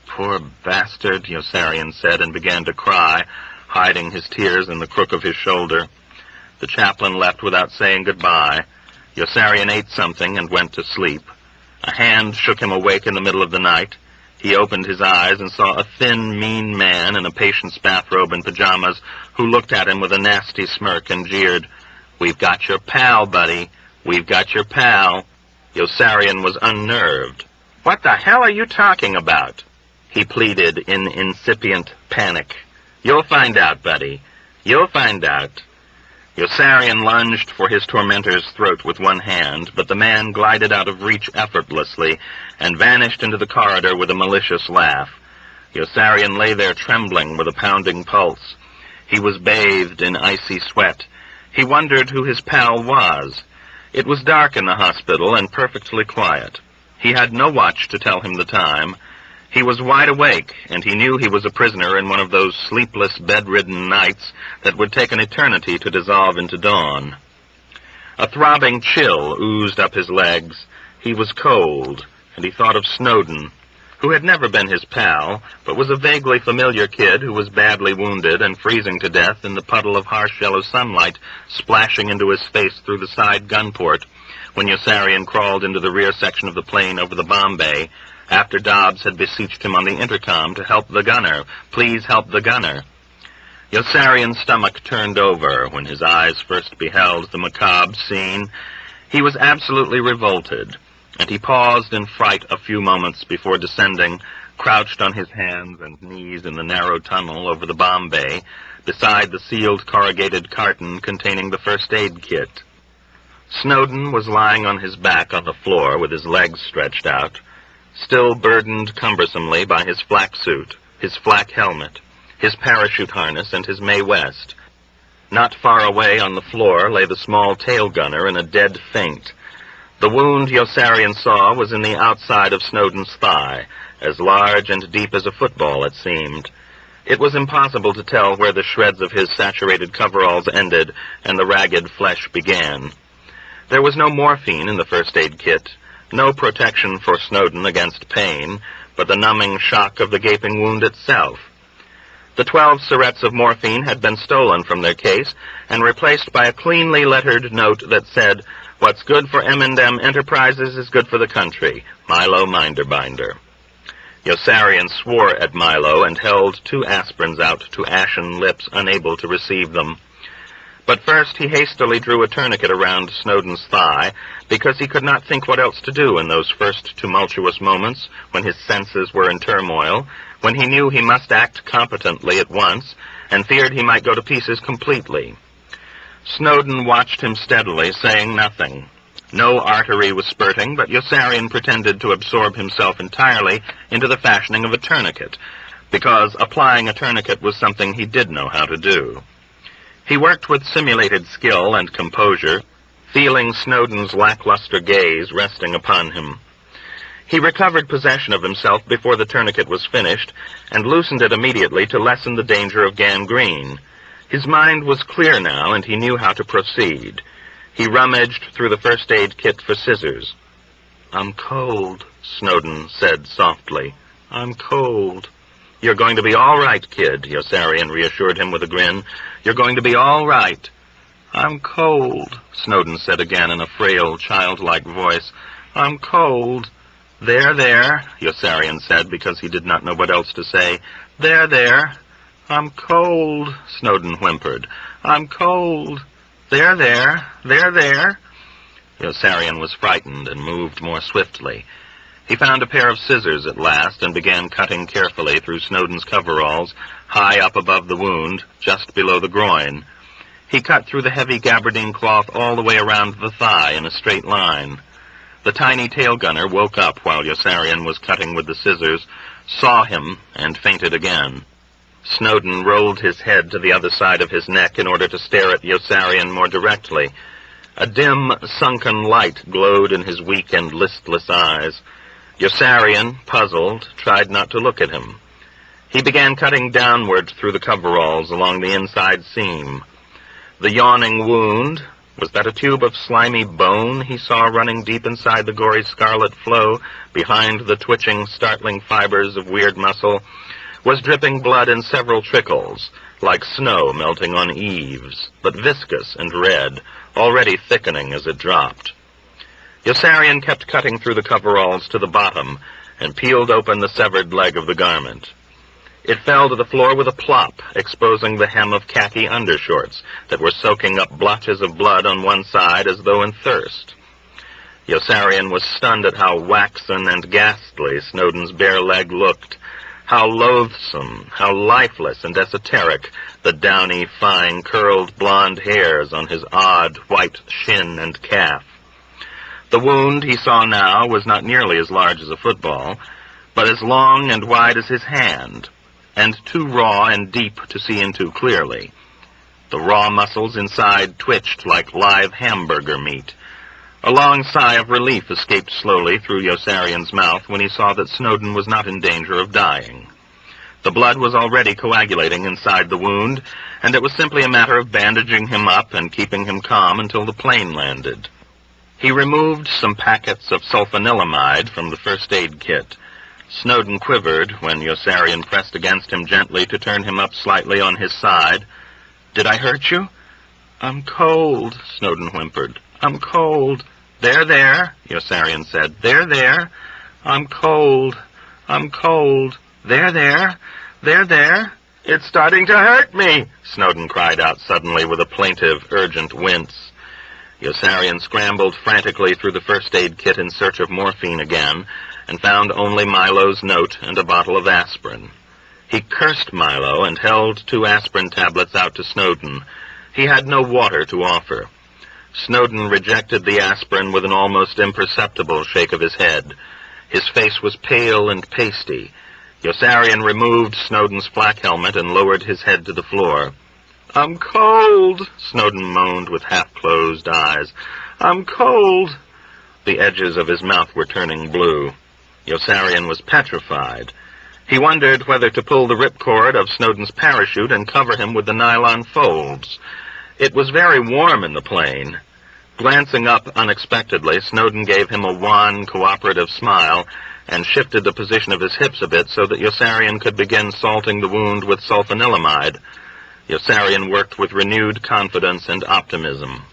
"Poor bastard," Yossarian said, and began to cry, hiding his tears in the crook of his shoulder. The chaplain left without saying goodbye. Yossarian ate something and went to sleep. A hand shook him awake in the middle of the night. He opened his eyes and saw a thin, mean man in a patient's bathrobe and pajamas who looked at him with a nasty smirk and jeered. "We've got your pal, buddy. We've got your pal." Yossarian was unnerved. "What the hell are you talking about?" he pleaded in incipient panic. "You'll find out, buddy. You'll find out." Yossarian lunged for his tormentor's throat with one hand, but the man glided out of reach effortlessly and vanished into the corridor with a malicious laugh. Yossarian lay there trembling with a pounding pulse. He was bathed in icy sweat. He wondered who his pal was. It was dark in the hospital and perfectly quiet. He had no watch to tell him the time. He was wide awake, and he knew he was a prisoner in one of those sleepless, bedridden nights that would take an eternity to dissolve into dawn. A throbbing chill oozed up his legs. He was cold, and he thought of Snowden, who had never been his pal, but was a vaguely familiar kid who was badly wounded and freezing to death in the puddle of harsh yellow sunlight splashing into his face through the side gun port when Yossarian crawled into the rear section of the plane over the bomb bay, after Dobbs had beseeched him on the intercom to help the gunner. Please help the gunner. Yossarian's stomach turned over when his eyes first beheld the macabre scene. He was absolutely revolted, and he paused in fright a few moments before descending, crouched on his hands and knees in the narrow tunnel over the bomb bay, beside the sealed corrugated carton containing the first aid kit. Snowden was lying on his back on the floor with his legs stretched out, still burdened cumbersomely by his flak suit, his flak helmet, his parachute harness, and his Mae West. Not far away on the floor lay the small tail gunner in a dead faint. The wound Yossarian saw was in the outside of Snowden's thigh, as large and deep as a football, it seemed. It was impossible to tell where the shreds of his saturated coveralls ended and the ragged flesh began. There was no morphine in the first aid kit, no protection for Snowden against pain, but the numbing shock of the gaping wound itself. The 12 syrettes of morphine had been stolen from their case and replaced by a cleanly lettered note that said, "What's good for M&M Enterprises is good for the country. Milo Minderbinder." Yossarian swore at Milo and held 2 aspirins out to ashen lips unable to receive them. But first he hastily drew a tourniquet around Snowden's thigh, because he could not think what else to do in those first tumultuous moments when his senses were in turmoil, when he knew he must act competently at once, and feared he might go to pieces completely. Snowden watched him steadily, saying nothing. No artery was spurting, but Yossarian pretended to absorb himself entirely into the fashioning of a tourniquet, because applying a tourniquet was something he did know how to do. He worked with simulated skill and composure, feeling Snowden's lackluster gaze resting upon him. He recovered possession of himself before the tourniquet was finished, and loosened it immediately to lessen the danger of gangrene. His mind was clear now, and he knew how to proceed. He rummaged through the first aid kit for scissors. "I'm cold," Snowden said softly. "I'm cold." "You're going to be all right, kid," Yossarian reassured him with a grin. "You're going to be all right." "I'm cold," Snowden said again in a frail, childlike voice. "I'm cold." There, Yossarian said, because he did not know what else to say. There. "I'm cold," Snowden whimpered. "I'm cold. There. Yossarian was frightened and moved more swiftly. He found a pair of scissors at last and began cutting carefully through Snowden's coveralls, high up above the wound, just below the groin. He cut through the heavy gabardine cloth all the way around the thigh in a straight line. The tiny tail gunner woke up while Yossarian was cutting with the scissors, saw him, and fainted again. Snowden rolled his head to the other side of his neck in order to stare at Yossarian more directly. A dim, sunken light glowed in his weak and listless eyes. Yossarian, puzzled, tried not to look at him. He began cutting downward through the coveralls along the inside seam. The yawning wound, was that a tube of slimy bone he saw running deep inside the gory scarlet flow behind the twitching, startling fibers of weird muscle, was dripping blood in several trickles, like snow melting on eaves, but viscous and red, already thickening as it dropped. Yossarian kept cutting through the coveralls to the bottom and peeled open the severed leg of the garment. It fell to the floor with a plop, exposing the hem of khaki undershorts that were soaking up blotches of blood on one side as though in thirst. Yossarian was stunned at how waxen and ghastly Snowden's bare leg looked, how loathsome, how lifeless and esoteric the downy, fine, curled blonde hairs on his odd white shin and calf. The wound he saw now was not nearly as large as a football, but as long and wide as his hand, and too raw and deep to see into clearly. The raw muscles inside twitched like live hamburger meat. A long sigh of relief escaped slowly through Yossarian's mouth when he saw that Snowden was not in danger of dying. The blood was already coagulating inside the wound, and it was simply a matter of bandaging him up and keeping him calm until the plane landed. He removed some packets of sulfanilamide from the first aid kit. Snowden quivered when Yossarian pressed against him gently to turn him up slightly on his side. "Did I hurt you?" "I'm cold," Snowden whimpered. "I'm cold." There, Yossarian said. There. I'm cold. There. It's starting to hurt me, Snowden cried out suddenly with a plaintive, urgent wince. Yossarian scrambled frantically through the first aid kit in search of morphine again, and found only Milo's note and a bottle of aspirin. He cursed Milo and held 2 aspirin tablets out to Snowden. He had no water to offer. Snowden rejected the aspirin with an almost imperceptible shake of his head. His face was pale and pasty. Yossarian removed Snowden's flak helmet and lowered his head to the floor. "I'm cold," Snowden moaned with half-closed eyes. "I'm cold." The edges of his mouth were turning blue. Yossarian was petrified. He wondered whether to pull the ripcord of Snowden's parachute and cover him with the nylon folds. It was very warm in the plane. Glancing up unexpectedly, Snowden gave him a wan, cooperative smile and shifted the position of his hips a bit so that Yossarian could begin salting the wound with sulfanilamide. Yossarian worked with renewed confidence and optimism.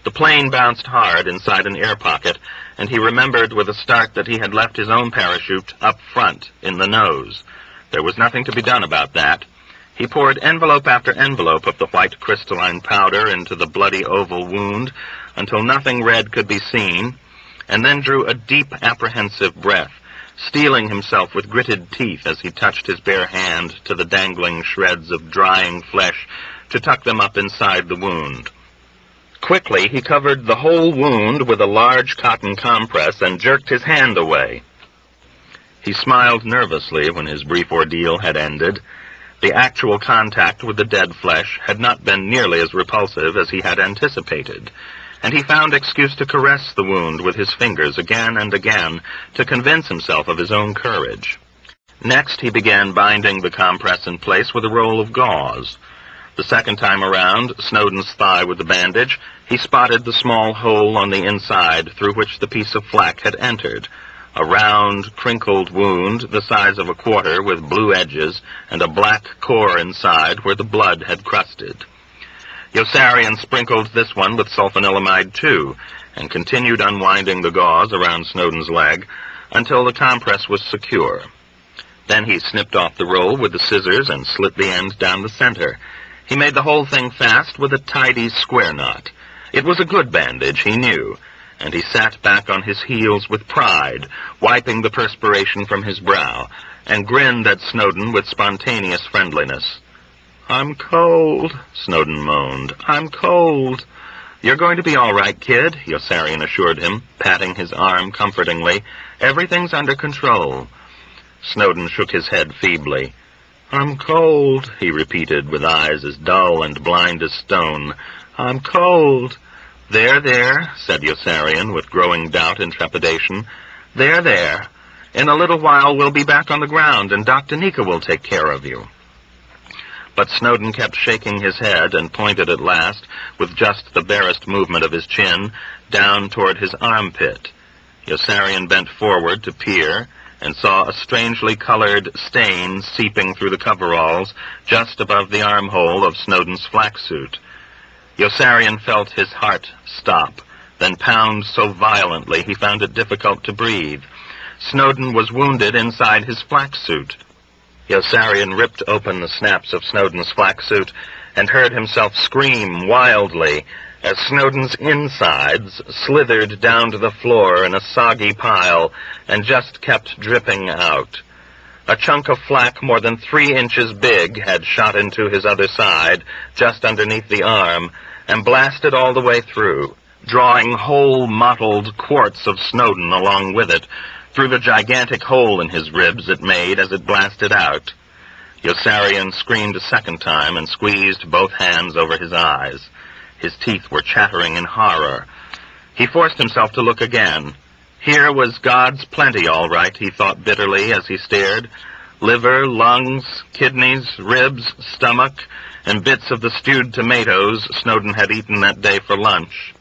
The plane bounced hard inside an air pocket, and he remembered with a start that he had left his own parachute up front, in the nose. There was nothing to be done about that. He poured envelope after envelope of the white crystalline powder into the bloody oval wound until nothing red could be seen, and then drew a deep, apprehensive breath, steeling himself with gritted teeth as he touched his bare hand to the dangling shreds of drying flesh to tuck them up inside the wound. Quickly, he covered the whole wound with a large cotton compress and jerked his hand away. He smiled nervously when his brief ordeal had ended. The actual contact with the dead flesh had not been nearly as repulsive as he had anticipated, and he found excuse to caress the wound with his fingers again and again to convince himself of his own courage. Next, he began binding the compress in place with a roll of gauze. The second time around, Snowden's thigh with the bandage, he spotted the small hole on the inside through which the piece of flak had entered. A round, crinkled wound the size of a quarter with blue edges and a black core inside where the blood had crusted. Yossarian sprinkled this one with sulfanilamide too, and continued unwinding the gauze around Snowden's leg until the compress was secure. Then he snipped off the roll with the scissors and slit the end down the center. He made the whole thing fast with a tidy square knot. It was a good bandage, he knew, and he sat back on his heels with pride, wiping the perspiration from his brow, and grinned at Snowden with spontaneous friendliness. "I'm cold," Snowden moaned. "I'm cold." "You're going to be all right, kid," Yossarian assured him, patting his arm comfortingly. "Everything's under control." Snowden shook his head feebly. "I'm cold," he repeated with eyes as dull and blind as stone. "I'm cold." There, said Yossarian with growing doubt and trepidation. There. In a little while we'll be back on the ground, and Dr. Nika will take care of you." But Snowden kept shaking his head and pointed at last, with just the barest movement of his chin, down toward his armpit. Yossarian bent forward to peer, and saw a strangely colored stain seeping through the coveralls just above the armhole of Snowden's flak suit. Yossarian felt his heart stop, then pound so violently he found it difficult to breathe. Snowden was wounded inside his flak suit. Yossarian ripped open the snaps of Snowden's flak suit and heard himself scream wildly as Snowden's insides slithered down to the floor in a soggy pile and just kept dripping out. A chunk of flak more than 3 inches big had shot into his other side, just underneath the arm, and blasted all the way through, drawing whole mottled quarts of Snowden along with it, through the gigantic hole in his ribs it made as it blasted out. Yossarian screamed a second time and squeezed both hands over his eyes. His teeth were chattering in horror. He forced himself to look again. Here was God's plenty, all right, he thought bitterly as he stared. Liver, lungs, kidneys, ribs, stomach, and bits of the stewed tomatoes Snowden had eaten that day for lunch.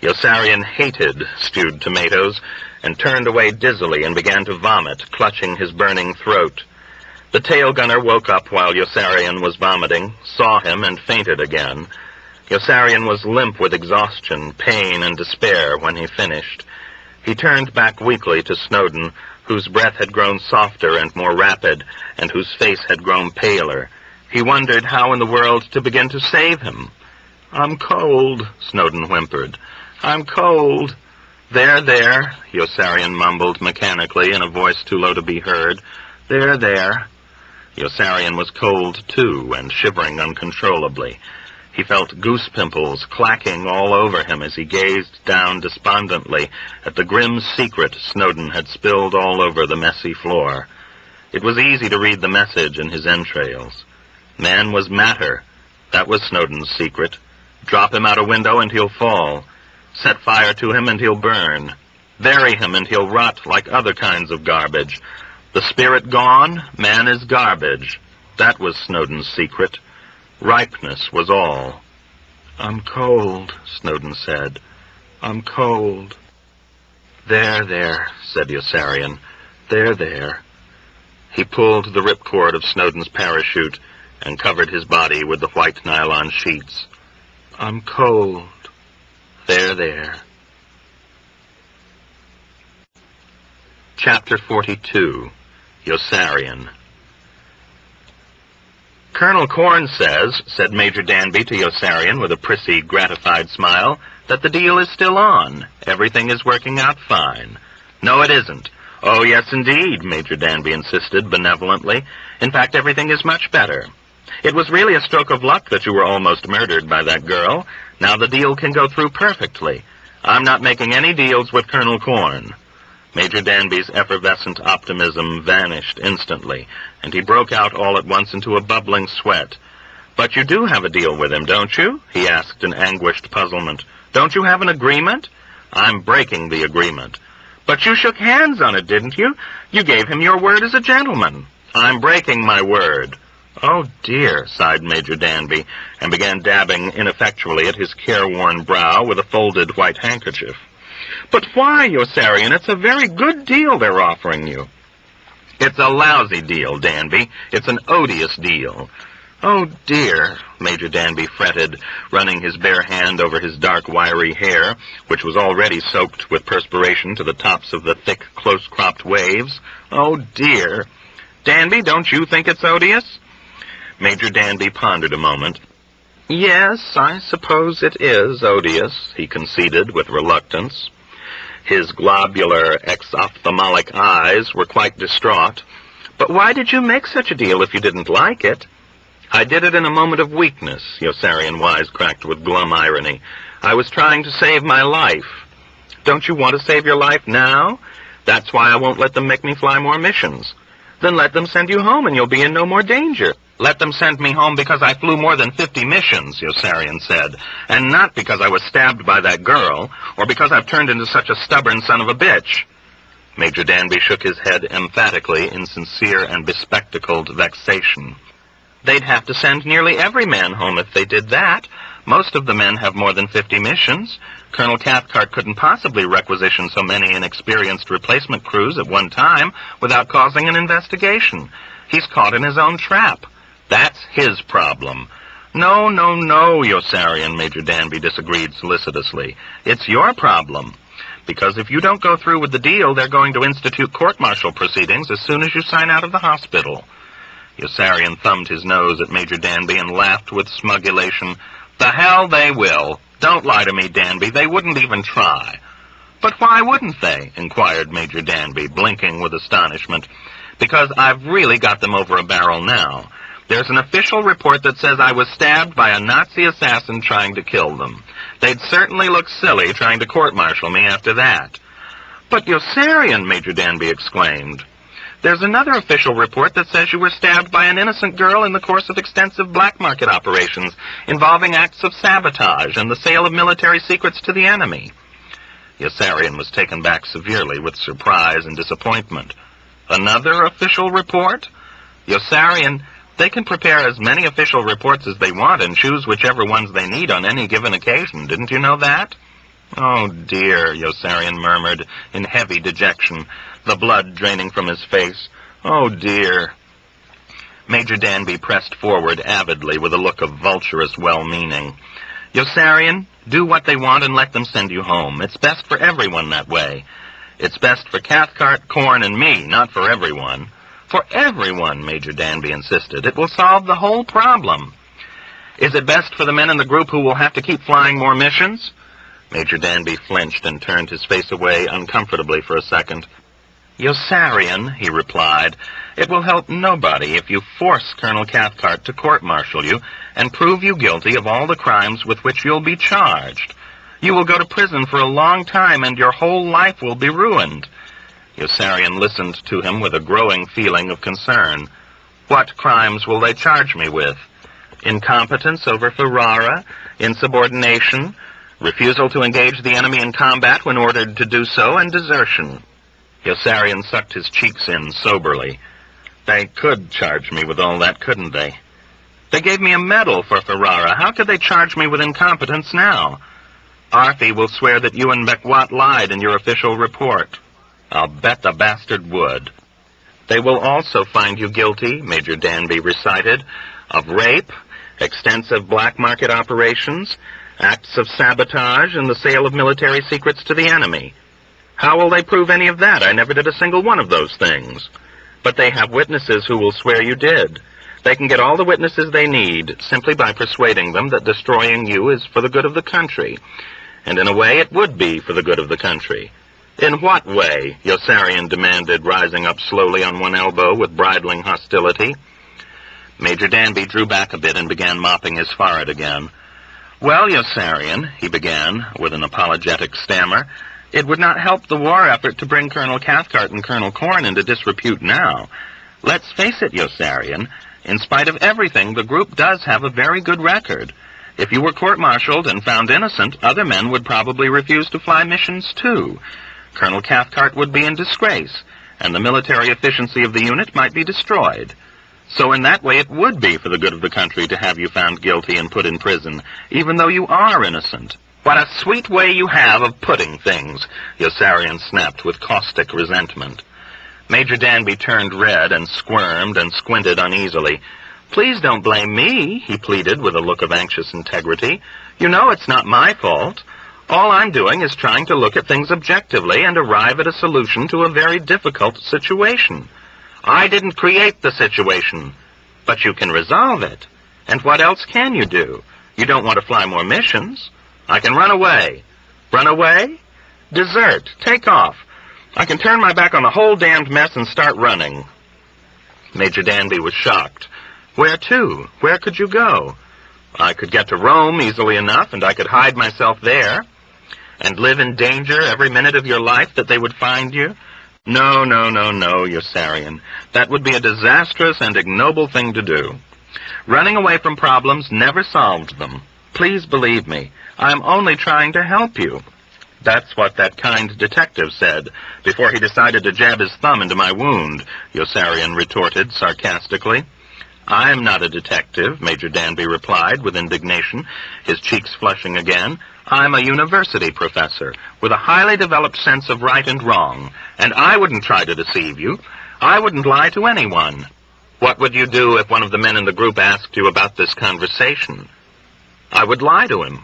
Yossarian hated stewed tomatoes and turned away dizzily and began to vomit, clutching his burning throat. The tail gunner woke up while Yossarian was vomiting, saw him, and fainted again. Yossarian was limp with exhaustion, pain, and despair when he finished. He turned back weakly to Snowden, whose breath had grown softer and more rapid, and whose face had grown paler. He wondered how in the world to begin to save him. "I'm cold," Snowden whimpered. "I'm cold." There, Yossarian mumbled mechanically in a voice too low to be heard. There. Yossarian was cold, too, and shivering uncontrollably. He felt goose pimples clacking all over him as he gazed down despondently at the grim secret Snowden had spilled all over the messy floor. It was easy to read the message in his entrails. Man was matter. That was Snowden's secret. Drop him out a window and he'll fall. Set fire to him and he'll burn. Bury him and he'll rot like other kinds of garbage. The spirit gone, man is garbage. That was Snowden's secret. Ripeness was all. "I'm cold," Snowden said. "I'm cold." There, said Yossarian. There. He pulled the ripcord of Snowden's parachute and covered his body with the white nylon sheets. "I'm cold." There. Chapter 42. Yossarian. "Colonel Corn said Major Danby to Yossarian with a prissy, gratified smile, that the deal is still on. Everything is working out fine." "No, it isn't." "Oh, yes, indeed," Major Danby insisted benevolently. "In fact, everything is much better. It was really a stroke of luck that you were almost murdered by that girl. Now the deal can go through perfectly. I'm not making any deals with Colonel Corn." Major Danby's effervescent optimism vanished instantly, and he broke out all at once into a bubbling sweat. "But you do have a deal with him, don't you?" he asked in anguished puzzlement. "Don't you have an agreement?" "I'm breaking the agreement." "But you shook hands on it, didn't you? You gave him your word as a gentleman." "I'm breaking my word." "Oh, dear," sighed Major Danby, and began dabbing ineffectually at his careworn brow with a folded white handkerchief. "But why, Yossarian? It's a very good deal they're offering you." "It's a lousy deal, Danby. It's an odious deal." "Oh, dear," Major Danby fretted, running his bare hand over his dark, wiry hair, which was already soaked with perspiration to the tops of the thick, close-cropped waves. "Oh, dear." "Danby, don't you think it's odious?" Major Danby pondered a moment. "Yes, I suppose it is odious," he conceded with reluctance. His globular, exophthalmic eyes were quite distraught. "But why did you make such a deal if you didn't like it?" "I did it in a moment of weakness," Yossarian wisecracked with glum irony. "I was trying to save my life." "Don't you want to save your life now?" "That's why I won't let them make me fly more missions." "Then let them send you home and you'll be in no more danger." "Let them send me home because I flew more than 50 missions, Yossarian said, "and not because I was stabbed by that girl, or because I've turned into such a stubborn son of a bitch." Major Danby shook his head emphatically in sincere and bespectacled vexation. "They'd have to send nearly every man home if they did that. Most of the men have more than 50 missions. Colonel Cathcart couldn't possibly requisition so many inexperienced replacement crews at one time without causing an investigation. He's caught in his own trap. That's his problem." No, Yossarian, Major Danby disagreed solicitously. "It's your problem. Because if you don't go through with the deal, they're going to institute court-martial proceedings as soon as you sign out of the hospital." Yossarian thumbed his nose at Major Danby and laughed with smug elation. "The hell they will. Don't lie to me, Danby. They wouldn't even try." "But why wouldn't they?" inquired Major Danby, blinking with astonishment. "Because I've really got them over a barrel now. There's an official report that says I was stabbed by a Nazi assassin trying to kill them. They'd certainly look silly trying to court-martial me after that." "But Yossarian," Major Danby exclaimed. "There's another official report that says you were stabbed by an innocent girl in the course of extensive black market operations involving acts of sabotage and the sale of military secrets to the enemy." Yossarian was taken back severely with surprise and disappointment. Another official report? Yossarian, they can prepare as many official reports as they want and choose whichever ones they need on any given occasion. Didn't you know that? Oh, dear, Yossarian murmured in heavy dejection, the blood draining from his face. Oh, dear. Major Danby pressed forward avidly with a look of vulturous well-meaning. Yossarian, do what they want and let them send you home. It's best for everyone that way. It's best for Cathcart, Corn, and me, not for everyone. For everyone, Major Danby insisted. It will solve the whole problem. Is it best for the men in the group who will have to keep flying more missions? Major Danby flinched and turned his face away uncomfortably for a second. Yossarian, he replied, it will help nobody if you force Colonel Cathcart to court-martial you and prove you guilty of all the crimes with which you'll be charged. You will go to prison for a long time and your whole life will be ruined. Yossarian listened to him with a growing feeling of concern. What crimes will they charge me with? Incompetence over Ferrara, insubordination, refusal to engage the enemy in combat when ordered to do so, and desertion. Yossarian sucked his cheeks in soberly. They could charge me with all that, couldn't they? They gave me a medal for Ferrara. How could they charge me with incompetence now? Arthie will swear that you and Beckwat lied in your official report. I'll bet the bastard would. They will also find you guilty, Major Danby recited, of rape, extensive black market operations, acts of sabotage, and the sale of military secrets to the enemy. How will they prove any of that? I never did a single one of those things. But they have witnesses who will swear you did. They can get all the witnesses they need simply by persuading them that destroying you is for the good of the country. And in a way it would be for the good of the country. In what way? Yossarian demanded, rising up slowly on one elbow with bridling hostility. Major Danby drew back a bit and began mopping his forehead again. Well, Yossarian, he began, with an apologetic stammer, it would not help the war effort to bring Colonel Cathcart and Colonel Corn into disrepute now. Let's face it, Yossarian, in spite of everything, the group does have a very good record. If you were court-martialed and found innocent, other men would probably refuse to fly missions too. Colonel Cathcart would be in disgrace, and the military efficiency of the unit might be destroyed. So in that way it would be for the good of the country to have you found guilty and put in prison, even though you are innocent. What a sweet way you have of putting things, Yossarian snapped with caustic resentment. Major Danby turned red and squirmed and squinted uneasily. Please don't blame me, he pleaded with a look of anxious integrity. You know it's not my fault. All I'm doing is trying to look at things objectively and arrive at a solution to a very difficult situation. I didn't create the situation, but you can resolve it. And what else can you do? You don't want to fly more missions. I can run away. Run away? Desert. Take off. I can turn my back on the whole damned mess and start running. Major Danby was shocked. Where to? Where could you go? I could get to Rome easily enough, and I could hide myself there. And live in danger every minute of your life that they would find you? No, Yossarian. That would be a disastrous and ignoble thing to do. Running away from problems never solved them. Please believe me, I'm only trying to help you. That's what that kind detective said before he decided to jab his thumb into my wound, Yossarian retorted sarcastically. I'm not a detective, Major Danby replied with indignation, his cheeks flushing again. I'm a university professor with a highly developed sense of right and wrong, and I wouldn't try to deceive you. I wouldn't lie to anyone. What would you do if one of the men in the group asked you about this conversation? I would lie to him.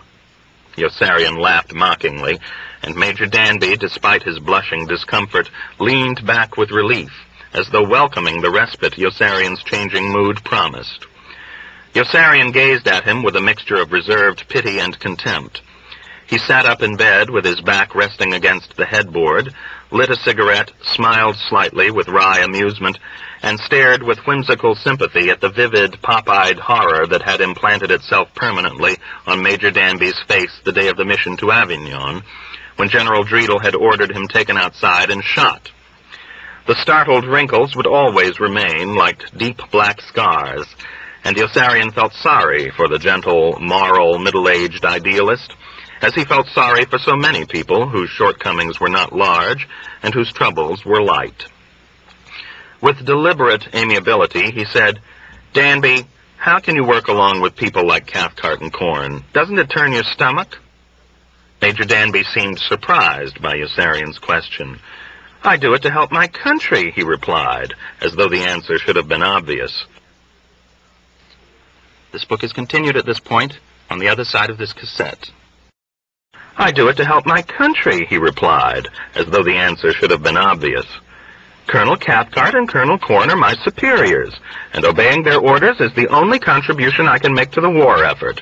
Yossarian laughed mockingly, and Major Danby, despite his blushing discomfort, leaned back with relief, as though welcoming the respite Yossarian's changing mood promised. Yossarian gazed at him with a mixture of reserved pity and contempt. He sat up in bed with his back resting against the headboard, lit a cigarette, smiled slightly with wry amusement, and stared with whimsical sympathy at the vivid, pop-eyed horror that had implanted itself permanently on Major Danby's face the day of the mission to Avignon, when General Dreedel had ordered him taken outside and shot. The startled wrinkles would always remain like deep black scars, and Yossarian felt sorry for the gentle, moral, middle-aged idealist, as he felt sorry for so many people whose shortcomings were not large and whose troubles were light. With deliberate amiability, he said, "Danby, how can you work along with people like Cathcart and Corn? Doesn't it turn your stomach?" Major Danby seemed surprised by Yossarian's question. "I do it to help my country," he replied, as though the answer should have been obvious. This book is continued at this point on the other side of this cassette. "I do it to help my country," he replied, as though the answer should have been obvious. "Colonel Cathcart and Colonel Corn are my superiors, and obeying their orders is the only contribution I can make to the war effort.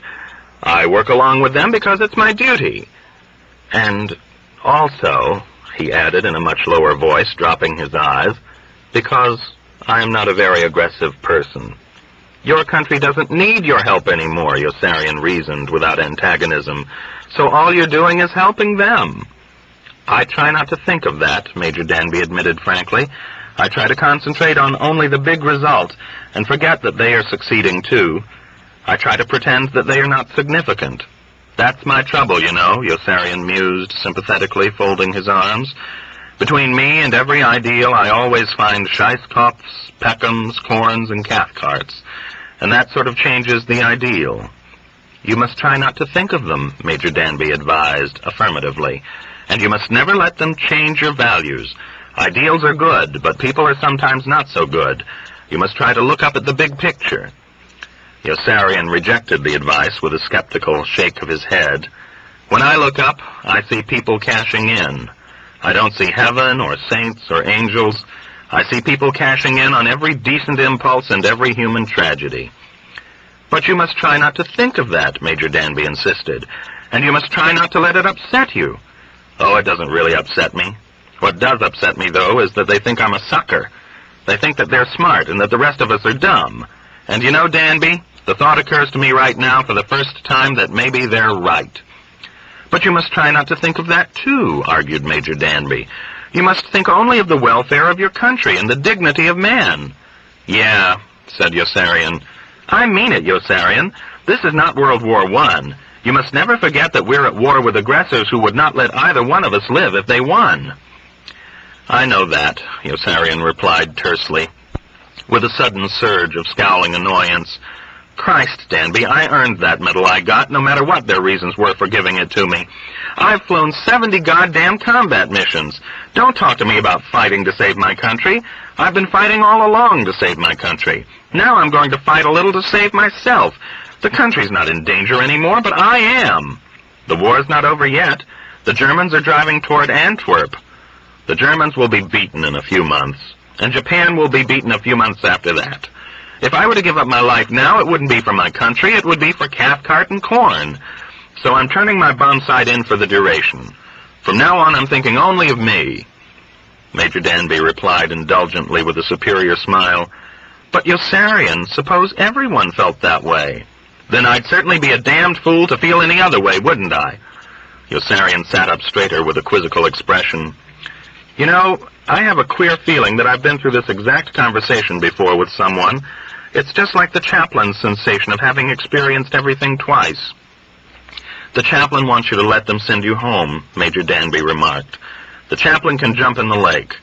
I work along with them because it's my duty. And also," he added in a much lower voice, dropping his eyes, "because I am not a very aggressive person." "Your country doesn't need your help anymore," Yossarian reasoned without antagonism, "so all you're doing is helping them." "I try not to think of that," Major Danby admitted frankly. "I try to concentrate on only the big result and forget that they are succeeding too. I try to pretend that they are not significant. That's my trouble, you know," Yossarian mused sympathetically, folding his arms. "Between me and every ideal, I always find Scheisskopfs, Peckhams, Corns, and Cathcarts, and that sort of changes the ideal." "You must try not to think of them," Major Danby advised affirmatively, "and you must never let them change your values. Ideals are good, but people are sometimes not so good. You must try to look up at the big picture." Yossarian rejected the advice with a skeptical shake of his head. "When I look up, I see people cashing in. I don't see heaven or saints or angels. I see people cashing in on every decent impulse and every human tragedy." "But you must try not to think of that," Major Danby insisted, "and you must try not to let it upset you." "Oh, it doesn't really upset me. What does upset me, though, is that they think I'm a sucker. They think that they're smart and that the rest of us are dumb. And you know, Danby, the thought occurs to me right now for the first time that maybe they're right." "But you must try not to think of that, too," argued Major Danby. "You must think only of the welfare of your country and the dignity of man." "Yeah," said Yossarian. "I mean it, Yossarian. This is not World War I. You must never forget that we're at war with aggressors who would not let either one of us live if they won." "I know that," Yossarian replied tersely, with a sudden surge of scowling annoyance. "Christ, Danby, I earned that medal I got, no matter what their reasons were for giving it to me. I've flown 70 goddamn combat missions. Don't talk to me about fighting to save my country. I've been fighting all along to save my country. Now I'm going to fight a little to save myself. The country's not in danger anymore, but I am. The war's not over yet. The Germans are driving toward Antwerp. The Germans will be beaten in a few months, and Japan will be beaten a few months after that. If I were to give up my life now, it wouldn't be for my country, it would be for Cathcart and Corn. So I'm turning my bomb sight in for the duration. From now on, I'm thinking only of me." Major Danby replied indulgently with a superior smile, "But Yossarian, suppose everyone felt that way? Then I'd certainly be a damned fool to feel any other way, wouldn't I?" Yossarian sat up straighter with a quizzical expression. "You know, I have a queer feeling that I've been through this exact conversation before with someone. It's just like the chaplain's sensation of having experienced everything twice." "The chaplain wants you to let them send you home," Major Danby remarked. "The chaplain can jump in the lake."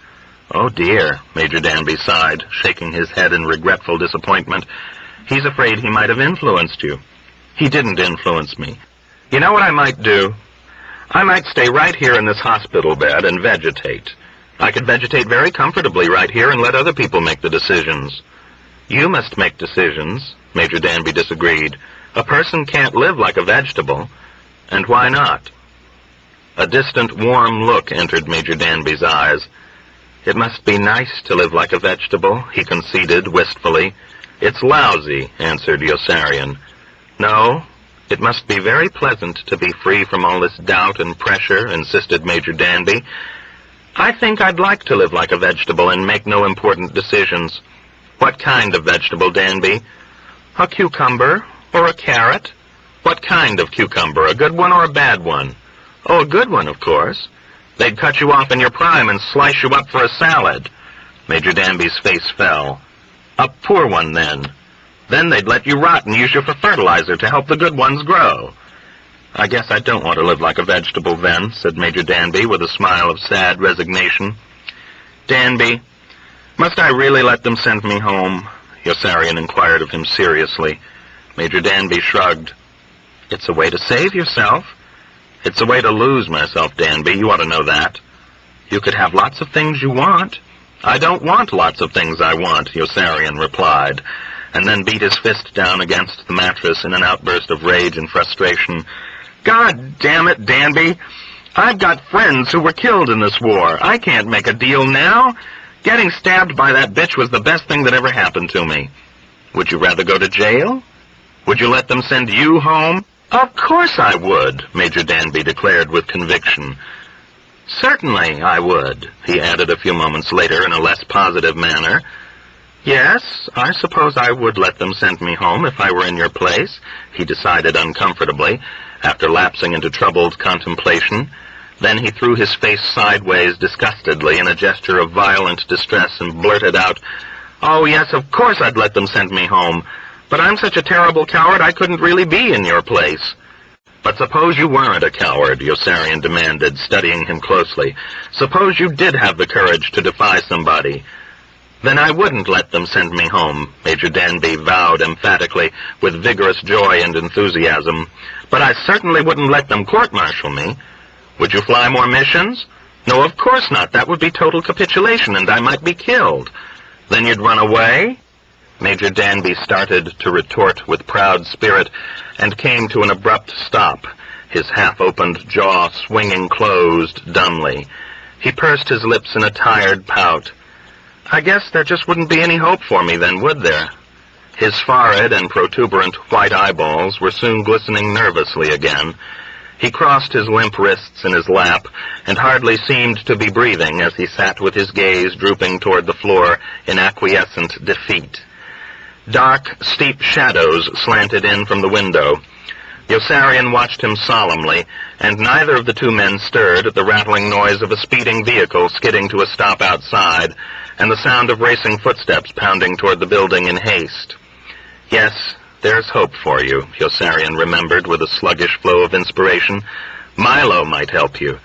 "Oh, dear," Major Danby sighed, shaking his head in regretful disappointment. "He's afraid he might have influenced you." "He didn't influence me. You know what I might do? I might stay right here in this hospital bed and vegetate. I could vegetate very comfortably right here and let other people make the decisions." "You must make decisions," Major Danby disagreed. "A person can't live like a vegetable." "And why not?" A distant, warm look entered Major Danby's eyes. "It must be nice to live like a vegetable," he conceded wistfully. "It's lousy," answered Yossarian. "No, it must be very pleasant to be free from all this doubt and pressure," insisted Major Danby. "I think I'd like to live like a vegetable and make no important decisions." "What kind of vegetable, Danby?" "A cucumber or a carrot." "What kind of cucumber, a good one or a bad one?" "Oh, a good one, of course." "They'd cut you off in your prime and slice you up for a salad." Major Danby's face fell. "A poor one, then." "Then they'd let you rot and use you for fertilizer to help the good ones grow." I guess I don't want to live like a vegetable then, said Major Danby with a smile of sad resignation. Danby, must I really let them send me home? Yossarian inquired of him seriously. Major Danby shrugged. It's a way to save yourself. It's a way to lose myself, Danby. You ought to know that. You could have lots of things you want. I don't want lots of things I want, Yossarian replied, and then beat his fist down against the mattress in an outburst of rage and frustration. God damn it, Danby! I've got friends who were killed in this war. I can't make a deal now. Getting stabbed by that bitch was the best thing that ever happened to me. Would you rather go to jail? Would you let them send you home? Of course I would, Major Danby declared with conviction. Certainly I would, he added a few moments later in a less positive manner. Yes, I suppose I would let them send me home if I were in your place, he decided uncomfortably, after lapsing into troubled contemplation. Then he threw his face sideways disgustedly in a gesture of violent distress and blurted out, Oh, yes, of course I'd let them send me home, but I'm such a terrible coward I couldn't really be in your place. But suppose you weren't a coward, Yossarian demanded, studying him closely. Suppose you did have the courage to defy somebody. Then I wouldn't let them send me home, Major Danby vowed emphatically, with vigorous joy and enthusiasm. But I certainly wouldn't let them court-martial me. Would you fly more missions? No, of course not. That would be total capitulation, and I might be killed. Then you'd run away? Major Danby started to retort with proud spirit, and came to an abrupt stop, his half-opened jaw swinging closed dumbly. He pursed his lips in a tired pout. I guess there just wouldn't be any hope for me then, would there? His forehead and protuberant white eyeballs were soon glistening nervously again. He crossed his limp wrists in his lap, and hardly seemed to be breathing as he sat with his gaze drooping toward the floor in acquiescent defeat. Dark, steep shadows slanted in from the window. Yossarian watched him solemnly, and neither of the two men stirred at the rattling noise of a speeding vehicle skidding to a stop outside, and the sound of racing footsteps pounding toward the building in haste. Yes, there's hope for you, Yossarian remembered with a sluggish flow of inspiration. Milo might help you.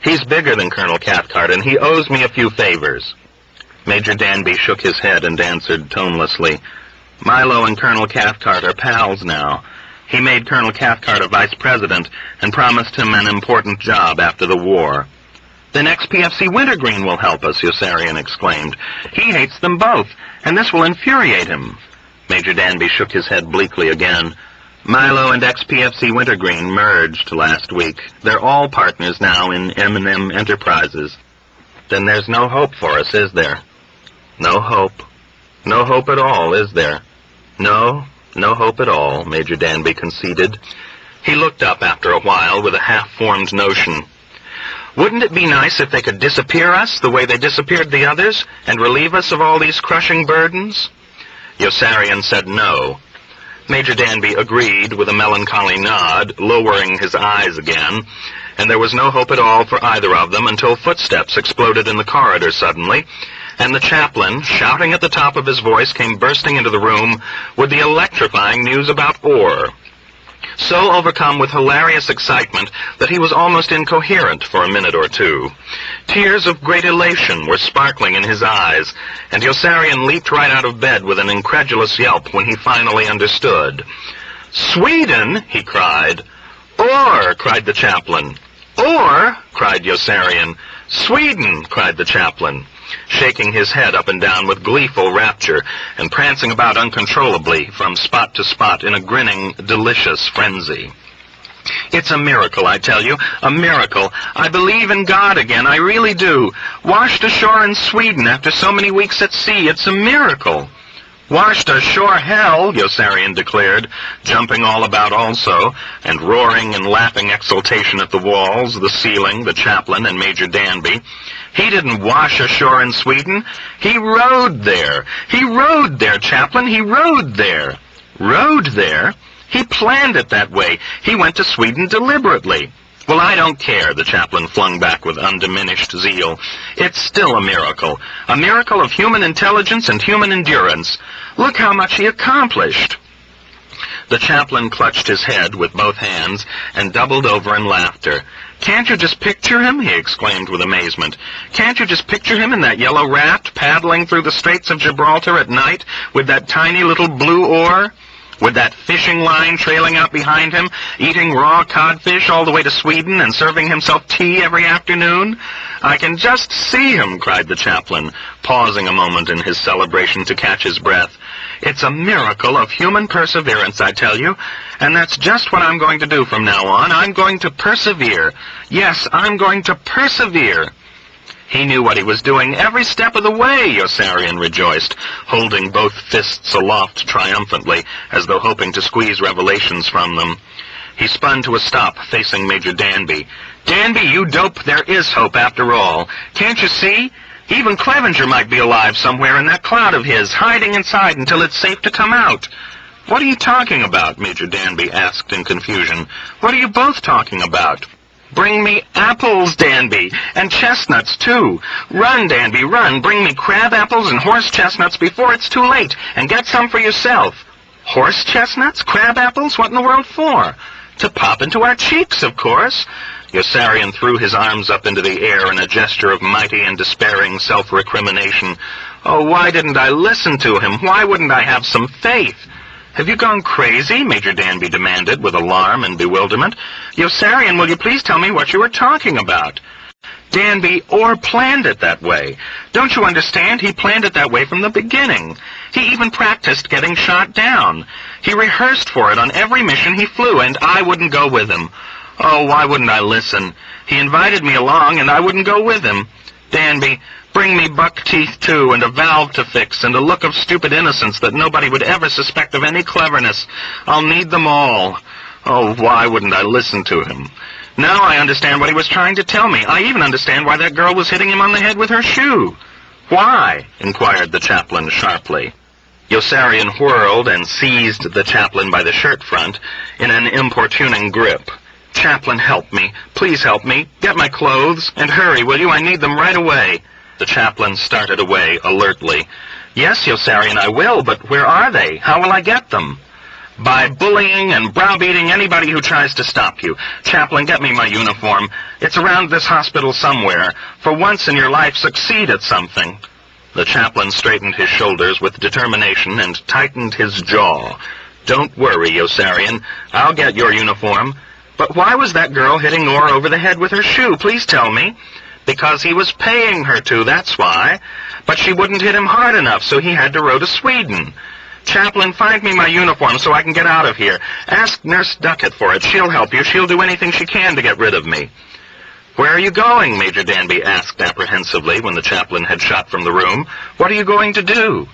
He's bigger than Colonel Cathcart, and he owes me a few favors. Major Danby shook his head and answered tonelessly, Milo and Colonel Cathcart are pals now. He made Colonel Cathcart a vice president and promised him an important job after the war. Then XPFC Wintergreen will help us, Yossarian exclaimed. He hates them both, and this will infuriate him. Major Danby shook his head bleakly again. Milo and XPFC Wintergreen merged last week. They're all partners now in M&M Enterprises. Then there's no hope for us, is there? No hope. No hope at all, is there? No hope at all, Major Danby conceded. He looked up after a while with a half-formed notion. Wouldn't it be nice if they could disappear us the way they disappeared the others and relieve us of all these crushing burdens? Yossarian said no. Major Danby agreed with a melancholy nod, lowering his eyes again, and there was no hope at all for either of them until footsteps exploded in the corridor suddenly, and the chaplain, shouting at the top of his voice, came bursting into the room with the electrifying news about Orr. So overcome with hilarious excitement that he was almost incoherent for a minute or two. Tears of great elation were sparkling in his eyes, and Yossarian leaped right out of bed with an incredulous yelp when he finally understood. "Sweden!" he cried. "Orr!" cried the chaplain. "Orr!" cried Yossarian. "Sweden!" cried the chaplain, shaking his head up and down with gleeful rapture and prancing about uncontrollably from spot to spot in a grinning, delicious frenzy. "It's a miracle, I tell you, a miracle. I believe in God again, I really do. Washed ashore in Sweden after so many weeks at sea, it's a miracle." "Washed ashore hell," Yossarian declared, jumping all about also, and roaring in laughing exultation at the walls, the ceiling, the chaplain, and Major Danby. "He didn't wash ashore in Sweden. He rode there. He rode there, chaplain. He rode there." "Rode there? He planned it that way. He went to Sweden deliberately." "Well, I don't care," the chaplain flung back with undiminished zeal. "It's still a miracle of human intelligence and human endurance. Look how much he accomplished." The chaplain clutched his head with both hands and doubled over in laughter. "Can't you just picture him?" he exclaimed with amazement. "Can't you just picture him in that yellow raft, paddling through the Straits of Gibraltar at night with that tiny little blue oar? With that fishing line trailing out behind him, eating raw codfish all the way to Sweden and serving himself tea every afternoon? I can just see him," cried the chaplain, pausing a moment in his celebration to catch his breath. "It's a miracle of human perseverance, I tell you, and that's just what I'm going to do from now on. I'm going to persevere. Yes, I'm going to persevere." He knew what he was doing every step of the way, Yossarian rejoiced, holding both fists aloft triumphantly, as though hoping to squeeze revelations from them. He spun to a stop, facing Major Danby. "Danby, you dope, there is hope after all. Can't you see? Even Clevenger might be alive somewhere in that cloud of his, hiding inside until it's safe to come out." "What are you talking about?" Major Danby asked in confusion. "What are you both talking about?" "Bring me apples, Danby, and chestnuts, too. Run, Danby, run. Bring me crab apples and horse chestnuts before it's too late, and get some for yourself." "Horse chestnuts? Crab apples? What in the world for?" "To pop into our cheeks, of course." Yossarian threw his arms up into the air in a gesture of mighty and despairing self-recrimination. "Oh, why didn't I listen to him? Why wouldn't I have some faith?" "Have you gone crazy?" Major Danby demanded with alarm and bewilderment. "Yossarian, will you please tell me what you were talking about?" "Danby Orr planned it that way. Don't you understand? He planned it that way from the beginning. He even practiced getting shot down. He rehearsed for it on every mission he flew, and I wouldn't go with him. Oh, why wouldn't I listen? He invited me along, and I wouldn't go with him. Danby, bring me buck teeth, too, and a valve to fix, and a look of stupid innocence that nobody would ever suspect of any cleverness. I'll need them all. Oh, why wouldn't I listen to him? Now I understand what he was trying to tell me. I even understand why that girl was hitting him on the head with her shoe." "Why?" inquired the chaplain sharply. Yossarian whirled and seized the chaplain by the shirt front in an importuning grip. "Chaplain, help me. Please help me. Get my clothes, and hurry, will you? I need them right away." The chaplain started away alertly. "Yes, Yossarian, I will, but where are they? How will I get them?" "By bullying and browbeating anybody who tries to stop you. Chaplain, get me my uniform. It's around this hospital somewhere. For once in your life, succeed at something." The chaplain straightened his shoulders with determination and tightened his jaw. "Don't worry, Yossarian. I'll get your uniform. But why was that girl hitting Orr over the head with her shoe? Please tell me." "Because he was paying her to, that's why. But she wouldn't hit him hard enough, so he had to row to Sweden. Chaplain, find me my uniform so I can get out of here. Ask Nurse Duckett for it. She'll help you. She'll do anything she can to get rid of me." "Where are you going?" Major Danby asked apprehensively when the chaplain had shot from the room. "What are you going to do?"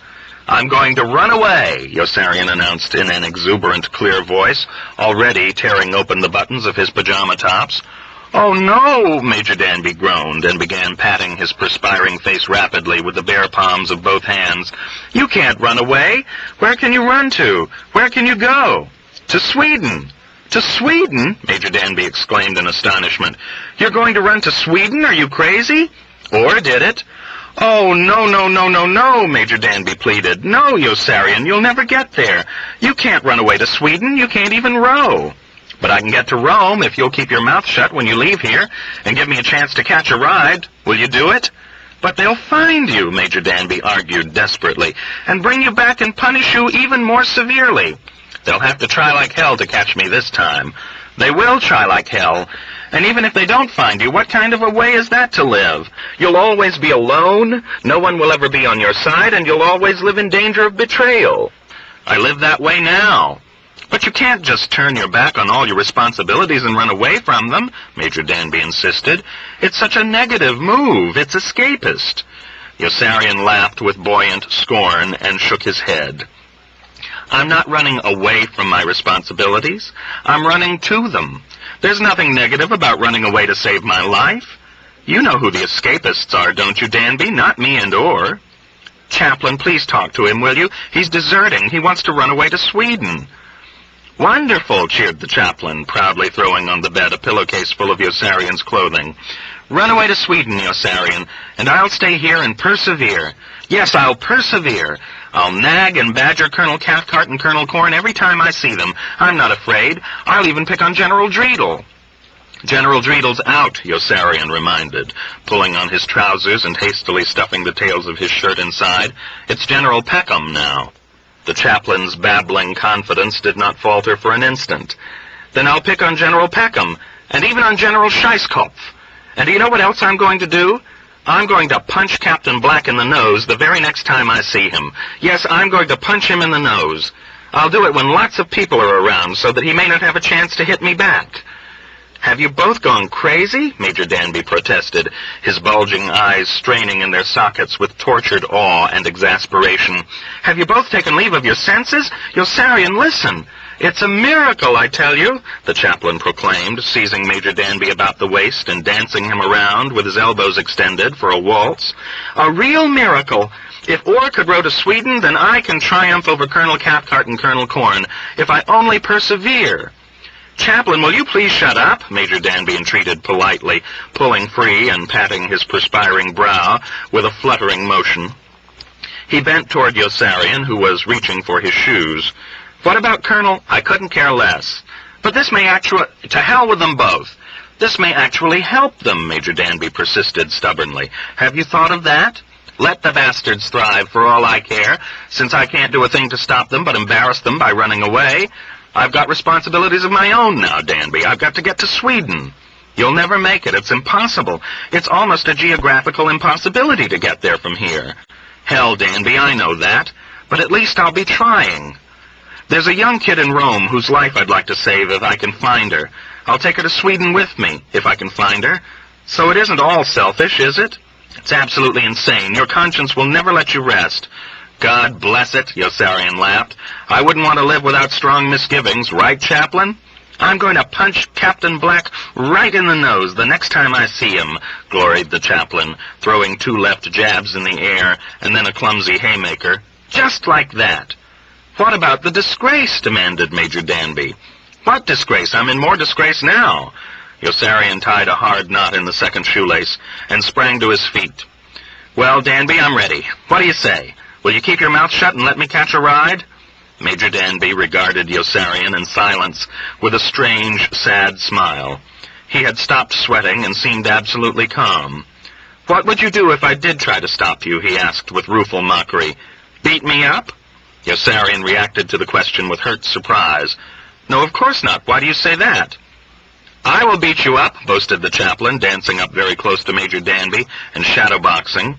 "I'm going to run away," Yossarian announced in an exuberant, clear voice, already tearing open the buttons of his pajama tops. "Oh, no!" Major Danby groaned and began patting his perspiring face rapidly with the bare palms of both hands. "You can't run away. Where can you run to? Where can you go?" "To Sweden." "To Sweden?" Major Danby exclaimed in astonishment. "You're going to run to Sweden? Are you crazy?" "Or did it?" "Oh, no, no, no, no, no," Major Danby pleaded. "No, Yossarian, you'll never get there. You can't run away to Sweden. You can't even row." "But I can get to Rome if you'll keep your mouth shut when you leave here and give me a chance to catch a ride. Will you do it?" "But they'll find you," Major Danby argued desperately, "and bring you back and punish you even more severely." "They'll have to try like hell to catch me this time." "They will try like hell. And even if they don't find you, what kind of a way is that to live? You'll always be alone, no one will ever be on your side, and you'll always live in danger of betrayal." "I live that way now." "But you can't just turn your back on all your responsibilities and run away from them," Major Danby insisted. "It's such a negative move. It's escapist." Yossarian laughed with buoyant scorn and shook his head. "I'm not running away from my responsibilities. I'm running to them. There's nothing negative about running away to save my life. You know who the escapists are, don't you, Danby? Not me and Orr." "Chaplain, please talk to him, will you? He's deserting. He wants to run away to Sweden." "Wonderful," cheered the chaplain, proudly throwing on the bed a pillowcase full of Yossarian's clothing. "Run away to Sweden, Yossarian, and I'll stay here and persevere. Yes, I'll persevere. I'll nag and badger Colonel Cathcart and Colonel Corn every time I see them. I'm not afraid. I'll even pick on General Dreedle. General Dreedle's out, Yossarian reminded, pulling on his trousers and hastily stuffing the tails of his shirt inside. It's General Peckham now. The chaplain's babbling confidence did not falter for an instant. Then I'll pick on General Peckham, and even on General Scheisskopf. And do you know what else I'm going to do? I'm going to punch Captain Black in the nose the very next time I see him. Yes, I'm going to punch him in the nose. I'll do it when lots of people are around so that he may not have a chance to hit me back. Have you both gone crazy? Major Danby protested, his bulging eyes straining in their sockets with tortured awe and exasperation. Have you both taken leave of your senses? Yossarian, listen. It's a miracle, I tell you, the chaplain proclaimed, seizing Major Danby about the waist and dancing him around with his elbows extended for a waltz. A real miracle. If Orr could row to Sweden, then I can triumph over Colonel Cathcart and Colonel Corn, if I only persevere. Chaplain, will you please shut up? Major Danby entreated politely, pulling free and patting his perspiring brow with a fluttering motion. He bent toward Yossarian, who was reaching for his shoes. What about Colonel? I couldn't care less. But this may to hell with them both. This may actually help them, Major Danby persisted stubbornly. Have you thought of that? Let the bastards thrive for all I care, since I can't do a thing to stop them but embarrass them by running away. I've got responsibilities of my own now, Danby. I've got to get to Sweden. You'll never make it. It's impossible. It's almost a geographical impossibility to get there from here. Hell, Danby, I know that. But at least I'll be trying. There's a young kid in Rome whose life I'd like to save if I can find her. I'll take her to Sweden with me, if I can find her. So it isn't all selfish, is it? It's absolutely insane. Your conscience will never let you rest. God bless it, Yossarian laughed. I wouldn't want to live without strong misgivings, right, Chaplain? I'm going to punch Captain Black right in the nose the next time I see him, gloried the chaplain, throwing 2 left jabs in the air and then a clumsy haymaker. Just like that. What about the disgrace? Demanded Major Danby. What disgrace? I'm in more disgrace now. Yossarian tied a hard knot in the second shoelace and sprang to his feet. Well, Danby, I'm ready. What do you say? Will you keep your mouth shut and let me catch a ride? Major Danby regarded Yossarian in silence with a strange, sad smile. He had stopped sweating and seemed absolutely calm. What would you do if I did try to stop you? He asked with rueful mockery. Beat me up? Yossarian reacted to the question with hurt surprise. No, of course not. Why do you say that? I will beat you up, boasted the chaplain, dancing up very close to Major Danby and shadowboxing.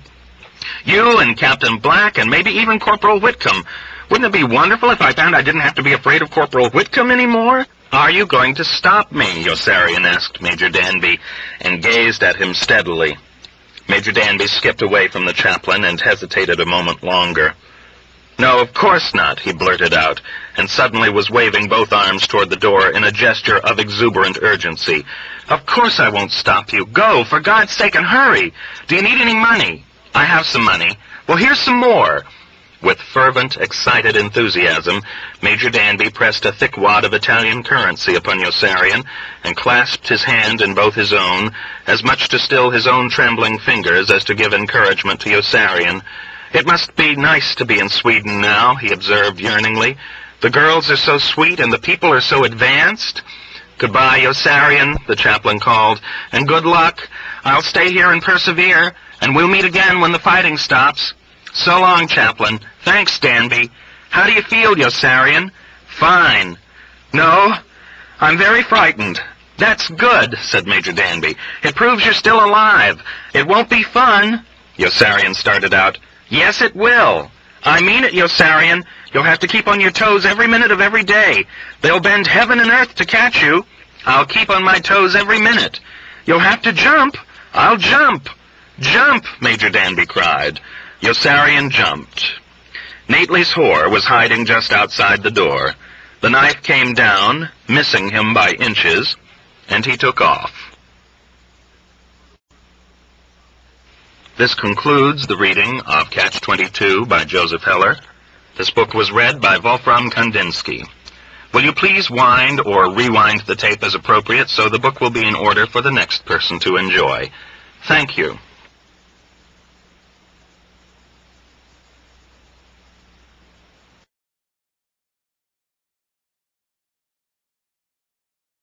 You and Captain Black and maybe even Corporal Whitcomb. Wouldn't it be wonderful if I found I didn't have to be afraid of Corporal Whitcomb anymore? Are you going to stop me? Yossarian asked Major Danby, and gazed at him steadily. Major Danby skipped away from the chaplain and hesitated a moment longer. No, of course not, he blurted out, and suddenly was waving both arms toward the door in a gesture of exuberant urgency. Of course I won't stop you. Go, for God's sake, and hurry. Do you need any money? I have some money. Well, here's some more. With fervent, excited enthusiasm, Major Danby pressed a thick wad of Italian currency upon Yossarian and clasped his hand in both his own, as much to still his own trembling fingers as to give encouragement to Yossarian. It must be nice to be in Sweden now, he observed yearningly. The girls are so sweet and the people are so advanced. Goodbye, Yossarian, the chaplain called, and good luck. I'll stay here and persevere, and we'll meet again when the fighting stops. So long, Chaplain. Thanks, Danby. How do you feel, Yossarian? Fine. No, I'm very frightened. That's good, said Major Danby. It proves you're still alive. It won't be fun. Yossarian started out. Yes, it will. I mean it, Yossarian. You'll have to keep on your toes every minute of every day. They'll bend heaven and earth to catch you. I'll keep on my toes every minute. You'll have to jump. I'll jump. Jump, Major Danby cried. Yossarian jumped. Nately's whore was hiding just outside the door. The knife came down, missing him by inches, and he took off. This concludes the reading of Catch-22 by Joseph Heller. This book was read by Wolfram Kandinsky. Will you please wind or rewind the tape as appropriate so the book will be in order for the next person to enjoy? Thank you.